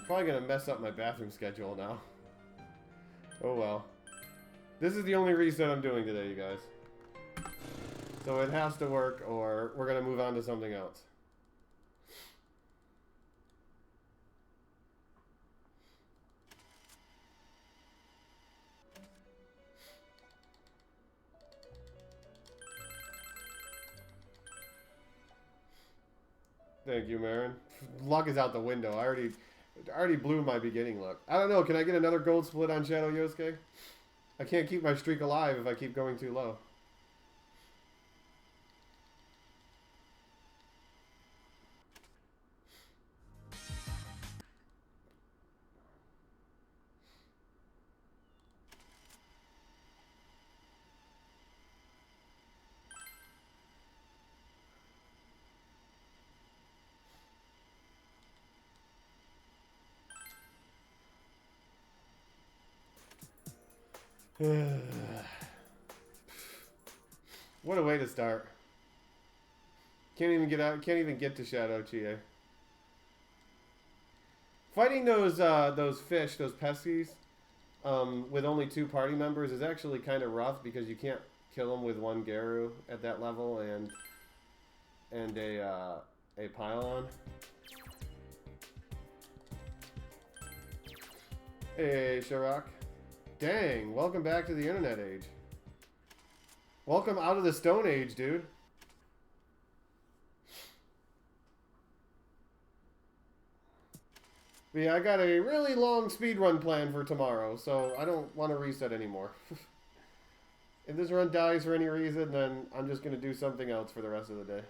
Probably gonna mess up my bathroom schedule now. Oh well. This is the only reset I'm doing today, you guys. So it has to work, or we're gonna move on to something else. Thank you, Marin. Luck is out the window. I already blew my beginning luck. I don't know. Can I get another gold split on Shadow Yosuke? I can't keep my streak alive if I keep going too low. What a way to start. Can't even get out. Can't even get to Shadow Chie. Fighting those fish, those pesties, with only 2 party members is actually kind of rough because you can't kill them with 1 Garu at that level and a pylon. Hey, Sharok. Dang, welcome back to the internet age. Welcome out of the Stone Age, dude. But yeah, I got a really long speedrun plan for tomorrow, so I don't want to reset anymore. If this run dies for any reason, then I'm just going to do something else for the rest of the day.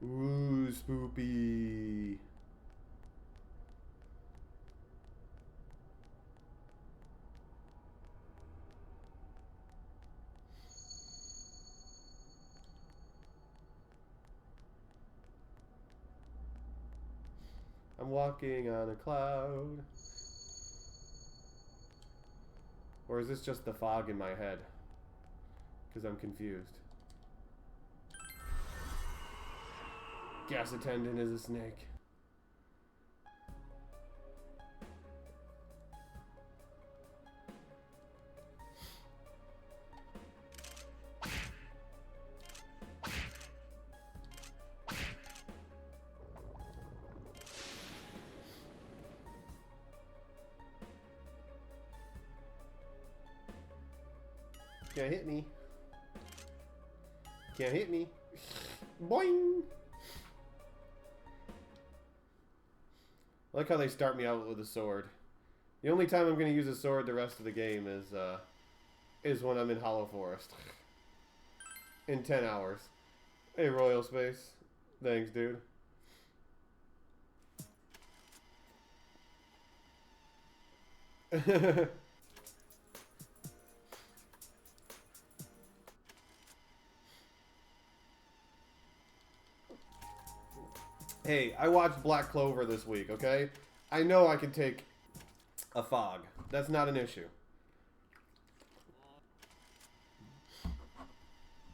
Ooh, spoopy. I'm walking on a cloud. Or is this just the fog in my head? Because I'm confused. Gas attendant is a snake. Can't hit me. Can't hit me. Boing! I like how they start me out with a sword. The only time I'm going to use a sword the rest of the game is when I'm in Hollow Forest. In 10 hours. Hey, Royal Space. Thanks, dude. Hey, I watched Black Clover this week, okay? I know I can take a fog. That's not an issue.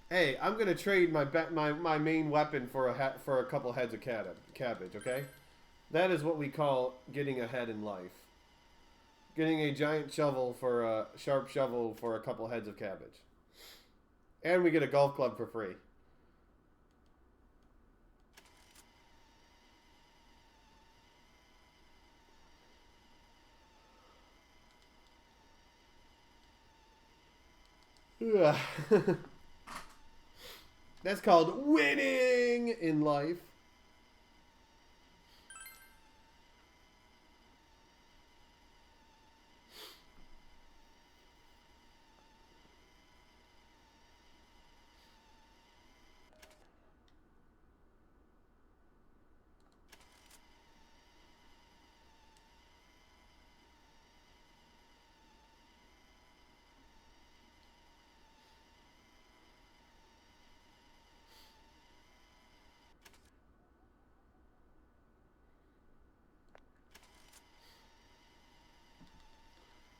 Hey, I'm gonna trade my main weapon for a couple heads of cabbage, okay? That is what we call getting ahead in life. Getting a giant shovel for a sharp shovel for a couple heads of cabbage. And we get a golf club for free. That's called winning in life.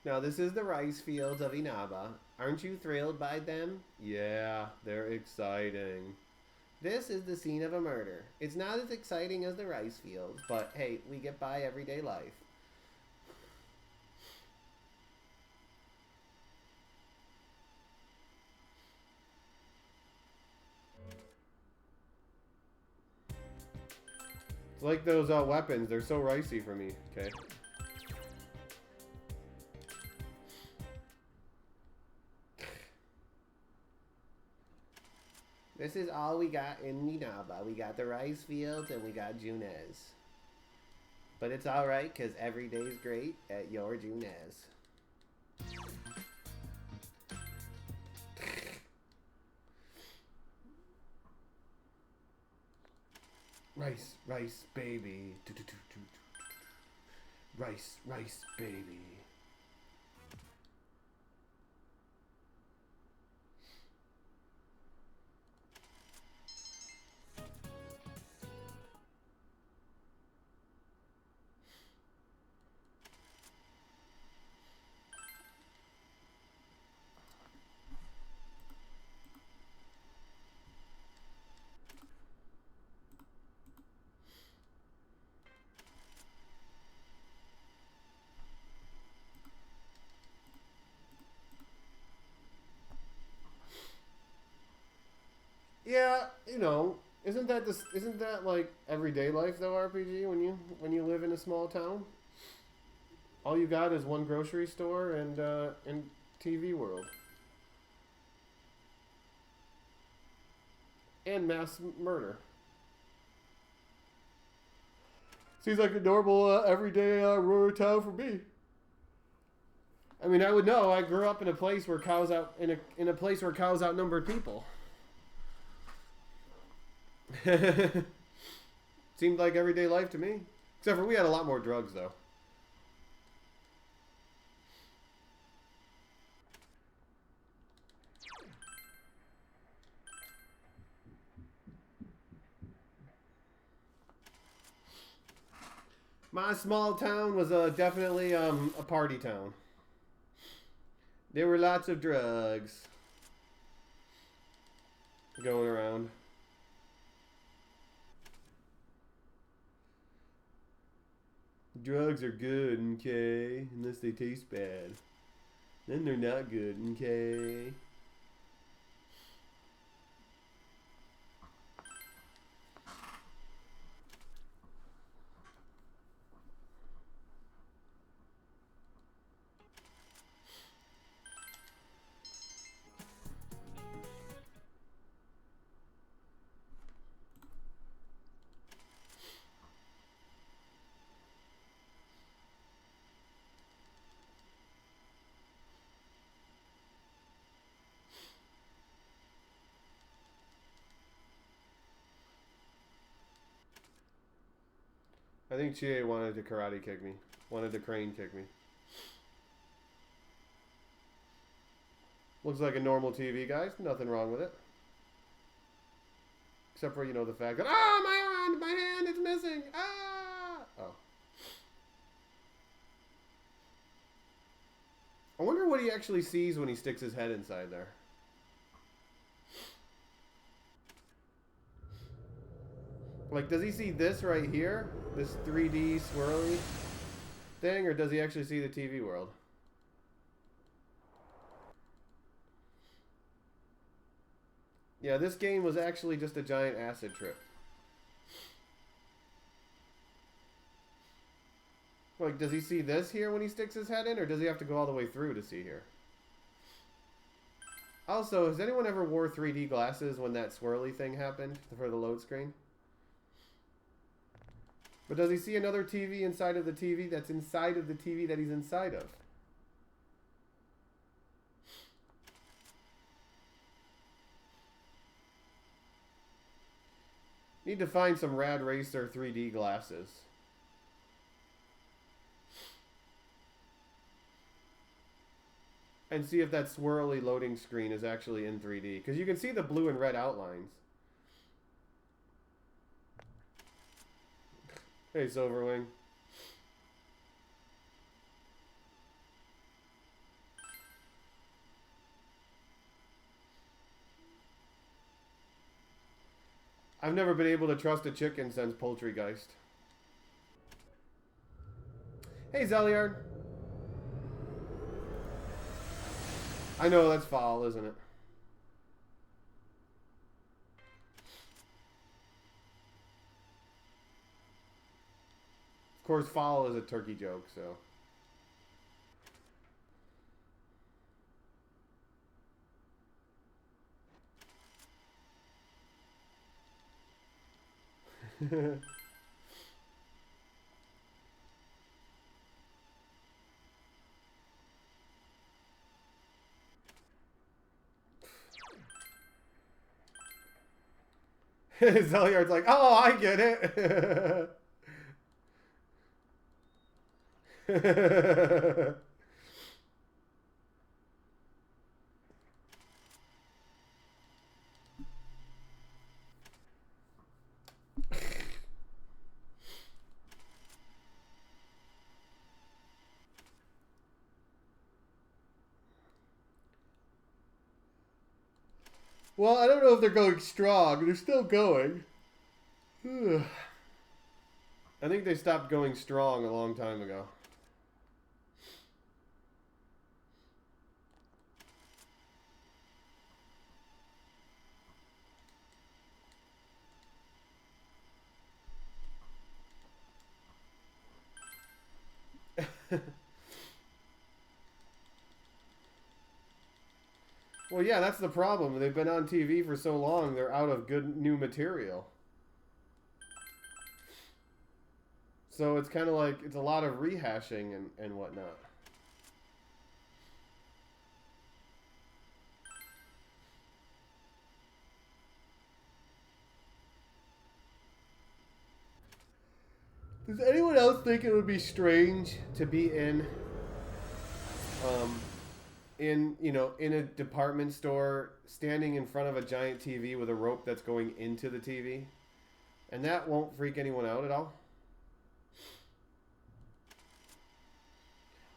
Now, this is the rice fields of Inaba. Aren't you thrilled by them? Yeah, they're exciting. This is the scene of a murder. It's not as exciting as the rice fields, but hey, we get by everyday life. It's like those weapons. They're so ricey for me. Okay. This is all we got in Inaba. We got the rice fields and we got Junes. But it's alright, because every day's great at your Junes. Rice, rice, baby. Rice, rice, baby. Yeah, you know, isn't that this? Isn't that like everyday life though? RPG when you live in a small town, all you got is one grocery store and TV World and mass murder. Seems like a normal everyday rural town for me. I mean, I would know. I grew up in a place where cows out in a place where cows outnumbered people. Seemed like everyday life to me. Except for we had a lot more drugs, though. My small town was definitely a party town. There were lots of drugs going around. Drugs are good, okay? Unless they taste bad. Then they're not good, okay? I think Chie wanted to karate kick me. Wanted to crane kick me. Looks like a normal TV, guys. Nothing wrong with it. Except for, you know, the fact that, my hand is missing. Ah! Oh. I wonder what he actually sees when he sticks his head inside there. Like, does he see this right here? This 3D swirly thing? Or does he actually see the TV world? Yeah, this game was actually just a giant acid trip. Like, does he see this here when he sticks his head in? Or does he have to go all the way through to see here? Also, has anyone ever wore 3D glasses when that swirly thing happened for the load screen? But does he see another TV inside of the TV that's inside of the TV that he's inside of? Need to find some Rad Racer 3D glasses. And see if that swirly loading screen is actually in 3D. Because you can see the blue and red outlines. Hey, Silverwing. I've never been able to trust a chicken since Poultrygeist. Hey, Zeliard. I know, that's foul, isn't it? Of course, foul is a turkey joke, so... Zeliard's like, oh, I get it. Well, I don't know if they're going strong. They're still going. I think they stopped going strong a long time ago. Well, yeah, that's the problem. They've been on TV for so long, they're out of good new material. So it's kind of like, it's a lot of rehashing and whatnot. Does anyone else think it would be strange to be in a department store, standing in front of a giant TV with a rope that's going into the TV? And that won't freak anyone out at all?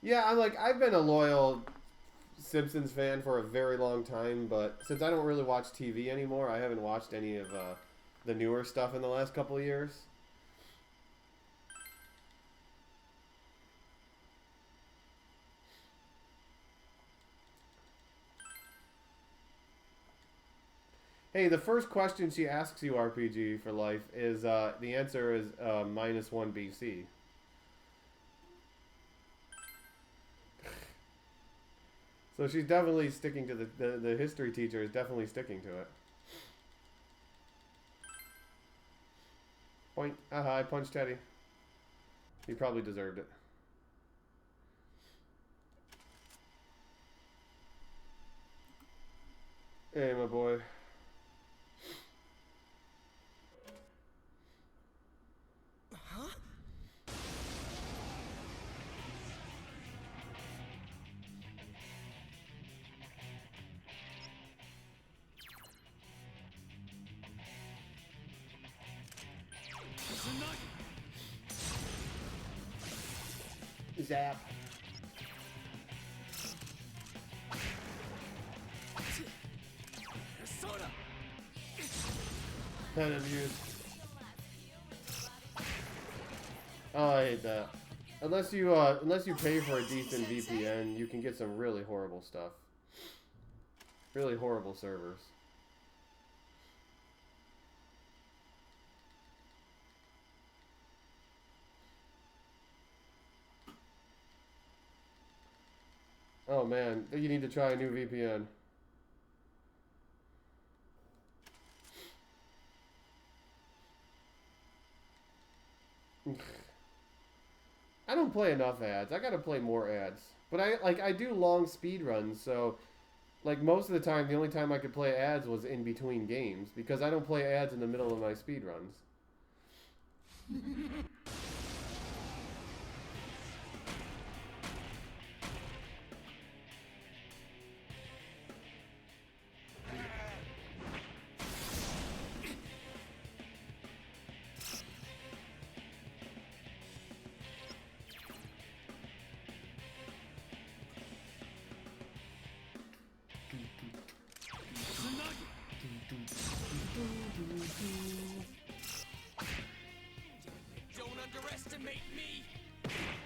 Yeah, I've been a loyal Simpsons fan for a very long time, but since I don't really watch TV anymore, I haven't watched any of the newer stuff in the last couple of years. Hey, the first question she asks you, RPG for life, is the answer is -1 BC. So she's definitely sticking to the history teacher is definitely sticking to it. Point. Aha, I punched Teddy. He probably deserved it. Hey, my boy. Zap. Pen abuse. Oh, I hate that. Unless you pay for a decent VPN, you can get some really horrible stuff. Really horrible servers. Oh man, you need to try a new VPN. I don't play enough ads. I gotta play more ads. But I do long speed runs, so like most of the time the only time I could play ads was in between games because I don't play ads in the middle of my speed runs.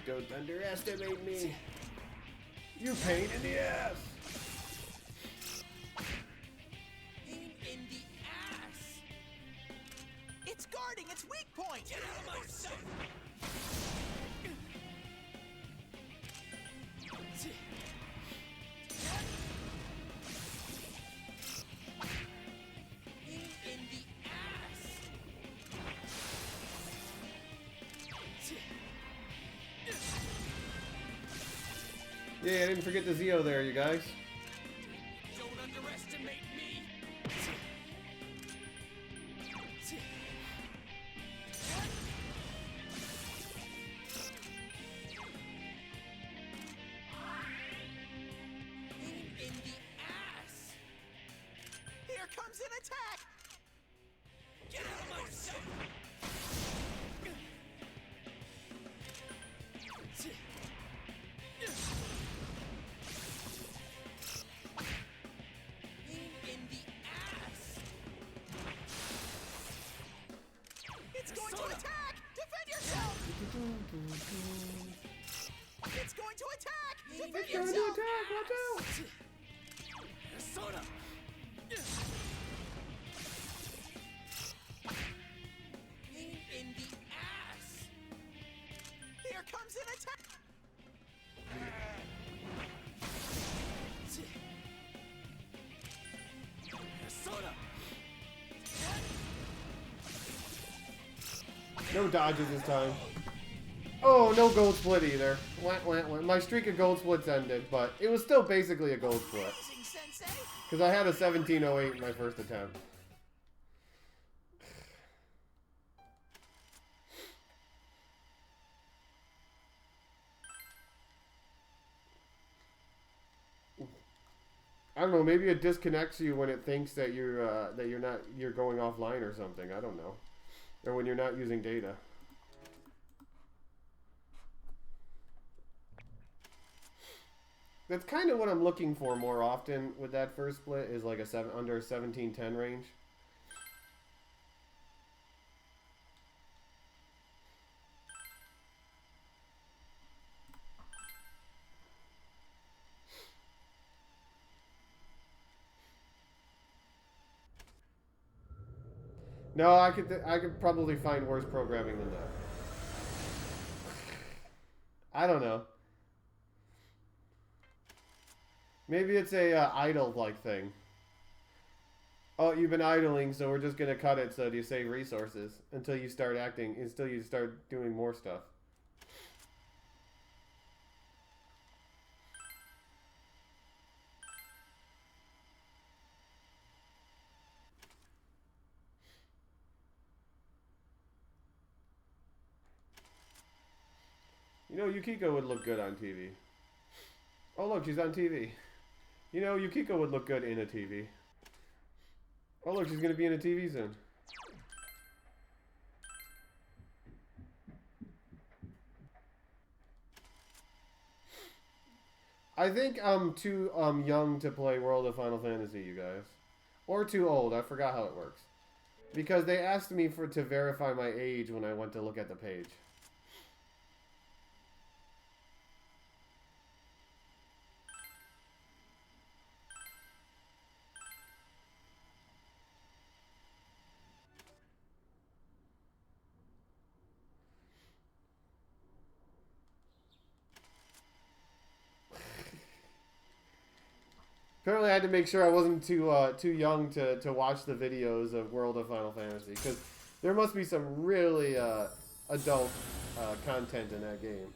Don't underestimate me. You pain in the ass. Pain in the ass. It's guarding its weak point. Get out of my sight. Pain in the ass. Yeah, I didn't forget the Zeo there, you guys. Don't underestimate me. Pain in the ass. Here comes an attack. Get out of my sight. Pain in the ass. It's going to attack. Defend yourself. It's going to attack. Defend It's going to yourself. attack, watch out! Soda. Pain in the ass. Here comes an attack. Soda. No dodges this time. Oh, no gold split either. Wah, wah, wah. My streak of gold splits ended, but it was still basically a gold split. Amazing, Sensei. Because I had a 1708 in my first attempt. I don't know, maybe it disconnects you when it thinks that you're going offline or something. I don't know. Or when you're not using data. That's kind of what I'm looking for more often with that first split, is like a under 1710 range. No, I could probably find worse programming than that. I don't know. Maybe it's a idle-like thing. Oh, you've been idling, so we're just gonna cut it so you save resources until you start acting, until you start doing more stuff. You know, Yukiko would look good on TV. Oh, look, she's on TV. You know, Yukiko would look good in a TV. Oh, look, she's gonna be in a TV soon. I think I'm too young to play World of Final Fantasy, you guys. Or too old, I forgot how it works. Because they asked me to verify my age when I went to look at the page. Apparently, I had to make sure I wasn't too young to watch the videos of World of Final Fantasy, because there must be some really adult content in that game.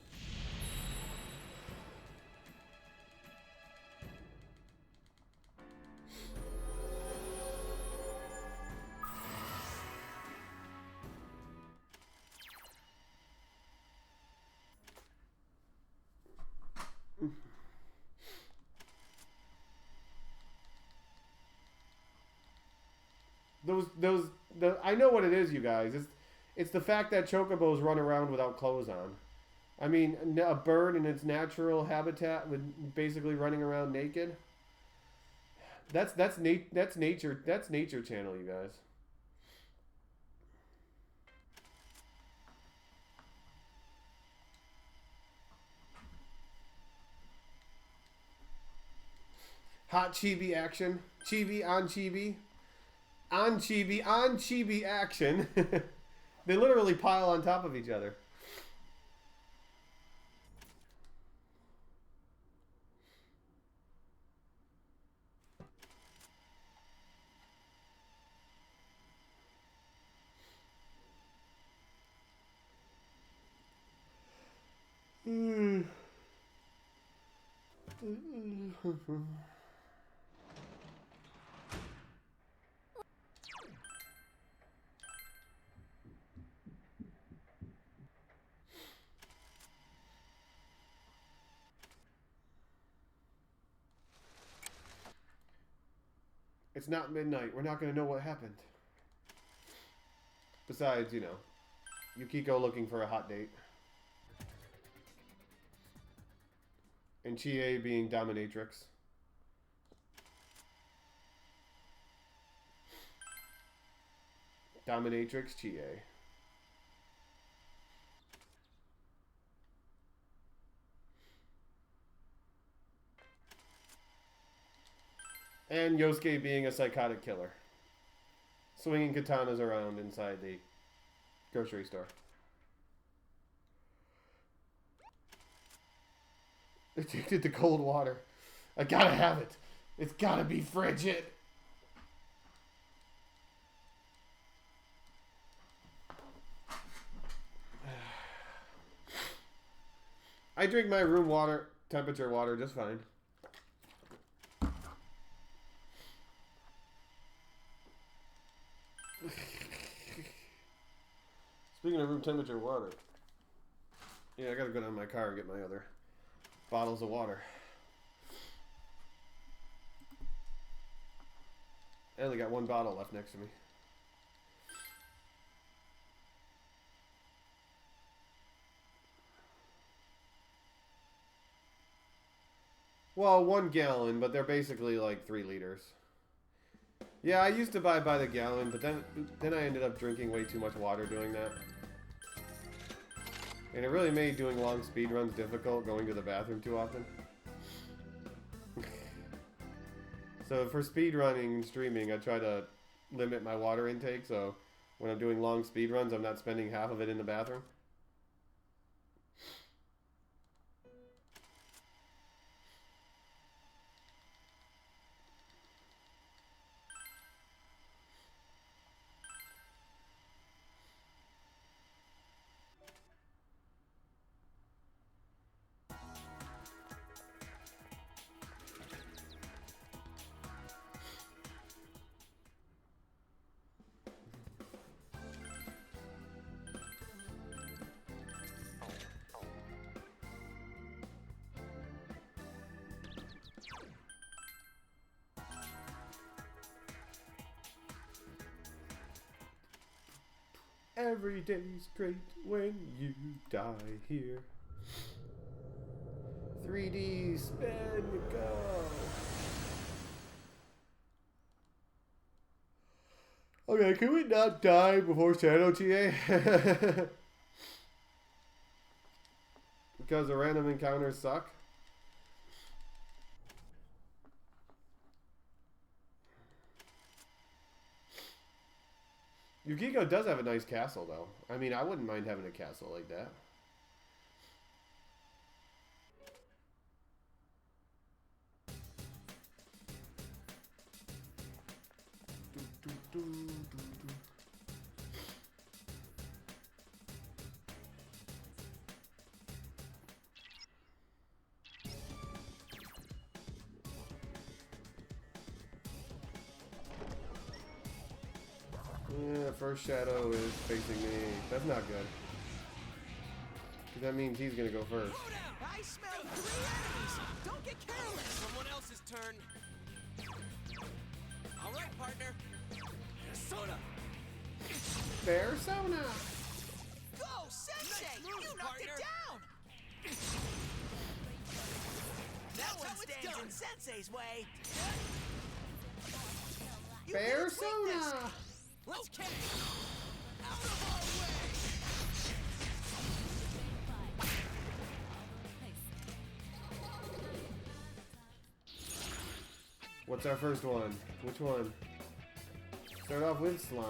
I know what it is, you guys. It's the fact that chocobos run around without clothes on. I mean, a bird in its natural habitat with basically running around naked. That's nature. That's Nature Channel, you guys. Hot chibi action. Chibi on chibi. On chibi on chibi action. They literally pile on top of each other. It's not midnight. We're not going to know what happened. Besides, you know, Yukiko looking for a hot date. And Chie being dominatrix. Dominatrix Chie. And Yosuke being a psychotic killer. Swinging katanas around inside the grocery store. Addicted to cold water. I gotta have it. It's gotta be frigid. I drink my room water, temperature water, just fine. Speaking of room temperature water. Yeah, I gotta go down to my car and get my other bottles of water. I only got one bottle left next to me. Well, 1 gallon, but they're basically like 3 liters. Yeah, I used to buy by the gallon, but then I ended up drinking way too much water doing that. And it really made doing long speed runs difficult, going to the bathroom too often. So for speed running and streaming, I try to limit my water intake, so when I'm doing long speed runs, I'm not spending half of it in the bathroom. Every day's great when you die here. 3D spin, go. Okay, can we not die before Shadow TA? Because the random encounters suck? Yukiko does have a nice castle, though. I mean, I wouldn't mind having a castle like that. Yeah, first Shadow is facing me. That's not good. 'Cause that means he's gonna go first. I smell 3 enemies. Don't get careless. Someone else's turn. All right, partner. Soda. Persona! Go, Sensei! Nice move, You knocked partner. it down. That one stands in Sensei's way. You hit its weakness. Persona! Let's kick it. Out of our way. What's our first one? Which one? Start off with slime.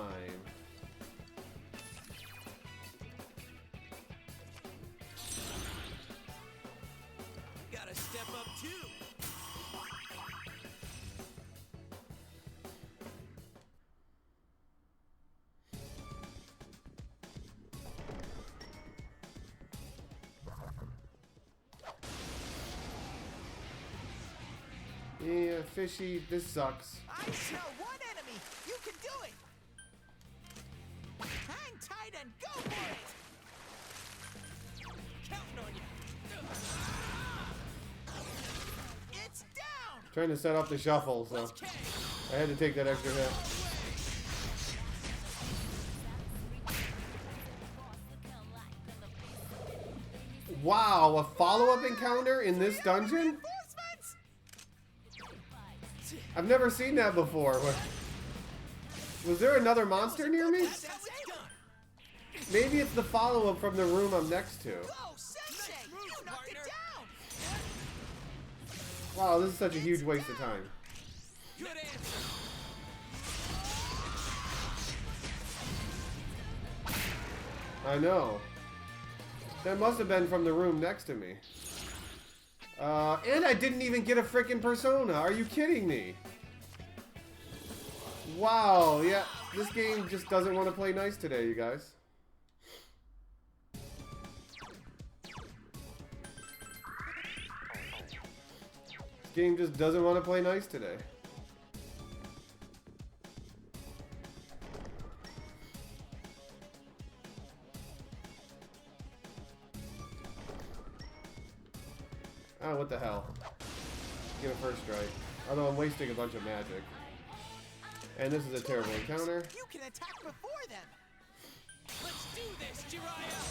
Gotta step up too. Yeah, fishy, this sucks. I smell one enemy. You can do it. Hang tight and go for it. Counting on you. It's down. Trying to set up the shuffle, so Okay. I had to take that extra hit. Wow, a follow-up encounter in this dungeon? Reinforcements. I've never seen that before. Was there another monster near me? That's how it's done. Maybe it's the follow-up from the room I'm next to. Go, Sensei. Nice move, You knocked it partner. down. Wow, this is such a huge waste of time. Good answer. I know. That must have been from the room next to me. And I didn't even get a freaking persona. Are you kidding me? Wow, yeah. This game just doesn't want to play nice today, you guys. This game just doesn't want to play nice today. Oh, what the hell. Get a first strike. Although I'm wasting a bunch of magic. And this is a terrible encounter. You can attack before them. Let's do this, Jiraiya.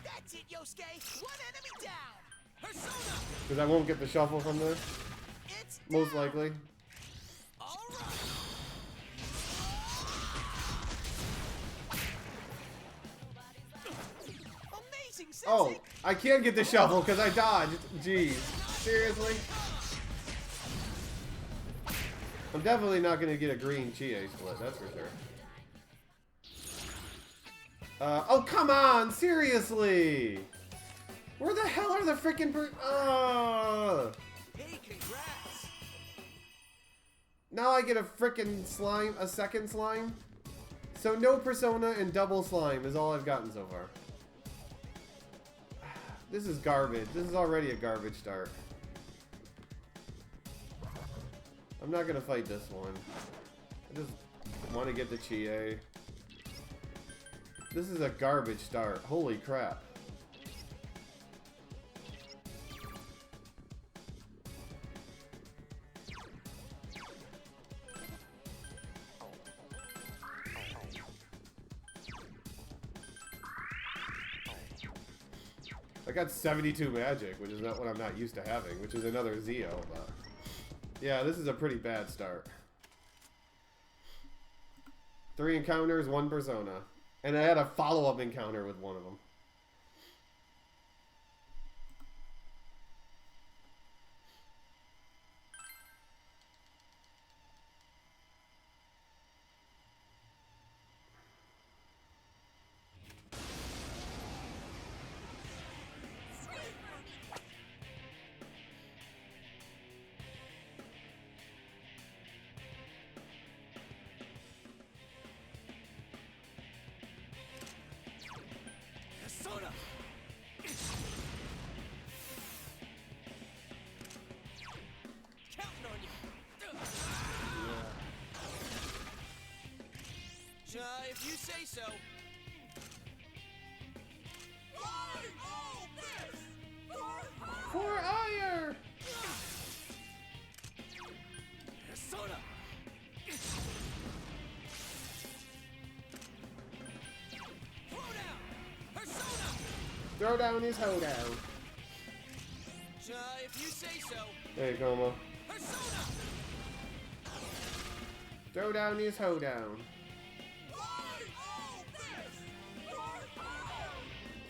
That's it, Yosuke. One enemy down. Persona. Because I won't get the shuffle from this, It's most down. likely. All right. Amazing, Sensei. Oh, I can't get the shuffle because I dodged. Jeez. Seriously? I'm definitely not going to get a green Chie split, that's for sure. Oh, come on! Seriously! Where the hell are the freaking Hey, congrats. Now I get a freaking slime, a second slime? So no persona and double slime is all I've gotten so far. This is garbage. This is already a garbage start. I'm not gonna fight this one. I just want to get the Chie. This is a garbage start. Holy crap. I got 72 magic, which is not what I'm not used to having, which is another Zeo, but yeah, this is a pretty bad start. 3 encounters, 1 persona. And I had a follow-up encounter with one of them. Persona. Counting on you. If you say so. For ire! Persona. Throw down. Persona. Throw down his hoedown. If you say so. Hey, Goma. Persona. Throw down his hoedown.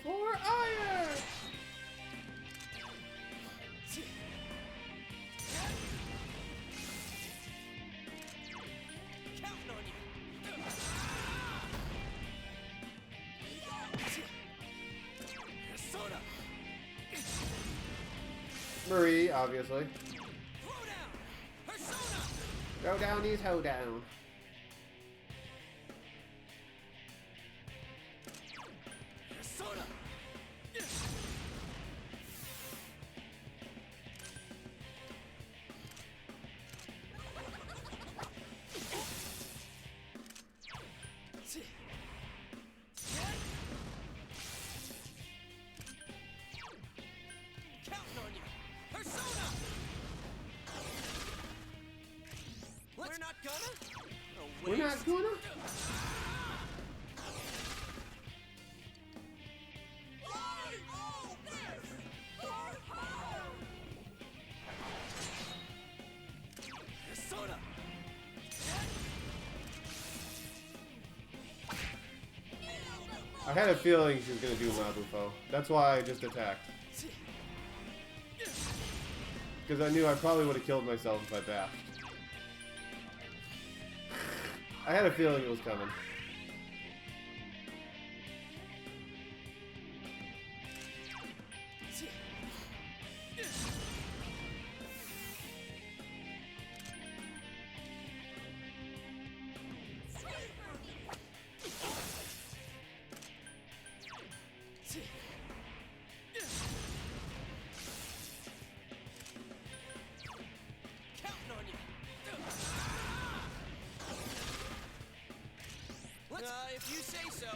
For ire! Marie, obviously. Throw down. Persona. Throw down these hoedown. Persona. Counting on you. Persona. We're not gonna. Oh, We're not gonna. Persona. I had a feeling she was gonna do Mabufo. That's why I just attacked. Because I knew I probably would have killed myself if I bashed. I had a feeling it was coming. Counting on you. If you say so.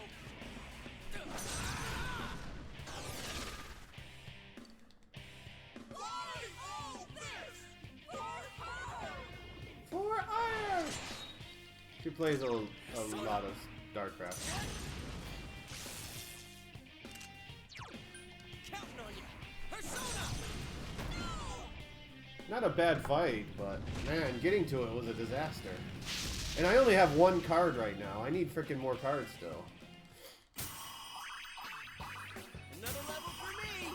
For Ire! She plays a lot of StarCraft. Counting on you. Persona. Not a bad fight, but man, getting to it was a disaster. And I only have one card right now. I need freaking more cards still. Another level for me.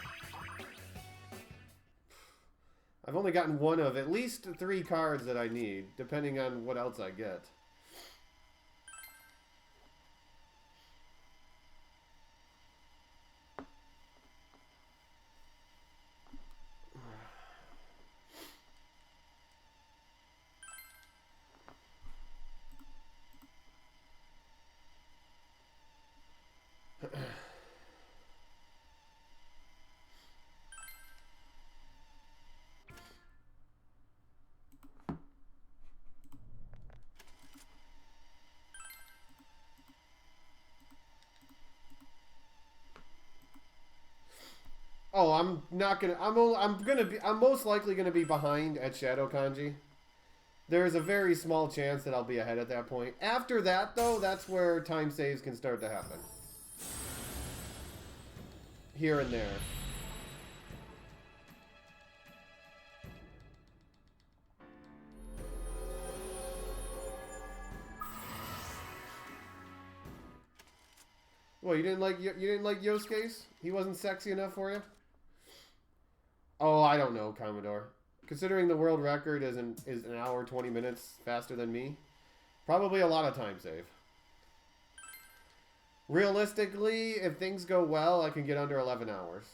I've only gotten one of at least 3 cards that I need, depending on what else I get. Oh, I'm not gonna. I'm most likely gonna be behind at Shadow Kanji. There's a very small chance that I'll be ahead at that point. After that, though, that's where time saves can start to happen. Here and there. Well, you didn't like Yosuke's? He wasn't sexy enough for you? Oh, I don't know, Commodore. Considering the world record is an hour 20 minutes faster than me, probably a lot of time save. Realistically, if things go well, I can get under 11 hours.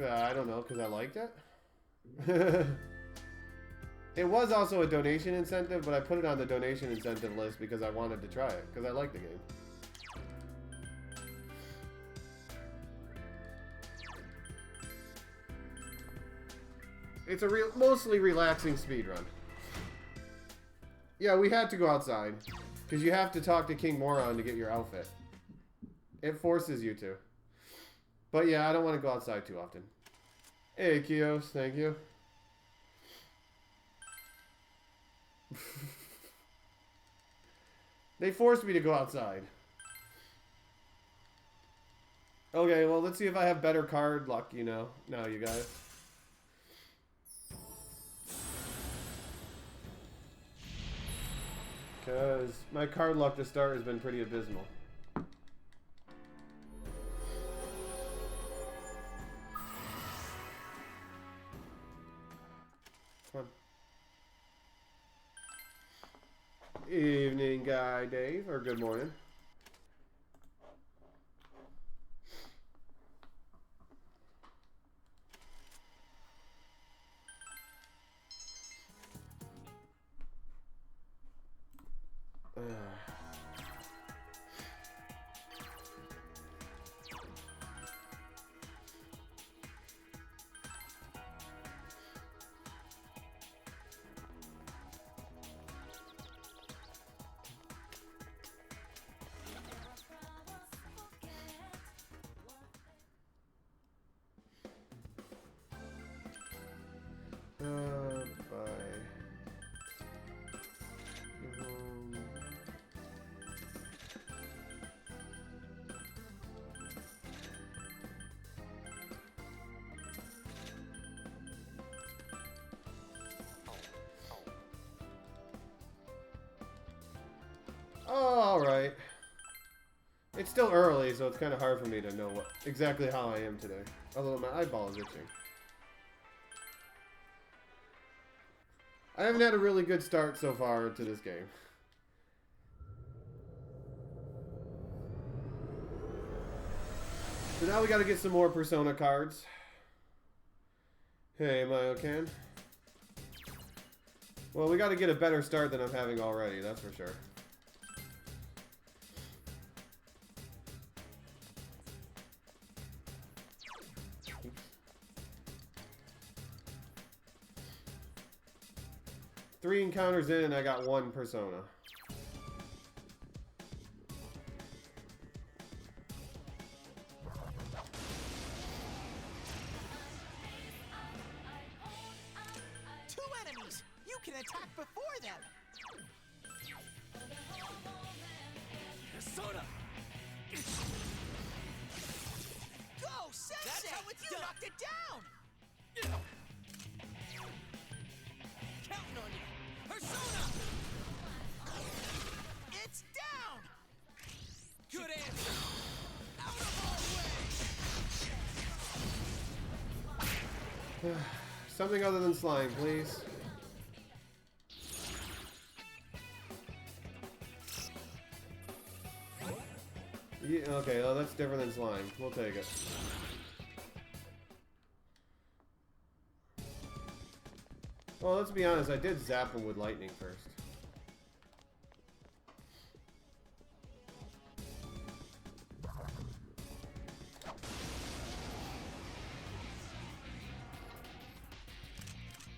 I don't know, because I liked it. It was also a donation incentive, but I put it on the donation incentive list because I wanted to try it, because I like the game. It's a mostly relaxing speedrun. Yeah, we had to go outside, because you have to talk to King Moron to get your outfit. It forces you to. But yeah, I don't want to go outside too often. Hey, Kios, thank you. They forced me to go outside. Okay, well, let's see if I have better card luck, you know. No, you guys. Because my card luck to start has been pretty abysmal. Come on. Evening, Guy Dave, or good morning. Bye. Oh, all right. It's still early, so it's kind of hard for me to know exactly how I am today. Although my eyeball is itching. I haven't had a really good start so far to this game. So now we gotta get some more Persona cards. Hey, Myocan. Well, we gotta get a better start than I'm having already, that's for sure. Three encounters in, and I got one Persona. Two enemies! You can attack before them! Persona! Go, Sensei! That's how it's you done. knocked it down! Counting on you! Persona! It's down! Good answer! Out of our way! Something other than slime, please. Yeah, okay, well, that's different than slime. We'll take it. Well, let's be honest, I did zap him with lightning first.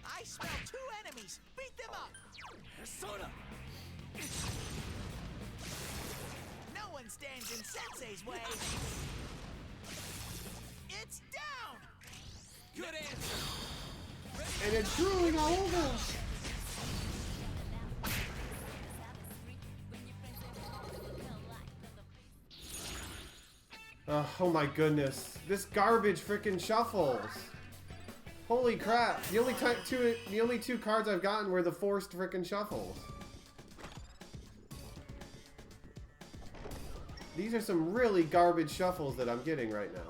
I smell two enemies! Beat them up! Persona! No one stands in Sensei's way! It's down! Good answer! And it's drooling all over us! Oh my goodness. This garbage frickin' shuffles. Holy crap. The only two cards I've gotten were the forced frickin' shuffles. These are some really garbage shuffles that I'm getting right now.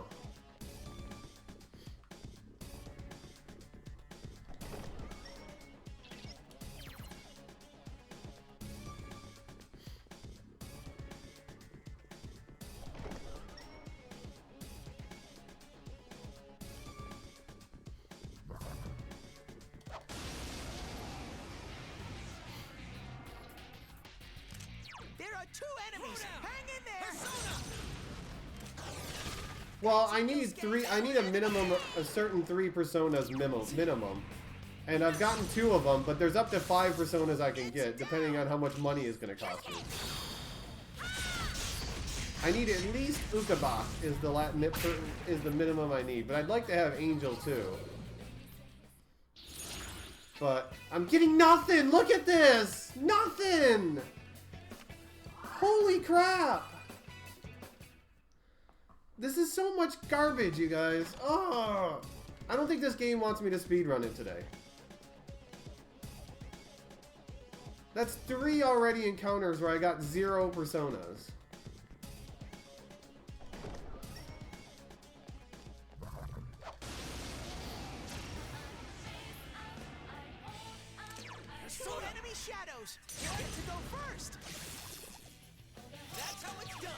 There are two enemies! Hang in there! Well, I need a minimum, a certain 3 personas minimum. And I've gotten 2 of them, but there's up to 5 personas I can get, depending on how much money it's going to cost me. I need at least Ukabach is the minimum I need, but I'd like to have Angel too. But I'm getting nothing! Look at this! Nothing! Holy crap! This is so much garbage, you guys. Oh, I don't think this game wants me to speedrun it today. That's 3 already encounters where I got 0 personas. Two enemy shadows. You get to go first. That's how it's done.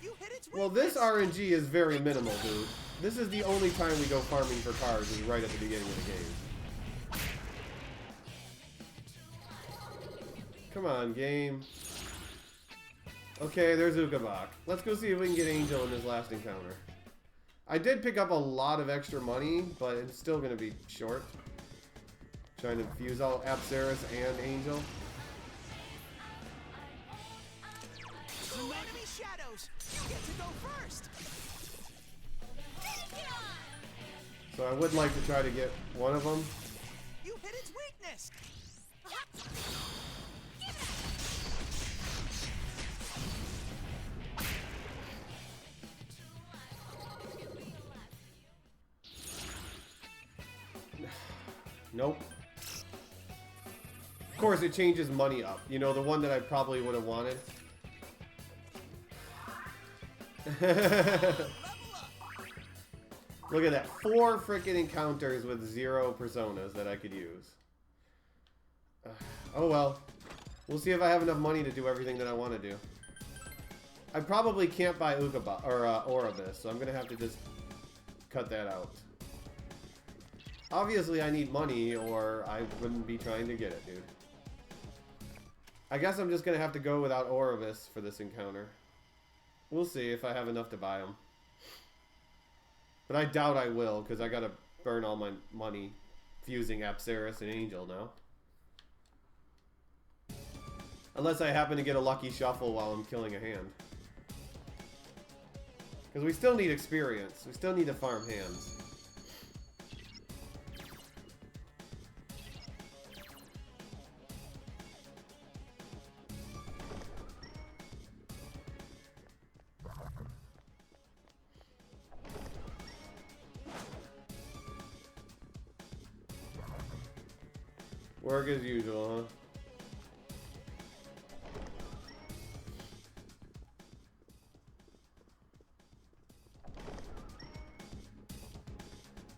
You hit its Well, weakness. this RNG is very minimal, dude. This is the only time we go farming for cars, is right at the beginning of the game. Come on, game. Okay, there's Ukabak. Let's go see if we can get Angel in this last encounter. I did pick up a lot of extra money, but it's still going to be short. Trying to fuse all Apsaris and Angel. Two enemy shadows. You get to go first. So I would like to try to get one of them. You hit its weakness. Nope. Of course, it changes money up. You know, the one that I probably would have wanted. Look at that. 4 freaking encounters with 0 personas that I could use. Oh well. We'll see if I have enough money to do everything that I want to do. I probably can't buy Ukaba or Oribus, so I'm going to have to just cut that out. Obviously, I need money, or I wouldn't be trying to get it, dude. I guess I'm just going to have to go without Oribus for this encounter. We'll see if I have enough to buy them. But I doubt I will, because I got to burn all my money fusing Apsaris and Angel now. Unless I happen to get a lucky shuffle while I'm killing a hand. Because we still need experience. We still need to farm hands. Work as usual, huh?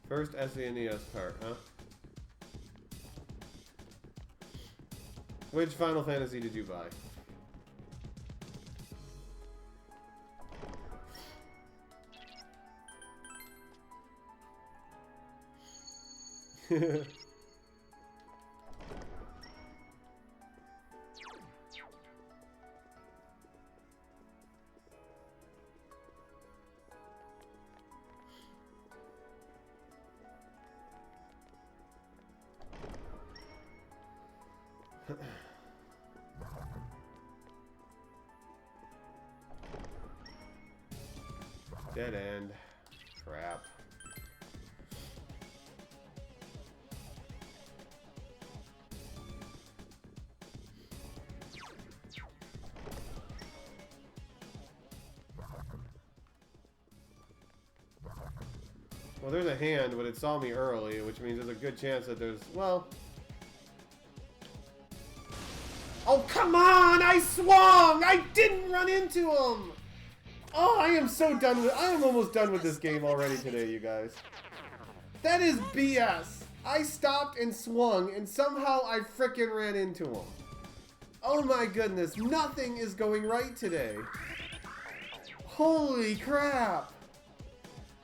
First SNES part, huh? Which Final Fantasy did you buy? Dead end. Crap. Well, there's a hand, but it saw me early, which means there's a good chance that there's, well... Oh, come on! I swung! I didn't run into him! Oh, I am so done with... I am almost done with this game already today, you guys. That is BS. I stopped and swung, and somehow I frickin' ran into him. Oh my goodness, nothing is going right today. Holy crap.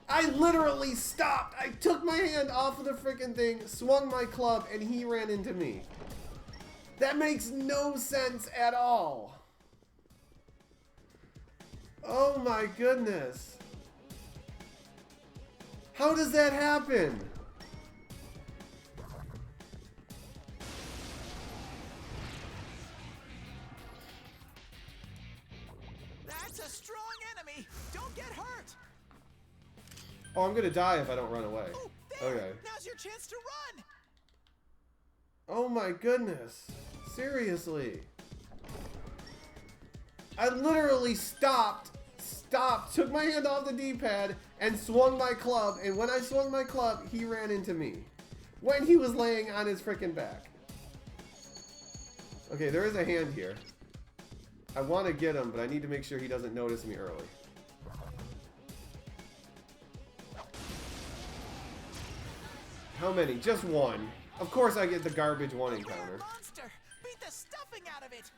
I literally stopped. I took my hand off of the frickin' thing, swung my club, and he ran into me. That makes no sense at all. Oh my goodness. How does that happen? That's a strong enemy. Don't get hurt. Oh, I'm gonna die if I don't run away. Oh, there. Okay. Now's your chance to run. Oh my goodness. Seriously. I literally stopped, took my hand off the D-pad, and swung my club, and when I swung my club, he ran into me. when he was laying on his freaking back. Okay, there is a hand here. I want to get him, but I need to make sure he doesn't notice me early. How many? Just one. Of course I get the garbage one encounter. Monster! Beat the stuffing out of it!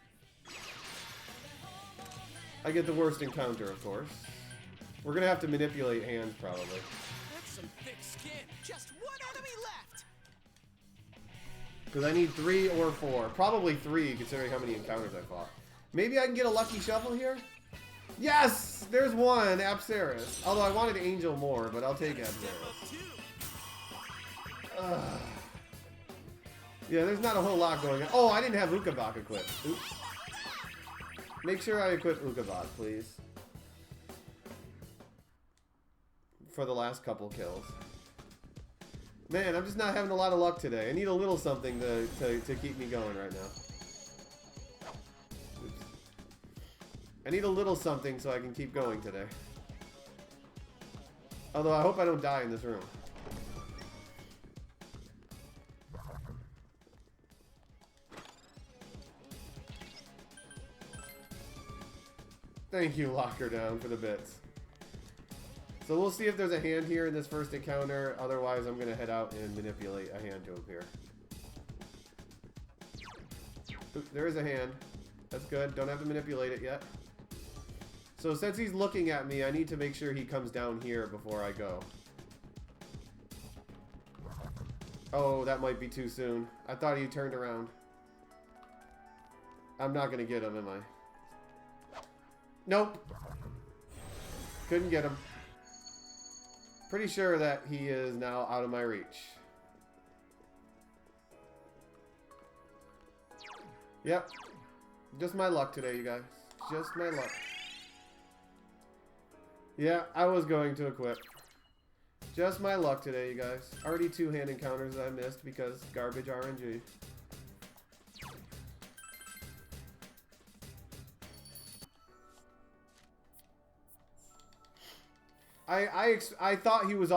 I get the worst encounter, of course. We're gonna have to manipulate hands, probably. That's some thick skin. Just one enemy left! Because I need 3 or 4. Probably 3, considering how many encounters I fought. Maybe I can get a lucky shuffle here? Yes! There's one, Apsaris. Although I wanted Angel more, but I'll take Apsaris. Yeah, there's not a whole lot going on. Oh, I didn't have Ukabak equipped. Oops. Make sure I equip Ukabak, please. For the last couple kills. Man, I'm just not having a lot of luck today. I need a little something to keep me going right now. Oops. I need a little something so I can keep going today. Although I hope I don't die in this room. Thank you, Locker Down, for the bits. So we'll see if there's a hand here in this first encounter. Otherwise, I'm going to head out and manipulate a hand to appear. Oop, there is a hand. That's good. Don't have to manipulate it yet. So since he's looking at me, I need to make sure he comes down here before I go. Oh, that might be too soon. I thought he turned around. I'm not going to get him, am I? Nope. Couldn't get him. Pretty sure that he is now out of my reach. Yep. Just my luck today, you guys. Just my luck. Yeah, I was going to equip. Just my luck today, you guys. Already 2 hand encounters I missed because garbage RNG. I thought he was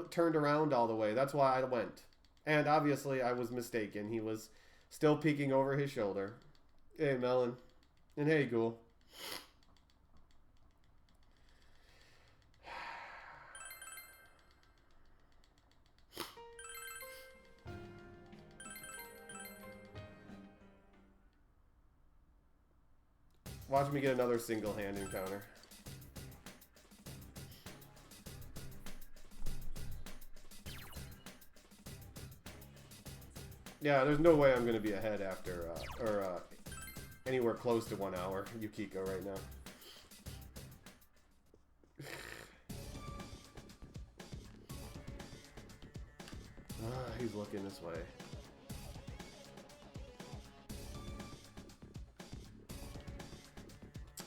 turned around all the way. That's why I went. And obviously I was mistaken. He was still peeking over his shoulder. Hey, Melon. And hey, Ghoul. Watch me get another single hand encounter. Yeah, there's no way I'm going to be ahead after, anywhere close to 1 hour, Yukiko, right now. He's looking this way.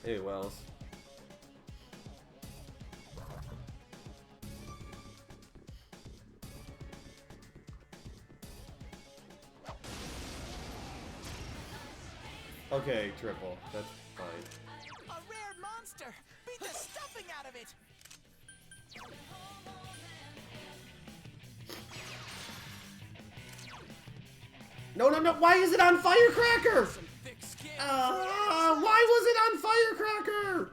Hey, Wells. Okay, triple. That's fine. A rare monster! Beat the stuffing out of it! No, no, no! Why is it on Firecracker? Some thick skin. Why was it on Firecracker?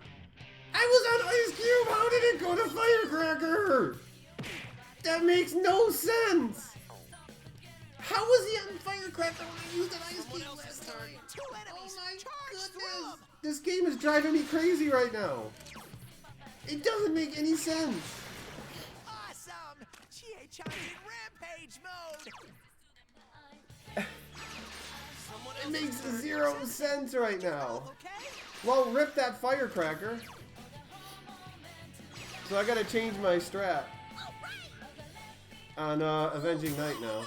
I was on Ice Cube! How did it go to Firecracker? That makes no sense! How was he on Firecracker when I used an Ice Cube last time? 2 enemies! Oh my Charge through goodness! 'em! This game is driving me crazy right now. It doesn't make any sense. Awesome! Chie-chan's in rampage mode! Someone It else makes is hurt. 0 sense right now. Okay? Well, rip that Firecracker. So I gotta change my strat on Avenging Knight now.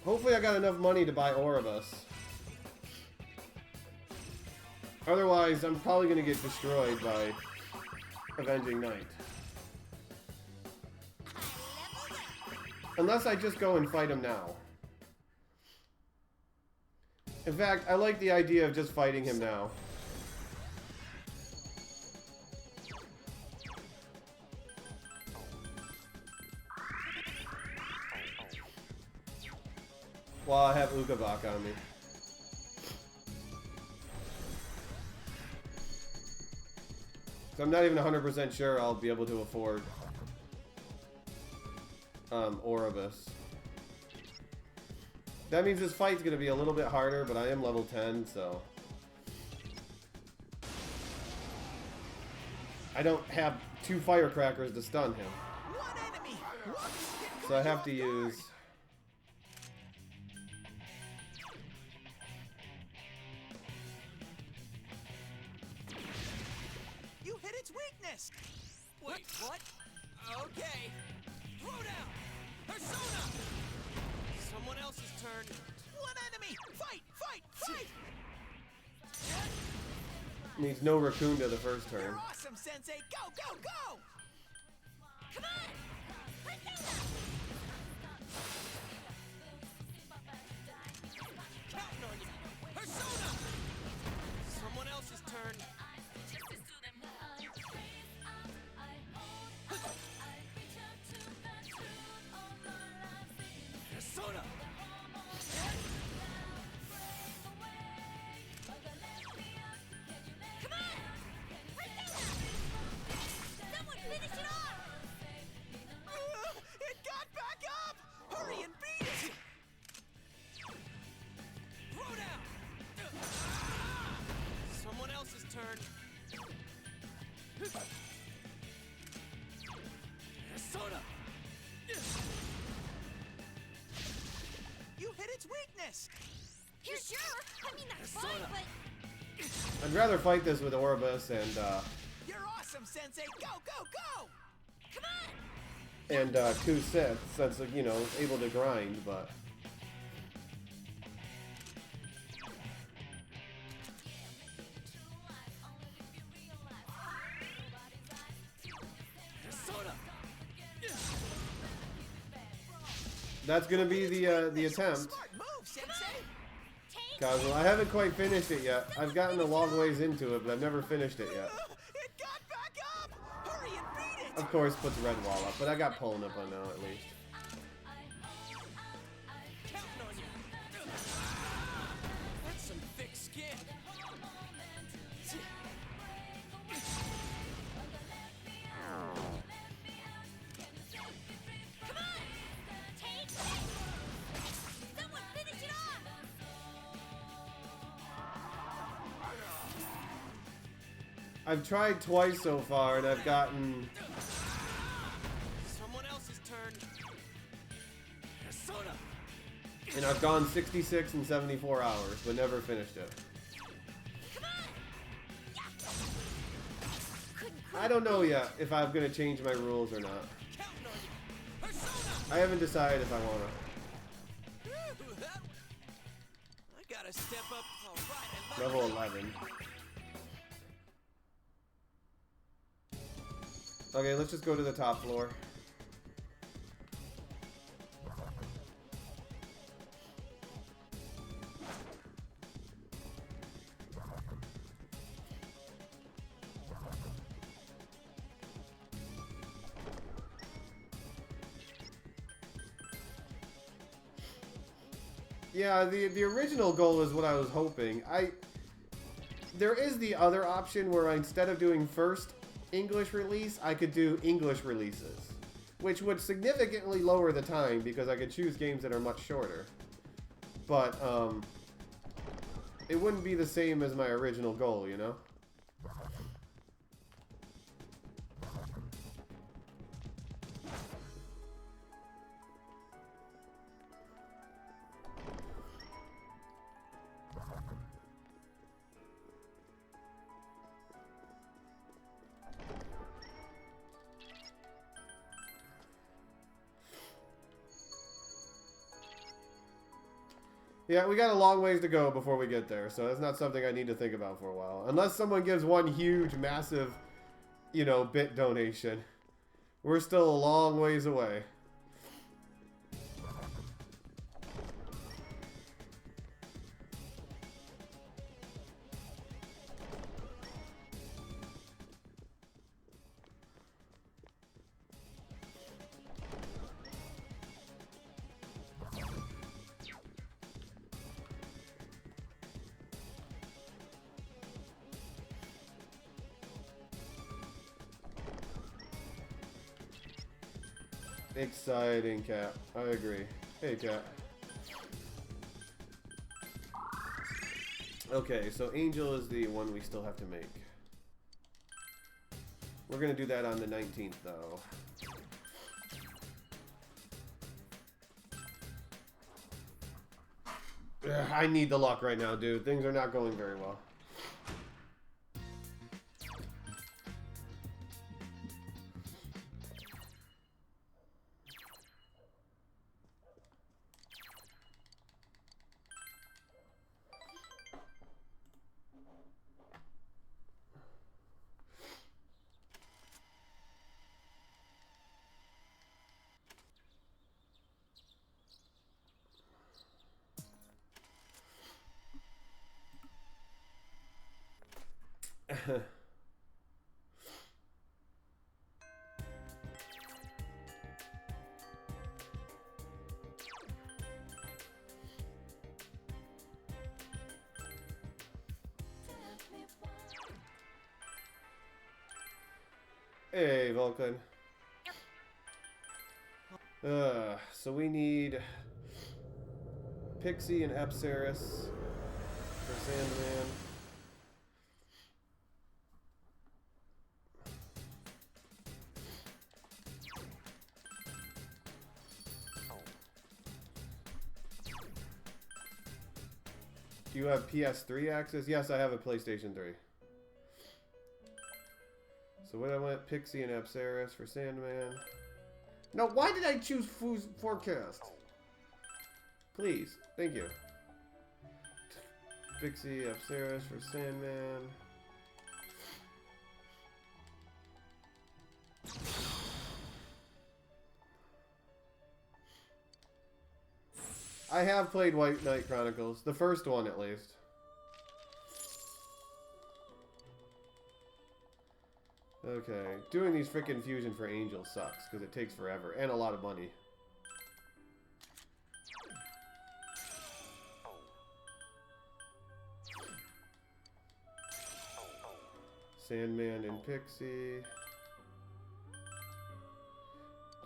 Hopefully I got enough money to buy Oribus. Otherwise, I'm probably gonna get destroyed by Avenging Knight. Unless I just go and fight him now. In fact, I like the idea of just fighting him now. while I have Ukabak on me. So I'm not even 100% sure I'll be able to afford Oribus. That means this fight's gonna be a little bit harder, but I am level 10, so I don't have 2 firecrackers to stun him. One enemy. So I have to use... You hit its weakness. Wait, what? Okay. Throw down. Persona. Someone else's turn. One enemy. Fight, fight, fight. Needs no Raccoon to the first turn. You're awesome, Sensei. Go, go, go. Come on. Counting on you. Persona. Someone else's turn. Persona. Come on. Someone finish it off. It got back up. Hurry and beat it. Throw down. Someone else's turn. Persona. You hit its weakness. You sure? I mean, that's fine, Persona. but I'd rather fight this with Oribus and you're awesome, Sensei. Go, go, go. Come on. Ku Sith, since you know able to grind, but Persona. that's gonna be the attempt. Smart move, Sensei. Casual. I haven't quite finished it yet. I've gotten a long ways into it, but I've never finished it yet. It got back up. Hurry and beat it. Of course, puts red wall up, but I got pulling up on now at least. Counting on you. That's some thick skin. Come on. Take this. Someone finish it off. I've tried twice so far, and I've gotten Someone else's turn. Persona. and I've gone 66 and 74 hours, but never finished it. I don't know yet if I'm gonna change my rules or not. Counting on you. Persona. I haven't decided if I wanna. Ooh, that one. I gotta step up. All right, I Level 11. Okay, let's just go to the top floor. Yeah, the original goal is what I was hoping. There is the other option where instead of doing first English release, I could do English releases, which would significantly lower the time because I could choose games that are much shorter. But it wouldn't be the same as my original goal, you know? Yeah, we got a long ways to go before we get there, so that's not something I need to think about for a while. Unless someone gives one huge, massive, you know, bit donation. We're still a long ways away. Exciting, Cat. I agree. Hey, Cat. Okay, so Angel is the one we still have to make. We're gonna do that on the 19th, though. Ugh, I need the luck right now, dude. Things are not going very well. Hey, Vulcan. So we need Pixie and Apsaris for Sandman. Do you have PS3 access? Yes, I have a PlayStation 3. So what I went, Pixie and Apsaris for Sandman. No, why did I choose Forecast? Please, thank you. Pixie, Apsaris for Sandman. I have played White Knight Chronicles, the first one at least. Okay, doing these freaking fusion for Angel sucks because it takes forever and a lot of money. Sandman and Pixie.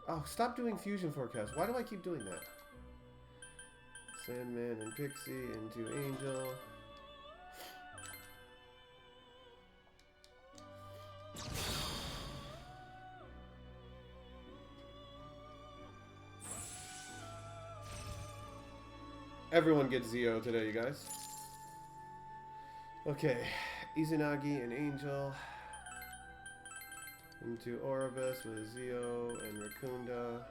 Oh, stop doing fusion forecast. Why do I keep doing that? Sandman and Pixie into Angel. Everyone gets Zio today, you guys. Okay, Izanagi and Angel into Oribus with Zio and Rakunda.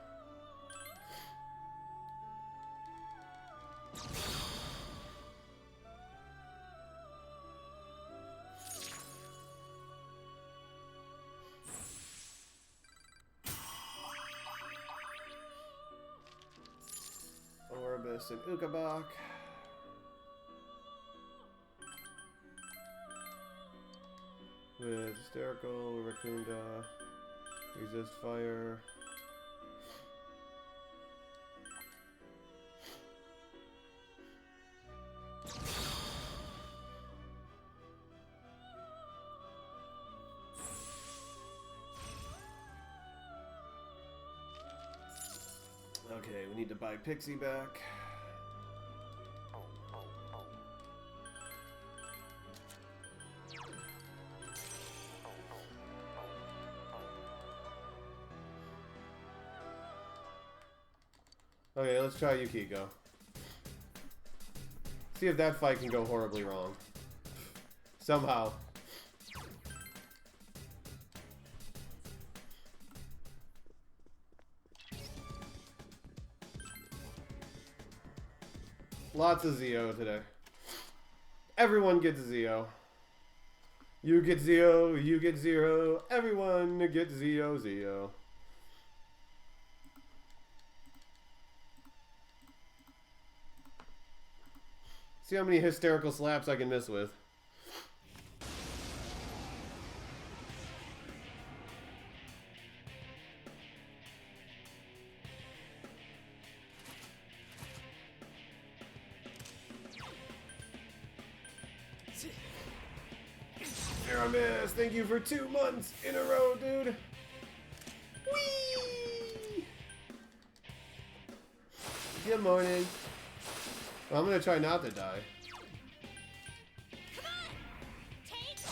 Oribus and Ukabak. With Hysterical, Rakunda, Resist Fire. Okay, we need to buy Pixie back. Okay, let's try Yukiko. See if that fight can go horribly wrong. Somehow. Lots of Zio today. Everyone gets Zio. You get Zio, you get Zero. Everyone gets Zio, Zio. See how many hysterical slaps I can miss with. Aramis, thank you for 2 months in a row, dude. Whee! Good morning. Well, I'm gonna try not to die. Come on! Take this!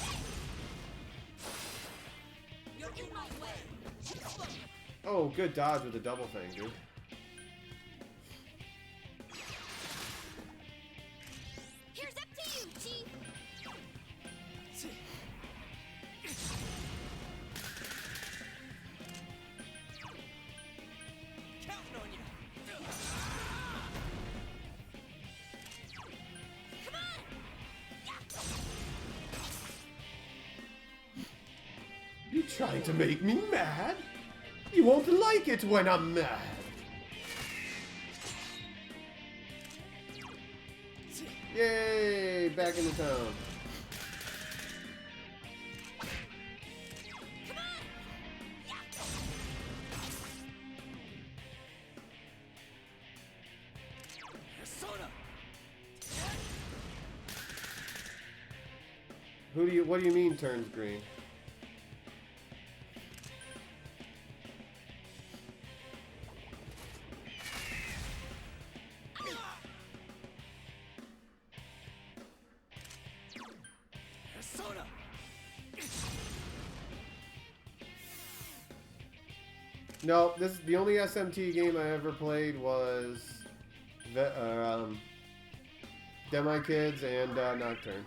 You're in my way! Oh, good dodge with the double thing, dude. Here's up to you, Chief! Counting on you. Come on! You trying to make me mad? You won't like it when I'm mad. Yay! Back into town. Come on! Persona. What do you mean turns green? Persona. No, this is the only SMT game I ever played was Demi Kids and Nocturne.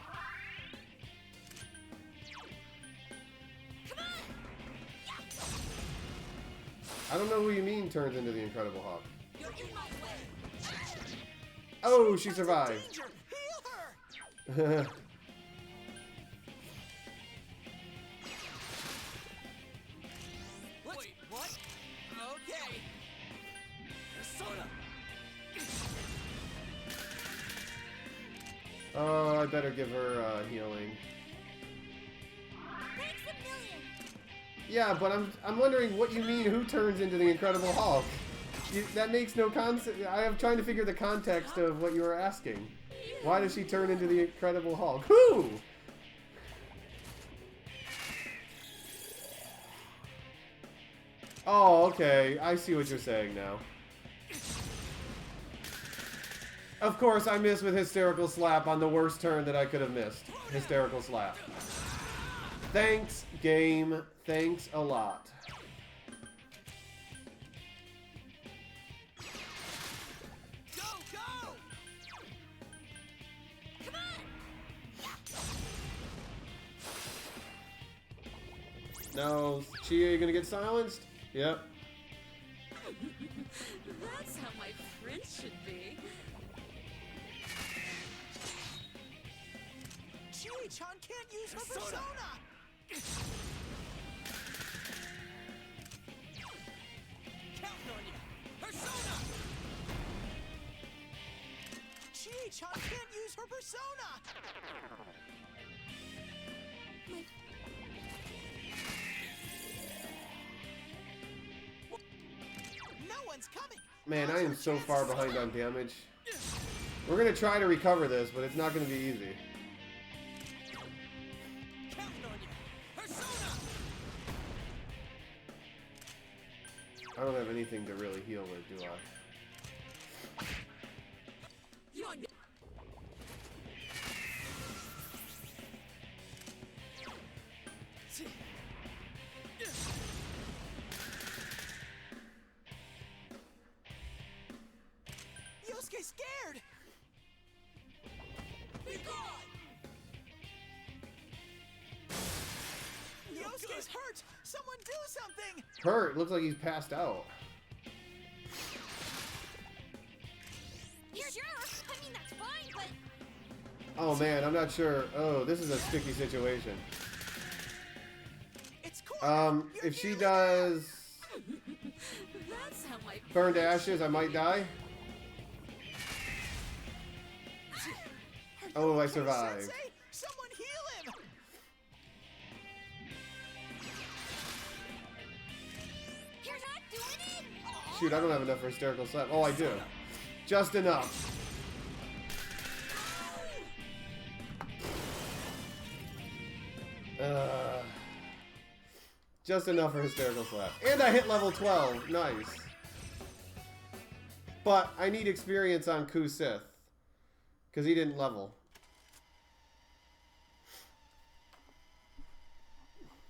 I don't know who you mean turns into the Incredible Hulk. You're in my way! Oh, she That's in survived. danger. Heal her. Wait, what? Okay. Persona. Oh, I better give her healing. Thanks a million! Yeah, but I'm wondering what you mean. Who turns into the Incredible Hulk? That makes no concept. I am trying to figure the context of what you were asking. Why does she turn into the Incredible Hulk? Who? Oh, okay. I see what you're saying now. Of course, I missed with Hysterical Slap on the worst turn that I could have missed. Hysterical Slap. Thanks, game. Thanks a lot. Go, go! Come on! No, Chia, you gonna get silenced? Yep. That's how my friends should be. Chie-chan can't use her Persona. persona. Counting on you. Persona. Chie-chan can't use her persona. My... No one's coming. Man, Now's I am her so chance far to behind solo. on damage. We're gonna try to recover this, but it's not gonna be easy. Counting on you. Persona. I don't have anything to really heal with, do I? Yosuke's scared. Be gone. Yosuke's hurt. Someone do something. Hurt. Looks like he's passed out. Sure, I mean, that's fine, but... Oh man, I'm not sure. Oh, this is a sticky situation. It's Korra. You're If she nearly does That's how my... burn to ashes, I might die. there. Oh, I Yosuke survived. Sensei, someone heal him. Here's not doing it! Shoot, I don't have enough for hysterical slap. Oh, I do. Just enough. Just enough for hysterical slap. And I hit level 12. Nice. But I need experience on Kusith. Because he didn't level.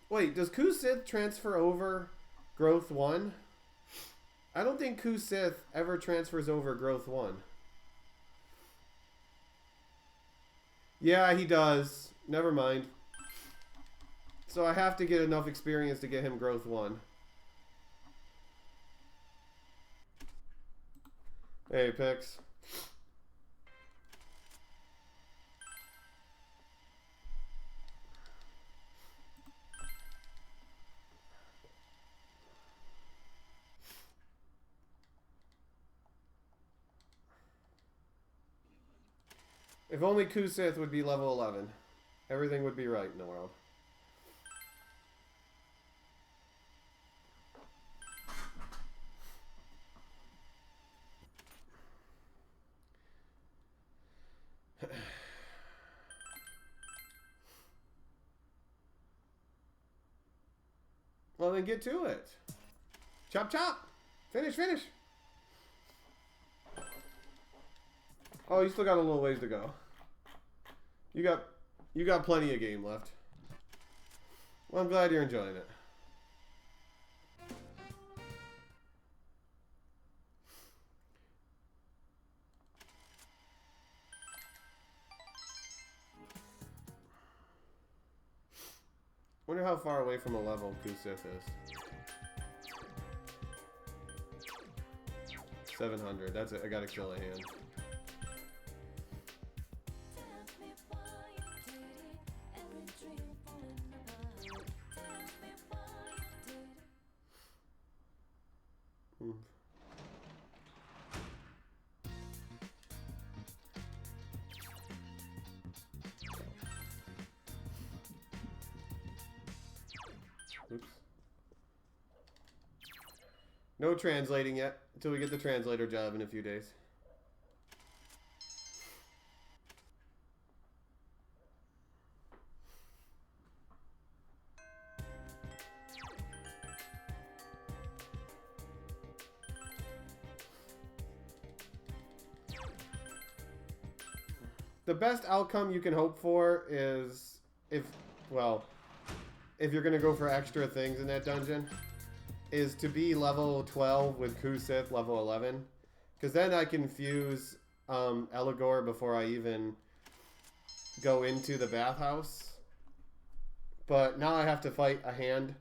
Wait, does Kusith transfer over Growth 1? I don't think Kusith ever transfers over Growth 1. Yeah, he does. Never mind. So I have to get enough experience to get him Growth 1. Hey, Pix. If only Kusith would be level 11. Everything would be right in the world. Well, then get to it. Chop, chop. Finish, finish. Oh, you still got a little ways to go. You got plenty of game left. Well, I'm glad you're enjoying it. Wonder how far away from a level Kusith is. 700. That's it. I gotta kill a hand. Oops. No translating yet, until we get the translator job in a few days. The best outcome you can hope for is if you're going to go for extra things in that dungeon, is to be level 12 with Kusith level 11. Because then I can fuse Eligor before I even go into the bathhouse. But now I have to fight a hand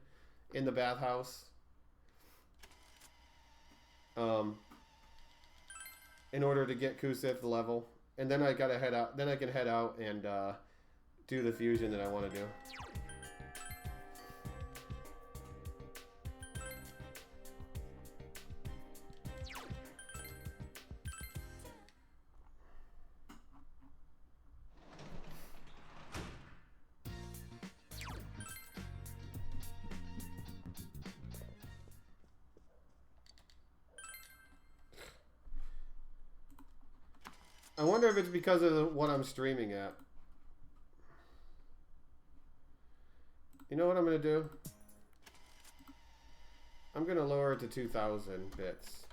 in the bathhouse. In order to get Kusith level. And then I gotta head out. Then I can head out and do the fusion that I want to do. I wonder if it's because of what I'm streaming at. You know what I'm going to do? I'm going to lower it to 2,000 bits.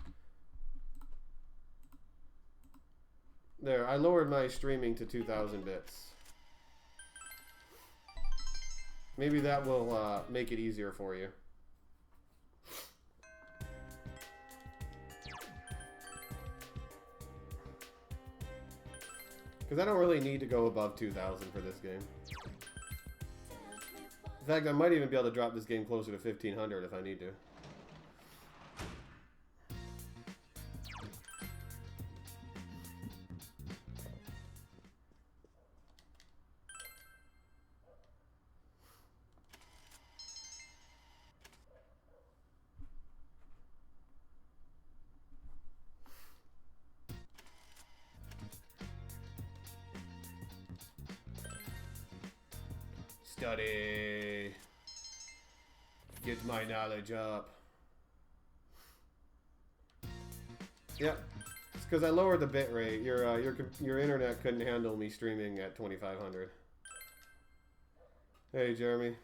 There, I lowered my streaming to 2,000 bits. Maybe that will make it easier for you. Because I don't really need to go above 2,000 for this game. In fact, I might even be able to drop this game closer to 1,500 if I need to. Study. Get my knowledge up. Yep. It's because I lowered the bit rate. Your internet couldn't handle me streaming at 2,500. Hey, Jeremy.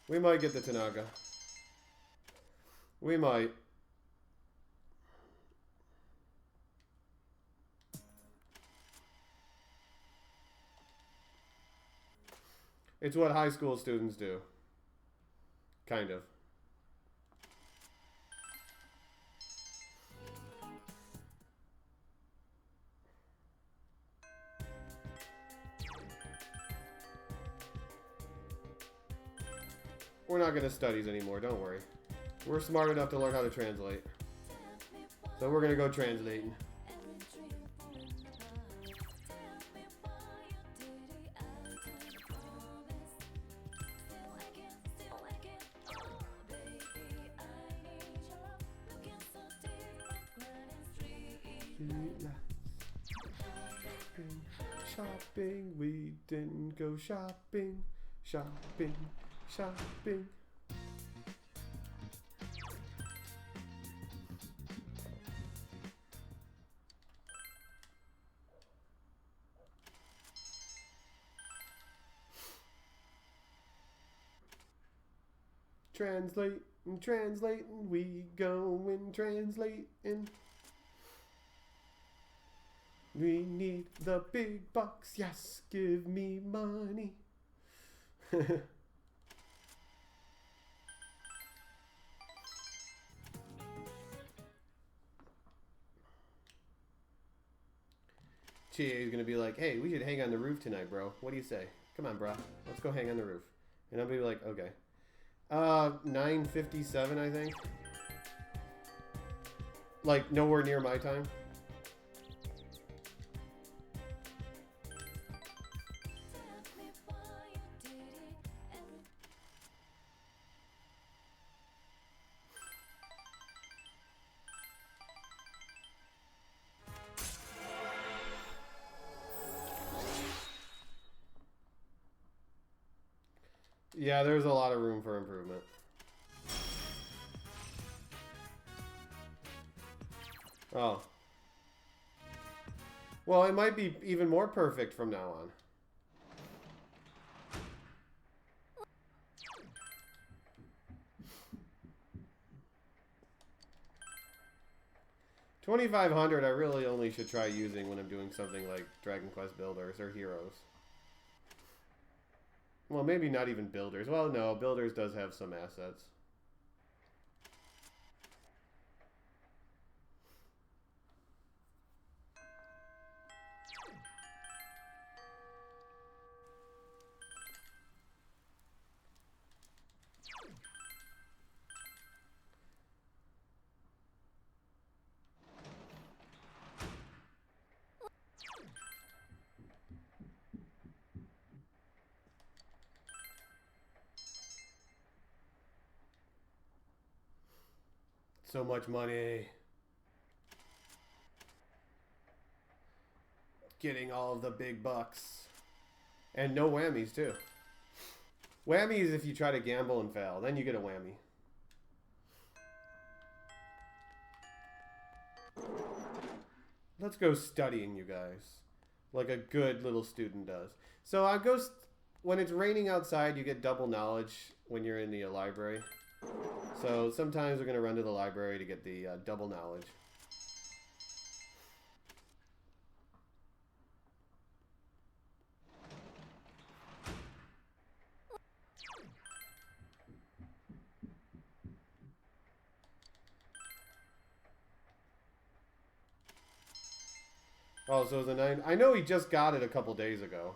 We might get the Tanaka. We might. It's what high school students do. Kind of. We're not going to studies anymore, don't worry. We're smart enough to learn how to translate. So we're going to go translating. Shopping, we didn't go shopping, shopping, shopping. Translating, translating, we going translating. We need the big bucks, yes, give me money. Chie is gonna be like, hey, we should hang on the roof tonight, bro. What do you say? Come on, bro. Let's go hang on the roof. And I'll be like, okay. 9:57, I think. Like, nowhere near my time. Yeah, there's a lot of room for improvement. Oh. Well, it might be even more perfect from now on. $2,500 I really only should try using when I'm doing something like Dragon Quest Builders or Heroes. Well, maybe not even Builders. Well, no, Builders does have some assets. So much money. Getting all of the big bucks. And no whammies, too. Whammies if you try to gamble and fail. Then you get a whammy. Let's go studying, you guys. Like a good little student does. So I go... when it's raining outside, you get double knowledge when you're in the library. So sometimes we're going to run to the library to get the double knowledge. Oh, so the 9... I know he just got it a couple days ago.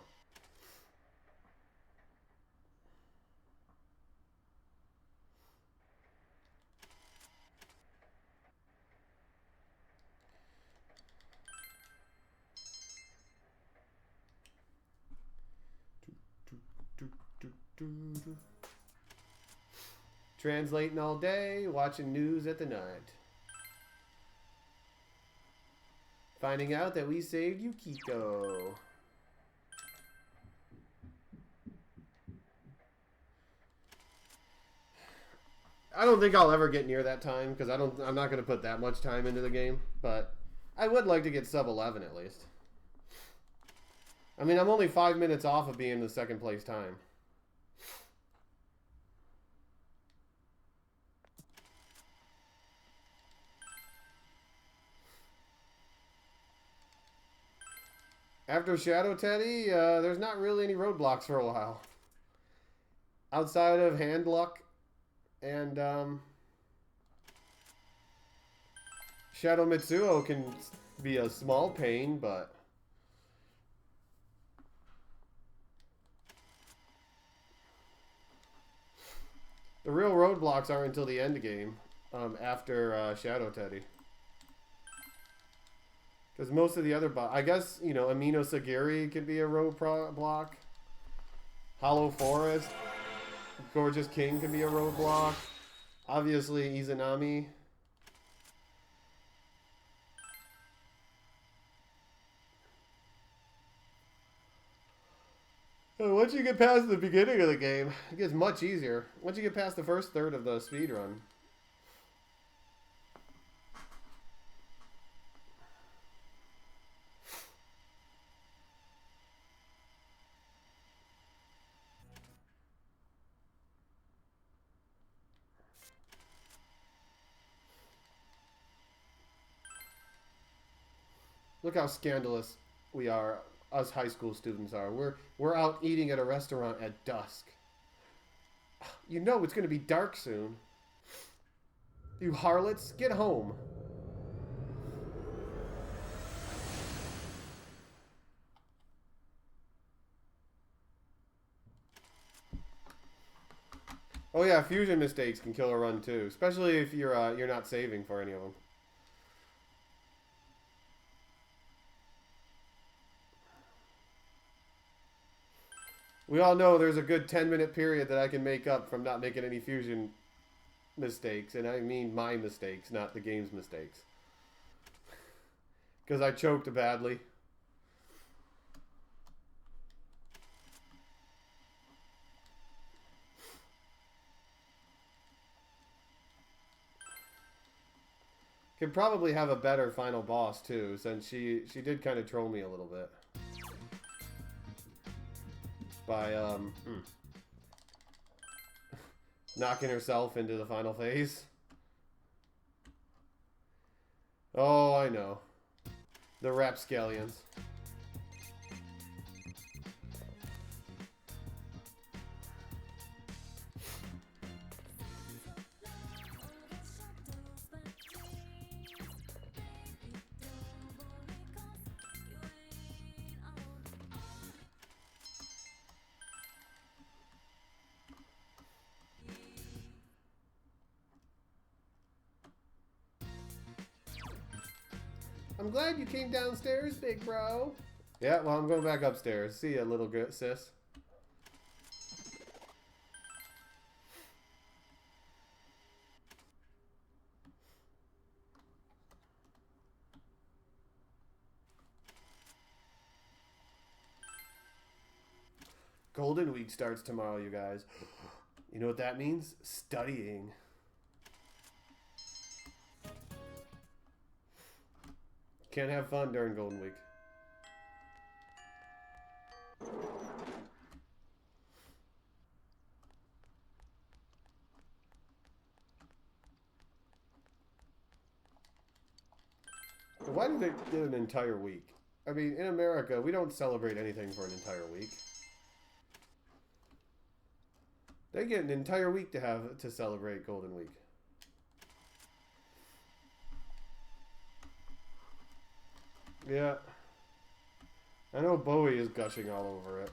Translating all day, watching news at the night. Finding out that we saved Yukiko. I don't think I'll ever get near that time because I'm not going to put that much time into the game, but I would like to get sub 11 at least. I mean, I'm only 5 minutes off of being the second place time. After Shadow Teddy, there's not really any roadblocks for a while. outside of hand luck and Shadow Mitsuo can be a small pain, but the real roadblocks aren't until the end game, after Shadow Teddy. Because most of the other I guess, you know, Amino Sagiri could be a roadblock. Hollow Forest, Gorgeous King can be a roadblock. Obviously, Izanami. Once you get past the beginning of the game, it gets much easier. Once you get past the first third of the speed run. Look how scandalous we are, us high school students are. We're out eating at a restaurant at dusk. You know it's going to be dark soon. You harlots, get home. Oh yeah, fusion mistakes can kill a run too, especially if you're not saving for any of them. We all know there's a good 10-minute period that I can make up from not making any fusion mistakes. And I mean my mistakes, not the game's mistakes. Because I choked badly. Could probably have a better final boss too, since she did kind of troll me a little bit. By knocking herself into the final phase. Oh, I know. The rapscallions. I'm glad you came downstairs, big bro. Yeah, well, I'm going back upstairs. See ya, little sis. Golden Week starts tomorrow, you guys. You know what that means? Studying. Can't have fun during Golden Week. Why do they get an entire week? I mean, in America, we don't celebrate anything for an entire week. They get an entire week to celebrate Golden Week. Yeah. I know Bowie is gushing all over it.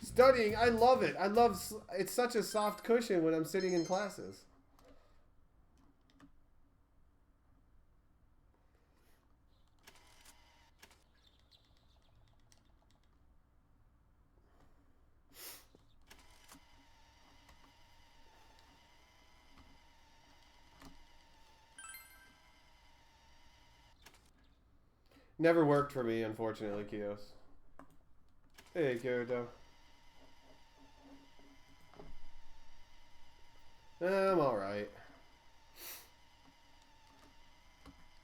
Studying, I love it. It's such a soft cushion when I'm sitting in classes. Never worked for me, unfortunately, Kios. Hey, Kyoto. I'm alright.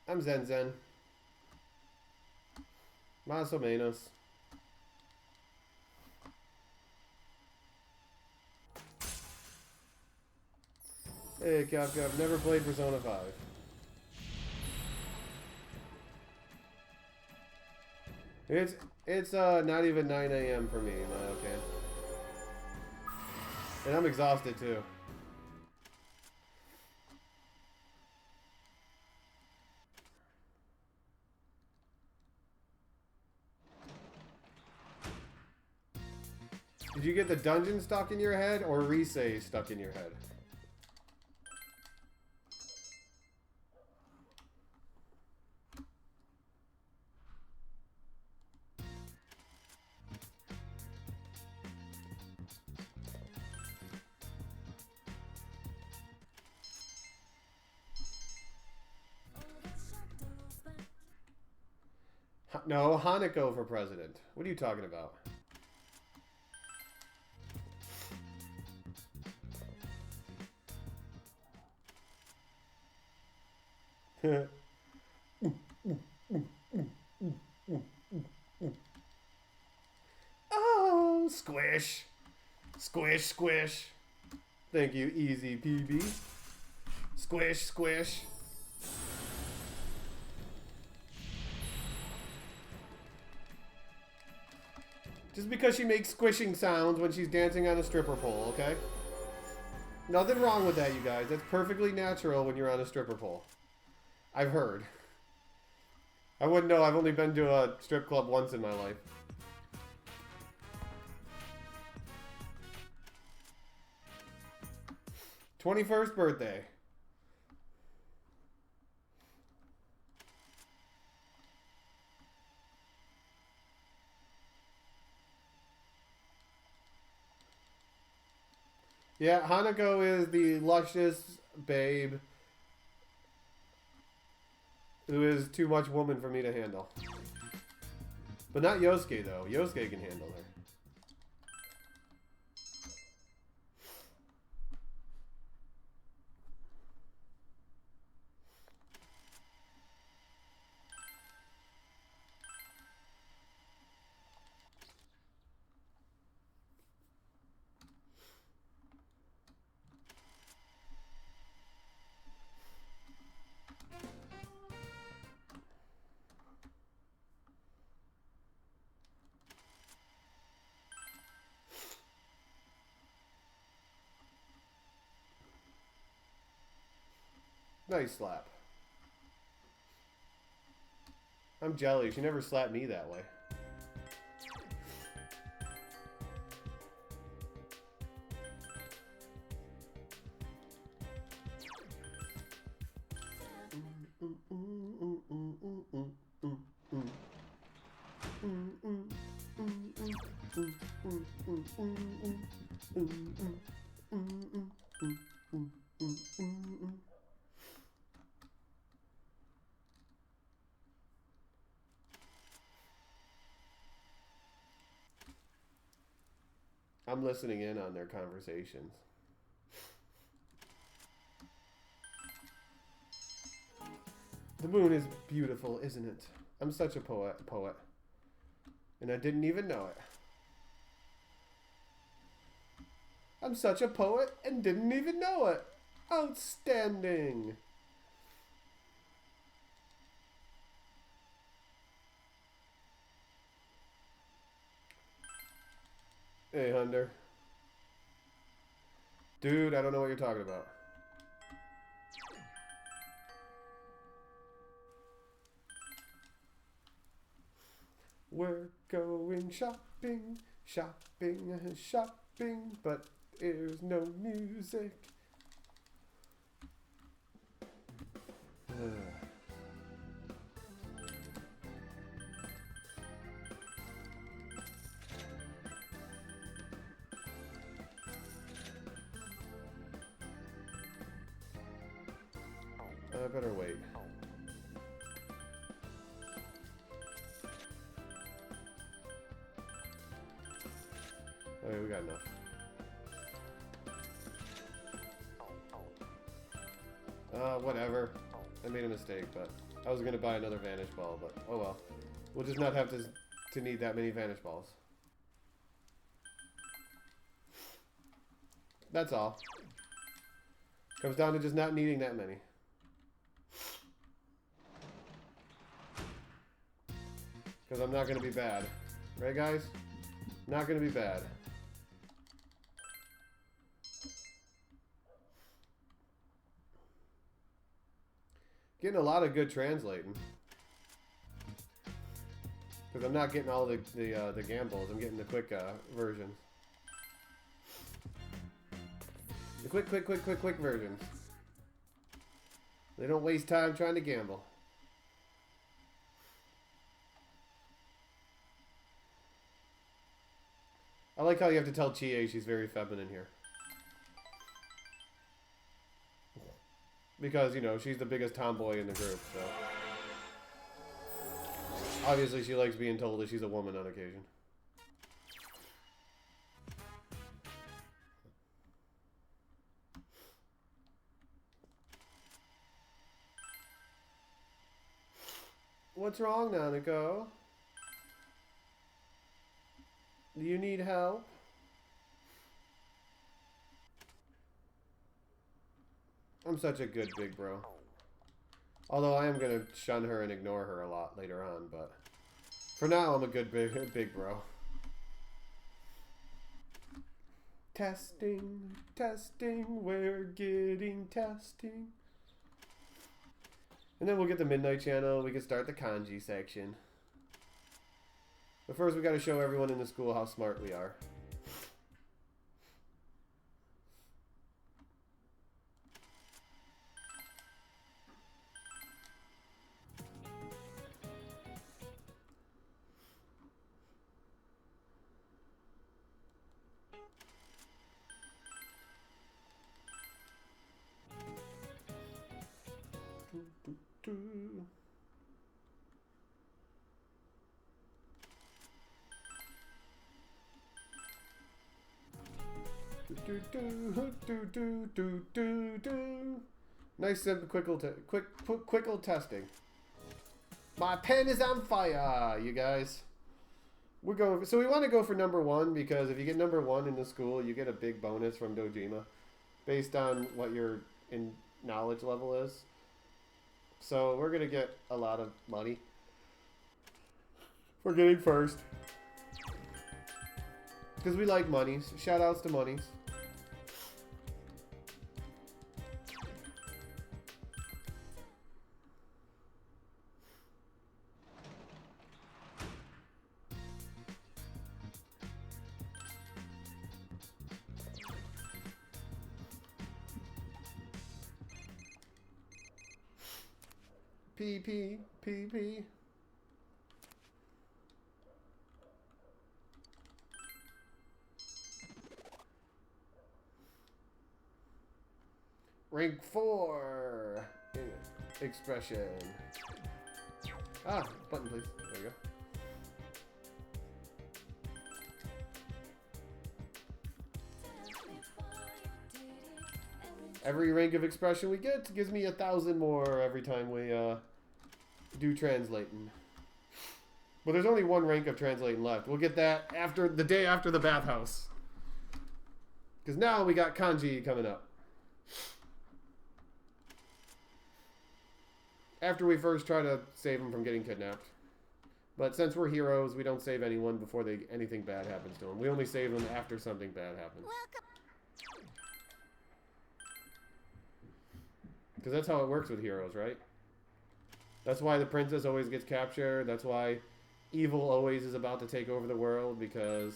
I'm Zen Zen. Más o menos. Hey, Kafka, I've never played Persona 5. It's not even 9 a.m. for me, okay. And I'm exhausted too. Did you get the dungeon stuck in your head or Risei stuck in your head? No, Hanako for president. What are you talking about? Oh, squish. Squish, squish. Thank you, Easy PB. Squish, squish. Just because she makes squishing sounds when she's dancing on a stripper pole, okay? Nothing wrong with that, you guys. That's perfectly natural when you're on a stripper pole. I've heard. I wouldn't know. I've only been to a strip club once in my life. '21st birthday. Yeah, Hanako is the luscious babe who is too much woman for me to handle. But not Yosuke, though. Yosuke can handle her. Nice slap. I'm jelly. She never slapped me that way. I'm listening in on their conversations. The moon is beautiful, isn't it? I'm such a poet. And I didn't even know it. I'm such a poet and didn't even know it. Outstanding. Hey, Hunter. Dude, I don't know what you're talking about. We're going shopping, shopping, shopping, but there's no music. I better wait. Okay, we got enough. Whatever. I made a mistake, but I was gonna buy another Vanish Ball, but oh well. We'll just not have to need that many Vanish Balls. That's all. Comes down to just not needing that many. Because I'm not going to be bad. Right, guys? Not going to be bad. Getting a lot of good translating. Because I'm not getting all the gambles. I'm getting the quick versions. The quick versions. They don't waste time trying to gamble. I like how you have to tell Chie she's very feminine here. Because, you know, she's the biggest tomboy in the group, so. Obviously, she likes being told that she's a woman on occasion. What's wrong, Nanako? Do you need help? I'm such a good big bro. Although I am going to shun her and ignore her a lot later on, but for now I'm a good big bro. Testing, testing, we're getting testing. And then we'll get the Midnight Channel, we can start the kanji section. But first we gotta show everyone in the school how smart we are. Nice simple quickle testing. My pen is on fire, you guys. We're going. So we want to go for number 1 because if you get number 1 in the school, you get a big bonus from Dojima, based on what your knowledge level is. So we're gonna get a lot of money. We're getting first because we like monies. Shout outs to monies. PP. Rank 4 expression. Button please. There you go. Every rank of expression we get gives me 1,000 more every time we do translating. But there's only 1 rank of translating left. We'll get that after the day after the bathhouse. Because now we got kanji coming up. After we first try to save them from getting kidnapped. But since we're heroes, we don't save anyone before anything bad happens to them. We only save them after something bad happens. Welcome. Because that's how it works with heroes, right? That's why the princess always gets captured. That's why evil always is about to take over the world, because,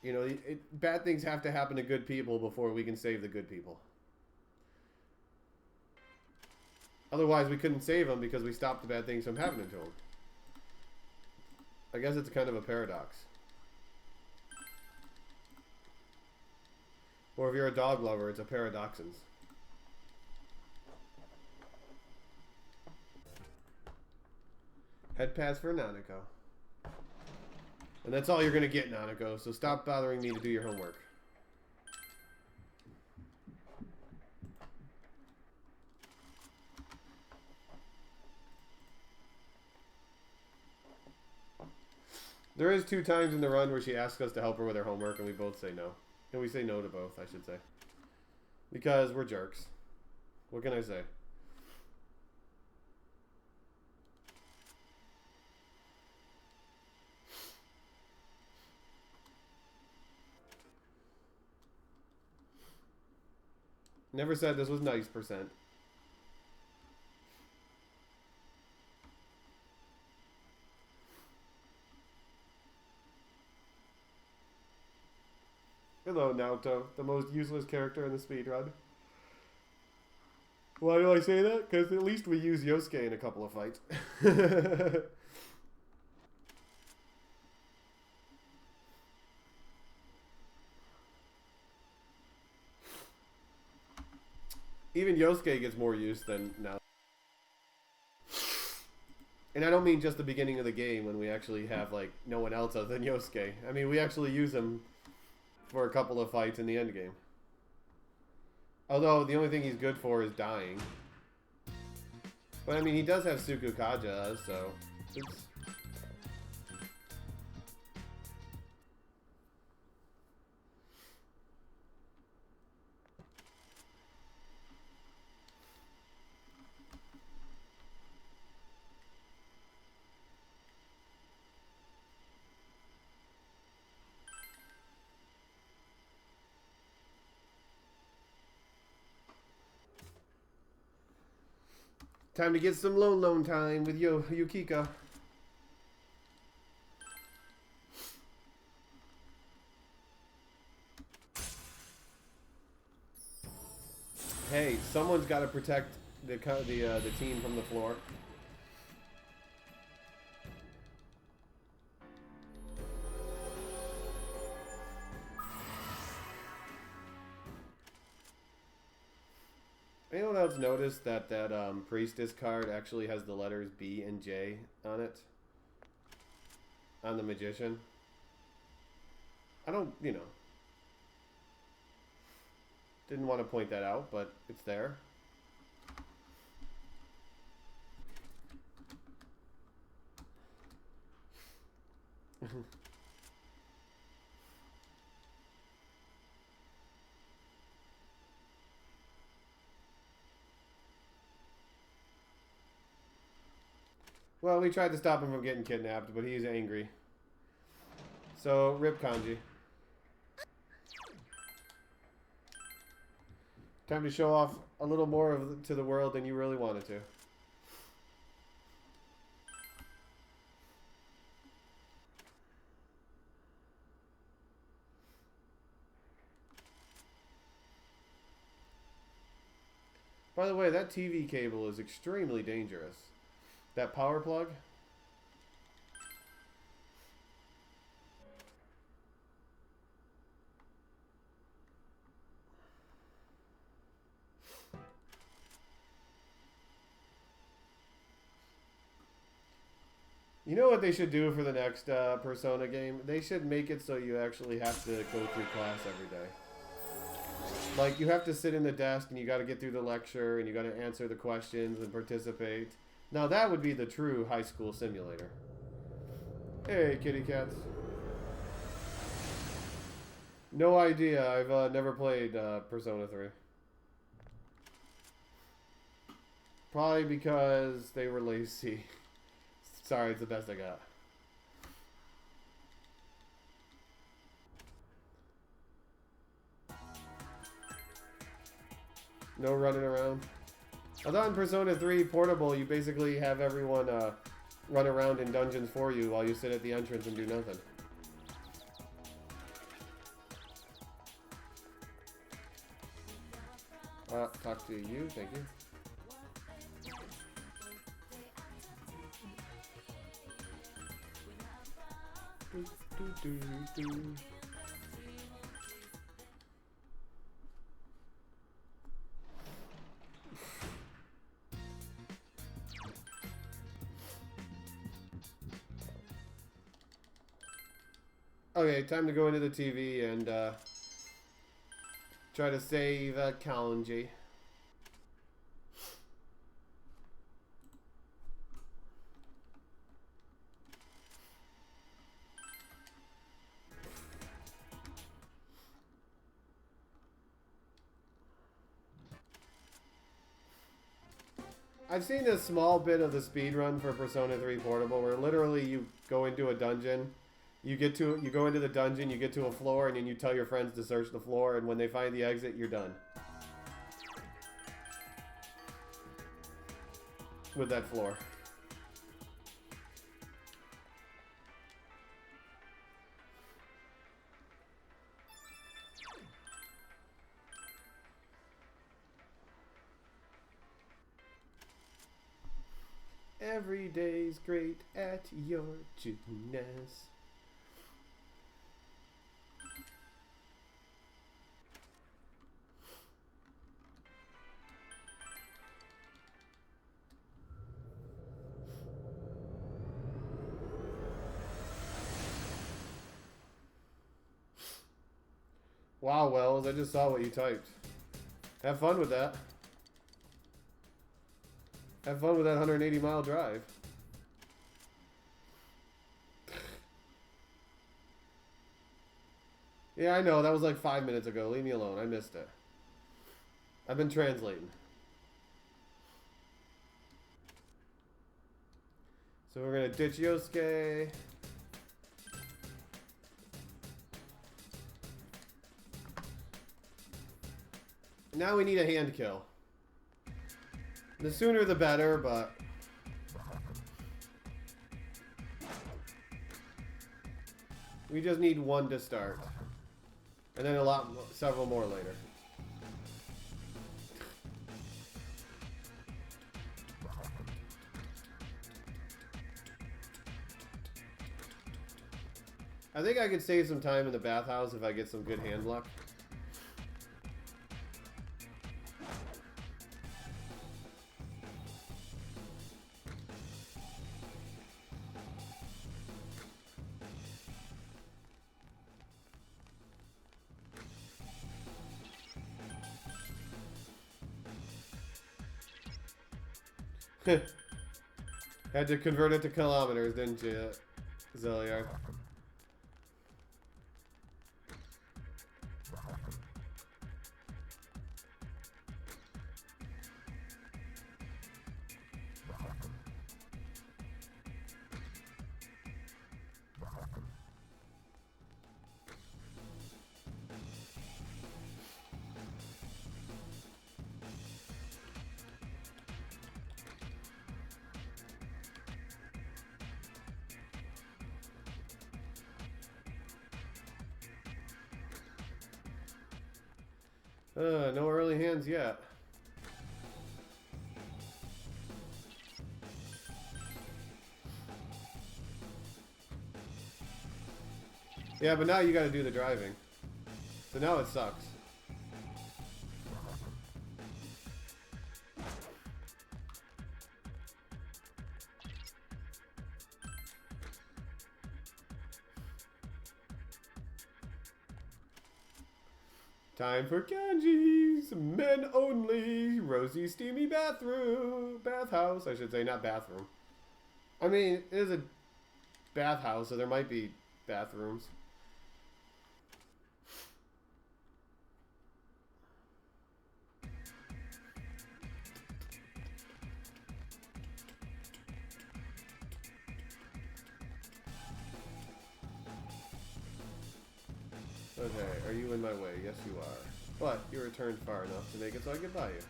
you know, bad things have to happen to good people before we can save the good people. Otherwise, we couldn't save them because we stopped the bad things from happening to them. I guess it's kind of a paradox. Or if you're a dog lover, it's a paradoxins. Head pass for Nanako. And that's all you're going to get, Nanako, so stop bothering me to do your homework. There is 2 times in the run where she asks us to help her with her homework and we both say no. And we say no to both, I should say. Because we're jerks. What can I say? Never said this was nice percent. Hello, Naoto, the most useless character in the speedrun. Why do I say that? Because at least we use Yosuke in a couple of fights. Even Yosuke gets more use than now. And I don't mean just the beginning of the game when we actually have, like, no one else other than Yosuke. I mean, we actually use him for a couple of fights in the end game. Although, the only thing he's good for is dying. But, I mean, he does have Sukukaja, so... Oops. Time to get some lone time with Yukika. Hey, someone's got to protect the team from the floor. Anyone else notice that Priestess card actually has the letters B and J on it? On the Magician? I don't, you know. Didn't want to point that out, but it's there. Well, we tried to stop him from getting kidnapped, but he's angry. So, rip Kanji. Time to show off a little more to the world than you really wanted to. By the way, that TV cable is extremely dangerous. That power plug? You know what they should do for the next Persona game? They should make it so you actually have to go through class every day. Like, you have to sit in the desk and you got to get through the lecture and you got to answer the questions and participate. Now that would be the true high school simulator. Hey, kitty cats. No idea. I've never played Persona 3. Probably because they were lazy. Sorry, it's the best I got. No running around. Although in Persona 3 Portable, you basically have everyone run around in dungeons for you while you sit at the entrance and do nothing. Talk to you, thank you. Okay, time to go into the TV and try to save Kanji. I've seen a small bit of the speedrun for Persona 3 Portable where literally you go into a dungeon, you go into the dungeon, you get to a floor, and then you tell your friends to search the floor, and when they find the exit, you're done. with that floor. Every day's great at your gymnast. Wow, Wells, I just saw what you typed. Have fun with that. Have fun with that 180-mile drive. Yeah, I know. That was like 5 minutes ago. Leave me alone. I missed it. I've been translating. So we're going to ditch Yosuke. Now we need a hand kill. The sooner the better, but... we just need one to start. And then several more later. I think I could save some time in the bathhouse if I get some good hand luck. Had to convert it to kilometers, didn't you, Zilliard? No early hands yet. Yeah, but now you gotta do the driving. So now it sucks. Time for kanjis, men only, rosy steamy bathhouse, I should say, not bathroom. I mean, it is a bathhouse, so there might be bathrooms. Okay, are you in my way? Yes, you are. But you returned far enough to make it so I could buy you.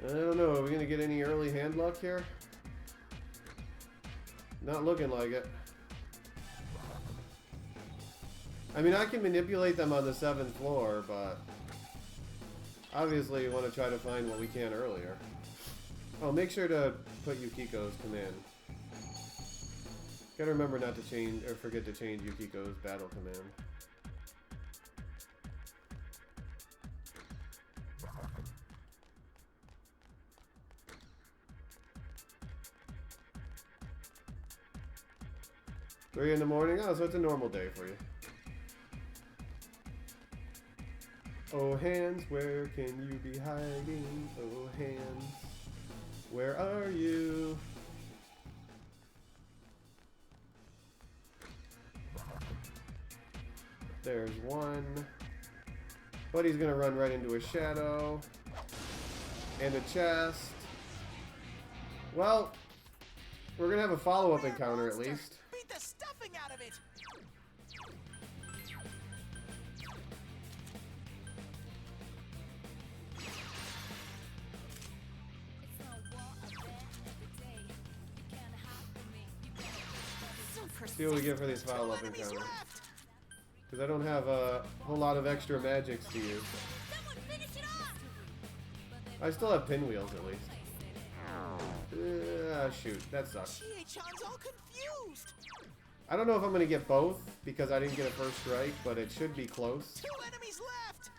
I don't know, are we going to get any early hand luck here? Not looking like it. I mean, I can manipulate them on the 7th floor, but obviously you want to try to find what we can earlier. Oh, make sure to put Yukiko's command. Gotta remember not to change, or forget to change Yukiko's battle command. Three in the morning? Oh, so it's a normal day for you. Oh, hands, where can you be hiding? Oh, hands, where are you? There's one. But he's gonna run right into a shadow. And a chest. Well, we're gonna have a follow-up encounter at least. Beat the stuffing out of it. See what we get for these follow-up Enemies encounters. left. Because I don't have a whole lot of extra magics to use. Someone finish it off! I still have pinwheels at least. Shoot, that sucks. Chie-chan's all confused. I don't know if I'm going to get both because I didn't get a first strike, but it should be close. 2 enemies left.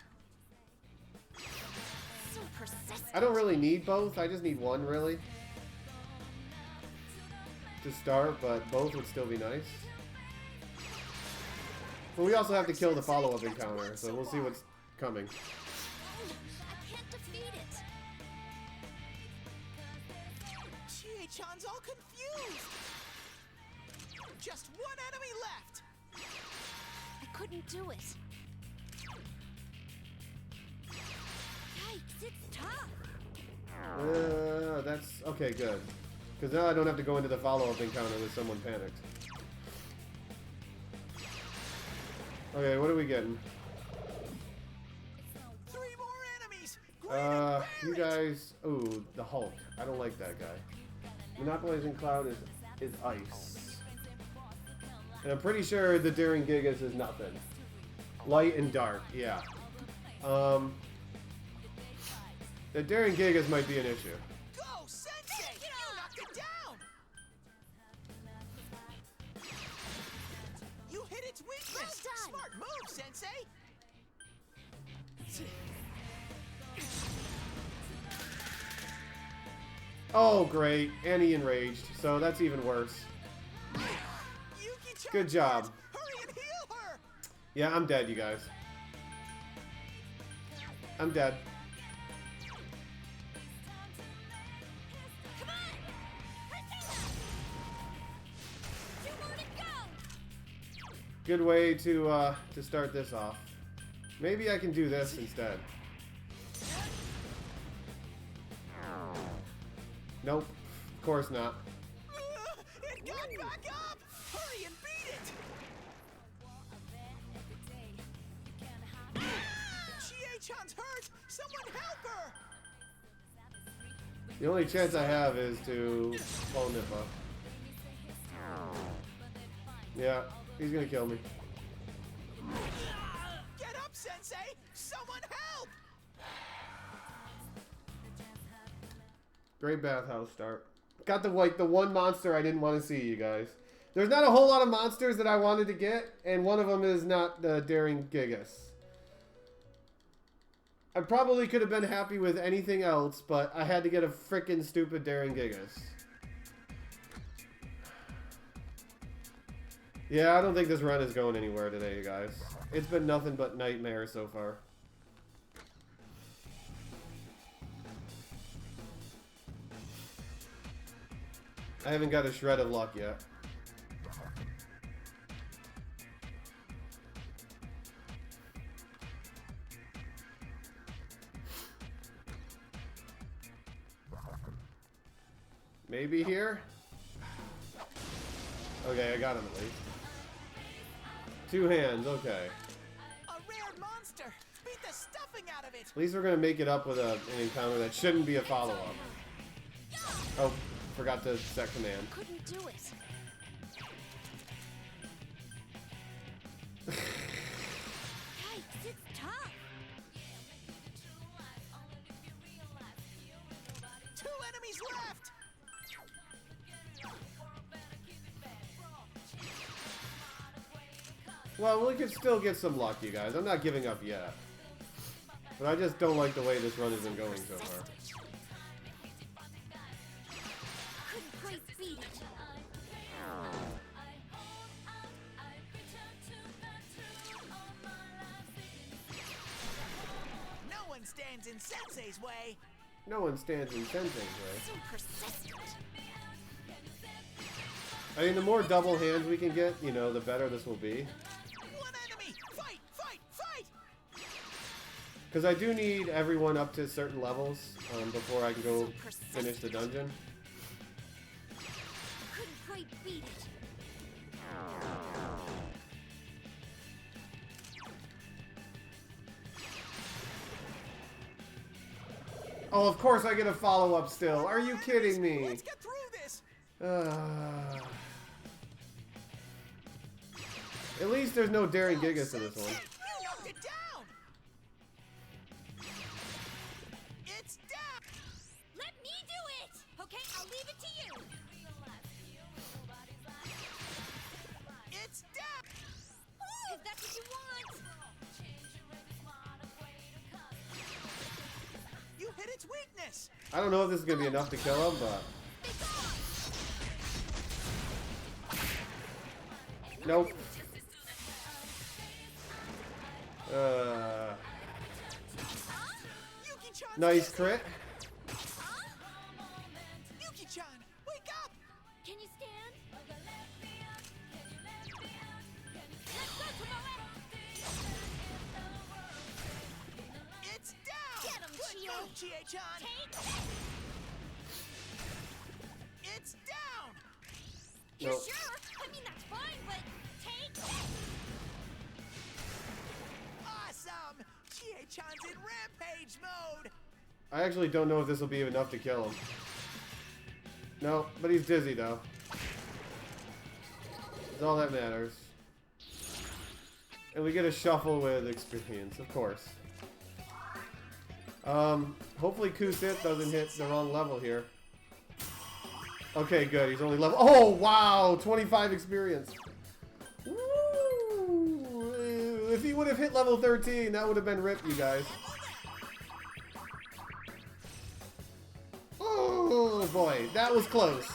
So persistent. I don't really need both, I just need one really. To start, but both would still be nice. But we also have to kill the follow-up encounter, so we'll see what's coming. I can't defeat it. Chie-chan's all confused. Just 1 enemy left. I couldn't do it. Yikes, it's tough. That's okay, good. Because now I don't have to go into the follow-up encounter with someone panicked. Okay, what are we getting? 3 more enemies. Great You guys... Ooh, the Hulk. I don't like that guy. Monopolizing Cloud is ice. And I'm pretty sure the Daring Gigas is nothing. Light and dark, yeah. The Daring Gigas might be an issue. Go, Sensei! You knocked it down! You hit its weakness! Well done. Smart move, Sensei! Oh, great. Annie enraged, so that's even worse. Yuki-chan Good job. hurt. Hurry and heal her! Yeah, I'm dead, you guys. I'm dead. Come on! Persona! 2 more to go! Good way to start this off. Maybe I can do this instead. Nope. Of course not. It got back up! Hurry and beat it! Chie-chan's hurt! Someone help her! The only chance I have is to pull Nippa. Yeah, he's gonna kill me. Get up, Sensei! Someone help! Great bathhouse start. Got the one monster I didn't want to see, you guys. There's not a whole lot of monsters that I wanted to get, and one of them is not the Daring Gigas. I probably could have been happy with anything else, but I had to get a frickin' stupid Daring Gigas. Yeah, I don't think this run is going anywhere today, you guys. It's been nothing but nightmares so far. I haven't got a shred of luck yet. Maybe here? Okay, I got him at least. 2 hands, okay. A rare monster! Beat the stuffing out of it! At least we're gonna make it up with an encounter that shouldn't be a follow-up. Oh, forgot to set command. Couldn't do it. Yikes, it's tough. 2 enemies left! Well, we could still get some luck, you guys. I'm not giving up yet. But I just don't like the way this run has been going so far. Couldn't quite beat it. No one stands in Sensei's way! No one stands in Sensei's way. So persistent. I mean, the more double hands we can get, you know, the better this will be. 1 enemy! Fight! Fight! Fight! Because I do need everyone up to certain levels before I can go finish the dungeon. Couldn't quite beat it. Oh, of course I get a follow-up still. Are you kidding me? Let's get through this! At least there's no Daring Gigas in this one. You knocked it down! It's down! Let me do it! Okay, I'll leave it to you. It's down! If that's what you want. You hit its weakness! I don't know if this is gonna be enough to kill him, but nope. Yuki-chan! Nice crit. Yuki-chan, wake up! Can you stand? Let's go, Tomoe! It's down! Get him, Good Chie. move, Chie-chan! Take. It's down! You Nope. sure? I mean, that's fine, but take. Awesome! Chie-chan's in rampage mode! I actually don't know if this will be enough to kill him. No, but he's dizzy though. That's all that matters. And we get a shuffle with experience, of course. Hopefully Kusith doesn't hit the wrong level here. Okay, good. He's only level. Oh, wow! 25 experience. Woo! If he would have hit level 13, that would have been ripped, you guys. Oh boy, that was close.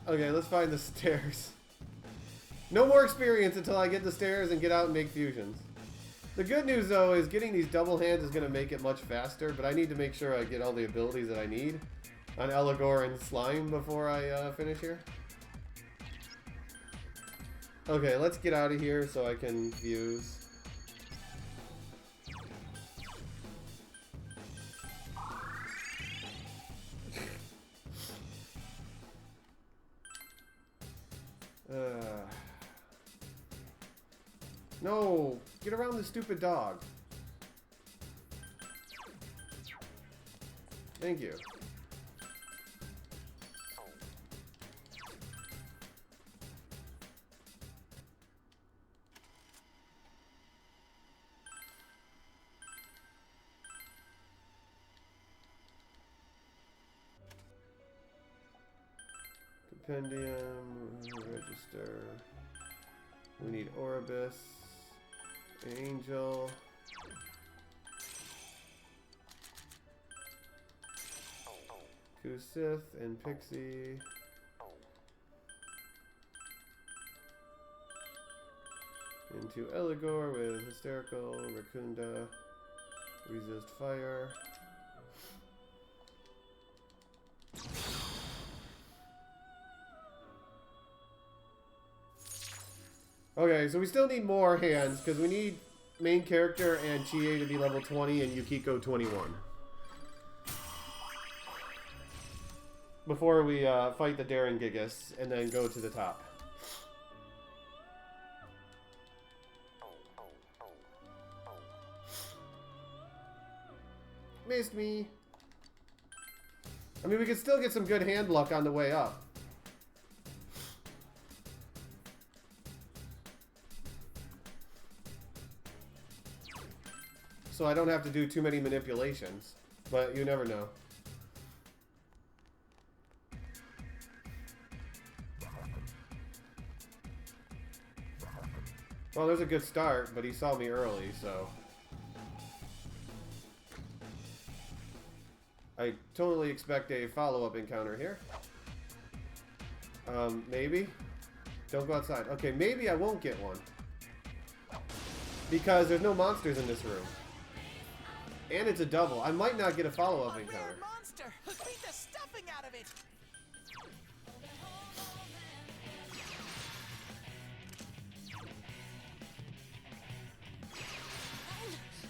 Okay, let's find the stairs. No more experience until I get the stairs and get out and make fusions. The good news though is getting these double hands is going to make it much faster, but I need to make sure I get all the abilities that I need on Eligor and Slime before I finish here. Okay, let's get out of here so I can fuse. No! Get around the stupid dog. Thank you. Compendium, register. We need Oribus, Angel. Kusith and Pixie. Into Eligor with Hysterical, Racunda, Resist Fire. Okay, so we still need more hands because we need main character and Chie to be level 20 and Yukiko 21. Before we fight the Daring Gigas and then go to the top. Missed me. I mean, we could still get some good hand luck on the way up. So I don't have to do too many manipulations, but you never know. Well, there's a good start, but he saw me early, so... I totally expect a follow-up encounter here. Maybe? Don't go outside. Okay, maybe I won't get one. Because there's no monsters in this room. And it's a double. I might not get a follow-up A encounter. rare monster! Beat the stuffing out of it!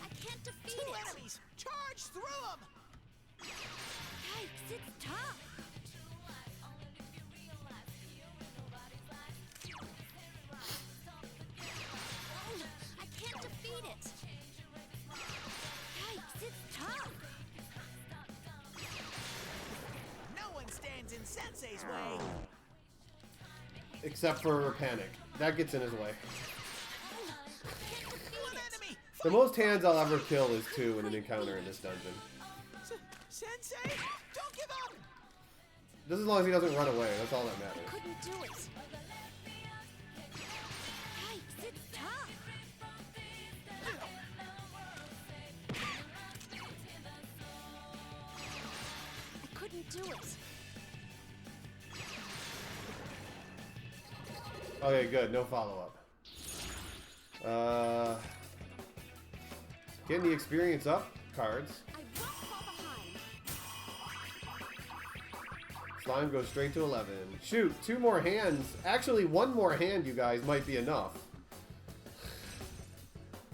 I can't defeat Two it. enemies! Charge through them! Yikes, it's tough. Sensei's way. Except for Panic. That gets in his way. One enemy. The most hands I'll ever kill is 2 in an encounter in this dungeon. Sensei, don't give up. Just as long as he doesn't run away, that's all that I matters. couldn't do it. Yikes, it's tough. I couldn't do it. Okay, good. No follow-up. Getting the experience up cards. I won't fall behind. Slime goes straight to 11. Shoot, 2 more hands. Actually, 1 more hand, you guys, might be enough.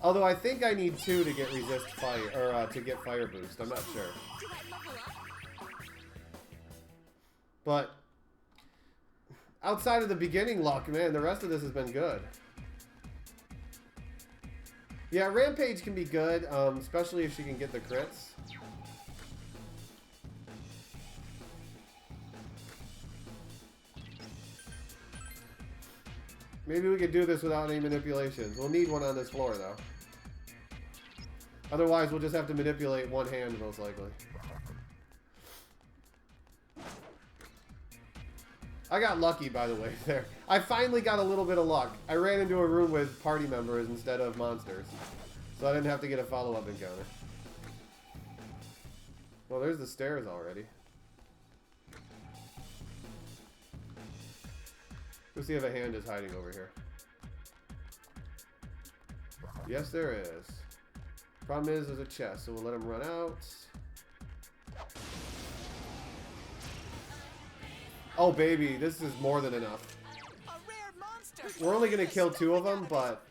Although I think I need 2 to get resist fire, or to get fire boost. I'm not sure. Did I level up? But outside of the beginning luck, man, the rest of this has been good. Yeah, Rampage can be good, especially if she can get the crits. Maybe we could do this without any manipulations. We'll need one on this floor, though. Otherwise, we'll just have to manipulate 1 hand, most likely. I got lucky, by the way, there. I finally got a little bit of luck. I ran into a room with party members instead of monsters. So I didn't have to get a follow-up encounter. Well, there's the stairs already. Let's see if a hand is hiding over here. Yes, there is. Problem is, there's a chest, so we'll let him run out. Oh, baby, this is more than enough. A rare monster. We're only going to kill 2 of them, but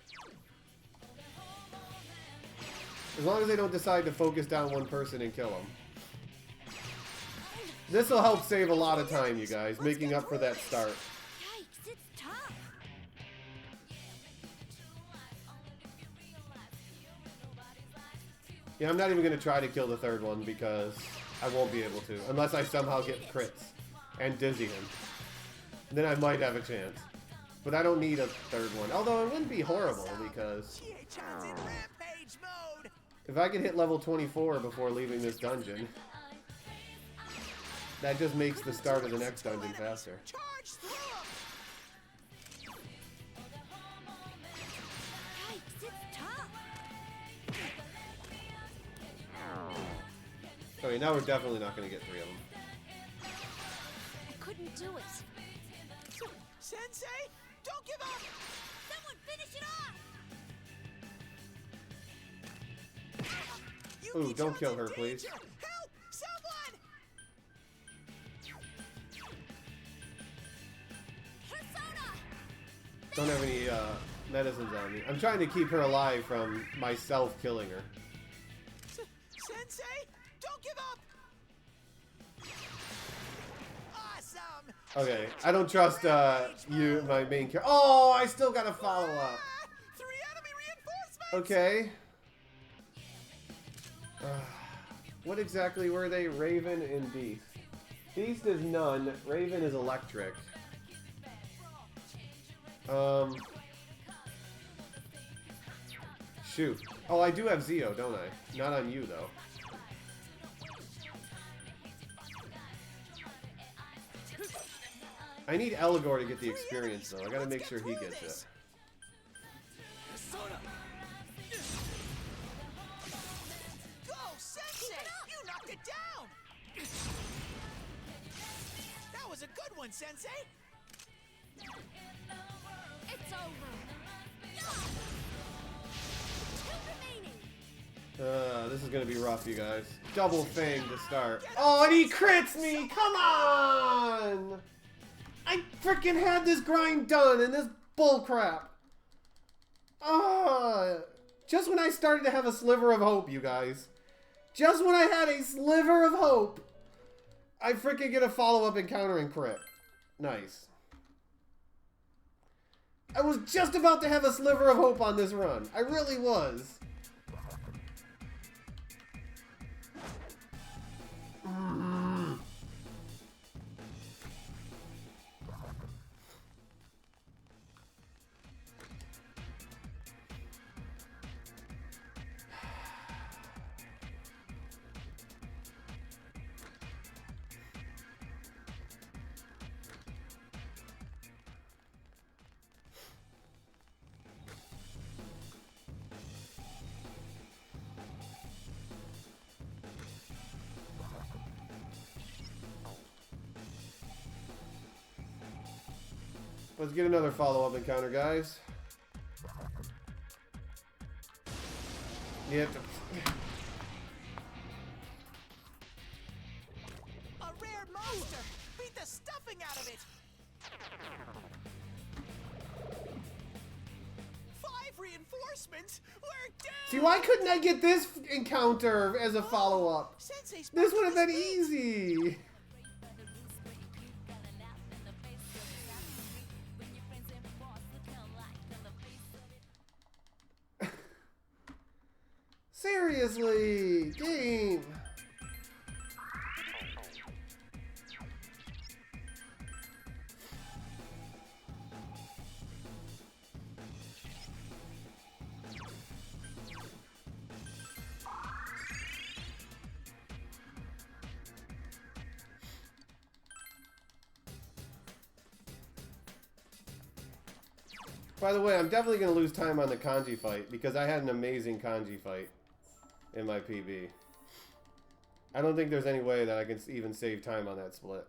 as long as they don't decide to focus down 1 person and kill them. This will help save a lot of time, you guys, making up for that start. Yikes, it's tough. Yeah, I'm not even going to try to kill the 3rd one because I won't be able to, unless I somehow get crits and dizzy him. Then I might have a chance. But I don't need a 3rd one. Although it wouldn't be horrible because GHR's in rampage mode. if I can hit level 24 before leaving this dungeon, that just makes the start of the next dungeon faster. Charge through 'em. Yikes, it's tough. Okay, now we're definitely not going to get 3 of them. I couldn't do it. Sensei, don't give up. Someone finish it off. Yuki Ooh, don't Chan's kill in her, please. danger. Help! Someone! Persona. Don't have any medicines on me. I'm trying to keep her alive from myself killing her. Sensei, don't give up. Awesome. Okay, I don't trust you, my main character. Oh, I still got to follow up. Ah, 3 enemy reinforcements. Okay. What exactly were they? Raven and Beast. Beast is none. Raven is electric. Shoot. Oh, I do have Zeo, don't I? Not on you, though. I need Eligor to get the experience, though. I gotta make sure he gets it. Persona! Go, Sensei! You knocked it down. That was a good one, Sensei. It's over. 2 remaining. This is gonna be rough, you guys. Double Fang to start. Oh, and he crits me! Come on! I freaking had this grind done, and this bullcrap. Just when I started to have a sliver of hope, you guys. Just when I had a sliver of hope, I freaking get a follow-up encounter and crit. Nice. I was just about to have a sliver of hope on this run. I really was. Let's get another follow-up encounter, guys. You have to... A rare monster! Beat the stuffing out of it! 5 reinforcements? We're done! See, why couldn't I get this encounter as a follow-up? Sensei's This would have been beat. easy. Seriously, game. By the way, I'm definitely going to lose time on the kanji fight because I had an amazing kanji fight in my PB. I don't think there's any way that I can even save time on that split.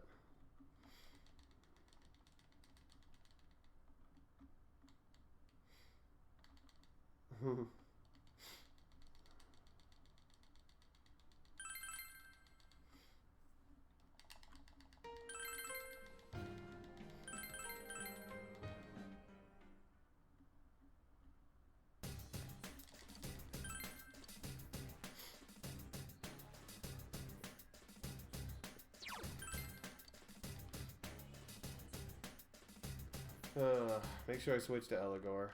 Make sure I switch to Eligor.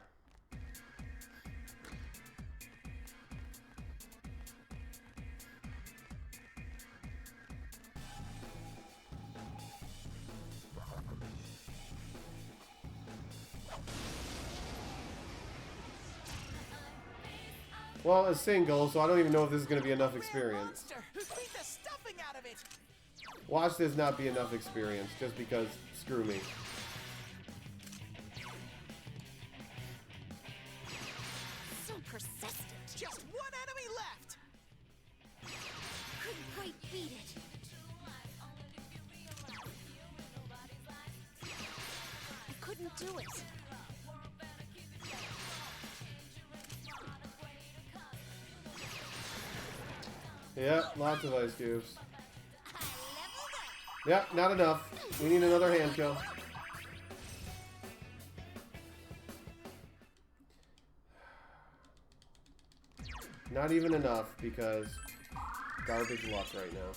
Well, it's single, so I don't even know if this is going to be enough experience. Monster! Beat the stuffing out of it! Watch this not be enough experience, just because screw me. So persistent. Just one enemy left! Couldn't quite beat it. I couldn't do it. Yep, lots of ice cubes. I leveled up. Yep, not enough. We need another hand kill. Not even enough because garbage luck right now.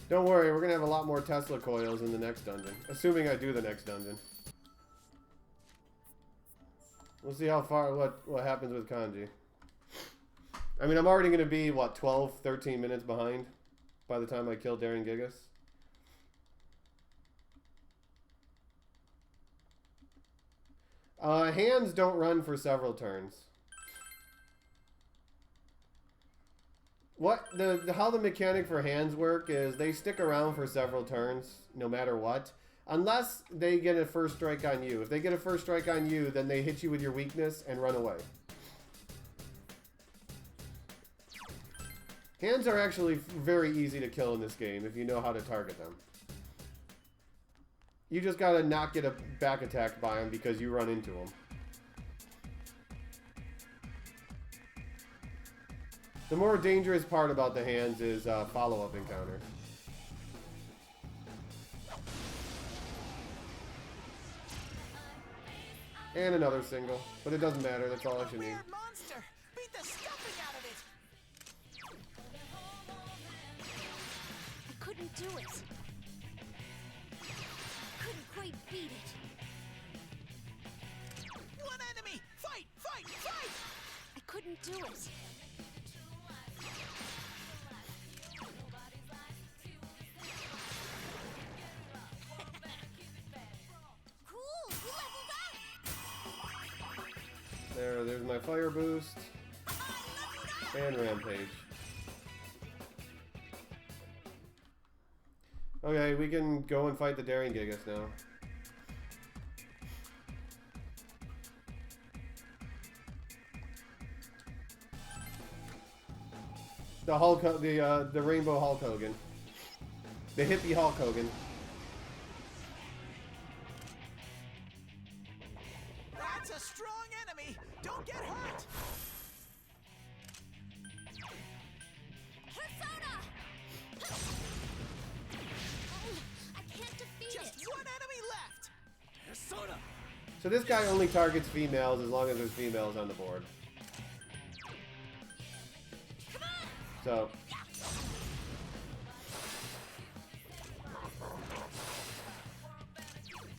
Don't worry, we're gonna have a lot more Tesla coils in the next dungeon. Assuming I do the next dungeon. We'll see how far, what happens with kanji. I mean, I'm already going to be, what, 12, 13 minutes behind by the time I kill Daring Gigas. Hands don't run for several turns. How the mechanic for hands work is they stick around for several turns, no matter what. Unless they get a first strike on you. If they get a first strike on you, then they hit you with your weakness and run away. Hands are actually very easy to kill in this game if you know how to target them. You just gotta not get a back attack by them because you run into them. The more dangerous part about the hands is follow-up encounters. And another single, but it doesn't matter. That's all I should need. Rare monster! Beat the stuffing out of it! I couldn't do it. Couldn't quite beat it. One enemy! Fight! Fight! Fight! I couldn't do it. Cool! You leveled up! There's my fire boost. And rampage. Okay, we can go and fight the Daring Gigas now. The Hulk, the Rainbow Hulk Hogan. The hippie Hulk Hogan. That's a strong enemy. Don't get hurt. Persona! I can't defeat Just it. one enemy left. Persona! So this guy only targets females as long as there's females on the board. So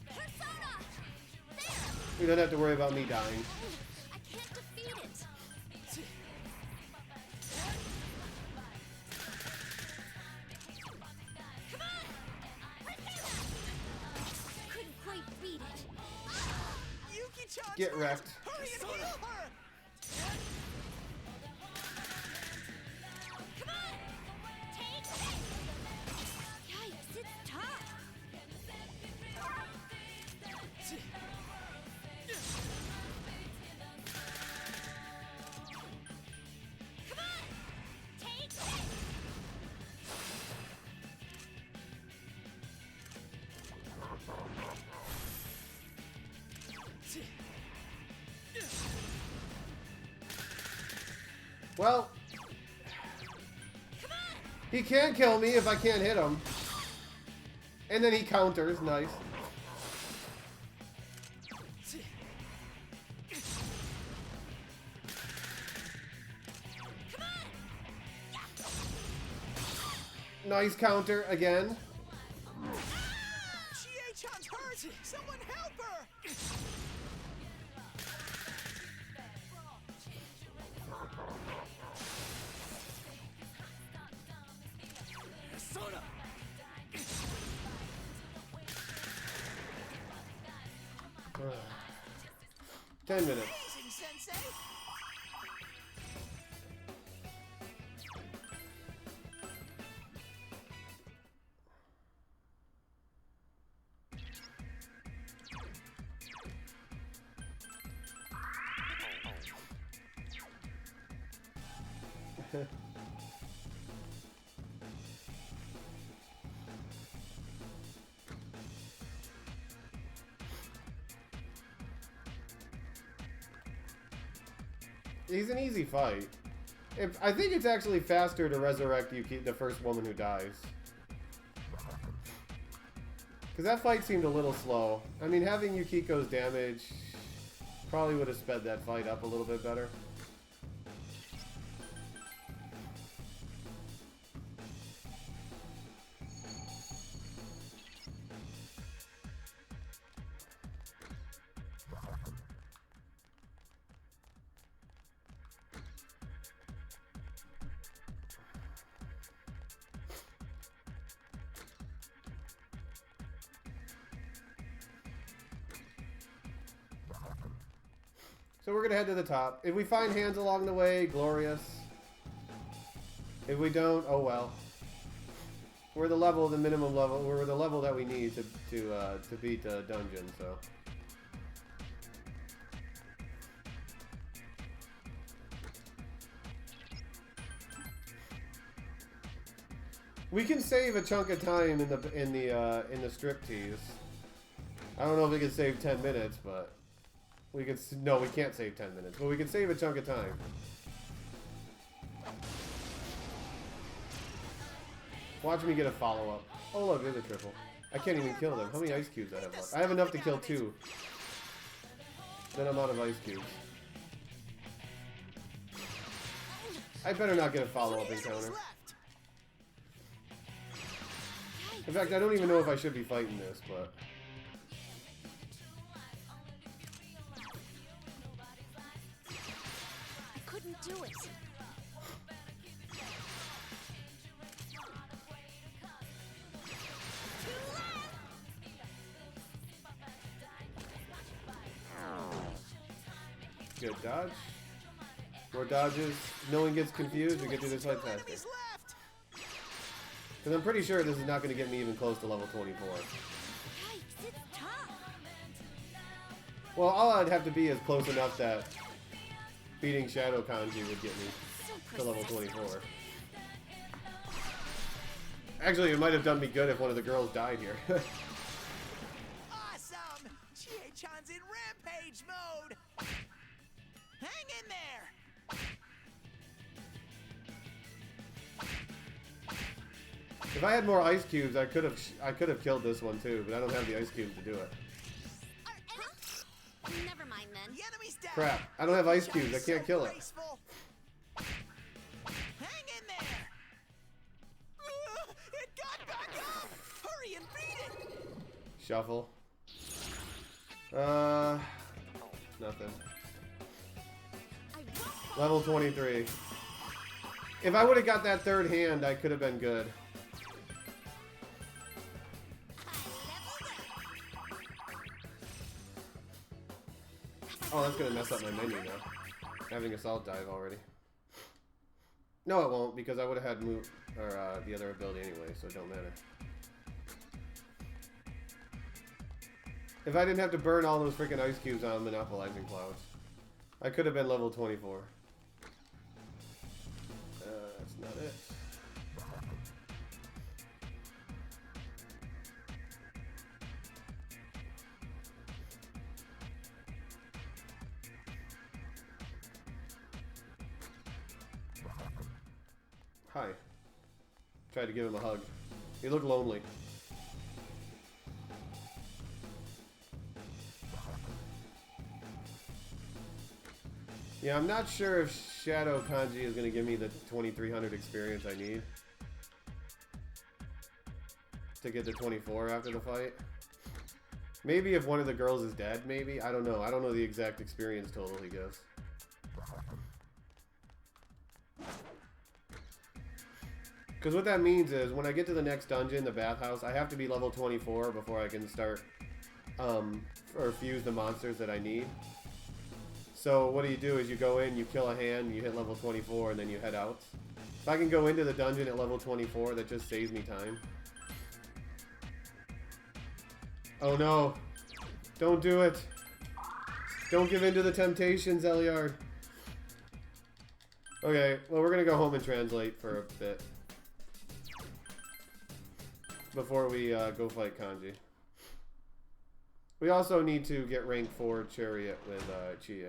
Persona! There! we don't have to worry about me dying. I can't defeat it. Come on! Persona! Couldn't quite beat it. Yuki-chan's Get hurt. wrecked. Hurry and heal her. Come on! Take it! Yikes, it's tough. Come on! Take it! Well, he can kill me if I can't hit him. And then he counters, nice. Nice counter again. Chie-chan's hurt. Someone help her. Persona! 10 minutes. Amazing, Sensei. He's an easy fight. I think it's actually faster to resurrect Yuki, the first woman who dies. Because that fight seemed a little slow. I mean, having Yukiko's damage probably would have sped that fight up a little bit better. So we're gonna head to the top. If we find hands along the way, glorious. If we don't, oh well. We're the level, the minimum level. We're the level that we need to beat the dungeon. So. We can save a chunk of time in the striptease. I don't know if we can save 10 minutes, but we can. No, we can't save 10 minutes, but we can save a chunk of time. Watch me get a follow-up. Oh look, there's a triple. I can't even kill them. How many ice cubes I have left? I have enough to kill 2. Then I'm out of ice cubes. I better not get a follow-up encounter. In fact, I don't even know if I should be fighting this, but... I couldn't do it. Good dodge. More dodges. No one gets confused. We get through this fight faster. Enemies left. Because I'm pretty sure this is not going to get me even close to level 24. Yikes, it's tough. Well, all I'd have to be is close enough that beating Shadow Kanji would get me So to level persistent. 24. Actually, it might have done me good if one of the girls died here. Awesome! Chie-chan's in rampage mode! Hang in there! If I had more ice cubes, I could have killed this one too, but I don't have the ice cubes to do it. Never mind then. The enemy's down! Crap, I don't have ice Chie-chan cubes. I is can't so kill it. graceful. Hang in there! It got back up! Hurry and beat it! Shuffle. Nothing. Level 23. If I would have got that third hand, I could have been good. Oh, that's gonna mess up my menu now. Having assault dive already. No, it won't, because I would have had move or the other ability anyway, so it don't matter. If I didn't have to burn all those freaking ice cubes on monopolizing clouds, I could have been level 24. That's not it. Hi. Tried to give him a hug. He looked lonely. Yeah, I'm not sure if Shadow Kanji is going to give me the 2300 experience I need to get to 24 after the fight. Maybe if one of the girls is dead, maybe? I don't know. I don't know the exact experience total he gives. Because what that means is, when I get to the next dungeon, the bathhouse, I have to be level 24 before I can start, or fuse the monsters that I need. So what do? Is you go in, you kill a hand, you hit level 24, and then you head out. If I can go into the dungeon at level 24, that just saves me time. Oh no. Don't do it. Don't give in to the temptations, Elyard. Okay, well we're gonna go home and translate for a bit. Before we go fight Kanji. We also need to get rank 4 Chariot with Chie.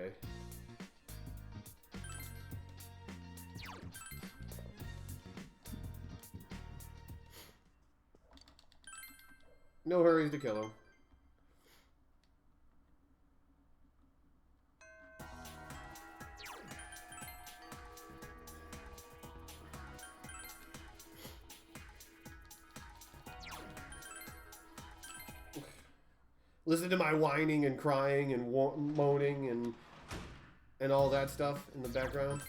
No hurries to kill him. Listen to my whining and crying and moaning and all that stuff in the background.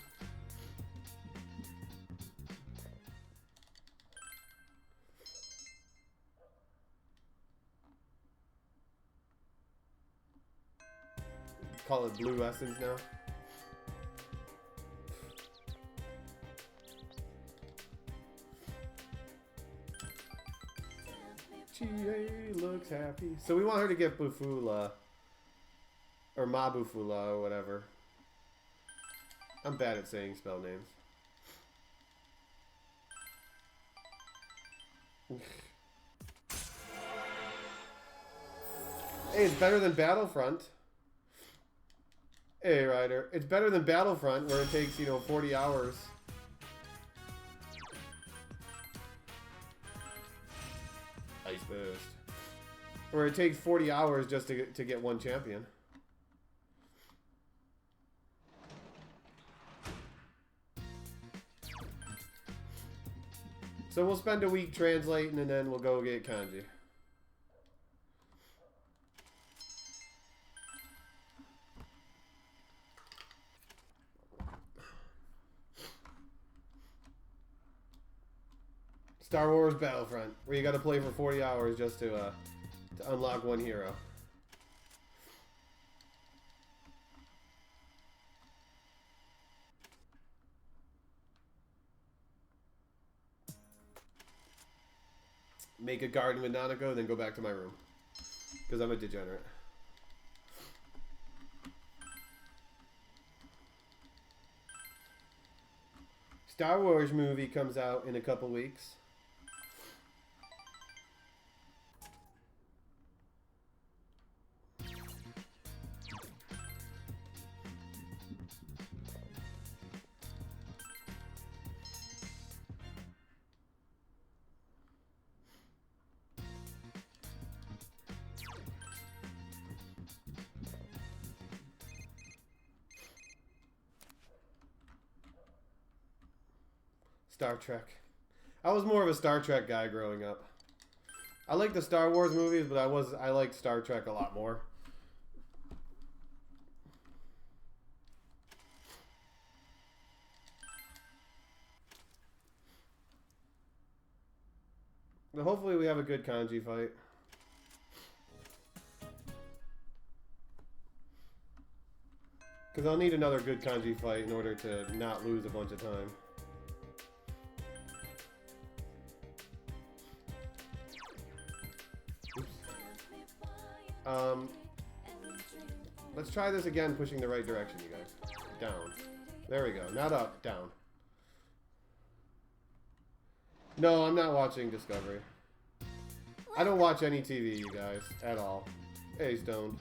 Call it Blue Essence now. Chie looks happy. So we want her to get Bufula. Or Mabufula or whatever. I'm bad at saying spell names. Hey, it's better than Battlefront. Hey, Ryder. It's better than Battlefront, where it takes, 40 hours. Ice Burst. Where it takes 40 hours just to get one champion. So we'll spend a week translating and then we'll go get Kanji. Star Wars Battlefront, where you gotta play for 40 hours just to unlock one hero. Make a garden with Nanako, and then go back to my room. Because I'm a degenerate. Star Wars movie comes out in a couple weeks. Star Trek. I was more of a Star Trek guy growing up. I like the Star Wars movies, but I liked Star Trek a lot more. But hopefully we have a good kanji fight. Because I'll need another good kanji fight in order to not lose a bunch of time. Oops. Let's try this again, pushing the right direction, you guys. Down. There we go. Not up, down. No, I'm not watching Discovery. I don't watch any TV, you guys, at all. Hey, Stone.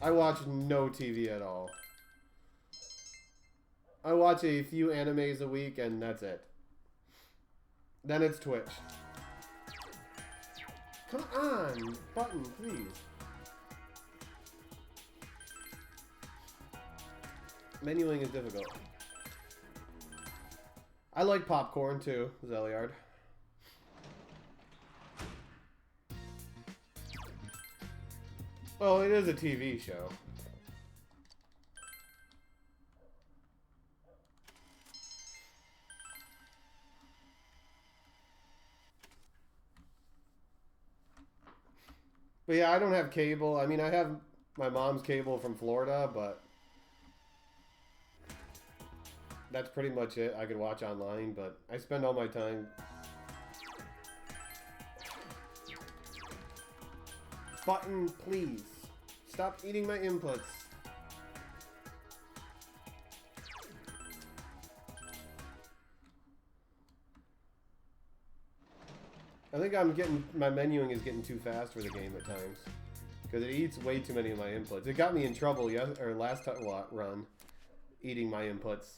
I watch no TV at all. I watch a few animes a week, and that's it. Then it's Twitch. Come on, button, please. Menuing is difficult. I like popcorn too, Zeliard. Well, it is a TV show. But yeah, I don't have cable. I mean, I have my mom's cable from Florida, but that's pretty much it. I could watch online, but I spend all my time. Button, please. Stop eating my inputs. I think my menuing is getting too fast for the game at times. Because it eats way too many of my inputs. It got me in trouble last run, eating my inputs.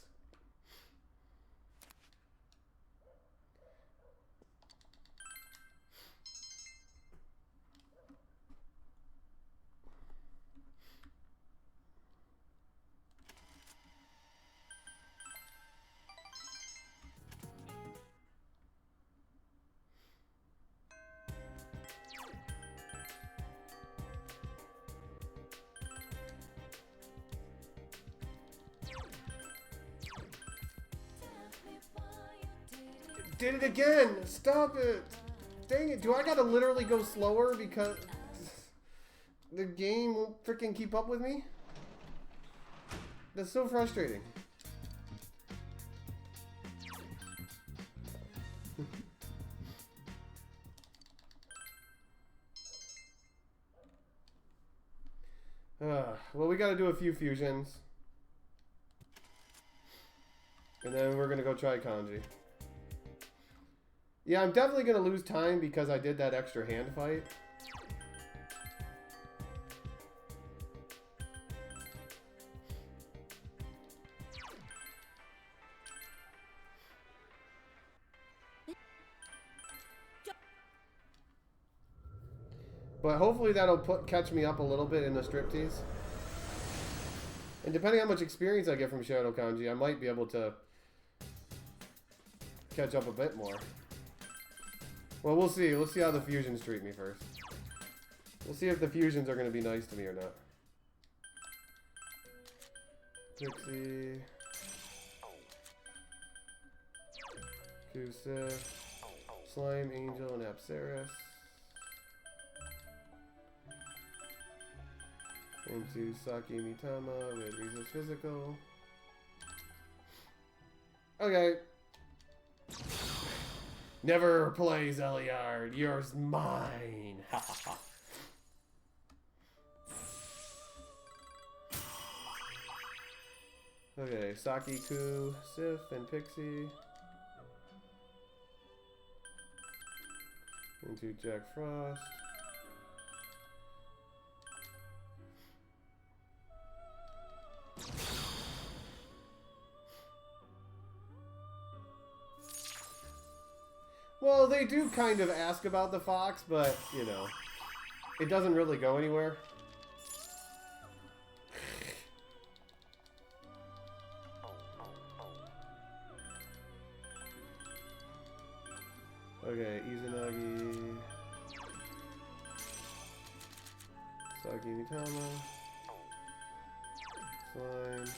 Did it again! Stop it! Dang it, do I gotta literally go slower because the game won't freaking keep up with me? That's so frustrating. Well, we gotta do a few fusions. And then we're gonna go try kanji. Yeah, I'm definitely going to lose time because I did that extra hand fight. But hopefully that'll catch me up a little bit in the striptease. And depending on how much experience I get from Shadow Kanji, I might be able to catch up a bit more. Well, we'll see. Let's see how the fusions treat me first. We'll see if the fusions are going to be nice to me or not. Pixie. Kusa. Slime, Angel, and Apsaris. Into Saki Mitama with Resist Physical. Okay. Never play Zeliard. Yours mine. Ha ha ha. Okay, Saki-ku, Sif, and Pixie. Into Jack Frost. Well, they do kind of ask about the fox, but, you know, it doesn't really go anywhere. Okay, Izanagi. Saki Mitama. Slime.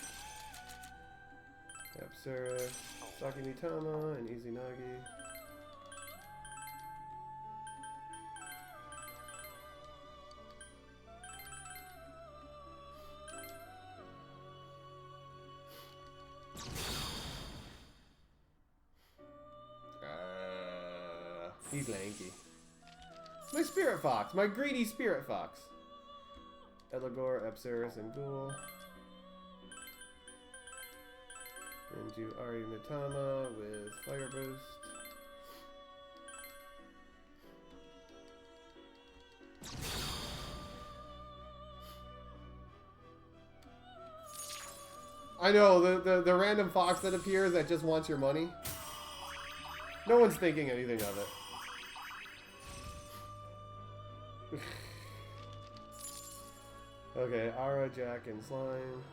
Apsara. Saki Mitama and Izanagi. He's lanky. My spirit fox, my greedy spirit fox. Elagor, Apsaris, and Ghoul. And do Ari Mitama with Fire Boost. I know, the random fox that appears that just wants your money. No one's thinking anything of it. Okay, Ara, Jack, and Slime.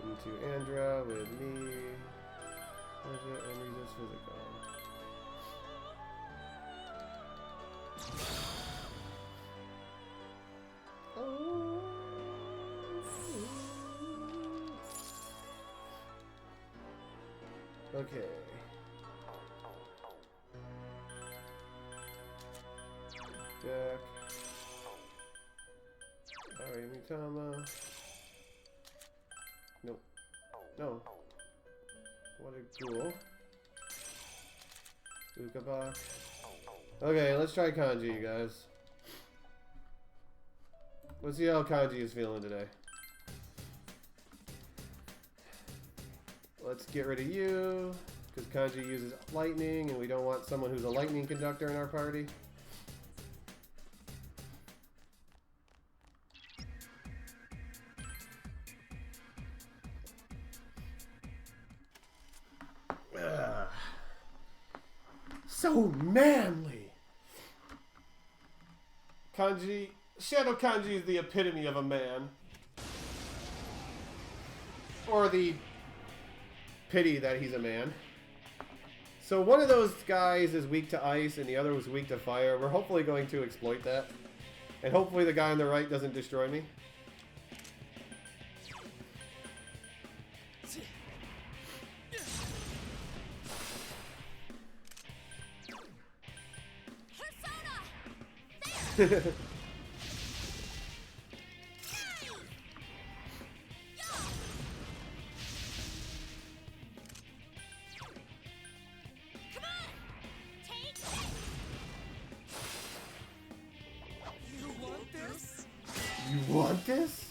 Into Andra with me. And resist physical. Oh. Okay. Jack. Ari Mitama. Nope. No. What a ghoul. Ukabak. Okay, let's try Kanji, you guys. Let's see how Kanji is feeling today. Let's get rid of you, because Kanji uses lightning, and we don't want someone who's a lightning conductor in our party. So manly! Kanji, Shadow Kanji is the epitome of a man. Or the pity that he's a man. So one of those guys is weak to ice and the other was weak to fire. We're hopefully going to exploit that. And hopefully the guy on the right doesn't destroy me. Persona! You want this?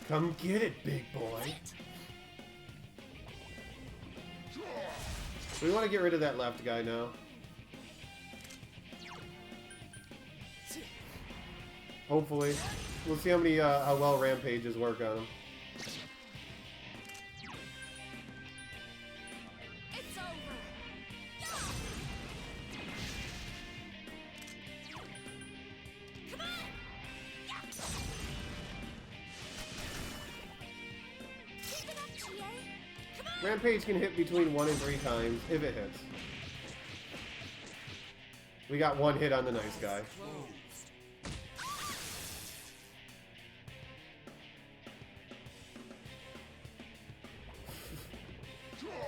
Come get it, big boy. We want to get rid of that left guy now. Hopefully. We'll see how many how well rampages work on him. It's over. Come on. Keep it up, GA. Come on. Rampage can hit between 1 and 3 times if it hits. We got 1 hit on the nice guy.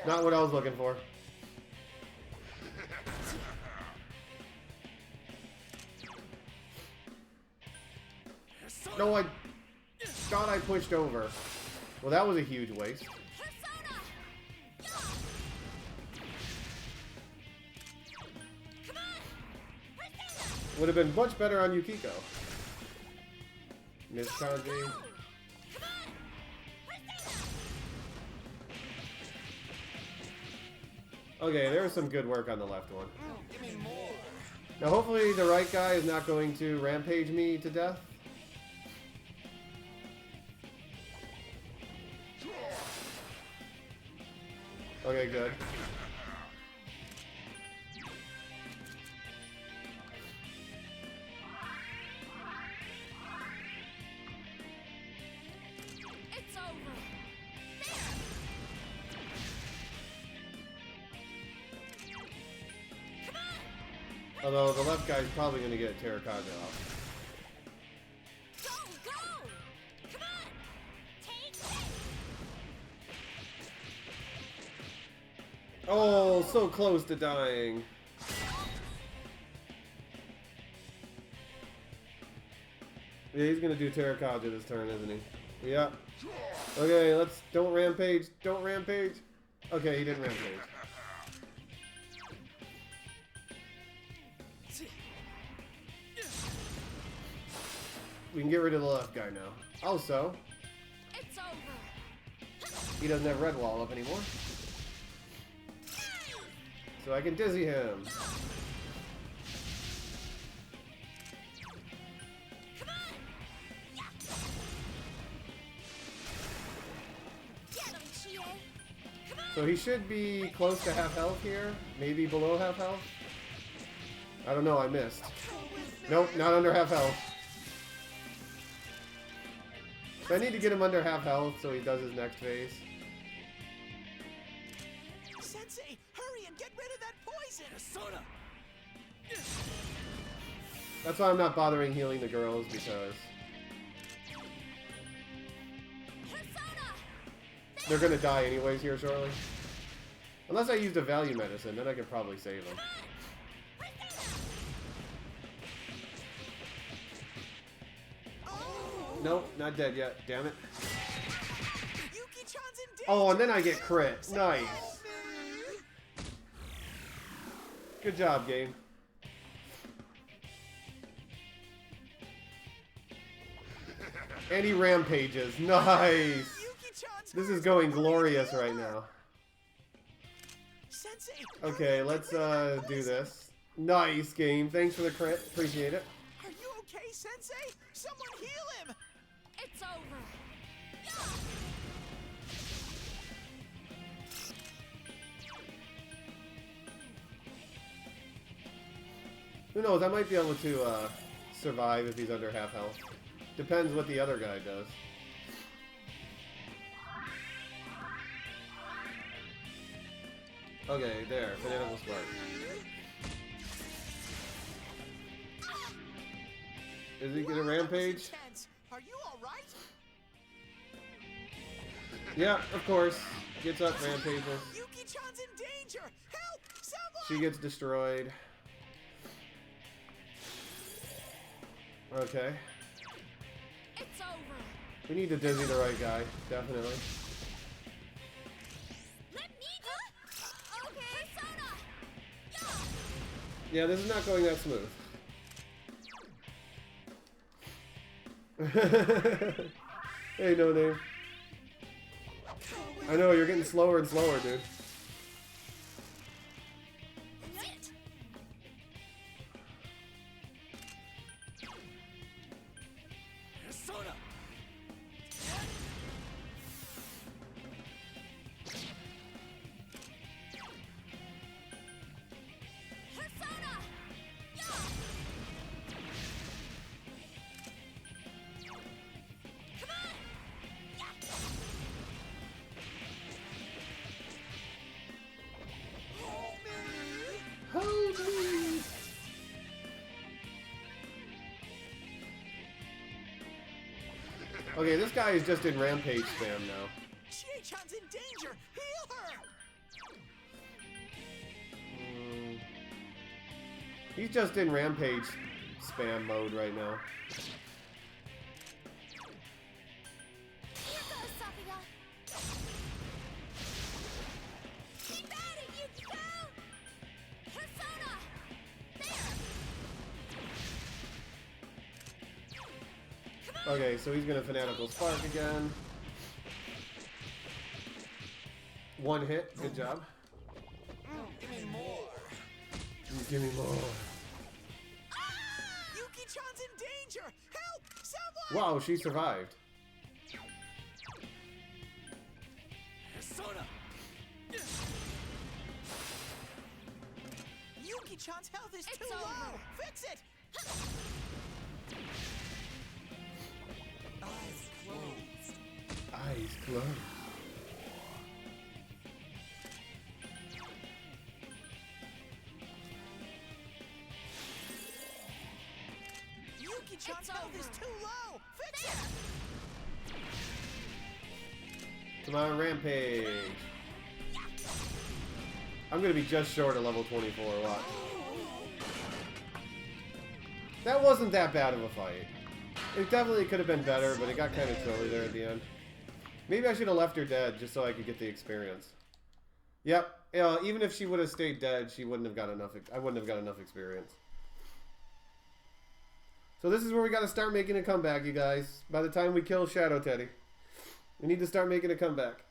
Not what I was looking for. No, I thought I pushed over. Well, that was a huge waste. Persona. Come on. Persona. Would have been much better on Yukiko. Miss Kanji. Okay, there was some good work on the left one. Give me more. Now hopefully the right guy is not going to rampage me to death. Okay, good. It's over. Although the left guy's probably going to get Terracotta off. Go, go! Come on! Take this! Oh, so close to dying. Yeah, he's going to do Terracotta this turn, isn't he? Yeah. Okay, let's... Don't rampage. Don't rampage. Okay, he didn't rampage. We can get rid of the left guy now. Also, It's over! he doesn't have red wall up anymore. So I can dizzy him. Come on! Yeah. Get him, Chie! Come on! So he should be close to half health here. Maybe below half health. I don't know, I missed. Nope, not under half health. So I need to get him under half health so he does his next phase. Sensei, hurry and get rid of that poison! Persona! That's why I'm not bothering healing the girls, because Persona! they're gonna die anyways here shortly. Unless I used a value medicine, then I could probably save them. Nope, not dead yet. Damn it. Yuki-chan's in danger! Oh, and then I get crit. Nice. Good job, game. And he rampages. Nice. Yuki-chan's This is hurt. going Hurry, glorious heal right her. now. Sensei, Okay, hurry and let's get rid of that do poison. this. Nice game. Thanks for the crit. Appreciate it. Are you okay, Sensei? Someone heal him! It's over! Who knows? I might be able to survive if he's under half health. Depends what the other guy does. Okay, there. Fanatical Spark. Is he gonna Wow, that was rampage? intense. Are you alright? Yeah, of course. Gets up, rampages. Yuki-chan's in danger! Help! Someone! She gets destroyed. Okay. It's over! We need to dizzy the right guy, definitely. Let me do Okay! Persona! Yeah, this is not going that smooth. Hey, no name. I know, you're getting slower and slower, dude. Sit! Persona! Persona! Come on! Hold me! Okay, this guy is just in rampage spam now. Chie-chan's in danger! Heal her! He's just in rampage spam mode right now. Here goes, Sakuya! Keep at it, Yukiko! Persona! There! Okay, so he's gonna Fanatical Spark again. One hit, good job. Give me more! Give me more. Yuki-chan's in danger! Help! Someone! Wow, she survived. Persona! Yuki-chan's health is It's too over. low! Fix it! Eyes closed. Eyes closed. health is too low! Fix it! Come on, Rampage. I'm gonna be just short of level 24. Watch. That wasn't that bad of a fight. It definitely could have been better, but it got kind of silly there at the end. Maybe I should have left her dead just so I could get the experience. Yep. Even if she would have stayed dead, she wouldn't have got enough. I wouldn't have got enough experience. So this is where we got to start making a comeback, you guys. By the time we kill Shadow Teddy, we need to start making a comeback.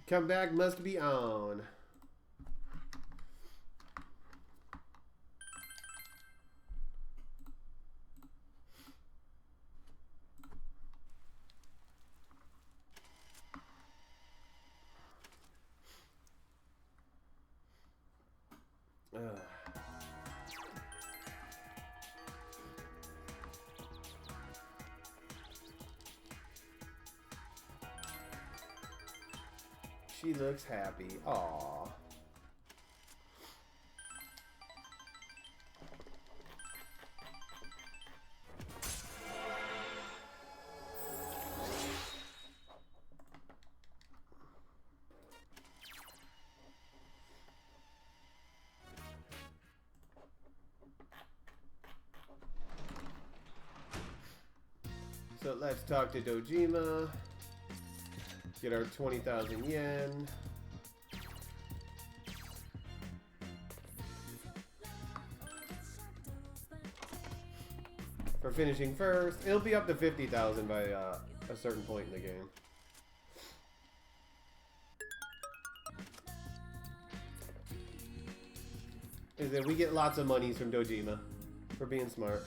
Comeback must be on. She looks happy. Aww. So let's talk to Dojima. Get our 20,000 yen. For finishing first. It'll be up to 50,000 by a certain point in the game. Is that we get lots of monies from Dojima for being smart.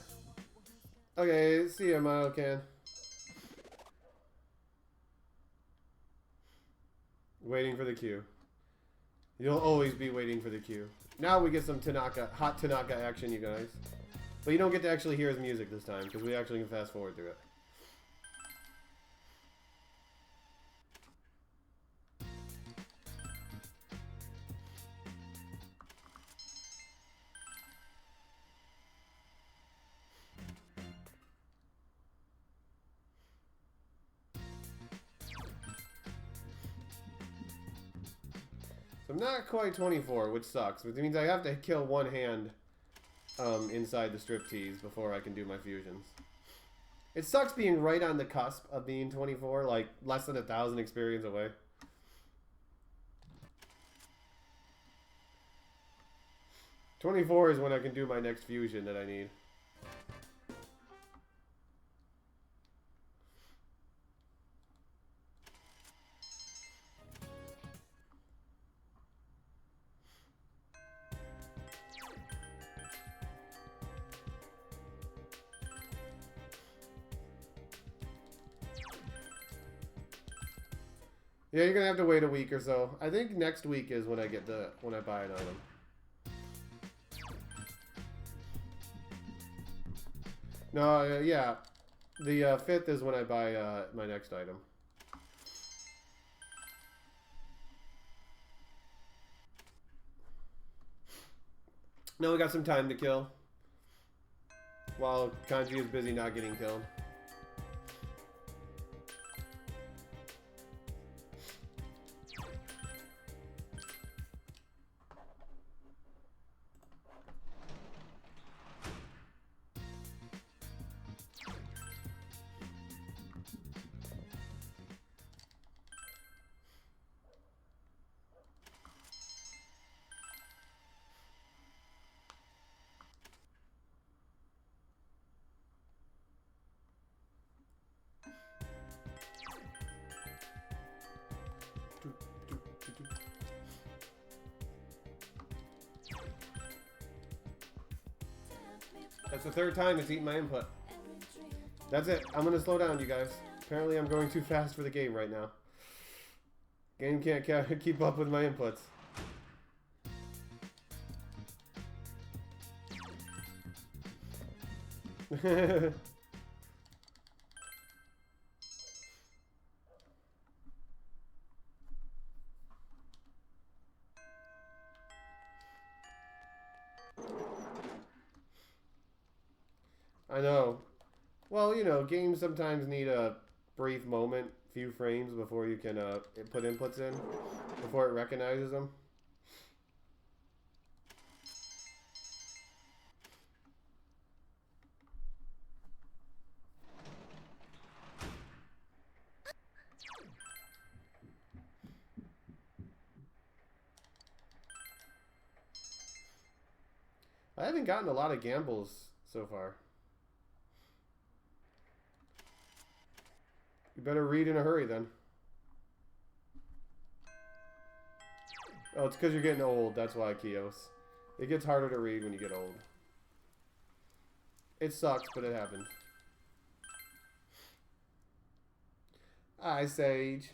Okay, see ya, Milocan. Waiting for the queue. You'll always be waiting for the queue. Now we get some Tanaka, hot Tanaka action, you guys. But you don't get to actually hear his music this time, because we actually can fast forward through it. I'm not quite 24, which sucks, which means I have to kill one hand inside the striptease before I can do my fusions. It sucks being right on the cusp of being 24, like less than 1,000 experience away. $24 is when I can do my next fusion that I need. Yeah, you're gonna have to wait a week or so. I think next week is when I get when I buy an item. No, yeah, the 5th is when I buy my next item. Now we got some time to kill while Kanji is busy not getting killed. That's the 3rd time it's eaten my input. That's it. I'm gonna slow down, you guys. Apparently I'm going too fast for the game right now. Game can't keep up with my inputs. I know. Well, you know, games sometimes need a brief moment, few frames before you can put inputs in, before it recognizes them. I haven't gotten a lot of gambles so far. You better read in a hurry then. Oh, it's because you're getting old. That's why, Kios. It gets harder to read when you get old. It sucks, but it happens. Ice Age.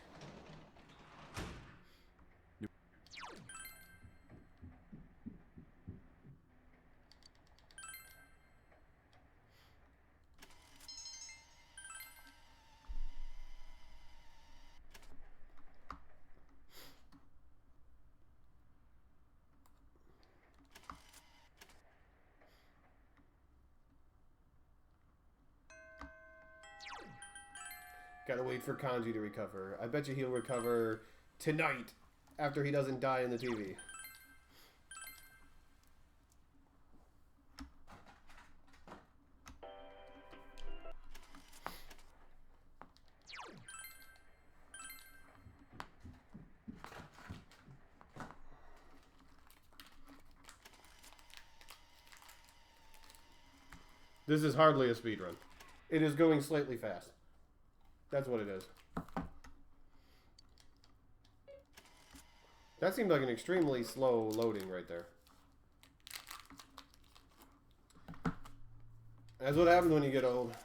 Gotta wait for Kanji to recover. I bet you he'll recover tonight after he doesn't die in the TV. This is hardly a speed run. It is going slightly fast. That's what it is. That seemed like an extremely slow loading right there. That's what happens when you get old.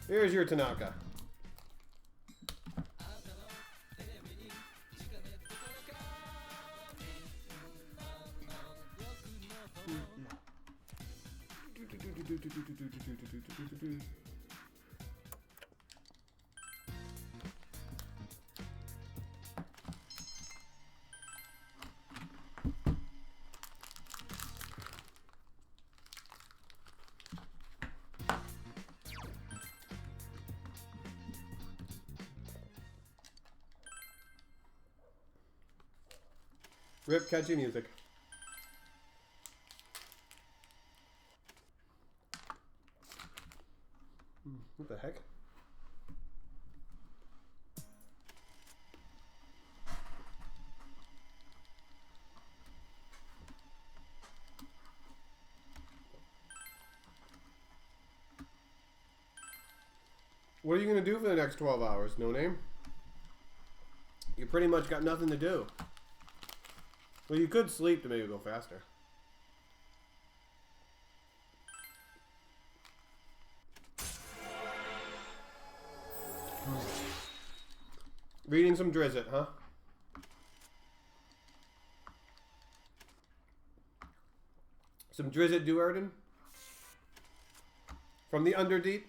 Here's your Tanaka. Rip catchy music. What the heck? What are you going to do for the next 12 hours, No Name? You pretty much got nothing to do. Well, you could sleep to maybe go faster. Reading some Drizzt, huh? Some Drizzt Do'Urden? From the Underdeep?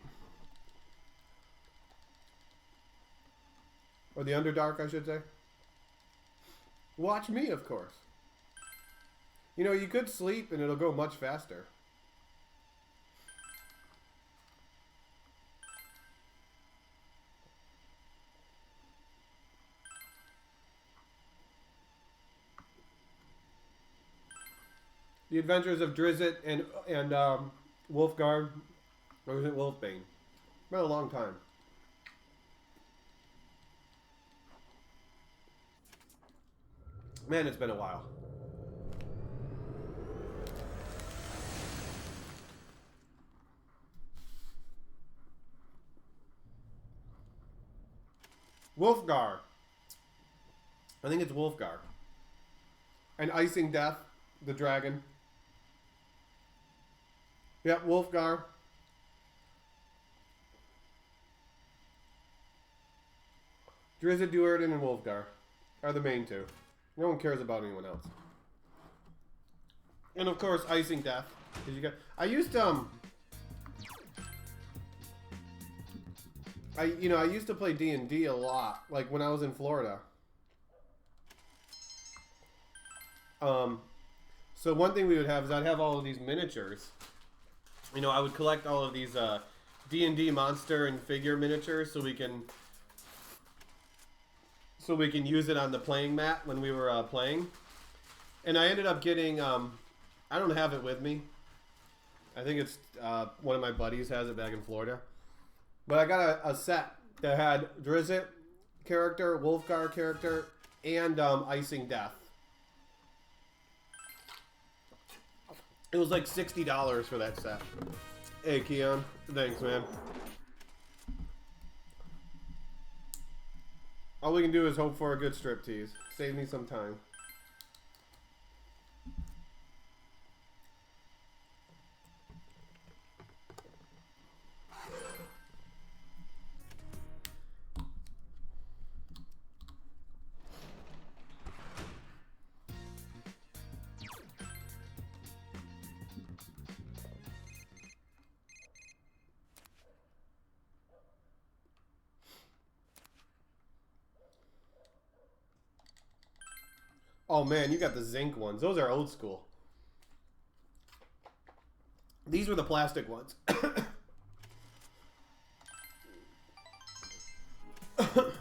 Or the Underdark, I should say. Watch me, of course. You know, you could sleep and it'll go much faster. The Adventures of Drizzt and Wolfgar, or was it Wolfbane? Been a long time. Man, it's been a while. Wolfgar. I think it's Wolfgar. And Icing Death, the dragon. Yep, Wolfgar. Drizzt Do'Urden and Wolfgar are the main two. No one cares about anyone else. And of course, Icing Death. You got, I used I used to play D&D a lot, like when I was in Florida. So one thing we would have is I'd have all of these miniatures. You know, I would collect all of these D&D monster and figure miniatures so we can use it on the playing mat when we were playing. And I ended up getting I don't have it with me. I think it's one of my buddies has it back in Florida. But I got a set that had Drizzt character, Wolfgar character, and Icing Death. It was like $60 for that set. Hey, Keon. Thanks, man. All we can do is hope for a good striptease. Save me some time. Oh man, you got the zinc ones. Those are old school. These were the plastic ones. But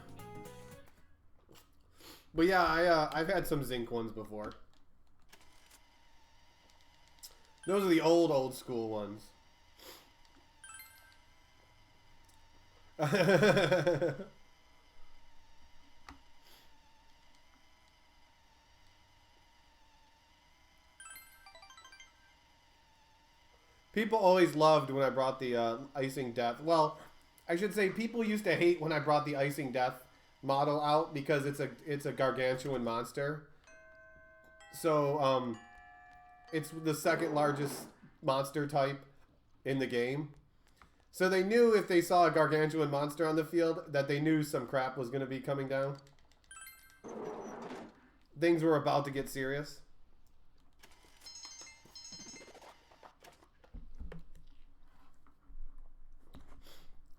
yeah, I've had some zinc ones before. Those are the old school ones. People always loved when I brought the Icing Death. Well, I should say people used to hate when I brought the Icing Death model out because it's a gargantuan monster. So it's the second largest monster type in the game. So they knew if they saw a gargantuan monster on the field that they knew some crap was going to be coming down. Things were about to get serious.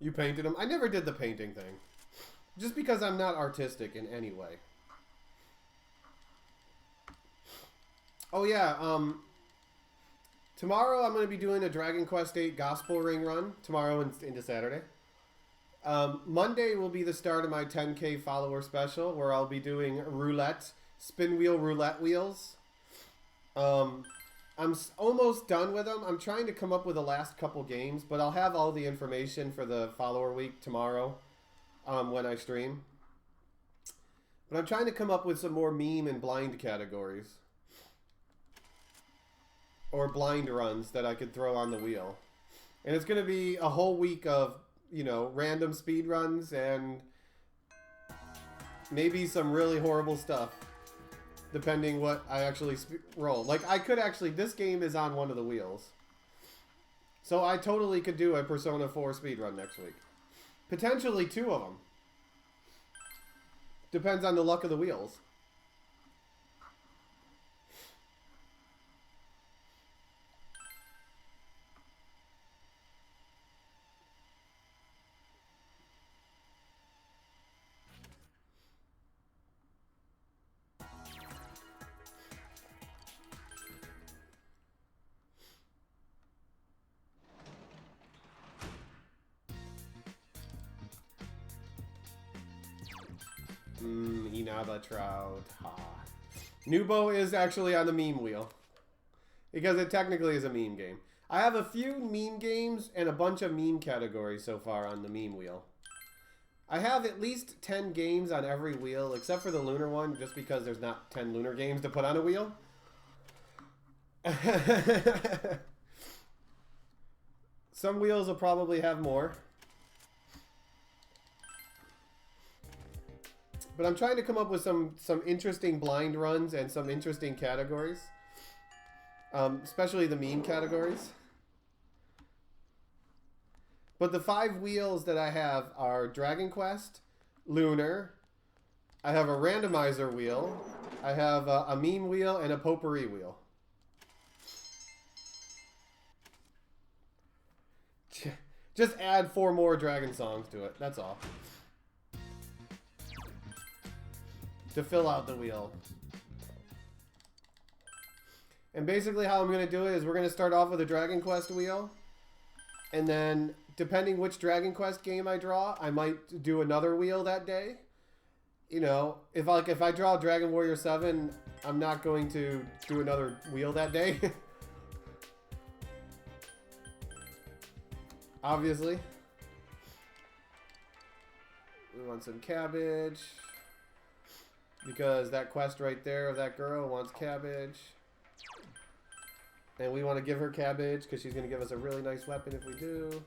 You painted them? I never did the painting thing. Just because I'm not artistic in any way. Oh yeah, tomorrow I'm going to be doing a Dragon Quest VIII Gospel Ring run. Tomorrow into Saturday. Monday will be the start of my 10K follower special where I'll be doing roulette, spin wheel roulette wheels. I'm almost done with them. I'm trying to come up with the last couple games, but I'll have all the information for the follower week tomorrow when I stream. But I'm trying to come up with some more meme and blind categories. Or blind runs that I could throw on the wheel. And it's going to be a whole week of, you know, random speed runs and maybe some really horrible stuff. Depending what I actually roll. Like, I could actually... This game is on one of the wheels. So I totally could do a Persona 4 speedrun next week. Potentially 2 of them. Depends on the luck of the wheels. Inaba Trout. Ha. Nubo is actually on the meme wheel. Because it technically is a meme game. I have a few meme games and a bunch of meme categories so far on the meme wheel. I have at least 10 games on every wheel, except for the lunar one, just because there's not 10 lunar games to put on a wheel. Some wheels will probably have more. But I'm trying to come up with some interesting blind runs and some interesting categories. Especially the meme categories. But the 5 wheels that I have are Dragon Quest, Lunar, I have a randomizer wheel, I have a meme wheel, and a potpourri wheel. Just add 4 more Dragon songs to it, that's all. To fill out the wheel. And basically how I'm going to do it is we're going to start off with a Dragon Quest wheel. And then, depending which Dragon Quest game I draw, I might do another wheel that day. You know, if I draw Dragon Warrior 7, I'm not going to do another wheel that day. Obviously. We want some cabbage. Because that quest right there of that girl wants cabbage. And we want to give her cabbage because she's going to give us a really nice weapon if we do.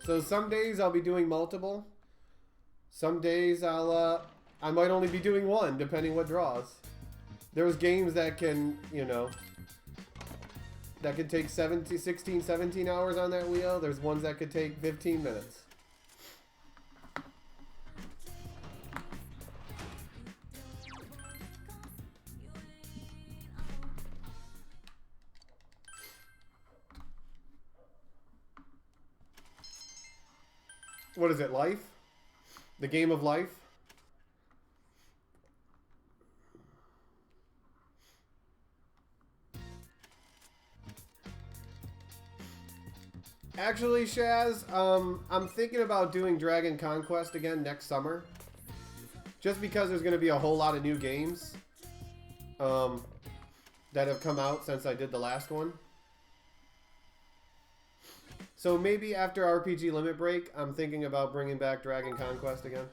So some days I'll be doing multiple. Some days I might only be doing one, depending what draws. There's games that can, you know, that could take 16, 17 hours on that wheel. There's ones that could take 15 minutes. What is it, life? The game of life? Actually, Shaz, I'm thinking about doing Dragon Conquest again next summer. Just because there's going to be a whole lot of new games that have come out since I did the last one. So maybe after RPG Limit Break, I'm thinking about bringing back Dragon Conquest again.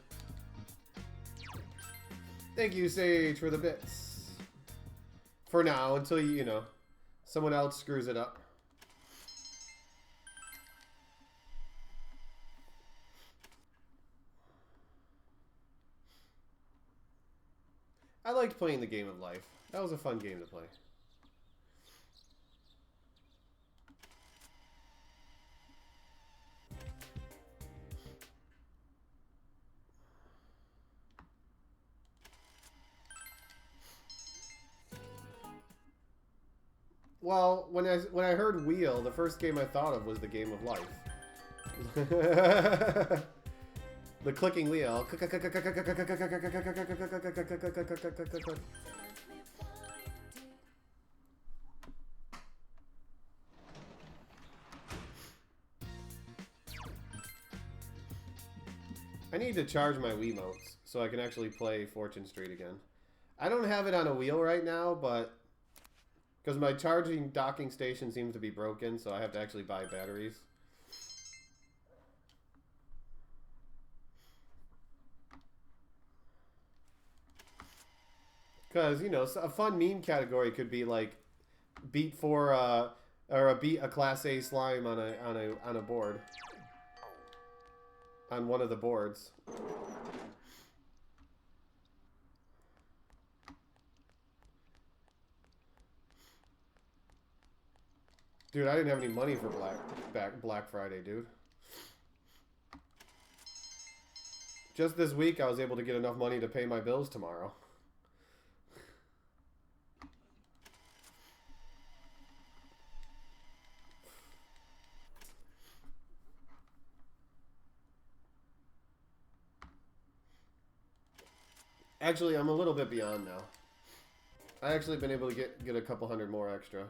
Thank you, Sage, for the bits. For now, until you know, someone else screws it up. I liked playing the game of life. That was a fun game to play. Well, when I heard Wheel, the first game I thought of was the game of life. The clicking wheel. I need to charge my Wiimotes so I can actually play Fortune Street again. I don't have it on a wheel right now, but because my charging docking station seems to be broken, so I have to actually buy batteries. Because, you know, a fun meme category could be like beat beat a Class A slime on a board. On one of the boards. Dude, I didn't have any money for Black Friday, dude. Just this week, I was able to get enough money to pay my bills tomorrow. Actually, I'm a little bit beyond now. I actually been able to get a couple hundred more extra.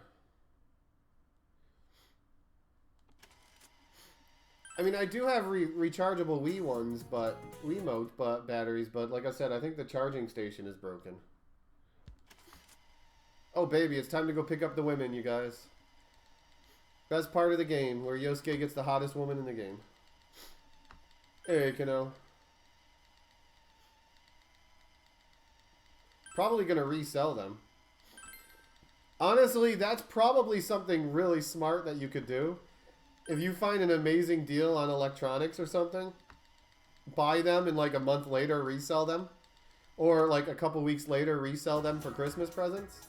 I mean, I do have rechargeable Wii ones, but Wiimote batteries, but like I said, I think the charging station is broken. Oh baby, it's time to go pick up the women, you guys. Best part of the game, where Yosuke gets the hottest woman in the game. Hey, Kano. Probably gonna resell them. Honestly, that's probably something really smart that you could do. If you find an amazing deal on electronics or something, buy them and like a month later resell them. Or like a couple weeks later resell them for Christmas presents.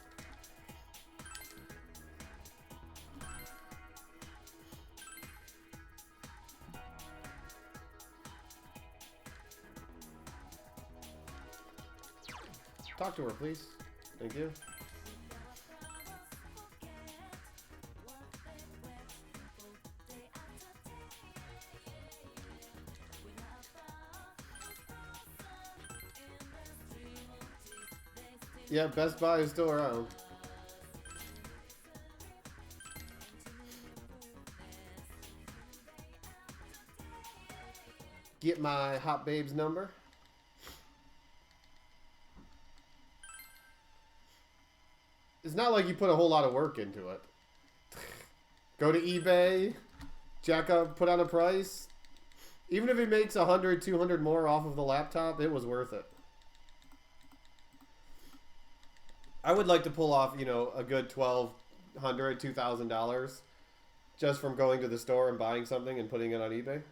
Talk to her, please. Thank you. Yeah, Best Buy is still around. Get my hot babes number. It's not like you put a whole lot of work into it. Go to eBay, jack up, put on a price. Even if he makes 100, 200 more off of the laptop, it was worth it. I would like to pull off, you know, a good $1,200, $2,000 just from going to the store and buying something and putting it on eBay.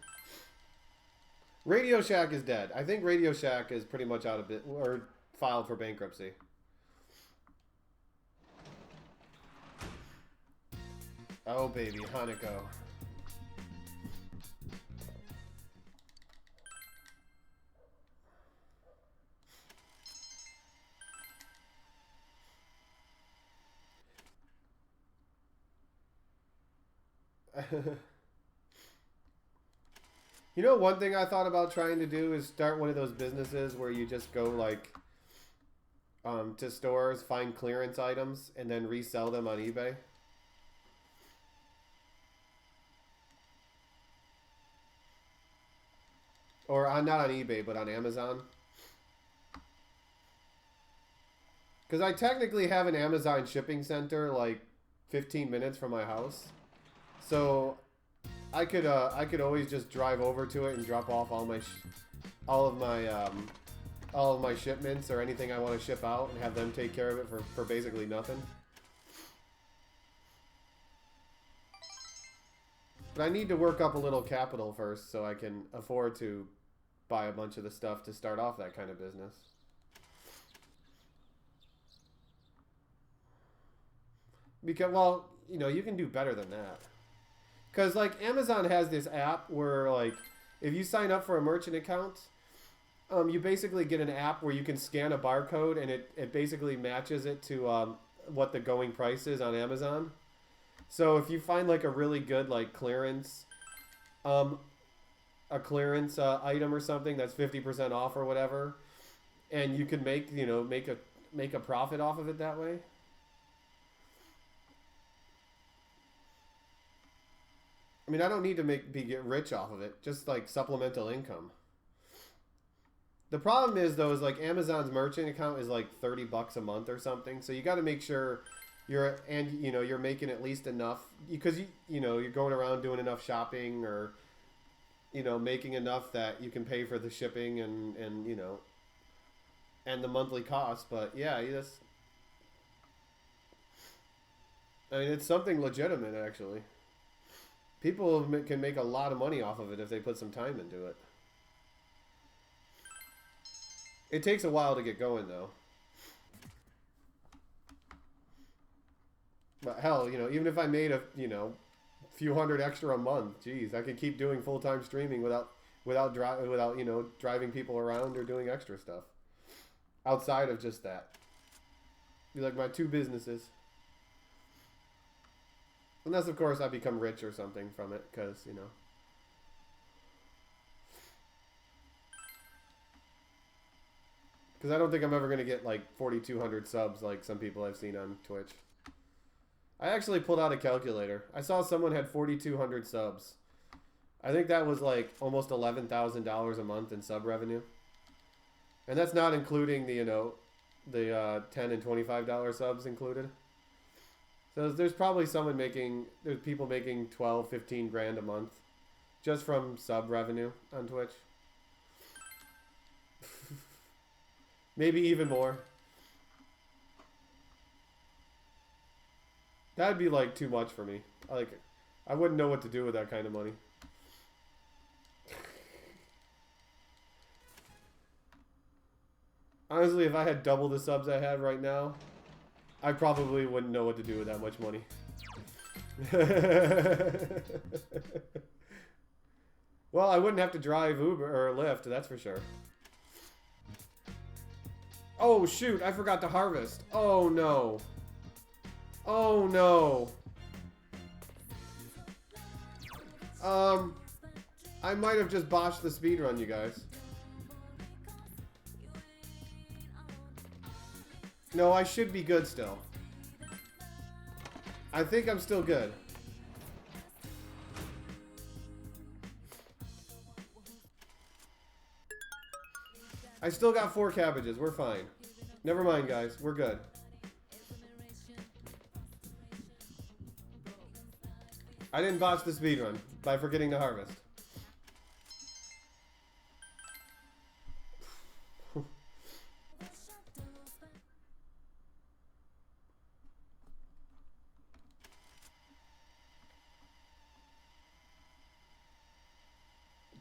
Radio Shack is dead. I think Radio Shack is pretty much out of it, or filed for bankruptcy. Oh baby, Hanako. You know, one thing I thought about trying to do is start one of those businesses where you just go like to stores, find clearance items, and then resell them on eBay. Or not on eBay, but on Amazon. Because I technically have an Amazon shipping center like 15 minutes from my house. So I could always just drive over to it and drop off all of my shipments or anything I want to ship out and have them take care of it for basically nothing. But I need to work up a little capital first so I can afford to buy a bunch of the stuff to start off that kind of business. Because, well, you know, you can do better than that. Because, like, Amazon has this app where, like, if you sign up for a merchant account, you basically get an app where you can scan a barcode and it basically matches it to what the going price is on Amazon. So if you find, like, a really good, like, clearance, item or something that's 50% off or whatever, and you can make a profit off of it that way. I mean, I don't need to get rich off of it, just like supplemental income. The problem is though, is like Amazon's merchant account is like $30 a month or something. So you got to make sure you're making at least enough, because you're going around doing enough shopping, or making enough that you can pay for the shipping and the monthly cost. But yeah, I mean, it's something legitimate actually. People can make a lot of money off of it if they put some time into it. It takes a while to get going, though. But hell, even if I made a few hundred extra a month, geez, I could keep doing full-time streaming without driving people around or doing extra stuff outside of just that. Be like my two businesses. Unless, of course, I become rich or something from it, because, Because I don't think I'm ever going to get, like, 4,200 subs like some people I've seen on Twitch. I actually pulled out a calculator. I saw someone had 4,200 subs. I think that was, like, almost $11,000 a month in sub revenue. And that's not including the, the $10 and $25 subs included. So there's probably there's people making 12, 15 grand a month just from sub revenue on Twitch. Maybe even more. That'd be like too much for me. I wouldn't know what to do with that kind of money. Honestly, if I had double the subs I have right now, I probably wouldn't know what to do with that much money. Well, I wouldn't have to drive Uber or Lyft, that's for sure. Oh shoot, I forgot to harvest. Oh no. Oh no. I might have just botched the speedrun, you guys. No, I should be good still. I think I'm still good. I still got 4 cabbages. We're fine. Never mind, guys. We're good. I didn't botch the speedrun by forgetting to harvest.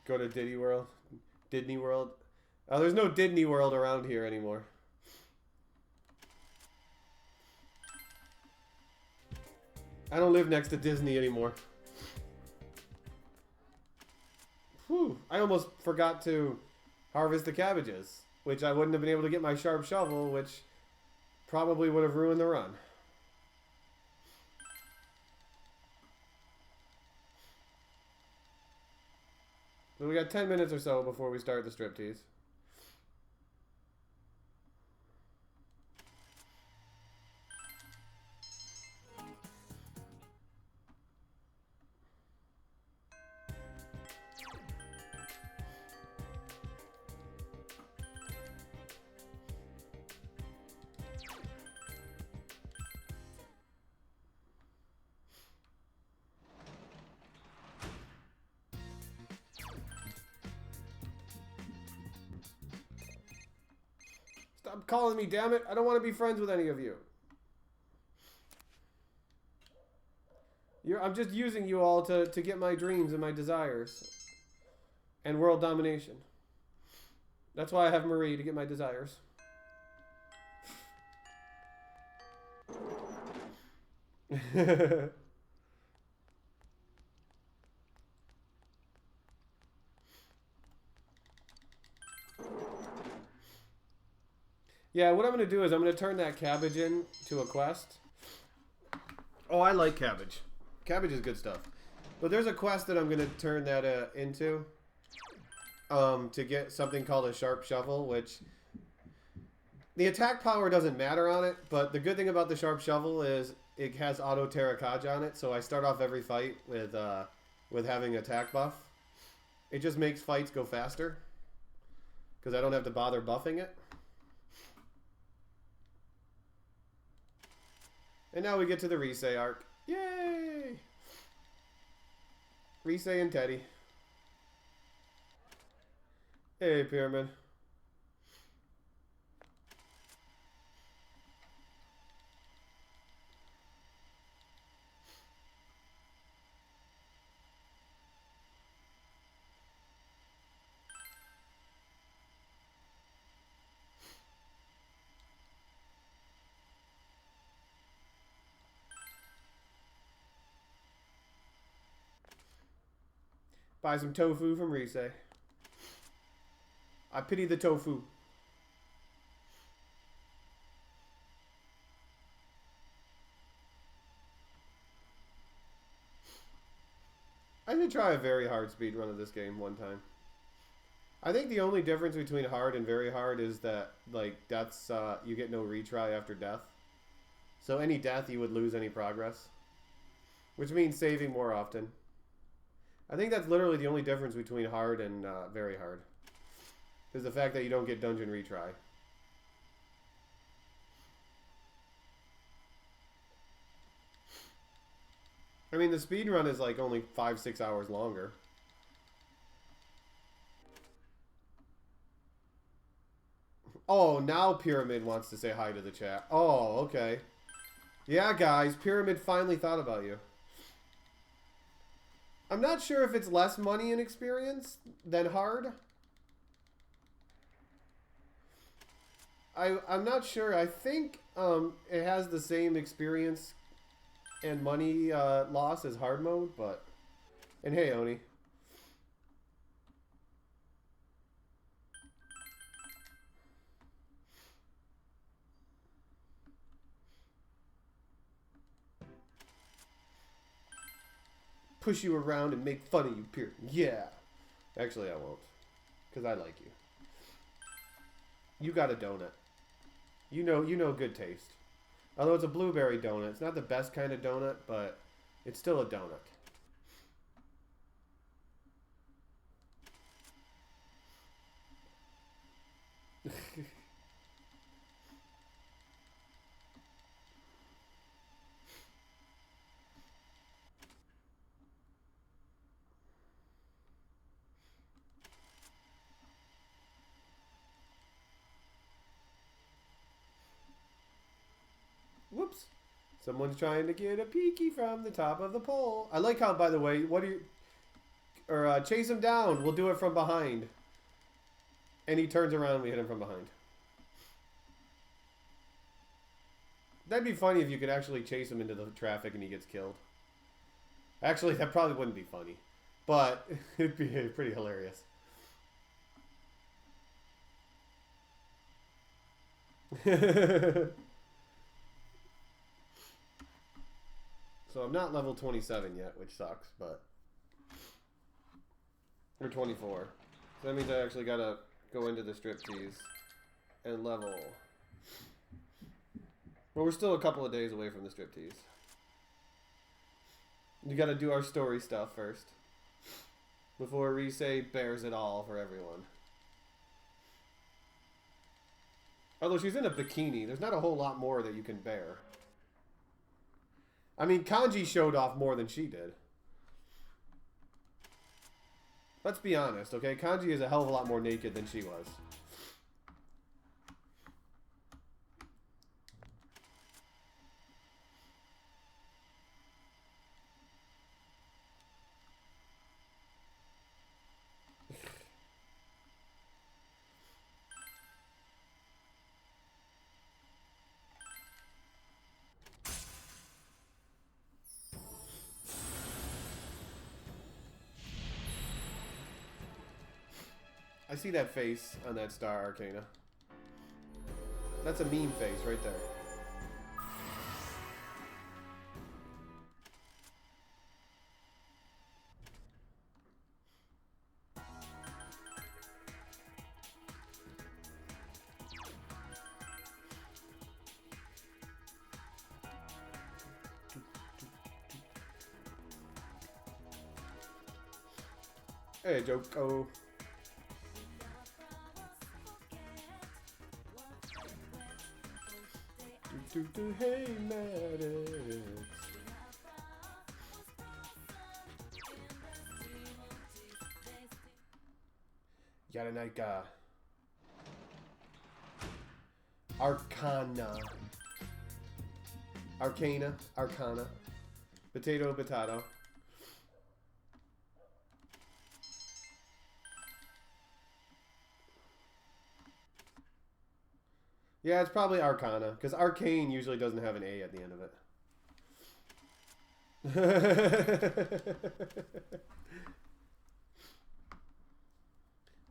Go to Diddy World. Disney World. There's no Disney World around here anymore. I don't live next to Disney anymore. Whew. I almost forgot to harvest the cabbages, which I wouldn't have been able to get my sharp shovel, which probably would have ruined the run. But we got 10 minutes or so before we start the striptease. Stop calling me, damn it. I don't want to be friends with any of you. I'm just using you all to get my dreams and my desires. And world domination. That's why I have Marie, to get my desires. Yeah, what I'm going to do is I'm going to turn that cabbage in to a quest. Oh, I like cabbage. Cabbage is good stuff. But there's a quest that I'm going to turn that into. To get something called a sharp shovel, which... The attack power doesn't matter on it, but the good thing about the sharp shovel is it has auto Terracotta on it, so I start off every fight with having attack buff. It just makes fights go faster. Because I don't have to bother buffing it. And now we get to the Rise arc. Yay! Rise and Teddy. Hey, Pyramid. Buy some tofu from Rise. I pity the tofu. I should try a very hard speed run of this game one time. I think the only difference between hard and very hard is that, like, deaths, you get no retry after death. So any death, you would lose any progress. Which means saving more often. I think that's literally the only difference between hard and very hard. Is the fact that you don't get dungeon retry. I mean, the speed run is like only 5-6 hours longer. Oh, now Pyramid wants to say hi to the chat. Oh, okay. Yeah, guys, Pyramid finally thought about you. I'm not sure if it's less money and experience than hard. I'm not sure. I think it has the same experience and money loss as hard mode, but... And hey, Oni. push you around and make fun of you, Pearson. Yeah. Actually, I won't. Because I like you. You got a donut. You know good taste. Although it's a blueberry donut. It's not the best kind of donut, but it's still a donut. Whoops. Someone's trying to get a peeky from the top of the pole. I like how, by the way, chase him down. We'll do it from behind. And he turns around, we hit him from behind. That'd be funny if you could actually chase him into the traffic and he gets killed. Actually, that probably wouldn't be funny. But it'd be pretty hilarious. So I'm not level 27 yet, which sucks, but... Or 24. So that means I actually gotta go into the striptease and level. Well, we're still a couple of days away from the striptease. We gotta do our story stuff first. Before Rise bears it all for everyone. Although she's in a bikini, there's not a whole lot more that you can bear. I mean, Kanji showed off more than she did. Let's be honest, okay? Kanji is a hell of a lot more naked than she was. I see that face on that Star Arcana. That's a meme face right there. Hey, Joko. Hey, Maddox. Yaranaika. Arcana. Arcana. Arcana. Potato, potato. Yeah, it's probably Arcana, because Arcane usually doesn't have an A at the end of it.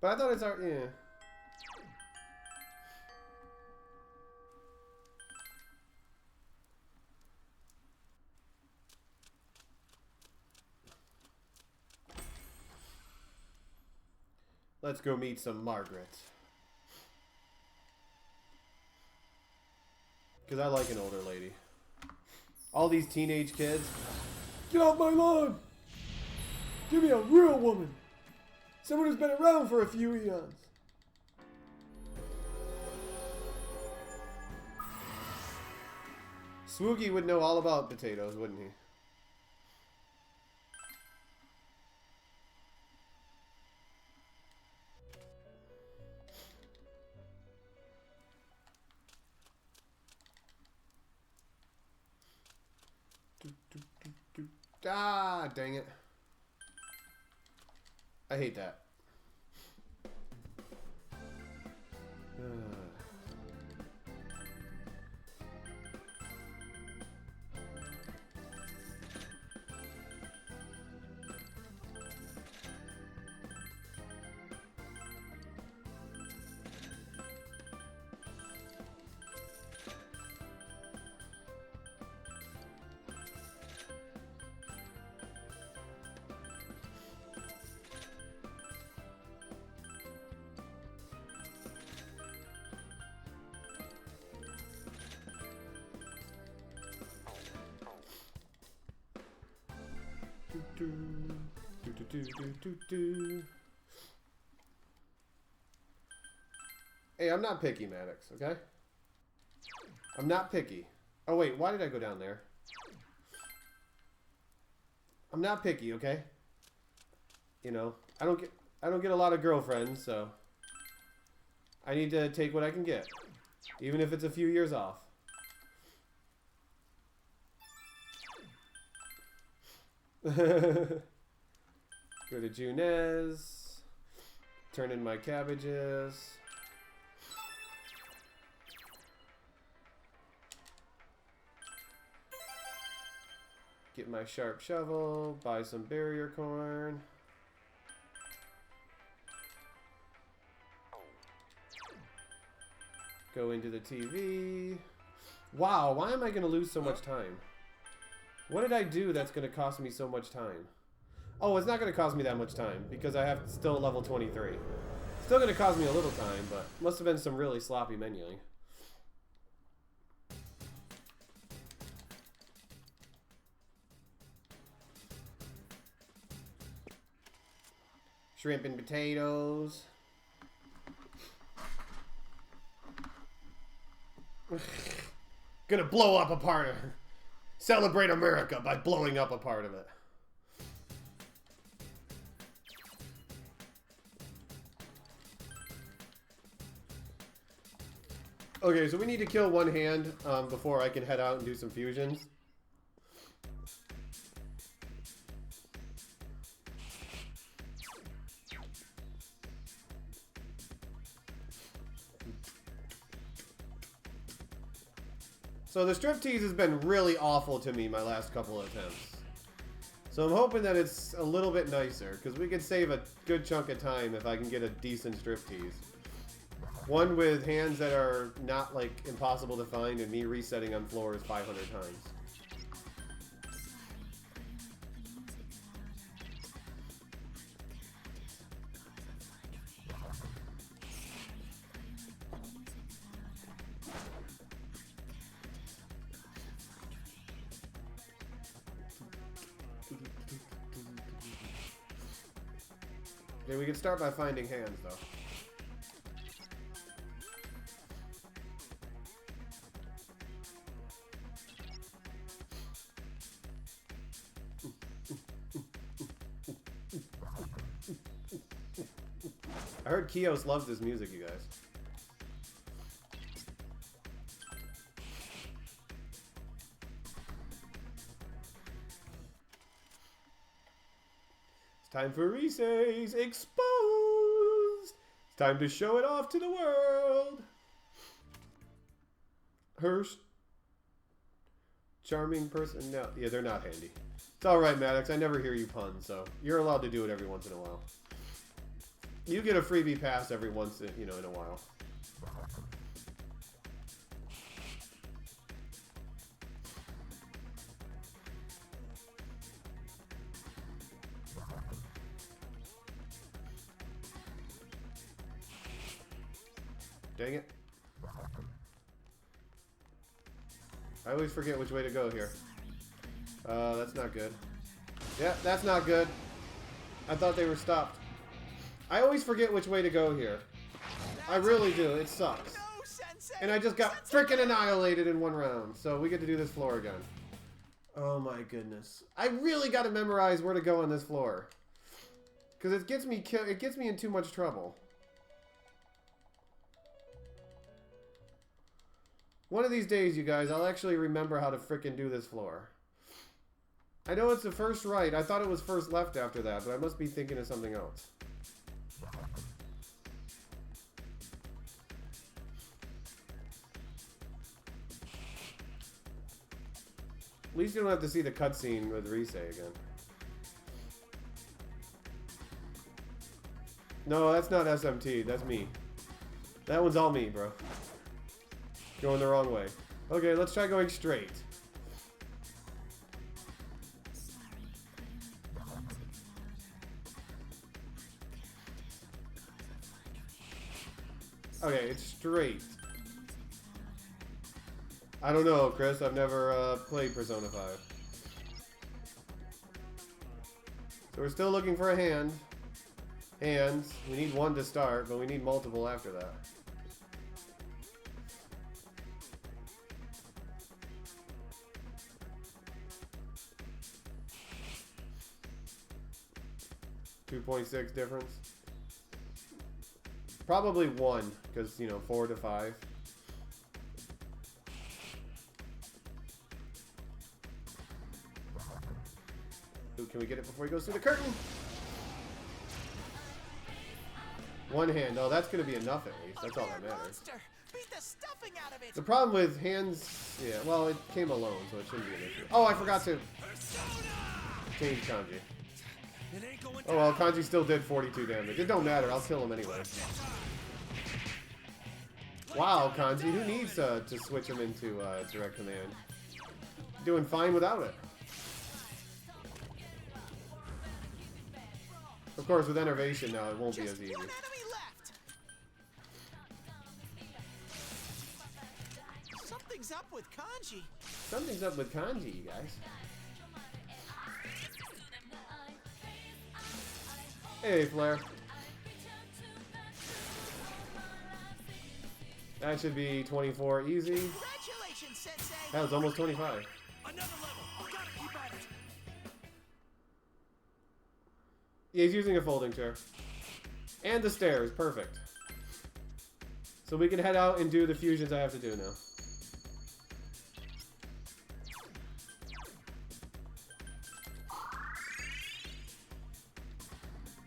But I thought it's yeah. Let's go meet some Margaret. Because I like an older lady. All these teenage kids. Get off my lawn! Give me a real woman! Someone who's been around for a few eons. Swoogie would know all about potatoes, wouldn't he? Ah, dang it. I hate that. Hey, I'm not picky, Maddox, okay? I'm not picky. Oh wait, why did I go down there? I'm not picky, okay? You know, I don't get a lot of girlfriends, so I need to take what I can get, even if it's a few years off. Go to Junez. Turn in my cabbages. Get my sharp shovel. Buy some barrier corn. Go into the TV. Wow, why am I going to lose so much time? What did I do that's going to cost me so much time? Oh, it's not going to cost me that much time because I have still level 23. Still going to cost me a little time, but must have been some really sloppy menuing. Shrimp and potatoes. Gonna blow up a part of it. Celebrate America by blowing up a part of it. Okay, so we need to kill one hand before I can head out and do some fusions. So the striptease has been really awful to me my last couple of attempts. So I'm hoping that it's a little bit nicer, because we could save a good chunk of time if I can get a decent striptease. One with hands that are not, like, impossible to find and me resetting on floors 500 times. Okay, we can start by finding hands, though. I heard Kios loves this music, you guys. It's time for Reese's Exposed! It's time to show it off to the world! Hirsch. Charming person? No, yeah, they're not handy. It's alright, Maddox. I never hear you pun, so you're allowed to do it every once in a while. You get a freebie pass every once in, in a while. Dang it. I always forget which way to go here. That's not good. Yeah, that's not good. I thought they were stopped. I always forget which way to go here. I really do. It sucks. No, Sensei! And I just got freaking annihilated in one round. So we get to do this floor again. Oh my goodness. I really got to memorize where to go on this floor. Because it gets me in too much trouble. One of these days, you guys, I'll actually remember how to frickin' do this floor. I know it's the first right. I thought it was first left after that, but I must be thinking of something else. At least you don't have to see the cutscene with Rise again. No, that's not SMT. That's me. That one's all me, bro. Going the wrong way. Okay, let's try going straight. Okay, it's straight. I don't know, Chris. I've never played Persona 5. So we're still looking for a hand. Hands. We need one to start, but we need multiple after that. .6 difference. Probably 1, because, you know, 4 to 5. Ooh, can we get it before he goes through the curtain? One hand. Oh, that's going to be enough at least. That's all that matters. Monster. Beat the stuffing out of it. The problem with hands... Yeah, well, it came alone, so it shouldn't be an issue. Oh, I forgot to change kanji. It ain't going Oh well, Kanji still did 42 damage. It don't matter, I'll kill him anyway. Wow, Kanji, who needs to switch him into direct command? Doing fine without it. Of course, with Enervation now, it won't be Just as easy. one enemy left. Something's up with Kanji. Something's up with Kanji, you guys. Hey, Flare. That should be 24 easy. Congratulations, Sensei. That was almost 25. Another level. Gotta keep at it. Yeah, he's using a folding chair. And the stairs, perfect. So we can head out and do the fusions I have to do now.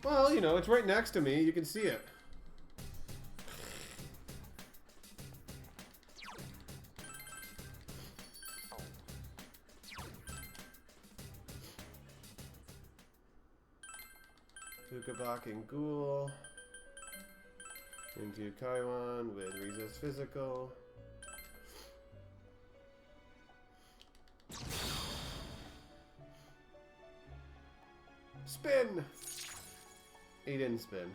Well, you know, it's right next to me. You can see it. Ukabak and Ghoul. Into Kaiwan with Resist Physical. Spin! He didn't spin.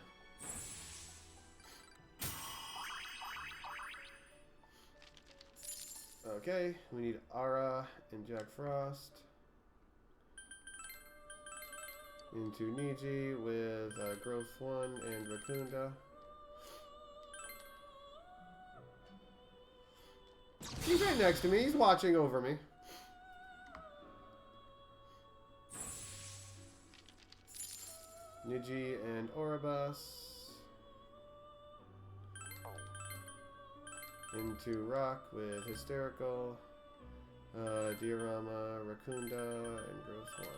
Okay, we need Ara and Jack Frost. Into Niji with Growth 1 and Rakunda. He's right next to me. He's watching over me. Niji and Oribas. Into Rock with Hysterical. Diorama, Rakunda, and Growth 1.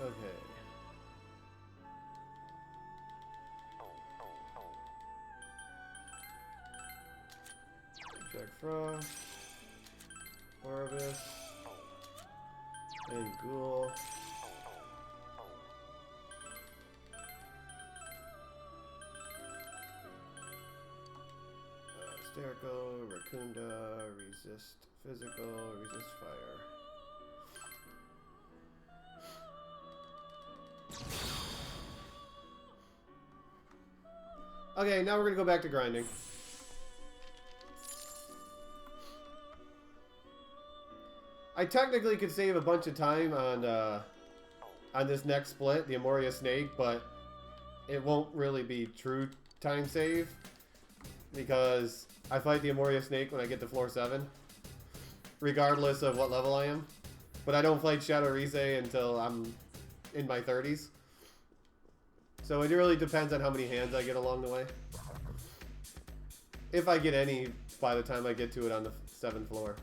Okay. Jack Frost, Oribas, and Ghoul. Hysterical, Rakunda, Resist Physical, Resist Fire. Okay, now we're gonna go back to grinding. I technically could save a bunch of time on this next split, the Amoria Snake, but it won't really be true time save because I fight the Amoria Snake when I get to floor 7, regardless of what level I am. But I don't fight Shadow Rise until I'm in my 30s. So it really depends on how many hands I get along the way. If I get any by the time I get to it on the 7th floor.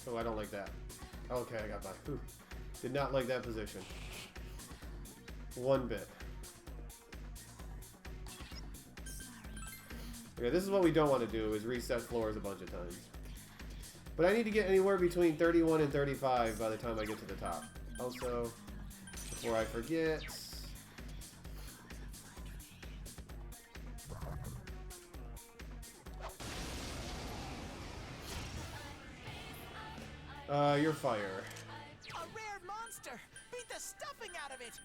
Oh, I don't like that. Okay, I got by. Whew. Did not like that position. One bit. Okay, this is what we don't want to do, is reset floors a bunch of times. But I need to get anywhere between 31 and 35 by the time I get to the top. Also, before I forget... You're fire. A rare monster. Beat the stuffing out of it.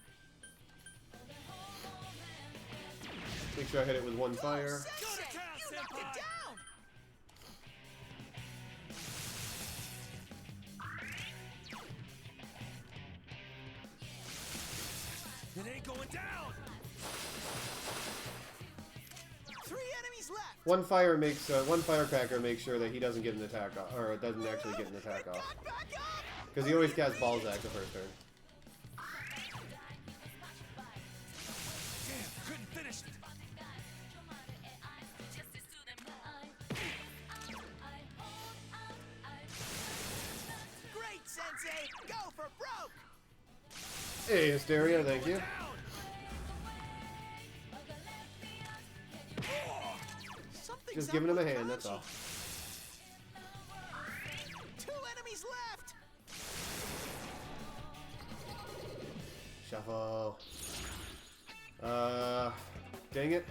Make sure I hit it with one fire. Sensei, you knocked it down. It ain't going down. 3 enemies left. One firecracker makes sure that he doesn't get an attack off, or doesn't actually get an attack off. Got back up. Because he always casts Balzac the first turn. Damn, couldn't finish it. Great, Sensei. Go for broke. Hey, Hysteria, thank you. Something's Just up giving him a with hand, that's Kanji. all. 2 enemies left. Shuffle. Dang it.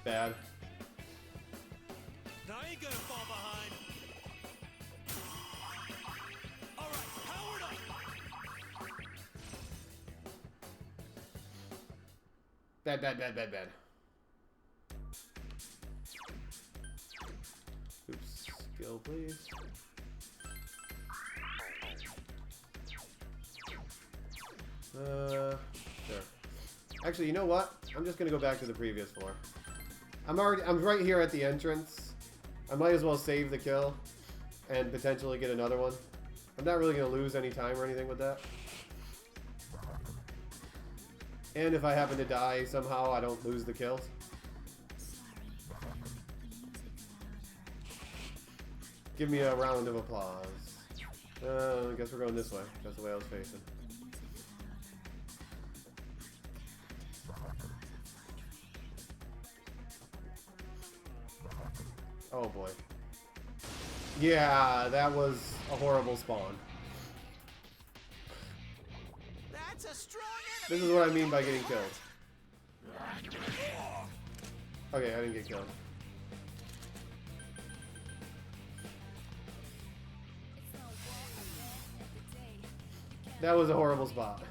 Bad. Now I ain't gonna fall behind. All right, powered up. Bad. Oops. Skill, please. Sure. Actually, you know what? I'm just gonna go back to the previous floor. I'm right here at the entrance. I might as well save the kill and potentially get another one. I'm not really gonna lose any time or anything with that. And if I happen to die somehow, I don't lose the kills. Give me a round of applause. I guess we're going this way. That's the way I was facing. Oh boy. Yeah, that was a horrible spawn. That's a strong This enemy. is what I mean by getting killed. Okay, I didn't get killed. That was a horrible spot.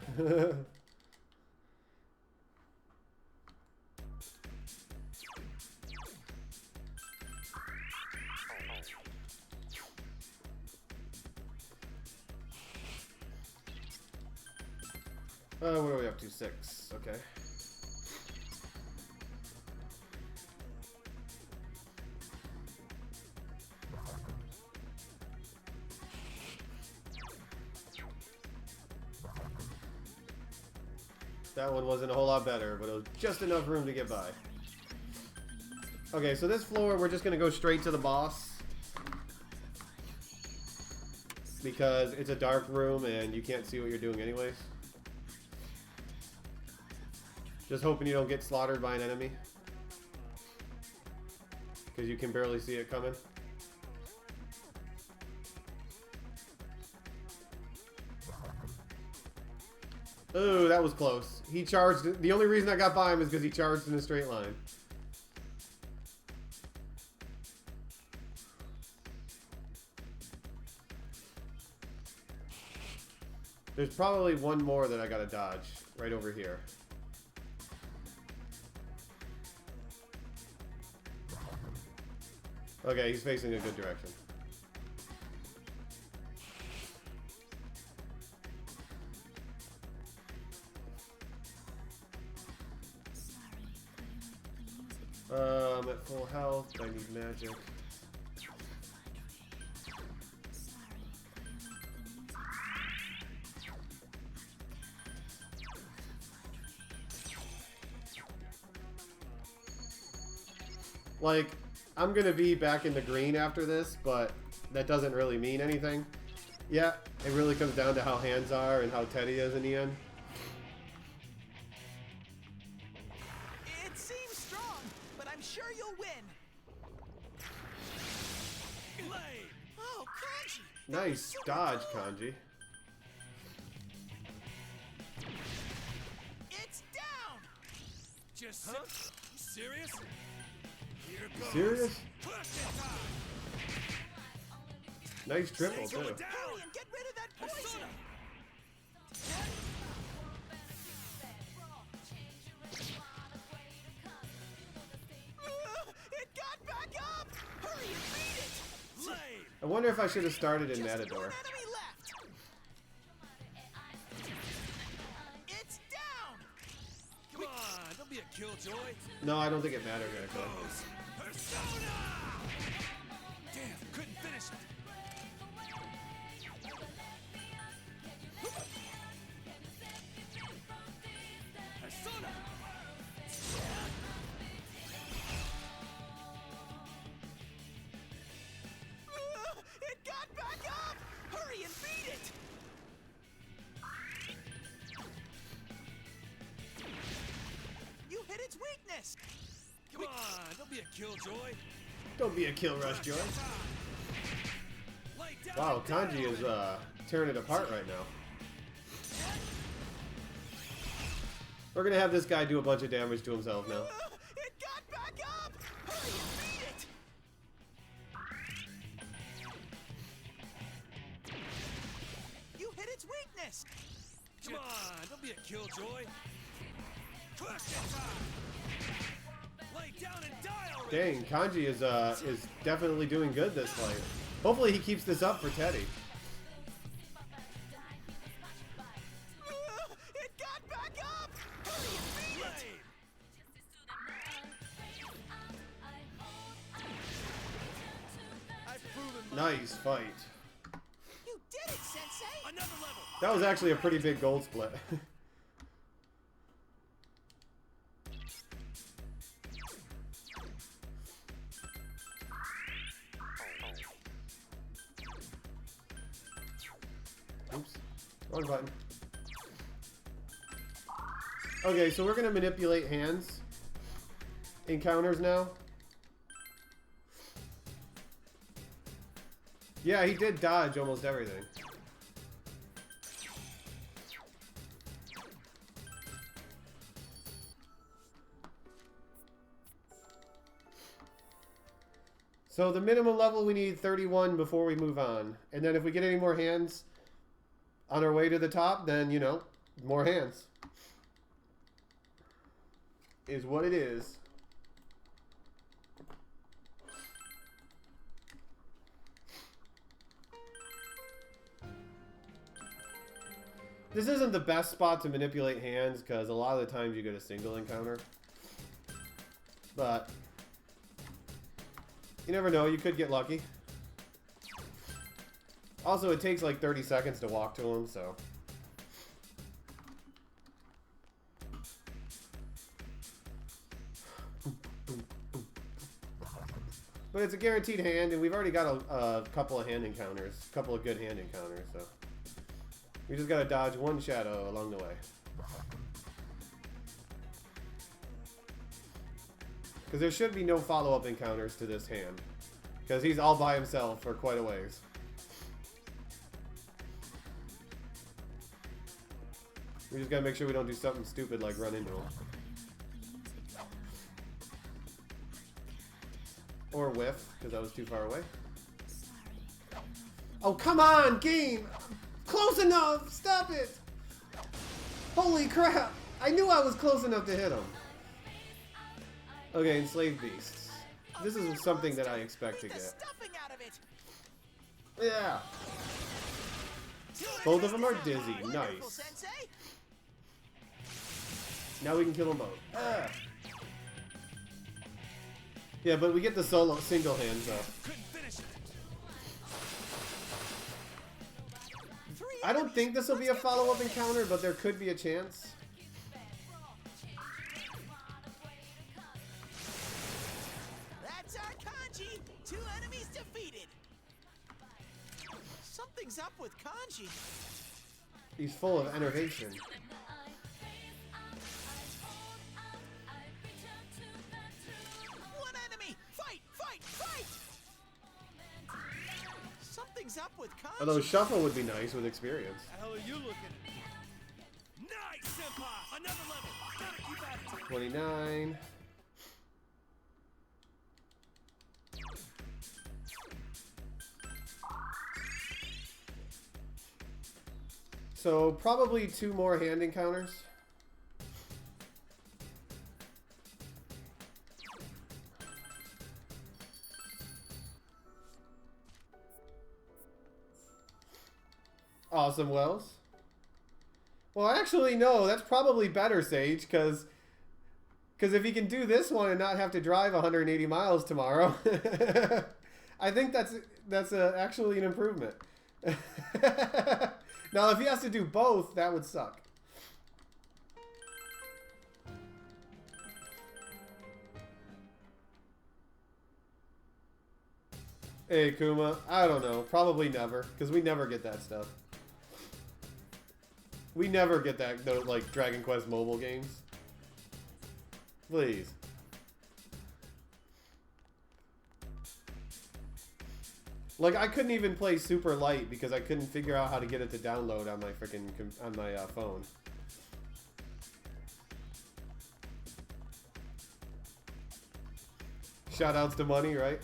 What are we up to? 6. Okay. That one wasn't a whole lot better, but it was just enough room to get by. Okay, so this floor, we're just going to go straight to the boss. Because it's a dark room and you can't see what you're doing anyways. Just hoping you don't get slaughtered by an enemy. Because you can barely see it coming. Ooh, that was close. He charged. The only reason I got by him is because he charged in a straight line. There's probably one more that I gotta dodge. Right over here. Okay, he's facing a good direction. I'm at full health, but I need magic. Like, I'm gonna be back in the green after this, but that doesn't really mean anything. Yeah, it really comes down to how hands are and how Teddy is in the end. It seems strong, but I'm sure you'll win. Blade. Oh, Kanji. Nice dodge, Kanji. It's down. Just sit. Serious? Here goes. Serious? Question time. Nice triple Slow too. it down. Hurry and get rid of that poison! It got back up! Hurry and beat it! Lame. I wonder if I should have started in Just Matador. one enemy left! It's down! Come on, don't be a killjoy. No, I don't think it matters actually. Persona! Damn, couldn't finish it. Persona! It got back up! Hurry and beat it! You hit its weakness! Come on, don't be a killjoy. Don't be a kill rush, Joy. Lay down Wow, and Kanji dial is it. tearing it apart right now. We're gonna have this guy do a bunch of damage to himself now. It got back up! Hurry and beat it! You hit its weakness! Come on, don't be a killjoy. Question time. Lay down and die already. Dang, Kanji is definitely doing good this fight. Hopefully he keeps this up for Teddy. It got back up! Hurry and beat it! Lame. I've proven my Nice fight. You did it, Sensei! another level. That was actually a pretty big gold split. Oops. Wrong button. Okay, so we're gonna manipulate hands encounters now. Yeah, he did dodge almost everything. So the minimum level, we need 31 before we move on. And then if we get any more hands on our way to the top, then, you know, more hands. Is what it is. This isn't the best spot to manipulate hands because a lot of the times you get a single encounter. But you never know, you could get lucky. Also, it takes like 30 seconds to walk to him, so. But it's a guaranteed hand, and we've already got a couple of hand encounters. A couple of good hand encounters, so. We just gotta dodge one shadow along the way. Because there should be no follow-up encounters to this hand. Because he's all by himself for quite a ways. We just gotta make sure we don't do something stupid like run into him. Or whiff, because I was too far away. Oh, come on, game! Close enough! Stop it! Holy crap! I knew I was close enough to hit him. Okay, enslaved beasts. This is something that I expect to Beat the get. stuffing out of it! Yeah! Both of them are dizzy. Wonderful, Nice. Sensei! Now we can kill them both. Ah. Yeah, but we get the solo single hand though. Couldn't finish it. I don't think this will be a follow-up encounter, but there could be a chance. That's our Kanji! 2 enemies defeated! Something's up with Kanji. He's full of enervation. One enemy! Fight! Fight! Fight! Something's up with Kanji. Although shuffle would be nice with experience. The hell are you looking at? Nice, Senpai! Another level! Gotta keep at it! 29. So probably 2 more hand encounters. Awesome Wells. Well, actually, no. That's probably better, Sage, because if he can do this one and not have to drive 180 miles tomorrow, I think that's actually an improvement. Now, if he has to do both, that would suck. Hey, Kuma. I don't know. Probably never, because we never get that stuff. We never get that, though, like, Dragon Quest mobile games. Please. Like, I couldn't even play Super Light because I couldn't figure out how to get it to download on my freaking phone. Shoutouts to Money, right?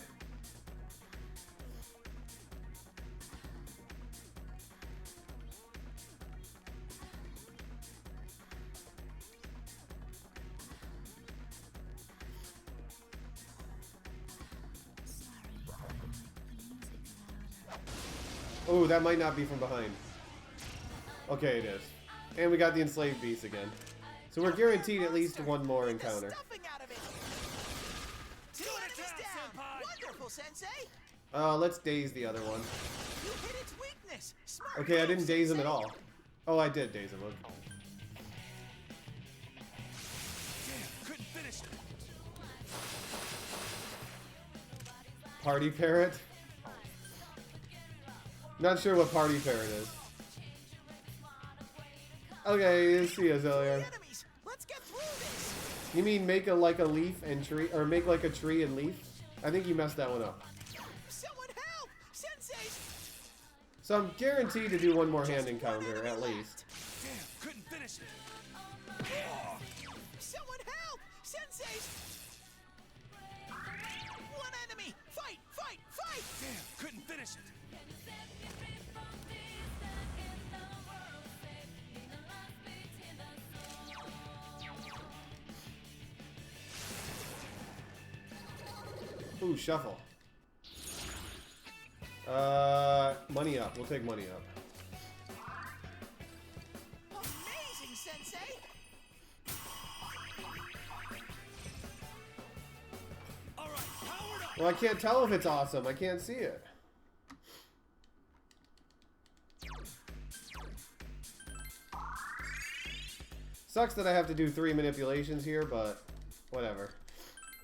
Oh, that might not be from behind. Okay, it is. And we got the enslaved beast again. So we're guaranteed at least one more encounter. Let's daze the other one. Okay, I didn't daze him at all. Oh, I did daze him. Party Parrot? Not sure what Party Parrot is. Okay, see ya, Zelia. You mean make like a leaf and tree, or make like a tree and leaf? I think you messed that one up. Someone help! Sensei! So I'm guaranteed to do one more hand encounter at least. Damn, couldn't finish it. Someone help! Sensei! One enemy! Fight! Fight! Fight! Damn, couldn't finish it. Ooh, shuffle. Money up. We'll take money up. Amazing, Sensei! All right, powered up. Well, I can't tell if it's awesome. I can't see it. Sucks that I have to do 3 manipulations here, but whatever.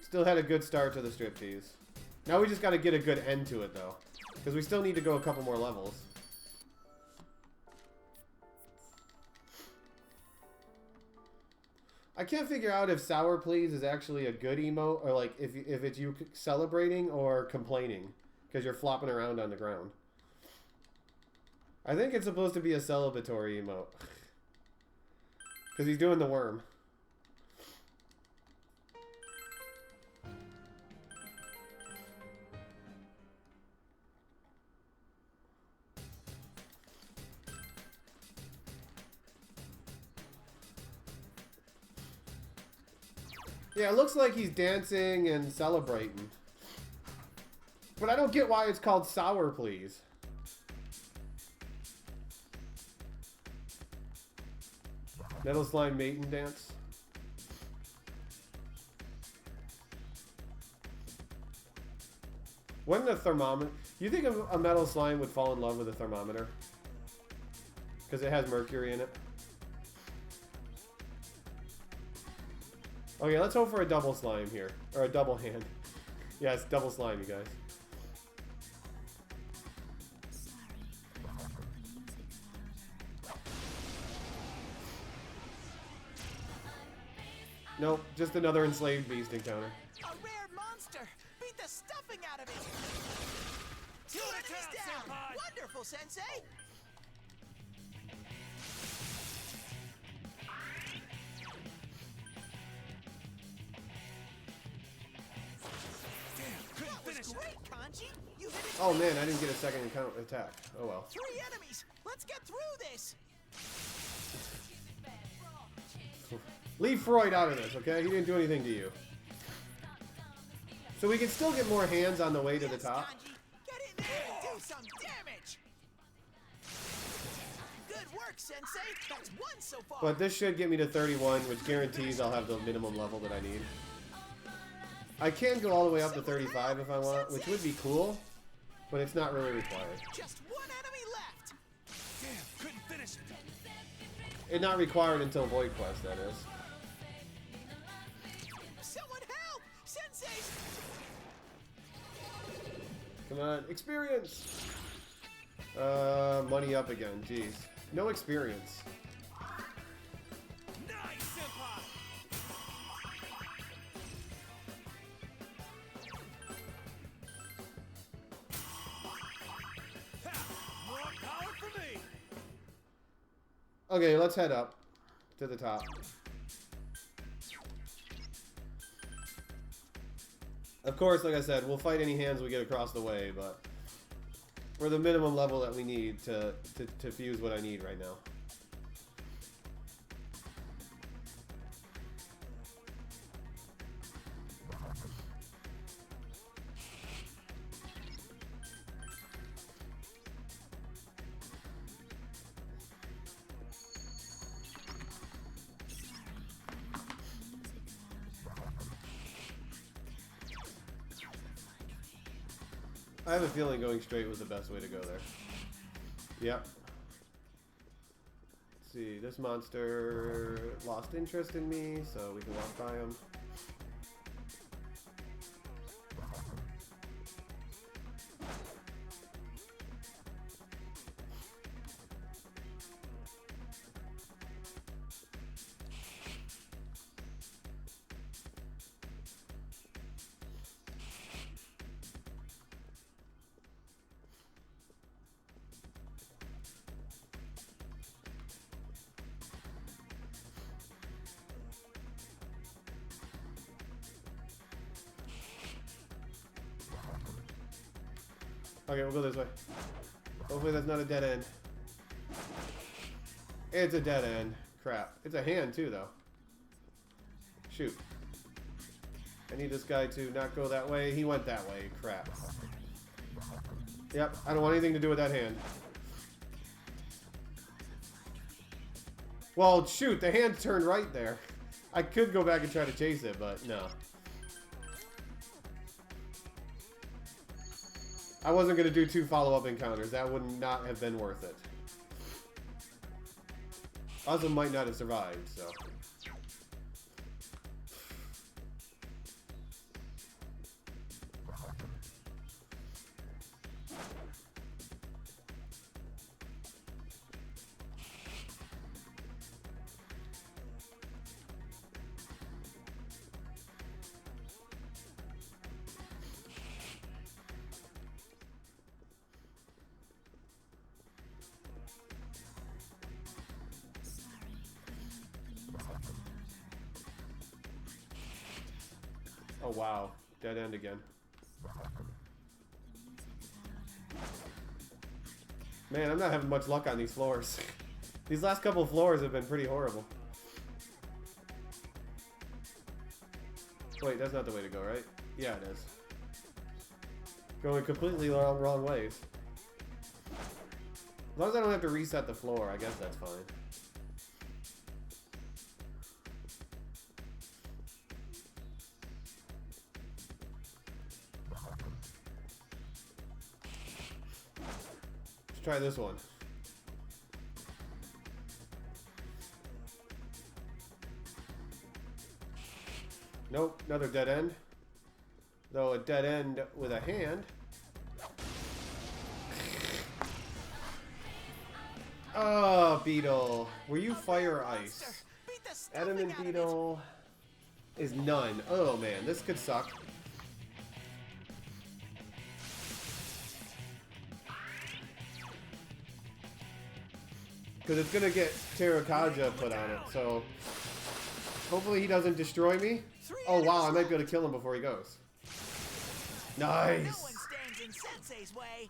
Still had a good start to the striptease. Now we just got to get a good end to it, though. Because we still need to go a couple more levels. I can't figure out if Sour Please is actually a good emote, or like if it's you celebrating or complaining. Because you're flopping around on the ground. I think it's supposed to be a celebratory emote. Because he's doing the worm. Yeah, it looks like he's dancing and celebrating. But I don't get why it's called Sour Please. Metal Slime Maiden Dance. When the thermometer... You think a Metal Slime would fall in love with a thermometer? Because it has mercury in it. Okay, let's hope for a double slime here. Or a double hand. Yes, double slime, you guys. Nope, just another enslaved beast encounter. A rare monster! Beat the stuffing out of it! Two Shoot it enemies down, down! Senpai! Wonderful, Sensei! That was great, Kanji! You hit it! Oh man, I didn't get a second attack. Oh well. 3 enemies! Let's get through this! Leave Freud out of this, okay? He didn't do anything to you. So we can still get more hands on the way to the Yes, top. Kanji. Get in there and do some damage. Good work, Sensei. That's one so far. But this should get me to 31, which guarantees I'll have the minimum level that I need. I can go all the way up to 35 if I want, which would be cool, but it's not really required. Just one enemy left. Damn, couldn't finish it. It's not required until Void Quest, that is. Someone help! Sensei's... Come on, experience! Money up again, jeez. No experience. Nice, Senpai! Ha! More power for me! Okay, let's head up to the top. Of course, like I said, we'll fight any hands we get across the way, but we're the minimum level that we need to fuse what I need right now. I have a feeling going straight was the best way to go there. Yep. Let's see, this monster lost interest in me, so we can walk by him. Okay, we'll go this way. Hopefully that's not a dead end. It's a dead end. Crap. It's a hand too, though. Shoot. I need this guy to not go that way. He went that way. Crap. Yep, I don't want anything to do with that hand. Well, shoot, the hand turned right there. I could go back and try to chase it, but no. I wasn't going to do 2 follow-up encounters. That would not have been worth it. Also might not have survived, so. Oh wow, dead end again. Man, I'm not having much luck on these floors. These last couple of floors have been pretty horrible. Wait, that's not the way to go, right? Yeah, it is. Going completely wrong ways. As long as I don't have to reset the floor, I guess that's fine. Let's try this one. Nope, another dead end. Though a dead end with a hand. Oh, Beetle. Were you fire or ice? Beat the stuffing Adamant out of it. Beetle is none. Oh man, this could suck. Because it's going to get Terrakaja put on it, so hopefully he doesn't destroy me. Oh wow, I might be able to kill him before he goes. No Nice. one stands in Sensei's way.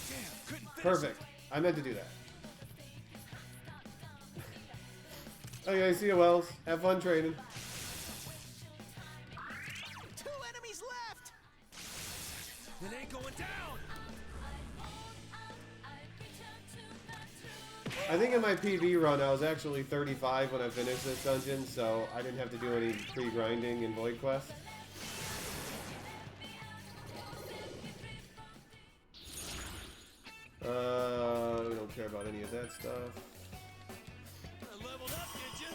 Damn, couldn't finish Perfect. I meant to do that. Okay, see you, Wells. Have fun trading. 2 enemies left. It ain't going down. I think in my PB run, I was actually 35 when I finished this dungeon, so I didn't have to do any pre-grinding in Void Quest. We don't care about any of that stuff. Leveled up, did you?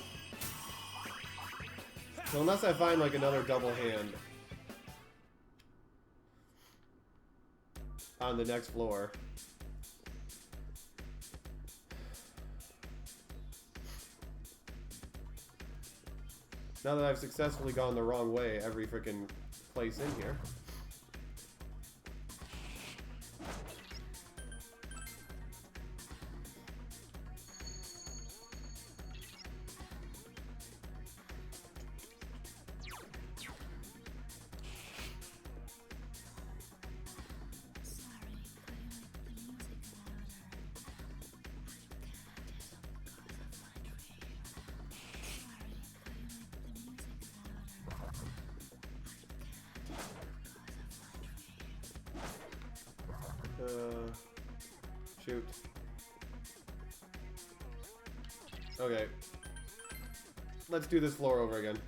So unless I find like another double hand on the next floor. Now that I've successfully gone the wrong way every freaking place in here. Shoot. Okay. Let's do this floor over again.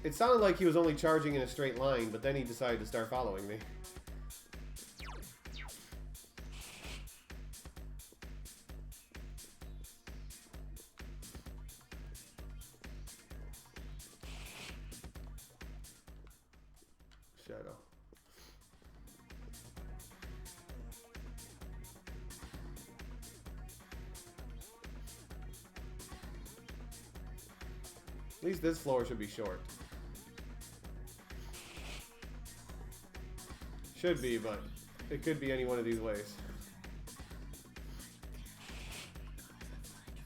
It sounded like he was only charging in a straight line, but then he decided to start following me. Shadow. At least this floor should be short. Should be, but it could be any one of these ways.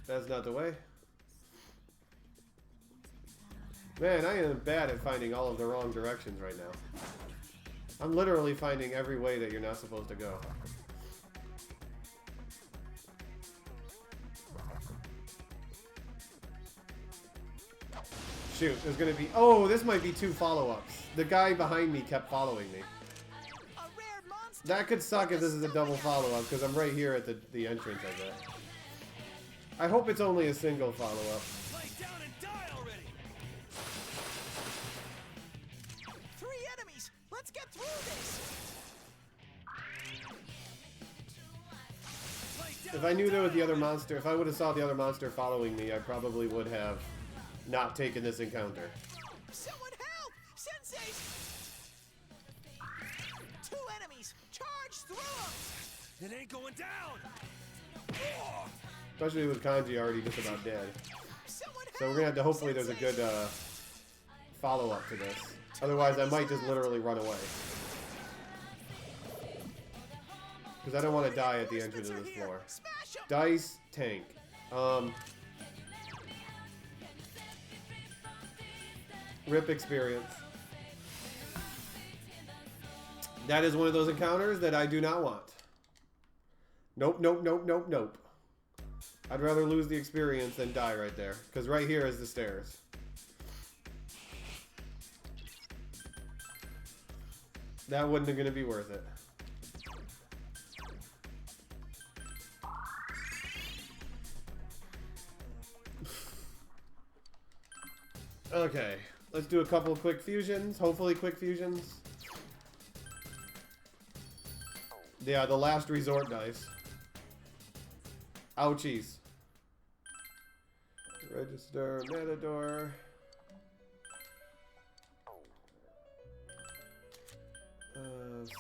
That's not the way. Man, I am bad at finding all of the wrong directions right now. I'm literally finding every way that you're not supposed to go. Shoot, there's gonna be... Oh, this might be 2 follow-ups. The guy behind me kept following me. A rare monster. That could suck if this is a double follow-up, because I'm right here at the entrance, I bet. I hope it's only a single follow-up. Lay down and die already. 3 enemies. Let's get through this. Lay down If I knew and there was die the other already. monster, if I would have saw the other monster following me, I probably would have not taken this encounter. Someone help! Sensei! 2 enemies. Charge through them. It ain't going down. Especially with Kanji already just about dead. Someone help! So we're gonna have to, hopefully there's a good follow-up to this. Otherwise I might just literally run away. Because I don't want to die at the entrance of this floor. Smash 'em! Dice tank. Rip experience. That is one of those encounters that I do not want. Nope, nope, nope, nope, nope. I'd rather lose the experience than die right there. Because right here is the stairs. That wouldn't have gonna be worth it. Okay, let's do a couple of quick fusions. Hopefully quick fusions. Yeah, the last resort dice. Ouchies. Register Matador.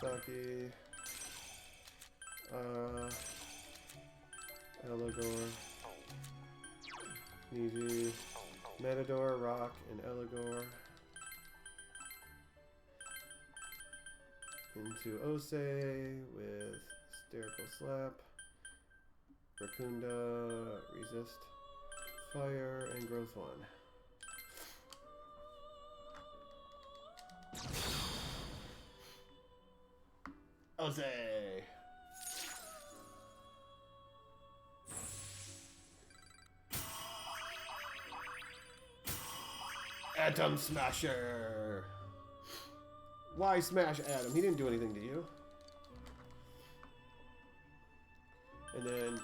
Saki. Eligor. Niji. Matador, Rock, and Eligor. Into Ose with Hysterical Slap. Racunda, Resist, Fire, and Growth 1. Ose! Atom Smasher. Why smash Atom? He didn't do anything to you. And then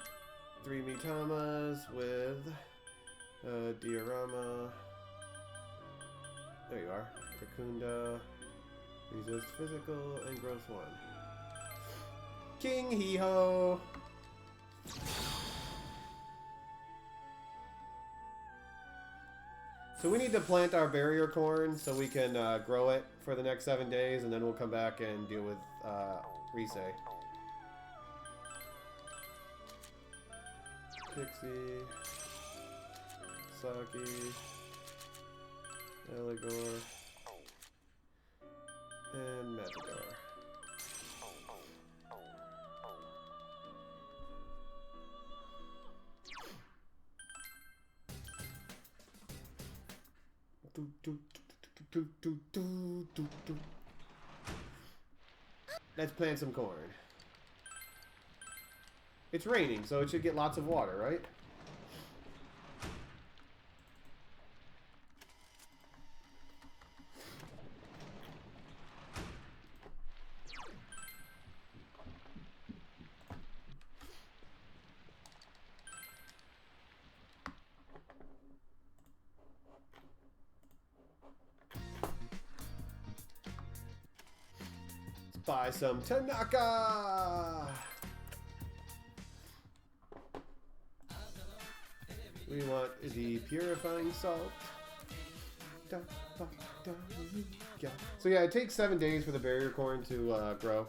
3 Mitamas with Diorama. There you are. Kakunda. Resist physical and growth 1. King Hee-Ho. So we need to plant our barrier corn so we can grow it for the next 7 days, and then we'll come back and deal with Rise. Pixie, Saki, Eligor, and Matador. Let's plant some corn. It's raining, so it should get lots of water, right? Buy some Tanaka! We want the purifying salt. So yeah, it takes 7 days for the barrier corn to grow.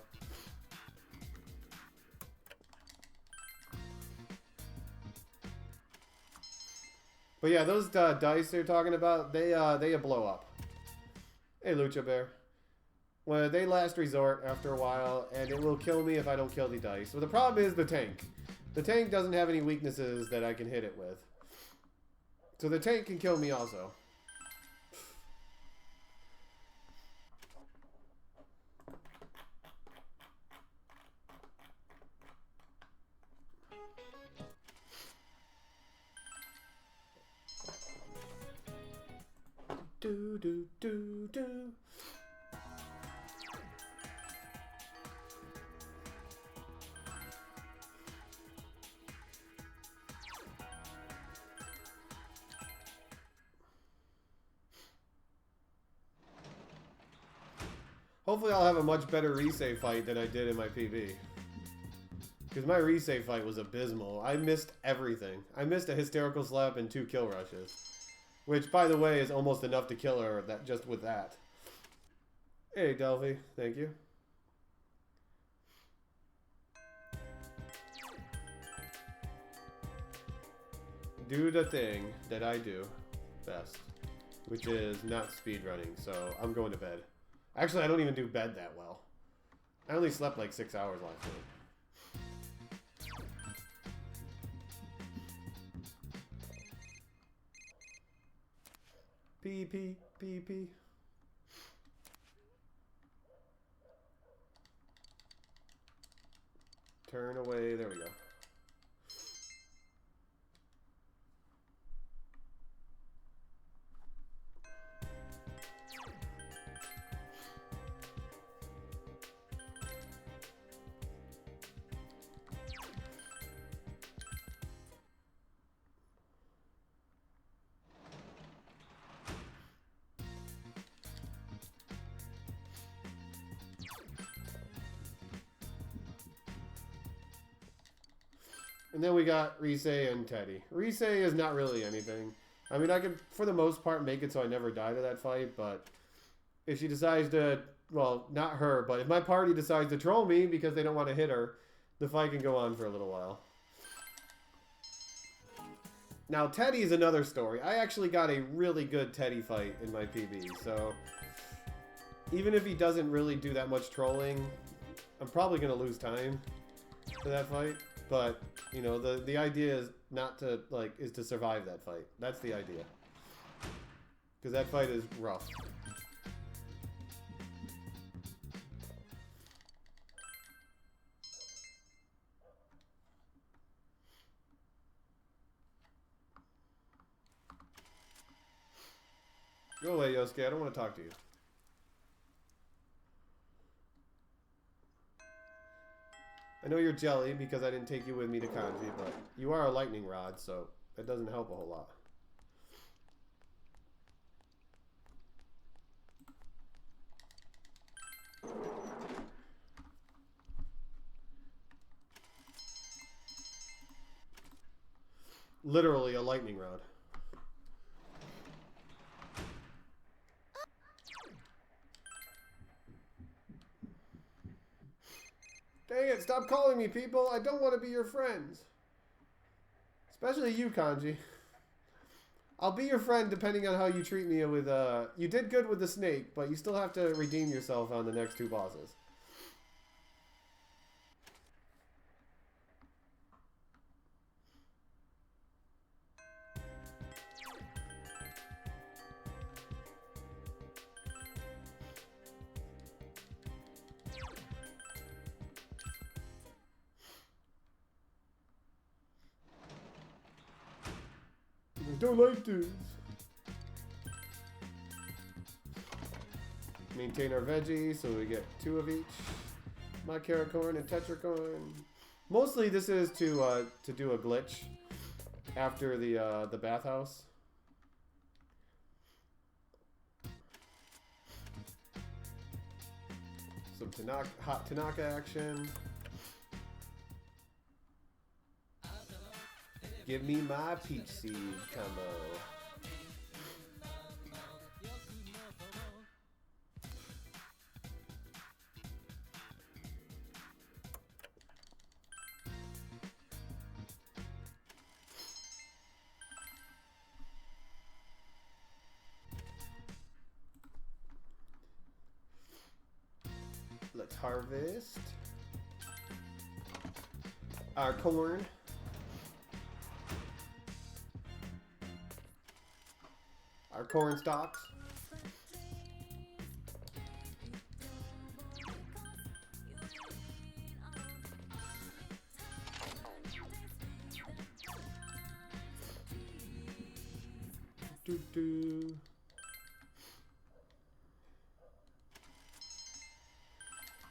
But yeah, those dice they're talking about, they blow up. Hey, Lucha Bear. Well, they last resort after a while, and it will kill me if I don't kill the dice. So the problem is the tank. The tank doesn't have any weaknesses that I can hit it with. So the tank can kill me also. Do do do do. Hopefully I'll have a much better resave fight than I did in my PB. Because my resave fight was abysmal. I missed everything. I missed a hysterical slap and 2 kill rushes. Which, by the way, is almost enough to kill her just with that. Hey, Delphi. Thank you. Do the thing that I do best. Which is not speedrunning, so I'm going to bed. Actually, I don't even do bed that well. I only slept like 6 hours last night. Pee pee pee pee. Turn away. There we go. And then we got Rise and Teddy. Rise is not really anything. I mean, I can, for the most part, make it so I never die to that fight, but if she decides to, well, not her, but if my party decides to troll me because they don't want to hit her, the fight can go on for a little while. Now, Teddy is another story. I actually got a really good Teddy fight in my PB, so even if he doesn't really do that much trolling, I'm probably going to lose time for that fight. But, you know, the idea is not to, like, is to survive that fight. That's the idea. Because that fight is rough. Go away, Yosuke. I don't want to talk to you. I know you're jelly because I didn't take you with me to Kanji, but you are a lightning rod, so that doesn't help a whole lot. Literally a lightning rod. Dang it, stop calling me, people. I don't want to be your friends. Especially you, Kanji. I'll be your friend depending on how you treat me with, You did good with the snake, but you still have to redeem yourself on the next 2 bosses. I don't like dudes. Maintain our veggies so we get 2 of each. My Caracorn and Tetracorn. Mostly this is to do a glitch after the bathhouse. Some hot Tanaka action. Give me my peach seed combo. Let's harvest our corn. Our corn stalks. Doo-doo.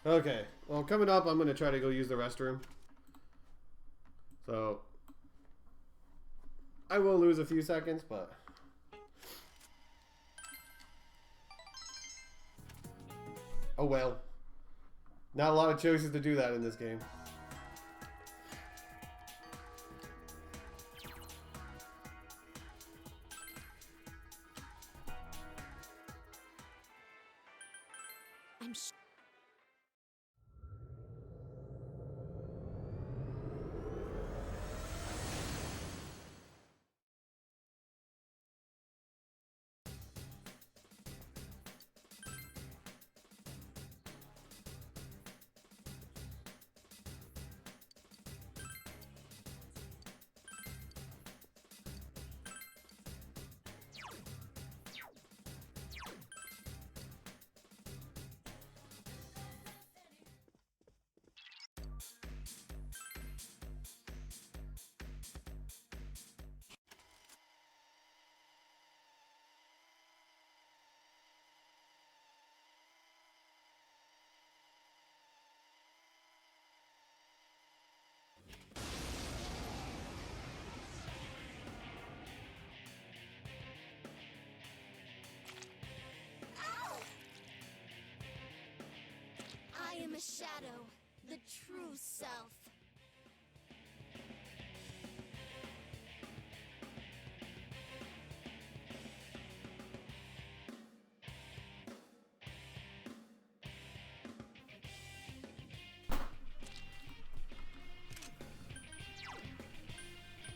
Okay, well, coming up, I'm going to try to go use the restroom. So, I will lose a few seconds, but... oh well. Not a lot of choices to do that in this game. I am a shadow, the true self.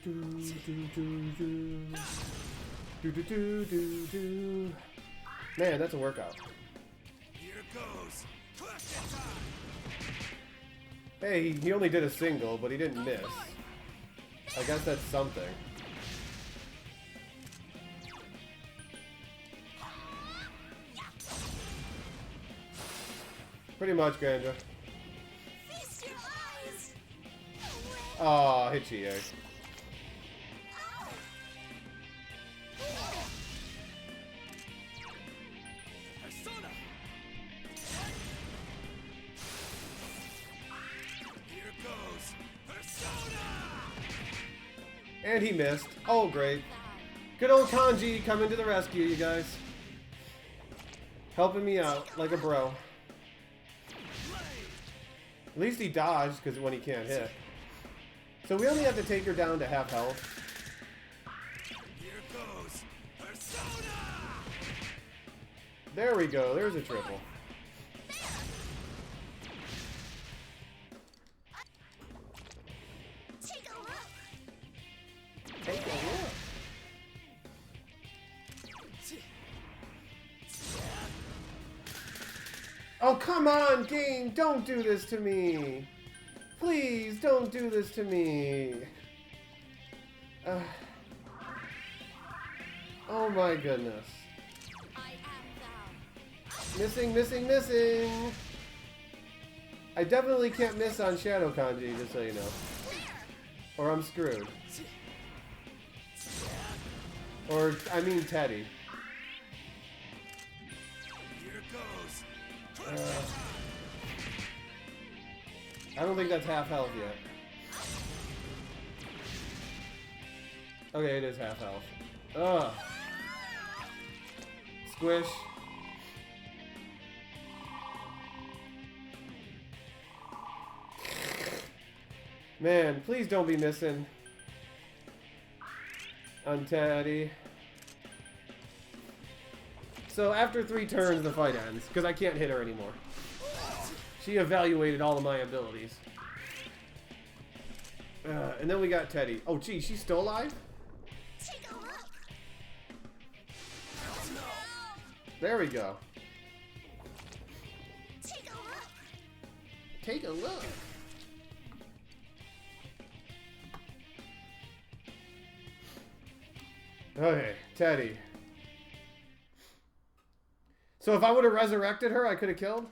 Do do do do do do do do do. Man, that's a workout. Here goes. Question time. Hey, he only did a single, but he didn't miss. I guess that's something. Pretty much, Grandra. Feast your eyes! Aw, hit you, eh? And he missed. Oh, great. Good old Kanji coming to the rescue, you guys. Helping me out like a bro. At least he dodged, because when he can't hit. So we only have to take her down to half health. Here goes Persona! There we go. There's a triple. Take a look. Take a look. Oh, come on, game. Don't do this to me. Please, don't do this to me. Oh my goodness. I am thou. Missing, missing, missing. I definitely can't miss on Shadow Kanji, just so you know. Or I'm screwed. Or, I mean Teddy. Here goes. I don't think that's half health yet. Okay, it is half health. Ugh. Squish. Man, please don't be missing on Teddy. So after 3 turns, the fight ends, because I can't hit her anymore. She evaluated all of my abilities. And then we got Teddy. Oh, gee, she's still alive? Take a look. There we go. Take a look. Take a look. Okay, Teddy. So if I would have resurrected her, I could have killed?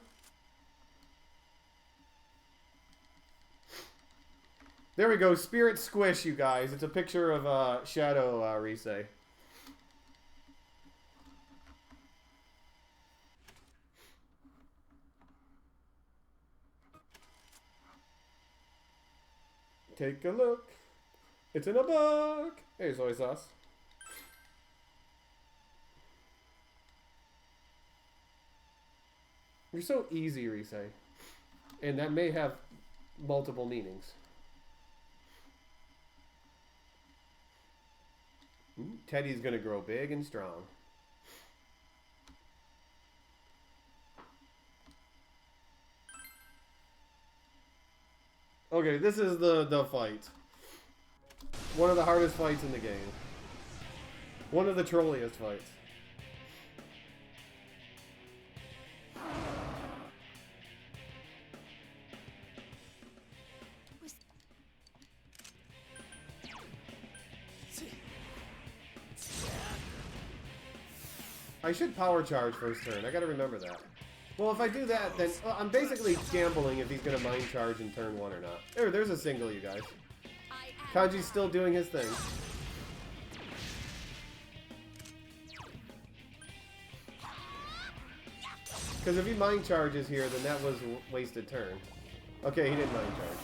There we go, Spirit Squish, you guys. It's a picture of Shadow Risei. Take a look. It's in a book. Hey, soy sauce. You're so easy, Risei. And that may have multiple meanings. Teddy's gonna grow big and strong. Okay, this is the fight. One of the hardest fights in the game. One of the trolliest fights. I should power charge first turn. I gotta remember that. Well, if I do that, then I'm basically gambling if he's gonna mind charge in turn 1 or not. There's a single, you guys. Kanji's still doing his thing. Because if he mind charges here, then that was a wasted turn. Okay, he didn't mind charge.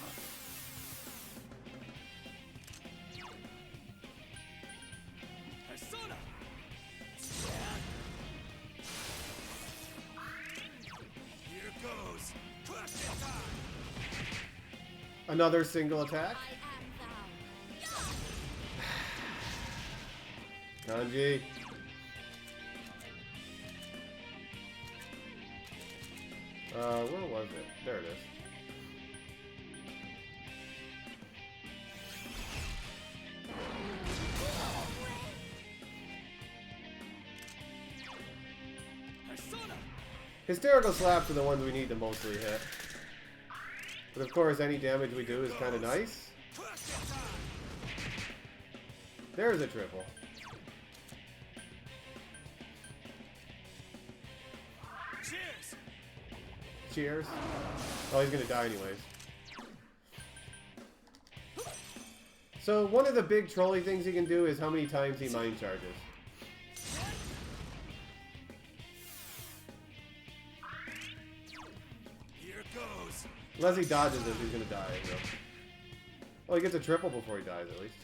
Persona! Here goes. Crush time! Another single attack. I am thou. Kanji. Where was it? There it is. Persona! Hysterical slaps are the ones we need to mostly hit. But of course, any damage we do is kind of nice. Crush time! There's a triple. Cheers! Cheers. Oh, he's gonna die anyways. So one of the big trolley things he can do is how many times he mind charges. Here goes. Unless he dodges it, he's gonna die. You know. Oh, he gets a triple before he dies at least.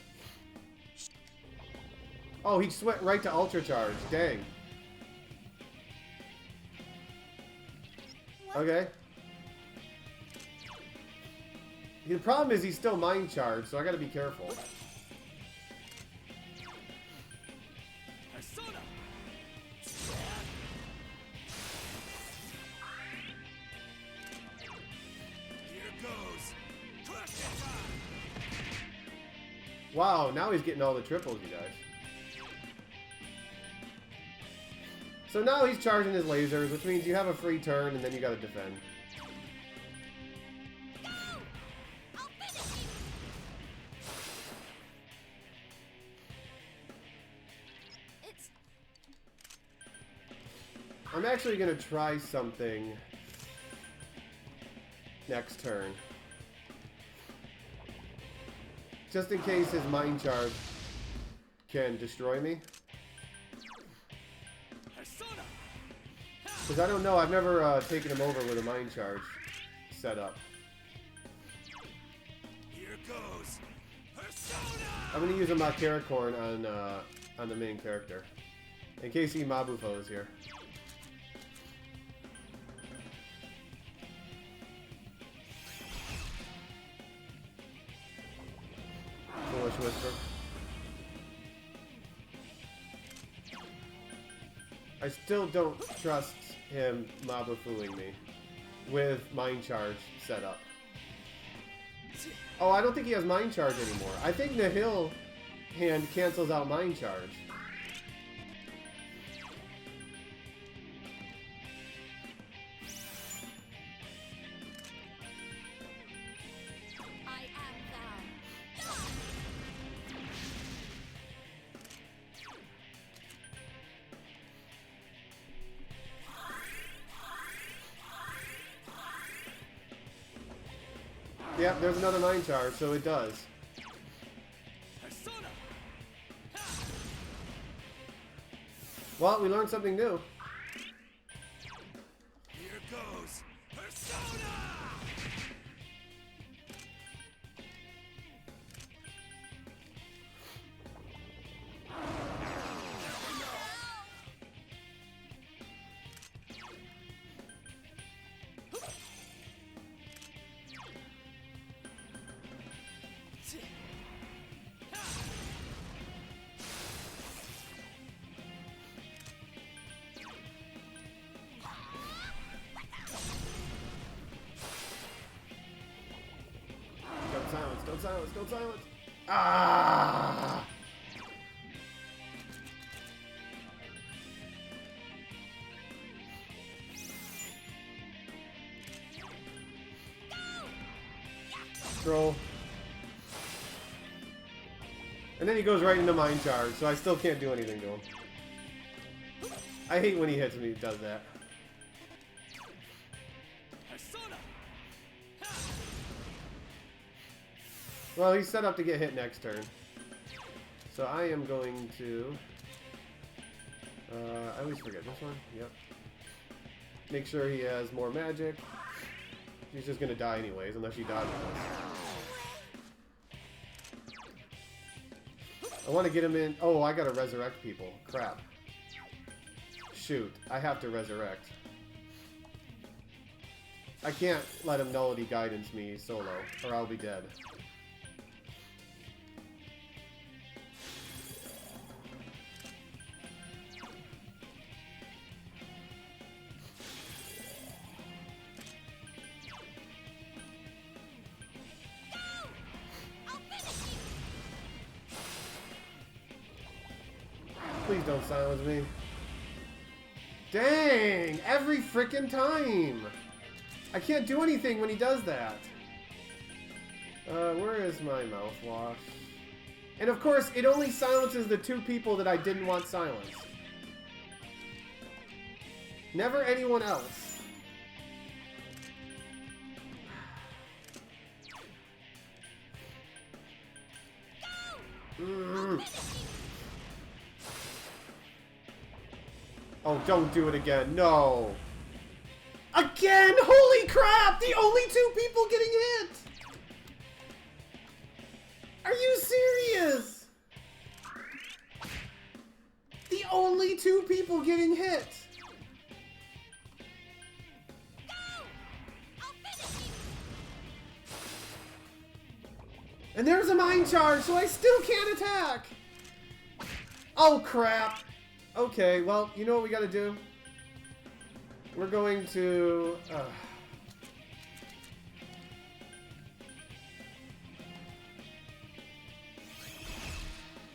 Oh, he went right to Ultra Charge. Dang. Okay. The problem is he's still Mind Charged, so I gotta be careful. Persona! Here goes! Crush it time! Wow, now he's getting all the triples, you guys. So now he's charging his lasers, which means you have a free turn and then you gotta defend. Go! I'll finish you! It's... I'm actually gonna try something next turn. Just in case his Mind Charge can destroy me. Persona! Because I don't know, I've never taken him over with a Mind Charge set up. Here goes! Persona! I'm gonna use a Makarakorn on the main character. In case Mabufo is here. Foolish Whisper. I still don't trust him Mabufuing me with Mind Charge set up. Oh, I don't think he has Mind Charge anymore. I think Nihil hand cancels out Mind Charge. I am thou. Yep, there's another Mind Charge, so it does. Persona! Well, we learned something new. Here goes! Persona! Don't silence, don't silence, don't silence. Ah! Troll. And then he goes right into Mind Charge, so I still can't do anything to him. I hate when he hits me, he does that. Persona! Well, he's set up to get hit next turn. So I am going to... I always forget this one. Yep. Make sure he has more magic. He's just going to die anyways, unless he dodges us. I want to get him in... Oh, I got to resurrect people. Crap. Shoot. I have to resurrect. I can't let him Nullity Guidance me solo, or I'll be dead. I'll finish you! Please don't silence me. Dang! Every frickin' time! I can't do anything when he does that. Where is my mouthwash? And of course, it only silences the two people that I didn't want silenced. Never anyone else. Mm. Oh, don't do it again. No. Again! Holy crap! The only two people getting hit! Are you serious? only 2 people getting hit. Go! I'll finish you! And there's a mind charge, so I still can't attack. Oh, crap. Okay, well, you know what we gotta do? We're going to...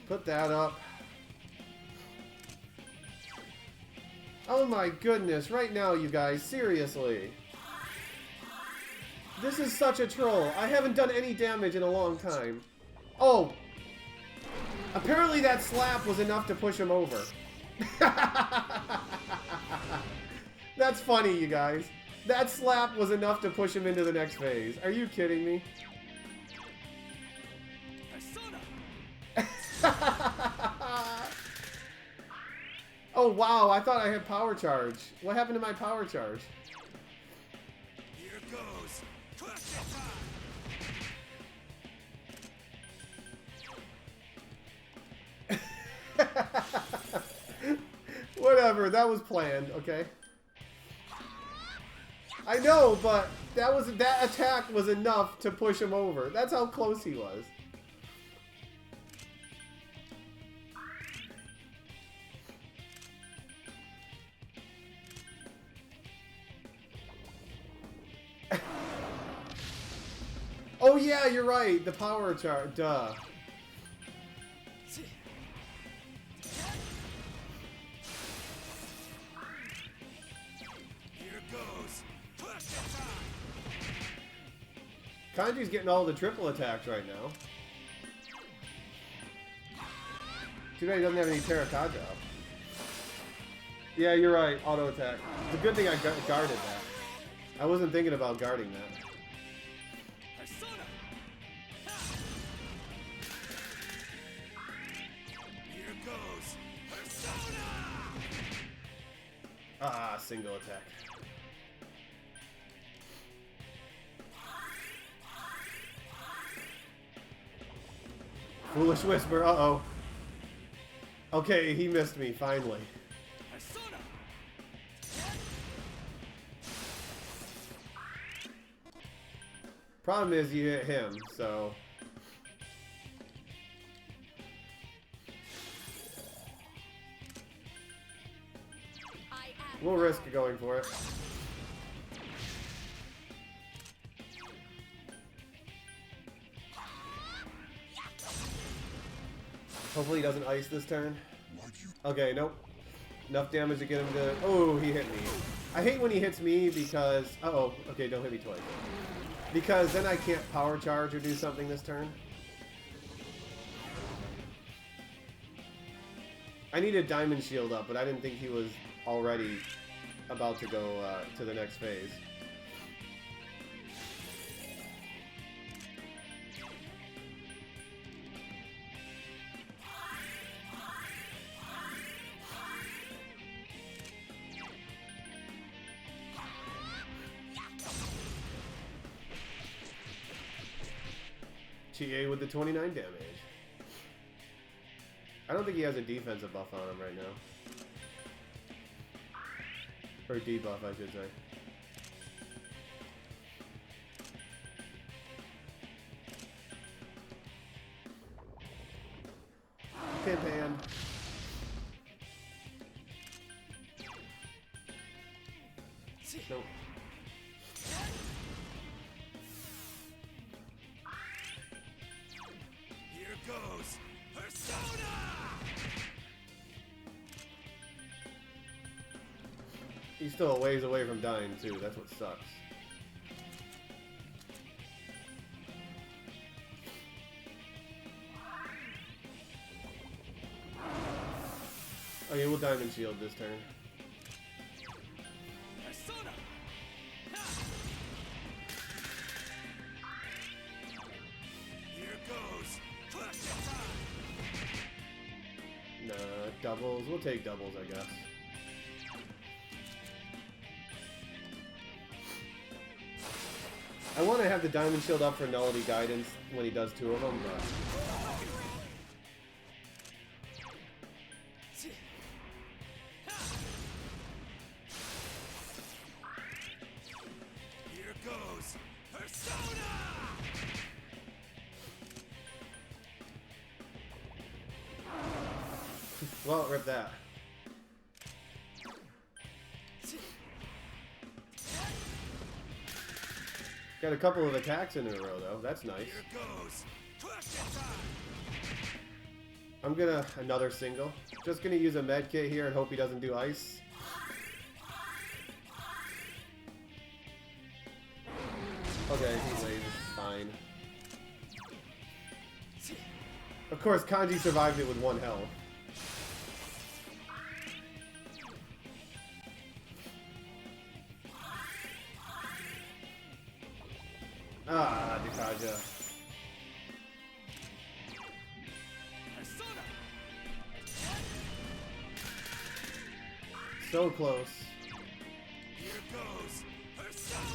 put that up. Oh my goodness, right now, you guys, seriously. This is such a troll. I haven't done any damage in a long time. Oh! Apparently that slap was enough to push him over. That's funny, you guys. That slap was enough to push him into the next phase. Are you kidding me? Oh wow, I thought I had power charge. What happened to my power charge? Here goes. Clutch time. Whatever, that was planned, okay? I know, but that attack was enough to push him over. That's how close he was. Oh yeah, you're right. The power charge. Duh. Here goes. Clutch time. Kanji's getting all the triple attacks right now. Too bad he doesn't have any Terracotta up. Yeah, you're right. Auto attack. It's a good thing I guarded that. I wasn't thinking about guarding that. Ah, single attack. Foolish Whisper, uh-oh. Okay, he missed me, finally. Problem is you hit him, so... We'll risk going for it. Hopefully he doesn't ice this turn. Okay, nope. Enough damage to get him to... Oh, he hit me. I hate when he hits me because... Uh-oh. Okay, don't hit me twice. Because then I can't power charge or do something this turn. I needed Diamond Shield up, but I didn't think he was already about to go to the next phase. Chie with the 29 damage. I don't think he has a defensive buff on him right now. Or debuff, I should say. Pan. Nope. Here goes. Persona! He's still a ways away from dying, too. That's what sucks. Okay, we'll Diamond Shield this turn. Persona! Here goes. Clutch time! Nah, doubles. We'll take doubles, I guess. I want to have the Diamond Shield up for Nullity Guidance when he does 2 of them, but... Well, rip that. Got a couple of attacks in a row, though. That's nice. Here goes. Question time. I'm gonna... Another single. Just gonna use a med kit here and hope he doesn't do ice. Okay, he lays. Fine. Of course, Kanji survived it with 1 health. Ah, Dikaja. Persona. So close. Here goes. Persona.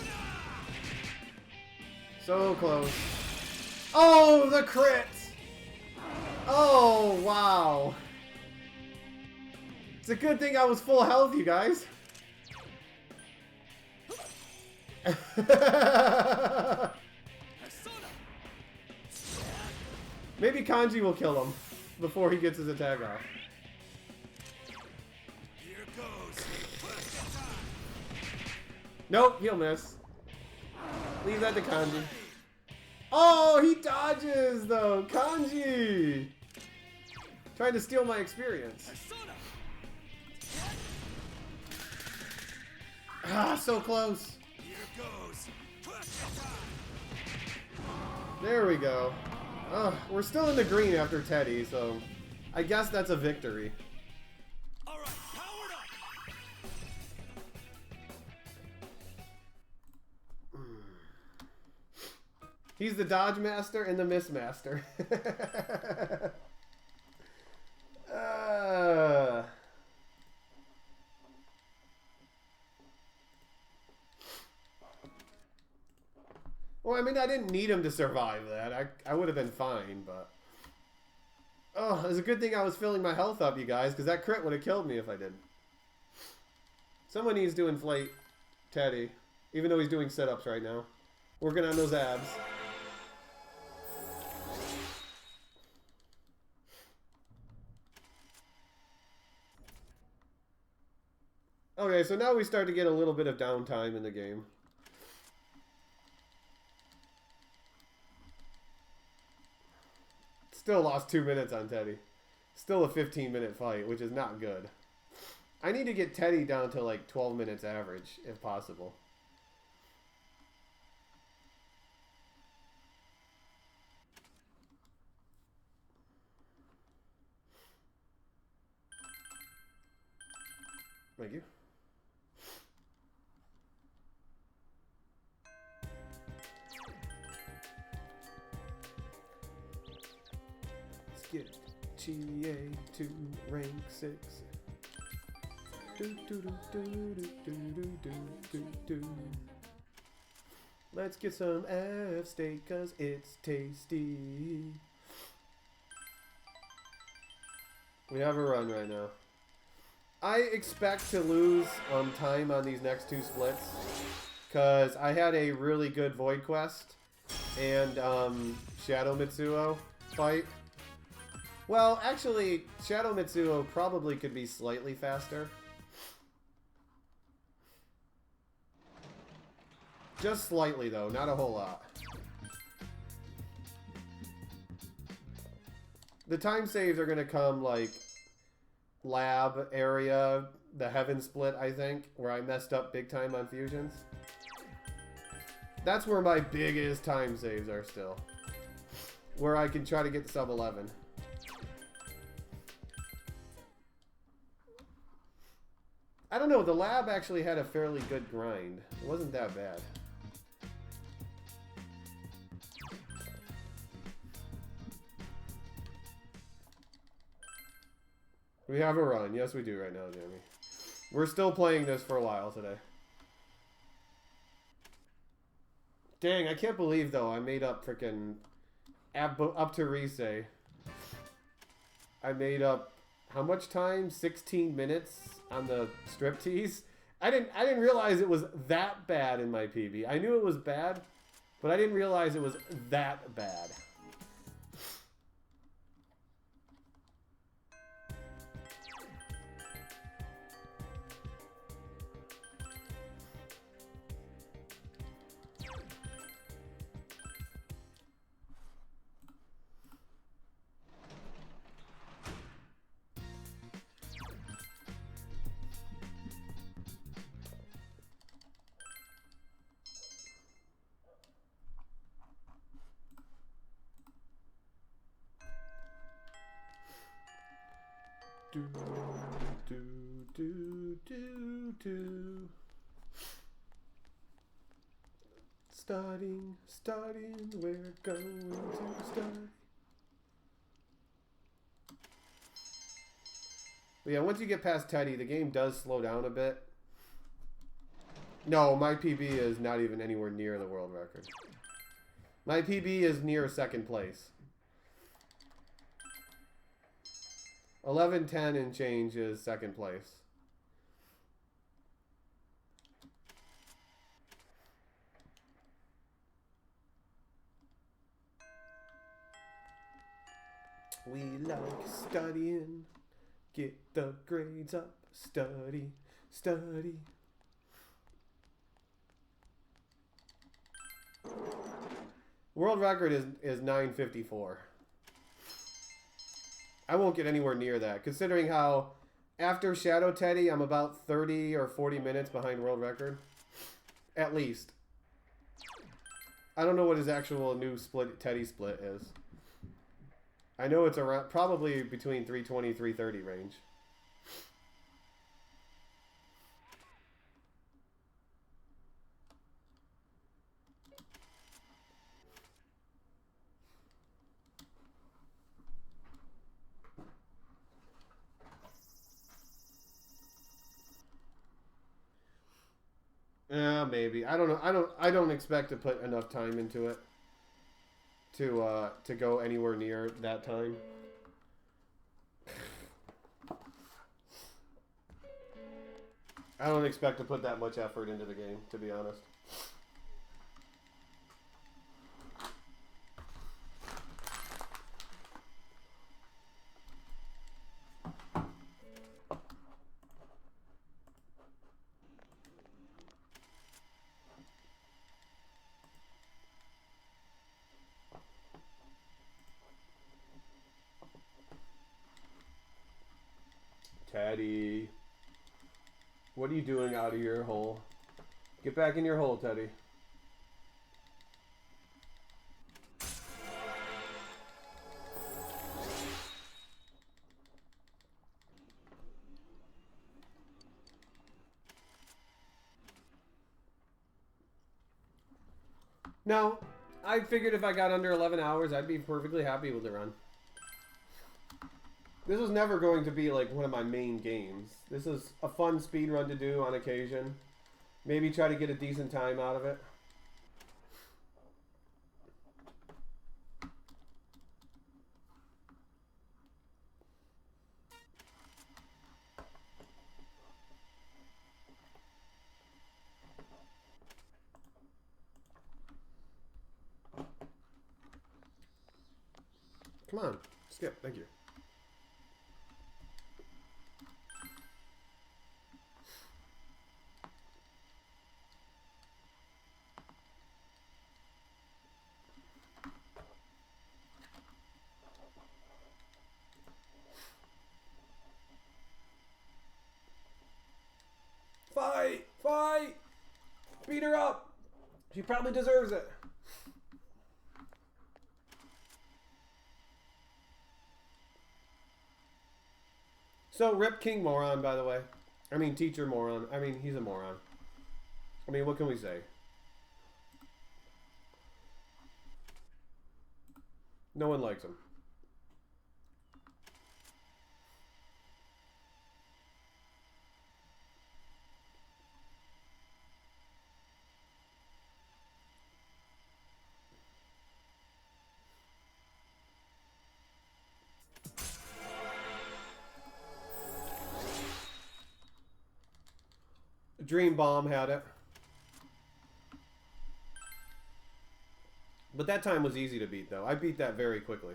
So close. Oh, the crit! Oh, wow. It's a good thing I was full health, you guys. Persona. Maybe Kanji will kill him before he gets his attack off. Here goes. Question time. Nope, he'll miss. Leave that to Kanji. Oh, he dodges, though. Kanji! Trying to steal my experience. Persona. Ah, so close. Here goes. Question time. There we go. We're still in the green after Teddy, so I guess that's a victory. All right, powered up. He's the dodge master and the miss master. Well, I mean, I didn't need him to survive that. I would have been fine, but... Oh, it's a good thing I was filling my health up, you guys, because that crit would have killed me if I did. Someone needs to inflate Teddy, even though he's doing sit-ups right now. Working on those abs. Okay, so now we start to get a little bit of downtime in the game. Still lost 2 minutes on Teddy. Still a 15-minute fight, which is not good. I need to get Teddy down to like 12 minutes average, if possible. Thank you. Let's get GA to rank 6. Let's get some F steak cause it's tasty. We have a run right now. I expect to lose time on these next 2 splits because I had a really good Void Quest and Shadow Mitsuo fight. Well, actually, Shadow Mitsuo probably could be slightly faster. Just slightly, though, not a whole lot. The time saves are going to come, like, lab area, the heaven split, I think, where I messed up big time on fusions. That's where my biggest time saves are still. Where I can try to get sub 11. I don't know, the lab actually had a fairly good grind. It wasn't that bad. We have a run. Yes, we do right now, Jamie. We're still playing this for a while today. Dang, I can't believe, though, I made up freaking... Up to Rise. I made up... How much time? 16 minutes on the striptease? I didn't realize it was that bad in my PB. I knew it was bad, but I didn't realize it was that bad. Do, do, do, do, do. Starting, we're going to start. But yeah, once you get past Teddy, the game does slow down a bit. No, my PB is not even anywhere near the world record. My PB is near second place. 11:10 and change is second place. We like studying. Get the grades up. Study, study. World record is 9:54. I won't get anywhere near that, considering how after Shadow Teddy, I'm about 30 or 40 minutes behind world record. At least. I don't know what his actual new Teddy split is. I know it's around probably between 320 330 range. Maybe. I don't know. I don't expect to put enough time into it to go anywhere near that time. I don't expect to put that much effort into the game, to be honest. Teddy. What are you doing out of your hole? Get back in your hole, Teddy. No, I figured if I got under 11 hours, I'd be perfectly happy with the run. This was never going to be like one of my main games. This is a fun speed run to do on occasion. Maybe try to get a decent time out of it. Come on, skip, thank you. Fight! Fight! Beat her up! She probably deserves it. So, Rip King Moron, by the way. I mean, Teacher Moron. I mean, he's a moron. I mean, what can we say? No one likes him. Dream Bomb had it. But that time was easy to beat, though. I beat that very quickly.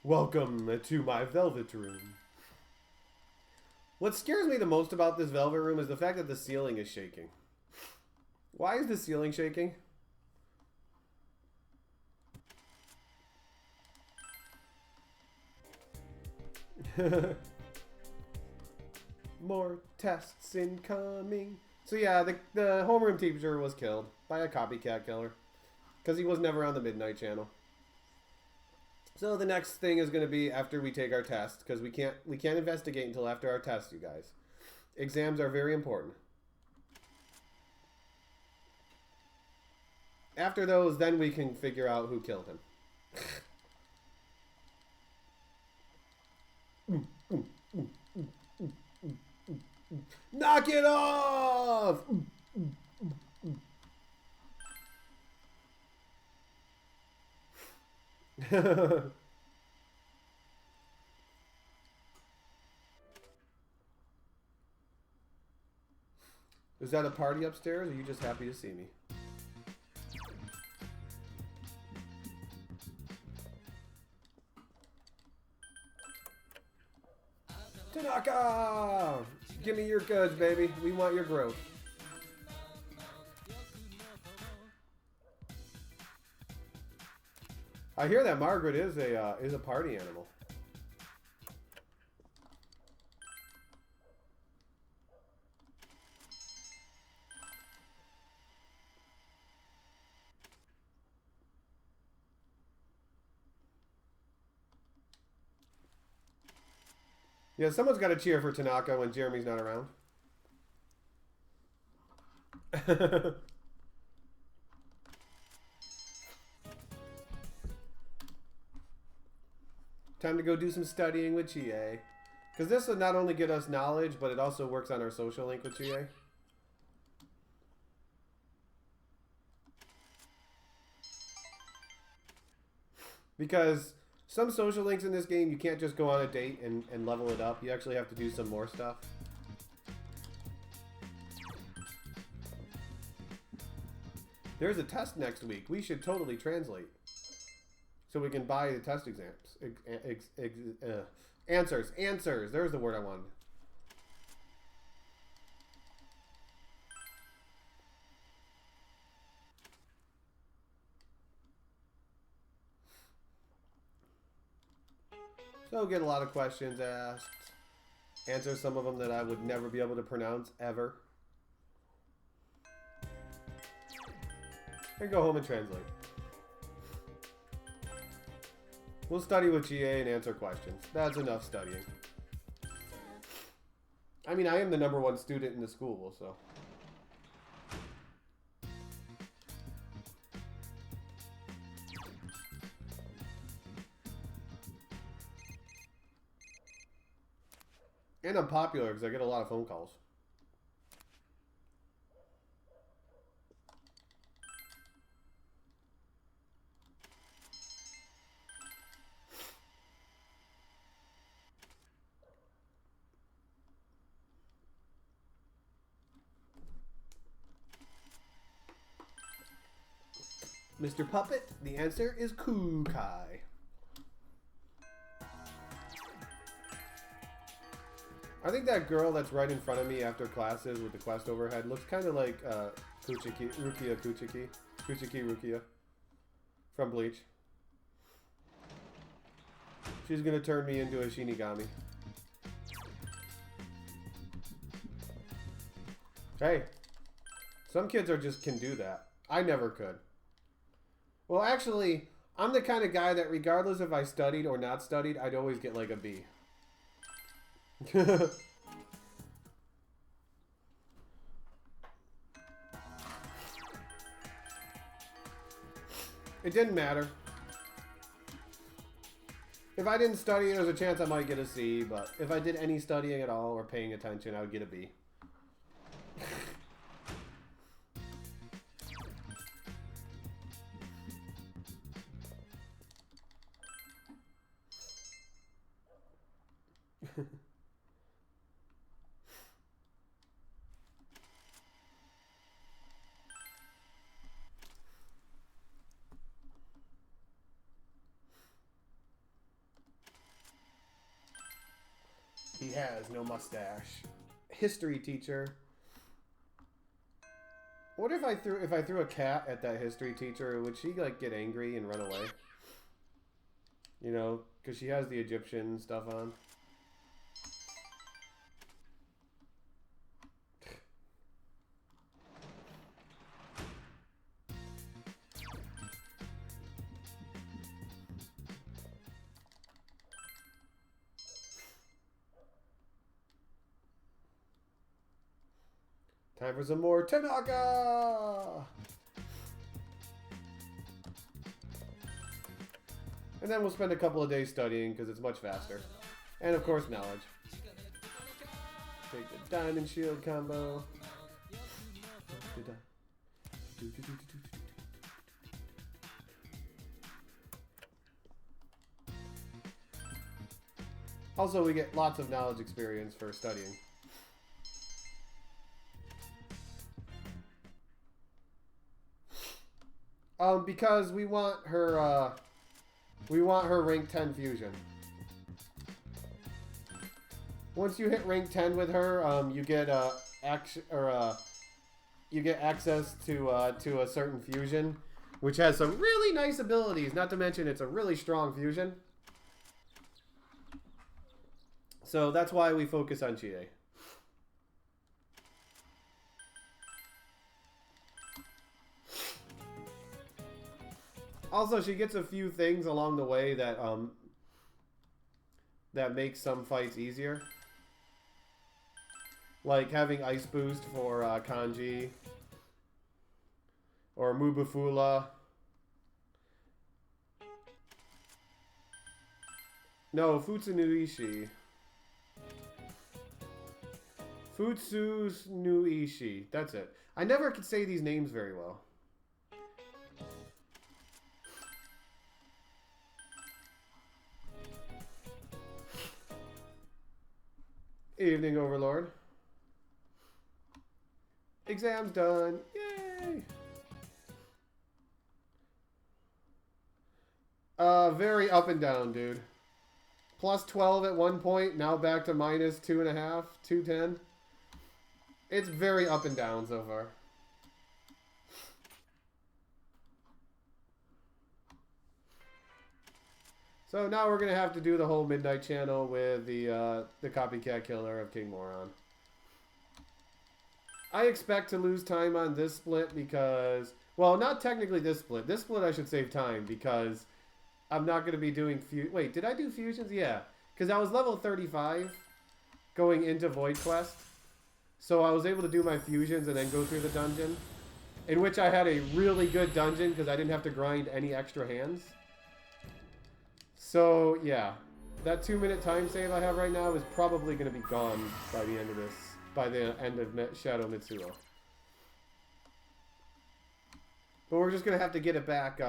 Welcome to my Velvet Room. What scares me the most about this Velvet Room is the fact that the ceiling is shaking. Why is the ceiling shaking? More tests incoming. So yeah, the homeroom teacher was killed by a copycat killer because he was never on the Midnight Channel. So the next thing is going to be after we take our test, because we can't investigate until after our test, you guys. Exams are very important. After those, then we can figure out who killed him. Knock it off! Is that a party upstairs, or are you just happy to see me? Tanaka! Give me your goods, baby. We want your growth. I hear that Margaret is a party animal. Yeah, someone's got to cheer for Tanaka when Jeremy's not around. Time to go do some studying with Chie. Because this will not only get us knowledge, but it also works on our social link with Chie. Because some social links in this game, you can't just go on a date and level it up. You actually have to do some more stuff. There's a test next week. We should totally translate. So we can buy the test exams. Answers. Answers. There's the word I wanted. So get a lot of questions asked. Answer some of them that I would never be able to pronounce ever. And go home and translate. We'll study with GA and answer questions. That's enough studying. I mean, I am the #1 student in the school, so. And I'm popular because I get a lot of phone calls. Mr. Puppet, the answer is Kukai. I think that girl that's right in front of me after classes with the quest overhead looks kind of like Rukia Rukia from Bleach. She's gonna turn me into a Shinigami. Hey, some kids can do that. I never could. Well, actually, I'm the kind of guy that regardless if I studied or not studied, I'd always get like a B. It didn't matter. If I didn't study, there's a chance I might get a C, but if I did any studying at all or paying attention, I would get a B. He has no mustache. History teacher. What if I threw a cat at that history teacher? Would she like get angry and run away? You know, because she has the Egyptian stuff on. Time for some more Tanaka! And then we'll spend a couple of days studying because it's much faster. And of course, knowledge. Take the diamond shield combo. Also, we get lots of knowledge experience for studying. Because we want her rank 10 fusion. Once you hit rank 10 with her, you get you get access to a certain fusion, which has some really nice abilities. Not to mention, it's a really strong fusion. So that's why we focus on Chie. Also, she gets a few things along the way that that makes some fights easier. Like having Ice Boost for Kanji. Or Mubufula. No, Futsunuishi. Futsunuishi. That's it. I never could say these names very well. Evening, Overlord. Exam's done. Yay! Very up and down, dude. Plus 12 at one point, now back to minus 2.5, 210. It's very up and down so far. So now we're going to have to do the whole Midnight Channel with the Copycat Killer of King Moron. I expect to lose time on this split because... Well, not technically this split. This split I should save time because I'm not going to be doing... Wait, did I do fusions? Yeah. Because I was level 35 going into Void Quest. So I was able to do my fusions and then go through the dungeon. In which I had a really good dungeon because I didn't have to grind any extra hands. So, yeah. That 2-minute time save I have right now is probably going to be gone by the end of this. By the end of Shadow Mitsuo. But we're just going to have to get it back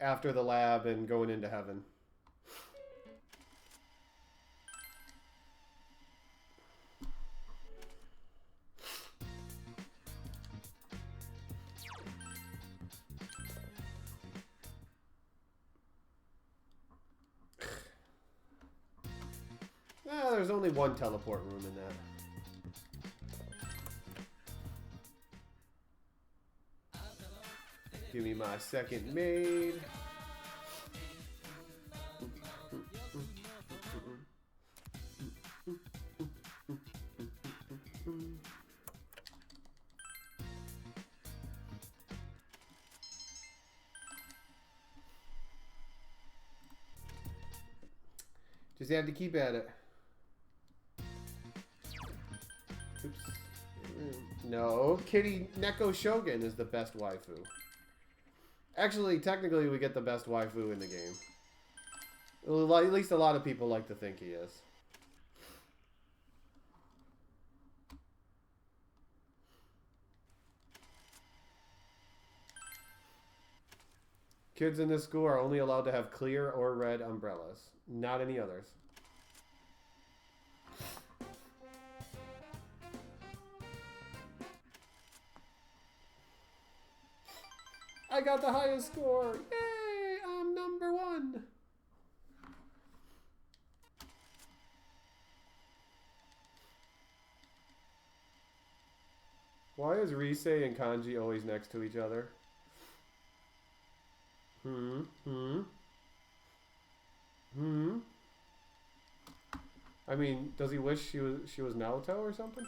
after the lab and going into heaven. There's only one teleport room in that. Give me my second maid. Just have to keep at it. Oops. No, Kitty Neko Shogun is the best waifu. Actually, technically, we get the best waifu in the game. Well, at least a lot of people like to think he is. Kids in this school are only allowed to have clear or red umbrellas. Not any others. I got the highest score! Yay! I'm number 1! Why is Risei and Kanji always next to each other? I mean, does he wish she was Naoto or something?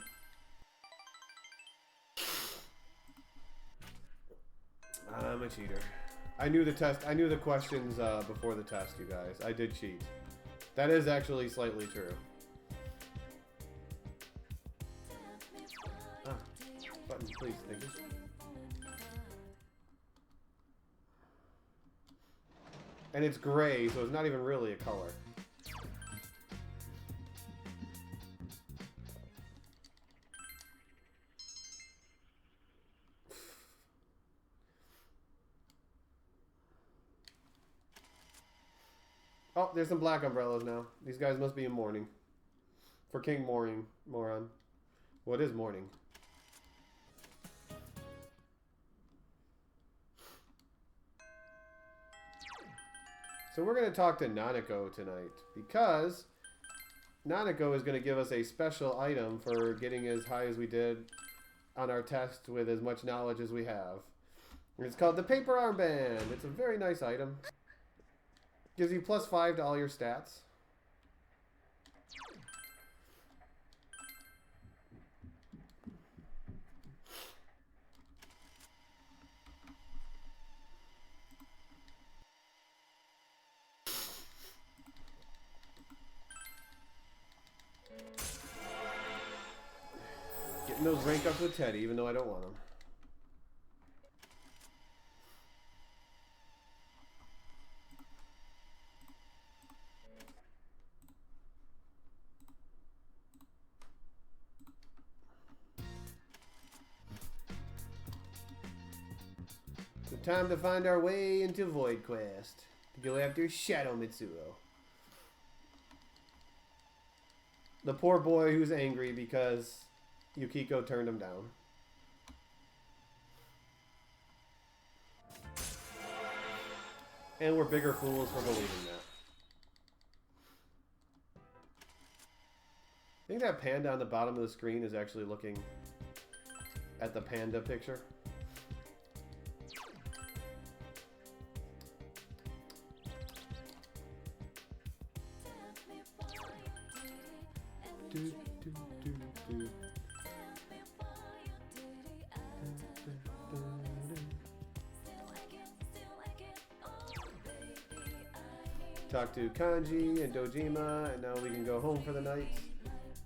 I'm a cheater. I knew the test. I knew the questions before the test, you guys. I did cheat. That is actually slightly true. Ah, button, please, thank you. And it's gray, so it's not even really a color. Oh, there's some black umbrellas now. These guys must be in mourning. For King Moron. What is mourning? So we're going to talk to Nanako tonight. Because Nanako is going to give us a special item for getting as high as we did on our test with as much knowledge as we have. It's called the Paper Armband. It's a very nice item. Gives you +5 to all your stats. Getting those rank ups with Teddy, even though I don't want them. Time to find our way into Void Quest to go after Shadow Mitsuo. The poor boy who's angry because Yukiko turned him down. And we're bigger fools for believing that. I think that panda on the bottom of the screen is actually looking at the panda picture. Talk to Kanji and Dojima, and now we can go home for the night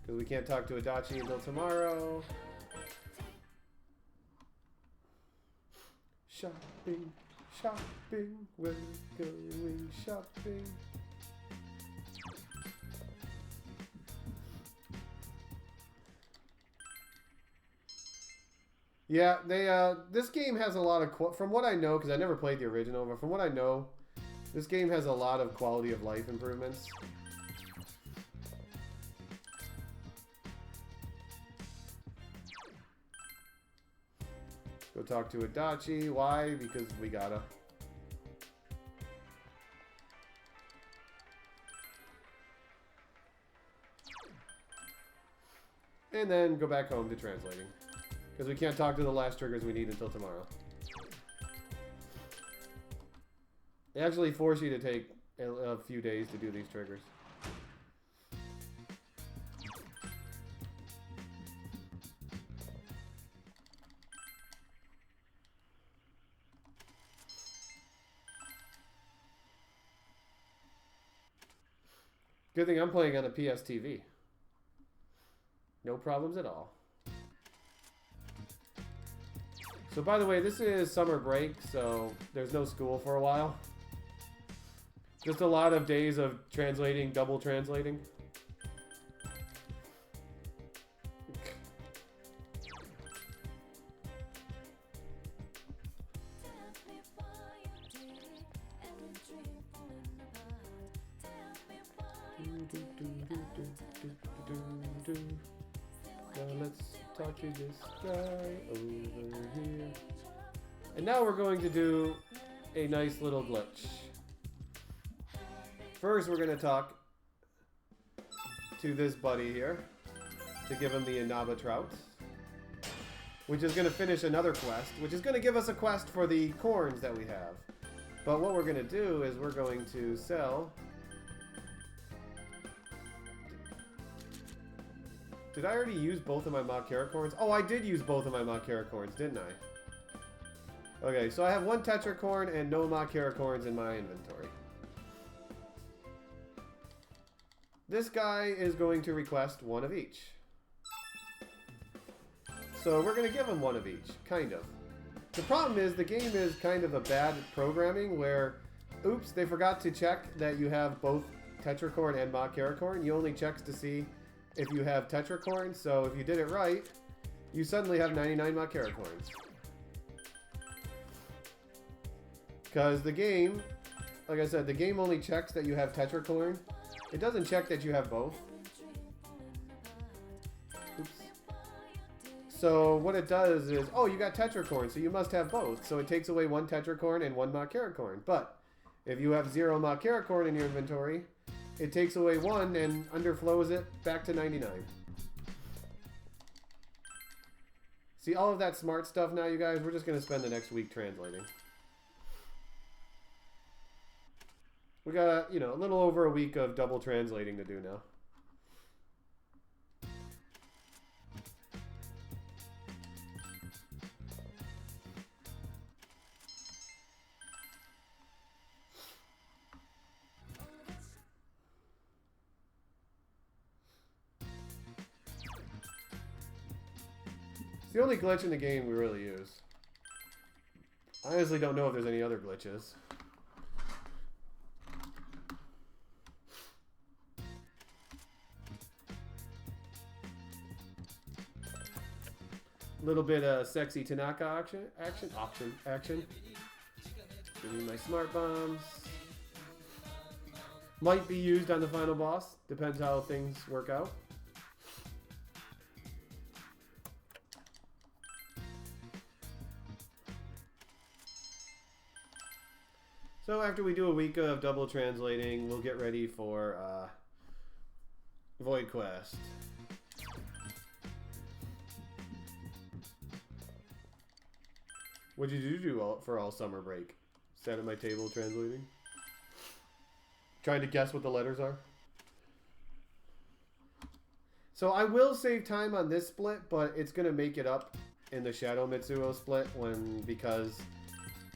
because we can't talk to Adachi until tomorrow. Shopping, shopping, we're going shopping. Yeah, this game has a lot of, from what I know, because I never played the original, but from what I know, this game has a lot of quality of life improvements. Go talk to Adachi. Why? Because we gotta. And then go back home to translating. Because we can't talk to the last triggers we need until tomorrow. They actually force you to take a few days to do these triggers. Good thing I'm playing on a PS TV. No problems at all. So by the way, this is summer break, so there's no school for a while. Just a lot of days of translating, double translating. Now let's talk to this guy over here. And now we're going to do a nice little glitch. First, we're going to talk to this buddy here to give him the Inaba Trout. which is going to finish another quest, which is going to give us a quest for the corns that we have. But what we're going to do is we're going to sell... Did I already use both of my Makara corns? Oh, I did use both of my Makara corns, didn't I? Okay, so I have one Tetracorn and no Makara corns in my inventory. This guy is going to request one of each. So we're going to give him one of each, kind of. The problem is the game is kind of a bad programming where, oops, they forgot to check that you have both Tetracorn and Makara corn. You only checks to see if you have Tetracorn, so if you did it right, you suddenly have 99 Makara corns. Because the game, like I said, the game only checks that you have Tetracorn. It doesn't check that you have both. Oops. So what it does is, oh, you got Tetracorn, so you must have both. So it takes away one Tetracorn and one Makara corn. But if you have 0 Makara corn in your inventory, it takes away one and underflows it back to 99. See, all of that smart stuff now, you guys, we're just going to spend the next week translating. We got, you know, a little over a week of double translating to do now. It's the only glitch in the game we really use. I honestly don't know if there's any other glitches. Little bit of sexy Tanaka action. Give me my smart bombs. Might be used on the final boss. Depends how things work out. So after we do a week of double translating, we'll get ready for Void Quest. What did you do for all summer break? Sat at my table translating? Trying to guess what the letters are? So I will save time on this split, but it's going to make it up in the Shadow Mitsuo split because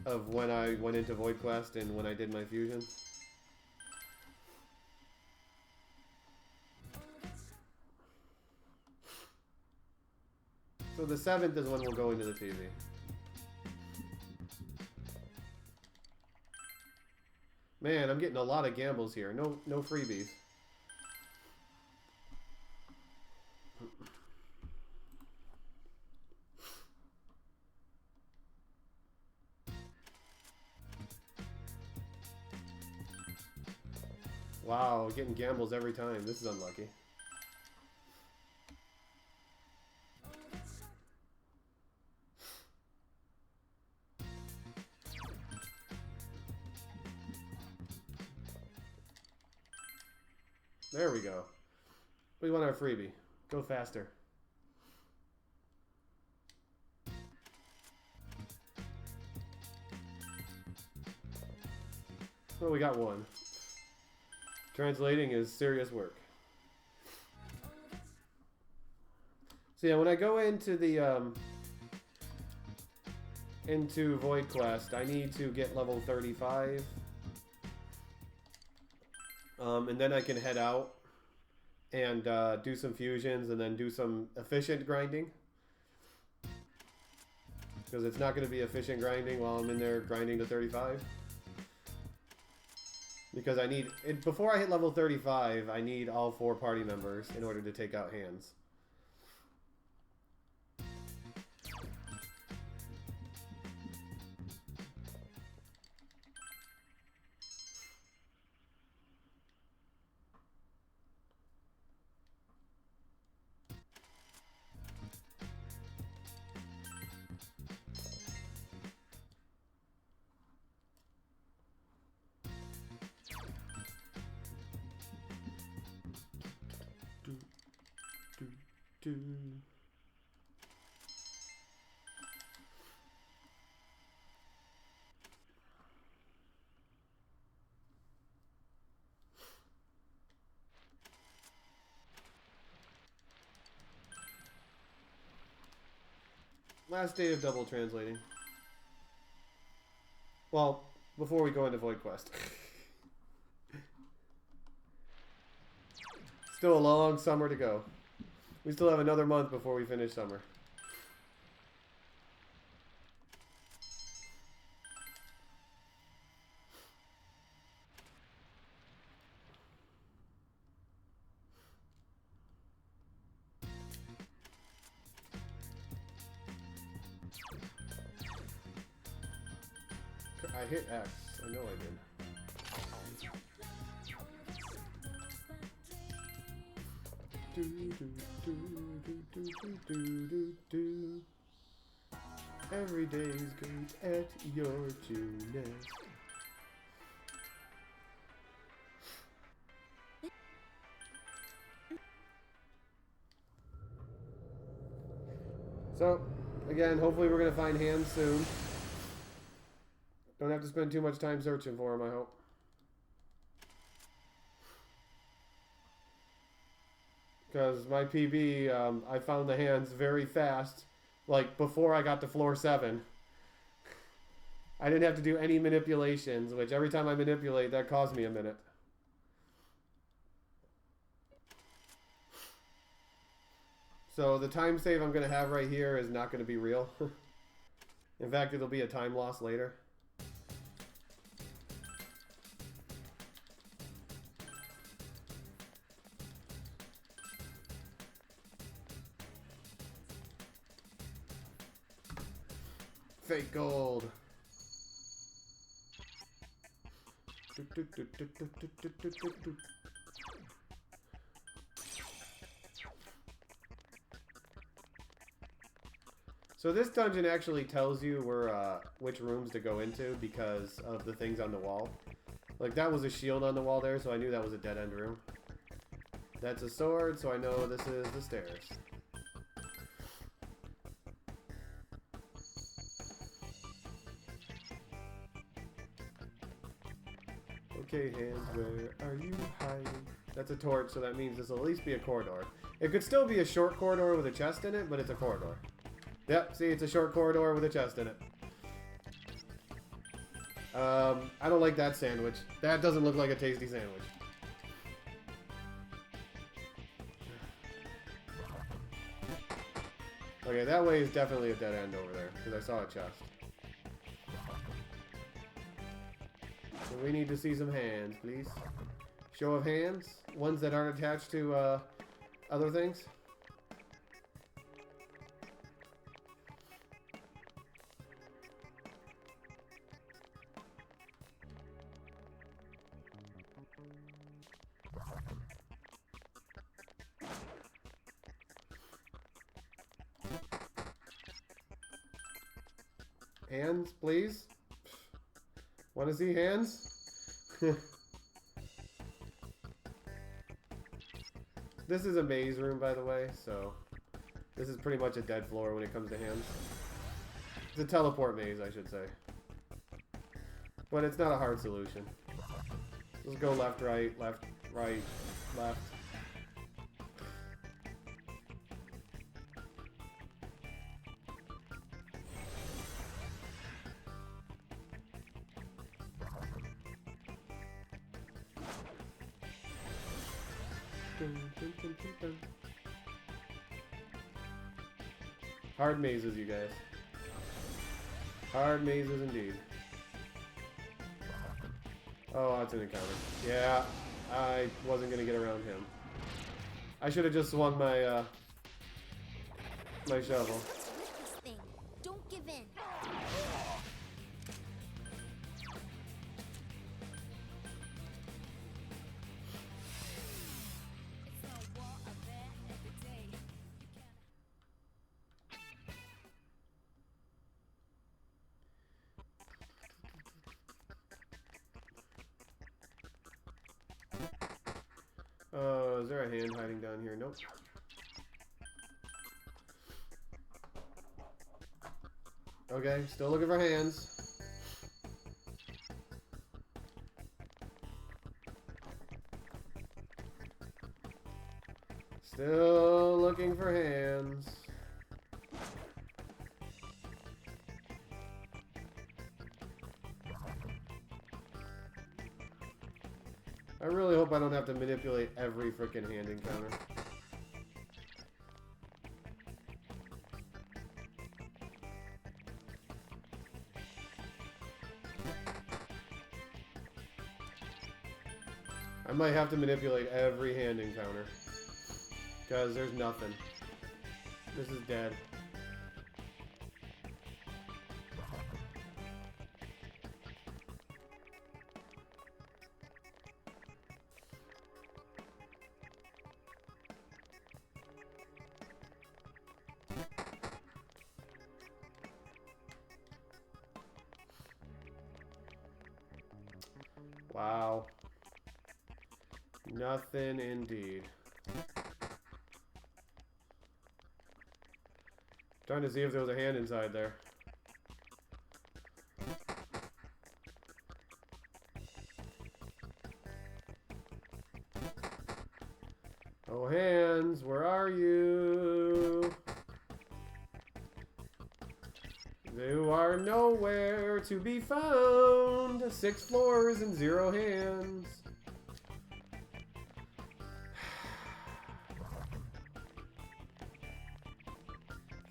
of when I went into Void Quest and when I did my fusion. So the 7th is when we'll go into the TV. Man, I'm getting a lot of gambles here. No freebies. Wow, getting gambles every time. This is unlucky. There we go. We want our freebie. Go faster. Well, we got one. Translating is serious work. So yeah, when I go into the into Void Quest, I need to get level 35. And then I can head out and do some fusions and then do some efficient grinding. Because it's not going to be efficient grinding while I'm in there grinding to 35. Because I need... before I hit level 35, I need all 4 party members in order to take out hands. Last day of double translating. Well, before we go into Void Quest. Still a long summer to go. We still have another month before we finish summer. I hit X. I know I did. Do, do, do, do, do, do, do, do. Every day's great at your Tunis. So, again, hopefully we're going to find hands soon. Don't have to spend too much time searching for them, I hope. Because my PB, I found the hands very fast. Like, before I got to floor 7. I didn't have to do any manipulations, which every time I manipulate, that costs me a minute. So the time save I'm going to have right here is not going to be real. In fact, it'll be a time loss later. Fake gold. So this dungeon actually tells you where which rooms to go into because of the things on the wall. Like that was a shield on the wall there, so I knew that was a dead end room. That's a sword, so I know this is the stairs. Okay, hands, where are you hiding? That's a torch, so that means this will at least be a corridor. It could still be a short corridor with a chest in it, but it's a corridor. Yep, see, it's a short corridor with a chest in it. I don't like that sandwich. That doesn't look like a tasty sandwich. Okay, that way is definitely a dead end over there, because I saw a chest. So we need to see some hands, please. Show of hands. Ones that aren't attached to other things. Hands, please. Want to see hands? This is a maze room, by the way, so this is pretty much a dead floor when it comes to hands. It's a teleport maze, I should say. But it's not a hard solution. Just go left, right, left, right, left. Hard mazes, you guys. Hard mazes indeed. Oh, that's an encounter. Yeah, I wasn't gonna get around him. I should have just swung my my shovel. This thing. Don't give in. Is there a hand hiding down here? Nope. Okay, still looking for hands. Still looking for hands. I really hope I don't have to manipulate every freaking hand encounter. I might have to manipulate every hand encounter. Because there's nothing. This is dead. Wow. Nothing indeed. Trying to see if there was a hand inside there. Oh, hands, where are you? You are nowhere to be found. 6 floors and 0 hands.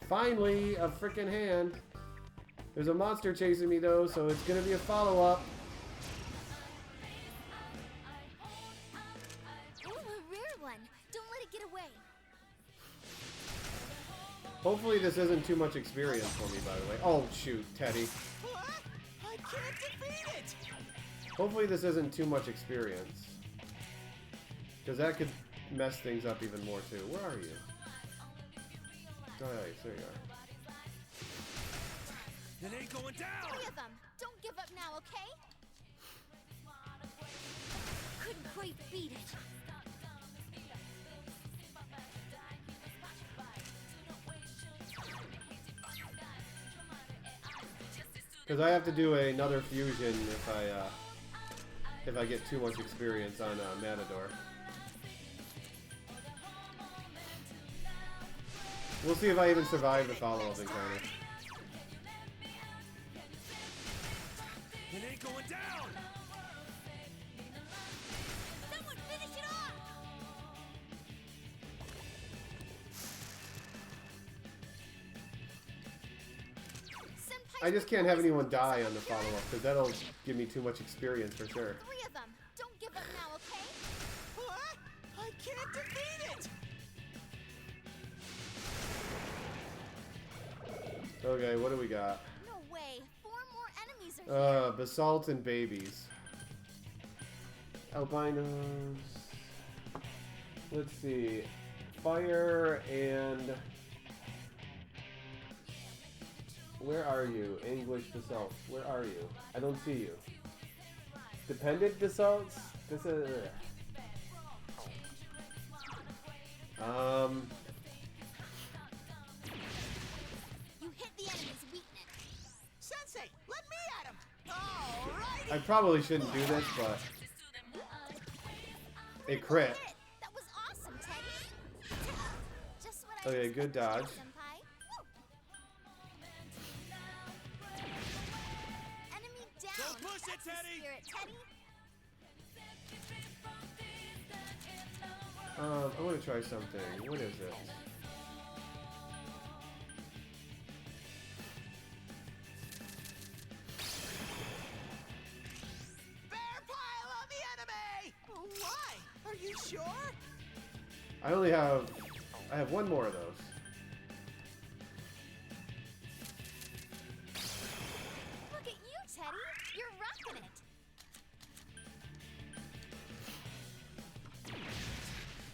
Finally, a freaking hand. There's a monster chasing me though, so it's gonna be a follow-up. Ooh, a rare one. Don't let it get away. Hopefully this isn't too much experience for me, by the way. Oh, shoot, Teddy. What? I can't defeat it! Hopefully this isn't too much experience. Because that could mess things up even more, too. Where are you? Nice, there you are. It ain't going down! 3 of them. Don't give up now, okay? Couldn't quite beat it. Because I have to do another fusion if I get too much experience on Matador. We'll see if I even survive the follow-up encounter. It ain't going down! Someone finish it off! Senpai, I just can't have anyone die on the follow-up, because that'll give me too much experience for sure. 3 of them. Don't give up now, okay? What? I can't defeat it! Okay, what do we got? No way. 4 more enemies are here. Basalt and babies. Albinos. Let's see. Fire and... Where are you? English basalt. Where are you? I don't see you. Dependent basalts? This is... You hit the enemy's weakness. Sensei, let me at him! Alrighty! I probably shouldn't do this, but... A crit. That was awesome, Teddy. Just what I Okay, was good dodge. Senpai. Enemy down. Don't push it, That's the Teddy. Spirit, Teddy. I want to try something. What is it? Bear pile on the enemy! Why? Are you sure? I have one more of those. Look at you, Teddy. You're rocking it.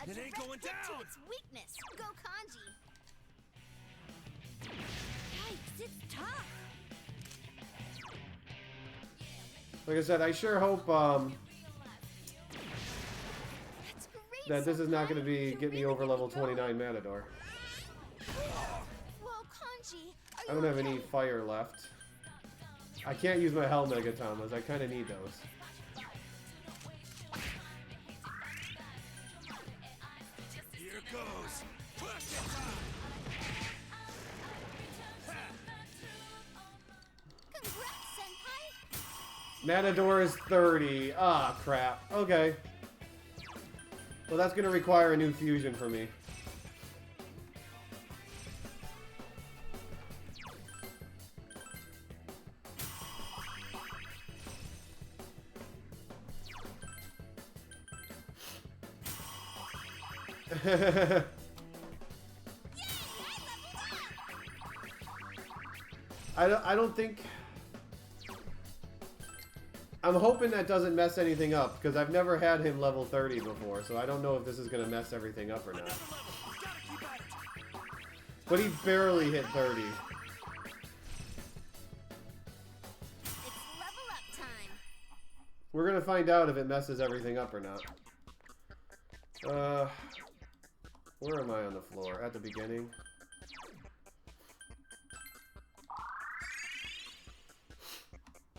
A It ain't direct going hit to down. its weakness. Go Kanji. Yikes, it's tough. Like I said, I sure hope That's great. that this is not Senpai. going to be You get me really over made level go. 29 Matador. Whoa, Kanji. Are I don't you have any okay? fire left. I can't use my Hell Megatamas. I kind of need those. Here goes! Push it time! Congrats, Senpai. Matador is 30. Ah, crap. Okay. Well, that's going to require a new fusion for me. I don't think... I'm hoping that doesn't mess anything up, because I've never had him level 30 before, so I don't know if this is going to mess everything up or not. But he barely hit 30. It's level up time. We're going to find out if it messes everything up or not. Where am I on the floor? At the beginning?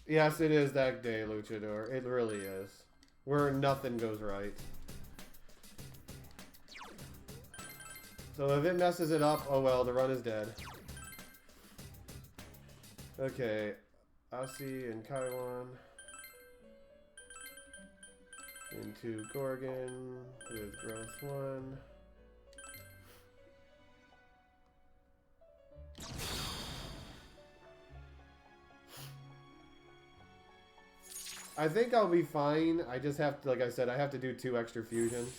Yes, it is that day, Luchador. It really is. Where nothing goes right. So if it messes it up, oh well, the run is dead. Okay. Asi and Kaiwan. Into Gorgon with growth 1. I think I'll be fine. I just have to, like I said, I have to do 2 extra fusions.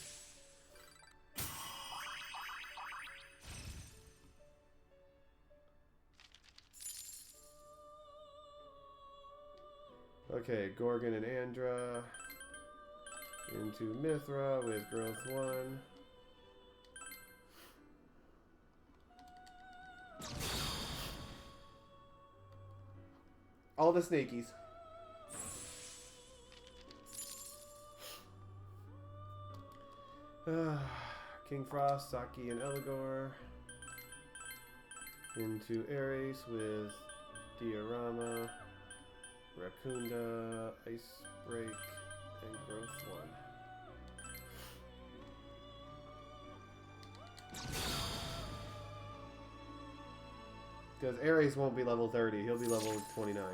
Okay, Gorgon and Andra. Into Mithra with growth 1. All the snakies. King Frost, Saki, and Eligor. Into Ares with Diorama, Rakunda, Ice Break, and Growth 1. Because Ares won't be level 30, he'll be level 29.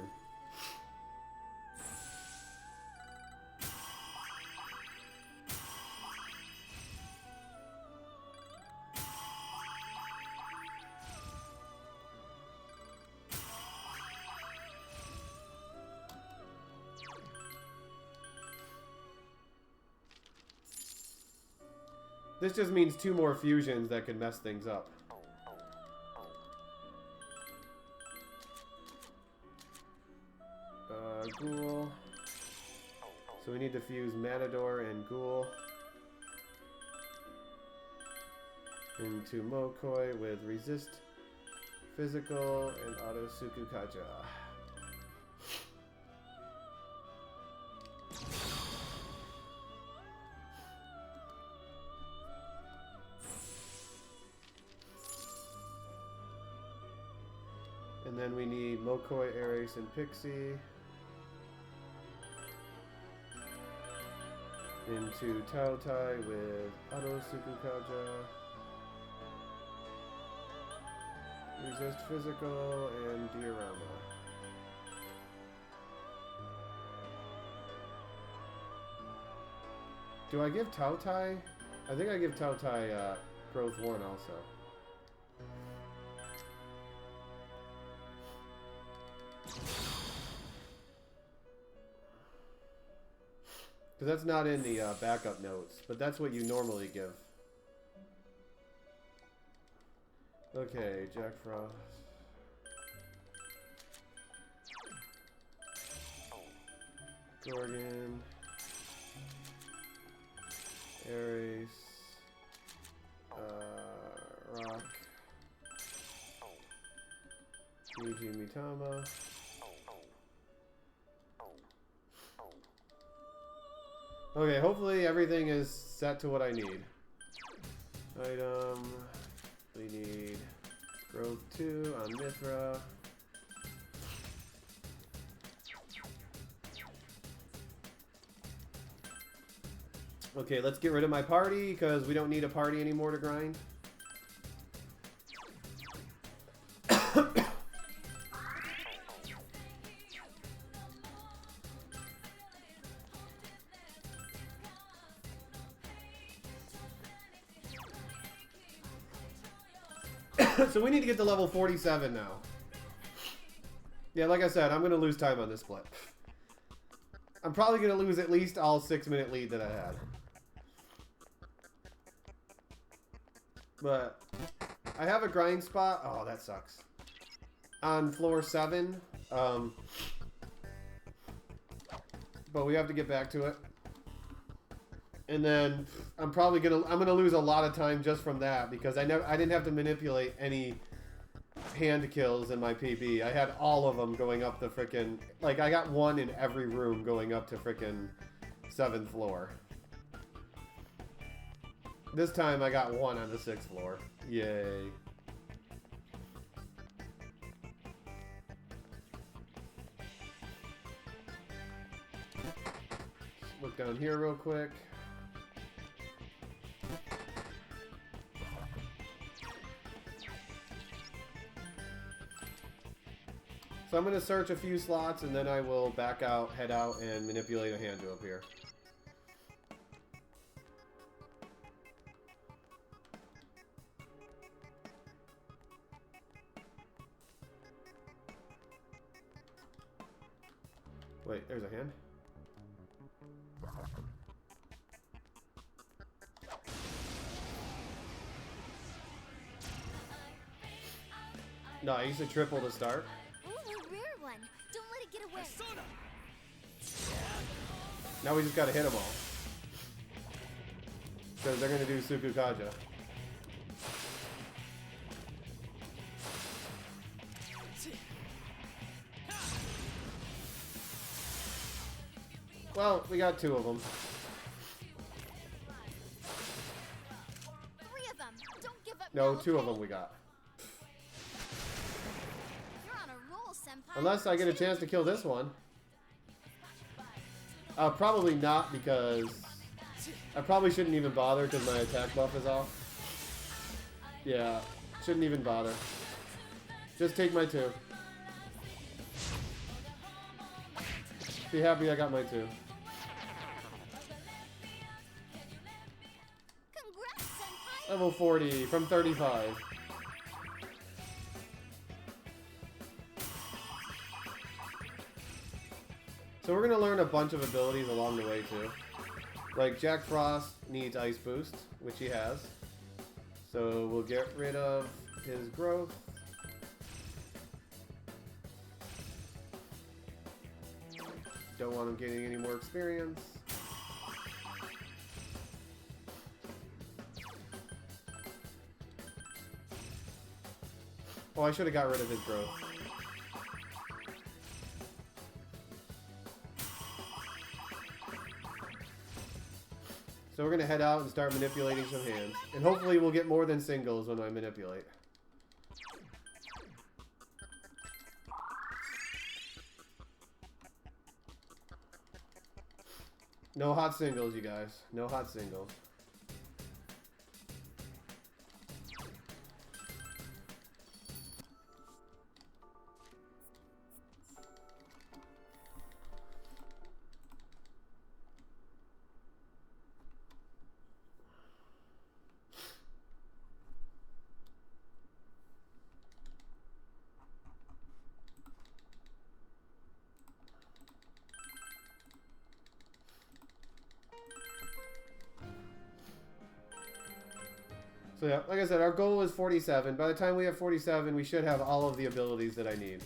This just means 2 more fusions that could mess things up. Ghoul. So we need to fuse Matador and Ghoul into Mokoi with Resist Physical and Auto Sukukaja. And then we need Mokoi, Ares, and Pixie into Taotai with Auto Sukukaja, Resist Physical, and Diorama. Do I give Taotai? I think I give Taotai Growth 1 also. Because that's not in the backup notes, but that's what you normally give. Okay, Jack Frost. Gorgon. Ares. Rock. Yuji Mitama. Okay, hopefully everything is set to what I need. Item. We need growth 2 on Mithra. Okay, let's get rid of my party because we don't need a party anymore to grind. So we need to get to level 47 now. Yeah, like I said, I'm going to lose time on this split. I'm probably going to lose at least all 6-minute lead that I had. But I have a grind spot. Oh, that sucks. On floor 7. But we have to get back to it. And then I'm gonna lose a lot of time just from that because I didn't have to manipulate any hand kills in my PB. I had all of them going up the frickin', like I got one in every room going up to frickin' 7th floor. This time I got one on the 6th floor. Yay. Look down here real quick. So I'm going to search a few slots and then I will back out, head out, and manipulate a hand up here. Wait, there's a hand? No, I used a triple to start. Ooh, a rare one. Don't let it get away. Now we just gotta hit them all. Because they're gonna do Sukukaja. Well, we got 2 of them. 3 of them. Don't give up. No, now, 2 of okay? them we got. You're on a roll, senpai. Unless I get a chance to kill this one. Probably not because I probably shouldn't even bother because my attack buff is off. Yeah, shouldn't even bother. Just take my 2. Be happy I got my 2. Congrats, senpai. Level 40 from 35. So we're going to learn a bunch of abilities along the way too. Like Jack Frost needs Ice Boost, which he has. So we'll get rid of his growth. Don't want him getting any more experience. Oh, I should have got rid of his growth. So we're going to head out and start manipulating some hands. And hopefully we'll get more than singles when I manipulate. No hot singles, you guys. No hot singles. So yeah, like I said, our goal is 47. By the time we have 47, we should have all of the abilities that I need.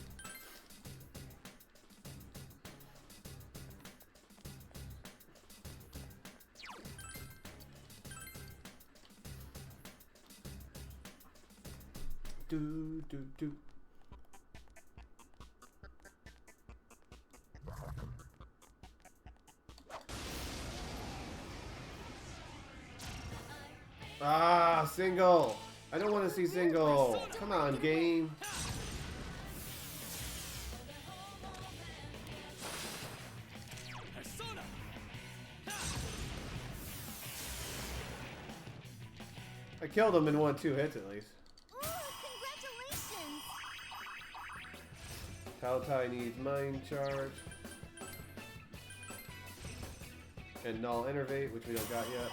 Do, do, do. Ah, single. I don't want to see single. Come on, game. I killed him in 1-2 hits at least. Ooh, congratulations. Paltai needs Mind Charge. And Null Innervate, which we don't got yet.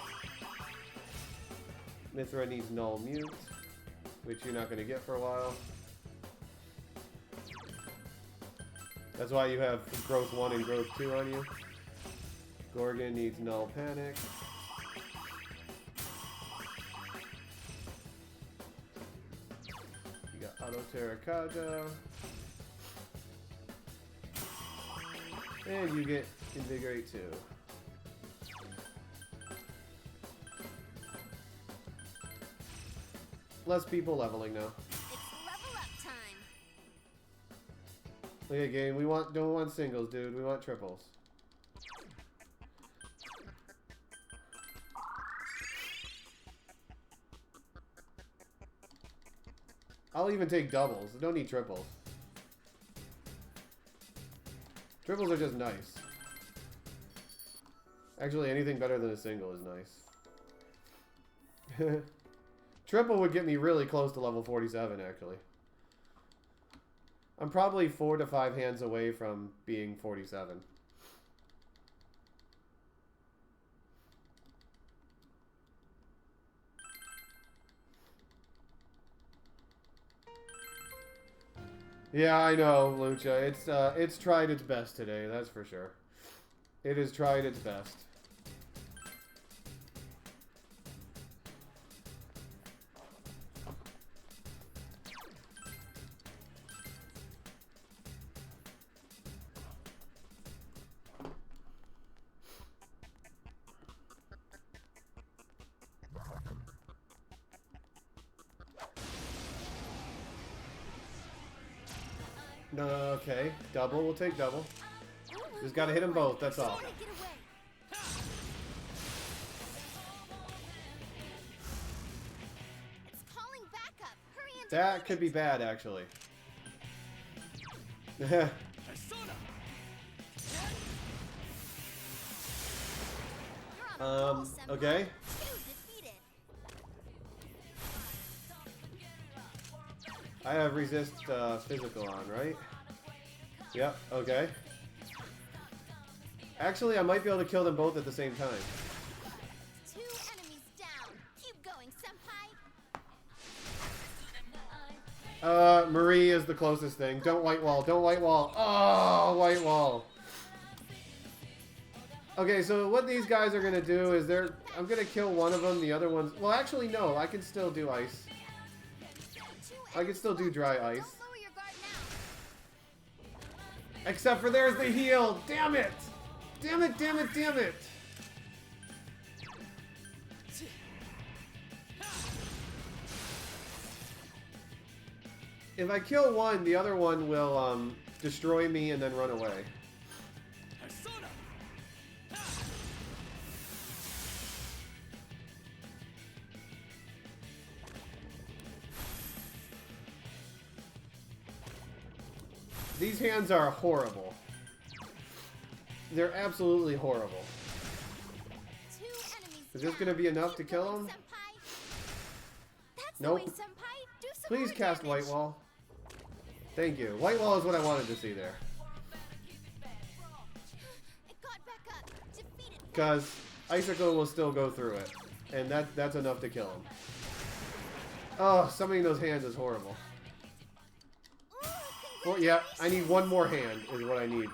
Mithra needs Null Mute, which you're not going to get for a while. That's why you have growth 1 and growth 2 on you. Gorgon needs null panic. You got auto terracotta. And you get invigorate 2. Less people leveling now. It's level up time. Look at game. We don't want singles, dude. We want triples. I'll even take doubles. I don't need triples. Triples are just nice. Actually, anything better than a single is nice. Triple would get me really close to level 47, actually. I'm probably 4 to 5 hands away from being 47. Yeah, I know, Lucha. It's tried its best today, that's for sure. It has tried its best. No, okay. Double, we'll take double. Just gotta hit them both, that's all. Get away. It's calling backup. Hurry and That could be bad, actually. Persona! You're on the roll, Senpai. Okay. 2 defeated. I have resist physical on, right? Yep, okay. Actually, I might be able to kill them both at the same time. 2 enemies down. Keep going, Senpai. Marie is the closest thing. Don't white wall, don't white wall. Oh, white wall. Okay, so what these guys are gonna do is I'm gonna kill one of them, the other one's... Well, actually, no, I can still do ice. I can still do dry ice. Don't lower your guard now. Except for there's the heal. Damn it! Damn it, damn it, damn it! If I kill one, the other one will destroy me and then run away. Persona! These hands are horrible. They're absolutely horrible. 2 enemies Is this down. gonna be enough to Keep kill going, him? Senpai. That's Nope. the way, Senpai. Do some Please more cast damage. white wall. Thank you. White wall is what I wanted to see there. It got back up. Defeat it. Because Icicle will still go through it. And that's enough to kill him. Oh, summoning those hands is horrible. Ooh, Well, yeah, I need one more hand is what I need.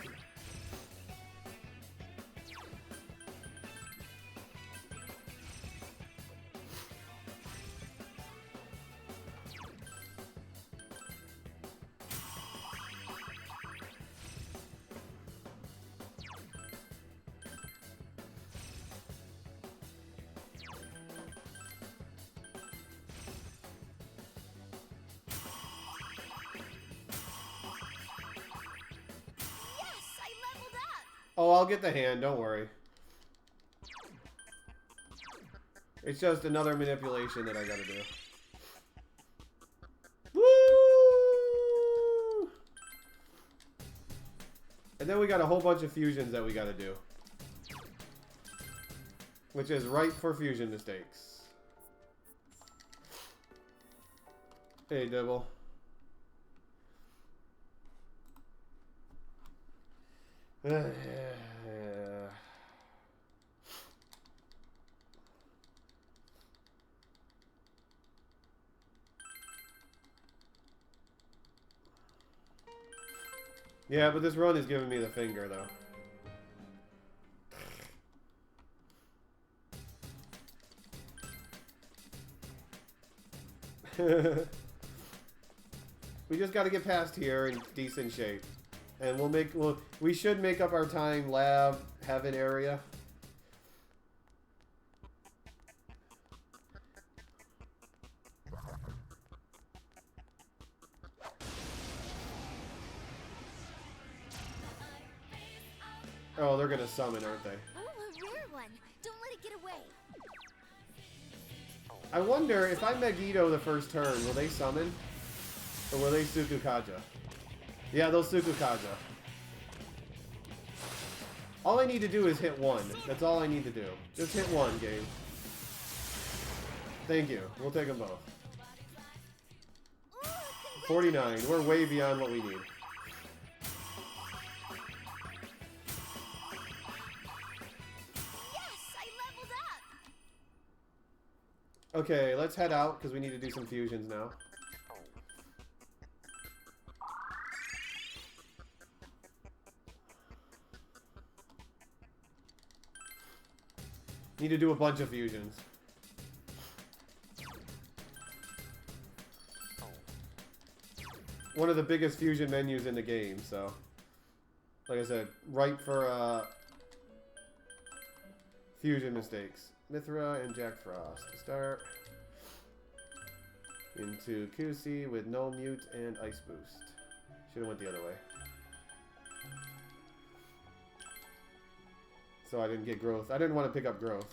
Yes, I leveled up. Oh, I'll get the hand, don't worry. It's just another manipulation that I gotta do. Woo! And then we got a whole bunch of fusions that we gotta do. Which is ripe for fusion mistakes. Hey, Dibble. Yeah, but this run is giving me the finger, though. We just got to get past here in decent shape. And we should make up our time lab heaven area. Oh, they're gonna summon, aren't they? Oh, a rare one. Don't let it get away. I wonder if I Megiddo the first turn, will they summon? Or will they Sukukaja? Yeah, they'll Sukukaja. All I need to do is hit one. That's all I need to do. Just hit one, game. Thank you. We'll take them both. 49. We're way beyond what we need. Yes, I leveled up. Okay, let's head out because we need to do some fusions now. Need to do a bunch of fusions. One of the biggest fusion menus in the game, so like I said, ripe for fusion mistakes. Mithra and Jack Frost to start. Into Kusi with no mute and ice boost. Should have went the other way. So I didn't get growth. I didn't want to pick up growth.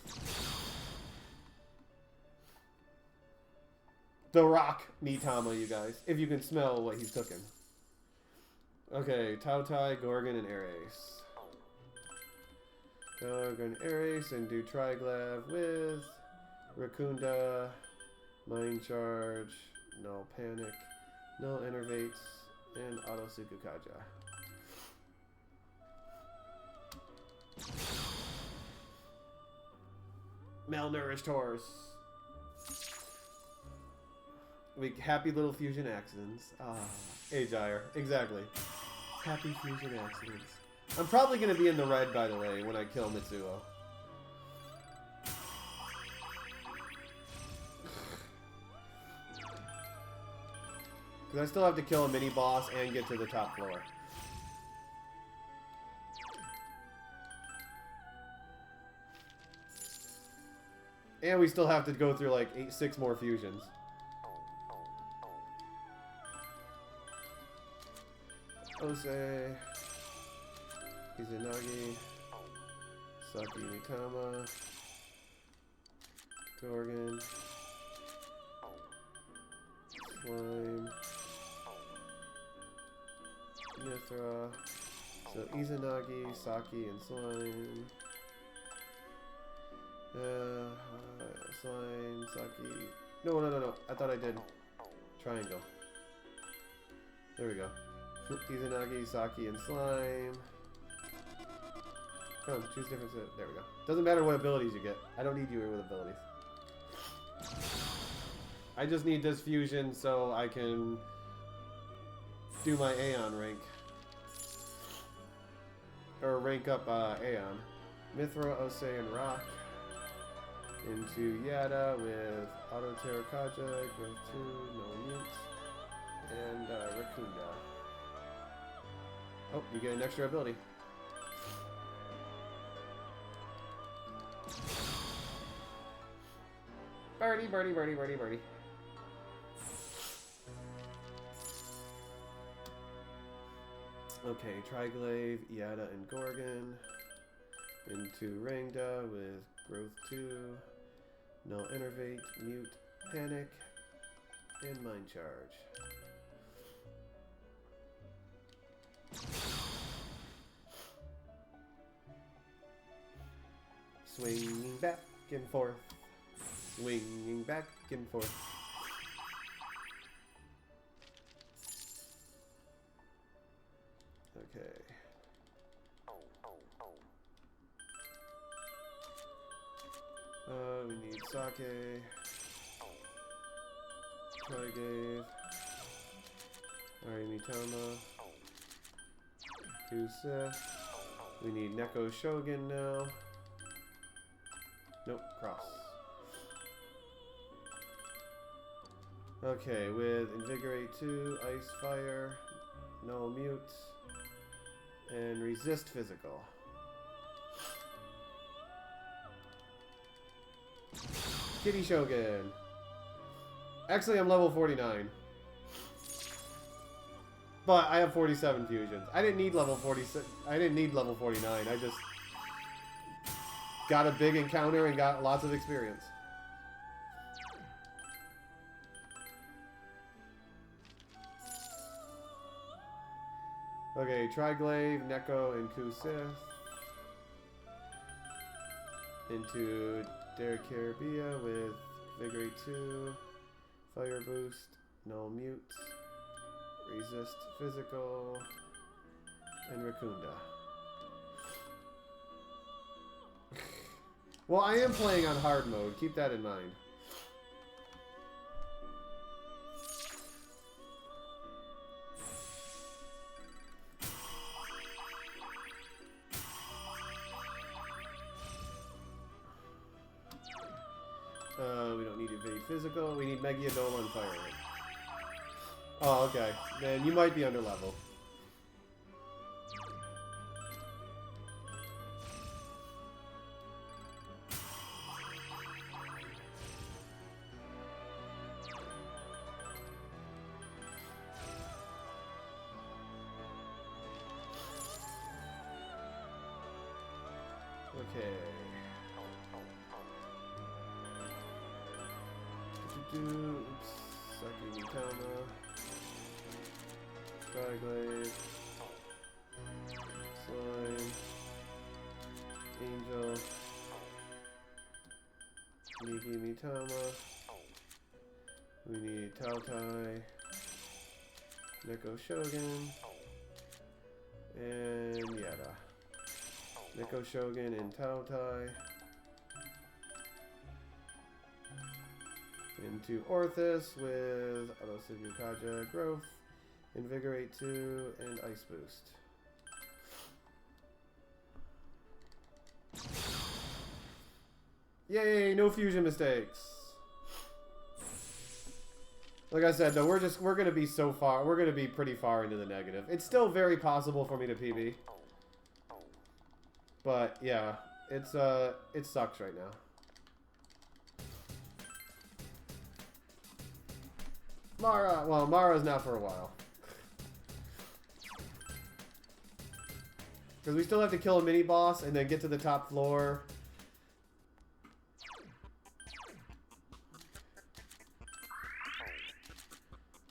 The Rock Nitama, you guys. If you can smell what he's cooking. Okay, Tautai, Gorgon, and Ares. Gorgon, Ares, and do Triglav with Rakunda, Mind Charge, no Panic, no Enervates, and Auto Sukukaja. Malnourished horse. Happy little fusion accidents. Ah, Aegir. Exactly. Happy fusion accidents. I'm probably going to be in the red, by the way, when I kill Mitsuo. Because I still have to kill a mini-boss and get to the top floor. And we still have to go through like 6 more fusions. Ose, Izanagi, Saki Mikama, Gorgon, Slime, Mithra. So Izanagi, Saki, and Slime. Slime, Saki. No. I thought I did. Triangle. There we go. Izanagi, Saki, and Slime. Come, choose different. There we go. Doesn't matter what abilities you get. I don't need you with abilities. I just need this fusion so I can do my Aeon rank. Or rank up Aeon. Mithra, Ose, and Rock. Into Yada with Auto Terrakaja, Growth 2, no mute, and Rakunda. Oh, you get an extra ability. Birdie. Okay, Triglaive, Yada, and Gorgon. Into Rangda with Growth 2, no Enervate, Mute, Panic, and Mind Charge. Swinging back and forth. Swinging back and forth. Okay. We need Sake, Trigave, Arimitama, Kusa. We need Neko Shogun now. Nope, cross. Okay, with Invigorate 2, Ice Fire, no mute, and Resist Physical. Kitty Shogun. Actually, I'm level 49. But I have 47 fusions. I didn't need level 46. I didn't need level 49. I just got a big encounter and got lots of experience. Okay, Triglaive, Neko, and Kusith. Into Dercarabia with Vigorate 2, Fire Boost, no mute, Resist Physical, and Raccoonda. Well, I am playing on hard mode, keep that in mind. We don't need Evade Physical. We need Megiadola and Fire Ring. Oh, okay. Then you might be under level. Okay. Oops. Saki Mitama. Triglaive. Slime. Angel. Miki Mitama. We need Tautai. Neko Shogun. And Yada. Neko Shogun and Tautai. Into Orthus with Autosugukaja Growth, Invigorate 2, and Ice Boost. Yay, no fusion mistakes. Like I said though, we're gonna be so far, we're gonna be pretty far into the negative. It's still very possible for me to PB. But yeah, it sucks right now. Mara, well, Mara's not for a while. Because we still have to kill a mini boss and then get to the top floor.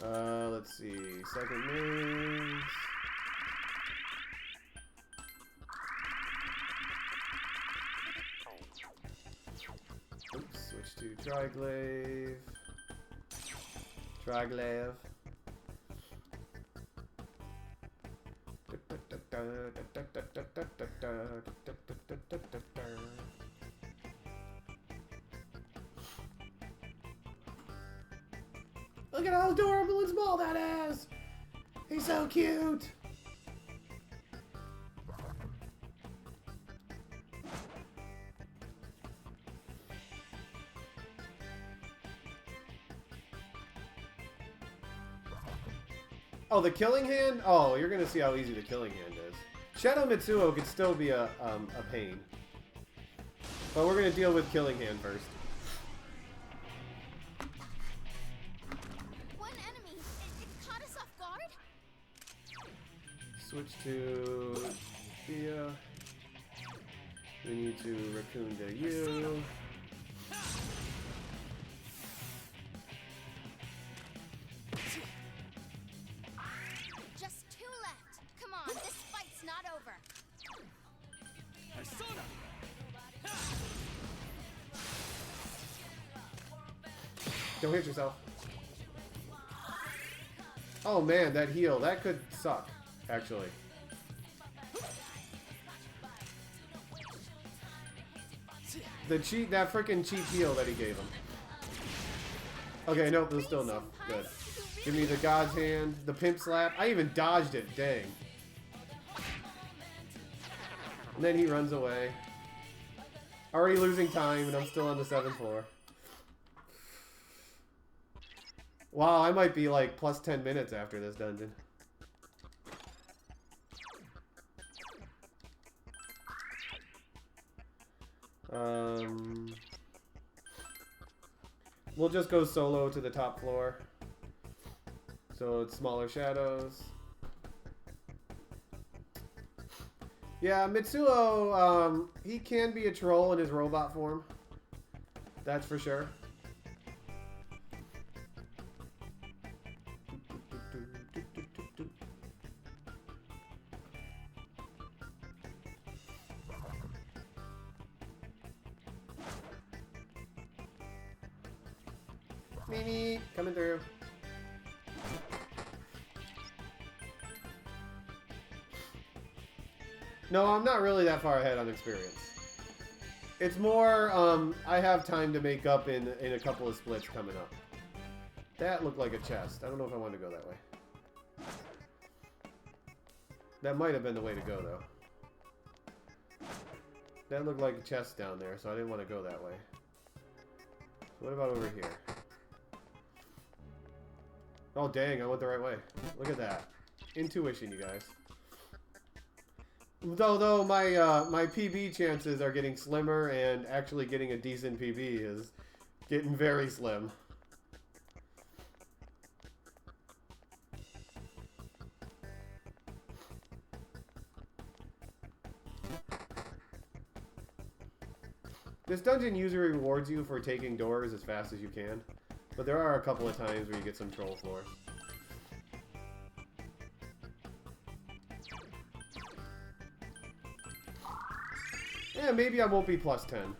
Let's see. Second names. Oops, switch to Triglaive. Triglaive. Look at how adorable and small that is! He's so cute! Oh, the Killing Hand? Oh, you're gonna see how easy the Killing Hand is. Shadow Mitsuo could still be a pain. But we're gonna deal with Killing Hand first. One enemy. It caught us off guard. Switch to Thea. We need to Raccoon to you. Just two left. Come on, this fight's not over. Persona! Don't hit yourself. Oh man, that heal. That could suck, actually. The cheat, that freaking cheap heal that he gave him. Okay, nope, there's still enough. Good. Give me the God's Hand, the Pimp Slap. I even dodged it, dang. And then he runs away. Already losing time, and I'm still on the 7th floor. Wow, I might be like plus 10 minutes after this dungeon. We'll just go solo to the top floor. So it's smaller shadows. Yeah, Mitsuo, he can be a troll in his robot form. That's for sure. Mimi, coming through. No, I'm not really that far ahead on experience. It's more, I have time to make up in a couple of splits coming up. That looked like a chest. I don't know if I want to go that way. That might have been the way to go, though. That looked like a chest down there, so I didn't want to go that way. So what about over here? Oh, dang, I went the right way. Look at that. Intuition, you guys. Though my PB chances are getting slimmer, and actually getting a decent PB is getting very slim. This dungeon usually rewards you for taking doors as fast as you can, but there are a couple of times where you get some troll floors. Yeah, maybe I won't be plus 10.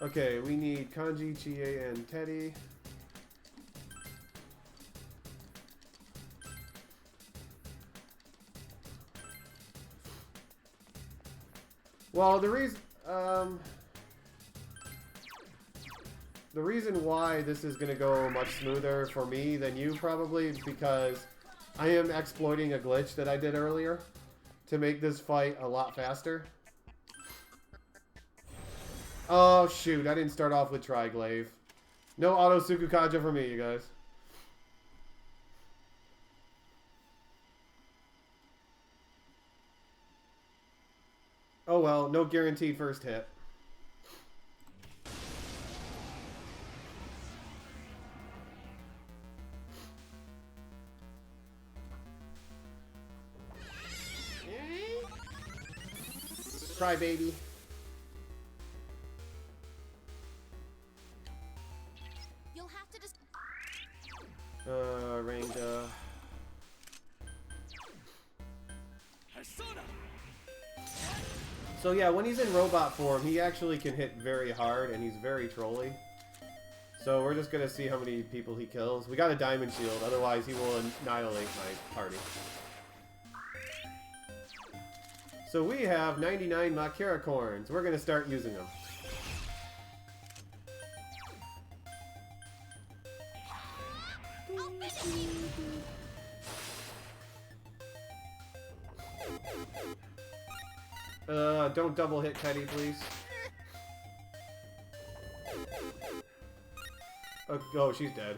Okay, we need Kanji, Chie, and Teddy. Well, the reason why this is going to go much smoother for me than you probably is because I am exploiting a glitch that I did earlier to make this fight a lot faster. Oh shoot, I didn't start off with Triglaive. No auto Sukukaja for me, you guys. Oh well, no guaranteed first hit. Cry baby. You'll have to just. Ranga. So yeah, when he's in robot form, he actually can hit very hard, and he's very trolly. So we're just gonna see how many people he kills. We got a diamond shield, otherwise he will annihilate my party. So we have 99 Makira corns. We're gonna start using them. I'll finish you. Don't double hit Teddy, please. Oh, she's dead.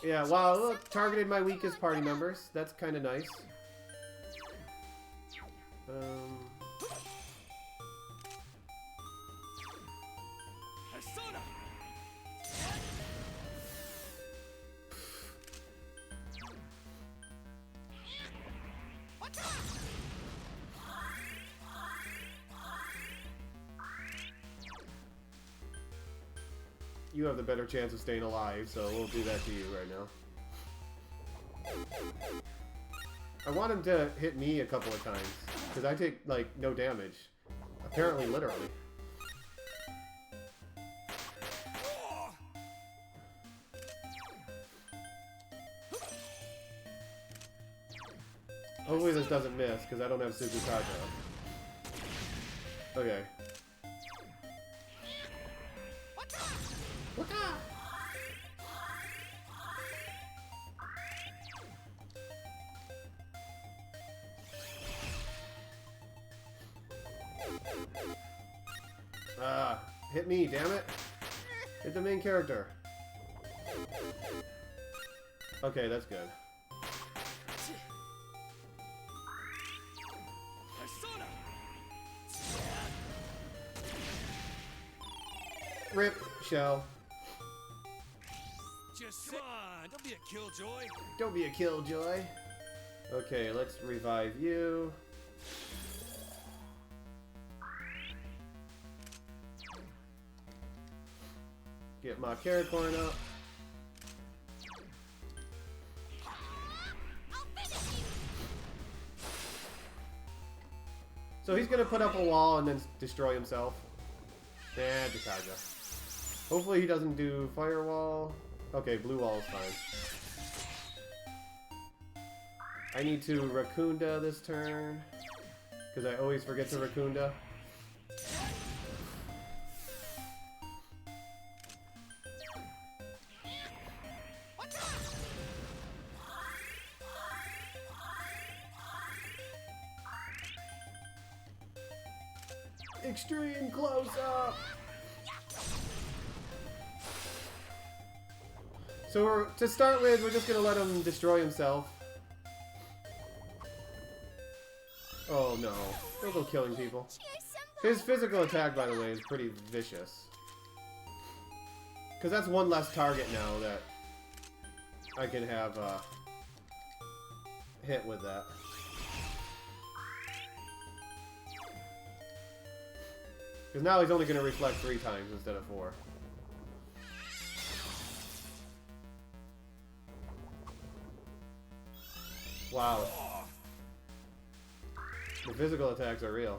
Yeah, wow, look, targeted my weakest party members. That's kind of nice. You have the better chance of staying alive, so we'll do that to you right now. I want him to hit me a couple of times, because I take, like, no damage. Apparently, literally. Hopefully this doesn't miss, because I don't have Sukukaja. Okay. Hit me, damn it. Hit the main character. Okay, that's good. Persona! Rip, Shell. Just come on, don't be a killjoy. Don't be a killjoy. Okay, let's revive you. Get my Caracorn up. I'll finish you. So he's gonna put up a wall and then destroy himself. Nah, Dekaja. Hopefully he doesn't do firewall. Okay, blue wall is fine. I need to Raccoonda this turn. Because I always forget to Raccoonda. Extreme close up. So to start with, we're just gonna let him destroy himself. Oh no, don't go killing people. His physical attack, by the way, is pretty vicious. Because that's one less target now that I can have hit with that. Because now he's only going to reflect 3 times instead of 4. Wow. The physical attacks are real.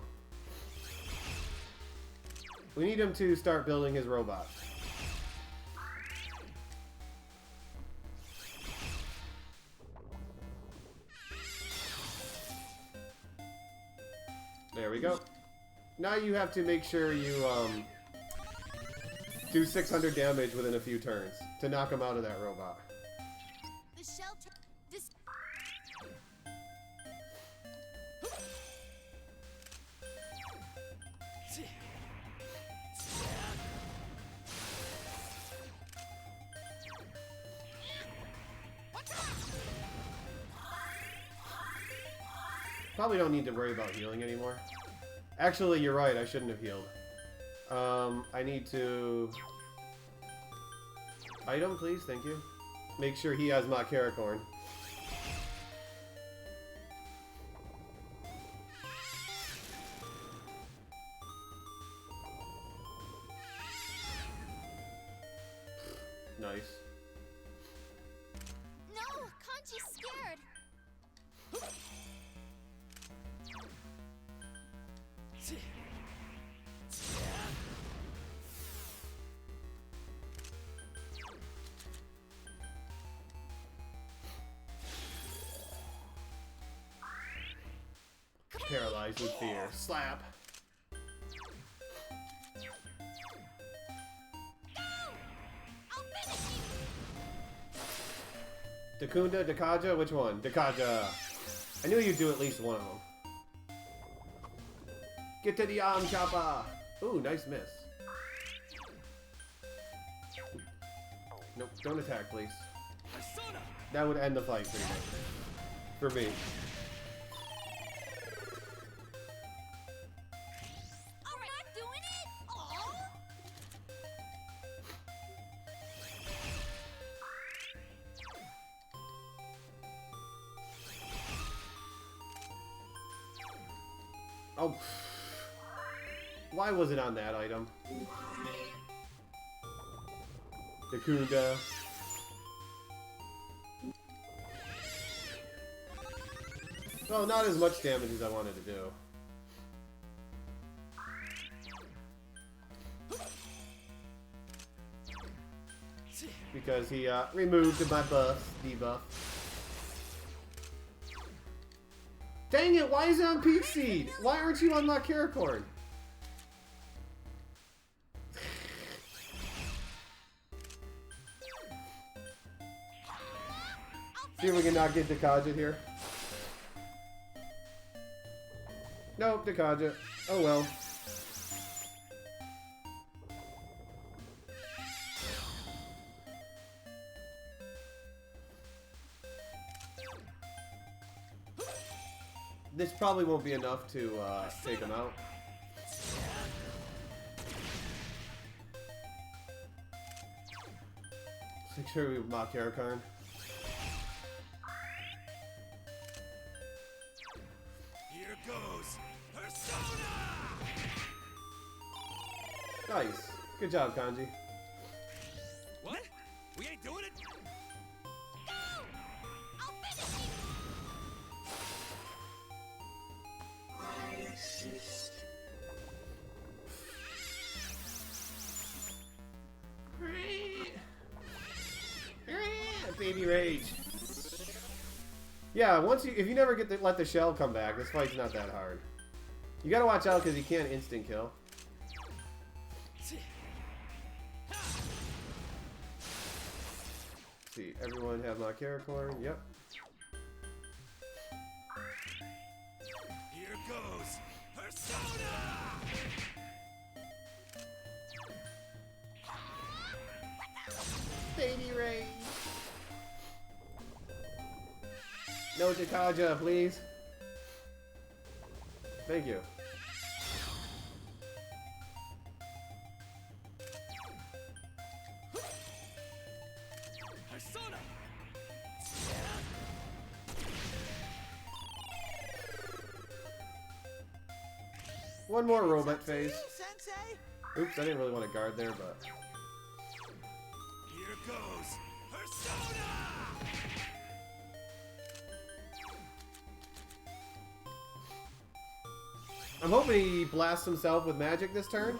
We need him to start building his robot. There we go. Now you have to make sure you do 600 damage within a few turns to knock him out of that robot. The shelter. This. Probably don't need to worry about healing anymore. Actually, you're right, I shouldn't have healed. I need to... Item, please, thank you. Make sure he has my Caracorn. Nice. No, Kanji's scared. Paralyzed with fear. Slap. I'll finish you. Dakunda, Dekaja, which one? Dekaja. I knew you'd do at least one of them. Get to the arm chopper. Ooh, nice miss. Nope, don't attack, please. Persona! That would end the fight, pretty much. For me. All right, I'm doing it. Aww. Oh. Why was it on that item? Dakunda. Well, not as much damage as I wanted to do. Because he removed my debuff. Dang it, why is it on Peach Seed? Why aren't you on my Caracorn? See if we can not get Dekaja here. Nope, Dekaja. Oh well. This probably won't be enough to take him out. Let's make sure we mock Arakarn. Here goes Persona! Nice. Good job, Kanji. What? We ain't doing it? Go! I'll finish you! Baby rage. Yeah, if you never let the shell come back, this fight's not that hard. You gotta watch out because he can't instant kill. See, everyone have my Arakarn. Yep. Here goes Persona! Baby rage. No Jakaja, please. Thank you. Persona! One more robot phase. Sensei? Oops, I didn't really want to guard there, but... Here goes Persona! I'm hoping he blasts himself with magic this turn.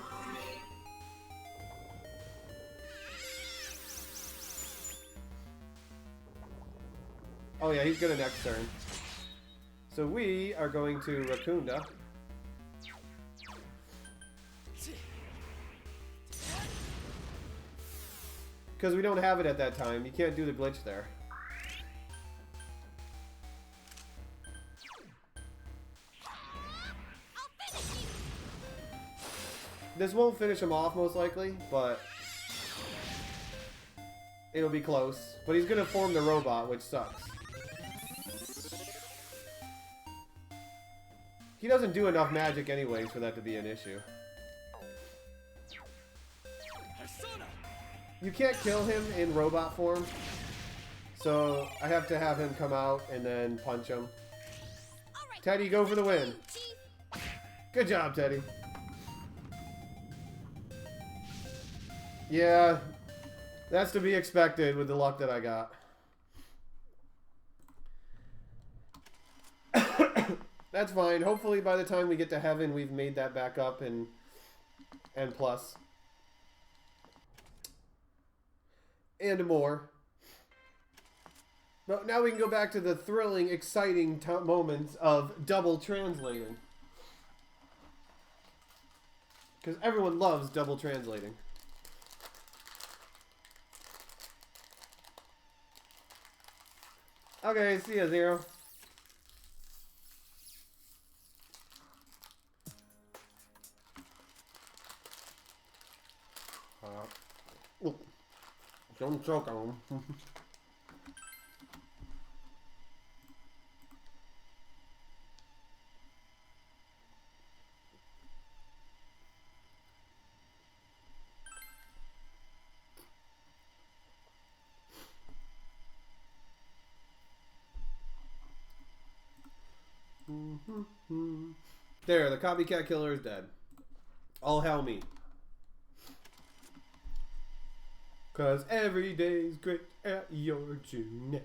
Oh yeah, he's gonna next turn. So we are going to Rakunda. Because we don't have it at that time. You can't do the glitch there. I'll finish you! This won't finish him off most likely, but it'll be close. But he's gonna form the robot, which sucks. He doesn't do enough magic anyways for that to be an issue. Persona! You can't kill him in robot form, so I have to have him come out and then punch him. All right, Teddy, go for the win. Chief. Good job, Teddy. Yeah, that's to be expected with the luck that I got. That's fine. Hopefully by the time we get to heaven, we've made that back up and plus. And more. But now we can go back to the thrilling, exciting moments of double translating. Because everyone loves double translating. Okay, see ya, Zero. Don't choke on him. There, the copycat killer is dead. All hail me. 'Cause every day's great at your genius.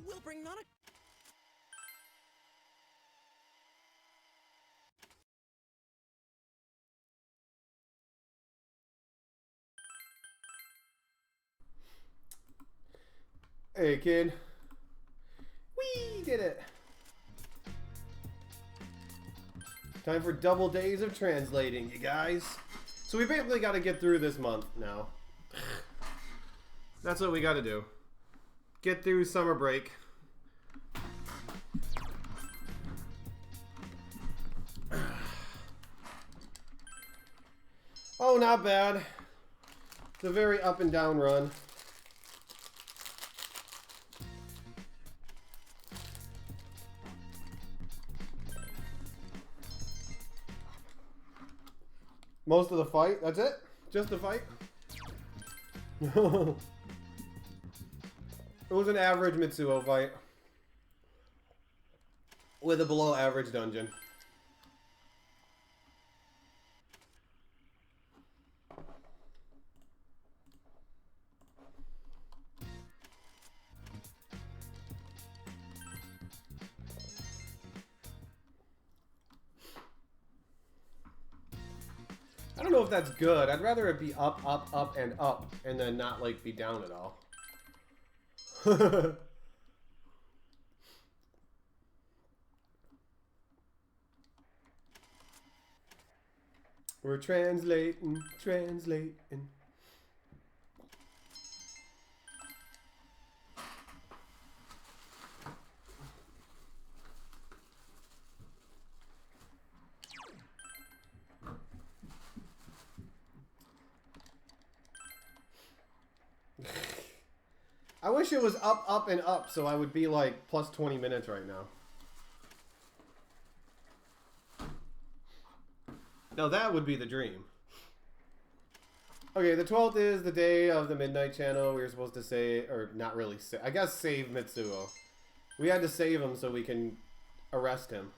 We'll bring Nana. Hey, kid. We did it. Time for double days of translating, you guys. So we basically got to get through this month now. That's what we got to do. Get through summer break. Oh, not bad. It's a very up and down run. Most of the fight? That's it? Just the fight? It was an average Mitsuo fight. With a below average dungeon. I don't know if that's good. I'd rather it be up, and then not, like, be down at all. We're translating. I wish it was up, and up, so I would be like plus 20 minutes right now. Now that would be the dream. Okay, the 12th is the day of the Midnight Channel. We were supposed to say, or not really say, I guess save Mitsuo. We had to save him so we can arrest him.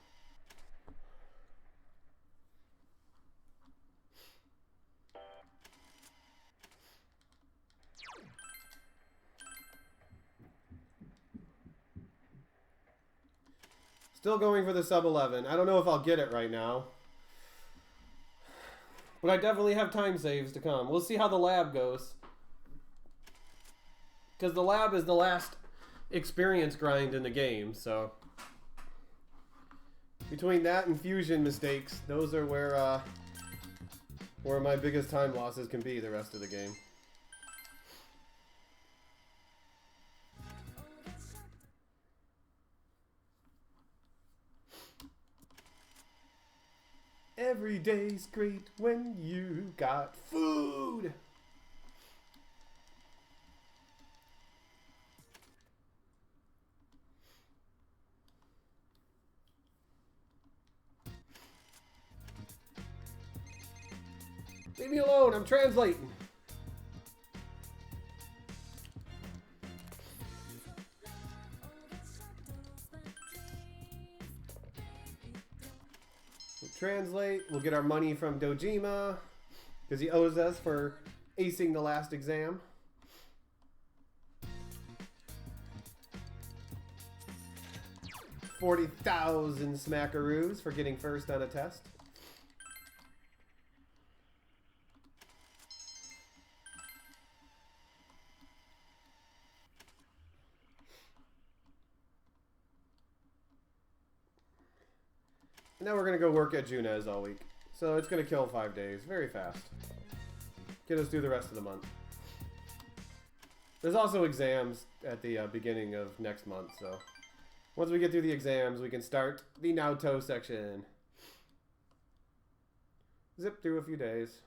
Still going for the sub 11. I don't know if I'll get it right now. But I definitely have time saves to come. We'll see how the lab goes. Because the lab is the last experience grind in the game, so... Between that and fusion mistakes, those are where my biggest time losses can be the rest of the game. Every day's great when you got food. Leave me alone, I'm translating. Translate. We'll get our money from Dojima because he owes us for acing the last exam. $40,000 smackaroos for getting first on a test. Now we're going to go work at Junes all week. So it's going to kill 5 days. Very fast. Get us through the rest of the month. There's also exams at the beginning of next month. So once we get through the exams, we can start the Naoto section. Zip through a few days.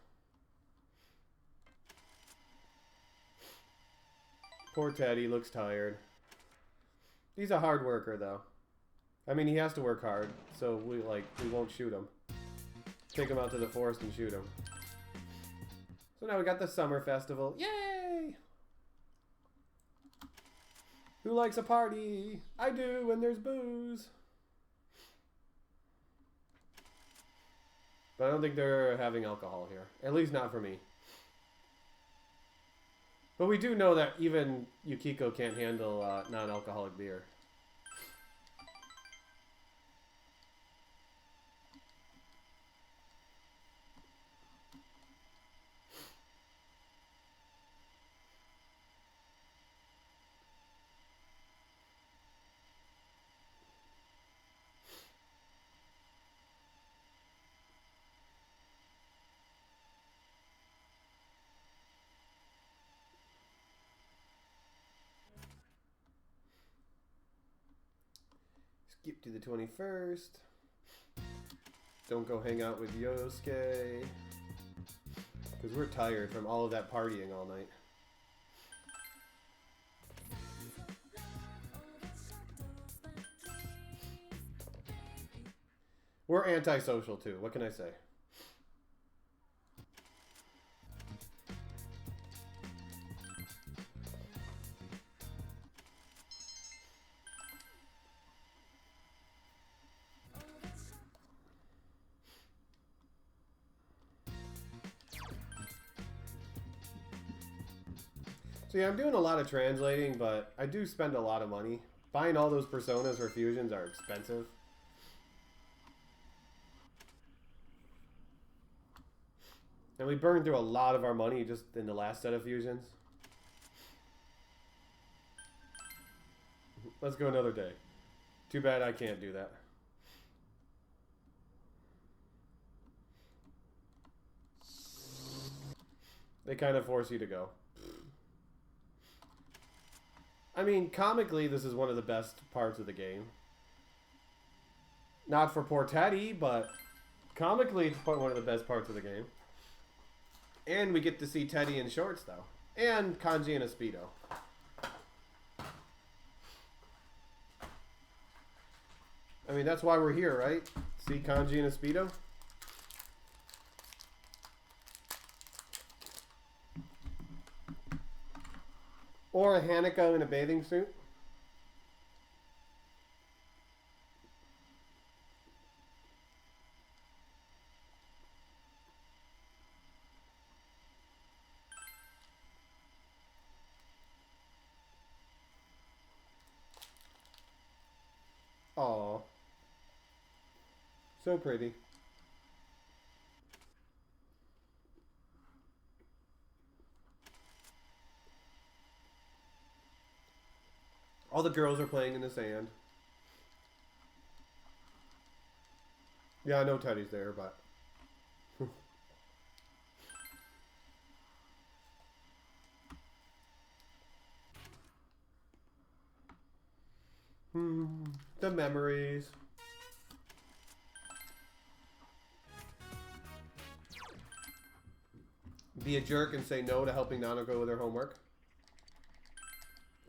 Poor Teddy looks tired. He's a hard worker though. I mean, he has to work hard, so we won't shoot him. Take him out to the forest and shoot him. So now we got the summer festival. Yay! Who likes a party? I do when there's booze. But I don't think they're having alcohol here. At least not for me. But we do know that even Yukiko can't handle non-alcoholic beer. Skip to the 21st. Don't go hang out with Yosuke. Because we're tired from all of that partying all night. We're antisocial too. What can I say? So yeah, I'm doing a lot of translating, but I do spend a lot of money. Buying all those personas or fusions are expensive. And we burned through a lot of our money just in the last set of fusions. Let's go another day. Too bad I can't do that. They kind of force you to go. I mean, comically, this is one of the best parts of the game. Not for poor Teddy, but comically, it's one of the best parts of the game. And we get to see Teddy in shorts, though. And Kanji in a Speedo. I mean, that's why we're here, right? See Kanji in a Speedo? Or a Hanako in a bathing suit. Aw. So pretty. All the girls are playing in the sand. Yeah, I know Teddy's there, but... the memories. Be a jerk and say no to helping Nanako with her homework.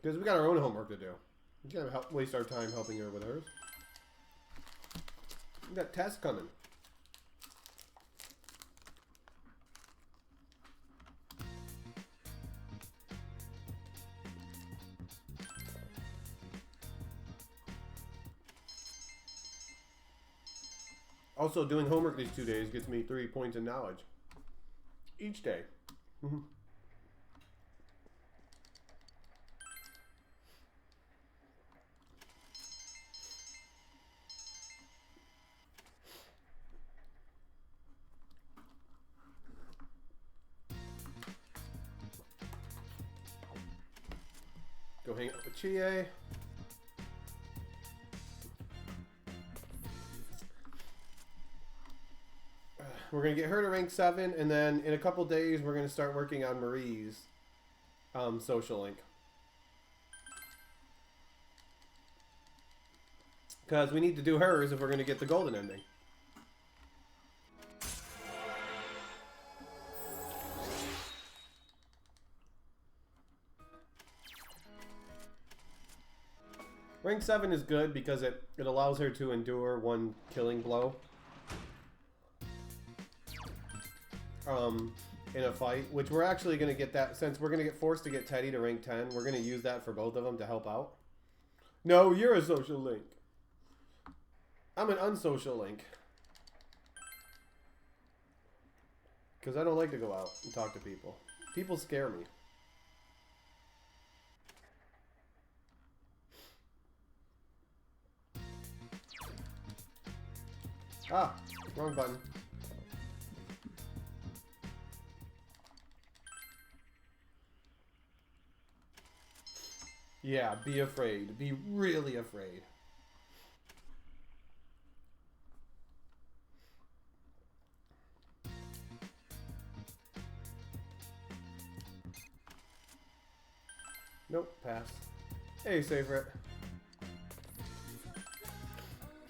Because we got our own homework to do. We can't waste our time helping her with hers. We got tests coming. Also, doing homework these 2 days gets me 3 points in knowledge. Each day. Go hang out with Chie. We're going to get her to rank 7, and then in a couple days, we're going to start working on Marie's social link. Because we need to do hers if we're going to get the golden ending. Rank 7 is good because it allows her to endure one killing blow. In a fight, which we're actually going to get that, since we're going to get forced to get Teddy to rank 10, we're going to use that for both of them to help out. No, you're a social link. I'm an unsocial link. Because I don't like to go out and talk to people. People scare me. Ah, wrong button. Yeah, be afraid. Be really afraid. Nope, pass. Hey, favorite.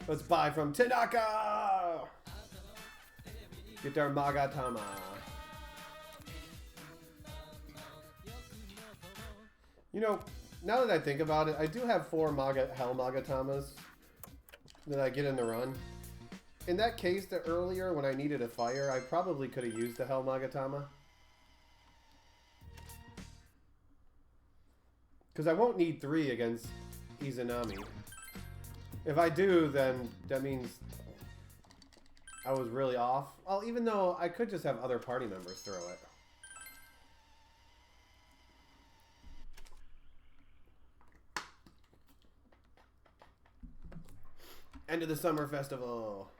Let's buy from Tanaka! Get our Magatama. You know, now that I think about it, I do have 4 Hell Magatamas that I get in the run. In that case, the earlier when I needed a fire, I probably could have used the Hell Magatama. Because I won't need 3 against Izanami. If I do, then that means I was really off. Well, even though I could just have other party members throw it. End of the summer festival.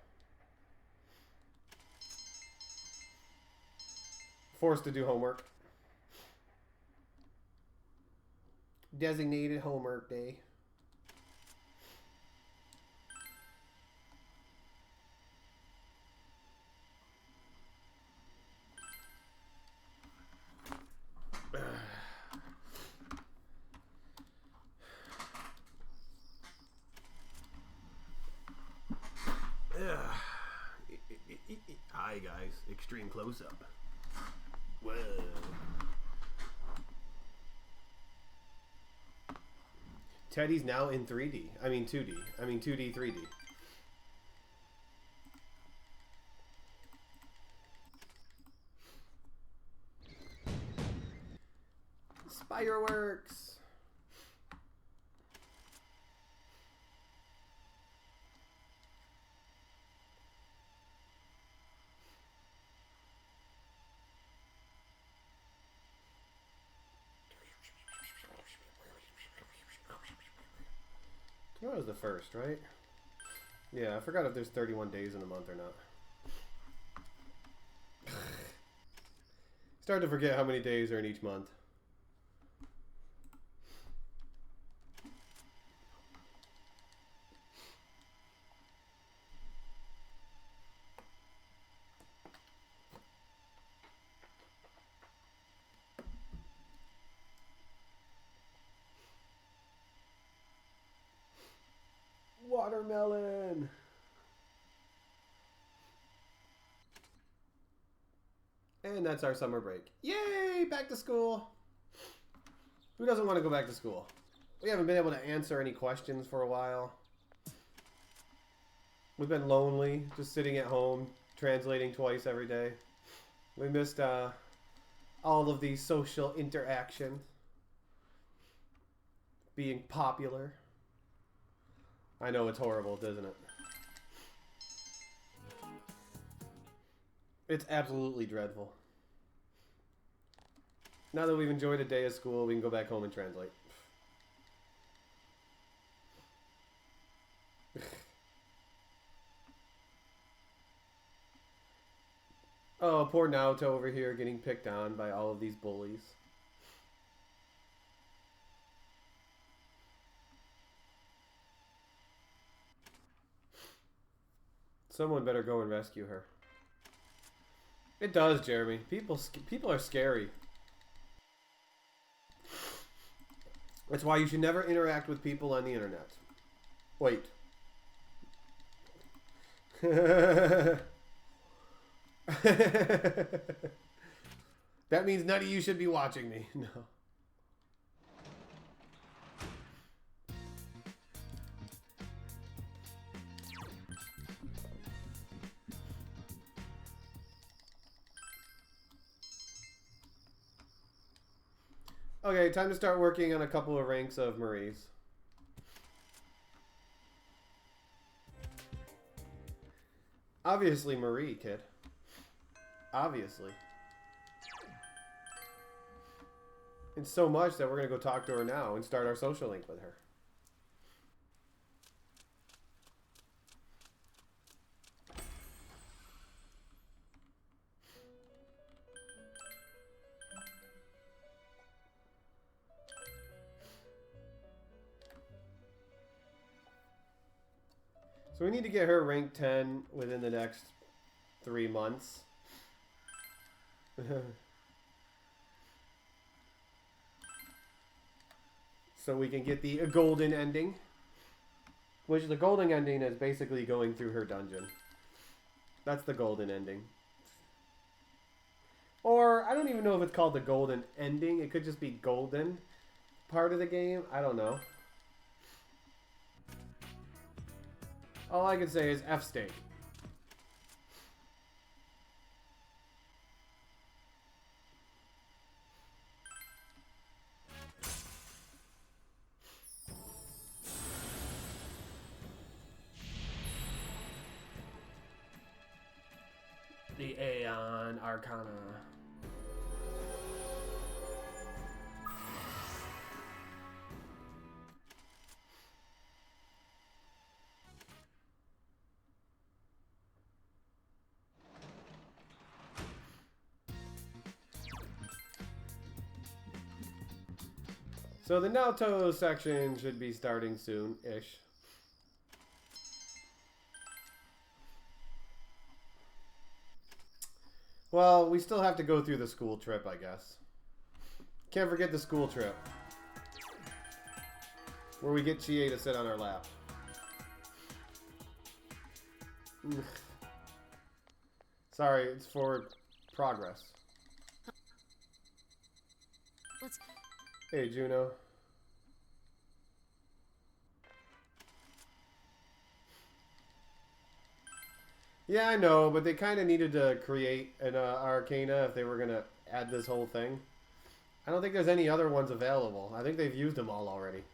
Forced to do homework. Designated homework day. Hi guys, extreme close-up. Whoa. Teddy's now in 3D. I mean 2D. I mean 2D, 3D. Spiderworks. Tomorrow's the 1st, right? Yeah, I forgot if there's 31 days in a month or not. Start to forget how many days are in each month. Watermelon! And that's our summer break. Yay! Back to school! Who doesn't want to go back to school? We haven't been able to answer any questions for a while. We've been lonely, just sitting at home, translating twice every day. We missed all of the social interaction. Being popular. I know it's horrible, doesn't it? It's absolutely dreadful. Now that we've enjoyed a day of school, we can go back home and translate. Oh, poor Naoto over here getting picked on by all of these bullies. Someone better go and rescue her. It does, Jeremy. People are scary. That's why you should never interact with people on the internet. Wait. That means none of you should be watching me. No. Okay, time to start working on a couple of ranks of Marie's. Obviously Marie, kid. Obviously. It's so much that we're going to go talk to her now and start our social link with her. So we need to get her rank 10 within the next 3 months. So we can get the golden ending. Which the golden ending is basically going through her dungeon. That's the golden ending. Or, I don't even know if it's called the golden ending. It could just be golden part of the game. I don't know. All I can say is F-Stake. The Aeon Arcana. So the Naoto section should be starting soon-ish. Well, we still have to go through the school trip, I guess. Can't forget the school trip. Where we get Chie to sit on our lap. Sorry, it's for progress. What's... Hey, Juno. Yeah, I know, but they kind of needed to create an Arcana if they were going to add this whole thing. I don't think there's any other ones available. I think they've used them all already.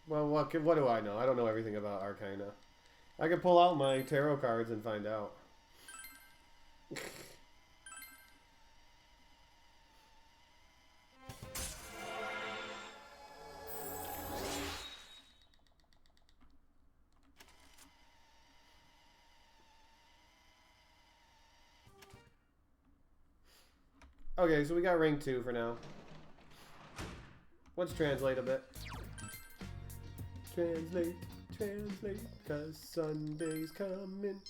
Well, what do I know? I don't know everything about Arcana. I can pull out my tarot cards and find out. Okay, so we got rank 2 for now. Let's translate a bit. Translate, translate, 'cause Sunday's coming,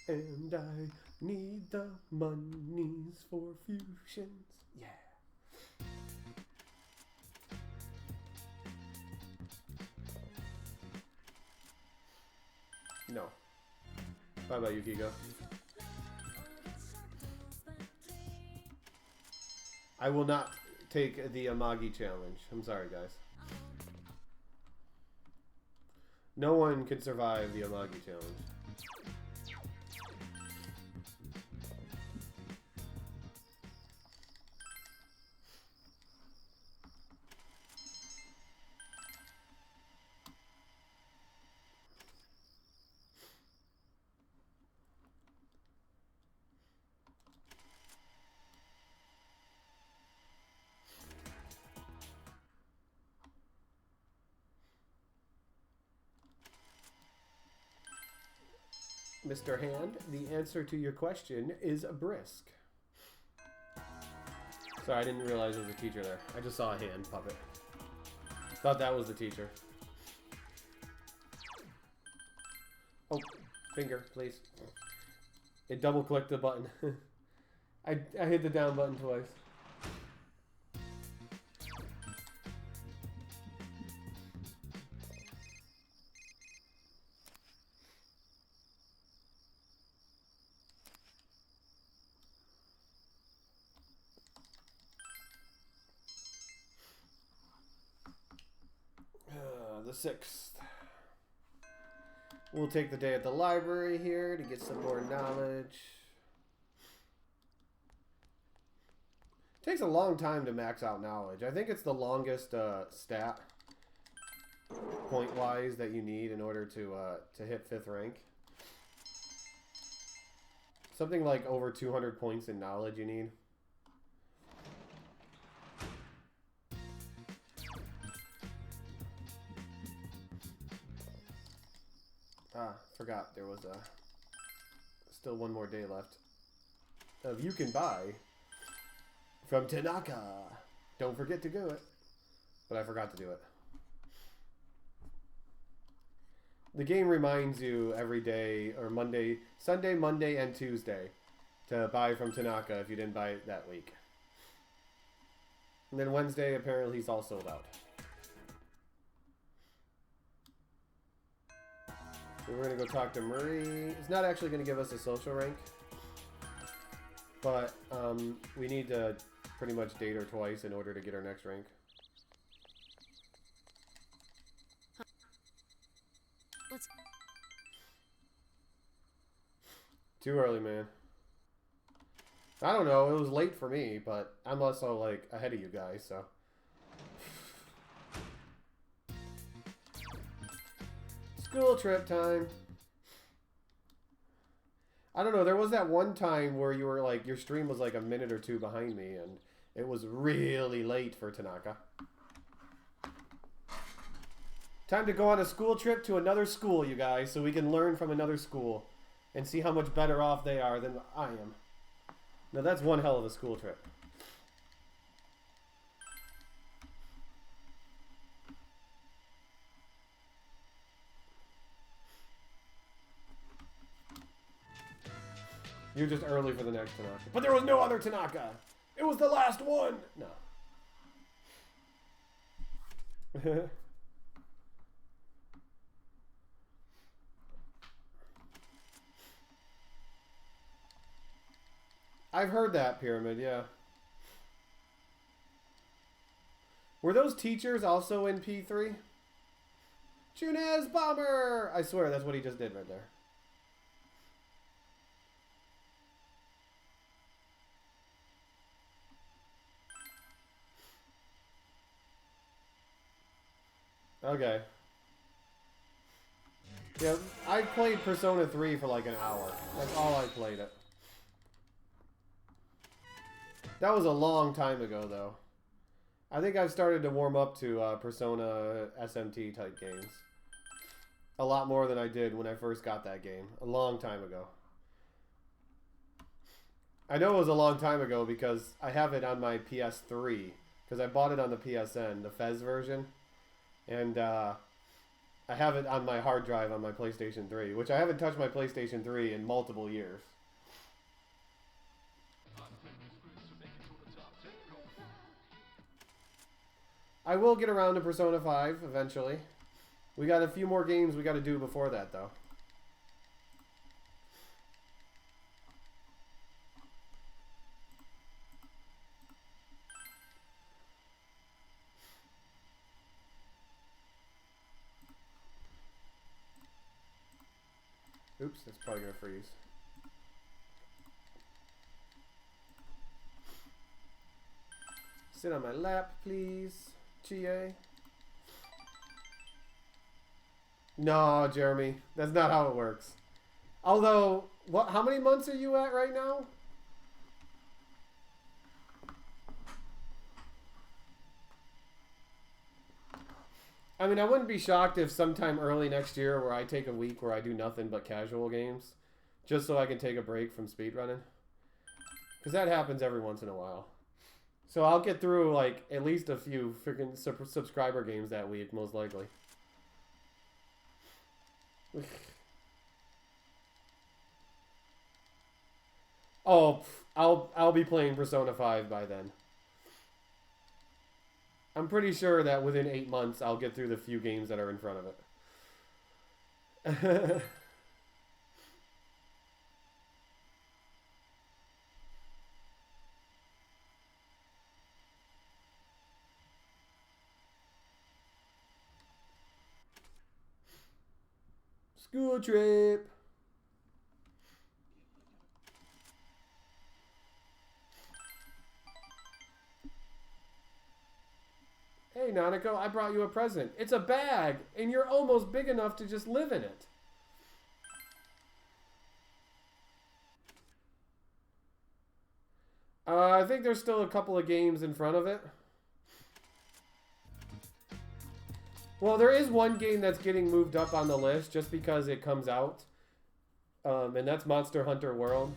and I need the monies for fusions. Yeah. No. Bye-bye, Yukiko. I will not take the Amagi challenge. I'm sorry, guys. No one can survive the Amagi challenge. Mr. Hand, the answer to your question is brisk. Sorry, I didn't realize there was a teacher there. I just saw a hand puppet. Thought that was the teacher. Oh, finger, please. It double-clicked the button. I hit the down button twice. The 6th. We'll take the day at the library here to get some more knowledge. Takes a long time to max out knowledge. I think it's the longest stat point-wise that you need in order to hit 5th rank. Something like over 200 points in knowledge you need. Ah, forgot there was still one more day left of you can buy From Tanaka. Don't forget to do it. But I forgot to do it. The game reminds you every day, or Monday, Sunday, Monday, and Tuesday, to buy from Tanaka if you didn't buy it that week. And then Wednesday, apparently he's all sold out. So we're going to go talk to Murray. It's not actually going to give us a social rank. But we need to pretty much date her twice in order to get our next rank. Let's... Too early, man. I don't know. It was late for me, but I'm also, like, ahead of you guys, so. School trip time. I don't know. There was that one time where you were, like, your stream was, like, a minute or two behind me, and it was really late for Tanaka. Time to go on a school trip to another school, you guys, so we can learn from another school and see how much better off they are than I am. Now that's one hell of a school trip. You're just early for the next Tanaka. But there was no other Tanaka! It was the last one! No. I've heard that, Pyramid, yeah. Were those teachers also in P3? Chunez Bomber! I swear, that's what he just did right there. Okay. Yeah, I played Persona 3 for like an hour. That's all I played it. That was a long time ago, though. I think I've started to warm up to Persona SMT type games. A lot more than I did when I first got that game. A long time ago. I know it was a long time ago because I have it on my PS3. Because I bought it on the PSN, the Fez version. And I have it on my hard drive on my PlayStation 3. Which I haven't touched my PlayStation 3 in multiple years. I will get around to Persona 5 eventually. We got a few more games we got to do before that, though. Oops, that's probably going to freeze. Sit on my lap, please. Chie. No, Jeremy. That's not how it works. Although, how many months are you at right now? I mean, I wouldn't be shocked if sometime early next year where I take a week where I do nothing but casual games. Just so I can take a break from speedrunning. Because that happens every once in a while. So I'll get through, like, at least a few freaking subscriber games that week, most likely. Oh, I'll be playing Persona 5 by then. I'm pretty sure that within 8 months I'll get through the few games that are in front of it. School trip. Hey, Nanako, I brought you a present. It's a bag, and you're almost big enough to just live in it. I think there's still a couple of games in front of it. Well, there is one game that's getting moved up on the list just because it comes out. And that's Monster Hunter World.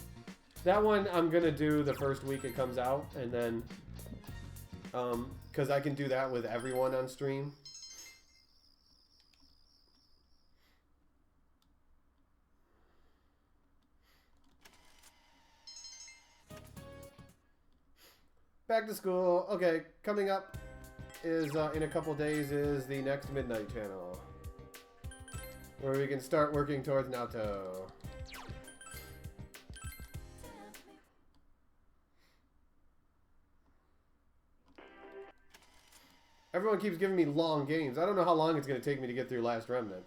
That one I'm gonna do the first week it comes out, and then, because I can do that with everyone on stream. Back to school. Okay, coming up is in a couple days is the next Midnight Channel, where we can start working towards Naoto. Everyone keeps giving me long games. I don't know how long it's going to take me to get through Last Remnant.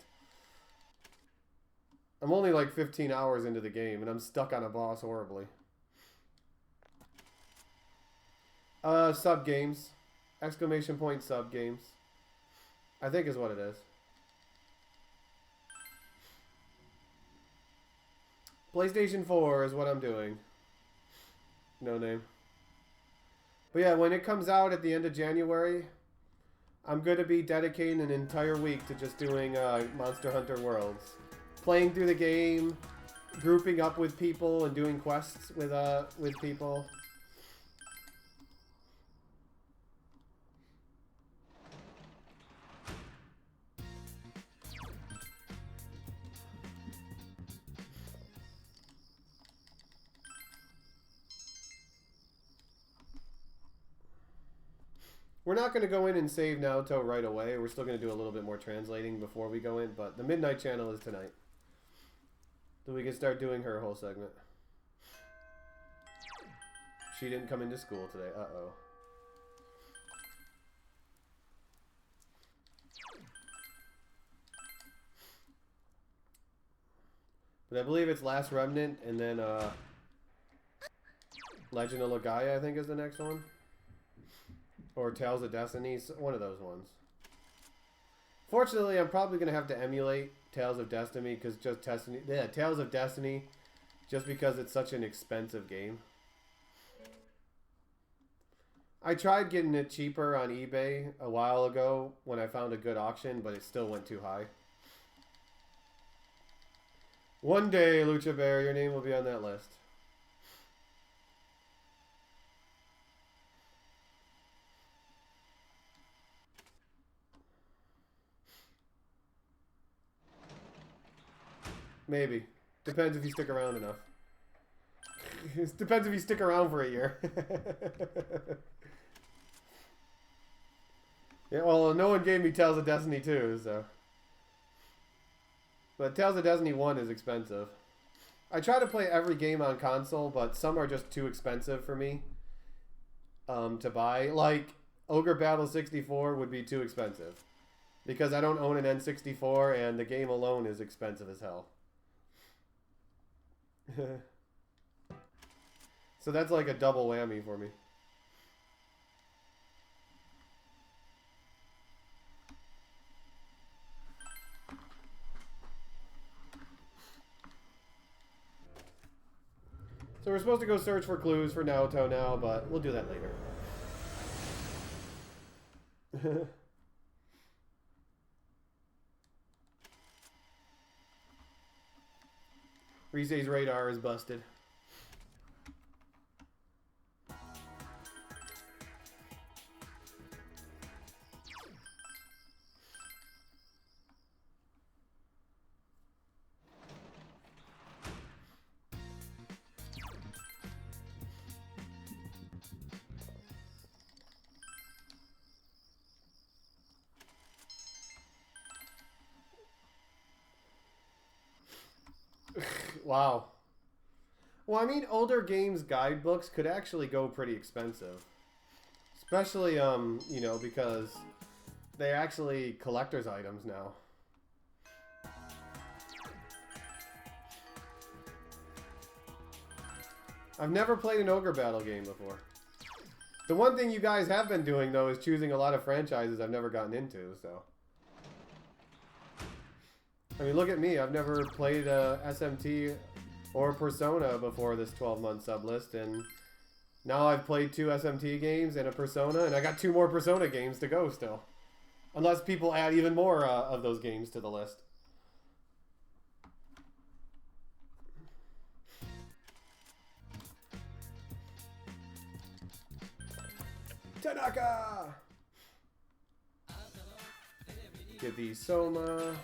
I'm only like 15 hours into the game, and I'm stuck on a boss horribly. Sub games. Exclamation point sub games. I think is what it is. PlayStation 4 is what I'm doing. No name. But yeah, when it comes out at the end of January, I'm going to be dedicating an entire week to just doing Monster Hunter Worlds. Playing through the game, grouping up with people, and doing quests with people. We're not going to go in and save Naoto right away. We're still going to do a little bit more translating before we go in, but the Midnight Channel is tonight. So we can start doing her whole segment. She didn't come into school today. Uh-oh. But I believe it's Last Remnant, and then Legend of Legaia, I think, is the next one. Or Tales of Destiny, one of those ones. Fortunately, I'm probably going to have to emulate Tales of Destiny because Tales of Destiny, just because it's such an expensive game. I tried getting it cheaper on eBay a while ago when I found a good auction, but it still went too high. One day, Lucha Bear, your name will be on that list. Maybe. Depends if you stick around enough. It depends if you stick around for a year. Yeah, well, no one gave me Tales of Destiny 2, so. But Tales of Destiny 1 is expensive. I try to play every game on console, but some are just too expensive for me to buy. Like, Ogre Battle 64 would be too expensive. Because I don't own an N64, and the game alone is expensive as hell. So that's like a double whammy for me. So we're supposed to go search for clues for Naoto now, but we'll do that later. Rize's radar is busted. Wow. Well, I mean, older games guidebooks could actually go pretty expensive. Especially, you know, because they're actually collector's items now. I've never played an Ogre Battle game before. The one thing you guys have been doing, though, is choosing a lot of franchises I've never gotten into, so. I mean, look at me. I've never played SMT or Persona before this 12-month sub list, and now I've played 2 SMT games and a Persona, and I got 2 more Persona games to go still. Unless people add even more of those games to the list. Tanaka! Get the Soma.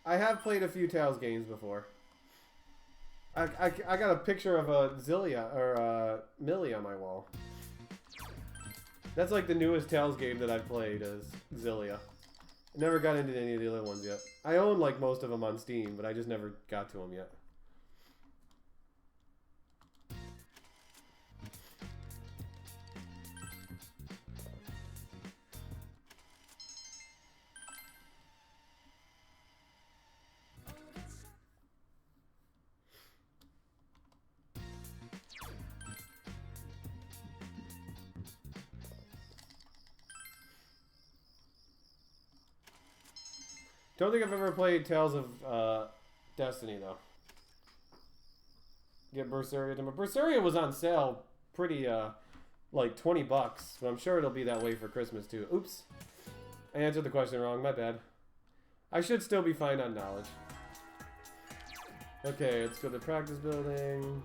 I have played a few Tales games before. I got a picture of a Zilia or Millie on my wall. That's like the newest Tales game that I've played is Zilia. I never got into any of the other ones yet. I own like most of them on Steam, but I just never got to them yet. Don't think I've ever played Tales of Destiny though. Get Berseria. Berseria was on sale pretty like $20, but I'm sure it'll be that way for Christmas too. Oops. I answered the question wrong, my bad. I should still be fine on knowledge. Okay, let's go to the practice building.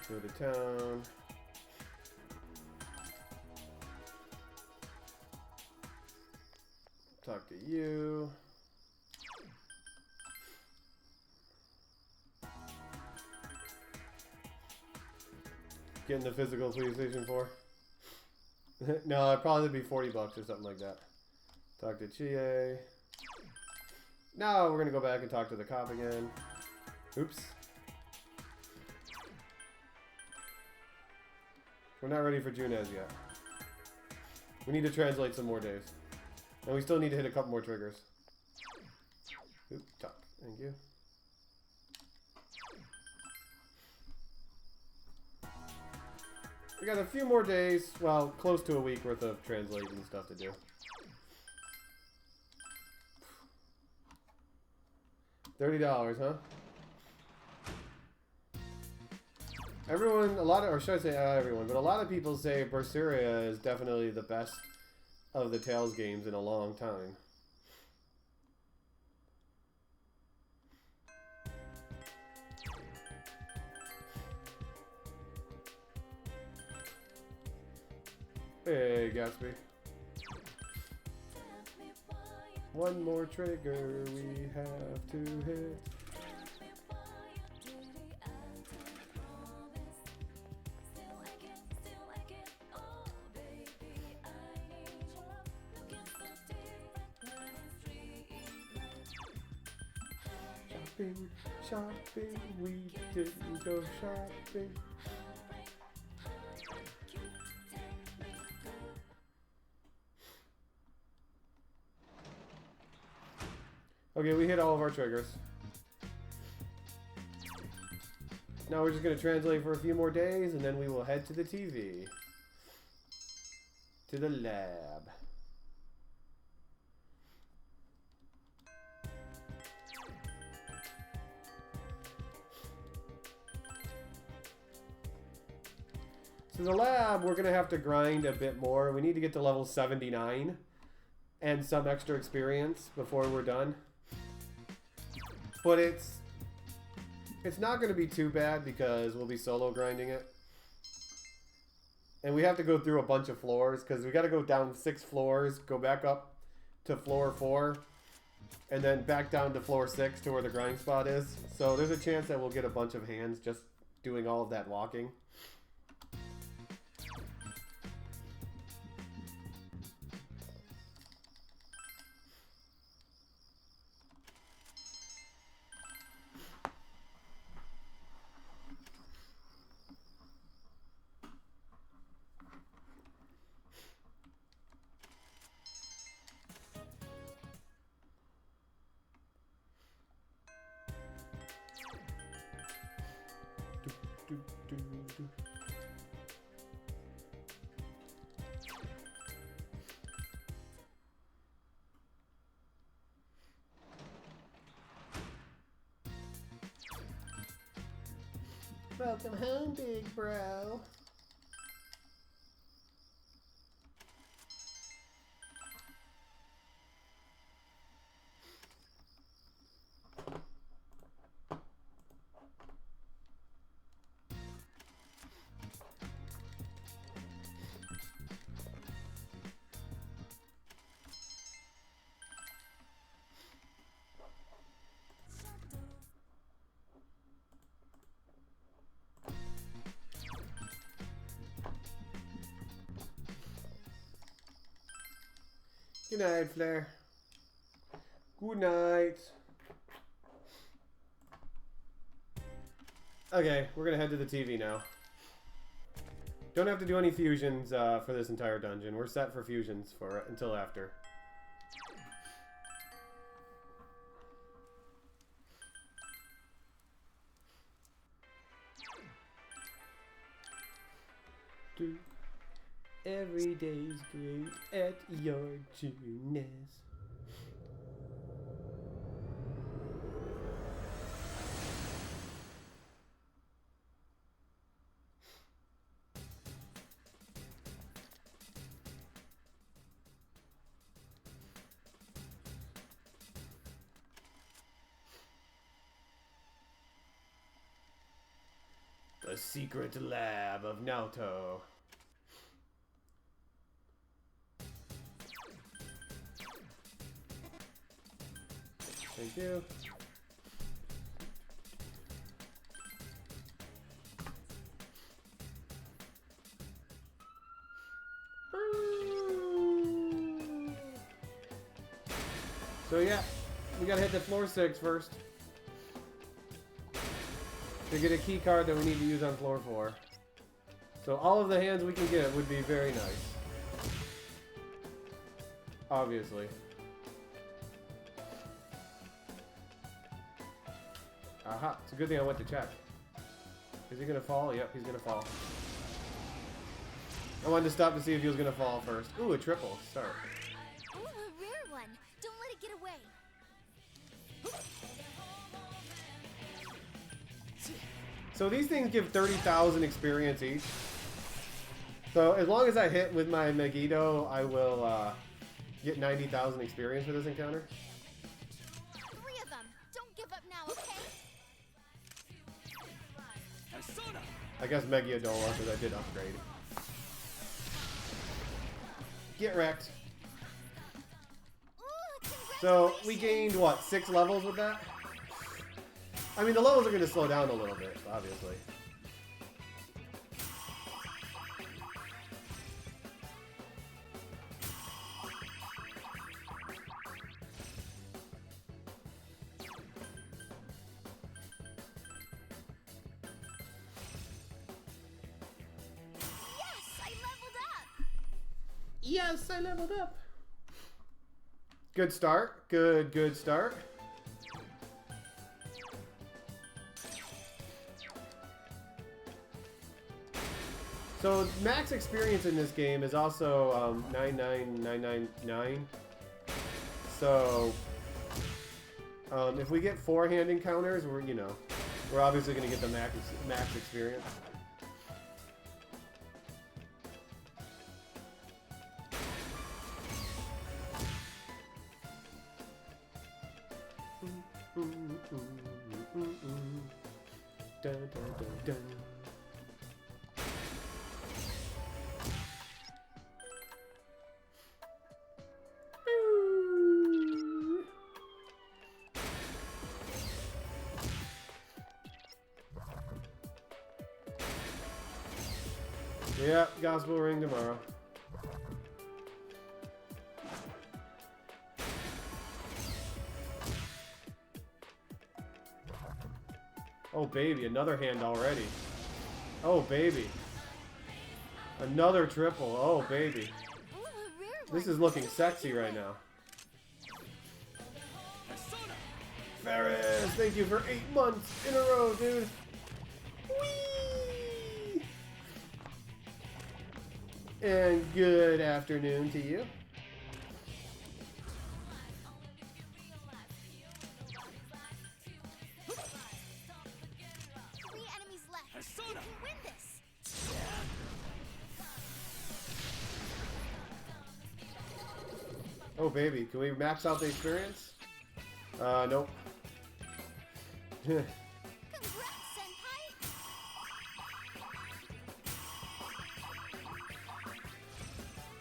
Go to town. Talk to you. Getting the physical PlayStation 4. No, it'd probably be $40 or something like that. Talk to Chie. Now we're gonna go back and talk to the cop again. Oops. We're not ready for Junez yet. We need to translate some more days. And we still need to hit a couple more triggers. Oop, talk. Thank you. We got a few more days, well, close to a week worth of translating stuff to do. $30, huh? Everyone, or should I say everyone, but a lot of people say Berseria is definitely the best of the Tales games in a long time. Hey, Gatsby. One more trigger we have to hit. Shopping, we didn't go shopping. Okay, we hit all of our triggers. Now we're just going to translate for a few more days, and then we will head to the TV. To the lab. So the lab, we're going to have to grind a bit more. We need to get to level 79 and some extra experience before we're done. But it's not going to be too bad because we'll be solo grinding it. And we have to go through a bunch of floors because we got to go down 6 floors, go back up to floor 4, and then back down to floor 6 to where the grind spot is. So there's a chance that we'll get a bunch of hands just doing all of that walking. Welcome home, big bro. Good night, Flair. Good night. Okay, we're gonna head to the TV now. Don't have to do any fusions for this entire dungeon. We're set for fusions for until after. Every day's great at your gymnast. The secret lab of Naoto. Thank you. So yeah, we gotta hit the floor 6 first to get a key card that we need to use on floor 4. So all of the hands we can get would be very nice. Obviously. Aha, it's a good thing I went to check. Is he gonna fall? Yep, he's gonna fall. I wanted to stop to see if he was gonna fall first. Ooh, a triple. Start. Ooh, a rare one. Don't let it get away. So these things give 30,000 experience each. So as long as I hit with my Megiddo, I will get 90,000 experience for this encounter. 3 of them. Don't give up now, okay? Persona! I guess Megiddola, because I did upgrade. Get wrecked. Ooh, So we congratulations. gained, what, 6 levels with that? I mean, the levels are going to slow down a little bit, obviously. Yes, I leveled up. Yes, I leveled up. Good start. Good start. So max experience in this game is also 99999. So if we get 4-hand encounters, we're obviously going to get the max experience. Dun, dun, dun, dun. Yeah, gospel ring tomorrow. Oh baby, another hand already. Oh baby. Another triple. Oh baby. Ooh, a rare one. This is looking sexy right now. Persona! Ferris, thank you for 8 months in a row, dude. Whee! And good afternoon to you. 3 enemies left. Persona! You can win this. Oh baby, can we max out the experience? Nope. Congrats, senpai.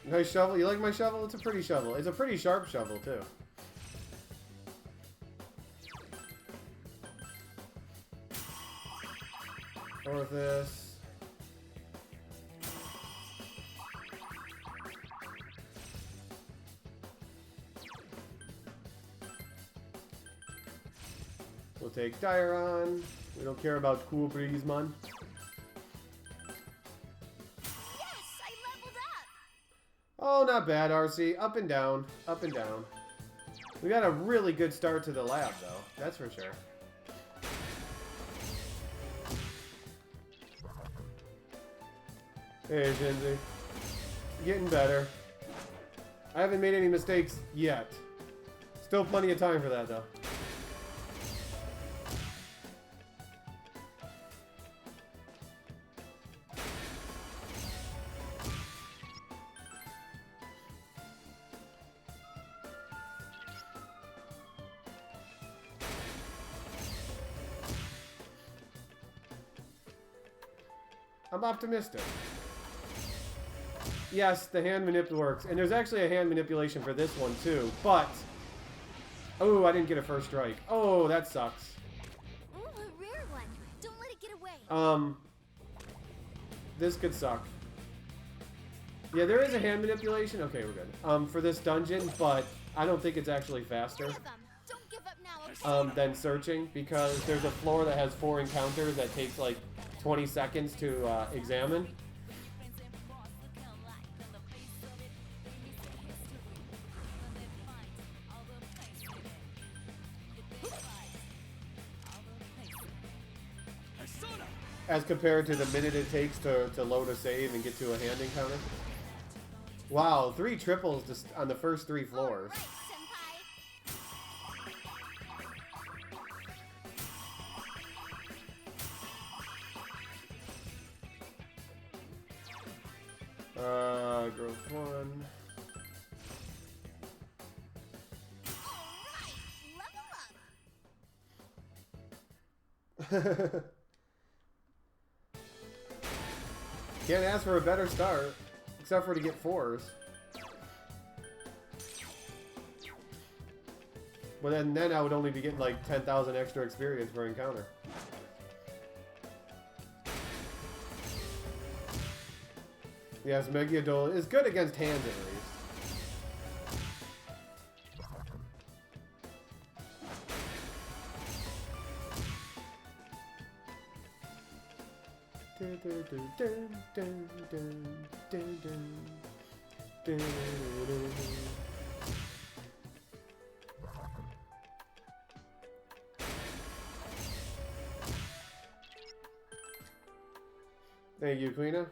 Nice shovel. You like my shovel? It's a pretty shovel. It's a pretty sharp shovel too. Orthus. We'll take Dairon. We don't care about Cool Breeze, man. Yes, I leveled up. Oh, not bad, RC. Up and down. Up and down. We got a really good start to the lab, though. That's for sure. Hey, Shinzi. Getting better. I haven't made any mistakes yet. Still plenty of time for that, though. I'm optimistic. Yes, the hand manip works. And there's actually a hand manipulation for this one, too. But... oh, I didn't get a first strike. Oh, that sucks. Ooh, a rare one. Don't let it get away. This could suck. Yeah, there is a hand manipulation. Okay, we're good. For this dungeon, but I don't think it's actually faster. Give 'em. Don't give up now, okay? Than searching, because there's a floor that has 4 encounters that takes like 20 seconds to examine. Persona! As compared to the minute it takes to load a save and get to a hand encounter. Wow, 3 triples just on the first 3 floors. Right, senpai. Growth 1. All right, level up. Can't ask for a better start, except for to get 4s. But then I would only be getting like 10,000 extra experience per encounter. Yes, Megiadol is good against hands at least. Thank you, Queena.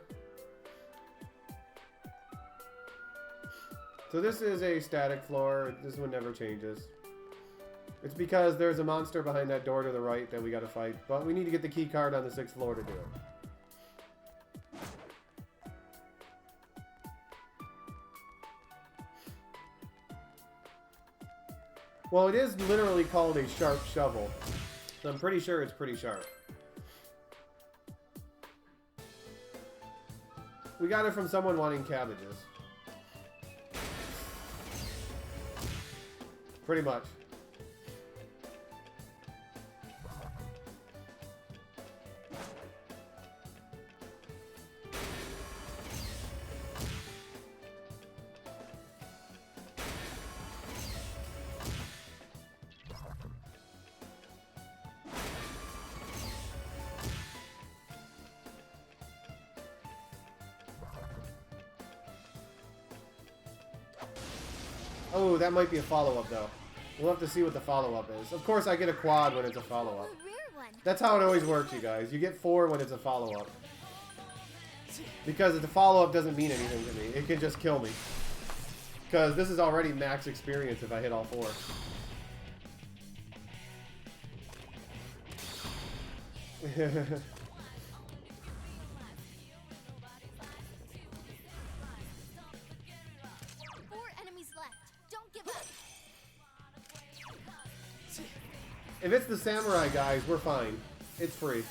So this is a static floor. This one never changes. It's because there's a monster behind that door to the right that we gotta fight. But we need to get the key card on the 6th floor to do it. Well, it is literally called a sharp shovel. So I'm pretty sure it's pretty sharp. We got it from someone wanting cabbages. Pretty much. Oh, that might be a follow-up, though. We'll have to see what the follow-up is. Of course, I get a quad when it's a follow-up. A rare one. That's how it always works, you guys. You get 4 when it's a follow-up. Because the follow-up doesn't mean anything to me. It can just kill me. Because this is already max experience if I hit all 4. If it's the samurai guys, we're fine. It's free.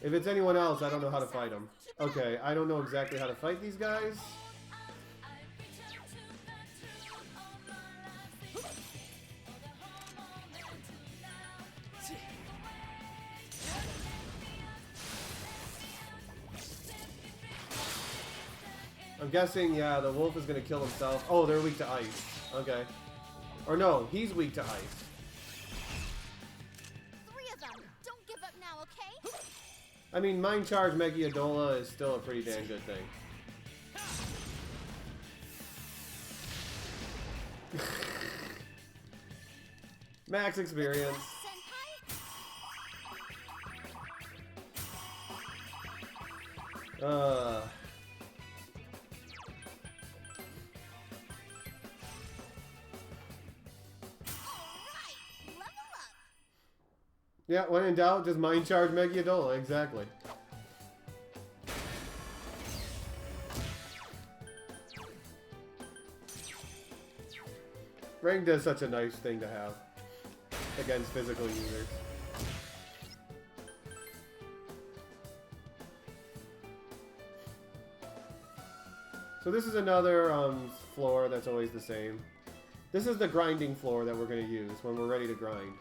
If it's anyone else, I don't know how to fight them. Okay, I don't know exactly how to fight these guys. I'm guessing, yeah, the wolf is going to kill himself. Oh, they're weak to ice. Okay. Or no, he's weak to ice. 3 of them. Don't give up now, okay? I mean, Mind Charge Megiadola is still a pretty damn good thing. Max experience. Senpai? Alright, level up. Yeah, when in doubt, just Mind Charge Megiadola, exactly. Ring does such a nice thing to have against physical users. So this is another floor that's always the same. This is the grinding floor that we're going to use when we're ready to grind.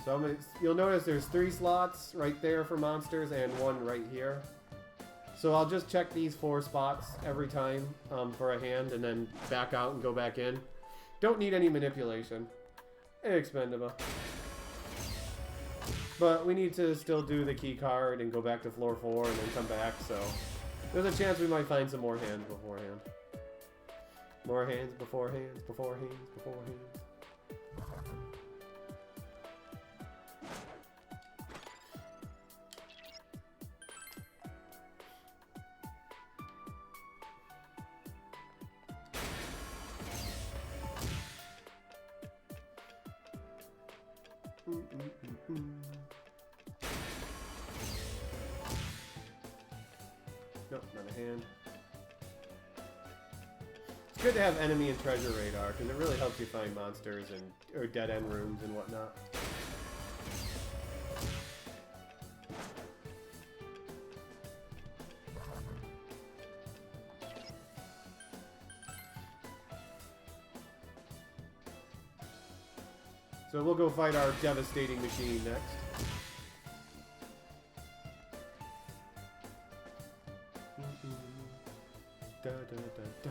So you'll notice there's 3 slots right there for monsters and 1 right here. So I'll just check these 4 spots every time for a hand and then back out and go back in. Don't need any manipulation. Expendable. But we need to still do the key card and go back to floor 4 and then come back, so there's a chance we might find some more hands beforehand. More hands before hands, before hands, before hands. Nope, not a hand. It's good to have enemy and treasure radar because it really helps you find monsters and or dead end rooms and whatnot. So we'll go fight our devastating machine next. Da, da, da, da.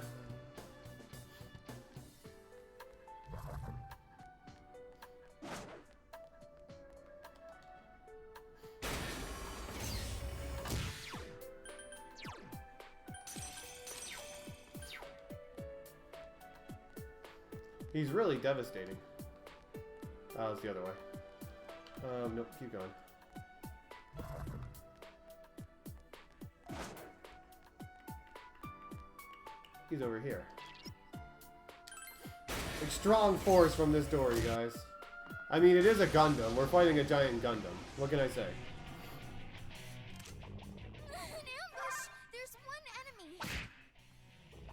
He's really devastating. Oh, it's the other way. Nope, keep going. He's over here. Like, strong force from this door, you guys. I mean, it is a Gundam. We're fighting a giant Gundam. What can I say? An ambush! There's 1 enemy.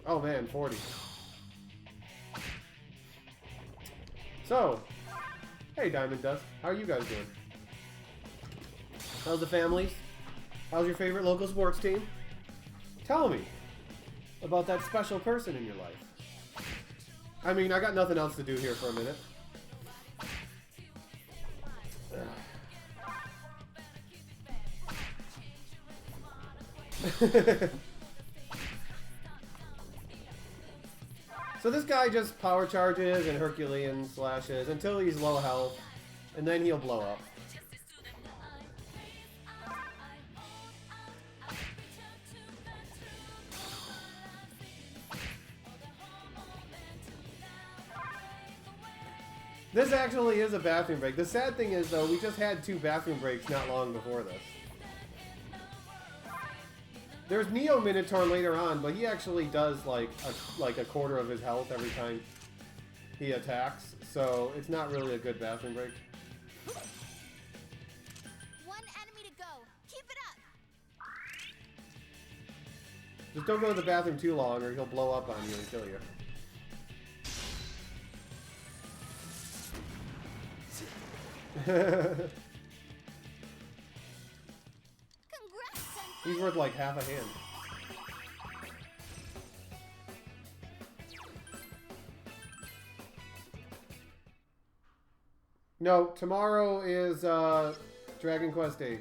Oh man, 40. So, hey Diamond Dust, how are you guys doing? How's the families? How's your favorite local sports team? Tell me about that special person in your life. I mean, I got nothing else to do here for a minute. So this guy just power charges and Herculean slashes until he's low health, and then he'll blow up. This actually is a bathroom break. The sad thing is, though, we just had 2 bathroom breaks not long before this. There's Neo Minotaur later on, but he actually does like a quarter of his health every time he attacks, so it's not really a good bathroom break. 1 enemy to go. Keep it up. Just don't go to the bathroom too long, or he'll blow up on you and kill you. Congrats, Senpai. He's worth like half a hand. No, tomorrow is Dragon Quest VIII.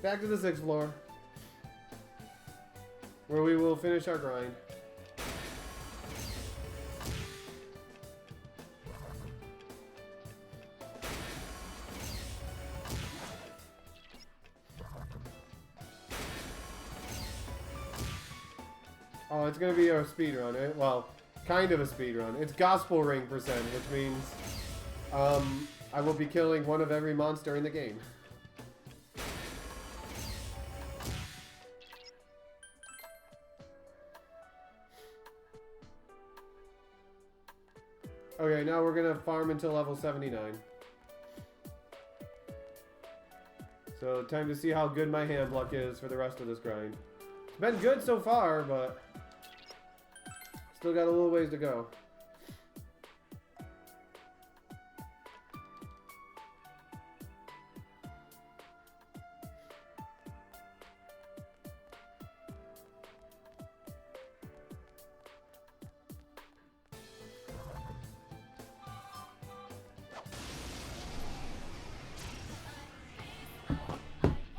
Back to the 6th floor. where we will finish our grind. Oh, it's gonna be a speed run. Well, kind of a speed run. It's gospel ring percent, which means I will be killing one of every monster in the game. Okay, now we're gonna farm until level 79. So, time to see how good my hand luck is for the rest of this grind. It's been good so far, but still got a little ways to go.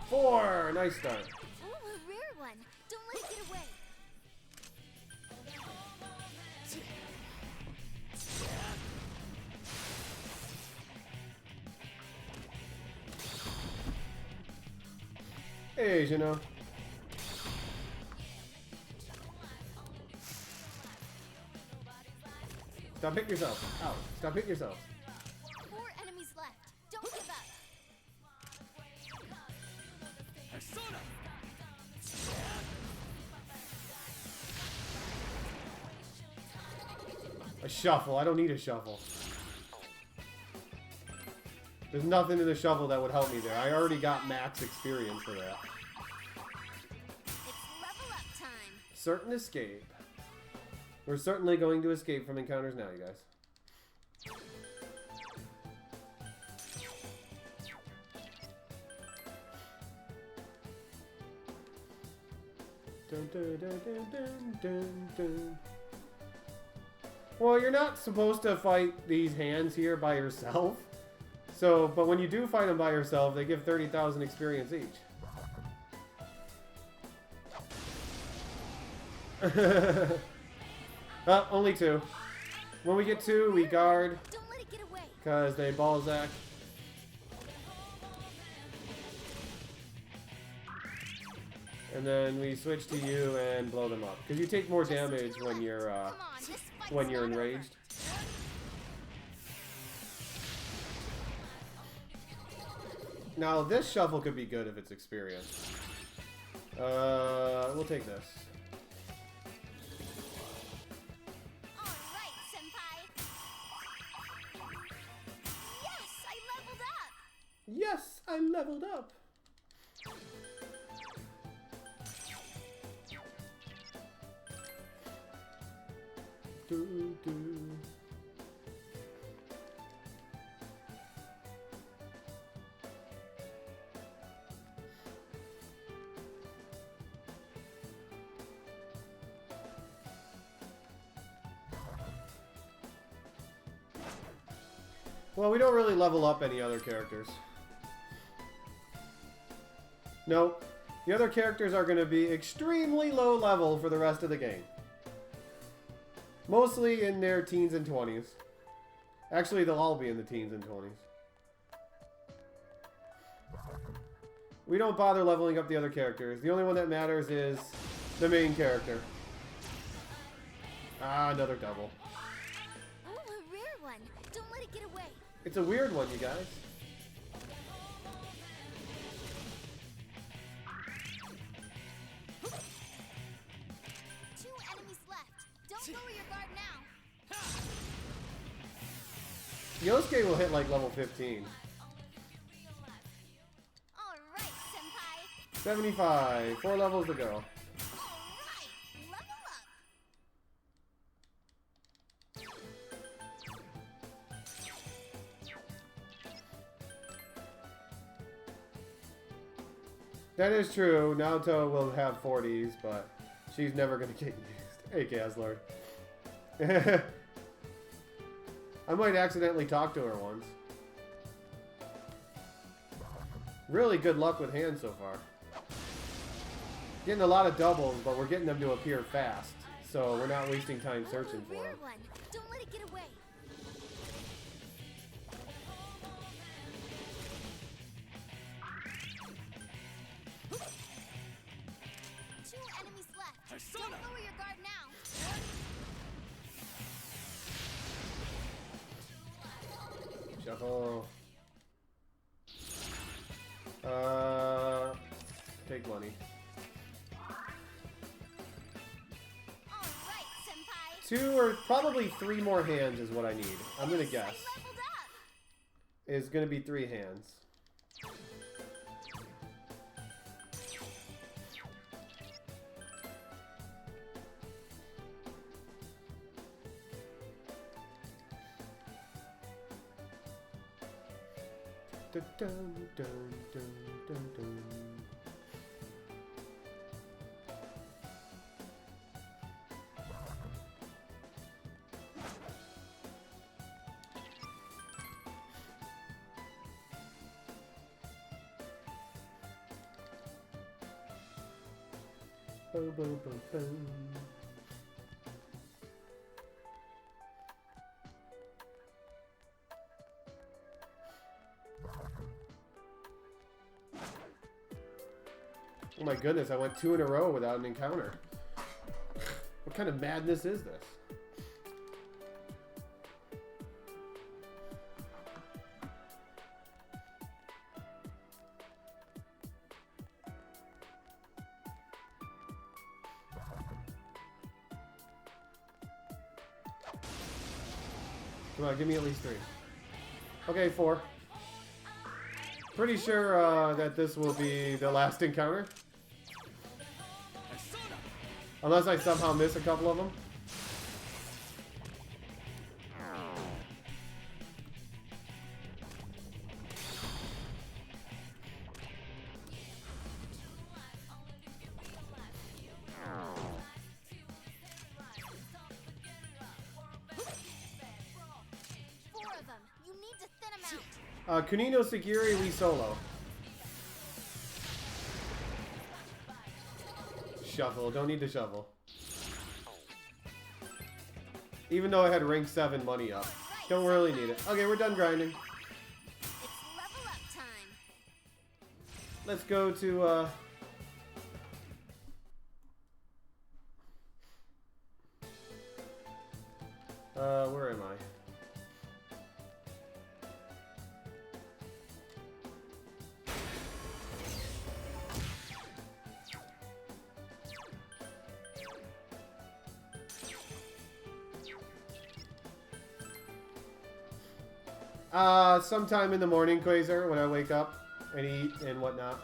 Four! Nice start. Ooh, a rare one. Don't let it get away. Hey, you know. Stop hitting yourself. Ow. Stop hitting yourself. 4 enemies left. Don't give up. Persona! A shuffle. I don't need a shuffle. There's nothing in the shuffle that would help me there. I already got max experience for that. It's level up time. Certain escape. We're certainly going to escape from encounters now, you guys. Dun, dun, dun, dun, dun, dun, dun. Well, you're not supposed to fight these hands here by yourself. So, but when you do fight them by yourself, they give 30,000 experience each. Only 2. When we get 2, we guard, Don't let it get away. because they Balzac. And then we switch to you and blow them up. Because you take more damage when you're Come on, this fight's when you're not over. enraged. Now this shuffle could be good if it's experience. We'll take this. All right, senpai. Yes, I leveled up. Yes, I leveled up. Do, do. Well, we don't really level up any other characters. Nope. The other characters are going to be extremely low level for the rest of the game. Mostly in their teens and 20s. Actually, they'll all be in the teens and 20s. We don't bother leveling up the other characters. The only one that matters is the main character. Ah, another double. Oh, a rare one. Don't let it get away. It's a weird one, you guys. Two enemies left. Don't lower your guard now. Yosuke will hit like level 15. All right, senpai. 75. 4 levels to go. All right, level up. That is true. Naoto will have 40s, but she's never going to get used. Hey, Kazlord. I might accidentally talk to her once. Really good luck with hands so far. Getting a lot of doubles, but we're getting them to appear fast. So we're not wasting time Oh, searching a for rare them. one. Don't let it get away. Two enemies left. Persona! Don't lower your guard now. Shuffle. Take money. All right, senpai. 2 or probably 3 more hands is what I need. I'm gonna So guess. you leveled up. Is gonna be 3 hands. Dun, dun, dun, dun, dun, dun. Boom, boom, boom, boom. Oh my goodness, I went 2 in a row without an encounter. What kind of madness is this? Come on, give me at least 3. Okay, 4. Pretty sure that this will be the last encounter. Persona! Unless I somehow miss a couple of them. Four of them. You need to thin them out. Kunino Sagiri Lee Solo. Shuffle. Don't need to shuffle. Even though I had rank 7 money up. Don't really need it. Okay, we're done grinding. It's level up time. Let's go to, where am I? Sometime in the morning, Quasar, when I wake up and eat and whatnot.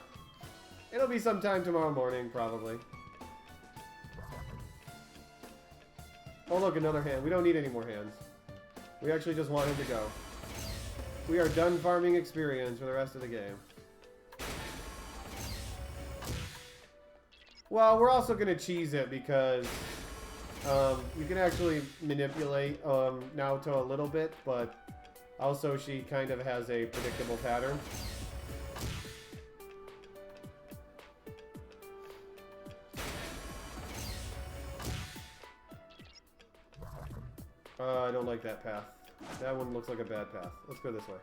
It'll be sometime tomorrow morning, probably. Oh, look, another hand. We don't need any more hands. We actually just want him to go. We are done farming experience for the rest of the game. Well, we're also going to cheese it because you can actually manipulate Naoto a little bit, but also she kind of has a predictable pattern. I don't like that path. That one looks like a bad path. Let's go this way.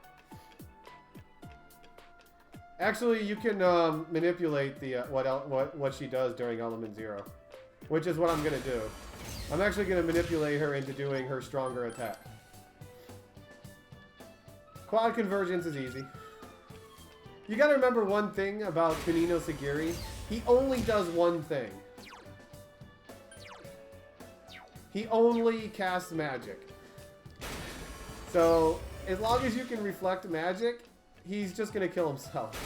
Actually, you can manipulate the what she does during Element 0, which is what I'm gonna do. I'm actually gonna manipulate her into doing her stronger attack. Quad convergence is easy. You gotta remember one thing about Kunino Sagiri. He only does one thing. He only casts magic. So, as long as you can reflect magic, he's just gonna kill himself.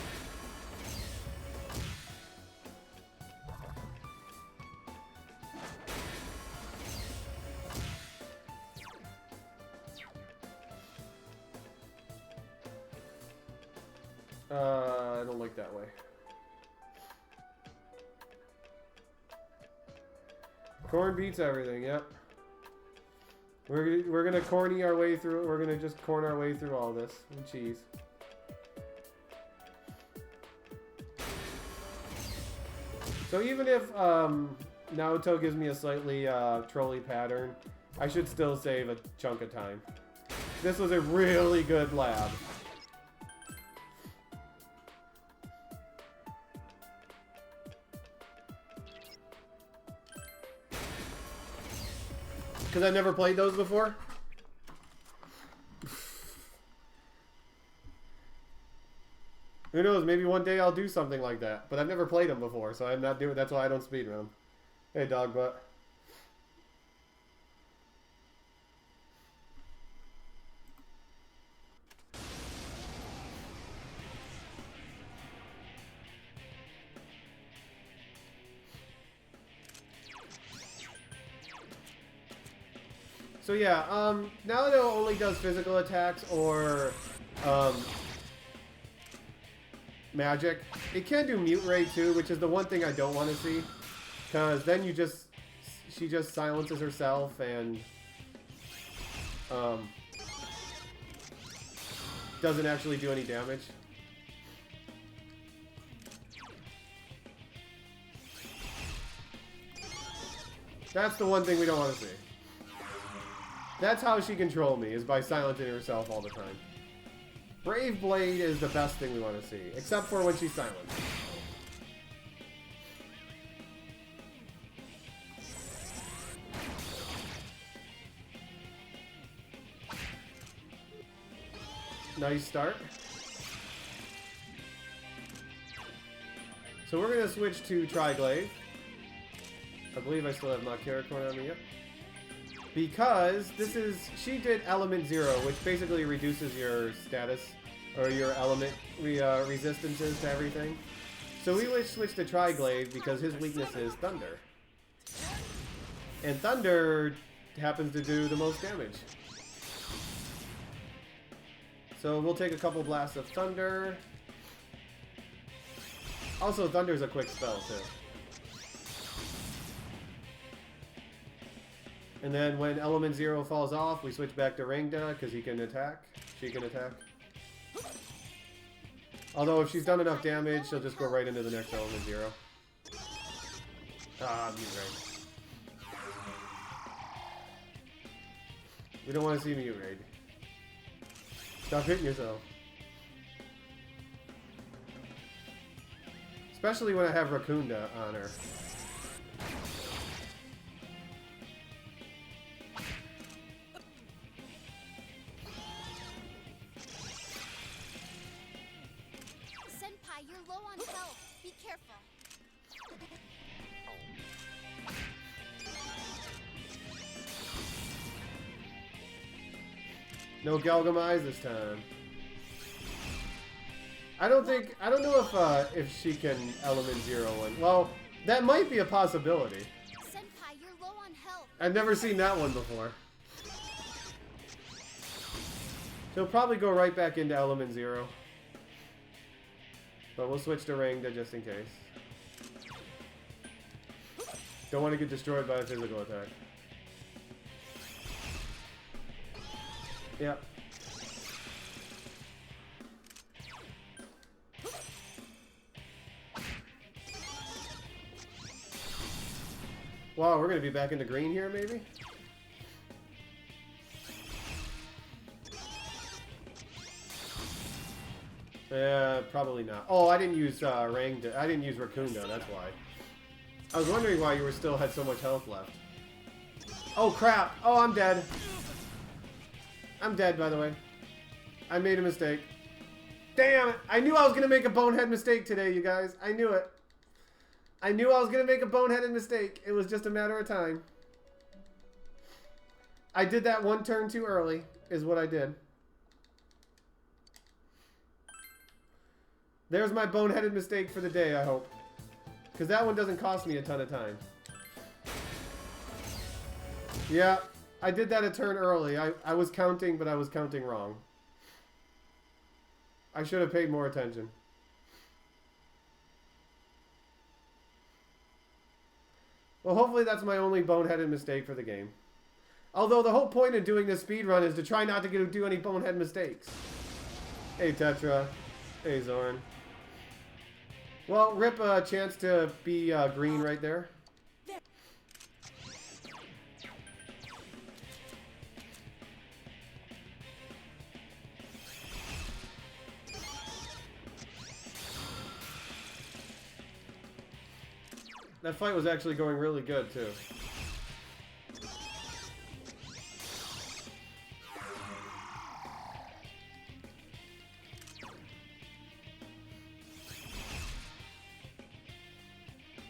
I don't like that way. Corn beats everything, yep. We're gonna corny our way through. We're gonna just corn our way through all this and cheese. So even if Naoto gives me a slightly trolly pattern, I should still save a chunk of time. This was a really good lab. Because I've never played those before. Who knows? Maybe one day I'll do something like that. But I've never played them before, so I'm not doing. That's why I don't speedrun them. Hey, dog butt. So yeah, Naruto only does physical attacks or magic. It can do Mute Ray too, which is the one thing I don't want to see, because then she just silences herself and doesn't actually do any damage. That's the one thing we don't want to see. That's how she controls me, is by silencing herself all the time. Brave Blade is the best thing we want to see, except for when she's silent. Nice start. So we're going to switch to Triglaive. I believe I still have Makira on me, yep. Because this is, she did Element 0, which basically reduces your status, or your element resistances to everything. So we would switch to Triglaive because his weakness is Thunder. And Thunder happens to do the most damage. So we'll take a couple blasts of Thunder. Also, Thunder's a quick spell, too. And then when Element 0 falls off, we switch back to Rangda, because he can attack. She can attack. Although if she's done enough damage, she'll just go right into the next Element 0. Ah, Mute Raid. We don't want to see Mute Raid. Stop hitting yourself. Especially when I have Rakunda on her. Senpai, you're low on health. Be careful. No Galgamai's this time. I don't know if she can Element 0 one. Well, that might be a possibility. Senpai, you're low on health. I've never seen that one before. She'll probably go right back into Element 0. But we'll switch to Rangda just in case. Don't want to get destroyed by a physical attack. Yep. Wow, we're going to be back into green here, maybe? Yeah, probably not. Oh, I didn't use Rangda. I didn't use Rakunda, that's why. I was wondering why you still had so much health left. Oh, crap. Oh, I'm dead. I'm dead, by the way. I made a mistake. Damn it! I knew I was going to make a bonehead mistake today, you guys. I knew it. I knew I was going to make a boneheaded mistake. It was just a matter of time. I did that one turn too early, is what I did. There's my boneheaded mistake for the day, I hope. Because that one doesn't cost me a ton of time. Yeah, I did that a turn early. I was counting, but I was counting wrong. I should have paid more attention. Well, hopefully that's my only boneheaded mistake for the game. Although the whole point of doing this speedrun is to try not to do any bonehead mistakes. Hey, Tetra. Hey, Zorn. Well, Rip, a chance to be green right there. That fight was actually going really good, too.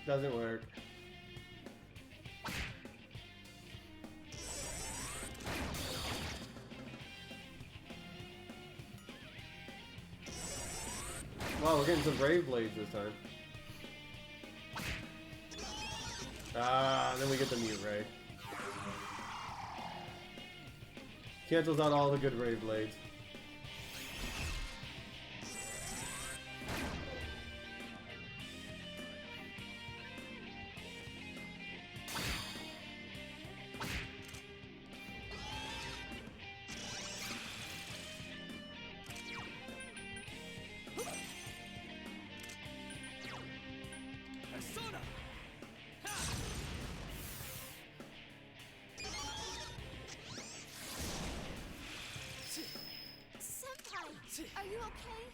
Doesn't work. Wow, we're getting some Brave Blades this time. Ah, then we get the Mute Ray. Cancels out all the good Brave Blades. Persona! Senpai, are you okay?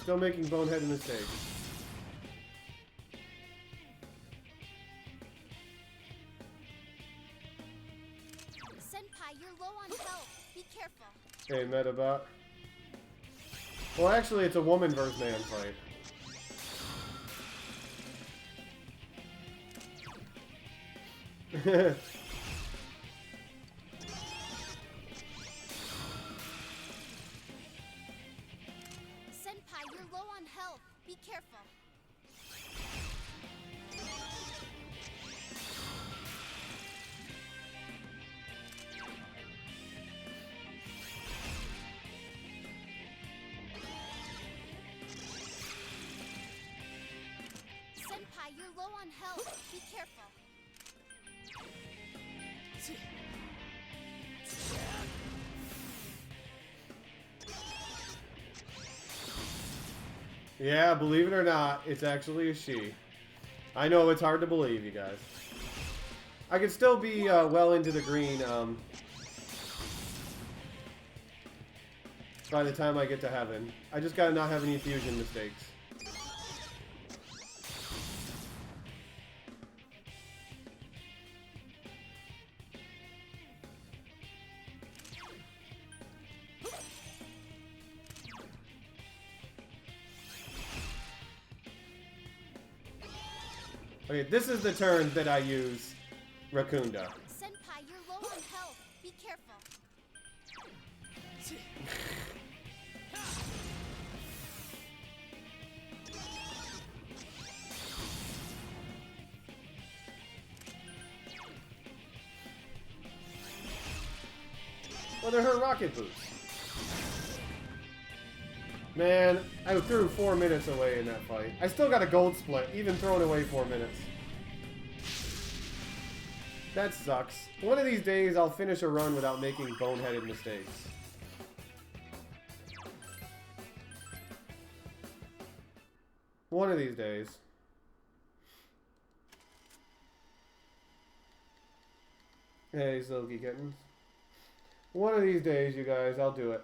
Still making boneheaded mistakes. Senpai, you're low on health. Be careful. Hey, Metabot. Well, actually, it's a woman versus man fight. Senpai, you're low on health. Be careful. Senpai, you're low on health. Be careful. Yeah, believe it or not, it's actually a she. I know it's hard to believe, you guys. I could still be well into the green by the time I get to heaven. I just gotta not have any fusion mistakes. Okay, this is the turn that I use Rakunda. Senpai, you're low on health. Be careful. Well, they're her rocket boots. Man, I threw 4 minutes away in that fight. I still got a gold split, even throwing away 4 minutes. That sucks. One of these days, I'll finish a run without making boneheaded mistakes. One of these days. Hey, Silky Kittens. One of these days, you guys, I'll do it.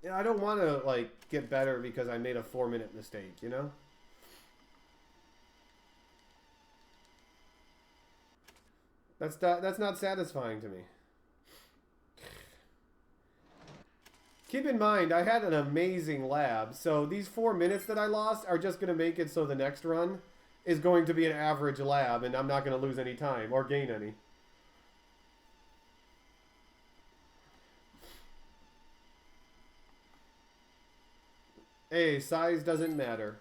Yeah, I don't want to, like, get better because I made a 4-minute mistake, you know? That's not satisfying to me. Keep in mind, I had an amazing lab, so these 4 minutes that I lost are just going to make it so the next run is going to be an average lab, and I'm not going to lose any time or gain any. Hey, size doesn't matter.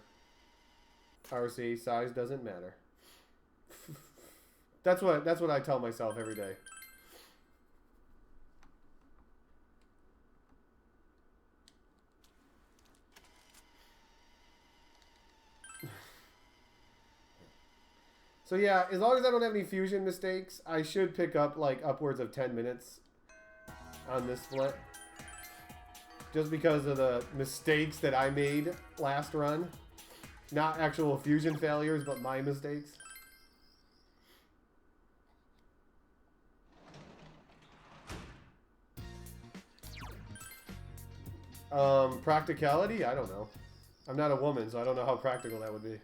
RC, size doesn't matter. That's what I tell myself every day. So yeah, as long as I don't have any fusion mistakes, I should pick up like upwards of 10 minutes on this split. Just because of the mistakes that I made last run. Not actual fusion failures, but my mistakes. Practicality? I don't know. I'm not a woman, so I don't know how practical that would be.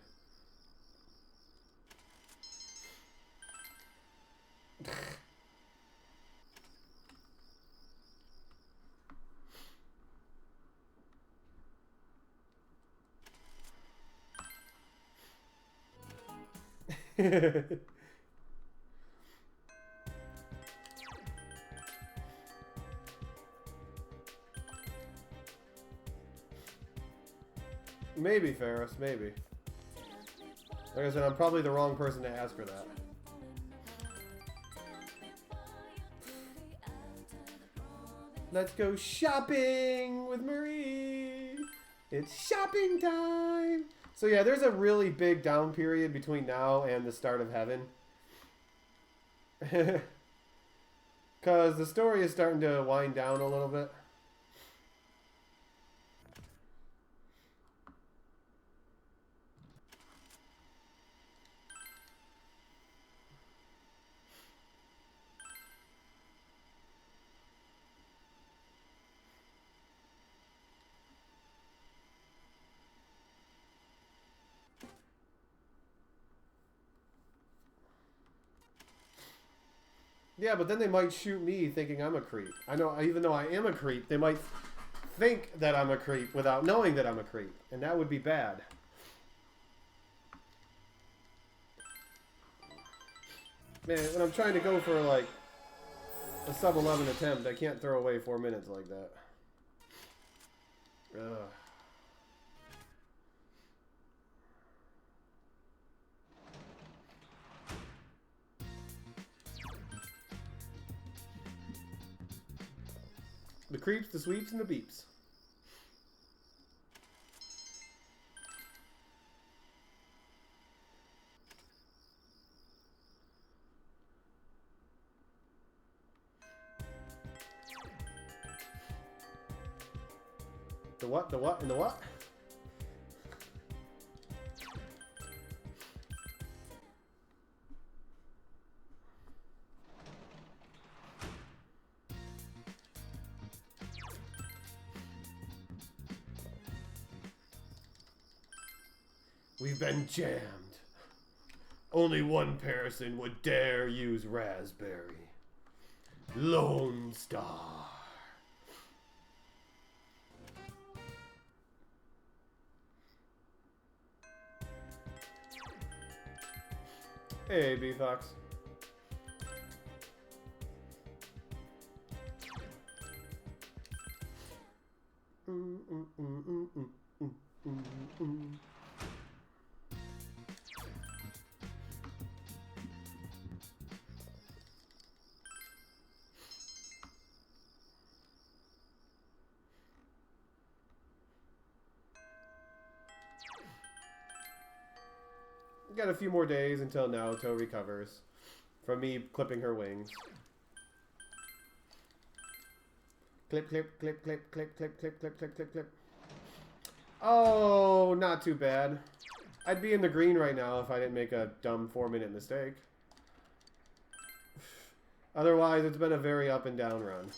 Maybe, Ferris, maybe. Like I said, I'm probably the wrong person to ask for that. Let's go shopping with Marie. It's shopping time. So yeah, there's a really big down period between now and the start of Heaven. Because the story is starting to wind down a little bit. Yeah, but then they might shoot me thinking I'm a creep. I know, even though I am a creep, they might think that I'm a creep without knowing that I'm a creep. And that would be bad. Man, when I'm trying to go for like a sub-11 attempt, I can't throw away 4 minutes like that. Ugh. The creeps, the sweeps, and the beeps. The what, the what, and the what? We've been jammed. Only one person would dare use raspberry. Lone Star. Hey, B-Fox. Got a few more days until Naoto recovers from me clipping her wings. Clip, clip, clip, clip, clip, clip, clip, clip, clip, clip, clip. Oh, not too bad. I'd be in the green right now if I didn't make a dumb 4-minute mistake. Otherwise, it's been a very up and down run.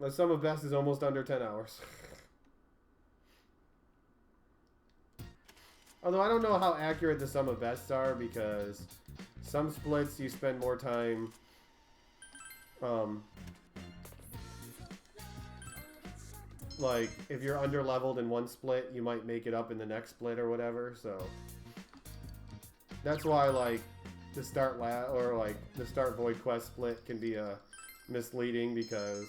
The sum of best is almost under 10 hours. Although I don't know how accurate the sum of bests are, because some splits you spend more time like if you're under leveled in one split, you might make it up in the next split or whatever. So that's why like the start the start void quest split can be misleading, because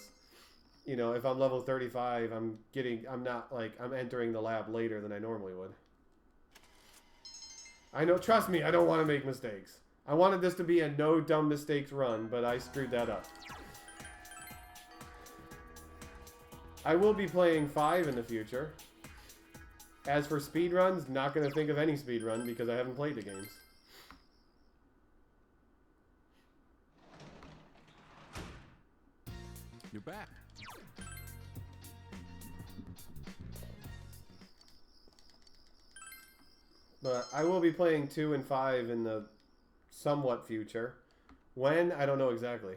you know, if I'm level 35, I'm entering the lab later than I normally would. I know, trust me, I don't want to make mistakes. I wanted this to be a no dumb mistakes run, but I screwed that up. I will be playing 5 in the future. As for speedruns, not going to think of any speedrun because I haven't played the games. You're back. But I will be playing 2 and 5 in the somewhat future. When? I don't know exactly.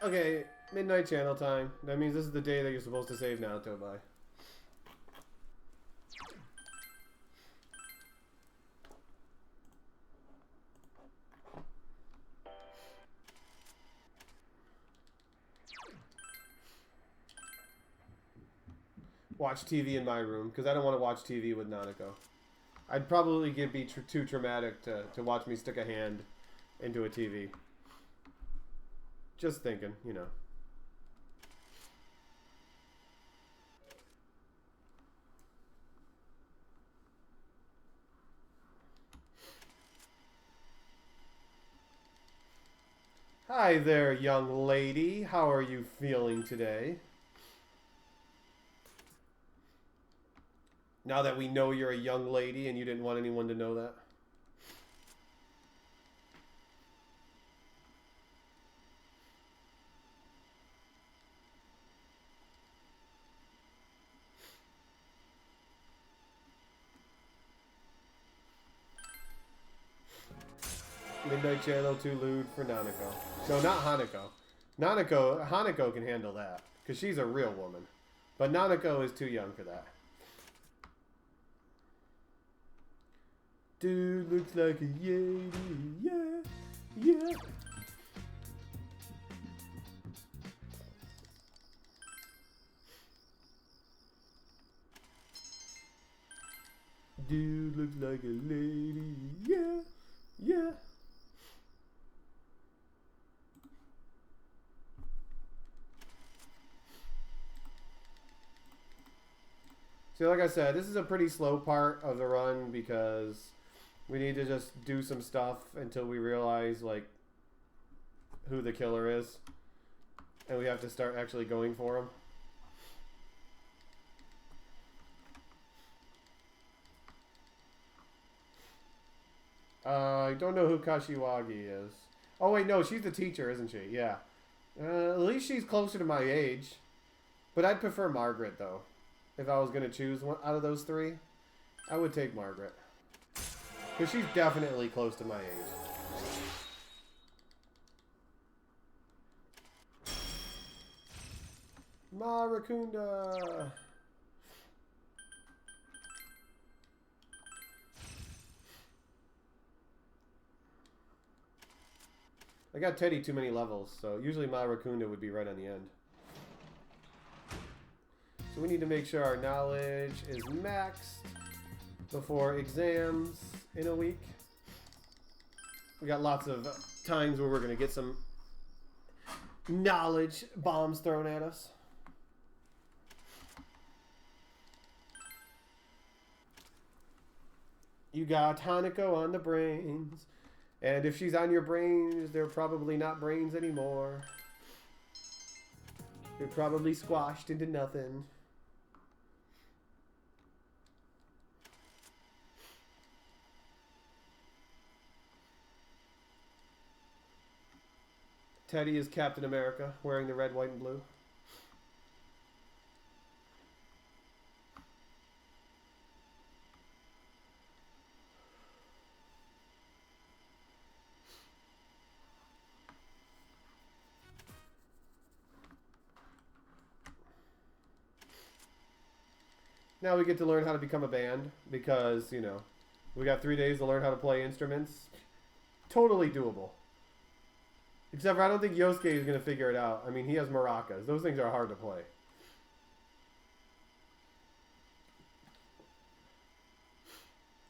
Okay, midnight channel time. That means this is the day that you're supposed to save Naruto by. Watch TV in my room, because I don't want to watch TV with Nanako. I'd probably be too traumatic to watch me stick a hand into a TV. Just thinking, you know. Hi there, young lady. How are you feeling today? Now that we know you're a young lady and you didn't want anyone to know that. Midnight Channel too lewd for Nanako. No, not Hanako. Hanako can handle that, because she's a real woman. But Nanako is too young for that. Dude looks like a Yeti, yeah, yeah. Dude looks like a lady, yeah, yeah. See, like I said, this is a pretty slow part of the run because we need to just do some stuff until we realize, like, who the killer is. And we have to start actually going for him. I don't know who Kashiwagi is. Oh, wait, no, she's the teacher, isn't she? Yeah. At least she's closer to my age. But I'd prefer Margaret, though. If I was going to choose one out of those three, I would take Margaret. Because she's definitely close to my age. Marakunda! I got Teddy too many levels, so usually Marakunda would be right on the end. So we need to make sure our knowledge is maxed before exams in a week. We got lots of times where we're going to get some knowledge bombs thrown at us. You got Hanako on the brains. And if she's on your brains, they're probably not brains anymore. They're probably squashed into nothing. Teddy is Captain America, wearing the red, white, and blue. Now we get to learn how to become a band because, you know, we got 3 days to learn how to play instruments. Totally doable. Except for I don't think Yosuke is going to figure it out. I mean, he has maracas. Those things are hard to play.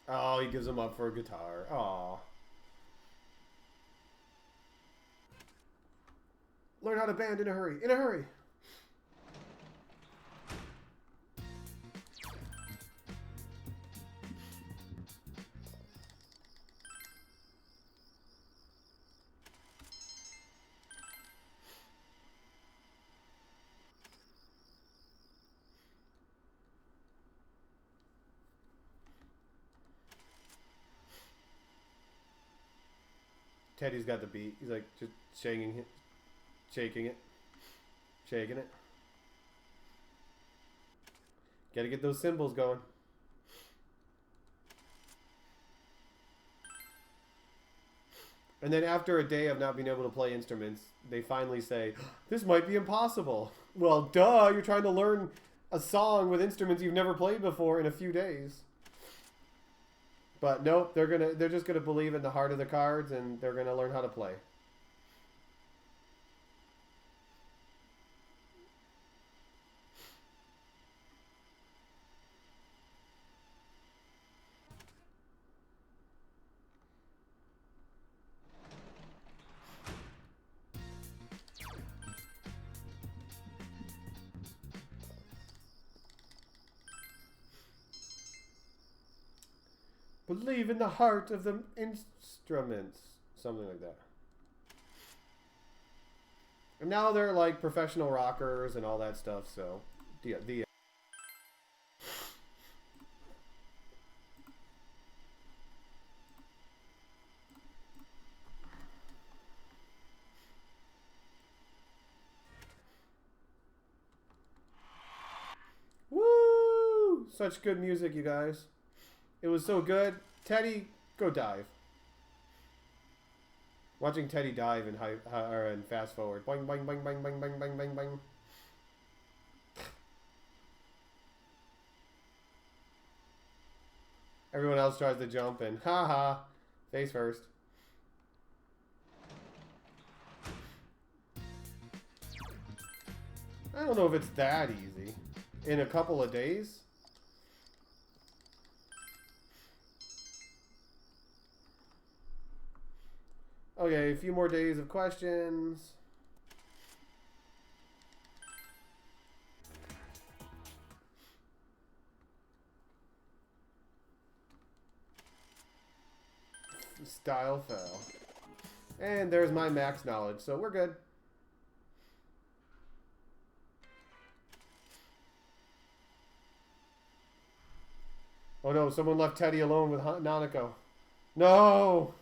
Oh, he gives him up for a guitar. Aw. Learn how to band in a hurry. In a hurry. Teddy's got the beat. He's like just shaking it, shaking it, shaking it. Gotta get those cymbals going. And then after a day of not being able to play instruments, they finally say, this might be impossible. Well, duh, you're trying to learn a song with instruments you've never played before in a few days. But nope, they're just gonna believe in the heart of the cards and they're gonna learn how to play. Believe in the heart of the instruments. Something like that. And now they're like professional rockers and all that stuff, so the Woo! Such good music, you guys. It was so good. Teddy, go dive. Watching Teddy dive in and fast forward. Boing, boing, boing, boing, boing, boing, boing, boing, boing. Everyone else tries to jump and haha, face first. I don't know if it's that easy. In a couple of days? Okay, a few more days of questions. Style fell. And there's my max knowledge, so we're good. Oh no, someone left Teddy alone with Nanako. No!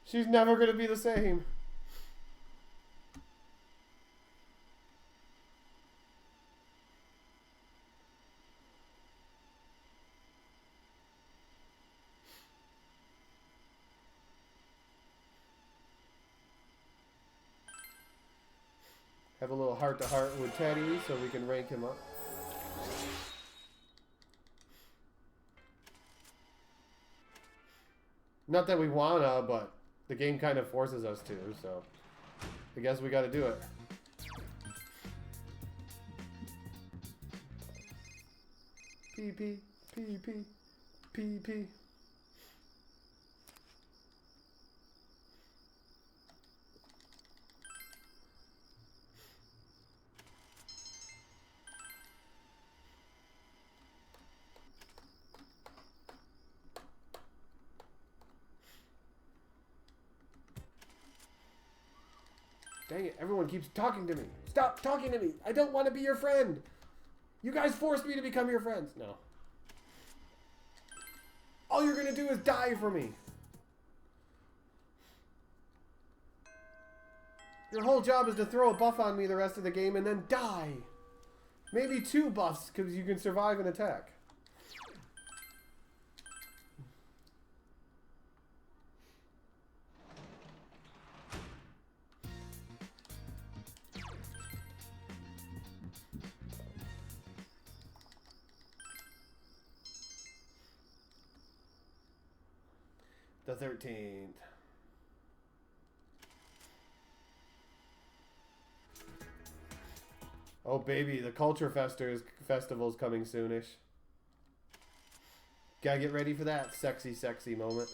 She's never going to be the same. Have a little heart-to-heart with Teddy so we can rank him up. Not that we wanna, but the game kind of forces us to, so I guess we gotta do it. PP, PP, PP. Dang it, everyone keeps talking to me. Stop talking to me. I don't want to be your friend. You guys forced me to become your friends. No. All you're going to do is die for me. Your whole job is to throw a buff on me the rest of the game and then die. Maybe 2 buffs because you can survive an attack. The 13th. Oh baby, the Culture Festival's coming soonish. Gotta get ready for that sexy, sexy moment.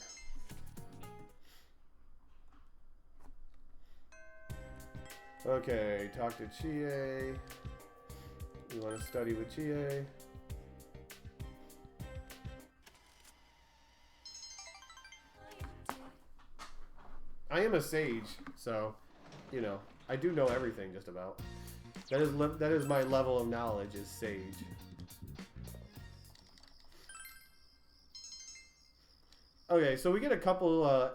Okay, talk to Chie. You want to study with Chie? I am a sage, so, you know, I do know everything just about. That is my level of knowledge, is sage. Okay, so we get a couple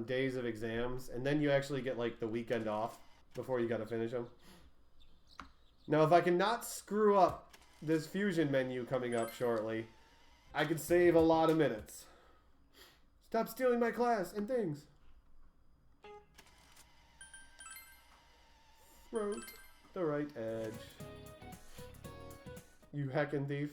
days of exams, and then you actually get like the weekend off before you gotta finish them. Now, if I cannot screw up this fusion menu coming up shortly, I could save a lot of minutes. Stop stealing my class and things. Throat the right edge. You heckin' thief.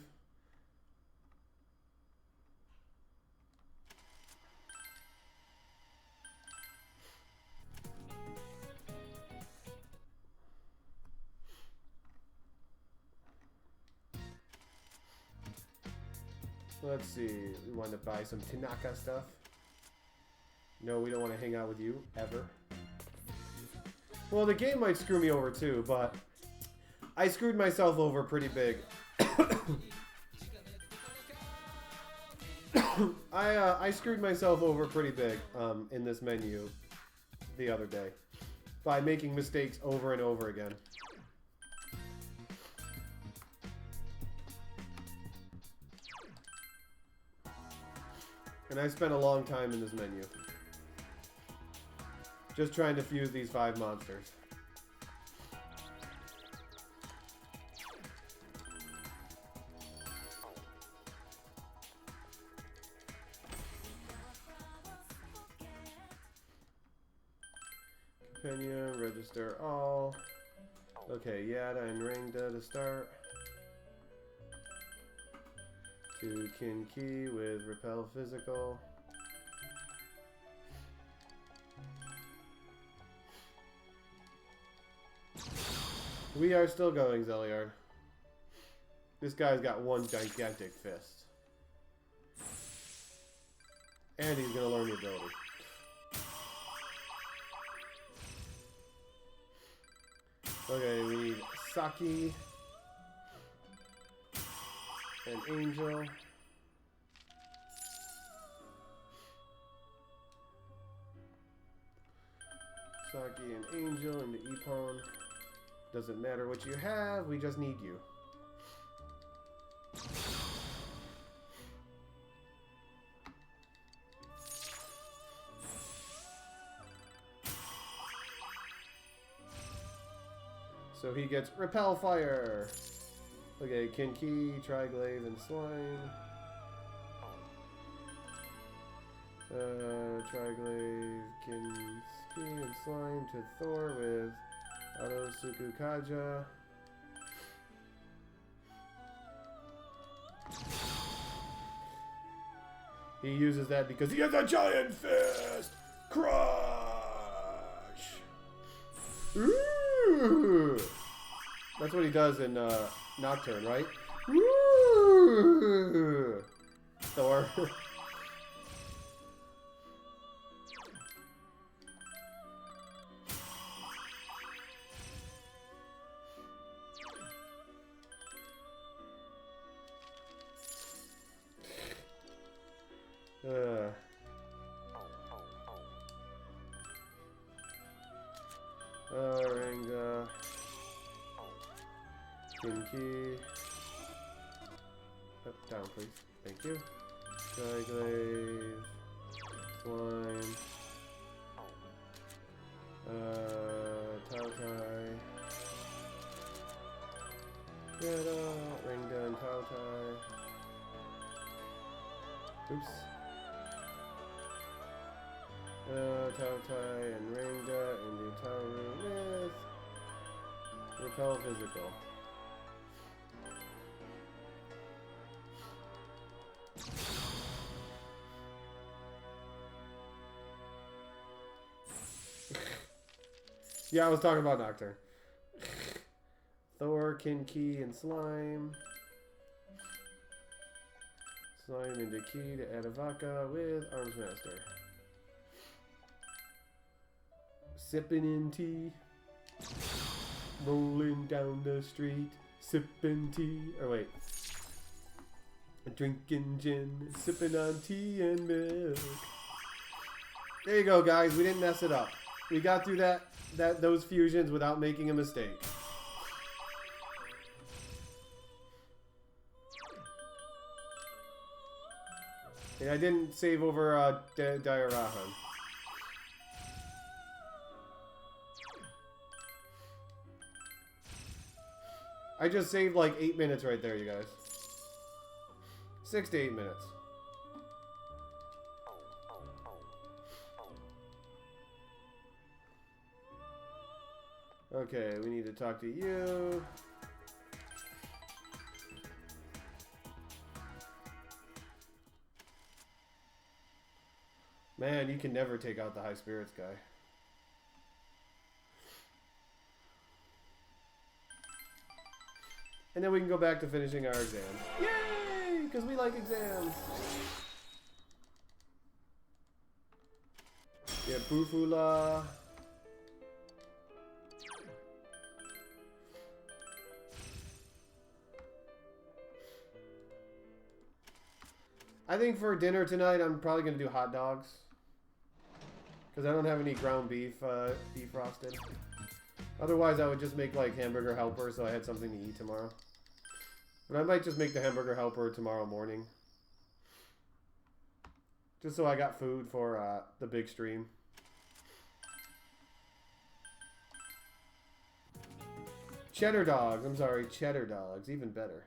Let's see. We want to buy some Tanaka stuff. No, we don't want to hang out with you ever. Well, the game might screw me over too, but I screwed myself over pretty big. I screwed myself over pretty big in this menu the other day by making mistakes over and over again. And I spent a long time in this menu. Just trying to fuse these 5 monsters. Companion, register all. Okay, Yada and Rangda to start. To Kinki with Repel Physical. We are still going, Zeliard. This guy's got one gigantic fist. And he's gonna learn the ability. Okay, we need Saki. And Angel. Saki and Angel into Epon. Doesn't matter what you have, we just need you. So he gets Repel Fire. Okay, Kinki, Triglaive, and Slime. Triglaive, Kinki, and Slime to Thor with Arosuku Kaja. He uses that because he has a giant fist! Crush! Ooh! That's what he does in Nocturne, right? Ooh! Thor. Ranga. Kinki. Up, down, please. Thank you. Triglaive. Slime. Tautai. Yada. Ranga and Tautai. Oops. Tautai and Ranga and Utaru with Repel Physical. Yeah, I was talking about Nocturne. Thor, Kinki, and Slime. Slime into Key to Adavaka with Arms Master. Sipping in tea. Rolling down the street. Sipping tea. Or wait. Drinking gin. Sipping on tea and milk. There you go, guys. We didn't mess it up. We got through those fusions without making a mistake. And I didn't save over Diarahan. I just saved like 8 minutes right there, you guys. 6 to 8 minutes. Okay, we need to talk to you. Man, you can never take out the high spirits guy. And then we can go back to finishing our exams. Yay! Because we like exams. Yeah, Bufula. I think for dinner tonight, I'm probably going to do hot dogs. Because I don't have any ground beef defrosted. Otherwise, I would just make like hamburger helper so I had something to eat tomorrow. But I might just make the hamburger helper tomorrow morning. Just so I got food for the big stream. Cheddar dogs. I'm sorry, cheddar dogs. Even better.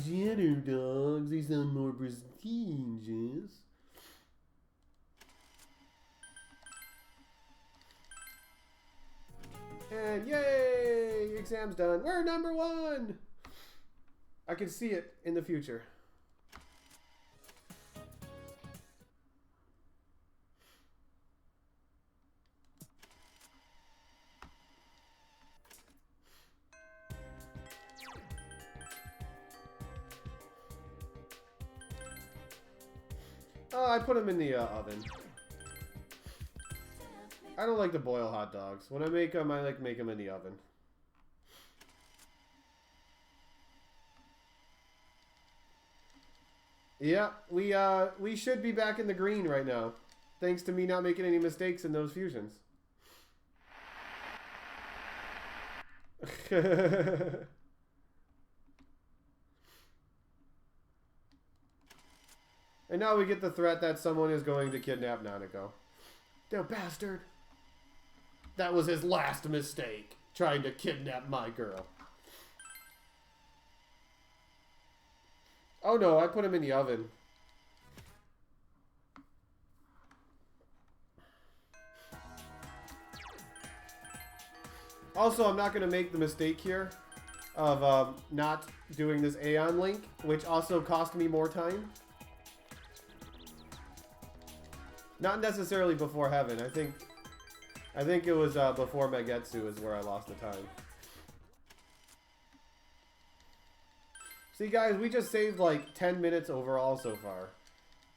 Cheddar dogs, they sound more prestigious. And yay! Exam's done. We're number 1! I can see it in the future. I put them in the oven. I don't like to boil hot dogs. When I make them, I like to make them in the oven. Yeah, we should be back in the green right now. Thanks to me not making any mistakes in those fusions. And now we get the threat that someone is going to kidnap Nanako. The bastard! That was his last mistake, trying to kidnap my girl. Oh no, I put him in the oven. Also, I'm not going to make the mistake here of not doing this Aeon link, which also cost me more time. Not necessarily before Heaven. I think it was before Megetsu is where I lost the time. See guys, we just saved like 10 minutes overall so far.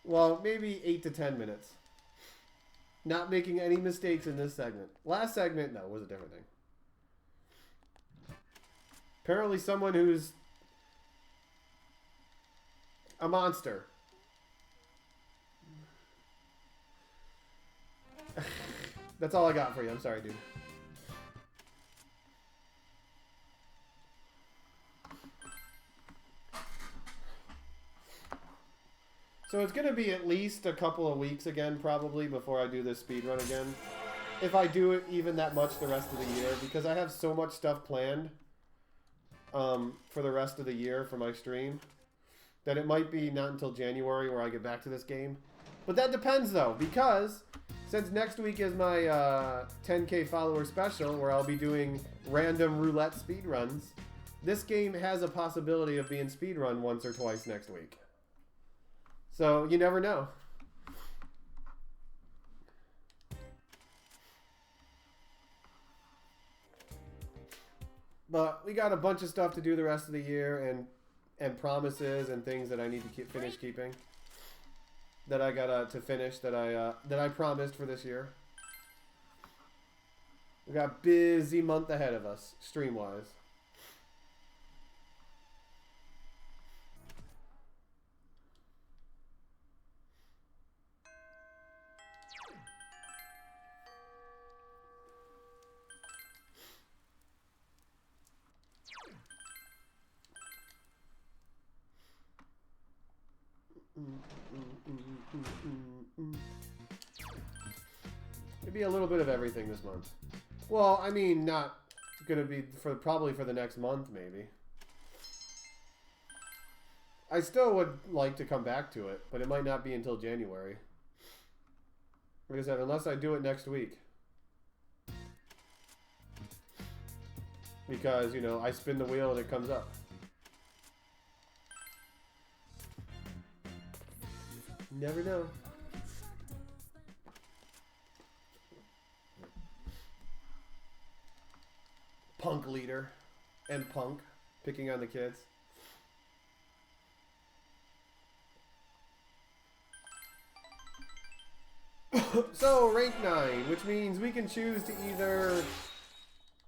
Well, maybe 8 to 10 minutes. Not making any mistakes in this segment. Last segment, no, was a different thing. Apparently someone who's a monster. That's all I got for you. I'm sorry, dude. So it's going to be at least a couple of weeks again, probably, before I do this speedrun again. If I do it even that much the rest of the year, because I have so much stuff planned for the rest of the year for my stream, that it might be not until January where I get back to this game. But that depends, though, because since next week is my 10K follower special, where I'll be doing random roulette speedruns, this game has a possibility of being speedrun once or twice next week. So you never know. But we got a bunch of stuff to do the rest of the year, and promises and things that I need to finish keeping. That I got to finish that I promised for this year. We got a busy month ahead of us, stream wise. Maybe a little bit of everything this month. Well, I mean, not gonna be probably for the next month, maybe. I still would like to come back to it, but it might not be until January. Like I said, unless I do it next week. Because, you know, I spin the wheel and it comes up. Never know. Punk leader and Punk picking on the kids. So rank 9, which means we can choose to either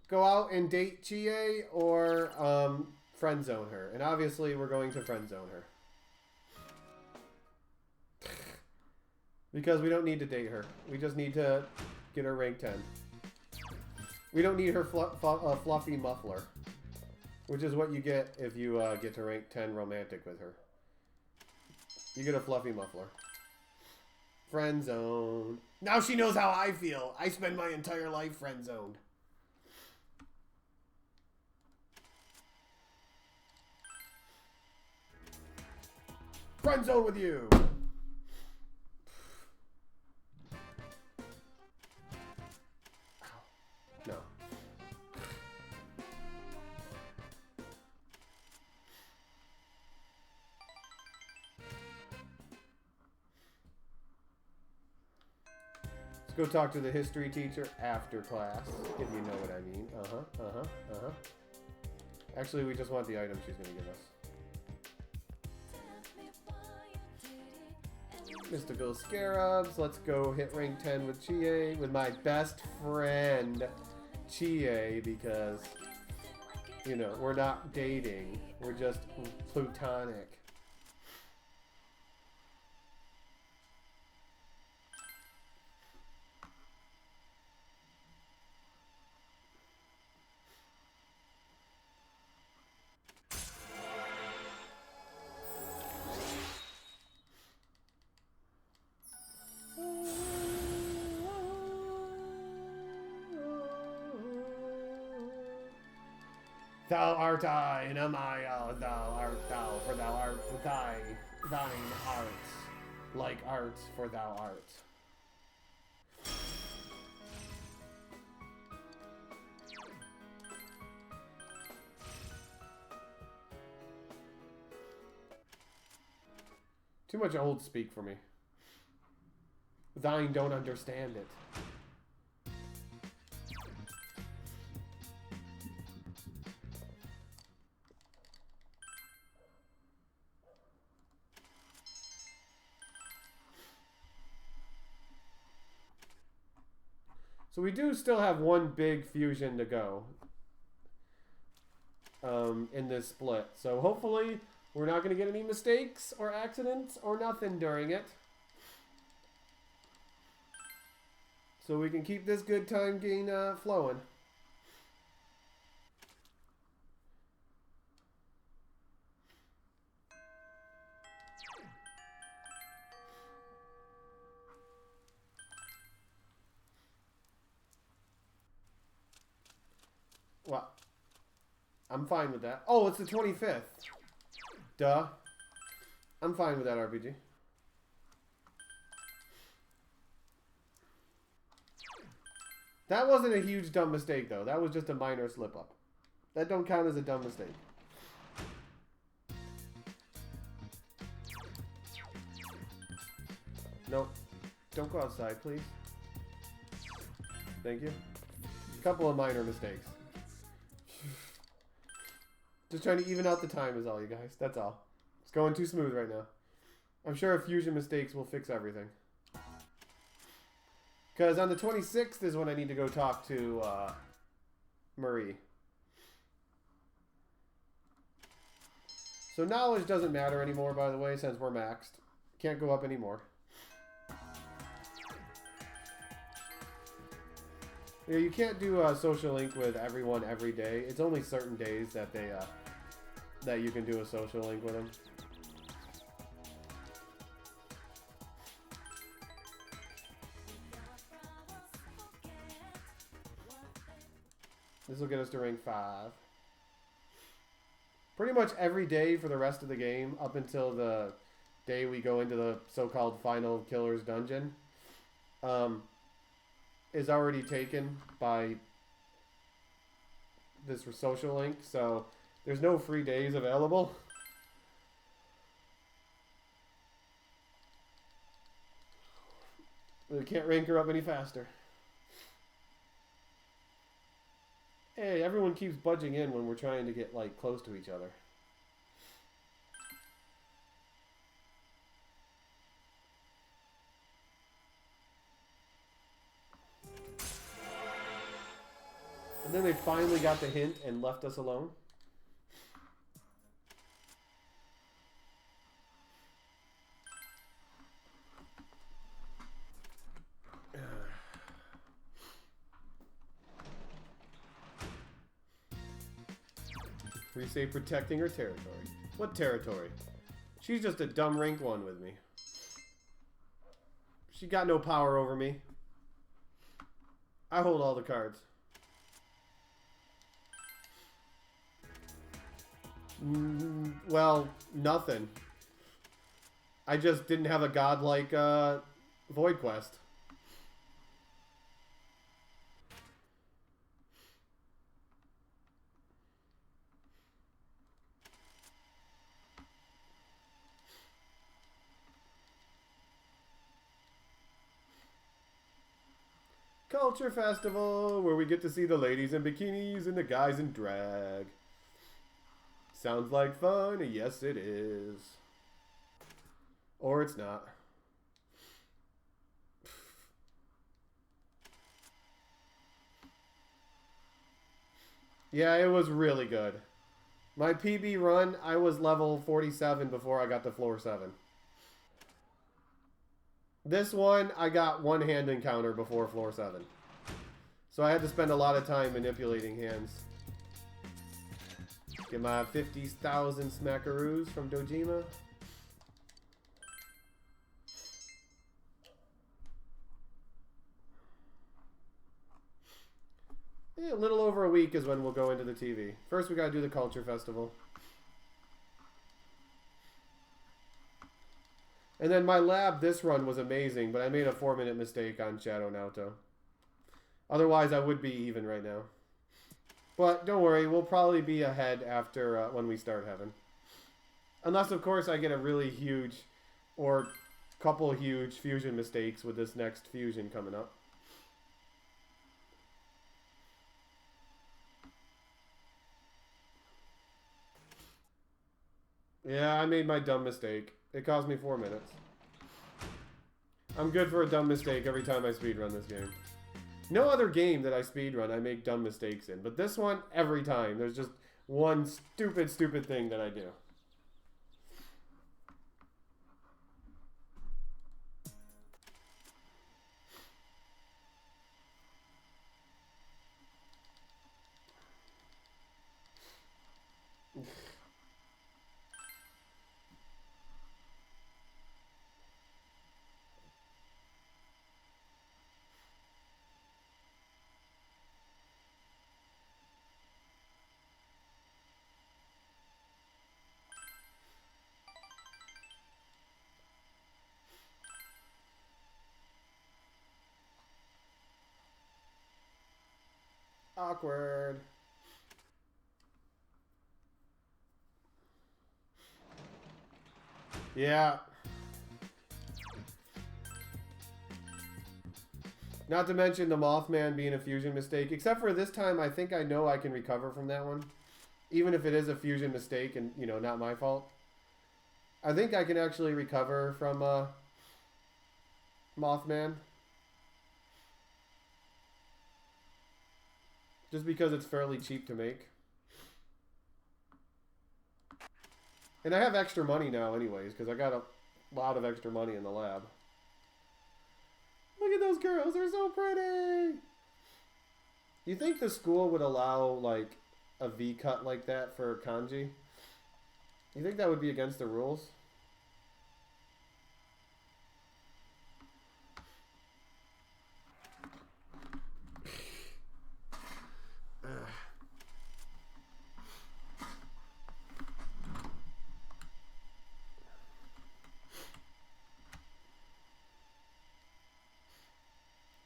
go out and date Chie or friend zone her, and obviously we're going to friend zone her because we don't need to date her. We just need to get her rank 10. We don't need her fluffy muffler, which is what you get if you get to rank 10 romantic with her. You get a fluffy muffler. Friend zone. Now she knows how I feel. I spend my entire life friend zoned. Friend zone with you. No. Let's go talk to the history teacher after class, if you know what I mean. Actually, we just want the item she's going to give us. Mystical Scarabs. Let's go hit rank 10 with Chie, with my best friend, Chie, because, you know, we're not dating. We're just plutonic. Thou art I, and am I, thou art thou, for thou art thine art, like art, for thou art. Too much old speak for me. Thine don't understand it. So we do still have one big fusion to go in this split. So hopefully we're not going to get any mistakes or accidents or nothing during it. So we can keep this good time gain flowing. Well, I'm fine with that. Oh, it's the 25th. Duh. I'm fine with that, RPG. That wasn't a huge dumb mistake, though. That was just a minor slip-up. That don't count as a dumb mistake. Nope. Don't go outside, please. Thank you. A couple of minor mistakes. Just trying to even out the time is all, you guys. That's all. It's going too smooth right now. I'm sure fusion mistakes will fix everything. Because on the 26th is when I need to go talk to Marie. So knowledge doesn't matter anymore, by the way, since we're maxed. Can't go up anymore. Yeah, you can't do a social link with everyone every day. It's only certain days that they that you can do a social link with them. This will get us to rank 5. Pretty much every day for the rest of the game, up until the day we go into the so-called final killer's dungeon, is already taken by this social link, so there's no free days available. We can't rank her up any faster. Hey, everyone keeps budging in when we're trying to get, like, close to each other. And then they finally got the hint and left us alone. We say protecting her territory. What territory? She's just a dumb rank 1 with me. She got no power over me. I hold all the cards. Well, nothing. I just didn't have a godlike Void Quest. Culture Festival, where we get to see the ladies in bikinis and the guys in drag. Sounds like fun. Yes, it is. Or it's not. Yeah, it was really good. My PB run, I was level 47 before I got to floor 7. This one, I got one hand encounter before floor 7. So I had to spend a lot of time manipulating hands. Get my 50,000 smackaroos from Dojima. Yeah, a little over a week is when we'll go into the TV. First we gotta do the Culture Festival. And then my lab this run was amazing, but I made a 4-minute mistake on Shadow Naoto. Otherwise, I would be even right now. But don't worry, we'll probably be ahead after when we start Heaven. Unless, of course, I get a really huge or couple huge fusion mistakes with this next fusion coming up. Yeah, I made my dumb mistake. It cost me 4 minutes. I'm good for a dumb mistake every time I speedrun this game. No other game that I speedrun I make dumb mistakes in, but this one, every time. There's just one stupid thing that I do. Awkward. Yeah. Not to mention the Mothman being a fusion mistake. Except for this time, I think I know I can recover from that one. Even if it is a fusion mistake and, you know, not my fault. I think I can actually recover from Mothman. Just because it's fairly cheap to make. And I have extra money now anyways, because I got a lot of extra money in the lab. Look at those girls, they're so pretty! You think the school would allow, like, a V-cut like that for kanji? You think that would be against the rules?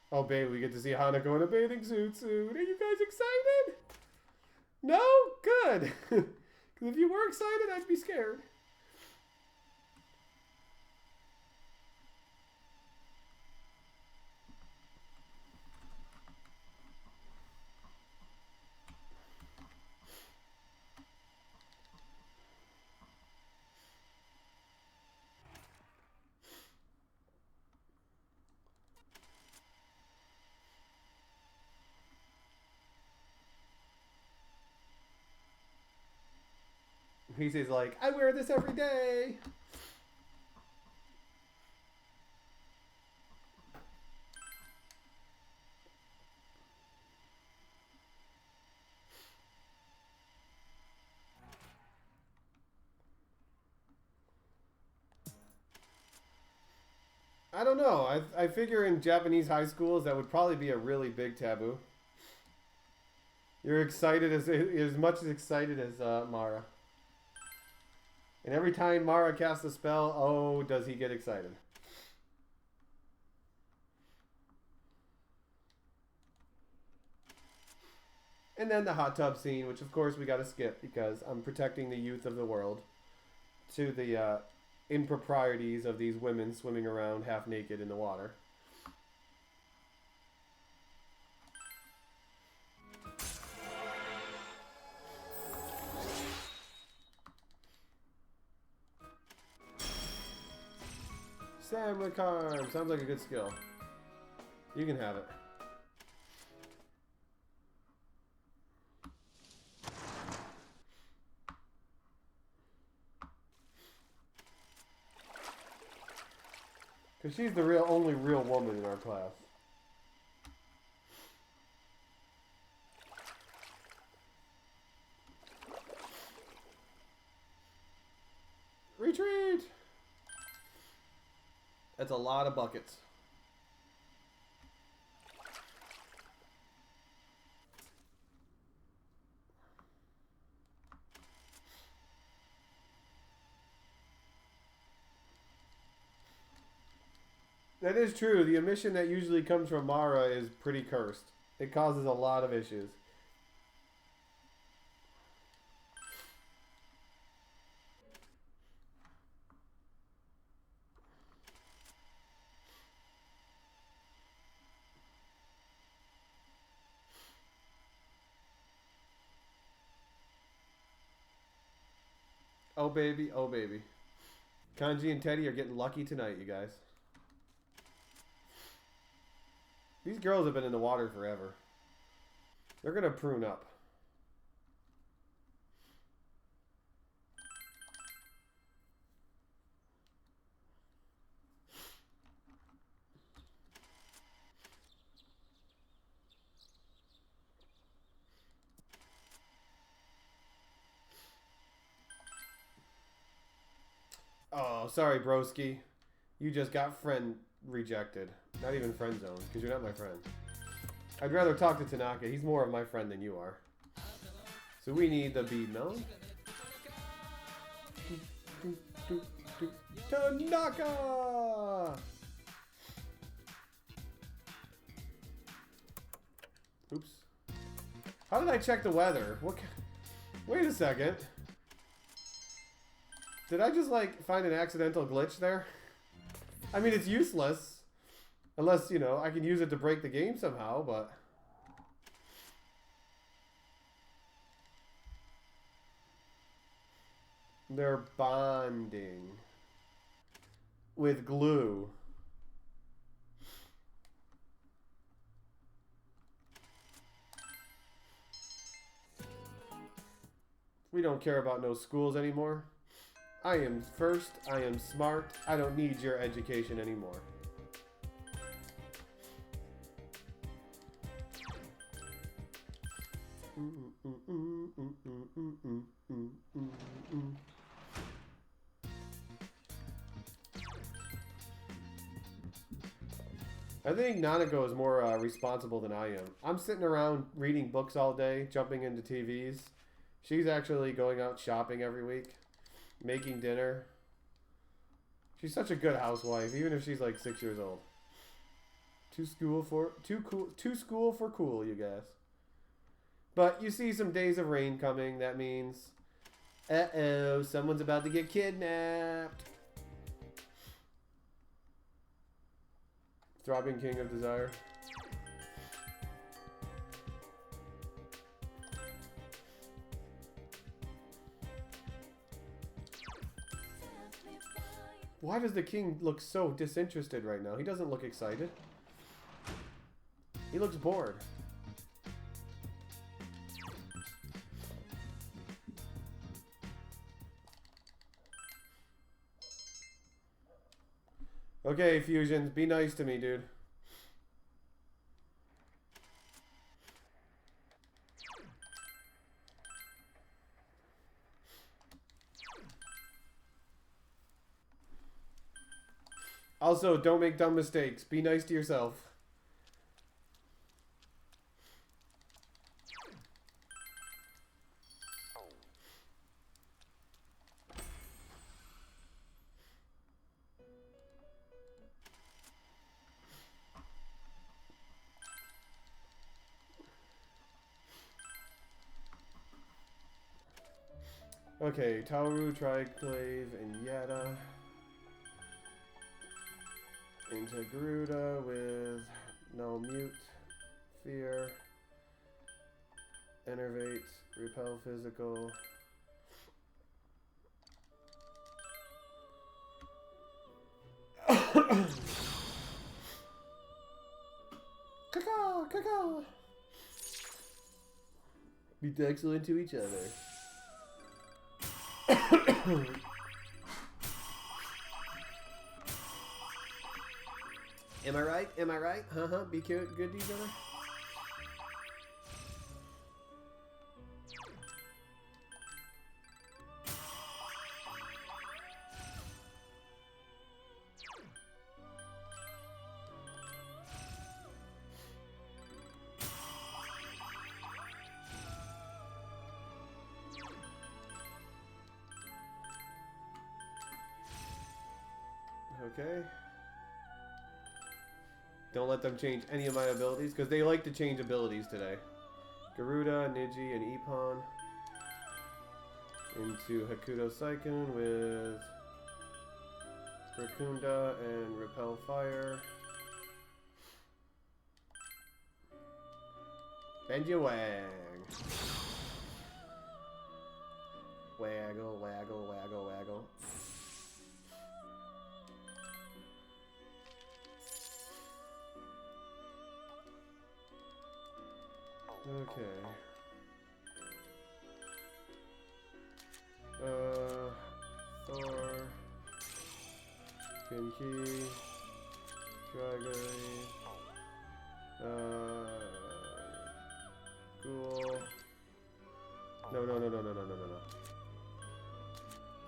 Oh, babe, we get to see Hanako in a bathing suit soon. Are you guys excited? No? Good. Because if you were excited, I'd be scared. He says like, I wear this every day. I don't know. I figure in Japanese high schools that would probably be a really big taboo. You're excited as much as excited as Mara. And every time Mara casts a spell, oh, does he get excited. And then the hot tub scene, which of course we gotta skip because I'm protecting the youth of the world to the improprieties of these women swimming around half naked in the water. Samrikarm! Sounds like a good skill. You can have it. Because she's the only real woman in our class. Retreat! That's a lot of buckets. That is true. The emission that usually comes from Mara is pretty cursed. It causes a lot of issues. Oh baby, oh baby. Kanji and Teddy are getting lucky tonight, you guys. These girls have been in the water forever. They're gonna prune up. Oh, sorry, broski. You just got friend rejected. Not even friend zone, because you're not my friend. I'd rather talk to Tanaka. He's more of my friend than you are. So we need the bead melon. Tanaka! Oops. How did I check the weather? What? Wait a second. Did I just, like, find an accidental glitch there? I mean, it's useless. Unless, you know, I can use it to break the game somehow, but... They're bonding. With glue. We don't care about no schools anymore. I am first, I am smart, I don't need your education anymore. I think Nanako is more responsible than I am. I'm sitting around reading books all day, jumping into TVs. She's actually going out shopping every week, making dinner. She's such a good housewife, even if she's like 6 years old. Too school for cool, you guys. But you see some days of rain coming. That means, uh-oh, someone's about to get kidnapped. Throbbing King of Desire. Why does the king look so disinterested right now? He doesn't look excited. He looks bored. Okay, Fusions, be nice to me, dude. Also, don't make dumb mistakes. Be nice to yourself. Okay, Tauru, Triclave, and Yetta. Into Garuda with no mute, fear, enervate, repel physical. Caca, caca. Be excellent to each other. Am I right? Am I right? Be good to each other? Okay. Don't let them change any of my abilities, because they like to change abilities today. Garuda, Niji, and Ippon. Into Hakuto Saiken with Rakunda and Repel Fire. Benjawang. Waggle, waggle, waggle, waggle. Okay. Thor, Genki, Dragari, Ghoul. No. I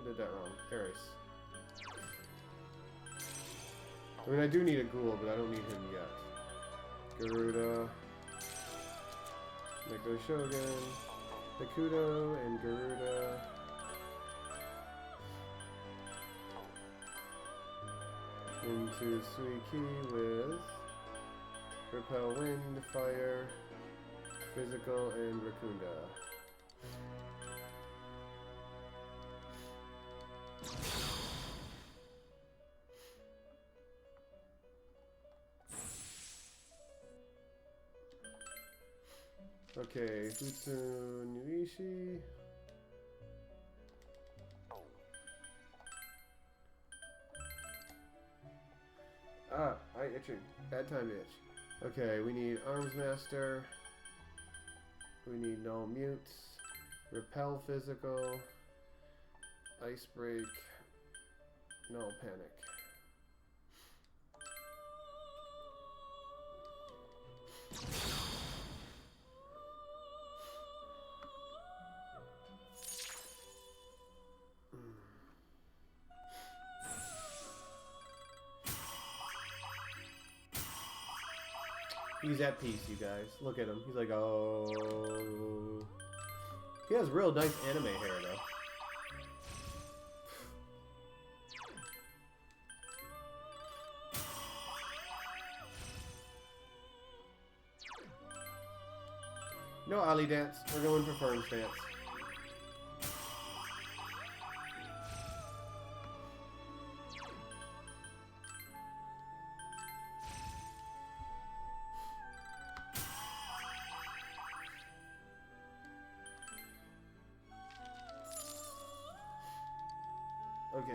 did that wrong. Eris. I mean, I do need a Ghoul, but I don't need him yet. Garuda. Neko Shogun, Hakuto, and Garuda. Into Suiki with Repel Wind, Fire, Physical, and Rakunda. Okay, Futsu Nuishi. Ah, I itching. Bad time to itch. Okay, we need Arms Master. We need no mutes. Repel physical. Ice break. No panic. He's at peace, you guys. Look at him. He's like, oh. He has real nice anime hair, though. No ollie dance. We're going for firm stance. Okay.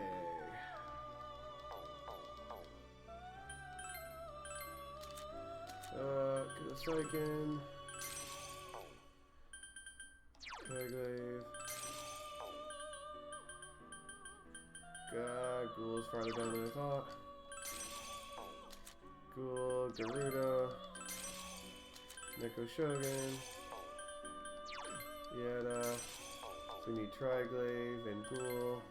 Kurosakin. Pegglaive. God, Ghoul's farther down than I thought. Ghoul, Garuda. Neko Shogun. Yada. So we need Triglaive and Ghoul.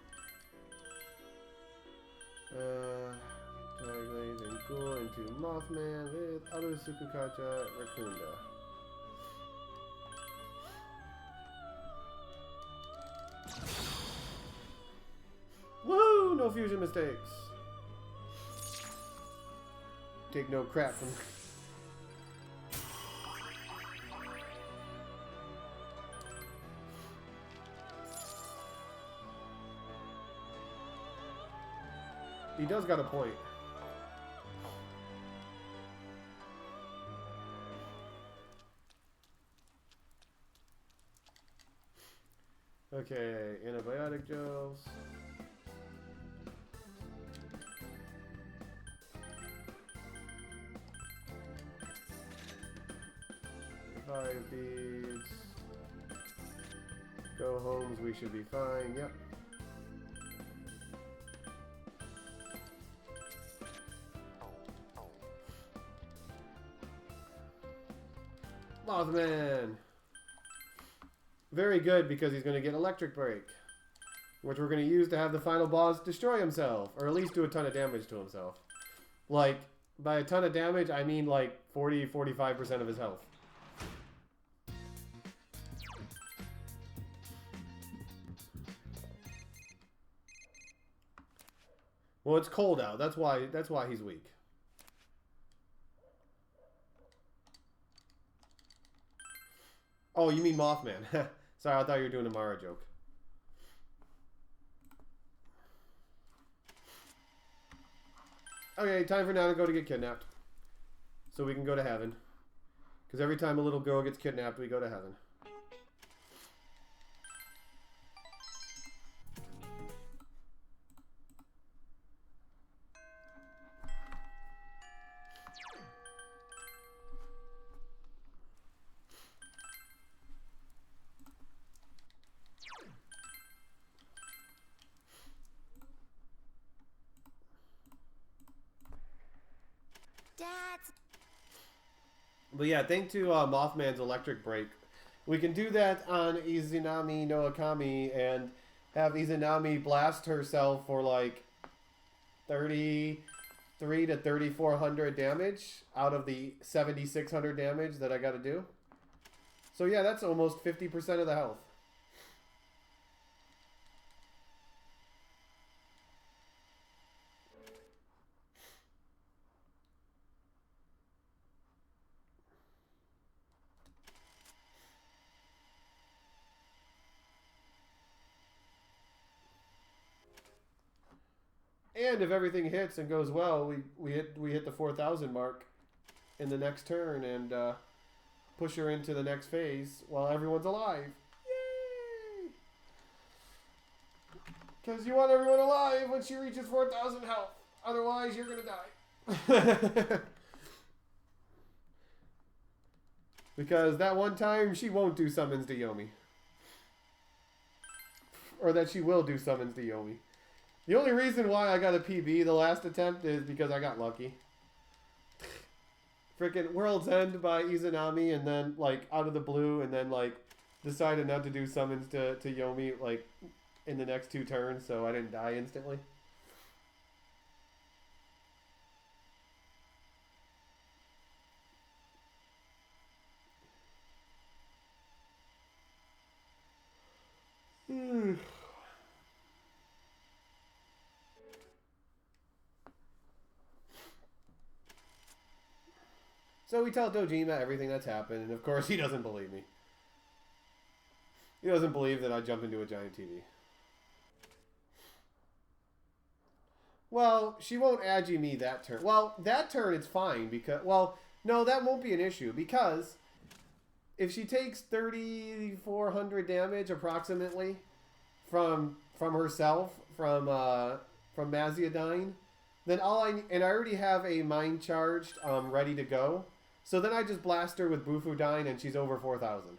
Triglaive and Ghoul into Mothman with other Sukukacha Rakunda. Woo! No fusion mistakes. Take no crap from. He does got a point. Okay, antibiotic gels. Five beads. Go homes, we should be fine. Yep. Mothman! Very good, because he's going to get Electric Break, which we're going to use to have the final boss destroy himself, or at least do a ton of damage to himself. Like, by a ton of damage, I mean like 40-45% of his health. Well, it's cold out. That's why he's weak. Oh, you mean Mothman. Sorry, I thought you were doing a Mara joke. Okay, time for Nanako to get kidnapped. So we can go to heaven. Because every time a little girl gets kidnapped, we go to heaven. But yeah, thanks to Mothman's Electric Break, we can do that on Izanami no Akami and have Izanami blast herself for like 33 to 3400 damage out of the 7600 damage that I got to do. So yeah, that's almost 50% of the health. And if everything hits and goes well, we hit the 4,000 mark in the next turn, and push her into the next phase while everyone's alive. Yay! Because you want everyone alive when she reaches 4,000 health. Otherwise, you're going to die. Because that one time, she won't do summons to Yomi. Or that she will do summons to Yomi. The only reason why I got a PB the last attempt is because I got lucky. Freaking World's End by Izanami, and then, like, out of the blue, and then, like, decided not to do summons to Yomi, like, in the next 2 turns, so I didn't die instantly. So we tell Dojima everything that's happened, and of course he doesn't believe me. He doesn't believe that I jump into a giant TV. Well, she won't agi me that turn. Well, that turn it's fine because... Well, no, that won't be an issue because if she takes 3,400 damage approximately from herself, from Maziadine, then and I already have a mind charged ready to go. So then I just blast her with Bufudine and she's over 4,000.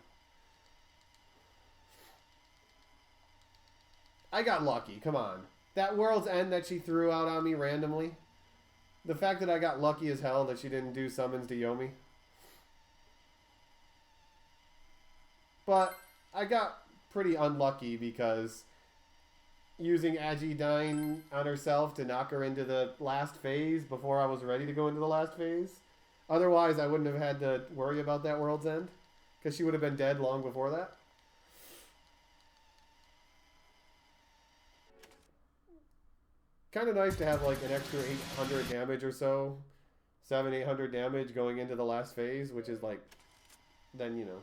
I got lucky, come on. That World's End that she threw out on me randomly. The fact that I got lucky as hell that she didn't do summons to Yomi. But I got pretty unlucky because using Agidine on herself to knock her into the last phase before I was ready to go into the last phase. Otherwise, I wouldn't have had to worry about that World's End because she would have been dead long before that. Kind of nice to have like an extra 800 damage or so. 700-800 damage going into the last phase, which is like, then, you know,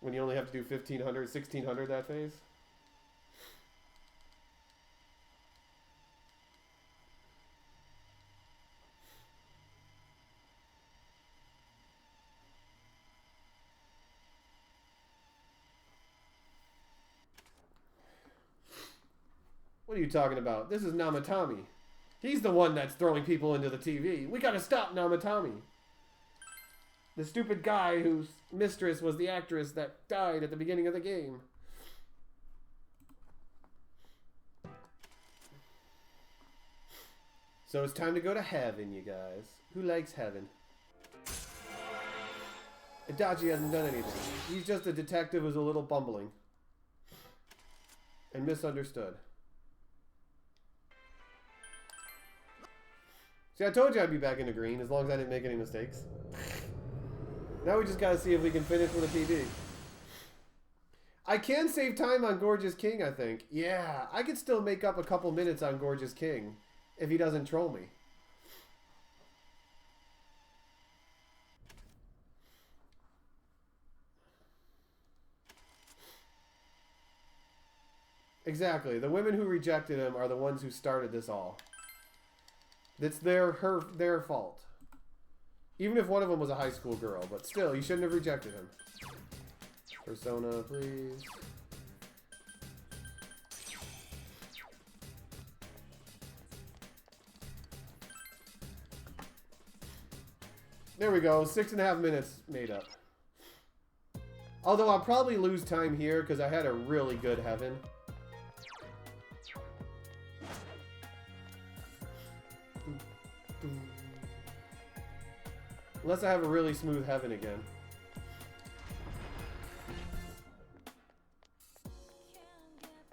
when you only have to do 1,500, 1,600 that phase. What are you talking about? This is Namatami. He's the one that's throwing people into the TV. We gotta stop Namatami. The stupid guy whose mistress was the actress that died at the beginning of the game. So it's time to go to heaven, you guys. Who likes heaven? Itachi hasn't done anything. He's just a detective who's a little bumbling. And misunderstood. See, I told you I'd be back in the green as long as I didn't make any mistakes. Now we just gotta see if we can finish with a PB. I can save time on Gorgeous King, I think. Yeah, I could still make up a couple minutes on Gorgeous King if he doesn't troll me. Exactly. The women who rejected him are the ones who started this all. It's their fault. Even if one of them was a high school girl, but still, you shouldn't have rejected him. Persona, please. There we go. 6.5 minutes made up. Although I'll probably lose time here because I had a really good heaven. Unless I have a really smooth heaven again.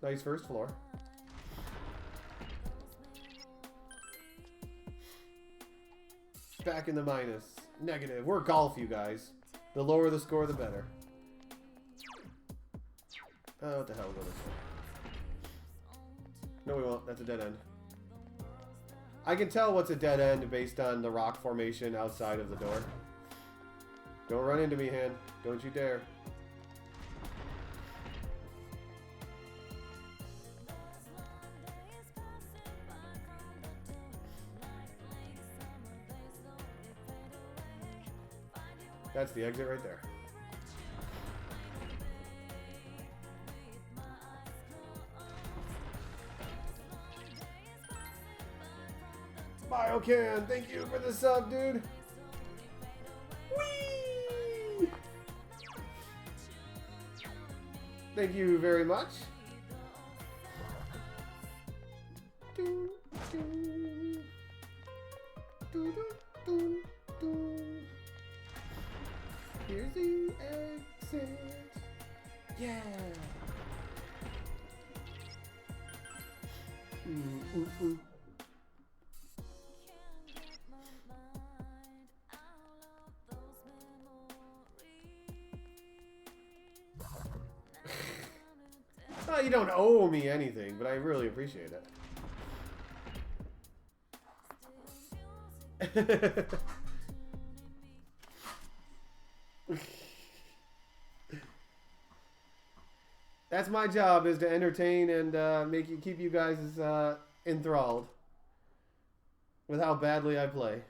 Nice first floor. Back in the minus. Negative. We're golf, you guys. The lower the score, the better. Oh, what the hell? We'll go this way. No, we won't. That's a dead end. I can tell what's a dead end based on the rock formation outside of the door. Don't run into me, Han. Don't you dare. That's the exit right there. Biocan, thank you for the sub, dude. Whee! Thank you very much. Doo, doo. Doo, doo, doo, doo. Here's the exit. Yeah. Mm. Well, you don't owe me anything, but I really appreciate it. That's my job, is to entertain and keep you guys enthralled with how badly I play.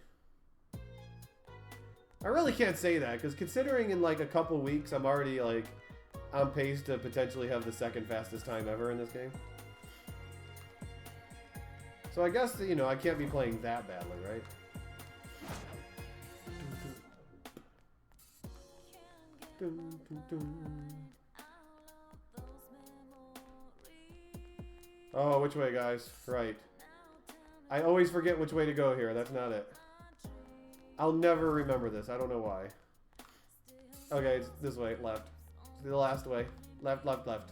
I really can't say that, because considering in like a couple weeks I'm already like on pace to potentially have the second fastest time ever in this game. So I guess, you know, I can't be playing that badly, right? Oh, which way, guys? Right. I always forget which way to go here. That's not it. I'll never remember this. I don't know why. Okay, it's this way. Left. It's the last way. Left, left, left.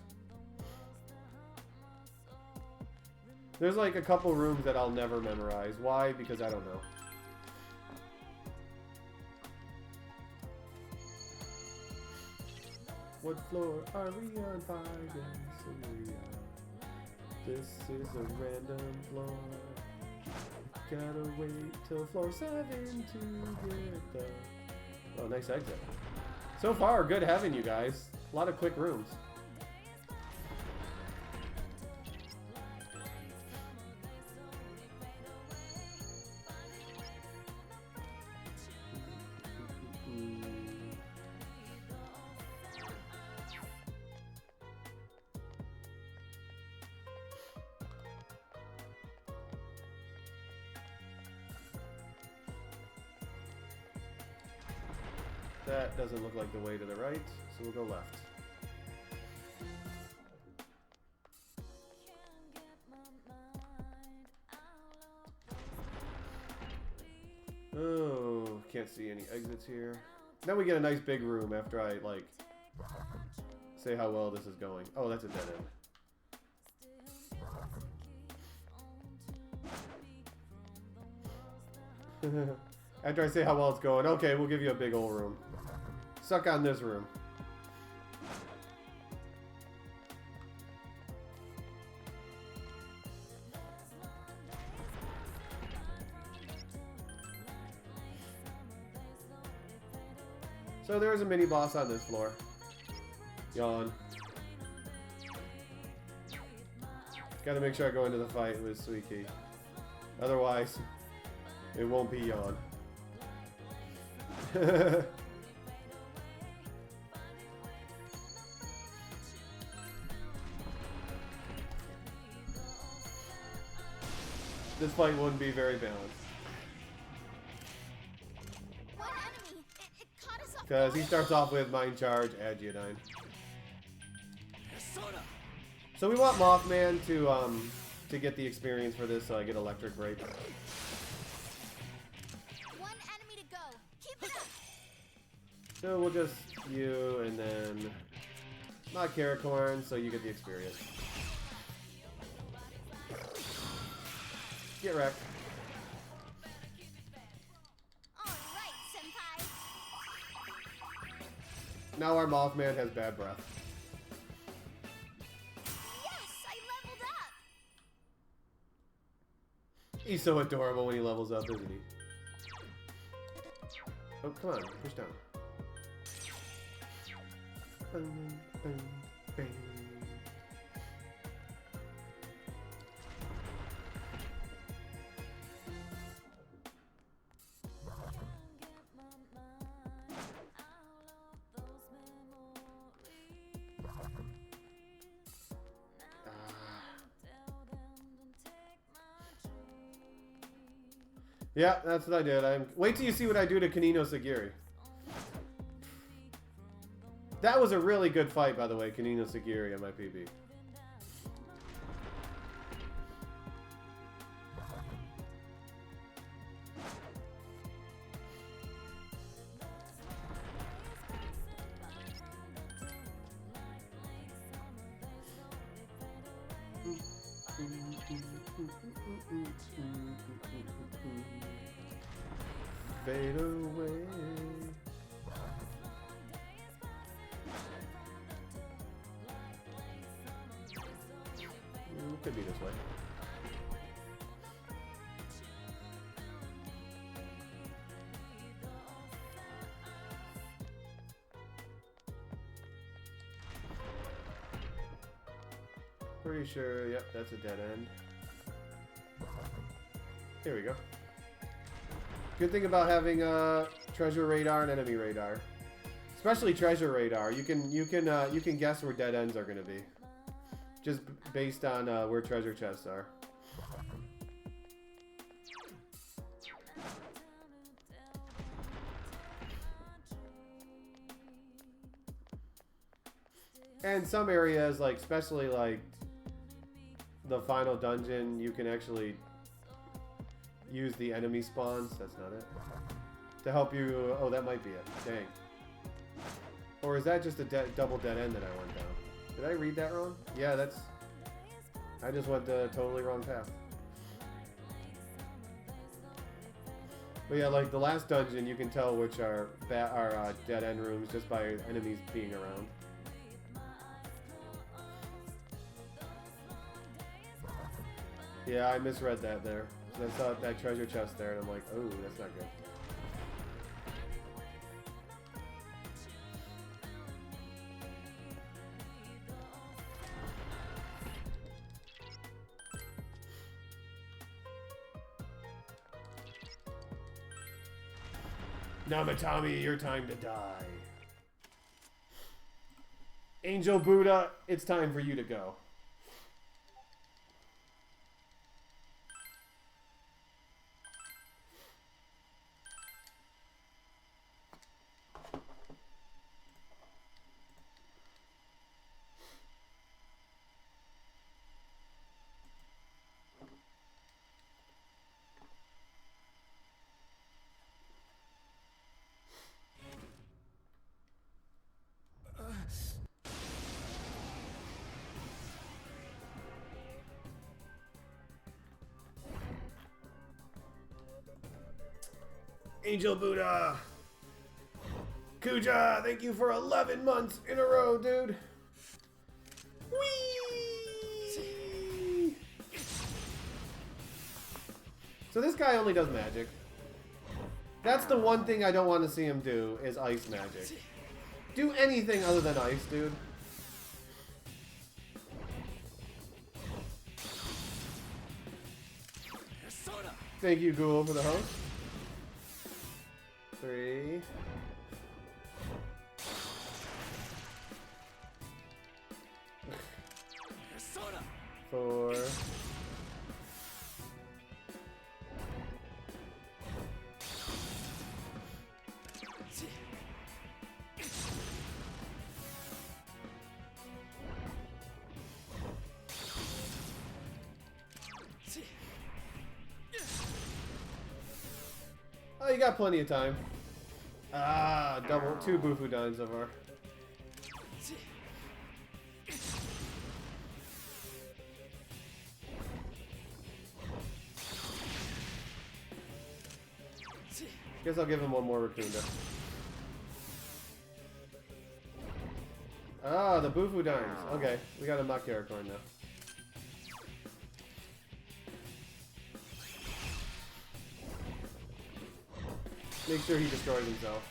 There's like a couple rooms that I'll never memorize. Why? Because I don't know. What floor are we on? This is a random floor. Gotta wait till floor 7 to get the... Oh, nice exit. So far, good having you guys. A lot of quick rooms. That doesn't look like the way to the right, so we'll go left. Oh, can't see any exits here. Then we get a nice big room after I, like, say how well this is going. Oh, that's a dead end. After I say how well it's going, okay, we'll give you a big old room. Suck on this room. So there is a mini boss on this floor. Yawn. Gotta make sure I go into the fight with Suiki. Otherwise, it won't be Yawn. This fight wouldn't be very balanced. One enemy. It caught us off Because he guard. starts off with Mind Charge, Adjudine. Soda. So we want Mothman to get the experience for this, so I get Electric Break. One enemy to go. Keep it up. So we'll just you and then not Caracorn, so you get the experience. Get wrecked. All right, senpai. Now our Mothman has bad breath. Yes, I leveled up. He's so adorable when he levels up, isn't he? Oh, come on, push down. Boom, boom, bang. Yeah, that's what I did. Wait till you see what I do to Kanino Sagiri. That was a really good fight, by the way, Kanino Sagiri on my PB. Fade away. Could be this way. Pretty sure, yep, that's a dead end. Here we go. Good thing about having treasure radar and enemy radar, especially treasure radar, you can guess where dead ends are going to be, just based on where treasure chests are. And some areas, like especially like the final dungeon, you can actually use the enemy spawns. That's not it. To help you. Oh, that might be it. Dang. Or is that just a double dead end that I went down? Did I read that wrong? Yeah, that's. I just went the totally wrong path. But yeah, like the last dungeon, you can tell which are dead end rooms just by enemies being around. Yeah, I misread that there. So I saw that treasure chest there, and I'm like, oh, that's not good. Namatami, your time to die. Angel Buddha, it's time for you to go. Angel Buddha! Kuja, thank you for 11 months in a row, dude! Whee! So this guy only does magic. That's the one thing I don't want to see him do, is ice magic. Do anything other than ice, dude. Thank you, Ghoul, for the host. 3. 4. 5. Oh, you got plenty of time. Ah, double 2 Bufu Dines so far. Guess I'll give him one more Raccoonda. Ah, the Bufu Dines. Okay, we got a Makarakorn now. Make sure he destroys himself.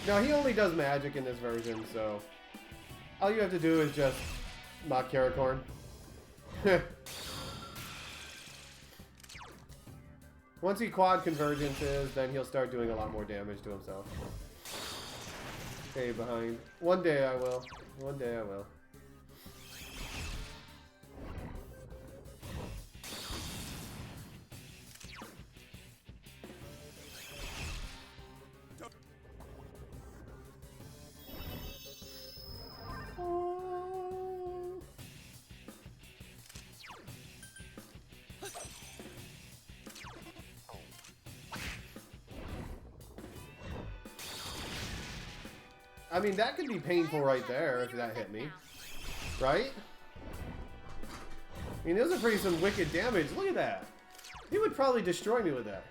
Now, he only does magic in this version, so all you have to do is just knock Karakorn. Well, Once he quad convergences, then he'll start doing a lot more damage to himself. Stay behind. One day I will. One day I will. I mean, that could be painful right there if that hit me. Right? I mean, those are pretty some wicked damage. Look at that. He would probably destroy me with that.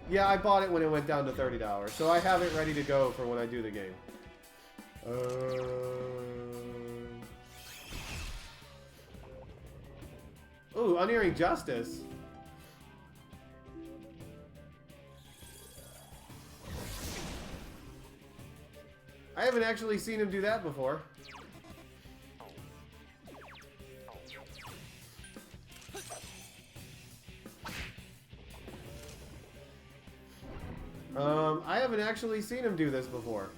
Yeah, I bought it when it went down to $30, so I have it ready to go for when I do the game. Ooh, Unerring Justice. I haven't actually seen him do that before. I haven't actually seen him do this before.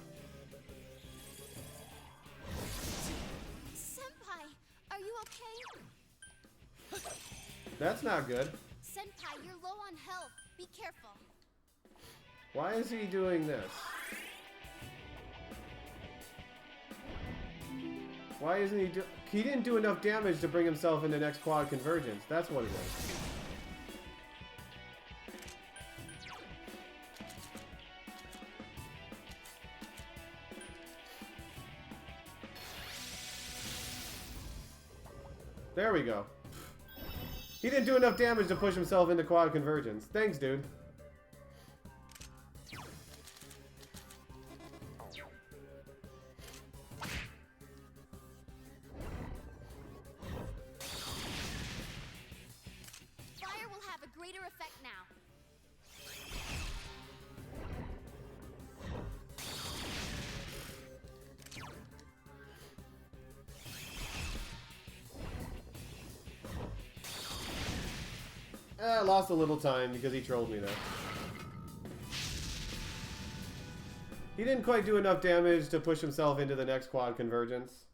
Senpai, are you okay? That's not good. Senpai, you're low on health. Be careful. Why is he doing this? Why isn't he he didn't do enough damage to bring himself into next quad convergence. That's what it is. There we go. He didn't do enough damage to push himself into quad convergence. Thanks, dude. Fire will have a greater effect now. I lost a little time because he trolled me there. He didn't quite do enough damage to push himself into the next quad convergence.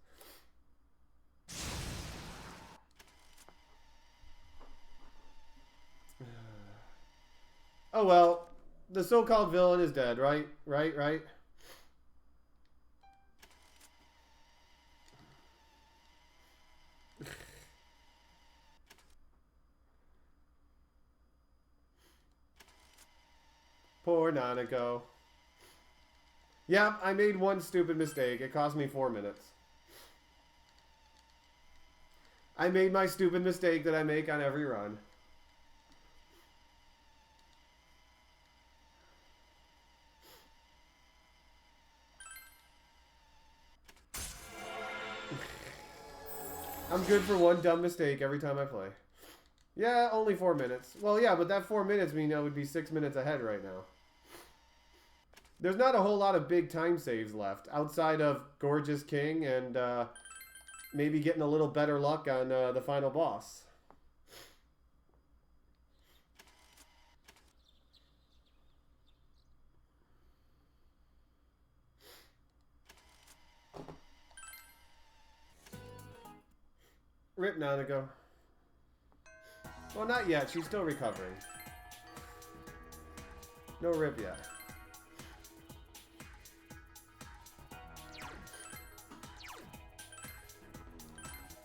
Oh well, the so-called villain is dead, right? Right? Poor Nanako. Yeah, I made one stupid mistake. It cost me 4 minutes. I made my stupid mistake that I make on every run. I'm good for one dumb mistake every time I play. Yeah, only 4 minutes. Well, yeah, but that 4 minutes mean I would be 6 minutes ahead right now. There's not a whole lot of big time saves left, outside of Gorgeous King and maybe getting a little better luck on the final boss. Rip Nanako. Well, not yet. She's still recovering. No rip yet.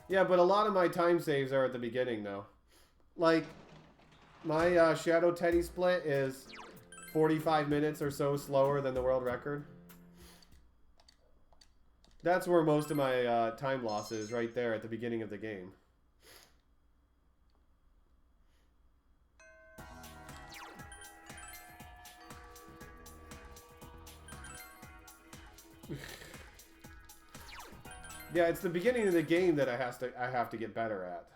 Yeah, but a lot of my time saves are at the beginning, though. Like, my Shadow Teddy split is 45 minutes or so slower than the world record. That's where most of my time loss is, right there at the beginning of the game. Yeah, it's the beginning of the game that I have to get better at.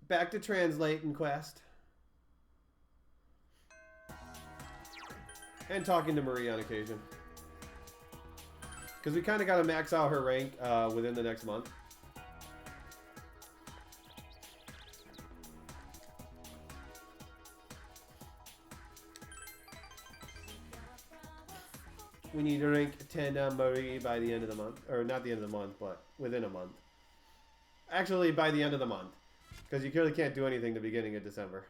Back to translating quest. And talking to Marie on occasion. Because we kind of got to max out her rank within the next month. We need to rank 10 Marie by the end of the month. Or not the end of the month, but within a month. Actually, by the end of the month. Because you clearly can't do anything the beginning of December.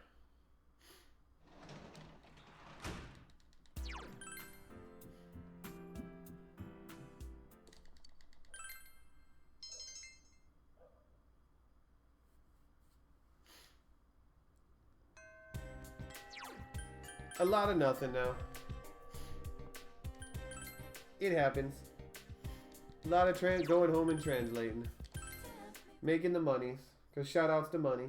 A lot of nothing now. It happens. A lot of going home and translating. Making the monies. Because shout outs to money.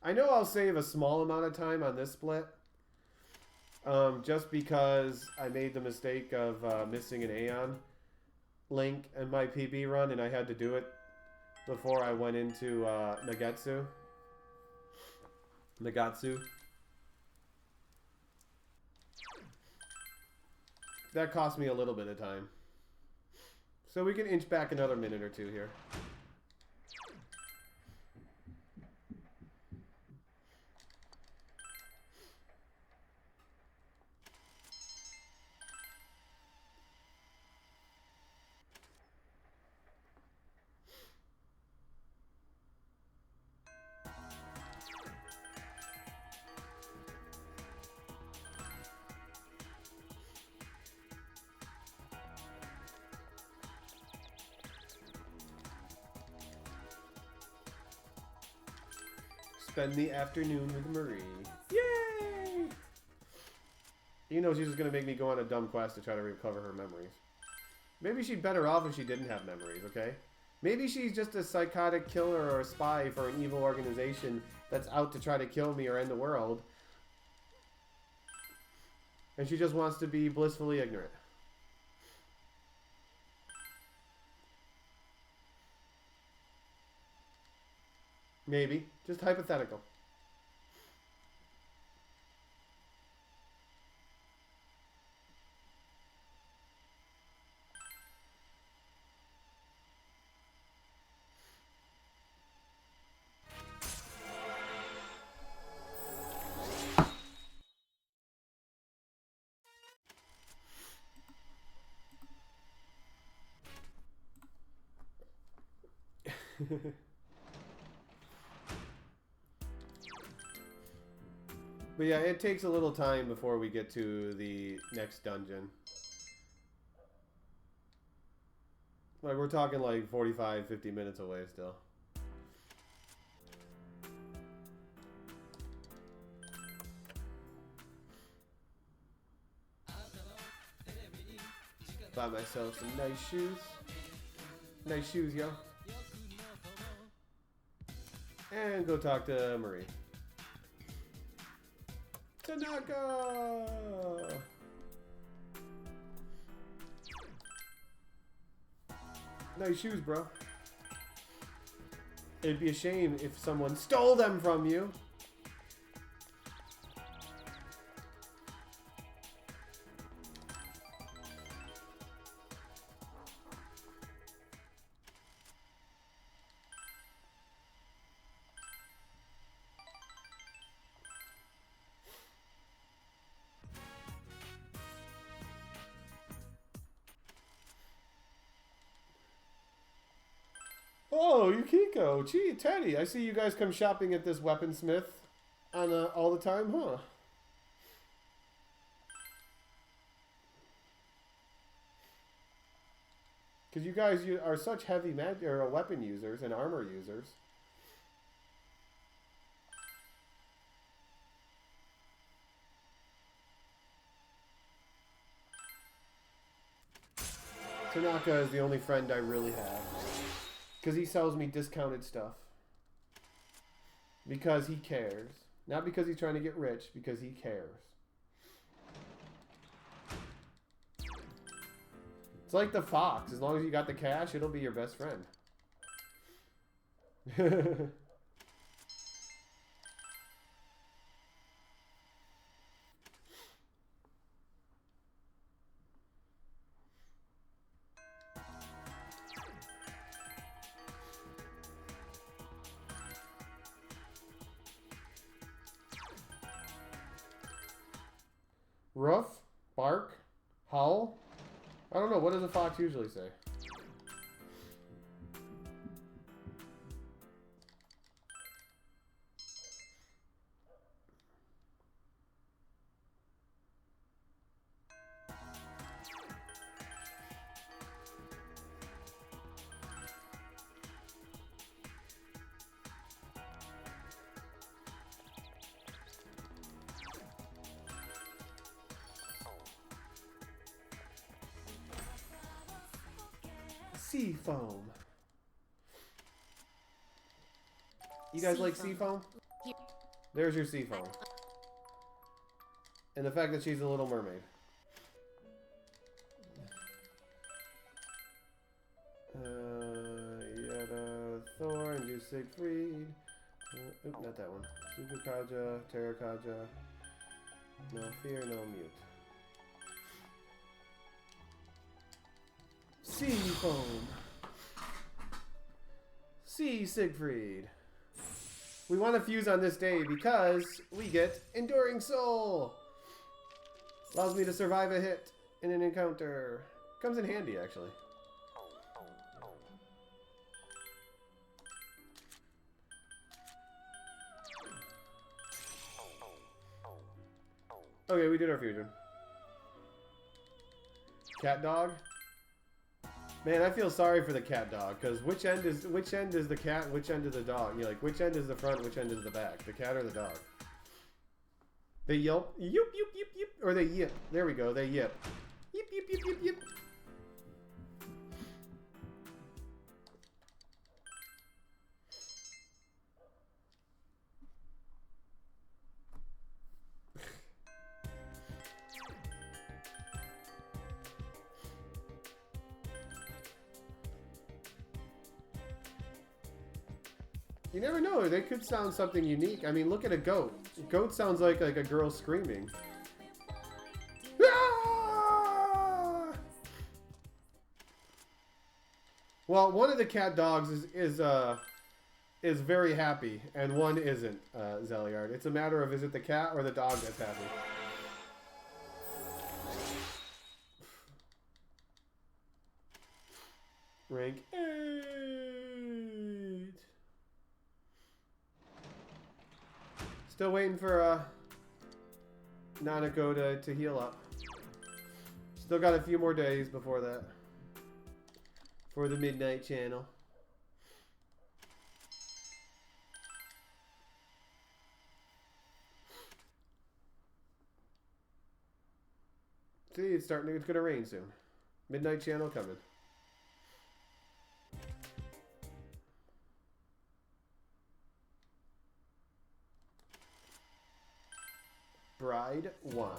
I know I'll save a small amount of time on this split. Just because I made the mistake of missing an Aeon link in my PB run, and I had to do it before I went into Nagatsu. That cost me a little bit of time. So we can inch back another minute or two here. Spend the afternoon with Marie. Yay! You know she's just going to make me go on a dumb quest to try to recover her memories. Maybe she'd better off if she didn't have memories, okay? Maybe she's just a psychotic killer or a spy for an evil organization that's out to try to kill me or end the world. And she just wants to be blissfully ignorant. Maybe. Just hypothetical. But yeah, it takes a little time before we get to the next dungeon. Like, we're talking like 45, 50 minutes away still. Buy myself some nice shoes. Nice shoes, yo. And go talk to Marie. Tanaka! Nice shoes, bro. It'd be a shame if someone stole them from you. Oh, Yukiko, gee, Teddy, I see you guys come shopping at this weaponsmith on all the time, huh? Because you guys are such heavy weapon users and armor users. Tanaka is the only friend I really have. Because he sells me discounted stuff. Because he cares. Not because he's trying to get rich, because he cares. It's like the fox. As long as you got the cash, it'll be your best friend. Roof? Bark? Howl? I don't know. What does a fox usually say? Sea foam. You guys like sea foam? There's your sea foam. And the fact that she's a little mermaid. Yada, Thor, and you Siegfried. Oop, not that one. Sukukaja, Terrakaja. No fear, no mute. Sea foam. Sea Siegfried. We want to fuse on this day because we get Enduring Soul. Allows me to survive a hit in an encounter. Comes in handy, actually. Okay, we did our fusion. Cat dog. Man, I feel sorry for the cat dog, because which end is the cat, which end is the dog? You're like, which end is the front, which end is the back? The cat or the dog? They yelp, yip, yip, yip, yip, or they yip. There we go, they yip. Yip, yip, yip, yip, yip. You never know, they could sound something unique. I mean, look at a goat. Goat sounds like a girl screaming. Ah! Well, one of the cat dogs is very happy, and one isn't, Zeliard. It's a matter of, is it the cat or the dog that's happy? Rank 8. Still waiting for Nanako to heal up. Still got a few more days before that. For the Midnight Channel. See, it's gonna rain soon. Midnight Channel coming. Bride wine.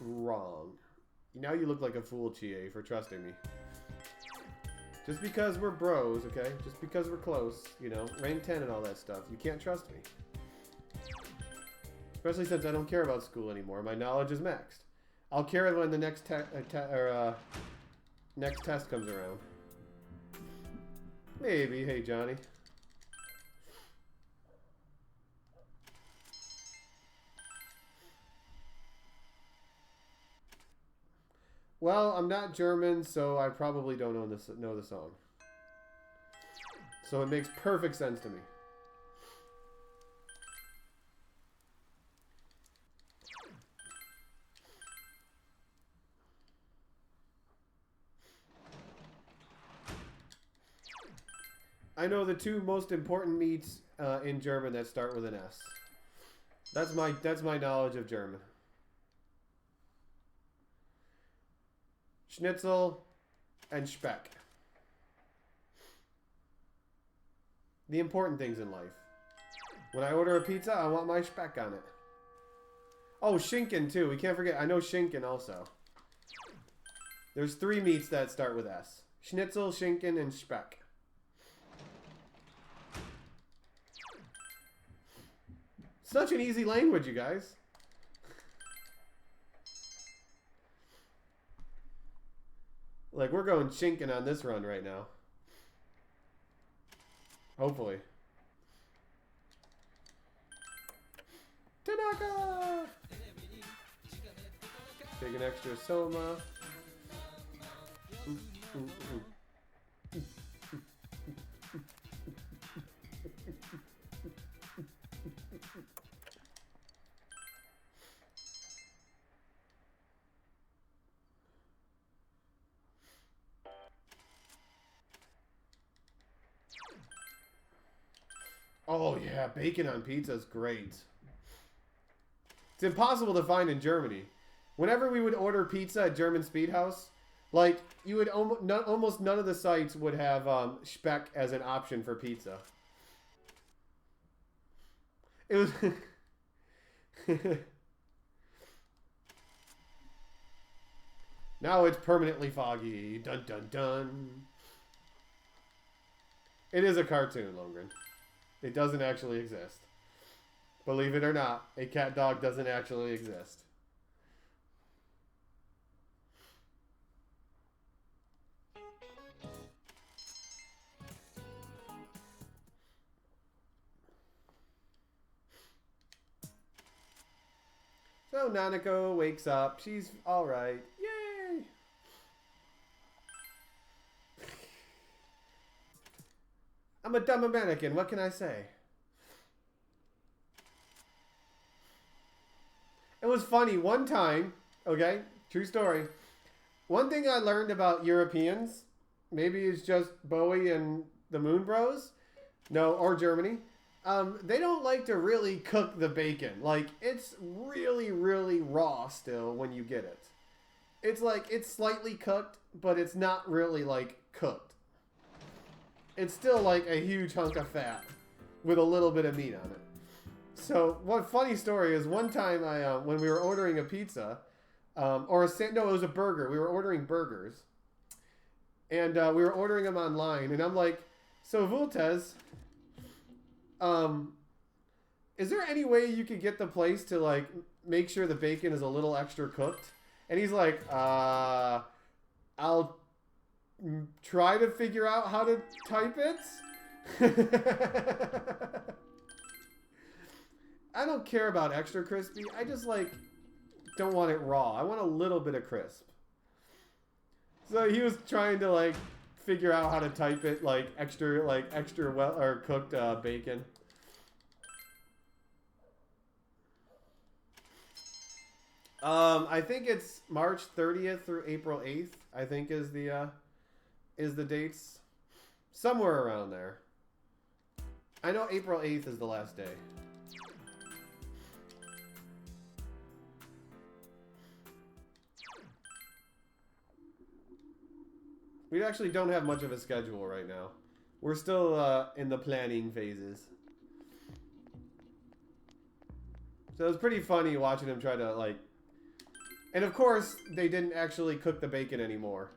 Wrong. Now you look like a fool, Chie, for trusting me. Just because we're bros, okay? Just because we're close, you know, rank 10 and all that stuff. You can't trust me. Especially since I don't care about school anymore. My knowledge is maxed. I'll care when the next next test comes around. Maybe. Hey, Johnny. Well, I'm not German, so I probably don't know the song. So it makes perfect sense to me. I know the two most important meats in German that start with an S. That's my knowledge of German. Schnitzel and Speck. The important things in life. When I order a pizza, I want my Speck on it. Oh, Schinken too. We can't forget. I know Schinken also. There's 3 meats that start with S. Schnitzel, Schinken, and Speck. Such an easy language, you guys. Like, we're going Schinken on this run right now. Hopefully. Tanaka! Take an extra Soma. Oh yeah, bacon on pizza is great. It's impossible to find in Germany. Whenever we would order pizza at German Speedhouse, like, you would almost none of the sites would have Speck as an option for pizza. It was... Now it's permanently foggy. Dun dun dun. It is a cartoon, Longren. It doesn't actually exist. Believe it or not, a cat dog doesn't actually exist. So Nanako wakes up. She's alright. Yay! I'm a dumb American. What can I say? It was funny. One time, okay, true story. One thing I learned about Europeans, maybe it's just Bowie and the Moon Bros, no, or Germany. They don't like to really cook the bacon. Like, it's really, really raw still when you get it. It's like, it's slightly cooked, but it's not really, like, cooked. It's still like a huge hunk of fat with a little bit of meat on it. So, one funny story is one time when we were ordering a pizza, no, it was a burger. We were ordering burgers. And we were ordering them online. And I'm like, so Vultez, is there any way you could get the place to, like, make sure the bacon is a little extra cooked? And he's like, I'll try to figure out how to type it. I don't care about extra crispy. I just, like, don't want it raw. I want a little bit of crisp. So he was trying to, like, figure out how to type it, like, extra well, or cooked bacon. I think it's March 30th through April 8th, I think is the dates. Somewhere around there. I know April 8th is the last day. We actually don't have much of a schedule right now. We're still in the planning phases. So it was pretty funny watching him try to, like... And of course, they didn't actually cook the bacon anymore.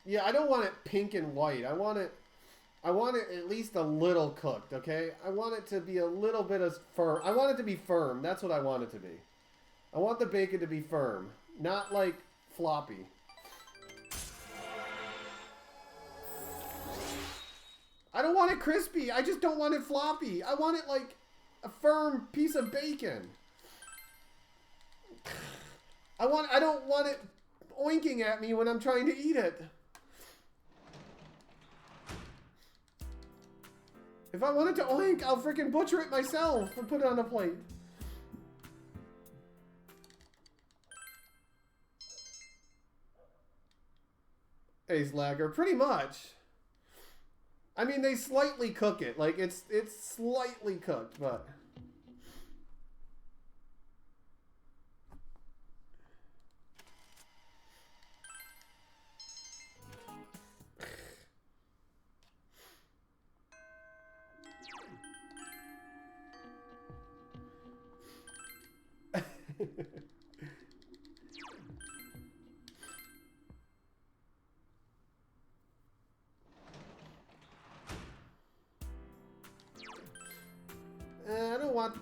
Yeah, I don't want it pink and white. I want it at least a little cooked, okay? I want it to be a little bit of firm. I want it to be firm. That's what I want it to be. I want the bacon to be firm, not like floppy. I don't want it crispy. I just don't want it floppy. I want it like a firm piece of bacon. I don't want it oinking at me when I'm trying to eat it. If I want it to oink, I'll freaking butcher it myself and put it on a plate. Ace Lagger, pretty much. I mean, they slightly cook it. Like, it's slightly cooked, but...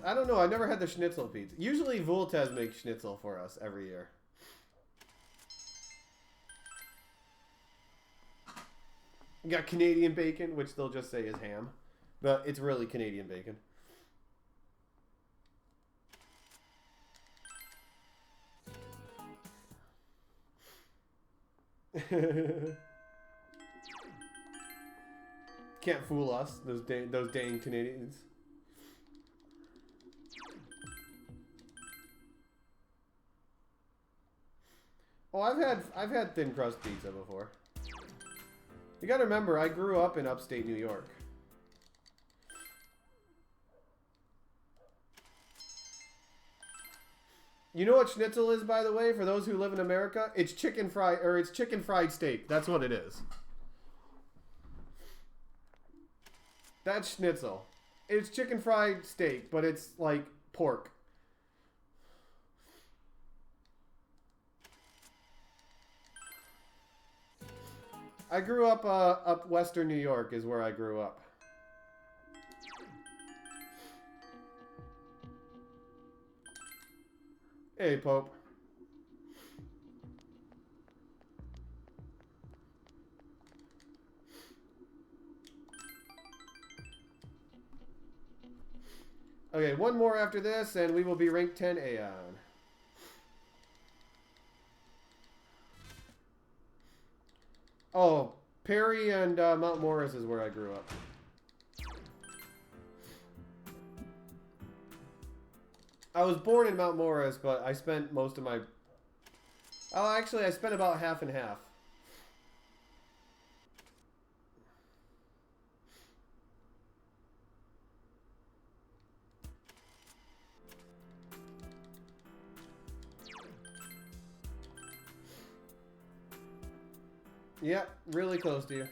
I don't know. I never had the schnitzel pizza. Usually Vultez makes schnitzel for us every year. You got Canadian bacon, which they'll just say is ham. But it's really Canadian bacon. Can't fool us, those dang Canadians. Oh, I've had thin crust pizza before. You gotta remember, I grew up in upstate New York. You know what schnitzel is, by the way, for those who live in America? It's chicken fried steak. That's what it is. That's schnitzel. It's chicken fried steak, but it's like pork. I grew up up western New York is where I grew up. Hey, Pope. Okay, one more after this, and we will be ranked 10 Aeon. Oh, Perry and Mount Morris is where I grew up. I was born in Mount Morris, but I spent most of my... Oh, actually, I spent about half and half. Yep, really close to you.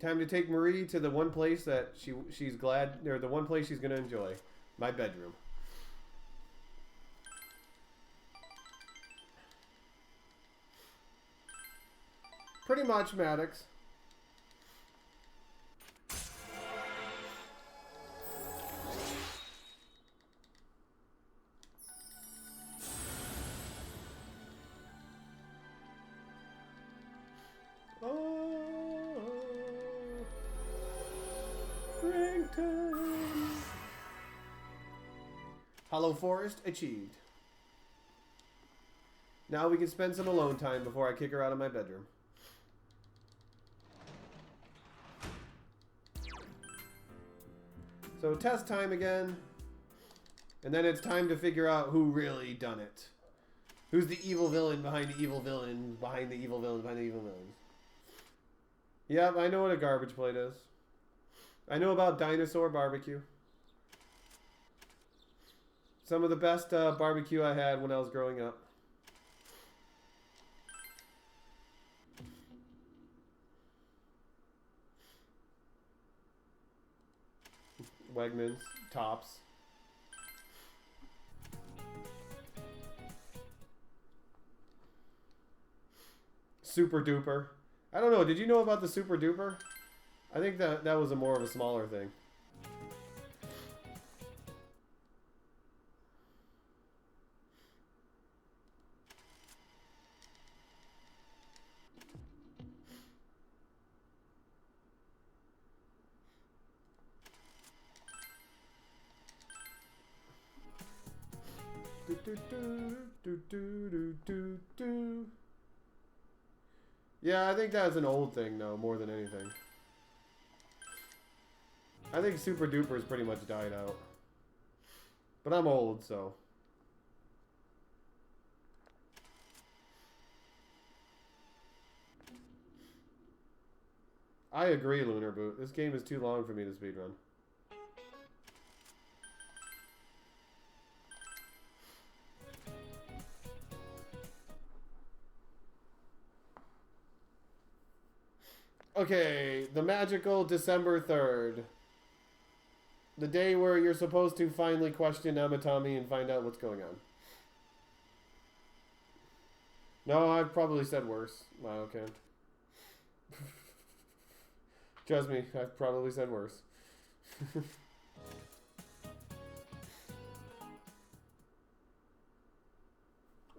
Time to take Marie to the one place that she's glad, or the one place she's gonna enjoy. My bedroom. Pretty much, Maddox. Hollow Forest achieved. Now we can spend some alone time before I kick her out of my bedroom. So test time again. And then it's time to figure out who really done it. Who's the evil villain behind the evil villain behind the evil villain behind the evil villains. Yep, I know what a garbage plate is. I know about dinosaur barbecue. Some of the best barbecue I had when I was growing up. Wegmans, Tops. Super Duper. I don't know, did you know about the Super Duper? I think that was a more of a smaller thing. Yeah, I think that's an old thing, though, more than anything. I think Super Duper's pretty much died out. But I'm old, so... I agree, Lunar Boot. This game is too long for me to speedrun. Okay, the magical December 3rd. The day where you're supposed to finally question Namatami and find out what's going on. No, I've probably said worse. Wow, okay. Trust me, I've probably said worse.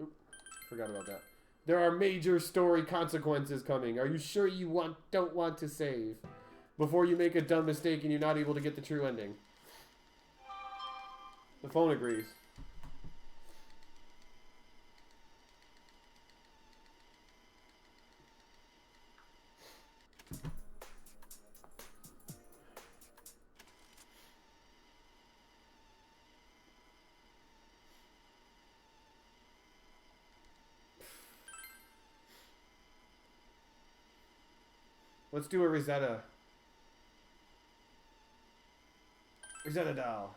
Oop, forgot about that. There are major story consequences coming. Are you sure you don't want to save? Before you make a dumb mistake and you're not able to get the true ending. The phone agrees. Let's do a Rosetta. Rosetta doll.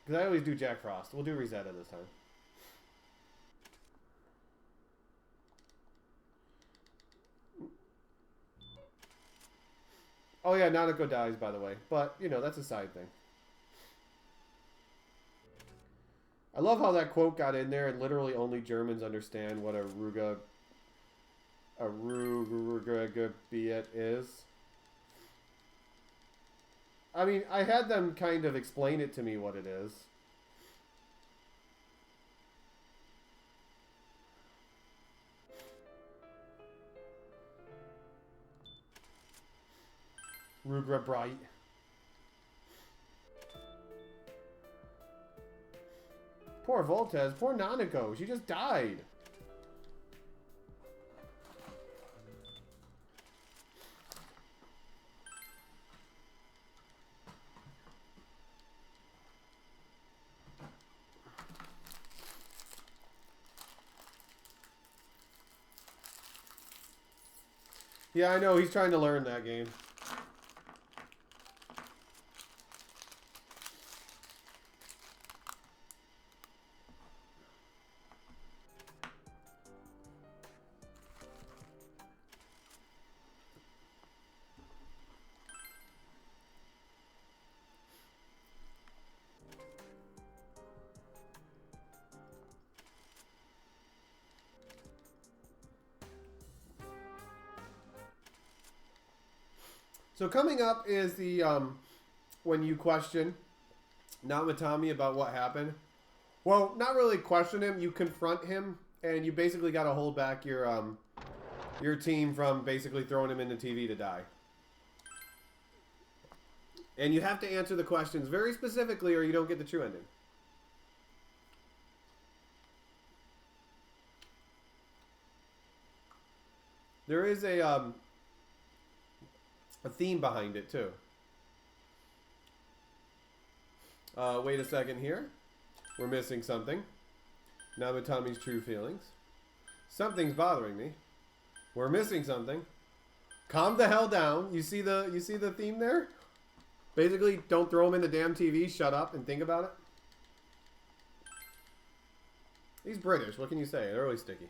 Because I always do Jack Frost. We'll do Rosetta this time. Oh yeah, Nanako dies, by the way. But, you know, that's a side thing. I love how that quote got in there and literally only Germans understand what a Rugabiet is. I mean, I had them kind of explain it to me what it is. Rugra Bright. Poor Voltes. Poor Nanako. She just died. Yeah, I know. He's trying to learn that game. So coming up is the, when you question Namatami about what happened. Well, not really question him. You confront him, and you basically got to hold back your team from basically throwing him in the TV to die. And you have to answer the questions very specifically, or you don't get the true ending. There is a theme behind it too. Wait a second here. We're missing something. Namatami's true feelings. Something's bothering me. We're missing something. Calm the hell down. You see the theme there? Basically, don't throw him in the damn TV. Shut up and think about it. He's British. What can you say? They're really sticky.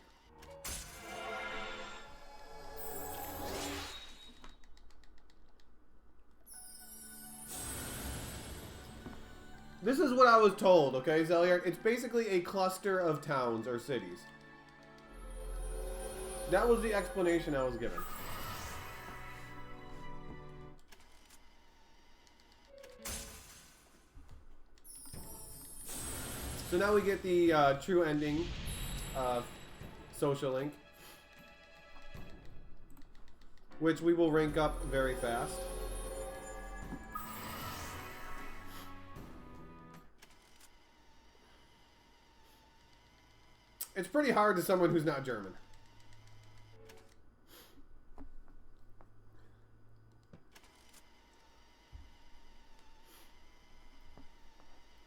This is what I was told, okay, Zeliard? It's basically a cluster of towns or cities. That was the explanation I was given. So now we get the true ending social link, which we will rank up very fast. It's pretty hard to someone who's not German.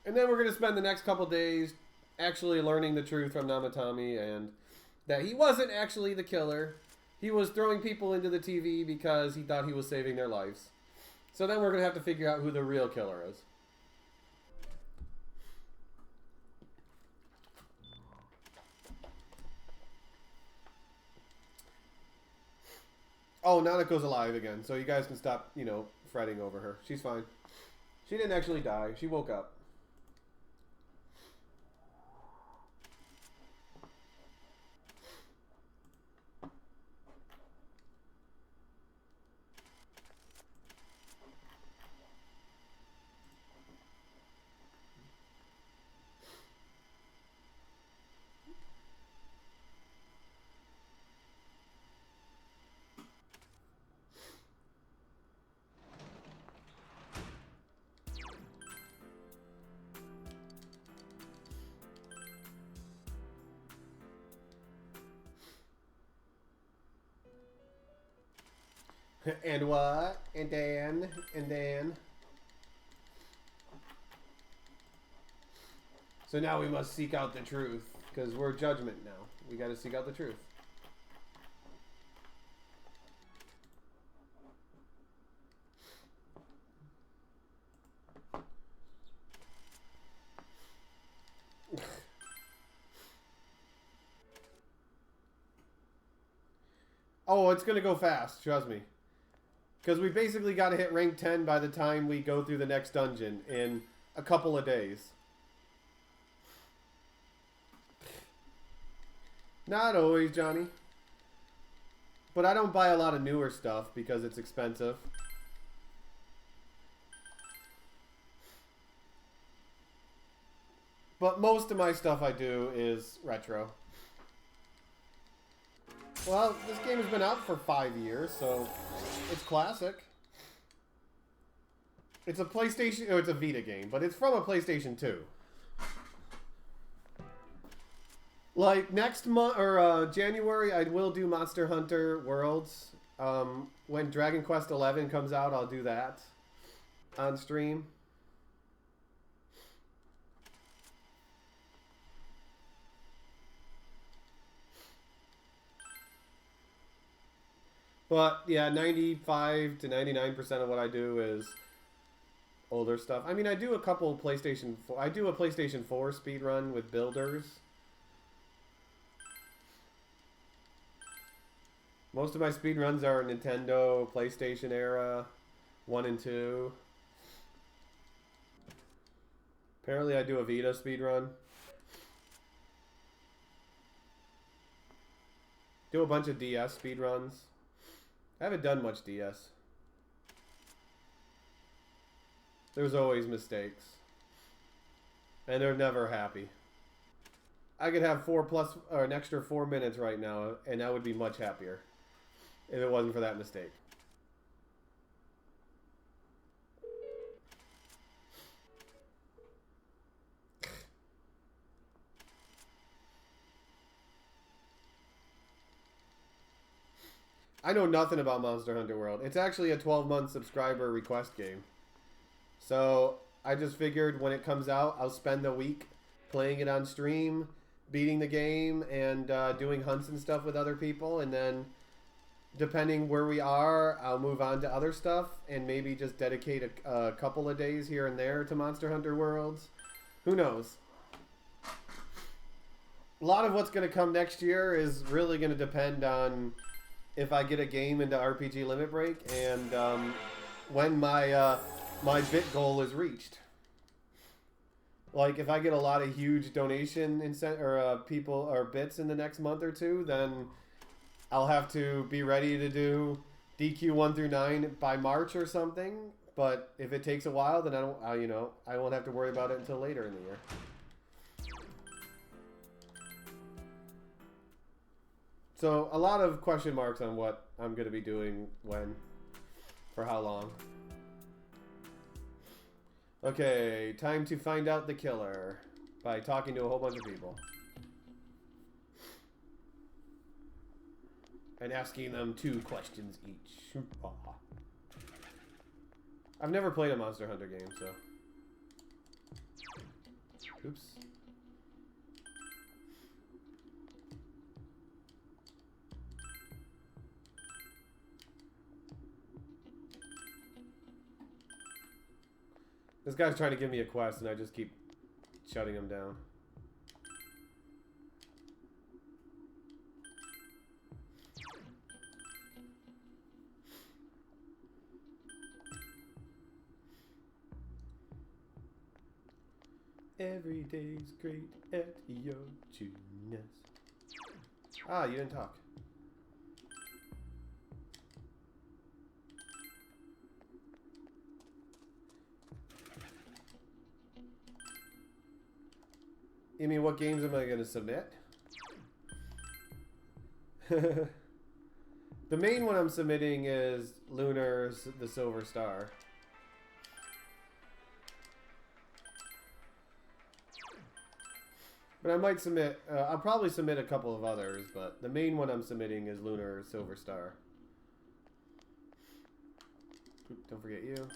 And then we're going to spend the next couple days actually learning the truth from Namatami, and that he wasn't actually the killer. He was throwing people into the TV because he thought he was saving their lives. So then we're going to have to figure out who the real killer is. Oh, Nanako's alive again, so you guys can stop, you know, fretting over her. She's fine. She didn't actually die. She woke up. And what? And then. So now we must seek out the truth, because we're judgment now. We gotta seek out the truth. Oh, it's gonna go fast, trust me. Because we basically gotta hit rank 10 by the time we go through the next dungeon in a couple of days. Not always, Johnny. But I don't buy a lot of newer stuff because it's expensive. But most of my stuff I do is retro. Well, this game has been out for 5 years, so it's classic. It's a PlayStation, oh, it's a Vita game, but it's from a PlayStation 2. Like, next month, or January, I will do Monster Hunter Worlds. When Dragon Quest XI comes out, I'll do that on stream. But, yeah, 95 to 99% of what I do is older stuff. I mean, I do a couple PlayStation 4... I do a PlayStation 4 speedrun with builders. Most of my speedruns are Nintendo, PlayStation era, 1 and 2. Apparently I do a Vita speedrun. Do a bunch of DS speedruns. I haven't done much DS. There's always mistakes. And they're never happy. I could have an extra 4 minutes right now, and I would be much happier if it wasn't for that mistake. I know nothing about Monster Hunter World. It's actually a 12-month subscriber request game. So I just figured when it comes out, I'll spend a week playing it on stream, beating the game, and doing hunts and stuff with other people, and then depending where we are, I'll move on to other stuff and maybe just dedicate a couple of days here and there to Monster Hunter Worlds. Who knows? A lot of what's going to come next year is really going to depend on if I get a game into RPG Limit Break and when my my bit goal is reached. Like, if I get a lot of huge donation people or bits in the next month or two, then I'll have to be ready to do DQ 1 through 9 by March or something. But if it takes a while, then I won't have to worry about it until later in the year. So a lot of question marks on what I'm going to be doing when, for how long. Okay, time to find out the killer by talking to a whole bunch of people. And asking them 2 questions each. I've never played a Monster Hunter game, so... Oops. This guy's trying to give me a quest, and I just keep shutting him down. Every day's great at Yojunas. Ah, you didn't talk. You mean what games am I going to submit? The main one I'm submitting is Lunar's The Silver Star. But I might submit, I'll probably submit a couple of others, but the main one I'm submitting is Lunar Silver Star. Oop, don't forget you.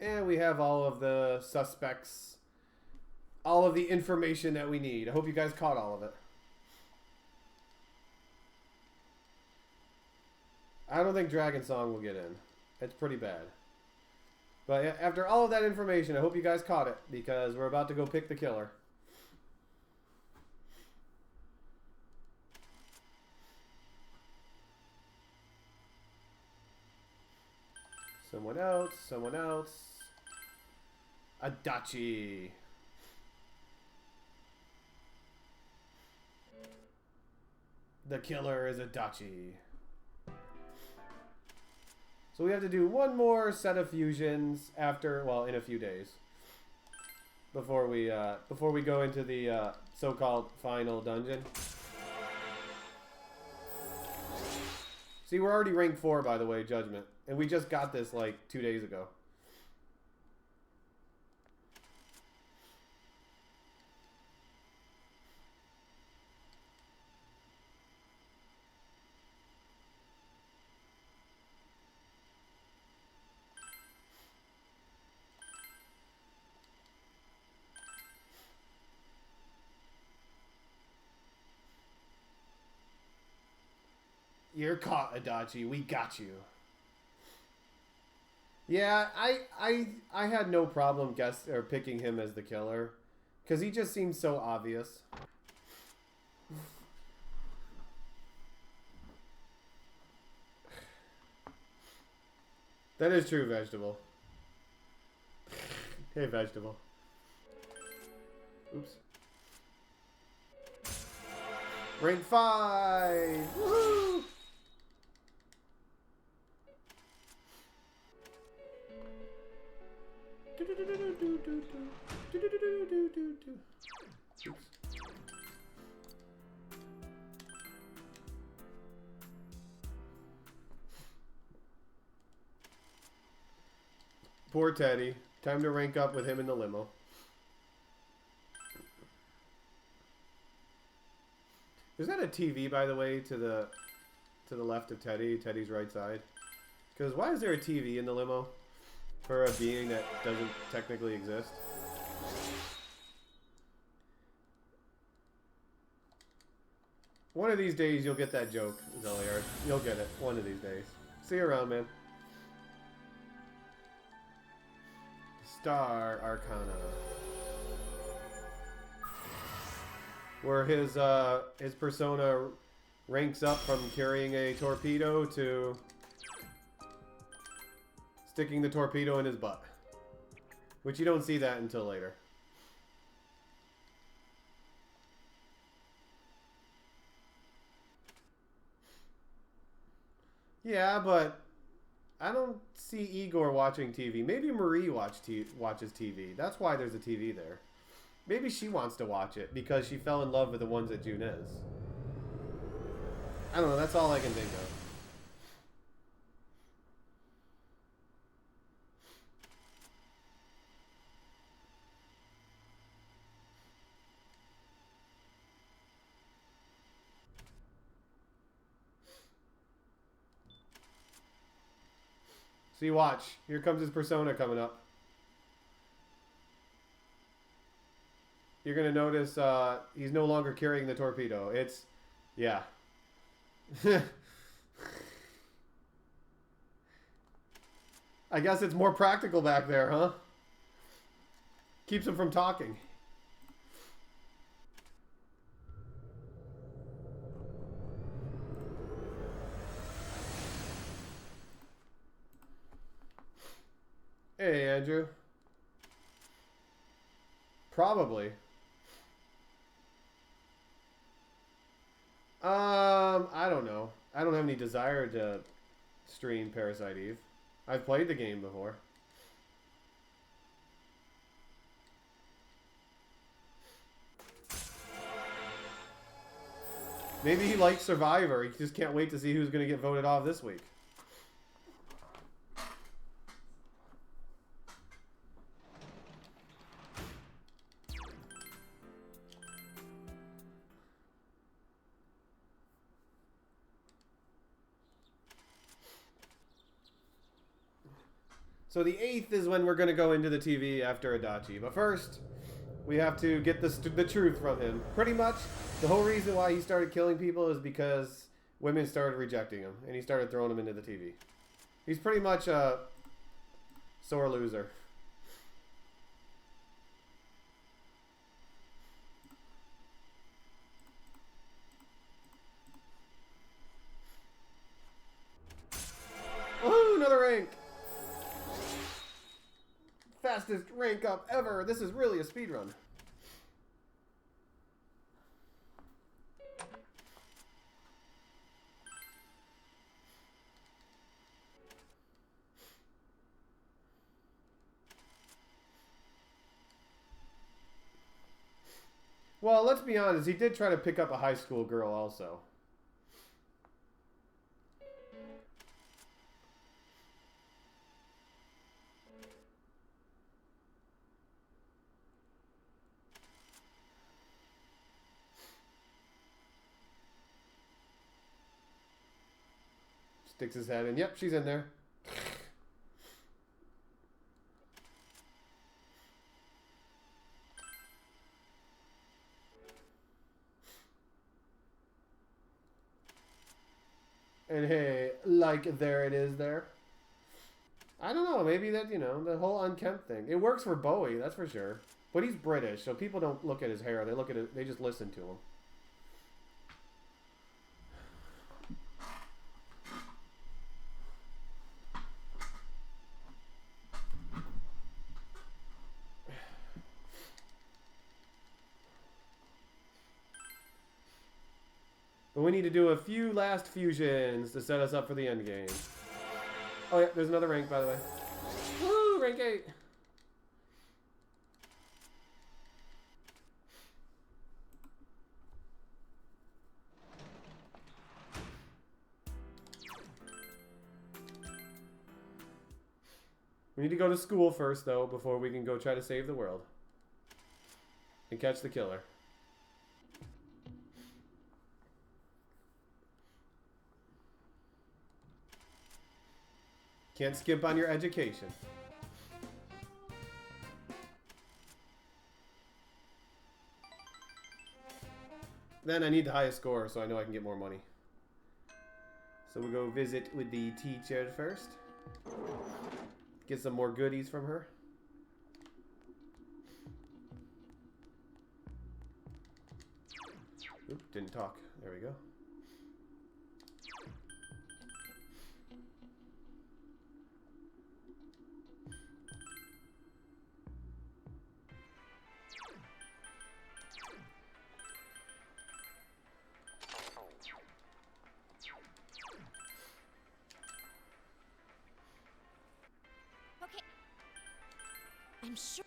And we have all of the suspects, all of the information that we need. I hope you guys caught all of it. I don't think Dragon Song will get in. It's pretty bad. But after all of that information, I hope you guys caught it, because we're about to go pick the killer. Someone else, someone else. Adachi. The killer is Adachi. So we have to do one more set of fusions after, well, in a few days. Before we go into the so-called final dungeon. See, we're already rank 4, by the way, Judgment. And we just got this like 2 days ago. You're caught, Adachi. We got you. Yeah, I had no problem picking him as the killer, because he just seems so obvious. That is true, Vegetable. Hey, Vegetable. Oops. Rank 5! Woohoo! Oops. Poor Teddy. Time to rank up with him in the limo. Is that a TV, by the way, to the left of Teddy? Teddy's right side? Because why is there a TV in the limo? For a being that doesn't technically exist. One of these days you'll get that joke, Zeliard. You'll get it. One of these days. See you around, man. Star Arcana. Where his persona ranks up from carrying a torpedo to sticking the torpedo in his butt. Which you don't see that until later. Yeah, but I don't see Igor watching TV. Maybe Marie watches TV. That's why there's a TV there. Maybe she wants to watch it because she fell in love with the ones that June is. I don't know. That's all I can think of. See, watch. Here comes his persona coming up. You're going to notice he's no longer carrying the torpedo. It's... yeah. I guess it's more practical back there, huh? Keeps him from talking. Hey, Andrew. Probably. I don't know. I don't have any desire to stream Parasite Eve. I've played the game before. Maybe he likes Survivor. He just can't wait to see who's going to get voted off this week. So the 8th is when we're going to go into the TV after Adachi. But first, we have to get the truth from him. Pretty much, the whole reason why he started killing people is because women started rejecting him. And he started throwing them into the TV. He's pretty much a sore loser. Oh, another rank! Fastest rank up ever. This is really a speed run. Well, let's be honest. He did try to pick up a high school girl also. Sticks his head in. Yep, she's in there. And hey, like, there it is there. I don't know, maybe that, you know, the whole unkempt thing. It works for Bowie, that's for sure. But he's British, so people don't look at his hair. They look at it, they just listen to him. But we need to do a few last fusions to set us up for the end game. Oh yeah, there's another rank, by the way. Woo, rank 8. We need to go to school first, though, before we can go try to save the world. And catch the killer. Can't skimp on your education. Then I need the highest score so I know I can get more money. So we'll go visit with the teacher first. Get some more goodies from her. Oop, didn't talk. There we go. Okay. I'm sure.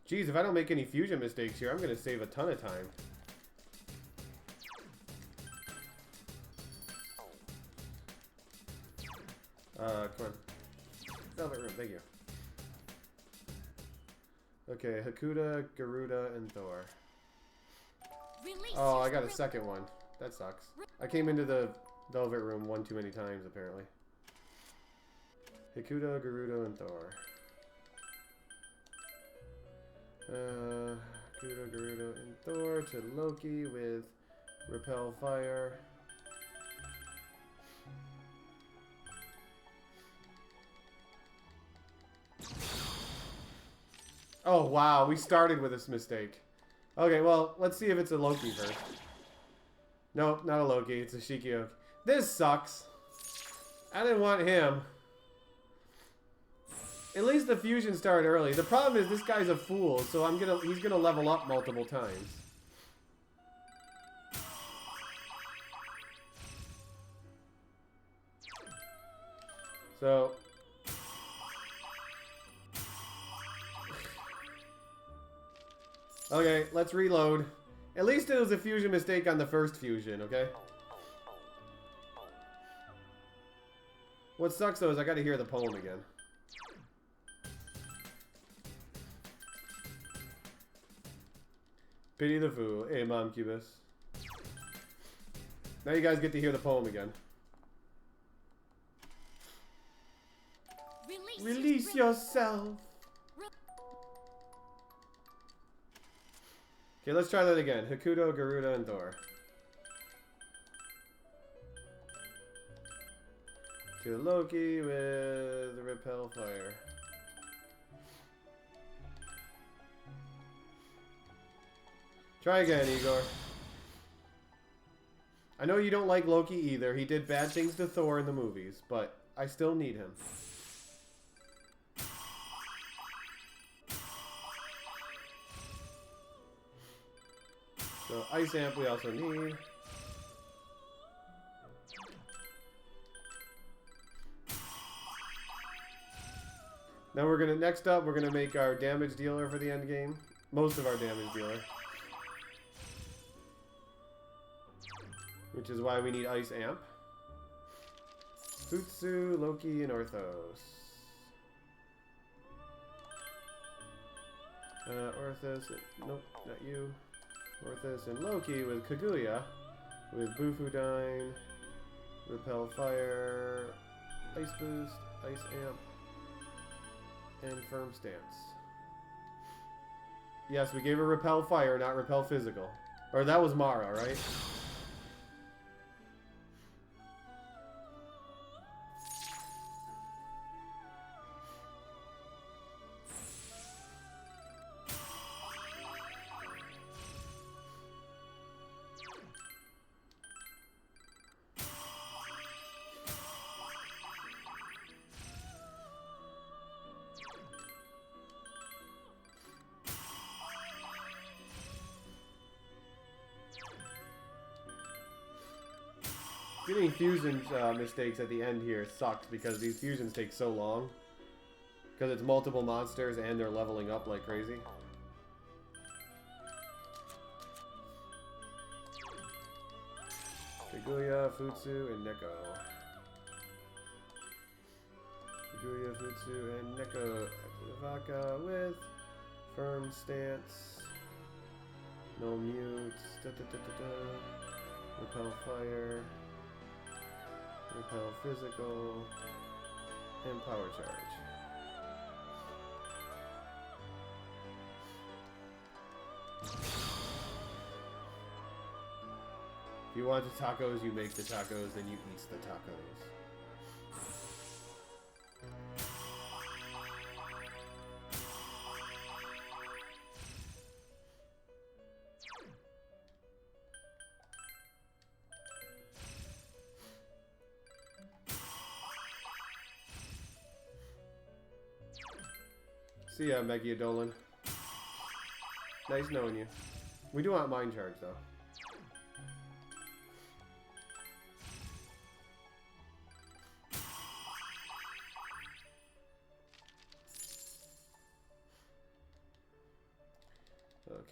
Geez, if I don't make any fusion mistakes here, I'm going to save a ton of time. Come on. Velvet room, thank you. Okay, Hakuda, Garuda, and Thor. Release Oh, I your got a will. second one. That sucks. I came into the Velvet room one too many times, apparently. Hakuda, Garuda, and Thor. Kudo, Gerudo, and Thor to Loki with Repel Fire. Oh, wow. We started with this mistake. Okay, well, let's see if it's a Loki first. Nope, not a Loki. It's a Shikioki. This sucks. I didn't want him. At least the fusion started early. The problem is this guy's a fool, so he's gonna level up multiple times. So okay, let's reload. At least it was a fusion mistake on the first fusion, okay? What sucks though is I gotta hear the poem again. Pity the fool. Hey, Mom Cubus. Now you guys get to hear the poem again. Release yourself. Okay, let's try that again. Hakuto, Garuda, and Thor. To Loki with Repel Fire. Try again, Igor. I know you don't like Loki either. He did bad things to Thor in the movies, but I still need him. So, Ice Amp we also need. Now we're gonna, next up, we're gonna make our damage dealer for the end game. Most of our damage dealer. Which is why we need Ice Amp. Futsu, Loki, and Orthos. Orthos, nope, not you. Orthos and Loki with Kaguya, with Bufudine, Repel Fire, Ice Boost, Ice Amp, and Firm Stance. Yes, we gave her Repel Fire, not Repel Physical. Or that was Mara, right? Getting fusion mistakes at the end here sucks because these fusions take so long. Because it's multiple monsters and they're leveling up like crazy. Kaguya, Futsu, and Neko. Kaguya, Futsu, and Neko. Vaka with Firm Stance. No mutes. Repel Fire. Repel Physical, and Power Charge. If you want the tacos, you make the tacos, then you eat the tacos. See ya, Megiadolan. Nice knowing you. We do want Mind Charge, though.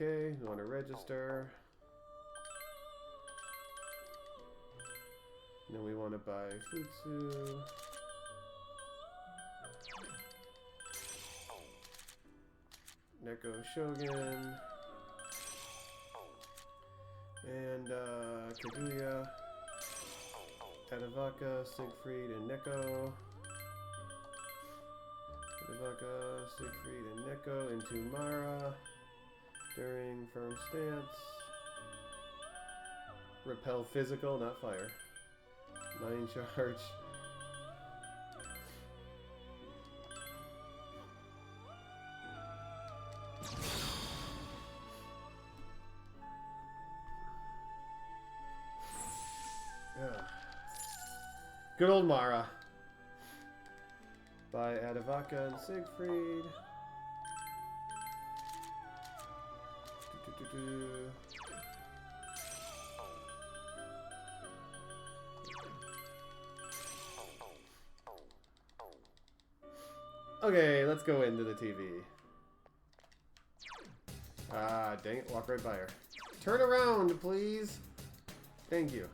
Okay, we want to register. Then we want to buy Futsu. Neko Shogun. And Kaguya. Tadavaka, Siegfried, and Neko. Tadavaka, Siegfried, and Neko into Mara. During firm stance. Repel physical, not fire. Line charge. Yeah. Good old Mara. By Adavaka and Siegfried. Okay, let's go into the TV. Ah, dang it, walk right by her. Turn around, please. Thank you.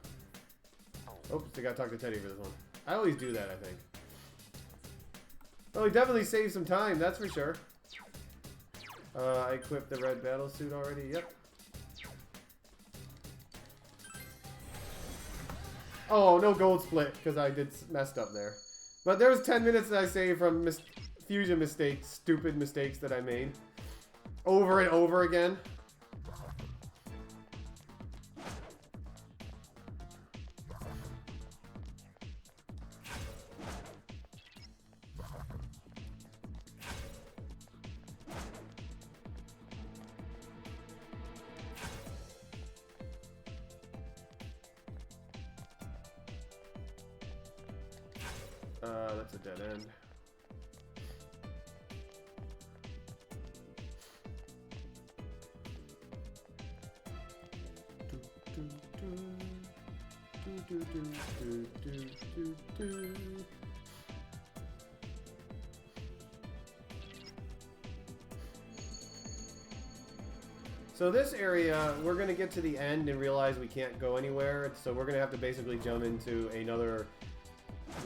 Oops, I gotta talk to Teddy for this one. I always do that, I think. Well, we definitely saved some time, that's for sure. I equipped the red battle suit already, yep. Oh, no gold split, because I messed up there. But there was 10 minutes that I saved from fusion mistakes, stupid mistakes that I made. Over and over again. That's a dead end. So this area, we're going to get to the end and realize we can't go anywhere, so we're going to have to basically jump into another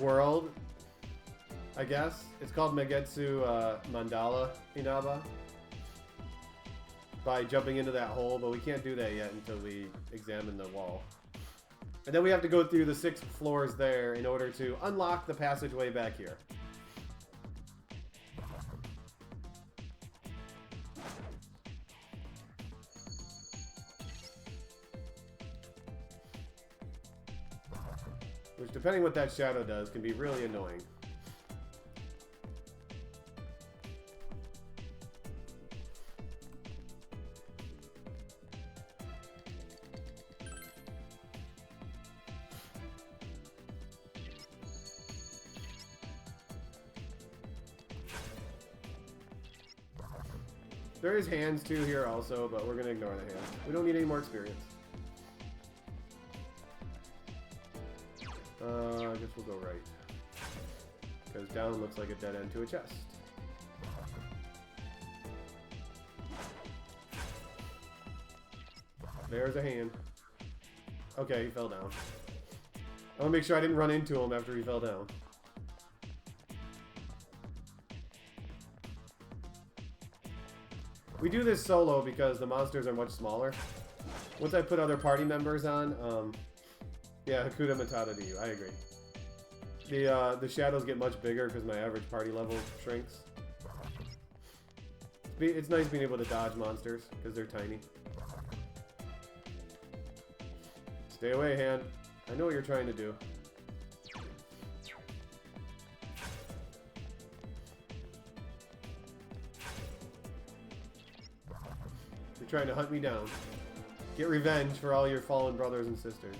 world, I guess. It's called Megetsu Mandala Inaba. By jumping into that hole, but we can't do that yet until we examine the wall. And then we have to go through the 6 floors there in order to unlock the passageway back here. Which, depending what that shadow does, can be really annoying. There is hands too here also, but we're going to ignore the hands. We don't need any more experience. I guess we'll go right. Because down looks like a dead end to a chest. There's a hand. Okay, he fell down. I want to make sure I didn't run into him after he fell down. We do this solo because the monsters are much smaller. Once I put other party members on, yeah, Hakuda Matata to you. I agree. The shadows get much bigger because my average party level shrinks. It's nice being able to dodge monsters because they're tiny. Stay away, hand. I know what you're trying to do. You're trying to hunt me down. Get revenge for all your fallen brothers and sisters.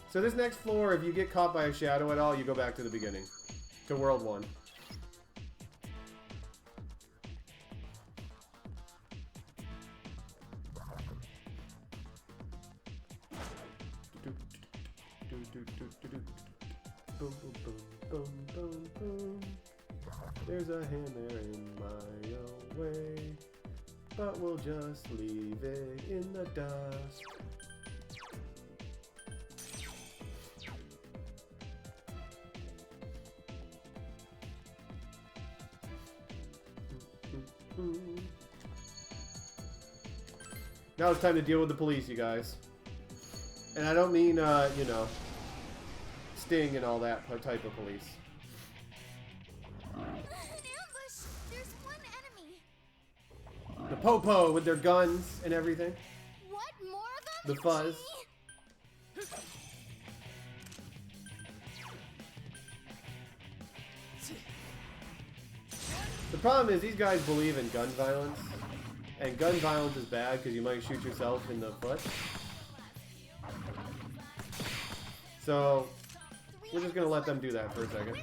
So this next floor, if you get caught by a shadow at all, you go back to the beginning. To World 1. Boom, boom, boom, boom, boom, boom. There's a hand there in my way, but we'll just leave it in the dust. Now it's time to deal with the police, you guys. And I don't mean, you know, Sting and all that type of police. An ambush! There's one enemy. The Popo with their guns and everything. What? More of them? The fuzz. The problem is these guys believe in gun violence. And gun violence is bad because you might shoot yourself in the foot. So, we're just going to let them do that for a second.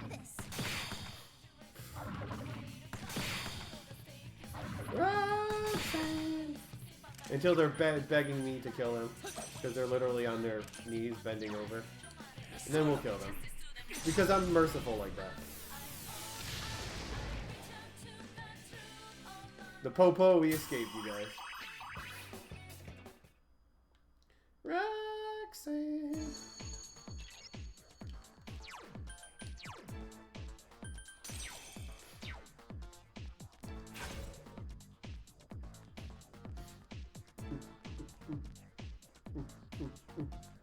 Until they're begging me to kill them. Because they're literally on their knees bending over. And then we'll kill them. Because I'm merciful like that. The Popo, we escaped, you guys. Roxanne.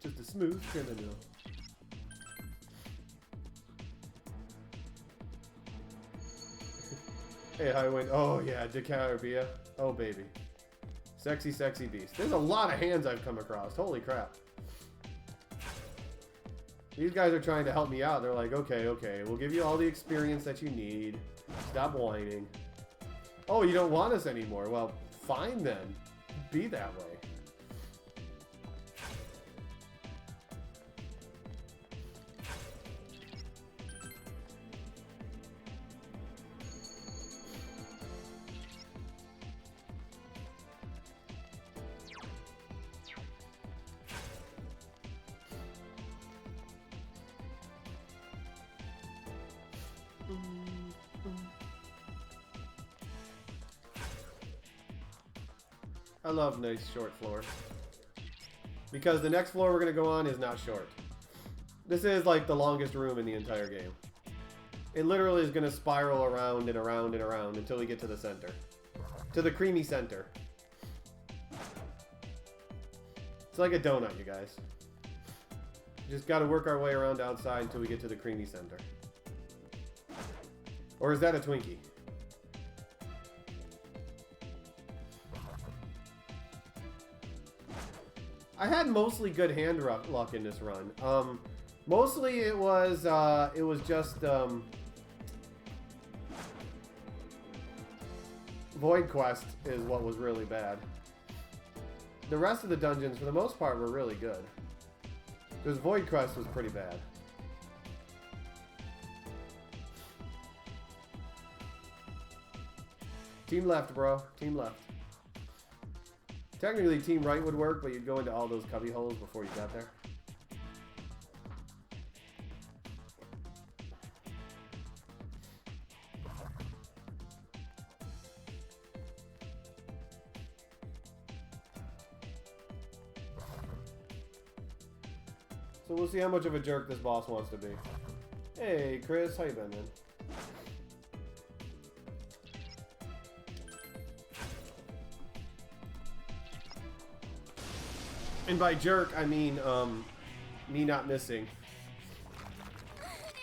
Just a smooth criminal. Hey, Highwind. Oh, yeah, Decarabia. Oh, baby. Sexy, sexy beast. There's a lot of hands I've come across. Holy crap. These guys are trying to help me out. They're like, okay, okay, we'll give you all the experience that you need. Stop whining. Oh, you don't want us anymore. Well, fine then. Be that way. I love nice short floors. Because the next floor we're going to go on is not short. This is like the longest room in the entire game. It literally is going to spiral around and around and around until we get to the center. To the creamy center. It's like a donut, you guys. Just got to work our way around outside until we get to the creamy center. Or is that a Twinkie? I had mostly good hand luck in this run. Mostly it was just Void Quest is what was really bad. The rest of the dungeons, for the most part, were really good. Because Void Quest was pretty bad. Team left, bro. Team left. Technically, team right would work, but you'd go into all those cubby holes before you got there. So we'll see how much of a jerk this boss wants to be. Hey, Chris, how you been, man? And by jerk, I mean, me not missing.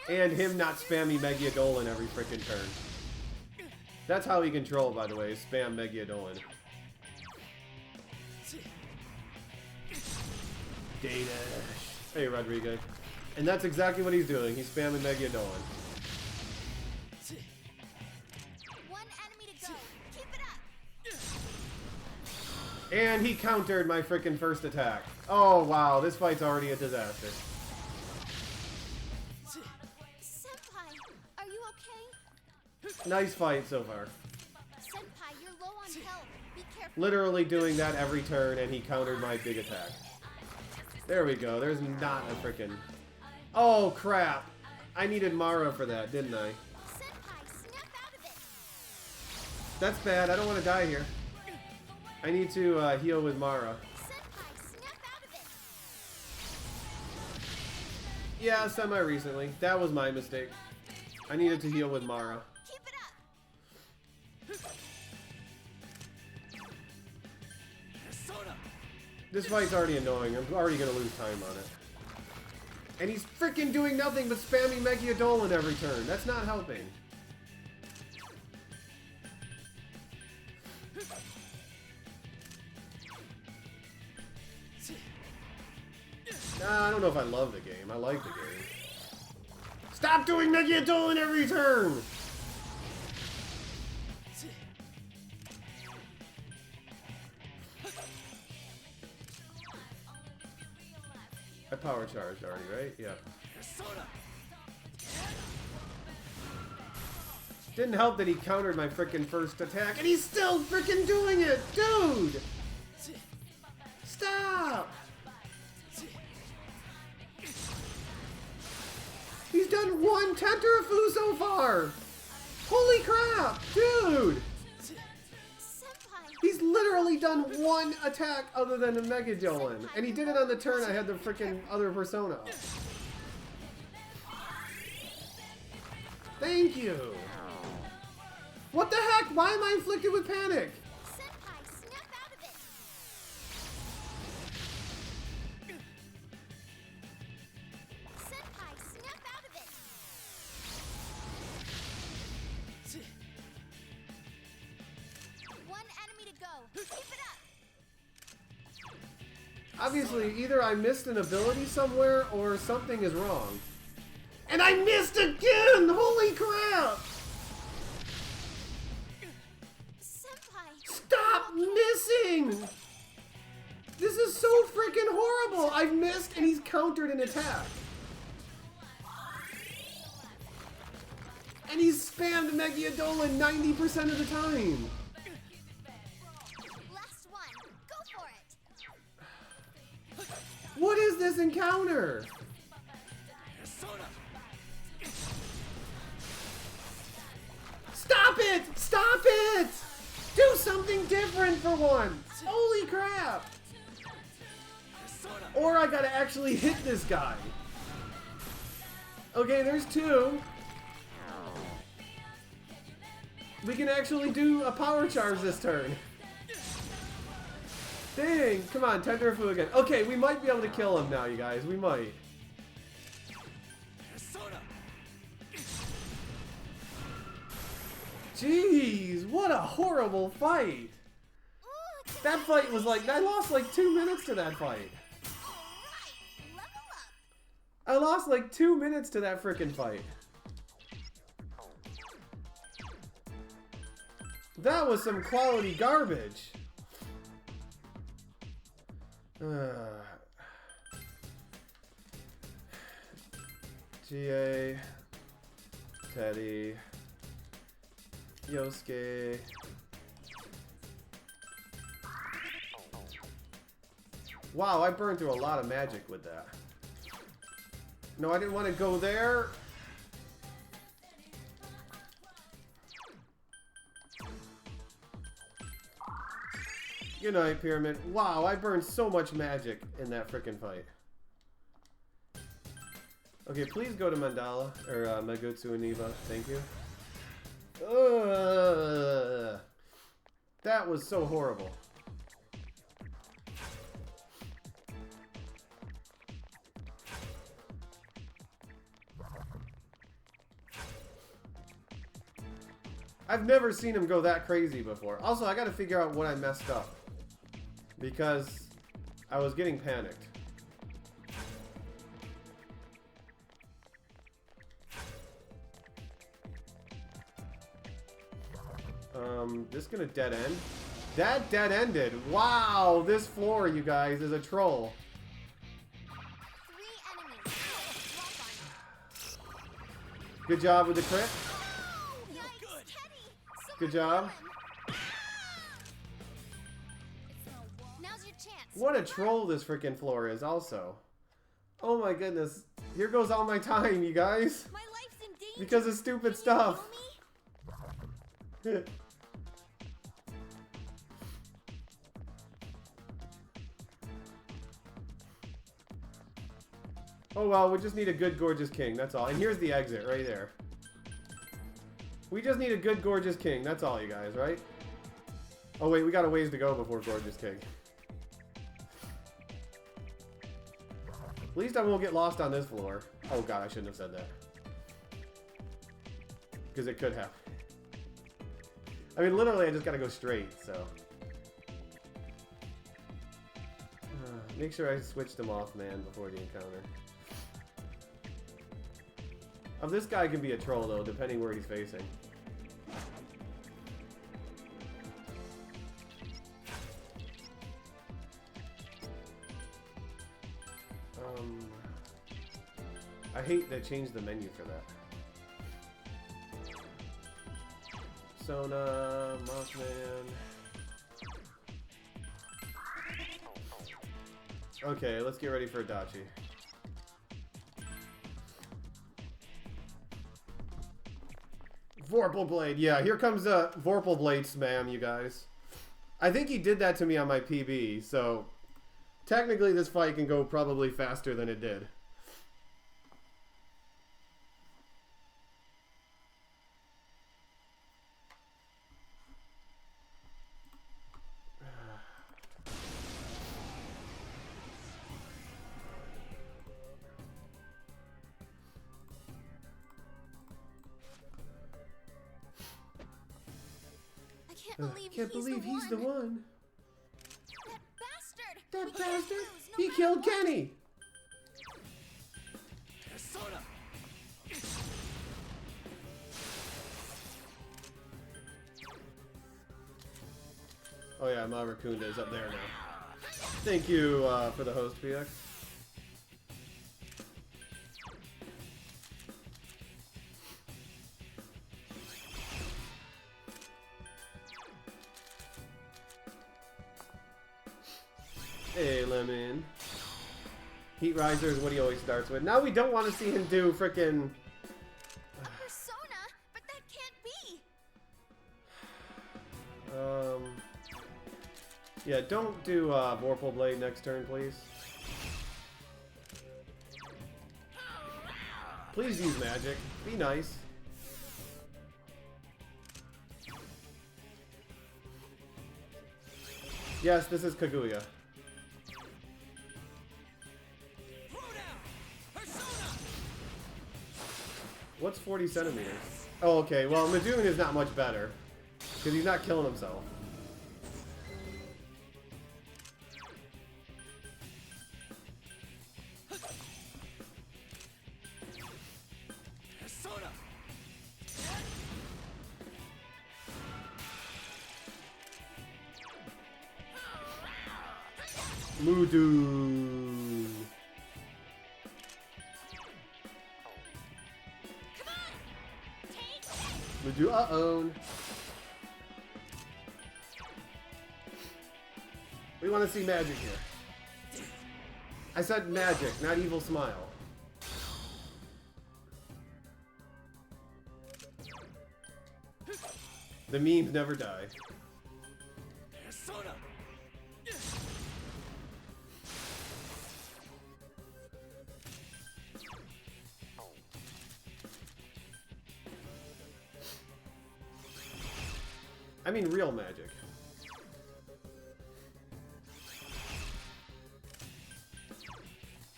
And him not spamming Megiadolan every frickin' turn. That's how he control, by the way, is spam Megiadolan. Data. Hey, Rodriguez. And that's exactly what he's doing. He's spamming Megiadolan. One enemy to go. Keep it up. And he countered my frickin' first attack. Oh, wow. This fight's already a disaster. Senpai, are you okay? Nice fight so far. Senpai, you're low on health. Be careful. Literally doing that every turn, and he countered my big attack. There we go. There's not a frickin'... Oh, crap. I needed Mara for that, didn't I? Senpai, snap out of it. That's bad. I don't want to die here. I need to heal with Mara. Senpai, snap out of it. Yeah, semi-recently. That was my mistake. I needed to heal with Mara. Keep it up. Persona! This fight's already annoying. I'm already going to lose time on it. And he's freaking doing nothing but spamming Megiadolan every turn. That's not helping. Nah, I don't know if I love the game. I like the game. Stop doing Megiadolan every turn! I power charged already, right? Yeah. Didn't help that he countered my frickin' first attack, and he's still frickin' doing it! Dude! Stop! He's done one Tentarafu so far! Holy crap! Dude! Senpai. He's literally done one attack other than the Megiadolan. And he did it on the turn I had the frickin' other persona up. Thank you! What the heck? Why am I inflicted with panic? Senpai, snap out of it. Senpai, snap out of it. One enemy to go. Keep it up. Obviously, either I missed an ability somewhere or something is wrong. And I missed again! Holy crap! Senpai. Stop missing! This is so freaking horrible! I've missed and he's countered an attack. And he's spammed Megiadolan 90% of the time. Last one. Go for it. What is this encounter? Stop it! Stop it! Do something different for once! Holy crap! Or I gotta actually hit this guy. Okay, there's two. We can actually do a power charge this turn. Dang! Come on, Tentarafu again. Okay, we might be able to kill him now, you guys. We might. Jeez, what a horrible fight! Ooh, That fight was like, I lost like 2 minutes to that fight. alright. Level up. I lost like 2 minutes to that frickin' fight. That was some quality garbage. GA, Teddy, Yosuke. Wow, I burned through a lot of magic with that. No, I didn't want to go there. Good night, Pyramid. Wow, I burned so much magic in that frickin' fight. Okay, please go to Mandala, or Megutsu Aniva. Thank you. That was so horrible. I've never seen him go that crazy before. Also, I gotta figure out what I messed up. Because I was getting panicked. This gonna dead end? That dead ended. Wow, this floor, you guys, is a troll. 3 enemies. Swap on. Good job with the crit. Yikes, Teddy. Good job. Now's your chance. What a troll this freaking floor is also. Oh my goodness. Here goes all my time, you guys. My life's in danger. Because of stupid Can you stuff. heal me? Oh well, we just need a good gorgeous king, that's all. And here's the exit right there. We just need a good gorgeous king, that's all, you guys, right? Oh wait, we got a ways to go before gorgeous king. At least I won't get lost on this floor. Oh god, I shouldn't have said that. Because it could have. I mean, literally, I just gotta go straight, so. Make sure I switch them off, man, before the encounter. This guy can be a troll, though, depending where he's facing. I hate they changed the menu for that. Sona, Mothman. Okay, let's get ready for Adachi. Vorpal Blade, yeah, here comes a Vorpal Blade spam, you guys. I think he did that to me on my PB, so technically this fight can go probably faster than it did. Can't believe he's the one. That bastard! That We can't bastard! lose, no He matter killed what. Kenny! Persona! Oh yeah, Marakunda is up there now. Thank you for the host, PX. Hey, Lemon. Heat Riser is what he always starts with. Now we don't want to see him do frickin'... Persona? But that can't be! Yeah, don't do Vorpal Blade next turn, please. Please use magic. Be nice. Yes, this is Kaguya. What's 40 centimeters? Oh, okay. Well, Madoon is not much better. Because he's not killing himself. Persona! Mudu. Come on! Take Mudu, uh-oh. We want to see magic here. I said magic, not evil smile. The memes never die. Persona! I mean real magic.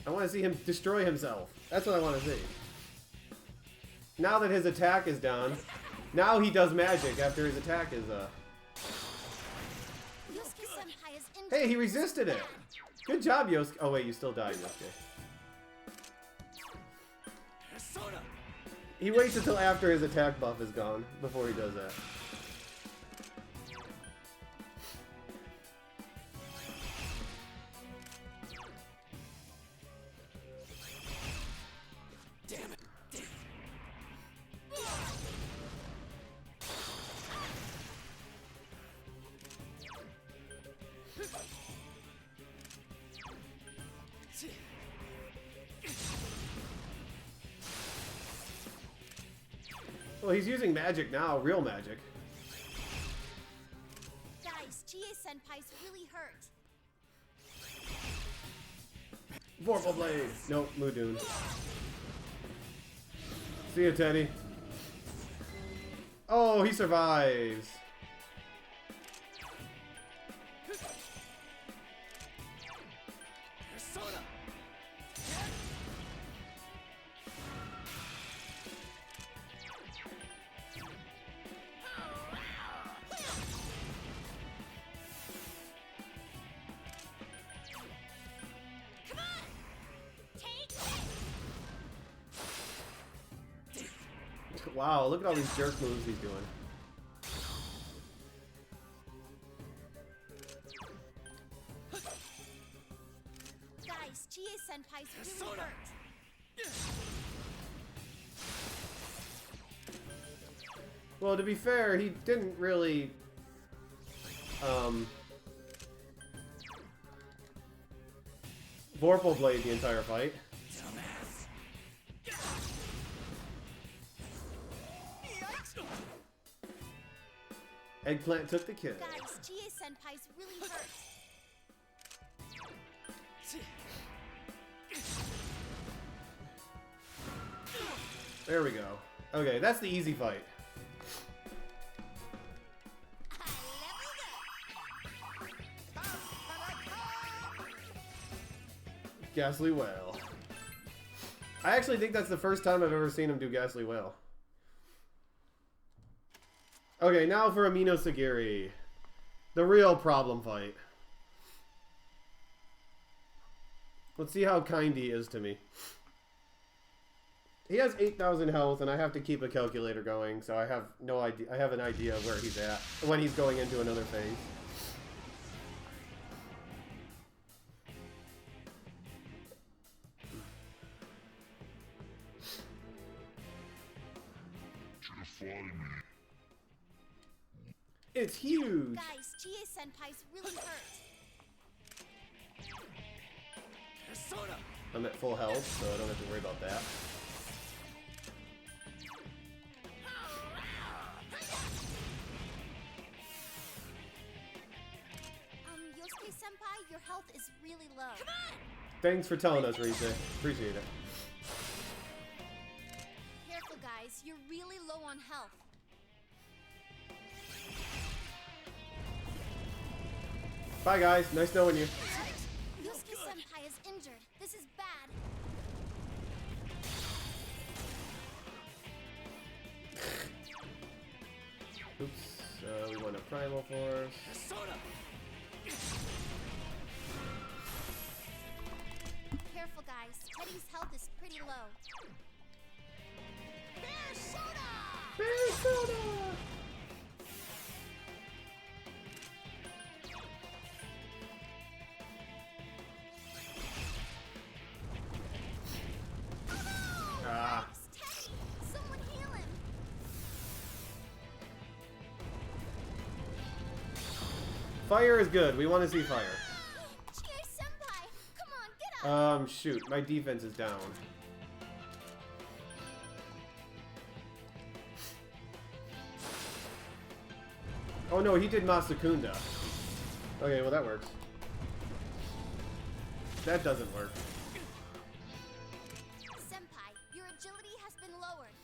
I want to see him destroy himself. That's what I want to see. Now that his attack is down, now he does magic after his attack is, Yosuke-senpai is in. Hey, he resisted it! Good job, Yosuke. Oh wait, you still died, Yosuke. Persona! He waits until after his attack buff is gone before he does that. Damn it! Well, he's using magic now, real magic. Guys, Chie-senpai's really hurt. Vorpal Blade! Nope, Mudoon. See ya, Teddy. Oh, he survives. Persona! Wow, look at all these jerk moves he's doing. Guys, Chie-senpai's really Persona. hurt. Well, to be fair, he didn't really, Vorpal Blade the entire fight. Dumbass. Yikes! Eggplant took the kill. Guys, Chie-senpai's really hurt. There we go. Okay, that's the easy fight. Ghastly Whale. I actually think that's the first time I've ever seen him do Ghastly Whale. Okay, now for Amino Sagiri. The real problem fight. Let's see how kind he is to me. He has 8,000 health, and I have to keep a calculator going, so I have no idea. I have an idea of where he's at when he's going into another phase. It's huge. Guys, Chie-senpai's really hurt. Persona. I'm at full health, so I don't have to worry about that. Yosuke-senpai, your health is really low. Come on! Thanks for telling us, Risa. Appreciate it. Careful, guys. You're really low on health. Bye, guys. Nice knowing you. Yosuke-senpai is injured. This is bad. Oops. We want a Primal Force. Persona. Careful, guys. Teddy's health is pretty low. Persona! Ah. Teddy! Someone heal him! Fire is good. We want to see fire. Chie-senpai! Come on, get up! Shoot. My defense is down. Oh no, he did Masakunda. Okay, well that works. That doesn't work. Senpai, your agility has been lowered.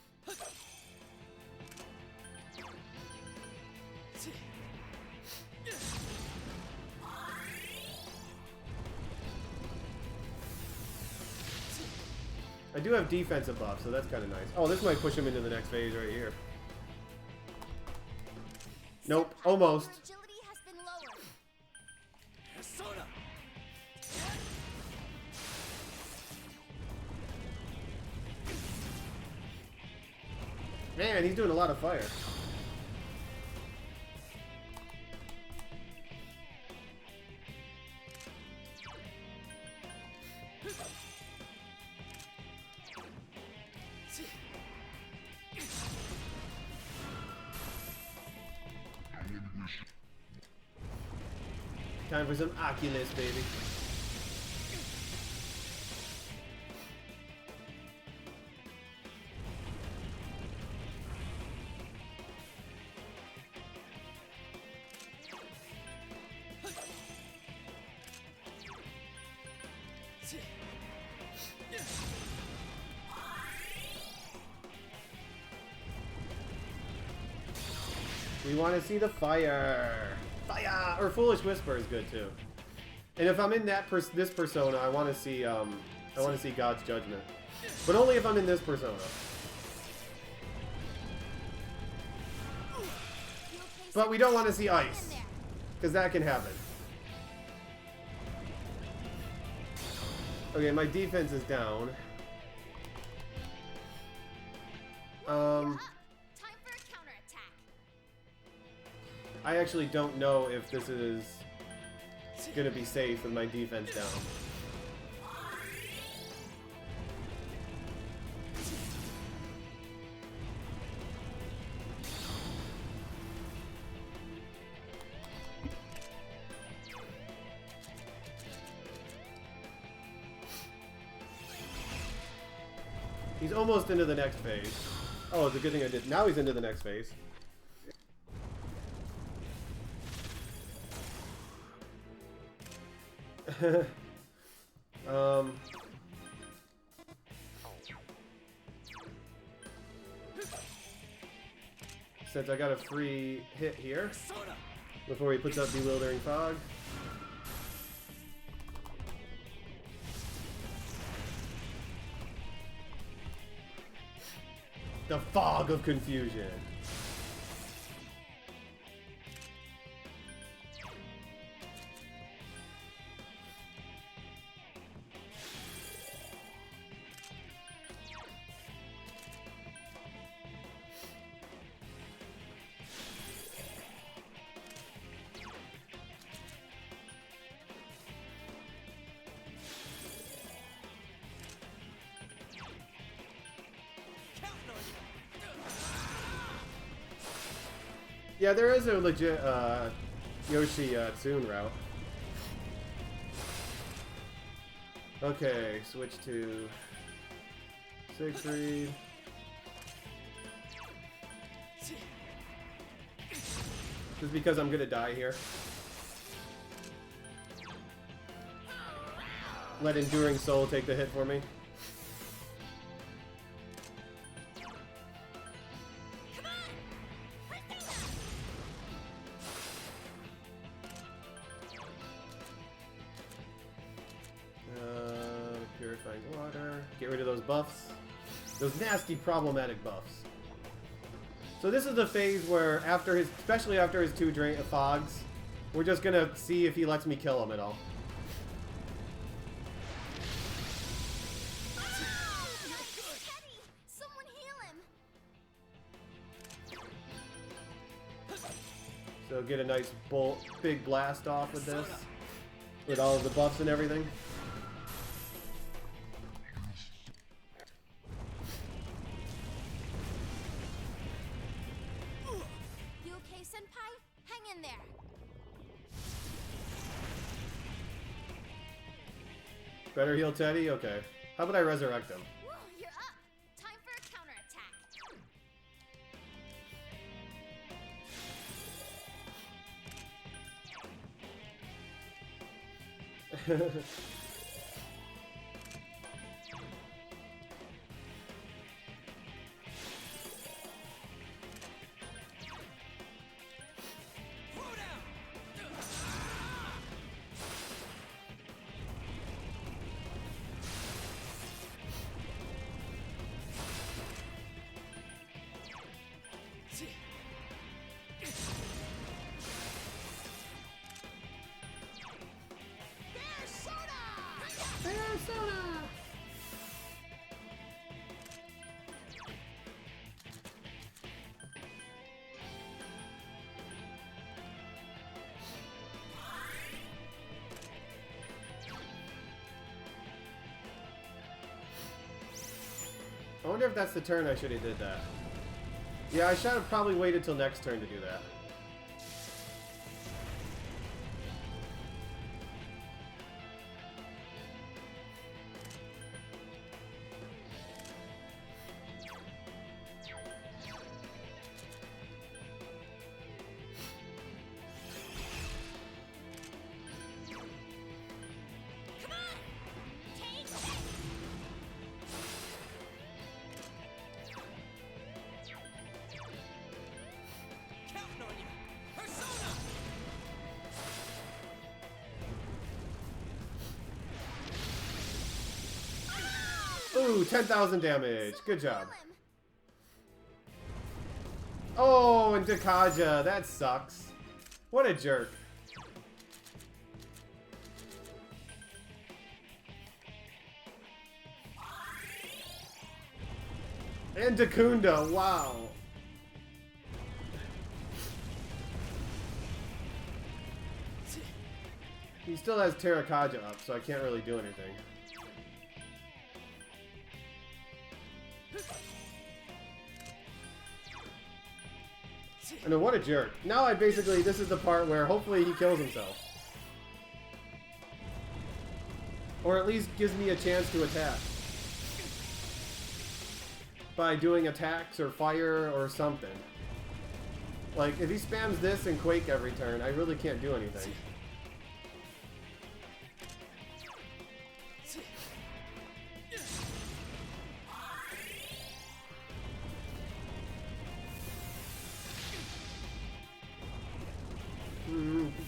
I do have defensive buff, so that's kind of nice. Oh, this might push him into the next phase right here. Nope, Senpai, almost. Your agility has been lowered. Persona. Man, he's doing a lot of fire. Time for some Oculus, baby. We want to see the fire. Fire! Or Foolish Whisper is good too. And if I'm in that this persona, I want to see God's Judgment. But only if I'm in this persona. You okay, But we Senpai? don't want to see Hang in ice, there. because that can happen. Okay, my defense is down. I actually don't know if this is gonna be safe with my defense down. He's almost into the next phase. Oh, it's a good thing I did. Now he's into the next phase. Since I got a free hit here before he puts up Bewildering Fog. The Fog of Confusion. Yeah, there is a legit Yoshi Tsune route. Okay, switch to Siegfried. Just because I'm gonna die here. Let Enduring Soul take the hit for me. Purifying water. Get rid of those buffs. Those nasty, problematic buffs. So this is the phase where, after his, especially after his 2 fogs, we're just gonna see if he lets me kill him at all. Someone heal him. So get a nice big blast off with this, with all of the buffs and everything. You okay, Senpai? Hang in there. Better heal Teddy? Okay. How about I resurrect him? Woo, you're up. Time for a counterattack. Throw down. I wonder if that's the turn I should have did that. Yeah, I should have probably waited till next turn to do that. Come on! Take this! Counting on you. Persona. Ooh, 10,000 damage. Good job. Heal him. Oh, and Dakaja. That sucks. What a jerk. And Dakunda. Wow. He still has Terrakaja up, so I can't really do anything. I know, what a jerk. Now I basically, this is the part where hopefully he kills himself. Or at least gives me a chance to attack. By doing attacks or fire or something. Like, if he spams this and Quake every turn, I really can't do anything.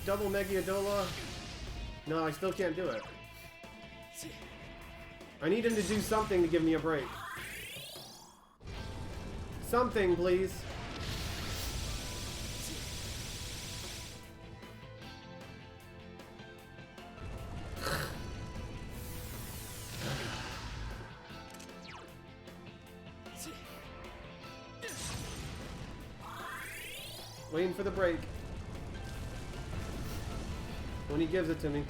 Double Megiadola? No, I still can't do it. I need him to do something to give me a break. Something, please. Waiting for the break. When he gives it to me.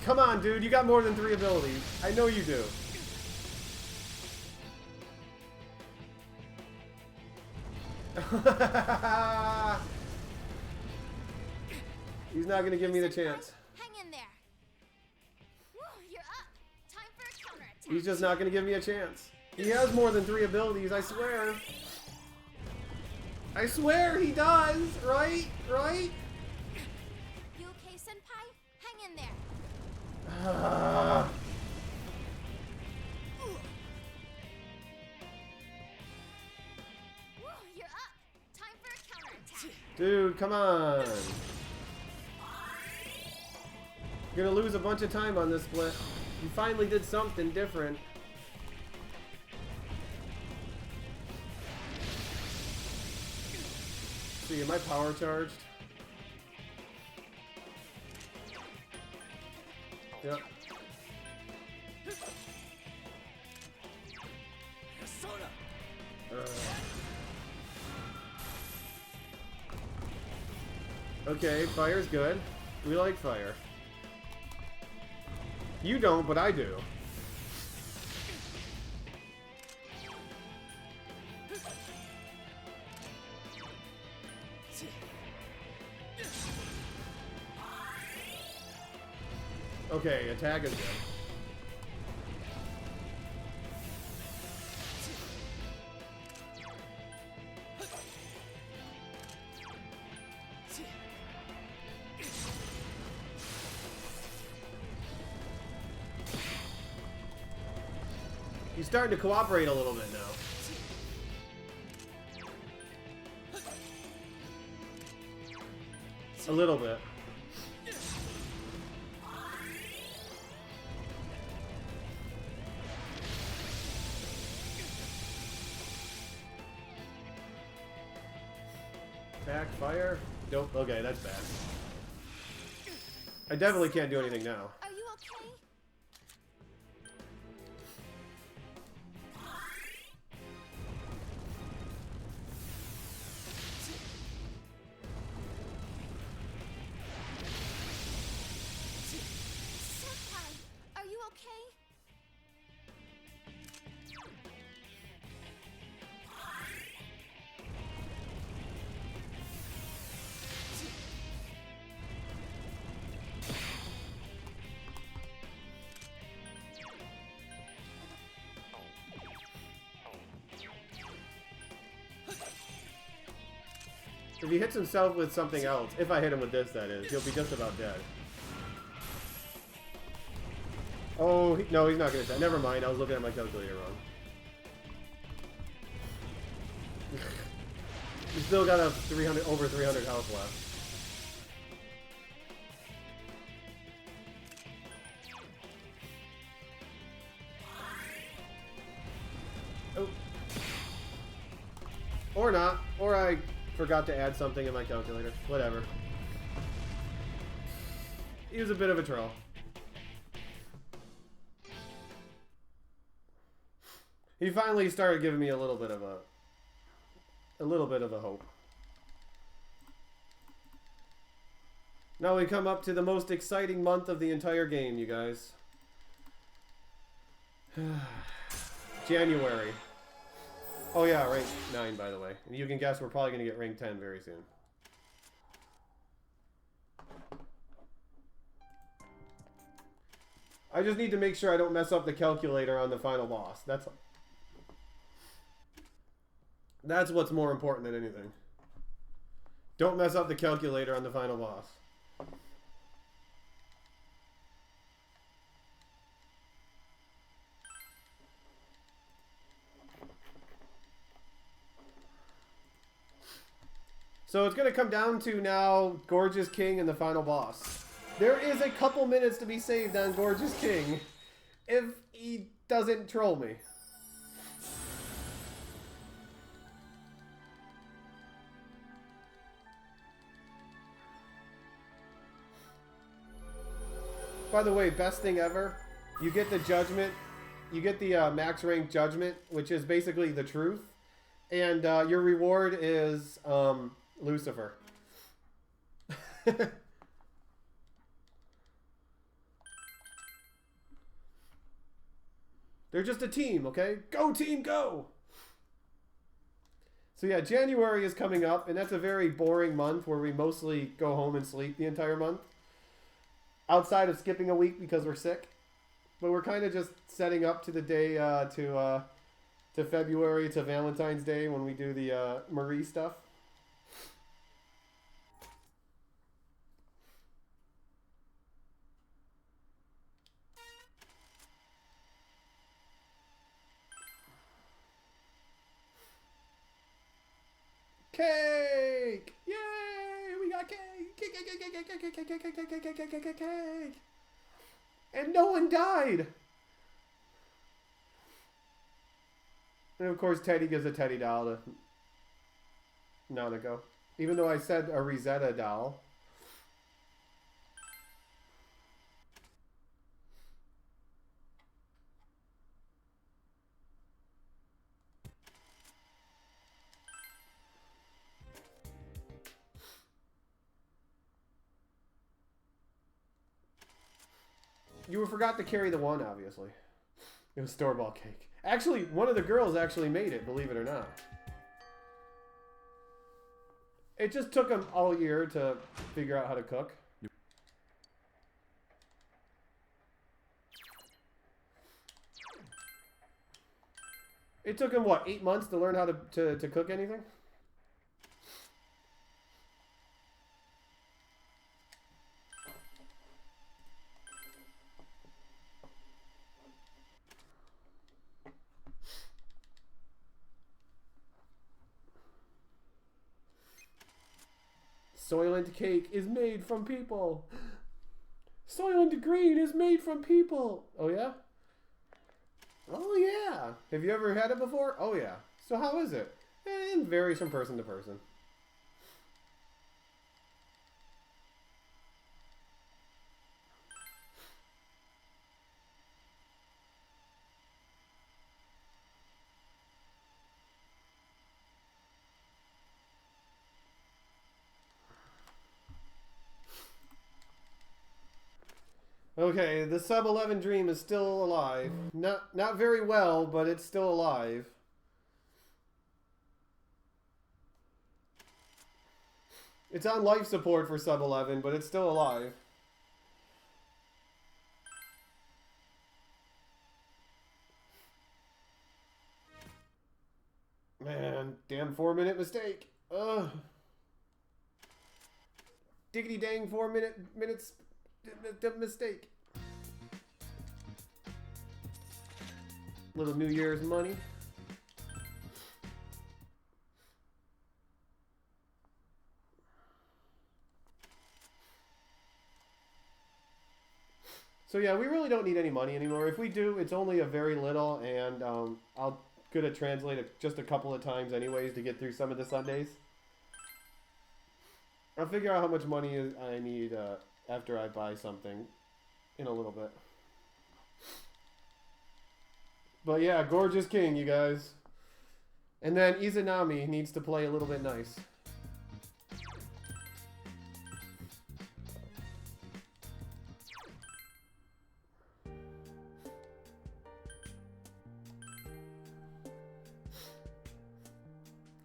Come on, dude. You got more than 3 abilities. I know you do. He's not going to give me the chance. Hang in there. Woo, you're up. Time for a counterattack. He's just not going to give me a chance. He has more than 3 abilities, I swear. I swear he does. Right? Right? You okay, Senpai? Hang in there. Woo, you're up. Time for a counterattack. Dude, come on. You're gonna lose a bunch of time on this split. You finally did something different. See, am I power charged? Yep. Okay, fire's good. We like fire. You don't, but I do. Okay, attack is good. He's starting to cooperate a little bit now. A little bit. Attack, fire. Nope. Okay, that's bad. I definitely can't do anything now. Are you okay? Senpai, are you okay? If he hits himself with something else, if I hit him with this, that is, he'll be just about dead. Oh, no, he's not going to die. Never mind, I was looking at my calculator wrong. He's still got a over 300 health left. Oh. Or not. Or I forgot to add something in my calculator. Whatever. He was a bit of a troll. He finally started giving me a little bit of a hope. Now we come up to the most exciting month of the entire game, you guys. January. Oh yeah, rank 9, by the way. And you can guess we're probably going to get rank 10 very soon. I just need to make sure I don't mess up the calculator on the final boss. That's what's more important than anything. Don't mess up the calculator on the final boss. So it's going to come down to now Gorgeous King and the final boss. There is a couple minutes to be saved on Gorgeous King if he doesn't troll me. By the way, best thing ever, you get the judgment, you get the max rank judgment, which is basically the truth, and your reward is Lucifer. They're just a team, okay? Go team, go! So yeah, January is coming up, and that's a very boring month where we mostly go home and sleep the entire month. Outside of skipping a week because we're sick. But we're kind of just setting up to the day to February, to Valentine's Day when we do the Marie stuff. Cake! Yay! We got cake! Cake, cake, cake, cake, cake, cake, cake, cake, cake, cake, cake, cake, cake, cake! And no one died! And of course Teddy gives a teddy doll to Nanako. Even though I said a Rosetta doll. You forgot to carry the one, obviously. It was store-bought cake. Actually, one of the girls actually made it, believe it or not. It just took them all year to figure out how to cook. It took them, what, 8 months to learn how to cook anything? Soylent cake is made from people. Soylent Green is made from people. Oh, yeah? Oh, yeah. Have you ever had it before? Oh, yeah. So how is it? It varies from person to person. Okay, the sub-11 dream is still alive. Not very well, but it's still alive. It's on life support for sub-11, but it's still alive. Man, damn 4-minute mistake. Ugh. Diggity dang 4 minutes mistake. Little New Year's money. So yeah, we really don't need any money anymore. If we do, it's only a very little, and I'll gonna translate it just a couple of times anyways to get through some of the Sundays. I'll figure out how much money I need after I buy something in a little bit. But yeah, gorgeous king, you guys. And then Izanami needs to play a little bit nice.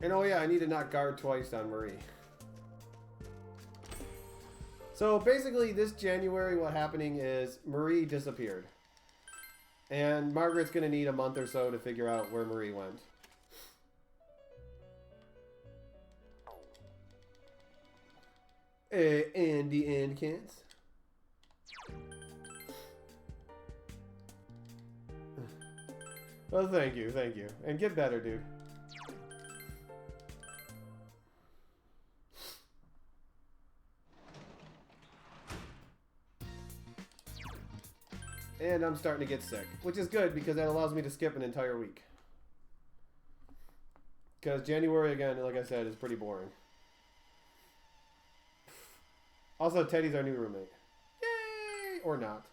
And oh yeah, I need to not guard twice on Marie. So basically this January what happening is Marie disappeared. And Margaret's going to need a month or so to figure out where Marie went. And the end, kids. Well, thank you, thank you. And get better, dude. And I'm starting to get sick, which is good because that allows me to skip an entire week. Because January, again, like I said, is pretty boring. Also, Teddy's our new roommate. Yay! Or not.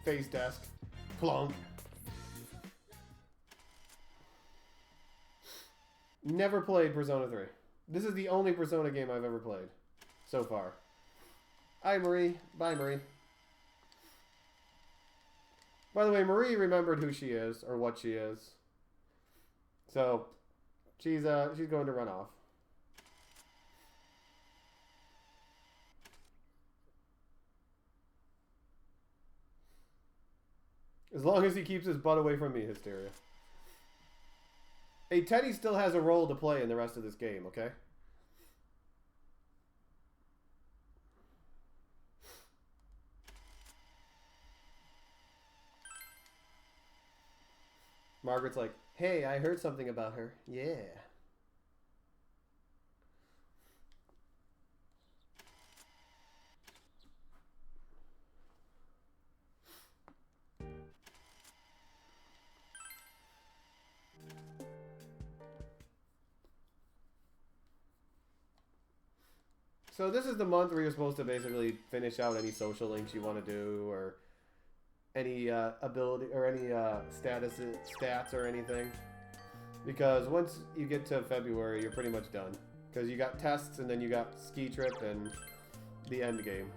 Face desk. Plonk. Never played Persona 3. This is the only Persona game I've ever played. So far. Hi, Marie. Bye, Marie. By the way, Marie remembered who she is, or what she is. So, she's going to run off. As long as he keeps his butt away from me, Hysteria. Hey, Teddy still has a role to play in the rest of this game, okay? Margaret's like, hey, I heard something about her. Yeah. So this is the month where you're supposed to basically finish out any social links you want to do, or any ability, or any stats or anything. Because once you get to February, you're pretty much done. Because you got tests, and then you got ski trip, and the end game.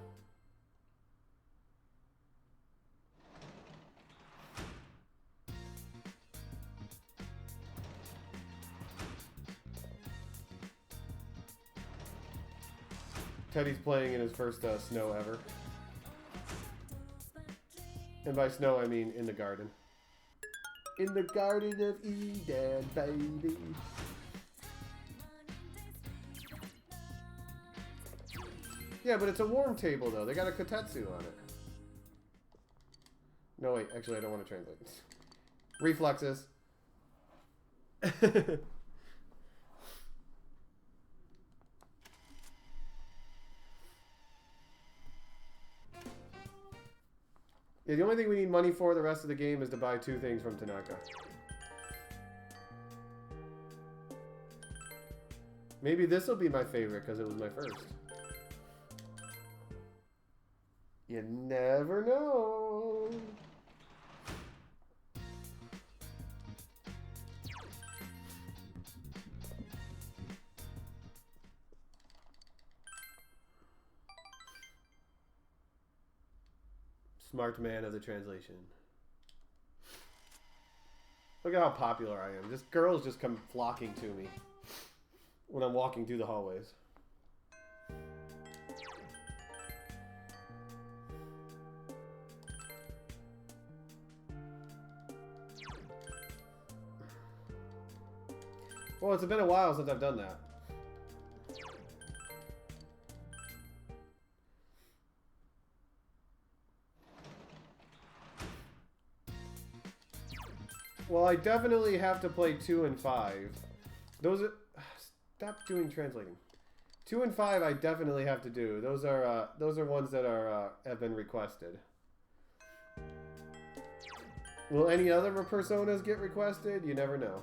Teddy's playing in his first snow ever. And by snow, I mean in the garden. In the Garden of Eden, baby. Yeah, but it's a warm table, though. They got a kotetsu on it. No, wait. Actually, I don't want to translate. Reflexes. Yeah, the only thing we need money for the rest of the game is to buy 2 things from Tanaka. Maybe this will be my favorite because it was my first. You never know. Smart man of the translation. Look at how popular I am. Just girls just come flocking to me when I'm walking through the hallways. Well, it's been a while since I've done that. Well, I definitely have to play 2 and 5. Those are... Stop doing translating. 2 and 5 I definitely have to do. Those are ones that are have been requested. Will any other personas get requested? You never know.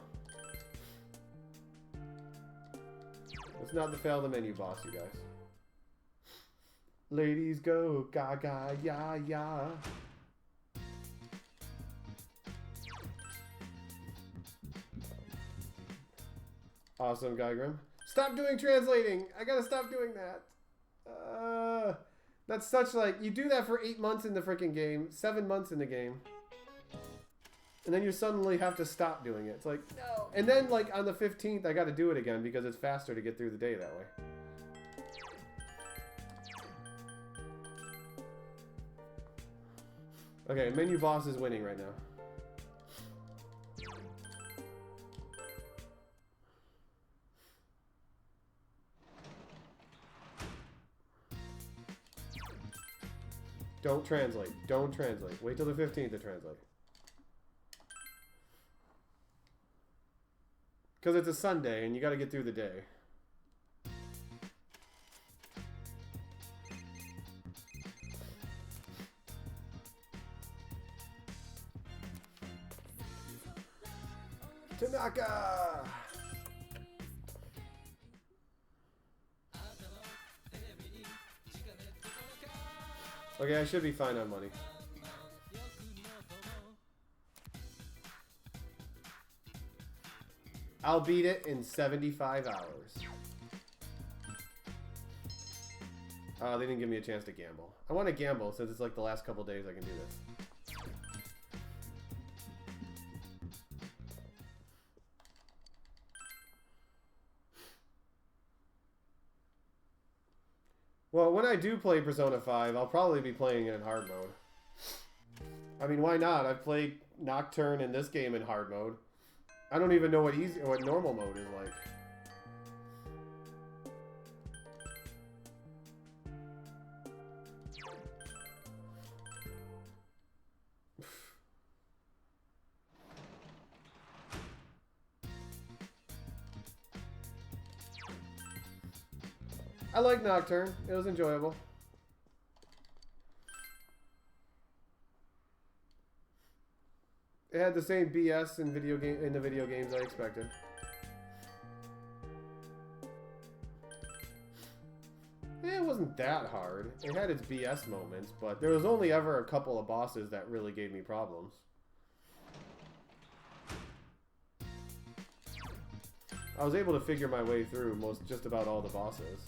Let's not fail the menu boss, you guys. Ladies go gaga ya ya. Awesome, Gygrim. Stop doing translating! I gotta stop doing that. That's such like... You do that for 8 months in the freaking game. 7 months in the game. And then you suddenly have to stop doing it. It's like, no. And then, like, on the 15th, I gotta do it again because it's faster to get through the day that way. Okay, menu boss is winning right now. Don't translate. Don't translate. Wait till the 15th to translate. Because it's a Sunday and you got to get through the day. Tanaka! Okay, I should be fine on money. I'll beat it in 75 hours. They didn't give me a chance to gamble. I want to gamble since it's like the last couple days I can do this. Well, when I do play Persona 5, I'll probably be playing it in hard mode. I mean, why not? I've played Nocturne in this game in hard mode. I don't even know what normal mode is like. I like Nocturne. It was enjoyable. It had the same BS in the video games I expected. It wasn't that hard. It had its BS moments, but there was only ever a couple of bosses that really gave me problems. I was able to figure my way through just about all the bosses.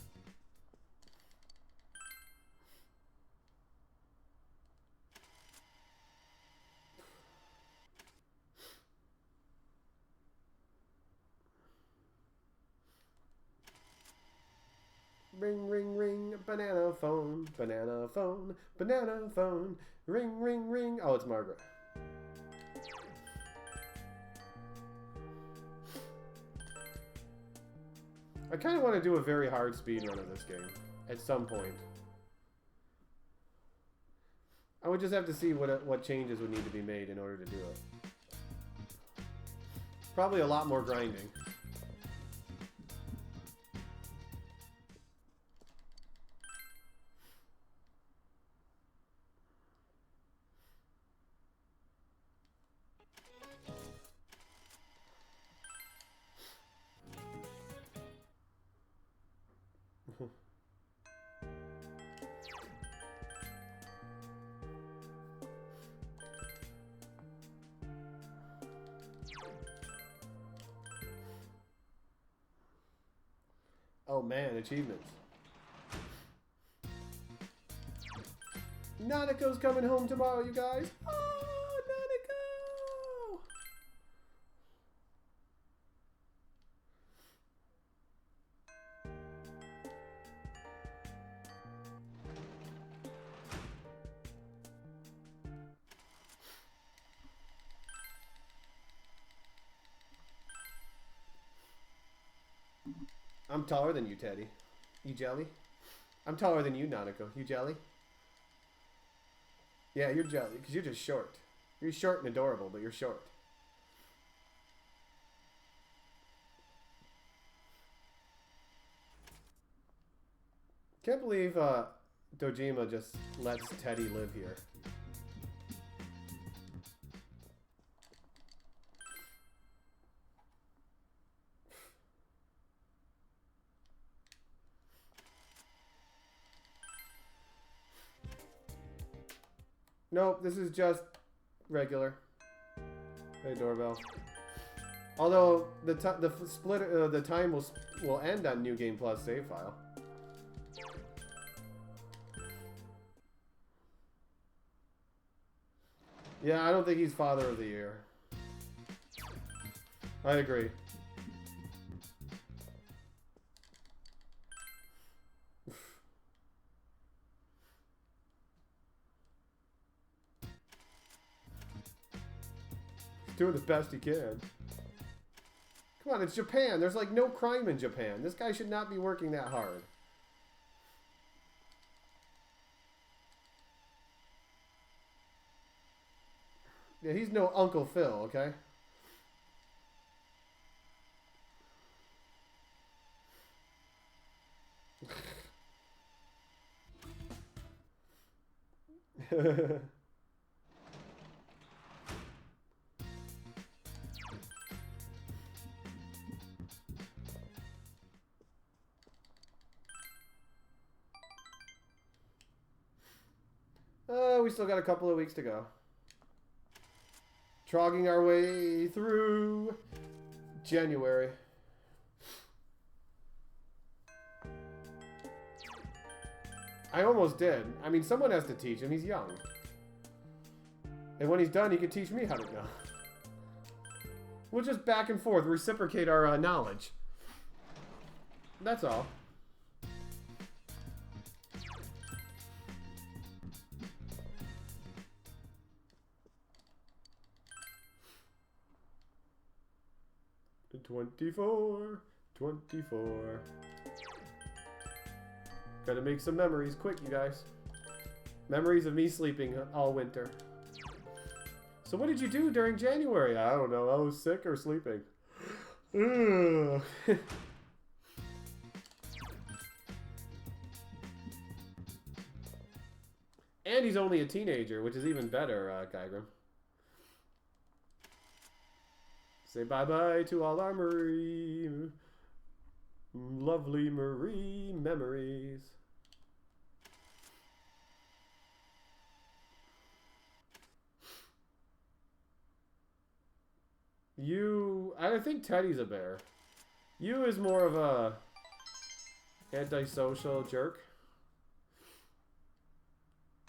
Ring, ring, ring, banana phone, banana phone, banana phone, ring, ring, ring. Oh, it's Margaret. I kind of want to do a very hard speed run of this game at some point. I would just have to see what changes would need to be made in order to do it. Probably a lot more grinding. Oh man, achievements. Nanako's coming home tomorrow, you guys. Oh, Nanako! I'm taller than you, Teddy. You jelly? I'm taller than you, Nanako. You jelly? Yeah, you're jelly, because you're just short. You're short and adorable, but you're short. Can't believe Dojima just lets Teddy live here. Nope, this is just regular. Hey, doorbell. Although the time will end on New Game Plus save file. Yeah, I don't think he's Father of the Year. I agree. Doing the best he can. Come on, it's Japan. There's like no crime in Japan. This guy should not be working that hard. Yeah, he's no Uncle Phil, okay? We still got a couple of weeks to go. Trogging our way through January. I almost did. I mean, someone has to teach him. He's young. And when he's done, he can teach me how to go. We'll just back and forth, reciprocate our knowledge. That's all. The 24. Gotta make some memories quick, you guys. Memories of me sleeping all winter. So what did you do during January? I don't know. I was sick or sleeping. Ugh. And he's only a teenager, which is even better, Kygrim. Say bye-bye to all our Marie. Lovely Marie memories. I think Teddy's a bear. You is more of a antisocial jerk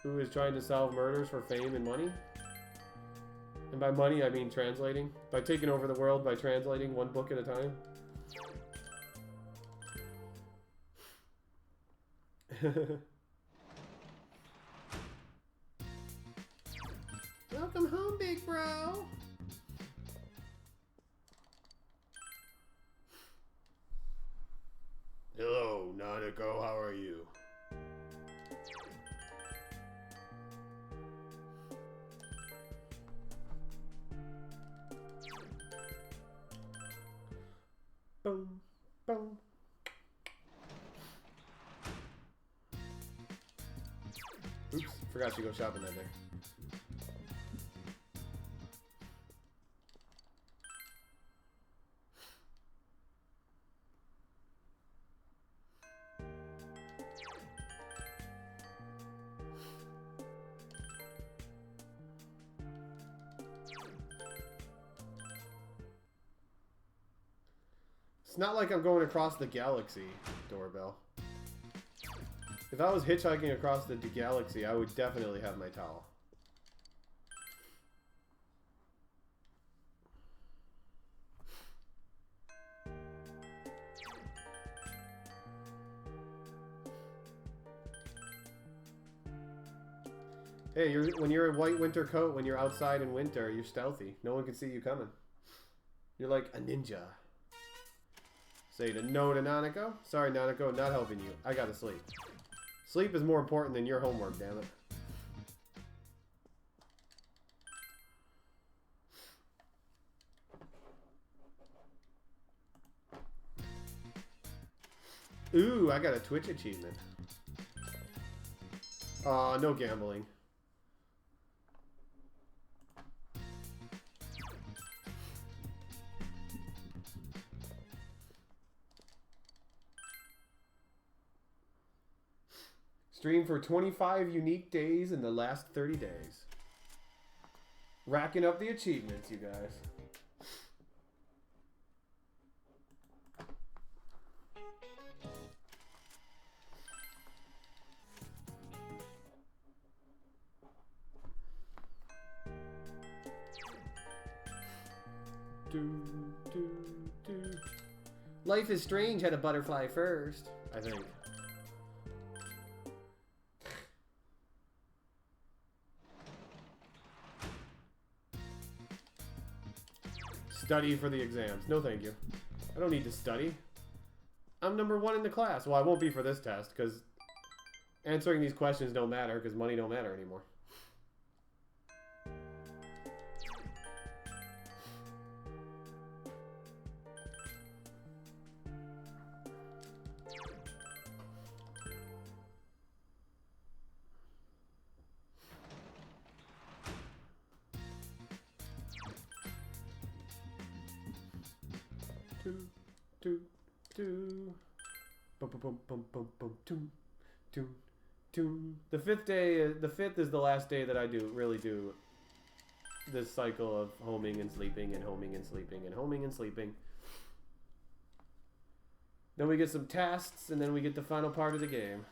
who is trying to solve murders for fame and money. And by money, I mean translating. By taking over the world by translating one book at a time. Welcome home, big bro. Hello, Nanako, how are you? Boom, boom. Oops, forgot to go shopping that day. It's not like I'm going across the galaxy, doorbell. If I was hitchhiking across the galaxy, I would definitely have my towel. Hey, when you're a white winter coat, when you're outside in winter, you're stealthy. No one can see you coming. You're like a ninja. Say no to Nanako. Sorry, Nanako, not helping you. I gotta sleep. Sleep is more important than your homework, damn it. Ooh, I got a Twitch achievement. No gambling. Stream for 25 unique days in the last 30 days. Racking up the achievements, you guys. Life is Strange had a butterfly first, I think. Study for the exams. No, thank you. I don't need to study. I'm #1 in the class. Well, I won't be for this test, because answering these questions don't matter, because money don't matter anymore. The fifth is the last day that I really do this cycle of homing and sleeping and homing and sleeping and homing and sleeping. Then we get some tests, and then we get the final part of the game.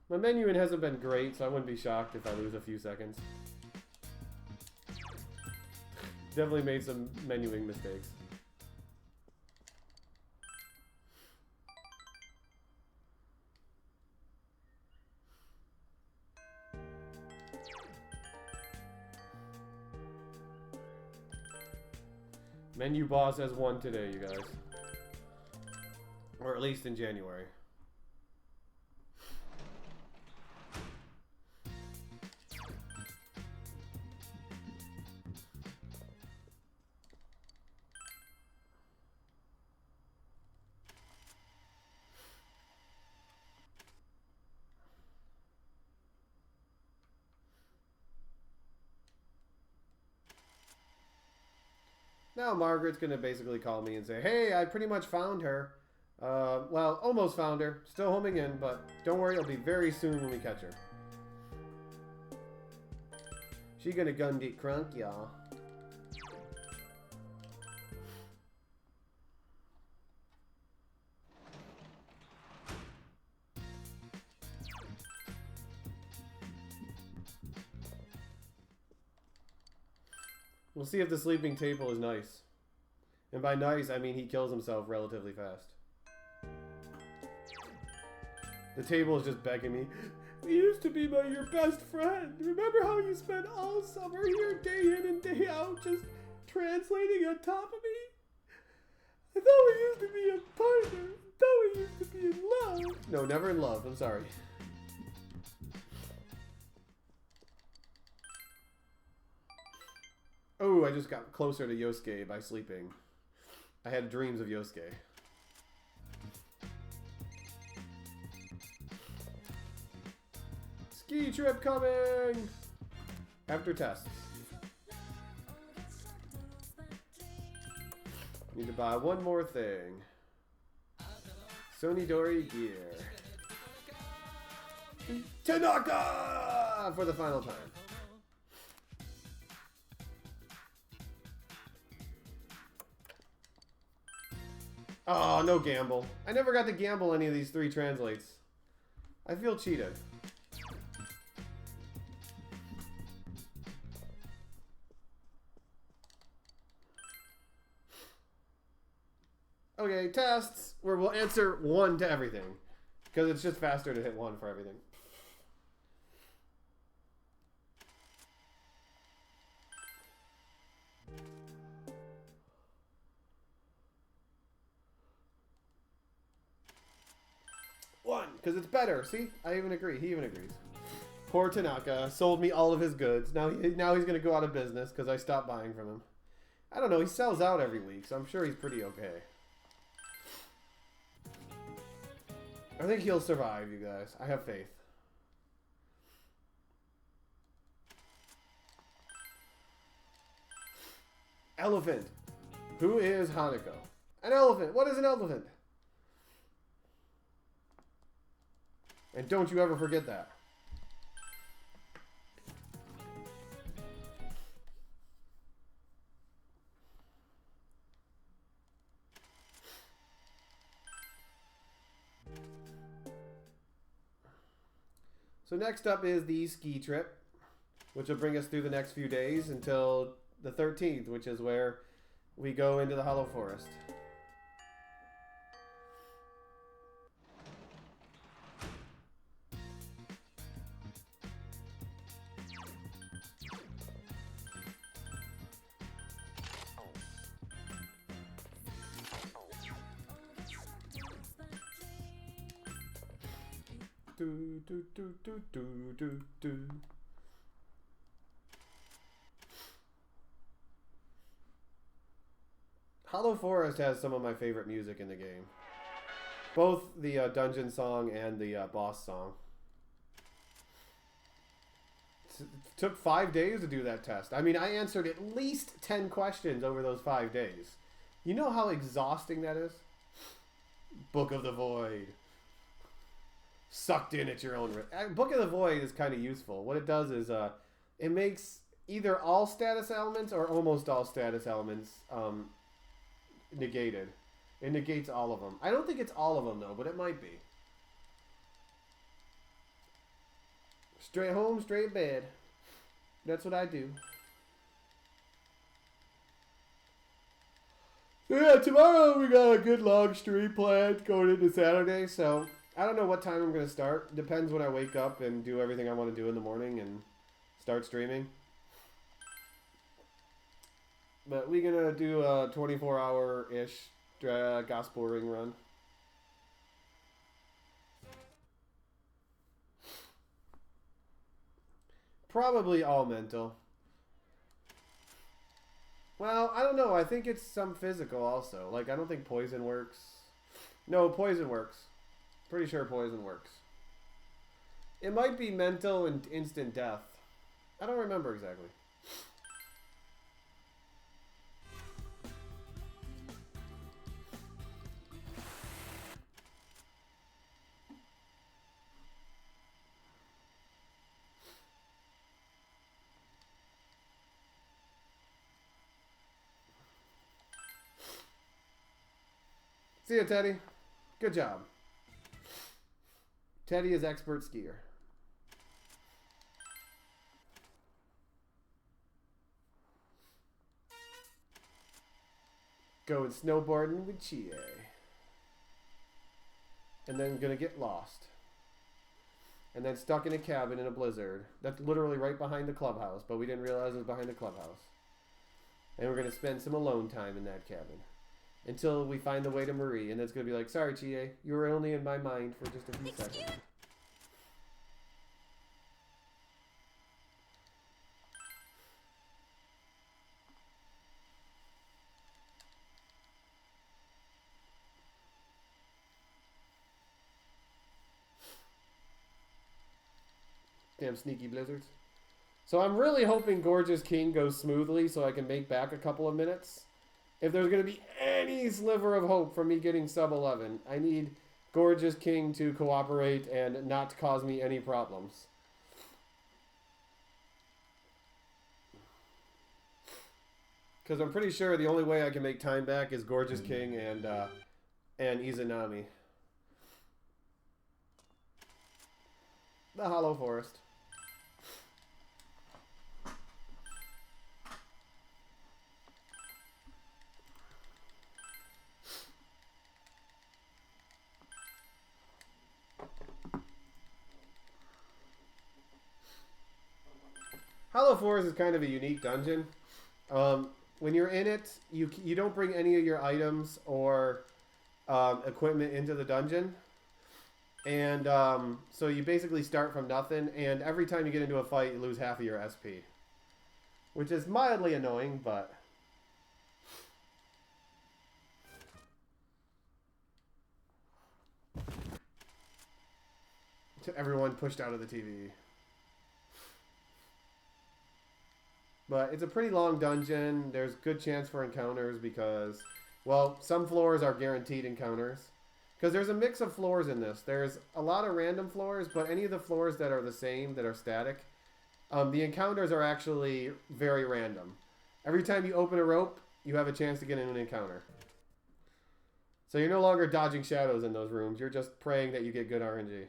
My menuing hasn't been great, so I wouldn't be shocked if I lose a few seconds. Definitely made some menuing mistakes. Menu boss has won today, you guys. Or at least in January. Now Margaret's gonna basically call me and say, hey, I pretty much found her. Well, almost found her. Still homing in, but don't worry, it'll be very soon when we catch her. She gonna gun get crunk, y'all. We'll see if the sleeping table is nice. And by nice, I mean he kills himself relatively fast. The table is just begging me. You used to be your best friend. Remember how you spent all summer here, day in and day out, just translating on top of me? I thought we used to be a partner. I thought we used to be in love. No, never in love. I'm sorry. Oh, I just got closer to Yosuke by sleeping. I had dreams of Yosuke. Ski trip coming! After tests. Need to buy one more thing. Sony Dory gear. Tanaka! For the final time. Oh, no gamble. I never got to gamble any of these 3 translates. I feel cheated. Okay, tests, where we'll answer 1 to everything. Because it's just faster to hit 1 for everything. because it's better. See, I even agree. He even agrees. Poor Tanaka sold me all of his goods. Now he's gonna go out of business because I stopped buying from him. I don't know. He sells out every week, so I'm sure he's pretty okay. I think he'll survive, you guys. I have faith. Elephant. Who is Hanako? An elephant. What is an elephant? And don't you ever forget that. So next up is the ski trip, which will bring us through the next few days until the 13th, which is where we go into the Hollow Forest. Do, do, do, do, do, do, do. Hollow Forest has some of my favorite music in the game. Both the dungeon song and the boss song. It took 5 days to do that test. I mean, I answered at least 10 questions over those 5 days. You know how exhausting that is? Book of the Void. Sucked in at your own risk. Book of the Void is kind of useful. What it does is it makes either all status elements or almost all status elements negated. It negates all of them. I don't think it's all of them though, but it might be. Straight home, straight bed. That's what I do. So yeah, tomorrow we got a good long stream planned going into Saturday, so I don't know what time I'm going to start. Depends when I wake up and do everything I want to do in the morning and start streaming. But we're going to do a 24-hour-ish gospel ring run. Probably all mental. Well, I don't know. I think it's some physical also. Like, I don't think poison works. No, poison works. Pretty sure poison works. It might be mental and instant death. I don't remember exactly. See ya, Teddy. Good job. Teddy is expert skier. Going snowboarding with Chie. And then gonna get lost. And then stuck in a cabin in a blizzard. That's literally right behind the clubhouse, but we didn't realize it was behind the clubhouse. And we're gonna spend some alone time in that cabin. Until we find the way to Marie, and it's gonna be like, sorry, Chie, you were only in my mind for just a few seconds. Damn sneaky blizzards. So I'm really hoping Gorgeous King goes smoothly so I can make back a couple of minutes. If there's going to be any sliver of hope for me getting sub 11, I need Gorgeous King to cooperate and not cause me any problems. Because I'm pretty sure the only way I can make time back is Gorgeous King and Izanami. The Hollow Forest. Hollow Forest is kind of a unique dungeon. When you're in it, you don't bring any of your items or equipment into the dungeon. And so you basically start from nothing, and every time you get into a fight, you lose half of your SP. Which is mildly annoying, but... Everyone pushed out of the TV. But it's a pretty long dungeon. There's good chance for encounters because, well, some floors are guaranteed encounters. Because there's a mix of floors in this. There's a lot of random floors, but any of the floors that are the same, that are static, the encounters are actually very random. Every time you open a rope, you have a chance to get in an encounter. So you're no longer dodging shadows in those rooms. You're just praying that you get good RNG.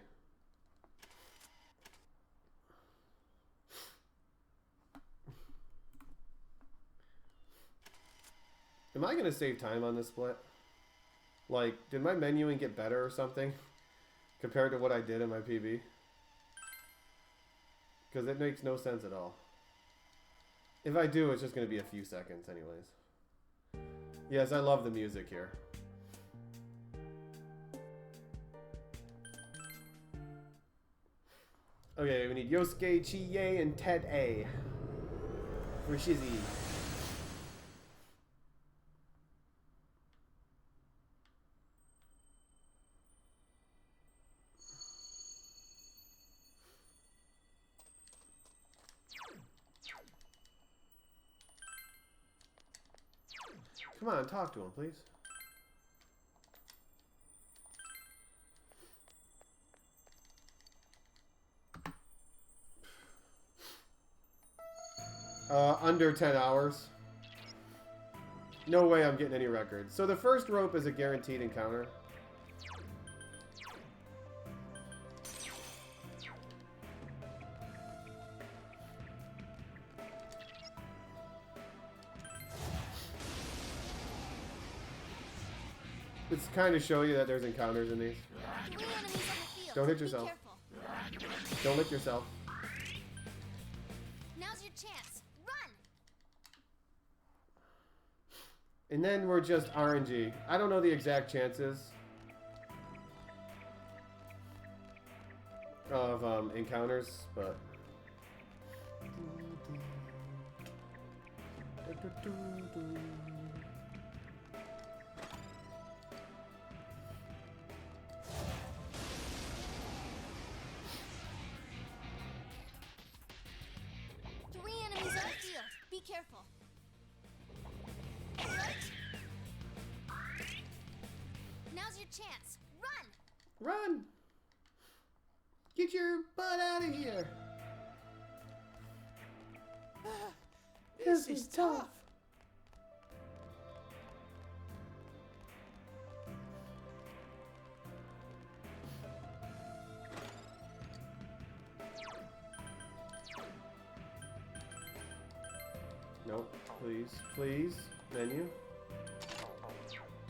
Am I going to save time on this split? Like, did my menuing get better or something? Compared to what I did in my PB? Because it makes no sense at all. If I do, it's just going to be a few seconds anyways. Yes, I love the music here. Okay, we need Yosuke, Chie, and Ted A. For Shizzy. Come on, talk to him, please. Under 10 hours. No way I'm getting any records. So the first rope is a guaranteed encounter. It's kind of show you that there's encounters in these. 3 enemies on the field. Don't hit Be yourself. careful. Don't lick yourself. Now's your chance. Run! And then we're just RNG. I don't know the exact chances of encounters, but... Be careful. Now's your chance. Run! Run! Get your butt out of here! This is tough. Nope. Please. Please. Menu.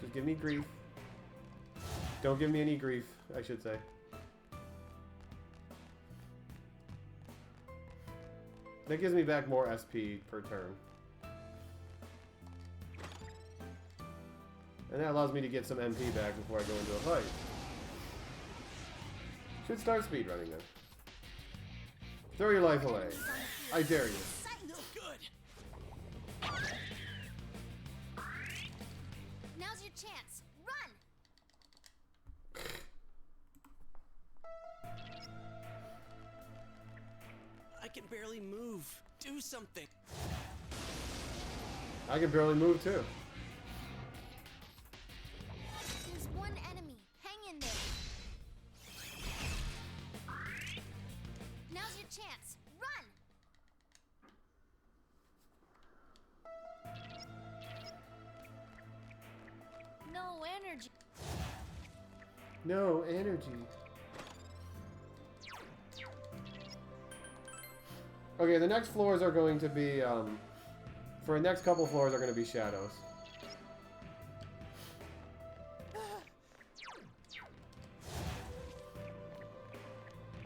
Just give me grief. Don't give me any grief, I should say. That gives me back more SP per turn. And that allows me to get some MP back before I go into a fight. Should start speedrunning then. Throw your life away. I dare you. No good. Now's your chance. Run! I can barely move. Do something. I can barely move too. There's one enemy. Hang in there. Now's your chance. Run! No energy. No energy. Okay, the next floors are going to be, for the next couple floors are going to be shadows.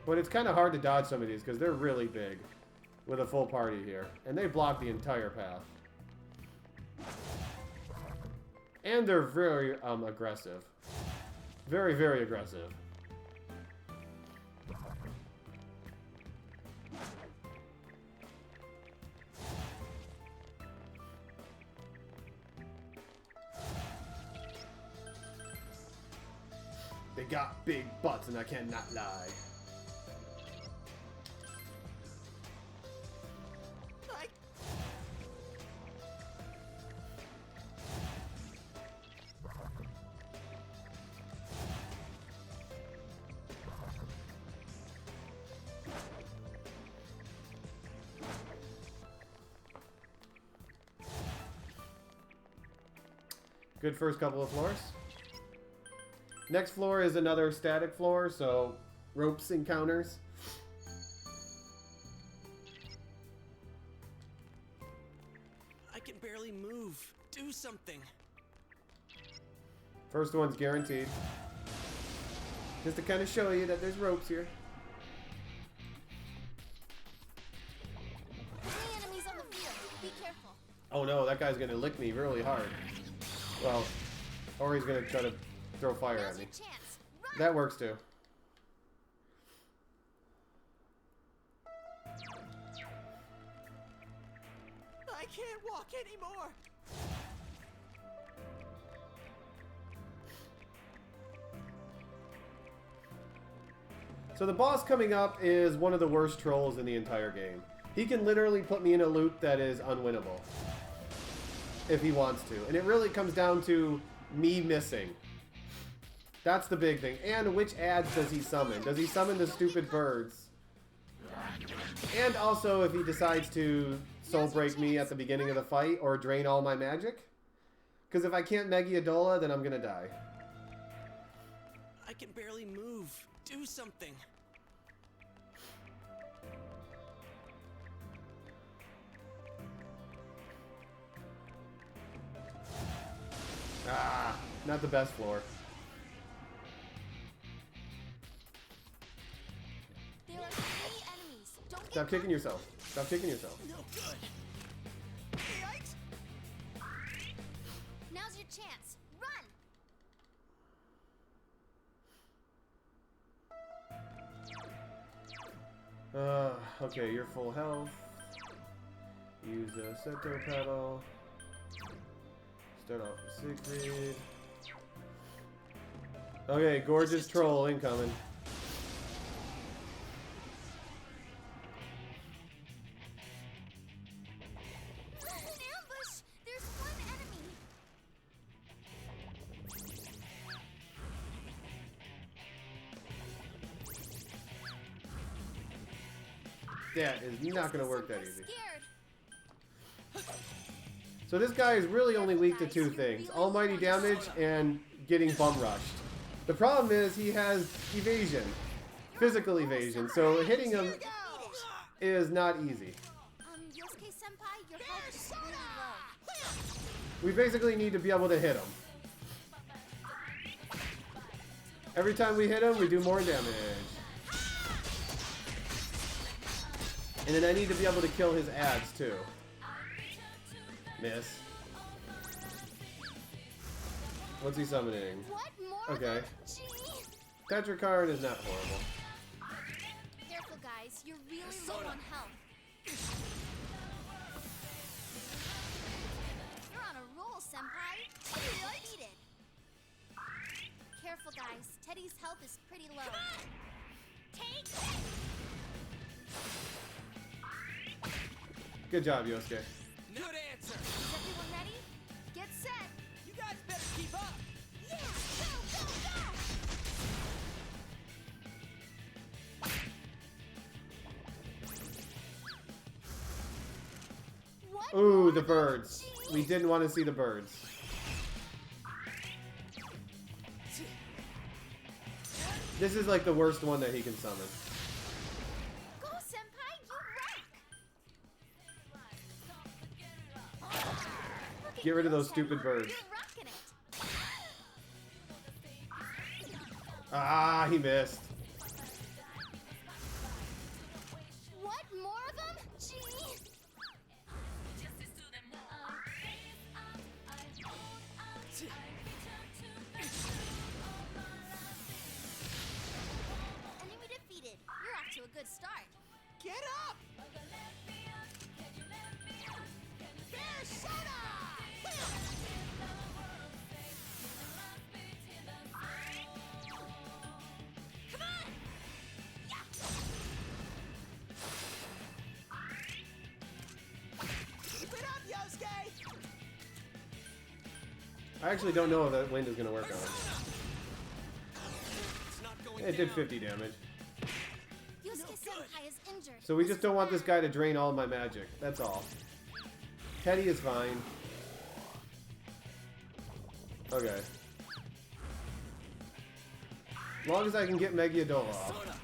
But it's kind of hard to dodge some of these because they're really big with a full party here. And they block the entire path. And they're very aggressive. Very, very aggressive. They got big butts and I cannot lie. I... Good first couple of floors. Next floor is another static floor, so ropes encounters. I can barely move. Do something. First one's guaranteed. Just to kind of show you that there's ropes here. Any enemies on the field? Be careful. Oh no, that guy's gonna lick me really hard. Well, or he's gonna try to throw fire Now's at me. your chance. Run! That works too. I can't walk anymore. So the boss coming up is one of the worst trolls in the entire game. He can literally put me in a loop that is unwinnable. If he wants to. And it really comes down to me missing. That's the big thing. And which ads does he summon? Does he summon the stupid birds? And also if he decides to soul break me at the beginning of the fight or drain all my magic. Because if I can't Megiadola, then I'm gonna die. I can barely move. Do something. Ah, not the best floor. There are 3 enemies. Don't Stop kicking yourself. Stop kicking yourself. No good. Yikes! Now's your chance. Run! Okay, you're full health. Use a Seto pedal. Start off with Siegfried. Okay, gorgeous troll incoming. An ambush! There's 1 enemy. That is not gonna work that I'm easy. scared. So this guy is really only weak to 2 things. Almighty damage and getting bum rushed. The problem is he has evasion. Physical evasion. So hitting him is not easy. Yosuke Senpai, your health is really low. We basically need to be able to hit him. Every time we hit him, we do more damage. And then I need to be able to kill his ads too. Miss. What's he summoning? What more? Okay. Gee. Tetracard is not horrible. Careful, guys. You're really low on health. You're on a roll, Senpai. Defeated. Careful, guys. Teddy's health is pretty low. Take this. Good job, Yosuke. Good answer. Is everyone ready? Get set. You guys better keep up. Yeah! Go, go, go! What Ooh, more? the birds. We didn't want to see the birds. This is like the worst one that he can summon. Go, Senpai! You rock! Look at Get rid of you, those stupid Senpai. birds. You're rocking it. Ah, he missed. What more of them? Gee! Enemy defeated. You're off to a good start. Get up! Bear soda! I actually don't know if that wind is going to work on him. It's not going It did down. 50 damage. Yosuke Senpai is injured. So we just don't want this guy to drain all of my magic. That's all. Teddy is fine. Okay. As long as I can get Megiadola off. Soda.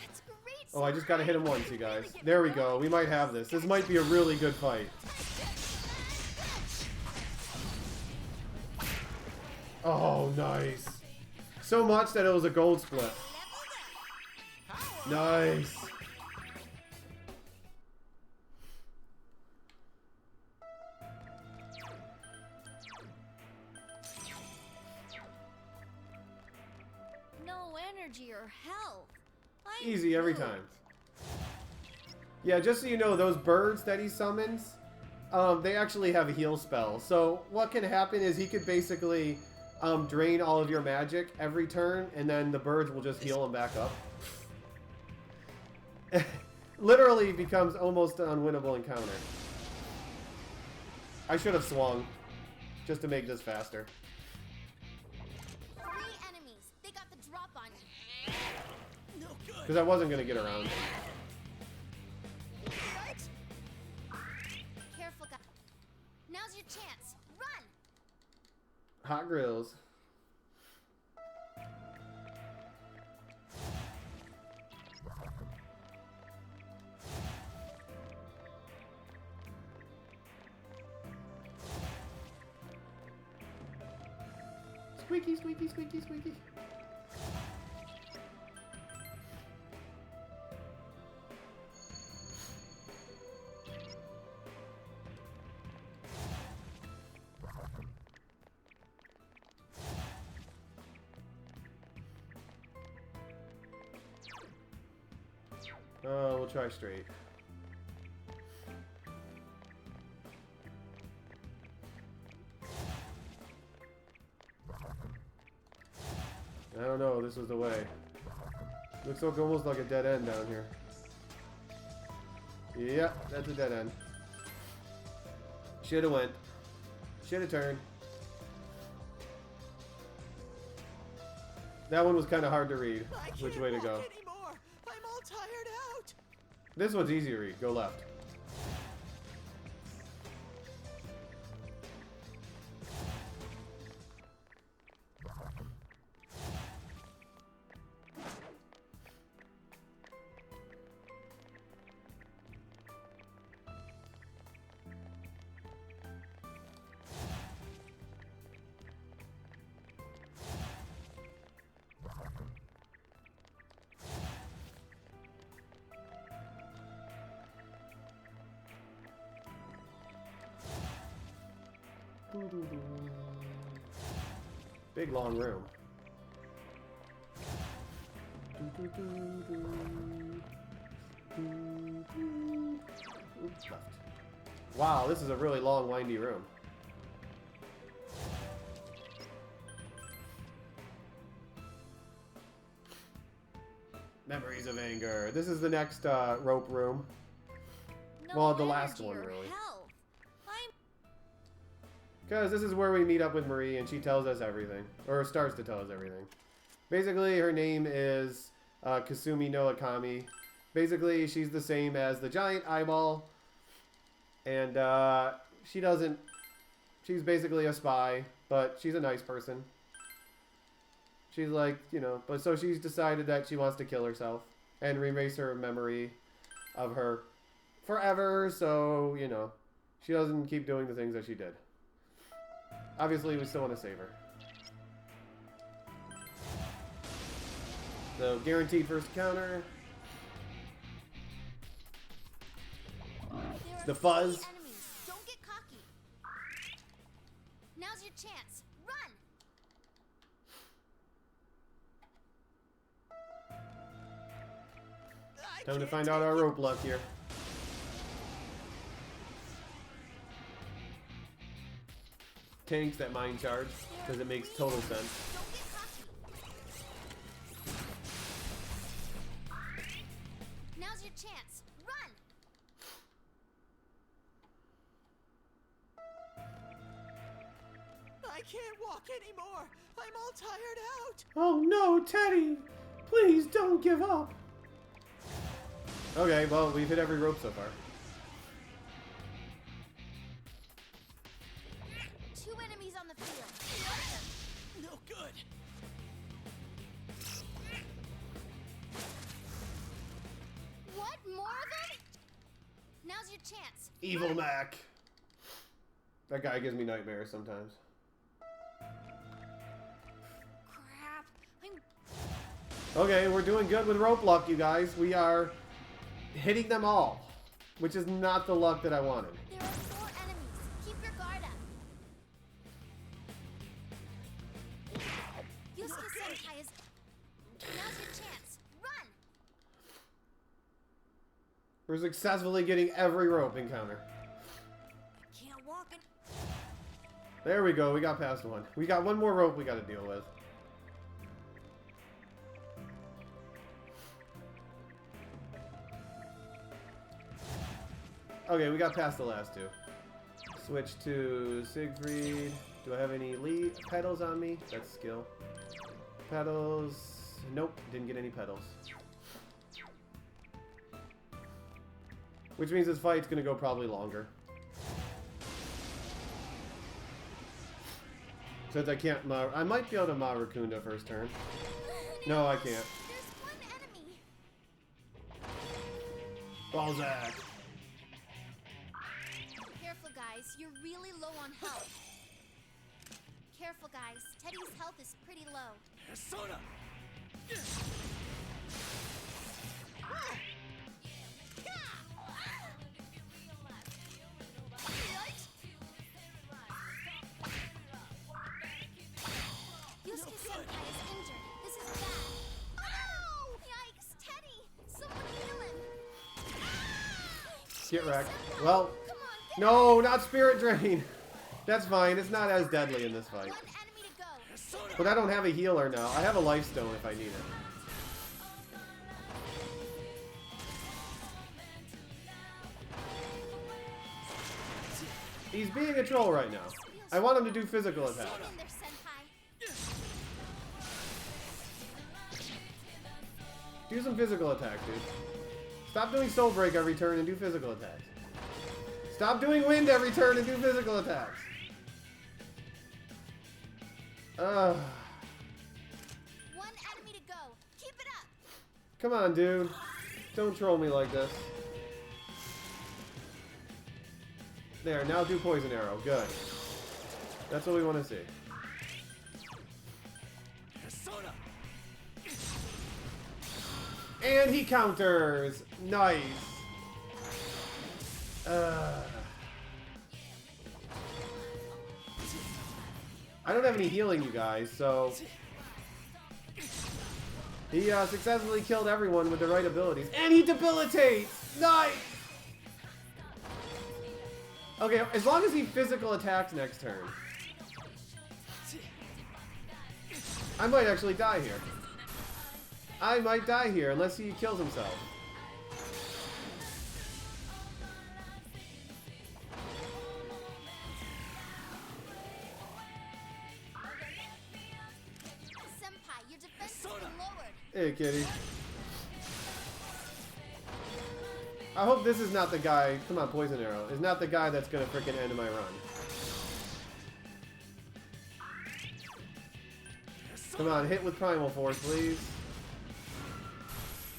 That's great. Oh, I just gotta hit him once, you You really guys. get There we me go. going. We might have this. This might be a really good fight. Oh, nice. So much that it was a gold split. Nice. No energy or health. I'm Easy every good. time. Yeah, just so you know, those birds that he summons, they actually have a heal spell. So what can happen is he could basically drain all of your magic every turn, and then the birds will just heal him back up. Literally becomes almost an unwinnable encounter. I should have swung, just to make this faster. 3 enemies. They got the drop on you. No good. Because I wasn't going to get around. Yikes! Careful, guy. Now's your chance. Run. Hot grills. Squeaky, squeaky, squeaky, squeaky. We'll try straight. I don't know, this was the way. Looks like almost like a dead end down here. Yep, that's a dead end. Shoulda went. Shoulda turned. That one was kind of hard to read. I can't Which way to walk go? anymore. I'm all tired out. This one's easy to read. Go left. Big long room. Oops, left. Wow, this is a really long, windy room. Memories of Anger. This is the next rope room. No Well, the last energy one, or really. health. I'm Because this is where we meet up with Marie and she tells us everything. Or starts to tell us everything. Basically, her name is Kasumi no Akami. Basically, she's the same as the giant eyeball. And she doesn't... She's basically a spy, but she's a nice person. She's like, you know... But so she's decided that she wants to kill herself. And erase her memory of her forever. So, you know, she doesn't keep doing the things that she did. Obviously, we still want to save her. So, guaranteed first encounter. There are The fuzz. 3 enemies. Don't get cocky. Now's your chance. Run. I Time to can't find out take our it. rope luck here. Tanks that mind charge, because it makes total sense. Don't get cocky. Now's your chance. Run. can't walk anymore. I'm all tired out. Oh no, Teddy! Please don't give up. Okay, well, we've hit every rope so far. 2 enemies on the field. No good. What? More of them? Now's your chance. Evil Mac. That guy gives me nightmares sometimes. Crap. I'm Okay, we're doing good with rope luck, you guys. We are hitting them all, which is not the luck that I wanted. There are 4 enemies. Keep your guard up. Yusuke Senpai is... Now's your chance. Run! We're successfully getting every rope encounter. Can't walk and... There we go, we got past one. We got one more rope we gotta deal with. Okay, we got past the last 2. Switch to Siegfried. Do I have any lead pedals on me? That's skill. Pedals. Nope, didn't get any pedals. Which means this fight's gonna go probably longer. Since I can't I might be able to Marukunda first turn. No, I can't. There's 1 enemy. Balzac. Careful, guys. You're really low on health. Careful, guys. Teddy's health is pretty low. Persona! Yusuke Senpai is injured. This is bad. Oh! Yikes! Teddy! Someone heal him! Get wrecked. Well, Come on, get no, not Spirit Drain. That's fine. It's not as deadly in this fight. 1 enemy to go. Persona! But I don't have a healer now. I have a life stone if I need it. He's being a troll right now. I want him to do physical attacks. Hang in there, Senpai. Do some physical attacks, dude. Stop doing Soul Break every turn and do physical attacks. Stop doing Wind every turn and do physical attacks. Ugh. 1 enemy to go. Keep it up. Come on, dude. Don't troll me like this. There, now do Poison Arrow. Good. That's what we want to see. Persona! And he counters. Nice. I don't have any healing, you guys, so... He successfully killed everyone with the right abilities. And he debilitates! Nice! Okay, as long as he physical attacks next turn. I might actually die here. I might die here unless he kills himself. Senpai, your defense has been lowered. Hey, kitty. I hope this is not the guy. Come on, Poison Arrow. Is not the guy that's gonna freaking end my run. Come on, hit with Primal Force, please.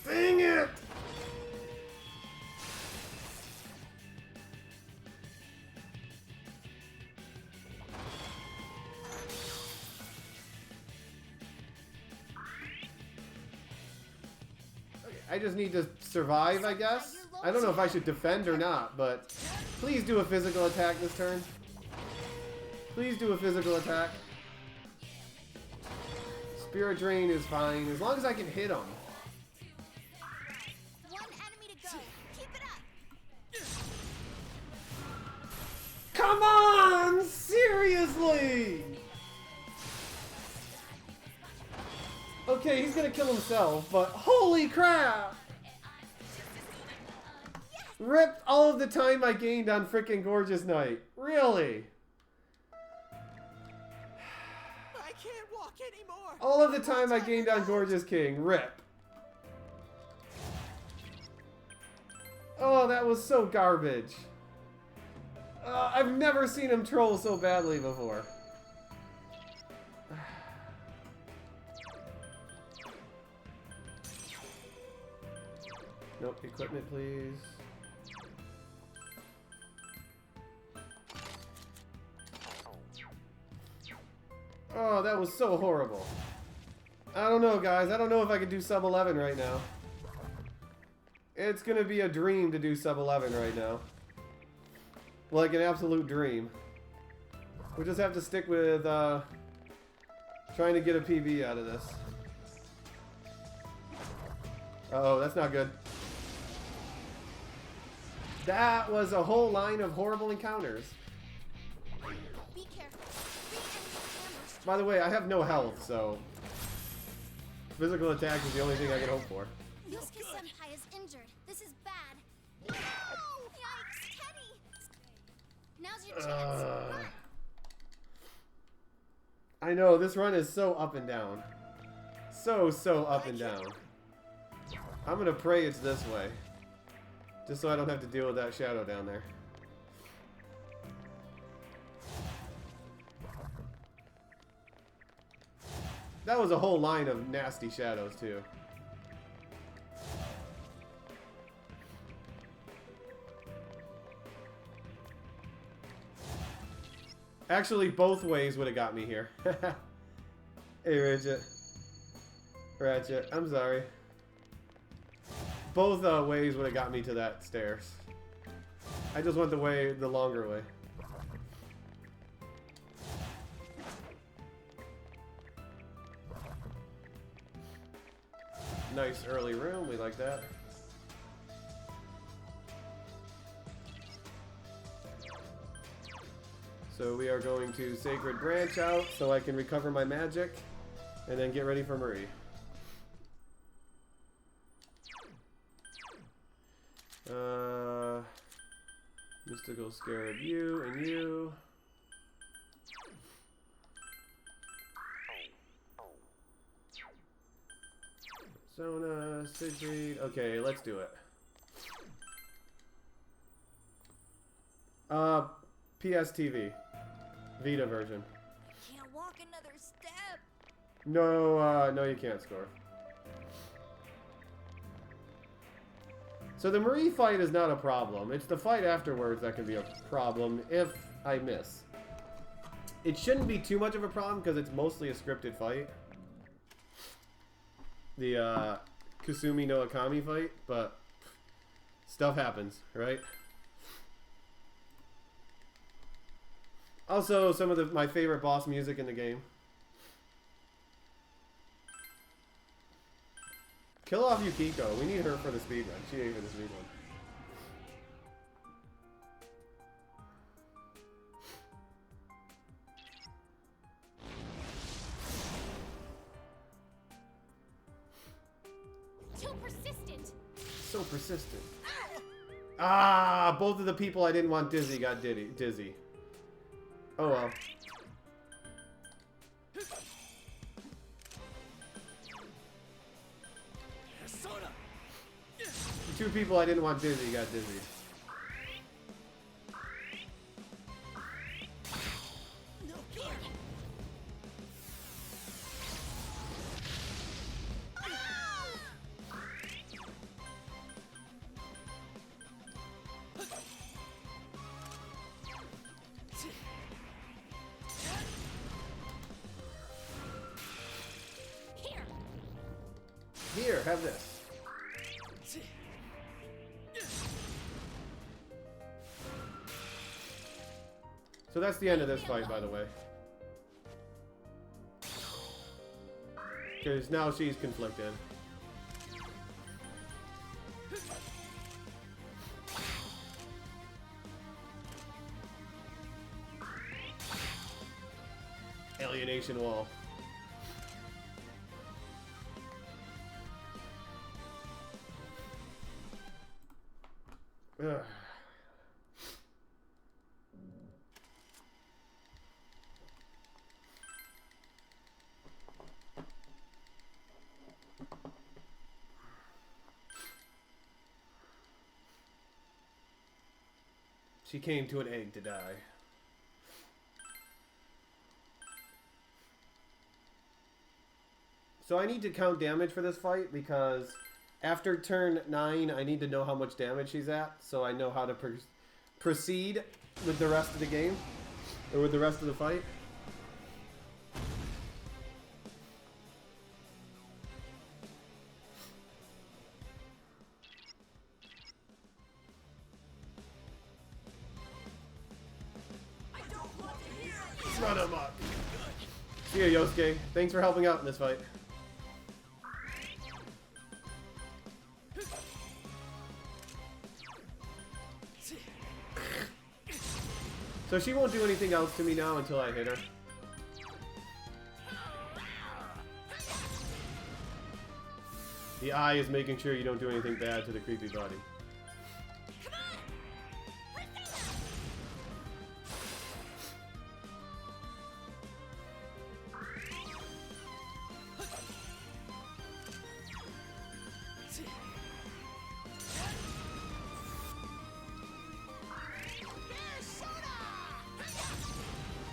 Dang it! Okay, I just need to survive, I guess. I don't know if I should defend or not, but please do a physical attack this turn. Please do a physical attack. Spirit Drain is fine, as long as I can hit him. 1 enemy to go. Keep it up. Come on! Seriously! Okay, he's gonna kill himself, but holy crap! Ripped all of the time I gained on frickin' Gorgeous Knight. Really? All of the time I gained on Gorgeous King. Rip. Oh, that was so garbage. I've never seen him troll so badly before. Nope, equipment please. Oh, that was so horrible. I don't know, guys. I don't know if I can do sub 11 right now. It's gonna be a dream to do sub 11 right now. Like an absolute dream. We'll just have to stick with trying to get a PB out of this. Uh-oh, that's not good. That was a whole line of horrible encounters. Be careful. Be ambushed. By the way, I have no health, so physical attack is the only thing I can hope for. Yusuke Senpai is injured. This is bad. No! Yikes, Teddy! Now's your chance. Run. I know, this run is so up and down. So up and down. I'm gonna pray it's this way. Just so I don't have to deal with that shadow down there. That was a whole line of nasty shadows, too. Actually, both ways would have got me here. Hey, Ratchet, I'm sorry. Both ways would have got me to that stairs. I just went the longer way. Nice early room, we like that. So we are going to Sacred Branch out so I can recover my magic and then get ready for Marie. Mystical Scarab, you and you. Sona, Siegfried. Okay, let's do it. PSTV. Vita version. Can't walk another step. No, no you can't score. So the Marie fight is not a problem. It's the fight afterwards that can be a problem if I miss. It shouldn't be too much of a problem because it's mostly a scripted fight. The Kasumi no Akami fight, but stuff happens, right? Also, some of my favorite boss music in the game. Kill off Yukiko. We need her for the speedrun. She ain't for the speedrun. 'Too persistent. So persistent. Ah, both of the people I didn't want dizzy got dizzy. Oh well. Sona. The two people I didn't want dizzy got dizzy. No good. Here. Here, have this. So that's the end of this fight, by the way. Because now she's conflicted. Alienation wall. Ugh. She came to an egg to die. So I need to count damage for this fight because after turn 9, I need to know how much damage she's at, so I know how to proceed with the rest of the game, or with the rest of the fight. Run him up. See ya, Yosuke. Thanks for helping out in this fight. So she won't do anything else to me now until I hit her. The eye is making sure you don't do anything bad to the creepy body.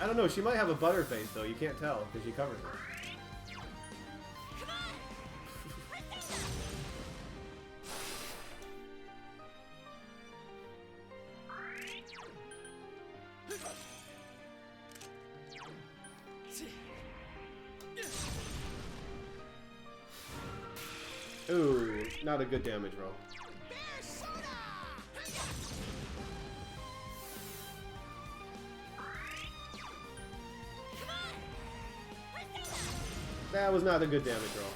I don't know, she might have a butterface though, you can't tell because she covers it. Ooh, not a good damage roll. That was not a good damage roll.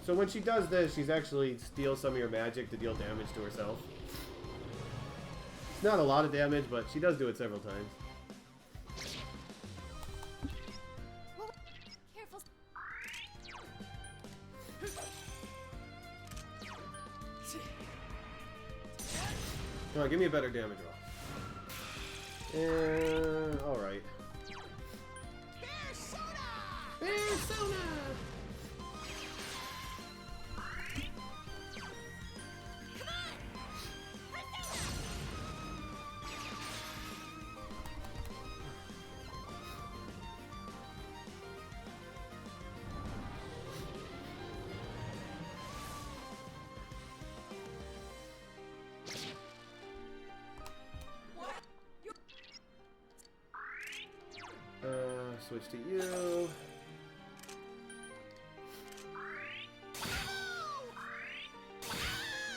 So when she does this, she's actually steals some of your magic to deal damage to herself. It's not a lot of damage, but she does do it several times. Careful. Come on, give me a better damage roll. And alright. Persona! Switch to you.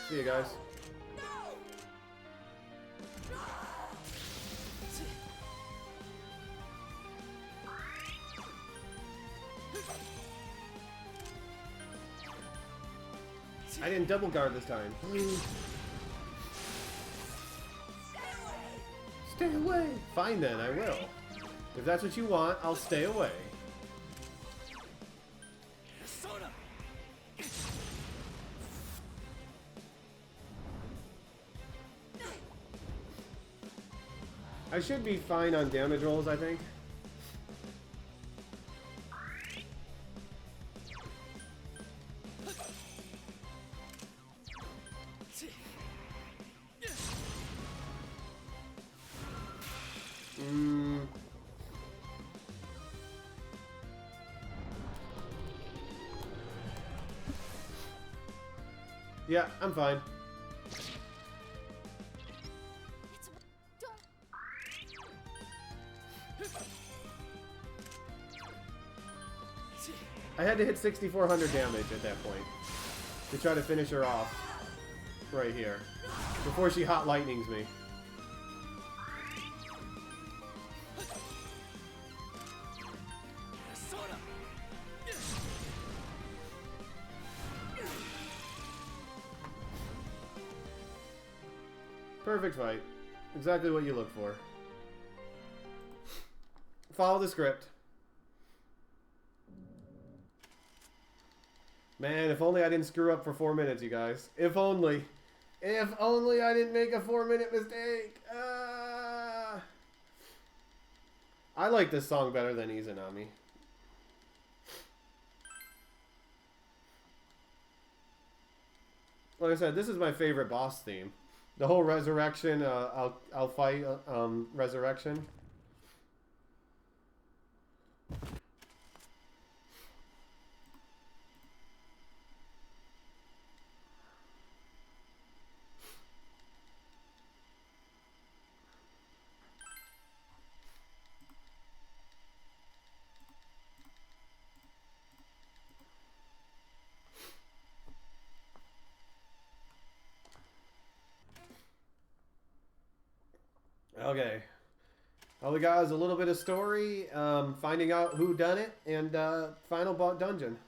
See you guys. I didn't double guard this time. Stay away. Fine then, I will. If that's what you want, I'll stay away. I should be fine on damage rolls, I think. Yeah, I'm fine. I had to hit 6,400 damage at that point to try to finish her off right here before she hot lightnings me. Perfect fight. Exactly what you look for. Follow the script. Man, if only I didn't screw up for 4 minutes, you guys. If only. If only I didn't make a 4-minute mistake. I like this song better than Izanami. Like I said, this is my favorite boss theme. The whole resurrection, I'll fight resurrection. Okay. All we got is a little bit of story, finding out who done it, and final dungeon.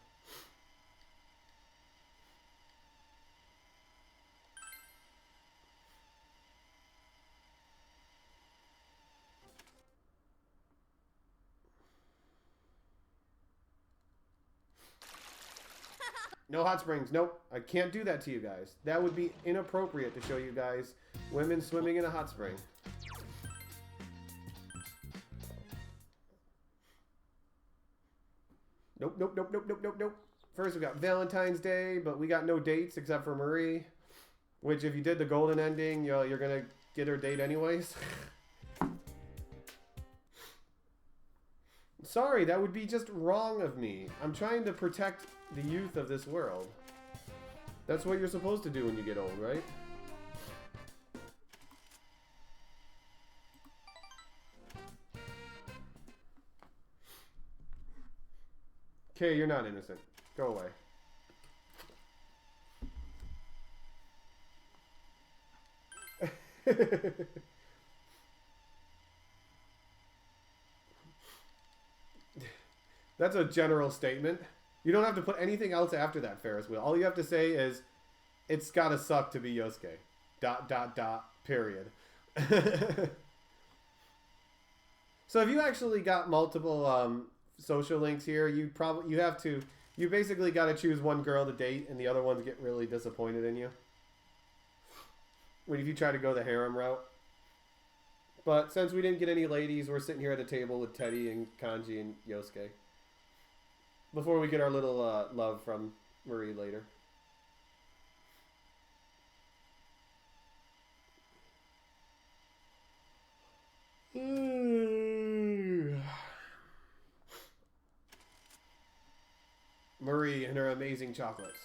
No hot springs. Nope. I can't do that to you guys. That would be inappropriate to show you guys women swimming in a hot spring. Nope, nope, nope, nope, nope, nope, nope. First we got Valentine's Day, but we got no dates except for Marie. Which if you did the golden ending, you're gonna get her date anyways. Sorry, that would be just wrong of me. I'm trying to protect the youth of this world. That's what you're supposed to do when you get old, right? Okay, you're not innocent. Go away. That's a general statement. You don't have to put anything else after that, Ferris wheel. All you have to say is, it's gotta suck to be Yosuke. ... Period. So if you actually got multiple social links here, you basically got to choose one girl to date, and the other ones get really disappointed in you. When if you try to go the harem route. But since we didn't get any ladies, we're sitting here at a table with Teddy and Kanji and Yosuke. Before we get our little love from Marie later. Marie and her amazing chocolates.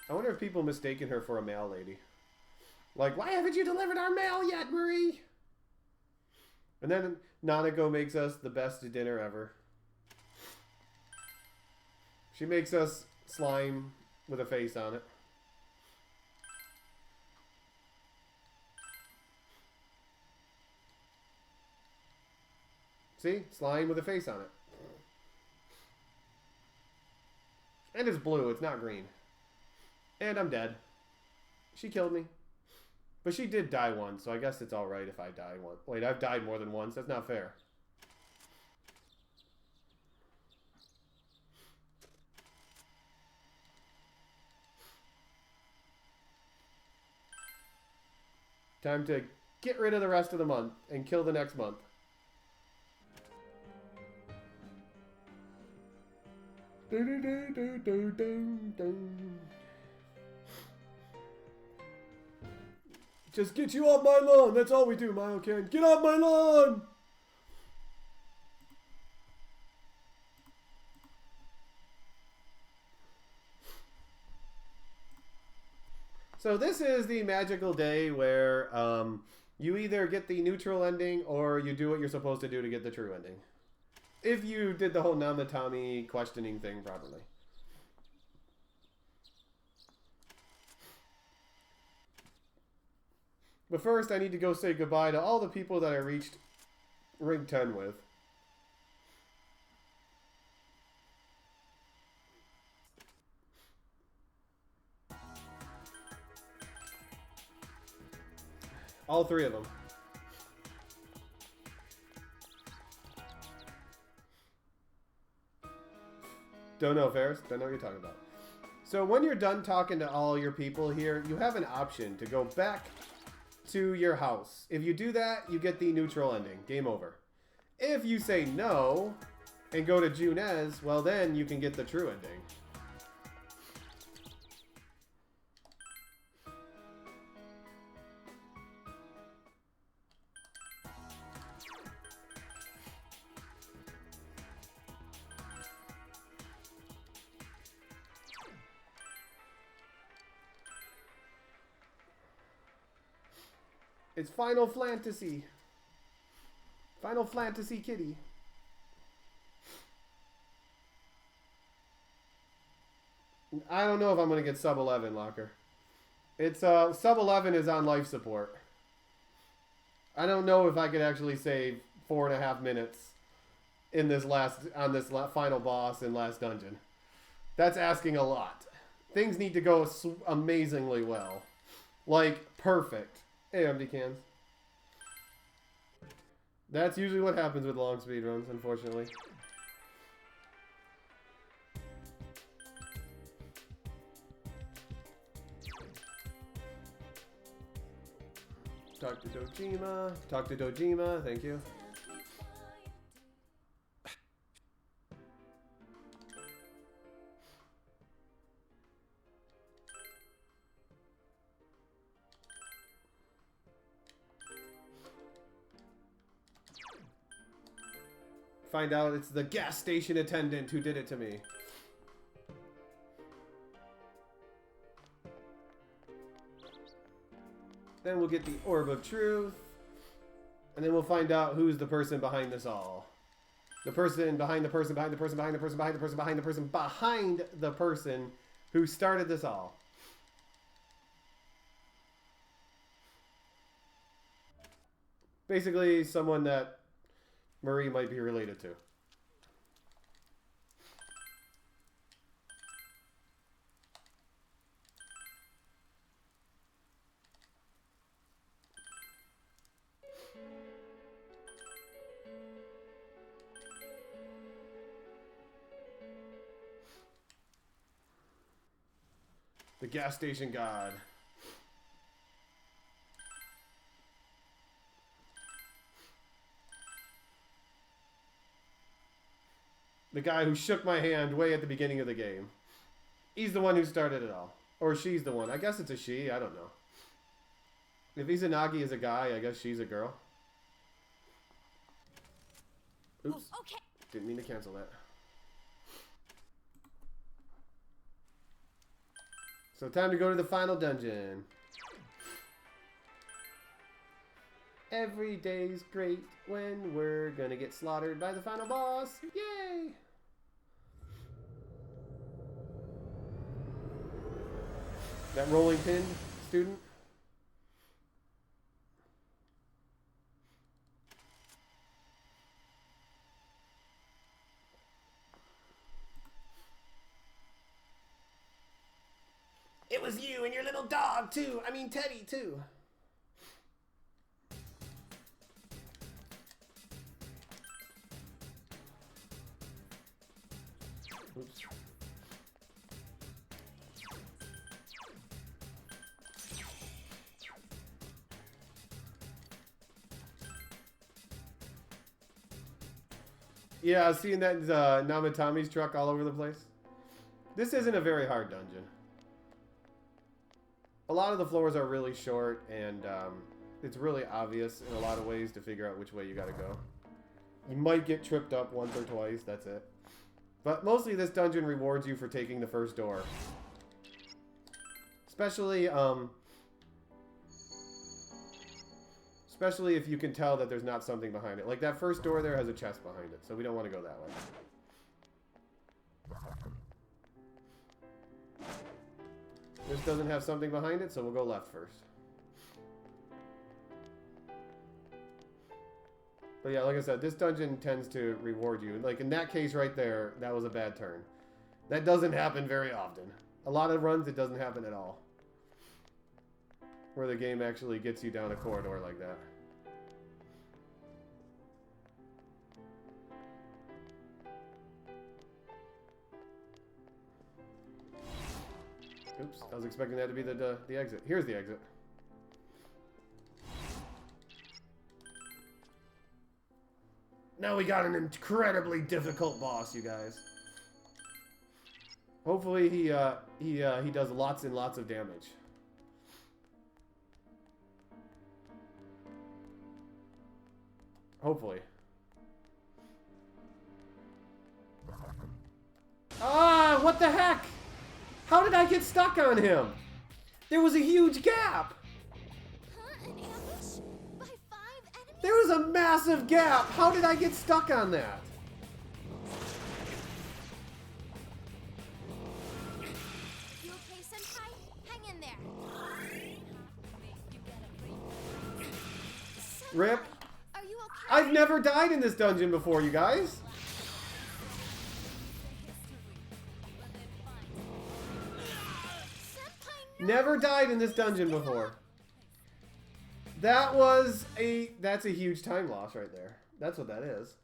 I wonder if people mistaken her for a mail lady. Like, why haven't you delivered our mail yet, Marie? And then Nanako makes us the best dinner ever. She makes us slime with a face on it. See? Slime with a face on it. And it's blue, it's not green. And I'm dead. She killed me. But she did die once, so I guess it's alright if I die once. Wait, I've died more than once. That's not fair. Time to get rid of the rest of the month and kill the next month. Just get you off my lawn. That's all we do, Myoken. Get off my lawn! So this is the magical day where you either get the neutral ending or you do what you're supposed to do to get the true ending. If you did the whole Namatami questioning thing properly. But first, I need to go say goodbye to all the people that I reached Ring 10 with. All three of them. Don't know, Ferris. Don't know what you're talking about. So when you're done talking to all your people here, you have an option to go back to your house. If you do that, you get the neutral ending. Game over. If you say no and go to Junes, well then you can get the true ending. It's Final Fantasy. Final Fantasy Kitty. I don't know if I'm going to get sub 11, Locker. It's sub 11 is on life support. I don't know if I could actually save 4.5 minutes in this final boss and last dungeon. That's asking a lot. Things need to go amazingly well. Like, perfect. Hey, empty cans. That's usually what happens with long speedruns, unfortunately. Talk to Dojima. Talk to Dojima. Thank you. Find out it's the gas station attendant who did it to me. Then we'll get the Orb of Truth. And then we'll find out who's the person behind this all. The person behind the person behind the person behind the person behind the person behind the person behind the person who started this all. Basically, someone that Marie might be related to. The gas station god. The guy who shook my hand way at the beginning of the game. He's the one who started it all. Or she's the one. I guess it's a she. I don't know. If Izanagi is a guy, I guess she's a girl. Oops. Oh, okay. Didn't mean to cancel that. So time to go to the final dungeon. Every day's great when we're gonna get slaughtered by the final boss. Yay! That rolling pin, student? It was you and your little dog, too. I mean, Teddy, too. Oops. Yeah, I was seeing that Namitami's truck all over the place. This isn't a very hard dungeon. A lot of the floors are really short, and it's really obvious in a lot of ways to figure out which way you gotta go. You might get tripped up once or twice, that's it. But mostly this dungeon rewards you for taking the first door. Especially if you can tell that there's not something behind it. Like that first door there has a chest behind it, so we don't want to go that way. This doesn't have something behind it, so we'll go left first. But yeah, like I said, this dungeon tends to reward you. Like in that case right there, that was a bad turn. That doesn't happen very often. A lot of runs, it doesn't happen at all. where the game actually gets you down a corridor like that. Oops, I was expecting that to be the exit. Here's the exit. Now we got an incredibly difficult boss, you guys. Hopefully he does lots and lots of damage. Hopefully. Ah, what the heck? How did I get stuck on him? There was a huge gap. Huh? An ambush? By 5 enemies? There was a massive gap. How did I get stuck on that? You okay, Senpai? Hang in there. Rip. Are you okay? I've never died in this dungeon before, you guys. Senpai, no. Never died in this dungeon before. That's a huge time loss right there. That's what that is.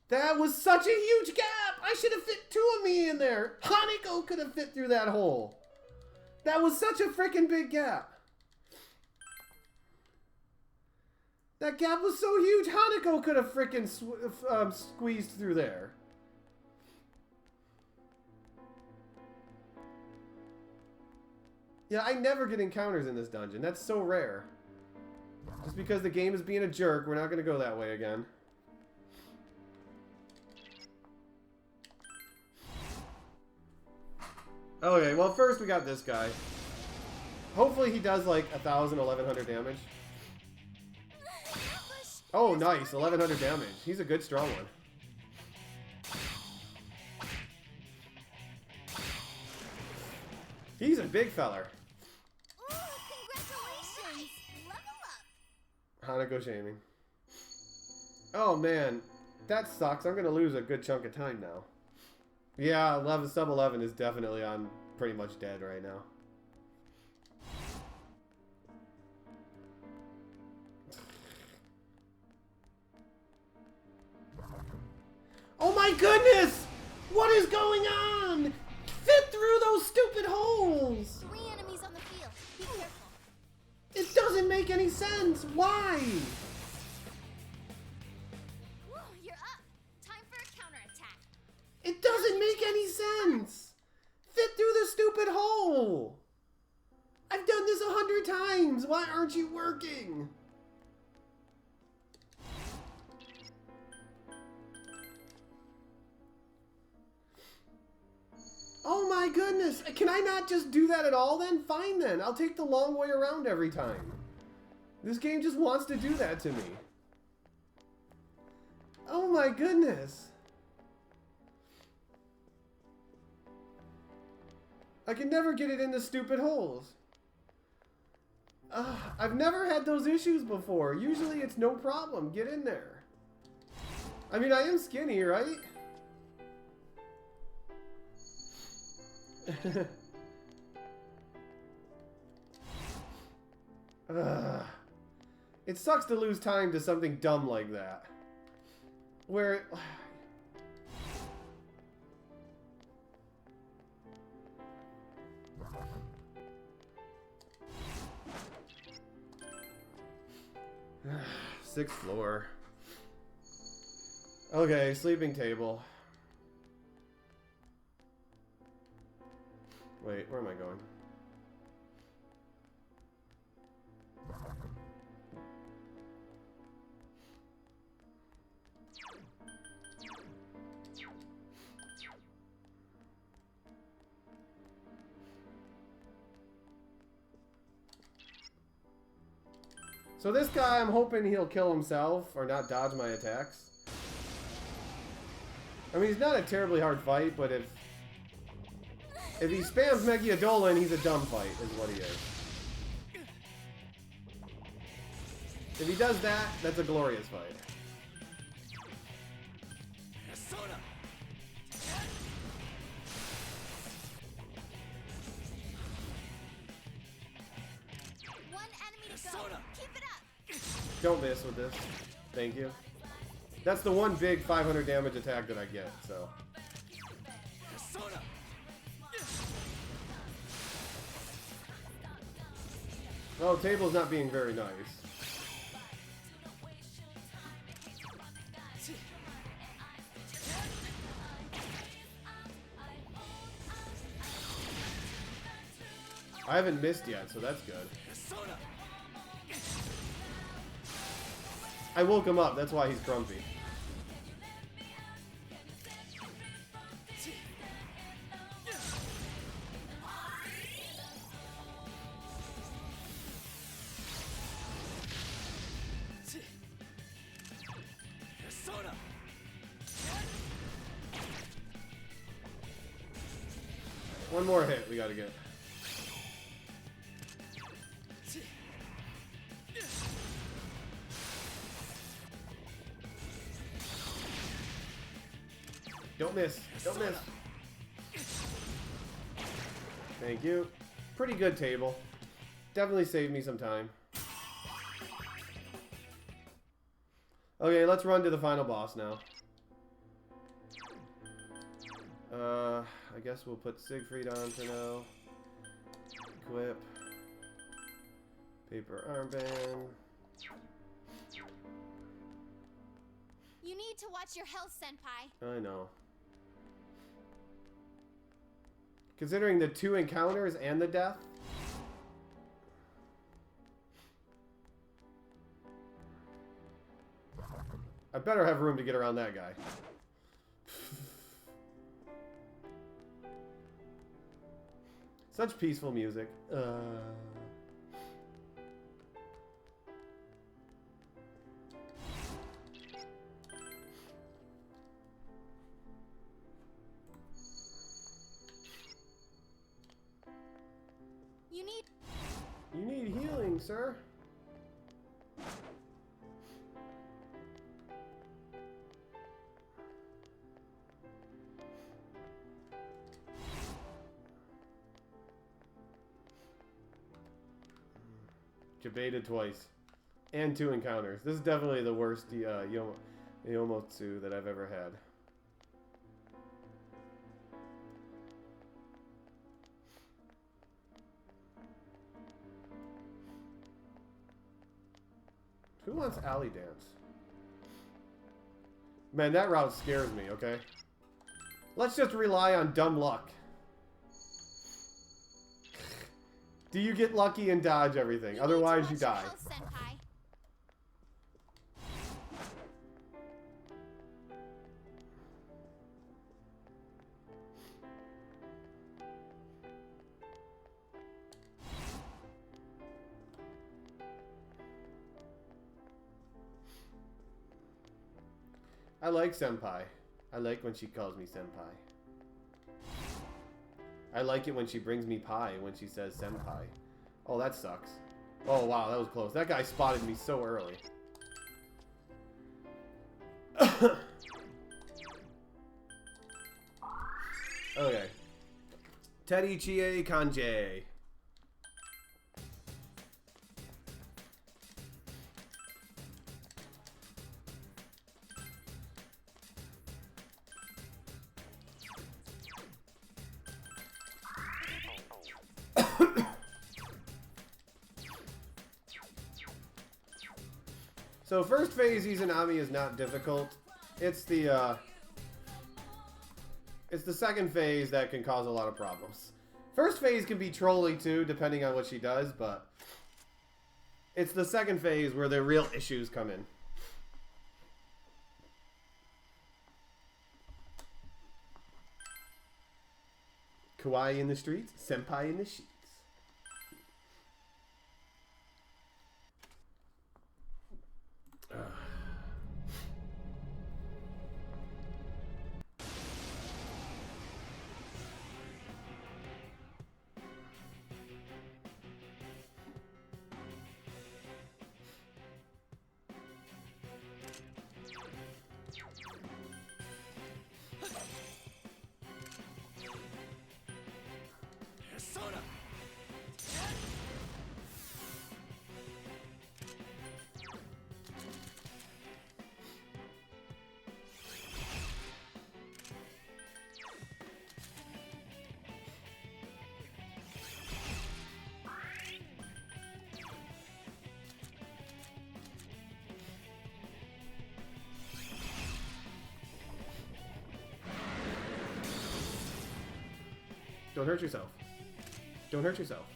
That was such a huge gap. I should have fit 2 of me in there. Hanako could have fit through that hole. That was such a freaking big gap. That gap was so huge, Hanako could have freaking squeezed through there. Yeah, I never get encounters in this dungeon. That's so rare. Just because the game is being a jerk, we're not going to go that way again. Okay, well first we got this guy. Hopefully he does like 1,000, 1,100 damage. Oh, nice. 1,100 damage. He's a good strong one. He's a big feller. Ooh, congratulations! Level up! Hanako shaming. Oh man, that sucks. I'm gonna lose a good chunk of time now. Yeah, sub 11 is definitely on pretty much dead right now. Oh my goodness! What is going on? Fit through those stupid holes! 3 enemies on the field. Be careful. It doesn't make any sense. Why? Woo, you're up. Time for a counterattack. It doesn't make any sense. Fit through the stupid hole. I've done this 100 times. Why aren't you working? Oh my goodness. Can I not just do that at all then? Fine then. I'll take the long way around every time. This game just wants to do that to me. Oh my goodness. I can never get it in the stupid holes. I've never had those issues before. Usually it's no problem. Get in there. I mean, I am skinny, right? It sucks to lose time to something dumb like that. Where it... Sixth floor. Okay, sleeping table. Wait, where am I going? So this guy, I'm hoping he'll kill himself or not dodge my attacks. I mean, he's not a terribly hard fight, but if he spams Megiadolan, he's a dumb fight, is what he is. If he does that, that's a glorious fight. Persona! Don't miss with this. Thank you. That's the one big 500 damage attack that I get, so. Persona. Oh, table's not being very nice. I haven't missed yet, so that's good. Persona. I woke him up, that's why he's grumpy. Persona. One more hit we gotta get. Don't miss. Don't miss. Thank you. Pretty good table. Definitely saved me some time. Okay, let's run to the final boss now. I guess we'll put Siegfried on for now. Equip. Paper armband. You need to watch your health, Senpai. I know. Considering the 2 encounters and the death. I better have room to get around that guy. Such peaceful music. You need healing, sir. Jebaited twice. And 2 encounters. This is definitely the worst Yomotsu that I've ever had. Who wants alley dance? Man, that route scares me, okay? Let's just rely on dumb luck. Do you get lucky and dodge everything? Otherwise, you die. I like Senpai. I like when she calls me Senpai. I like it when she brings me pie when she says Senpai. Oh, that sucks. Oh, wow, that was close. That guy spotted me so early. Okay. Teddy Chie Kanjei. So first phase Izanami is not difficult. It's the second phase that can cause a lot of problems. First phase can be trolly too, depending on what she does, but it's the second phase where the real issues come in. Kawaii in the streets, senpai in the sheets. Persona. Don't hurt yourself. Don't hurt yourself.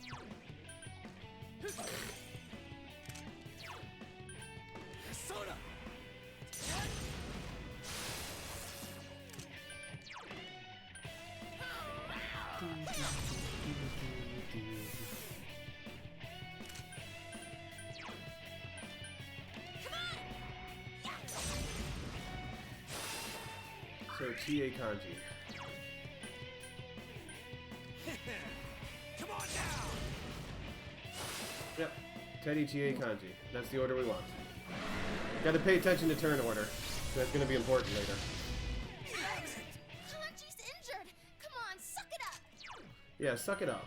Persona! So TA Kanji. Come on now! Yep. Teddy TA Kanji. That's the order we want. Gotta pay attention to turn order. That's gonna be important later. Kanji's injured. Come on, suck it up. Yeah, suck it up.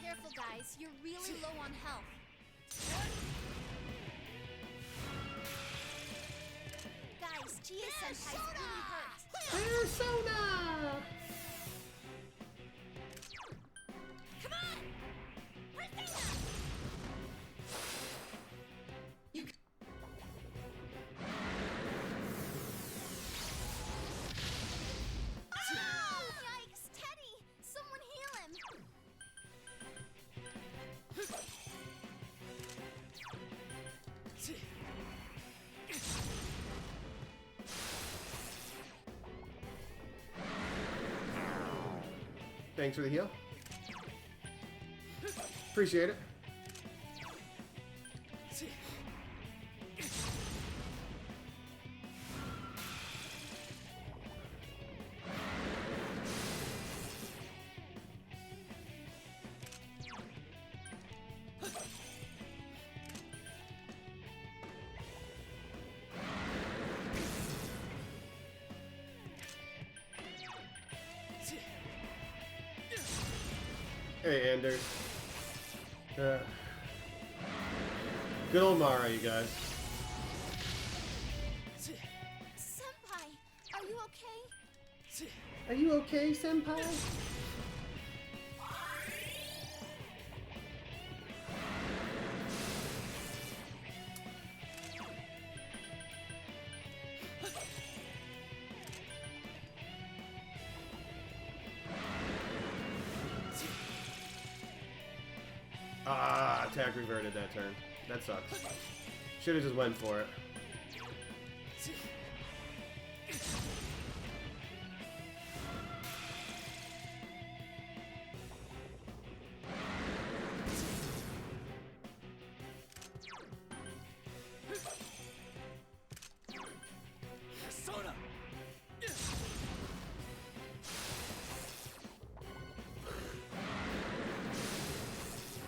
Careful, guys. You're really low on health. Guys, Tia-senpai's really hurt. Persona! Come on! Persona! Oh! Yikes! Teddy! Someone heal him! Thanks for the heal. Appreciate it. Hey, Anders. Good old Mara, you guys. Senpai, are you okay? Are you okay, Senpai? Ah, attack reverted that turn. That sucks. Should've just went for it. Persona!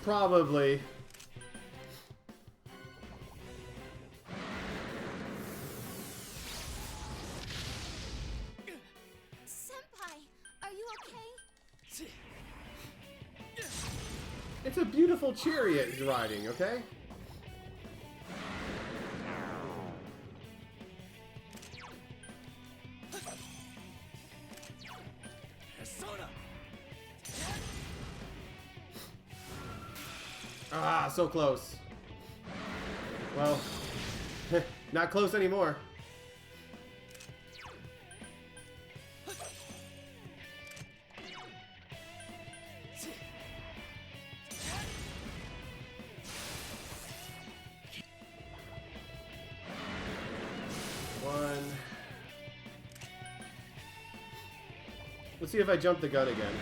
Probably. Senpai, are you okay? It's a beautiful chariot he's riding, okay? Persona! Ah, so close. Well, not close anymore. One. Let's see if I jump the gun again.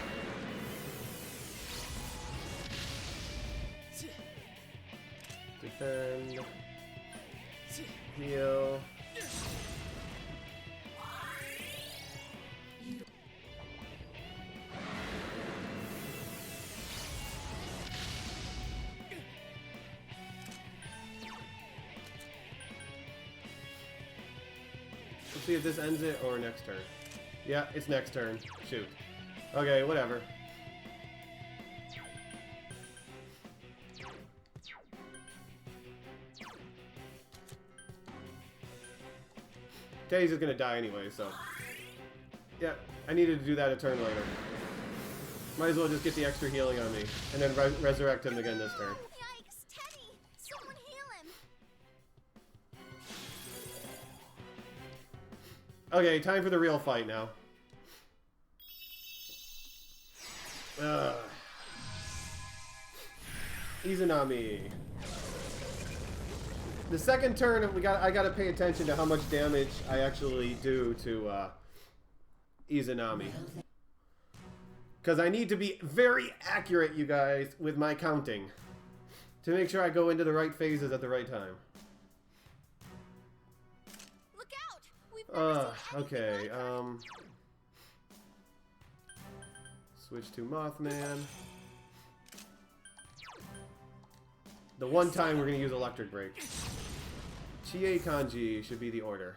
Defend. Heal. Let's see if this ends it or next turn. Yeah, it's next turn. Shoot. Okay, whatever. Teddy's just gonna die anyway, so. Yeah, I needed to do that a turn later. Might as well just get the extra healing on me, and then resurrect him again this turn. Yikes! Teddy! Someone heal him! Okay, time for the real fight now. Izanami. The second turn, I gotta pay attention to how much damage I actually do to Izanami. Because I need to be very accurate, you guys, with my counting. To make sure I go into the right phases at the right time. Look out! We've never seen Okay, anything like that. switch to Mothman. The one time we're gonna use Electric Break. Chie Kanji should be the order.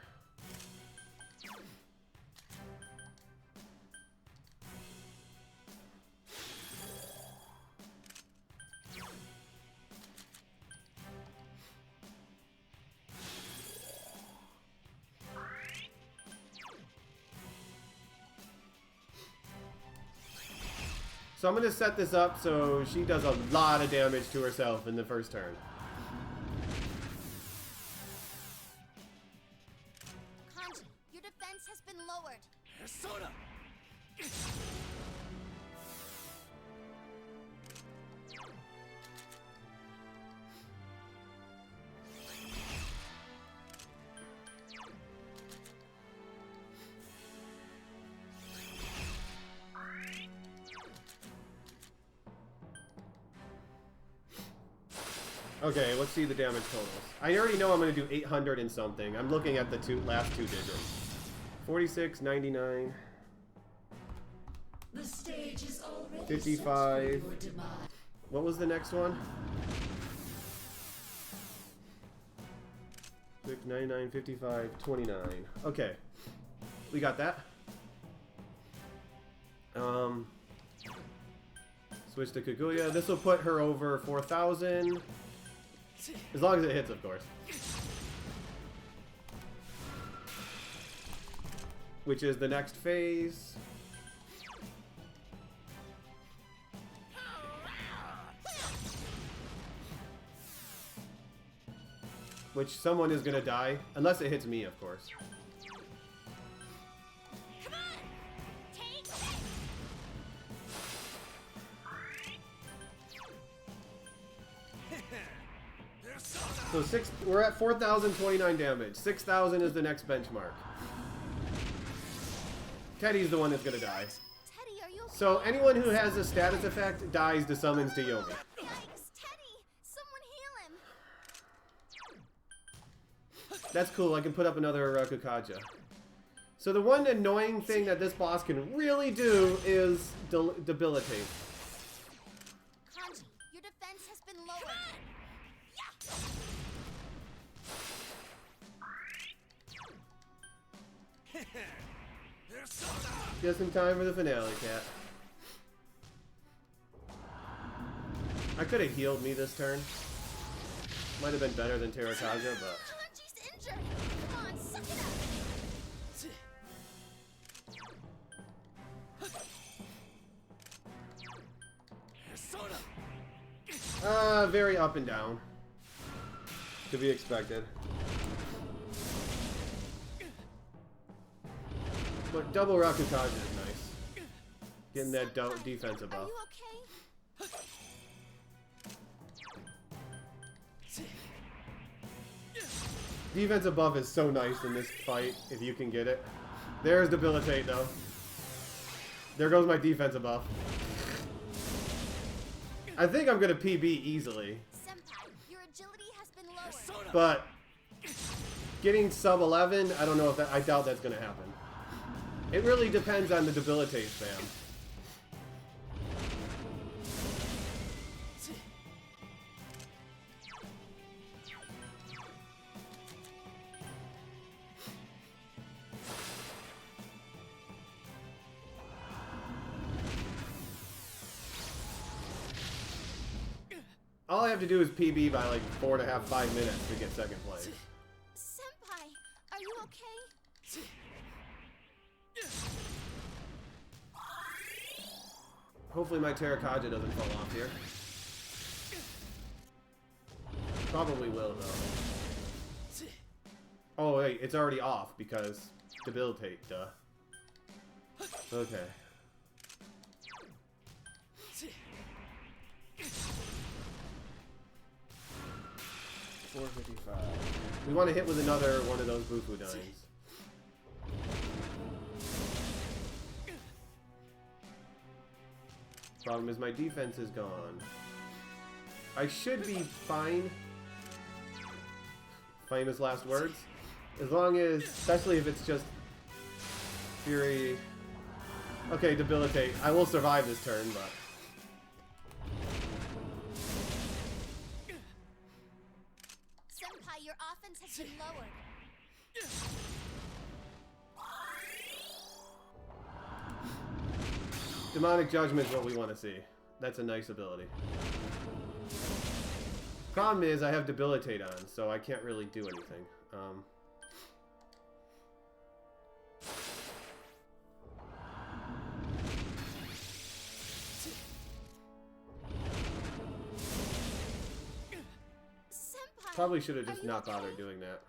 So I'm going to set this up so she does a lot of damage to herself in the first turn. Kanji, your defense has been lowered. Persona! Okay, let's see the damage totals. I already know I'm going to do 800 and something. I'm looking at the last two digits. 46, 99, The stage is already 55. set for your demise. What was the next one? 6, 99, 55, 29. Okay. We got that. Switch to Kaguya. This will put her over 4,000. As long as it hits, of course. Which is the next phase. Which someone is gonna die. Unless it hits me, of course. Come on! Take this! Persona! So we're at 4,029 damage. 6,000 is the next benchmark. Teddy's the one that's gonna die. Teddy, are you okay? So anyone who has a status effect dies to summons to Yomi. Yikes! Teddy! Someone heal him! That's cool. I can put up another Rakukaja. So the one annoying thing that this boss can really do is debilitate. Kanji, your defense has been lowered. Persona! Just in time for the finale, cat. I could have healed me this turn. Might have been better than Terrakaja, but... Kanji's injured! Come on, suck it up! Persona! Very up and down. To be expected. But double Rakukaja is nice. Getting that defensive Are buff. you okay? Defensive buff is so nice in this fight, if you can get it. There's debilitate, though. There goes my defensive buff. I think I'm gonna PB easily, Senpai, your agility has been lowered. Persona! but getting sub 11, I don't know if that. I doubt that's gonna happen. It really depends on the debilitate spam. All I have to do is PB by like 4.5, 5 minutes to get second place. Senpai, are you okay? Hopefully my Terrakaja doesn't fall off here. Probably will, though. Oh, wait, it's already off because debilitate, duh. Okay. 455. We want to hit with another one of those Bufu Dines. Problem is my defense is gone. I should be fine. Famous last words. As long as, especially if it's just Fury. Okay, debilitate. I will survive this turn, but. Senpai, your offense has been lowered. Demonic Judgment is what we want to see. That's a nice ability. Problem is, I have Debilitate on, so I can't really do anything. Senpai, Probably should have just are you not okay? bothered doing that.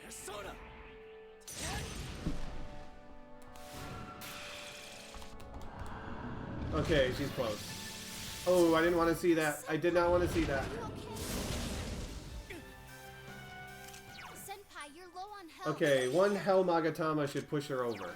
Persona! Okay, she's close. Oh, I didn't want to see that. I did not want to see that. Are you okay? Senpai, you're low on health. Okay, one Hell Magatama should push her over.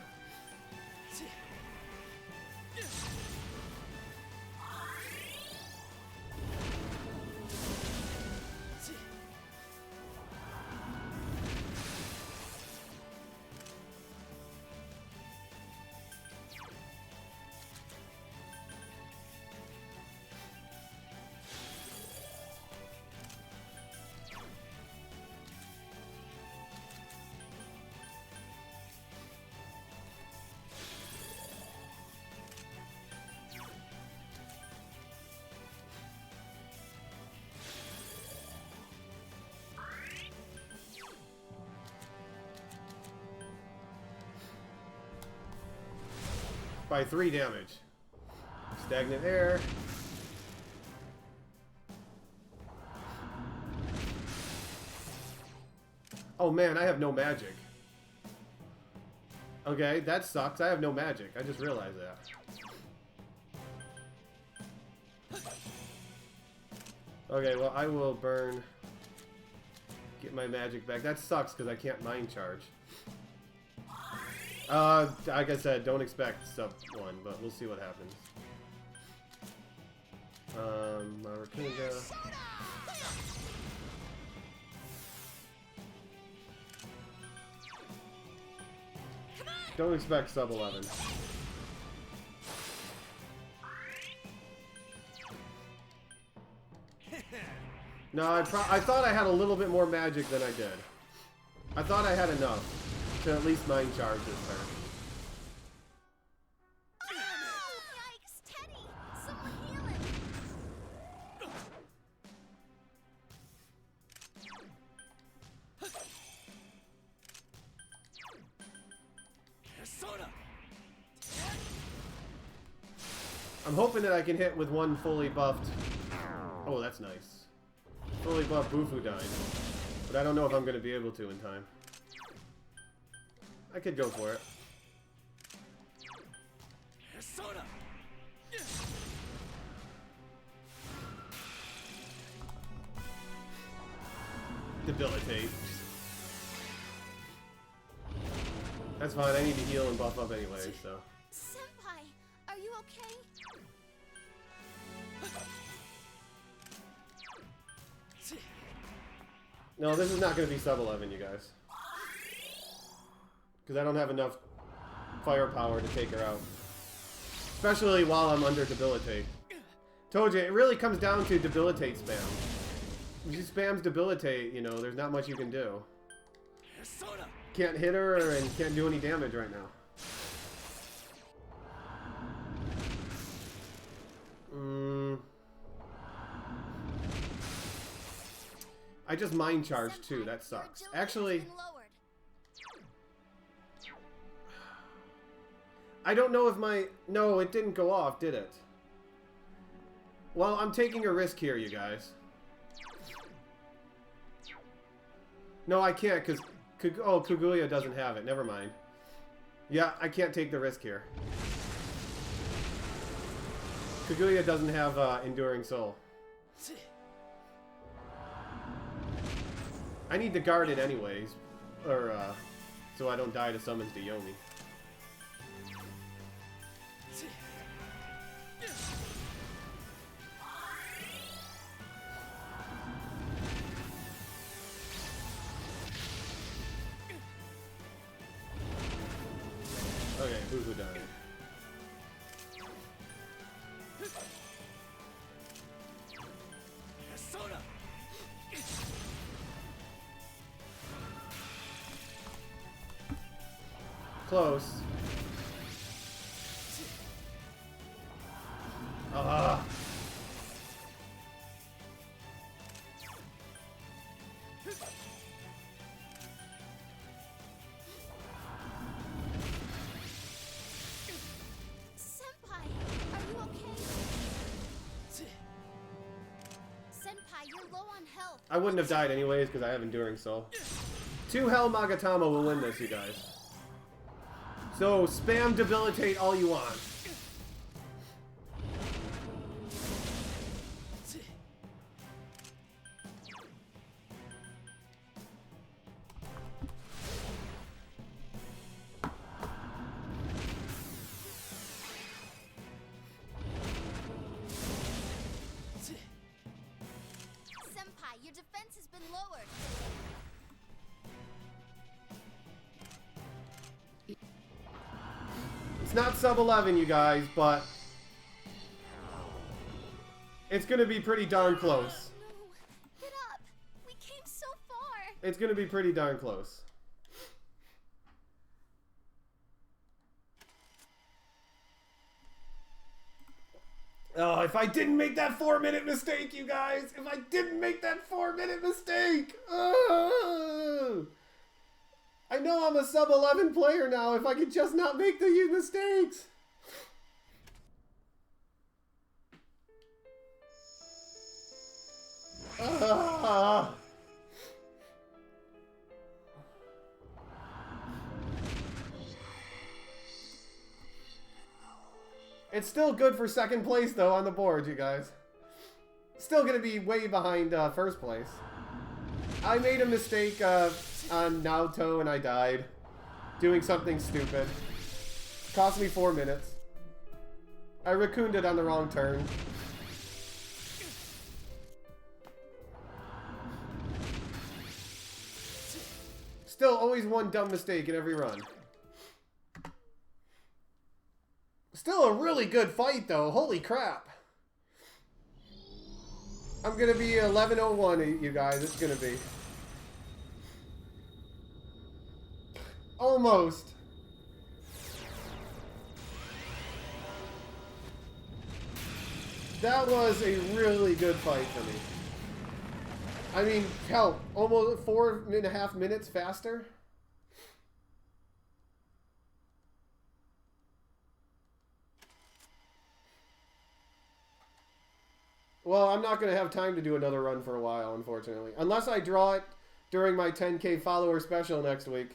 By 3 damage. Stagnant air. Oh man, I have no magic. Okay, that sucks. I have no magic. I just realized that. Okay, well I will burn. Get my magic back. That sucks because I can't mind charge. Like I said, don't expect sub 1, but we'll see what happens. Marakunda. Don't expect sub 11. No, I thought I had a little bit more magic than I did. I thought I had enough to at least mind charge this turn. Yikes, Teddy! Someone heal him! Persona! I'm hoping that I can hit with one fully buffed. Oh, that's nice. Fully buffed Bufu Dine. But I don't know if I'm going to be able to in time. I could go for it. Persona! Debilitate. That's fine. I need to heal and buff up anyway, so. Senpai, are you okay? No, this is not going to be sub 11, you guys. Because I don't have enough firepower to take her out. Especially while I'm under Debilitate. Told you, it really comes down to Debilitate spam. If she spams Debilitate, you know, there's not much you can do. Persona! Can't hit her and can't do any damage right now. I just mind charged too, Senpai, that your sucks. agility Actually, has been lowered. I don't know if my... No, it didn't go off, did it? Well, I'm taking a risk here, you guys. No, I can't, because... Oh, Kaguya doesn't have it. Never mind. Yeah, I can't take the risk here. Kaguya doesn't have Enduring Soul. I need to guard it anyways. Or, so I don't die to summons to Yomi. Okay, Boo-Hoo died. Persona! Close. Ah. Senpai, are you okay? Senpai, you're low on health. I wouldn't have died anyways because I have Enduring Soul. 2 Hell Magatama will win this, you guys. So spam Debilitate all you want. Senpai, your defense has been lowered. It's not sub 11, you guys, but it's gonna be pretty darn close. No, get up. We came so far. It's gonna be pretty darn close. Oh, if I didn't make that 4-minute mistake, you guys! If I didn't make that 4-minute mistake! Oh! I know I'm a sub 11 player now. If I could just not make the mistakes. Ah. It's still good for second place though on the board, you guys. Still gonna be way behind first place. I made a mistake on Naoto and I died. Doing something stupid. Cost me 4 minutes. I raccooned it on the wrong turn. Still always one dumb mistake in every run. Still a really good fight though, holy crap. I'm gonna be 11:01, you guys, it's gonna be. Almost. That was a really good fight for me. I mean, hell, almost 4.5 minutes faster. Well, I'm not going to have time to do another run for a while, unfortunately. Unless I draw it during my 10K follower special next week.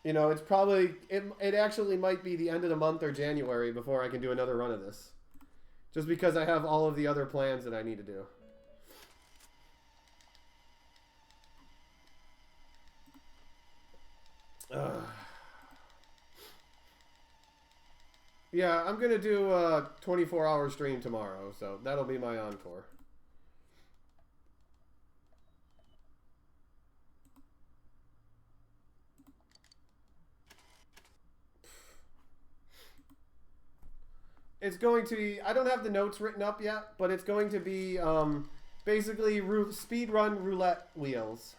You know, it's probably... It actually might be the end of the month or January before I can do another run of this. Just because I have all of the other plans that I need to do. Yeah, I'm going to do a 24-hour stream tomorrow, so that'll be my encore. It's going to be, I don't have the notes written up yet, but it's going to be basically speedrun roulette wheels.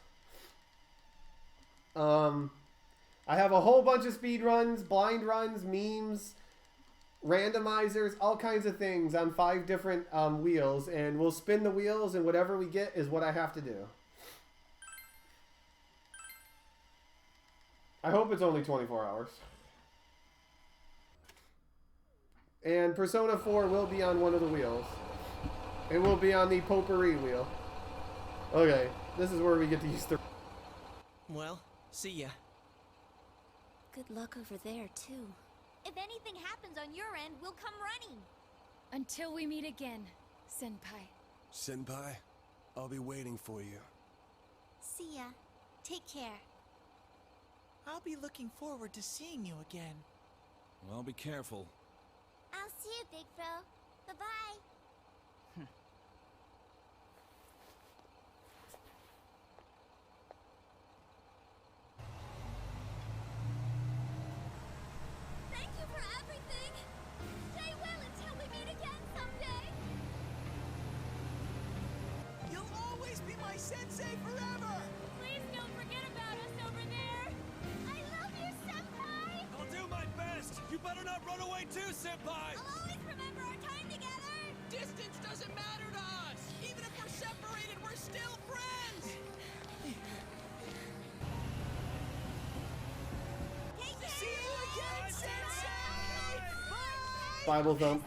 I have a whole bunch of speedruns, blind runs, memes, randomizers, all kinds of things on 5 different wheels, and we'll spin the wheels, and whatever we get is what I have to do. I hope it's only 24 hours. And Persona 4 will be on one of the wheels. It will be on the potpourri wheel. Okay, this is where we get to use the... Well, see ya. Good luck over there, too. If anything happens on your end, we'll come running. Until we meet again, Senpai. Senpai, I'll be waiting for you. See ya. Take care. I'll be looking forward to seeing you again. Well, be careful. I'll see you, Big Bro. Bye-bye. Thank you for everything. Stay well until we meet again someday. You'll always be my sensei forever! Please don't forget about us over there. I love you, Senpai. I'll do my best! You better not run away too, Senpai! I'll always remember our time together. Distance doesn't matter to us! Even if we're separated, we're still friends! Take care. See you again, Sensei! Bye! Bible thump.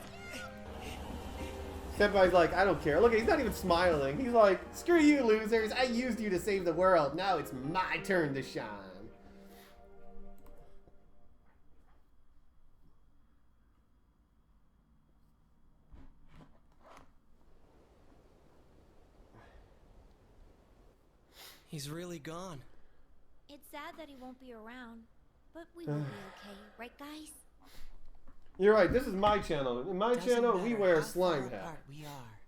Senpai's like, I don't care. Look, he's not even smiling. He's like, screw you, losers. I used you to save the world. Now it's my turn to shine. He's really gone. It's sad that he won't be around, but we will be okay, right, guys? You're right. This is my channel. In my Doesn't channel, we matter wear a how slime far hat. apart we are.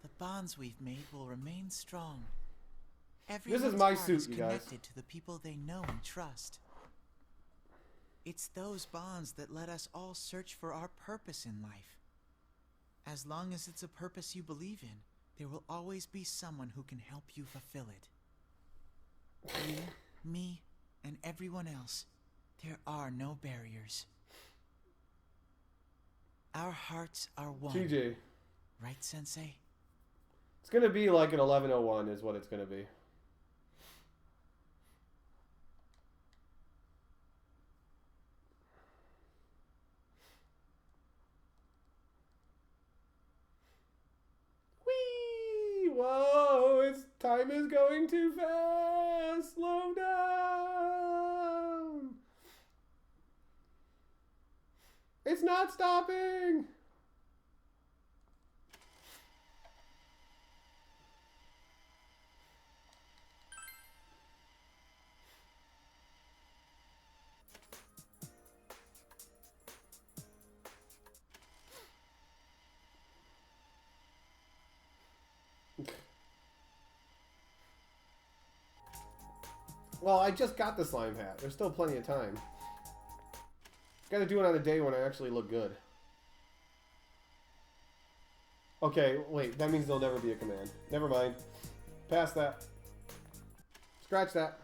The bonds we've made will remain strong. Everyone's my heart suit, is you guys. connected to the people they know and trust. It's those bonds that let us all search for our purpose in life. As long as it's a purpose you believe in, there will always be someone who can help you fulfill it. You, me, and everyone else, there are no barriers. Our hearts are one. TJ. Right, Sensei? It's going to be like an 1101 is what it's going to be. Whee! Whoa! Time is going too fast! Slow down! It's not stopping! Well, I just got the slime hat. There's still plenty of time. Gotta do it on a day when I actually look good. Okay, wait. That means there'll never be a command. Never mind. Pass that. Scratch that.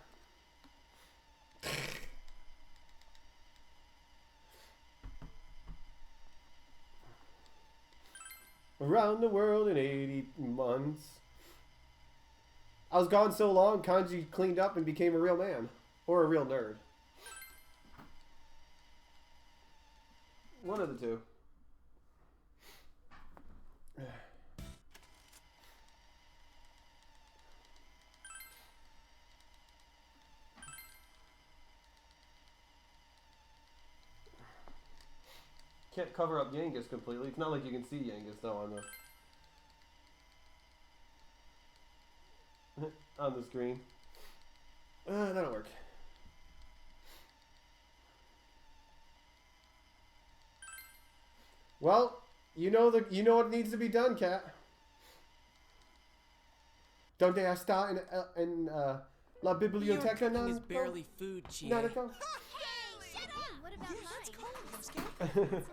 Around the world in 80 months. I was gone so long, Kanji cleaned up and became a real man. Or a real nerd. One of the two. Can't cover up Yangus completely. It's not like you can see Yangus though on the on the screen. That'll work. Well, you know what needs to be done, Cat. Donde está en la biblioteca? Cooking is barely food, Chie. Naruto? Hey, shut up! What about mine?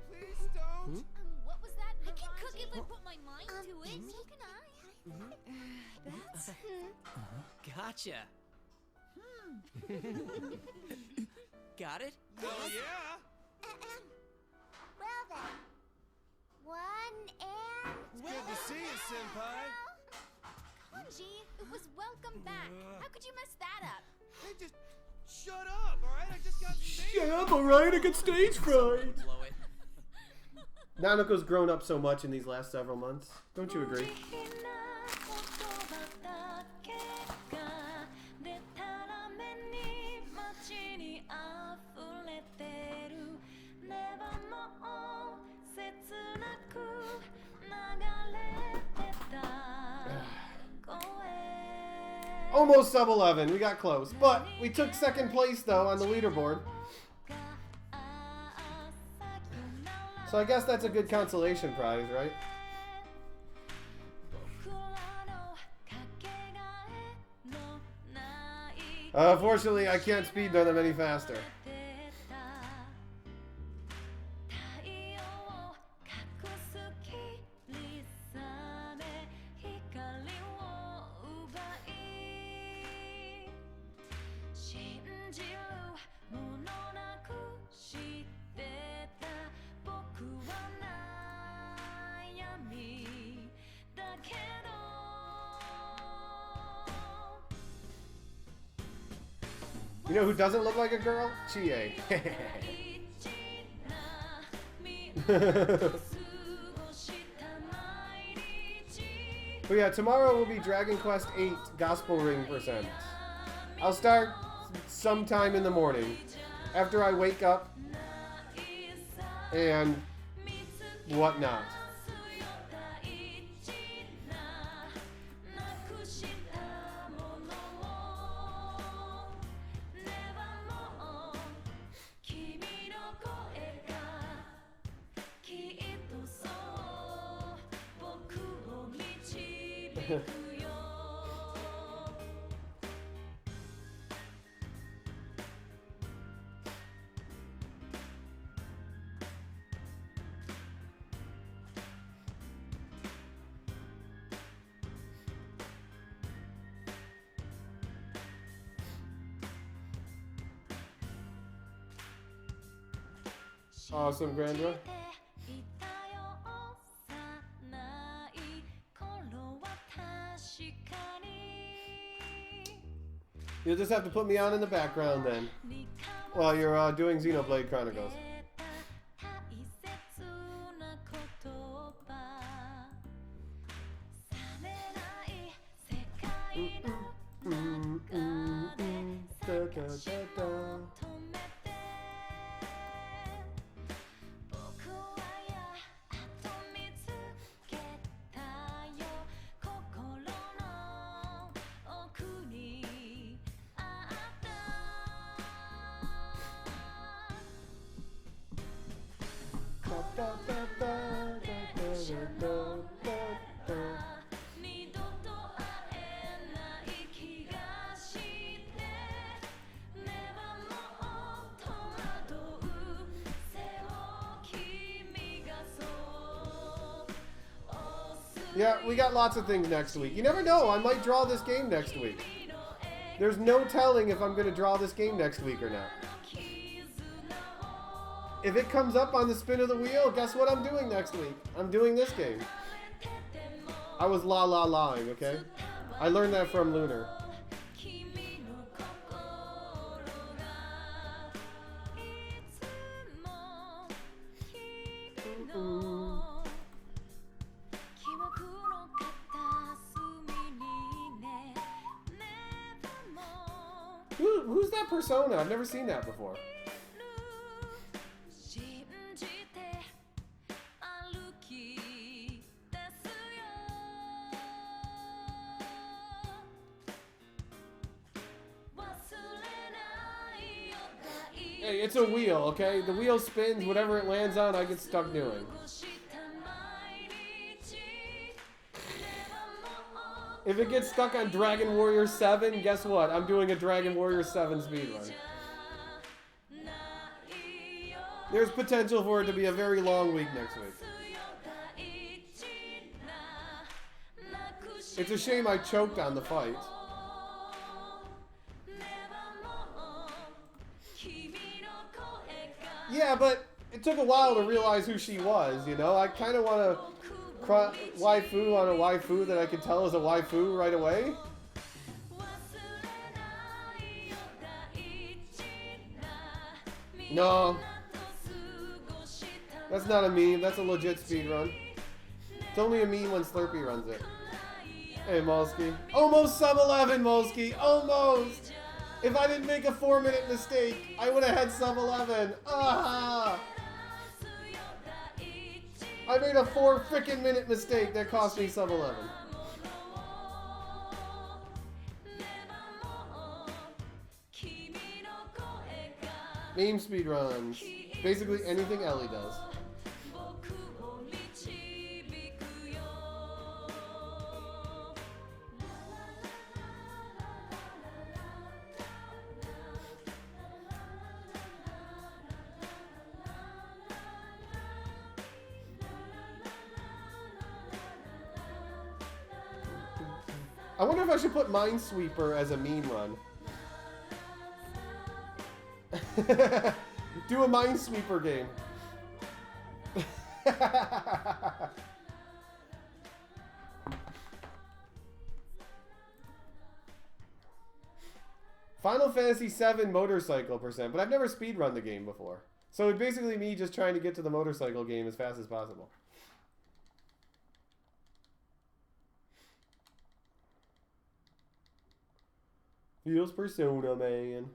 Please don't. What was that? I can cook if I put my mind to it. So can I. That's... Gotcha. Got it? Hell yeah! Well then. One and... Good to see you, Senpai. Kanji, it was welcome back. How could you mess that up? Hey, just shut up, alright? I just got Shut up, alright? I got stage fright. Blow it. Nanoko's grown up so much in these last several months. Don't you agree? Almost sub 11. We got close. But we took second place, though, on the leaderboard. So I guess that's a good consolation prize, right? Unfortunately, I can't speed run them any faster. You know who doesn't look like a girl? Chie. But yeah, tomorrow will be Dragon Quest VIII Gospel Ring Presents. I'll start sometime in the morning after I wake up and whatnot. Awesome, Grandra. You'll just have to put me on in the background then, while you're doing Xenoblade Chronicles. Yeah, we got lots of things next week. You never know, I might draw this game next week. There's no telling if I'm going to draw this game next week or not. If it comes up on the spin of the wheel, guess what I'm doing next week? I'm doing this game. I was la-la-laing, okay? I learned that from Lunar. Who's that persona? I've never seen that before. Hey, it's a wheel, okay? The wheel spins, whatever it lands on, I get stuck doing. If it gets stuck on Dragon Warrior 7, guess what? I'm doing a Dragon Warrior 7 speedrun. There's potential for it to be a very long week next week. It's a shame I choked on the fight. Yeah, but it took a while to realize who she was, you know? I kind of want to waifu on a waifu that I can tell is a waifu right away. No. That's not a meme. That's a legit speed run. It's only a meme when Slurpee runs it. Hey, Molsky. Almost sub 11, Molsky. Almost. If I didn't make a 4-minute mistake, I would have had sub 11. Ah! I made a 4 freaking minute mistake that cost me sub 11. Meme speed runs. Basically anything Ellie does. I wonder if I should put Minesweeper as a meme run. Do a Minesweeper game. Final Fantasy VII motorcycle percent, but I've never speedrun the game before. So it's basically me just trying to get to the motorcycle game as fast as possible. Feels Persona, man.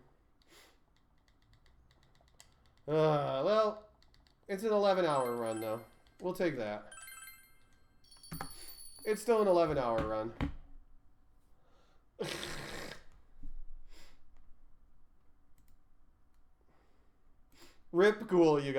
Well, it's an 11-hour run, though. We'll take that. It's still an 11-hour run. Rip cool, you guys.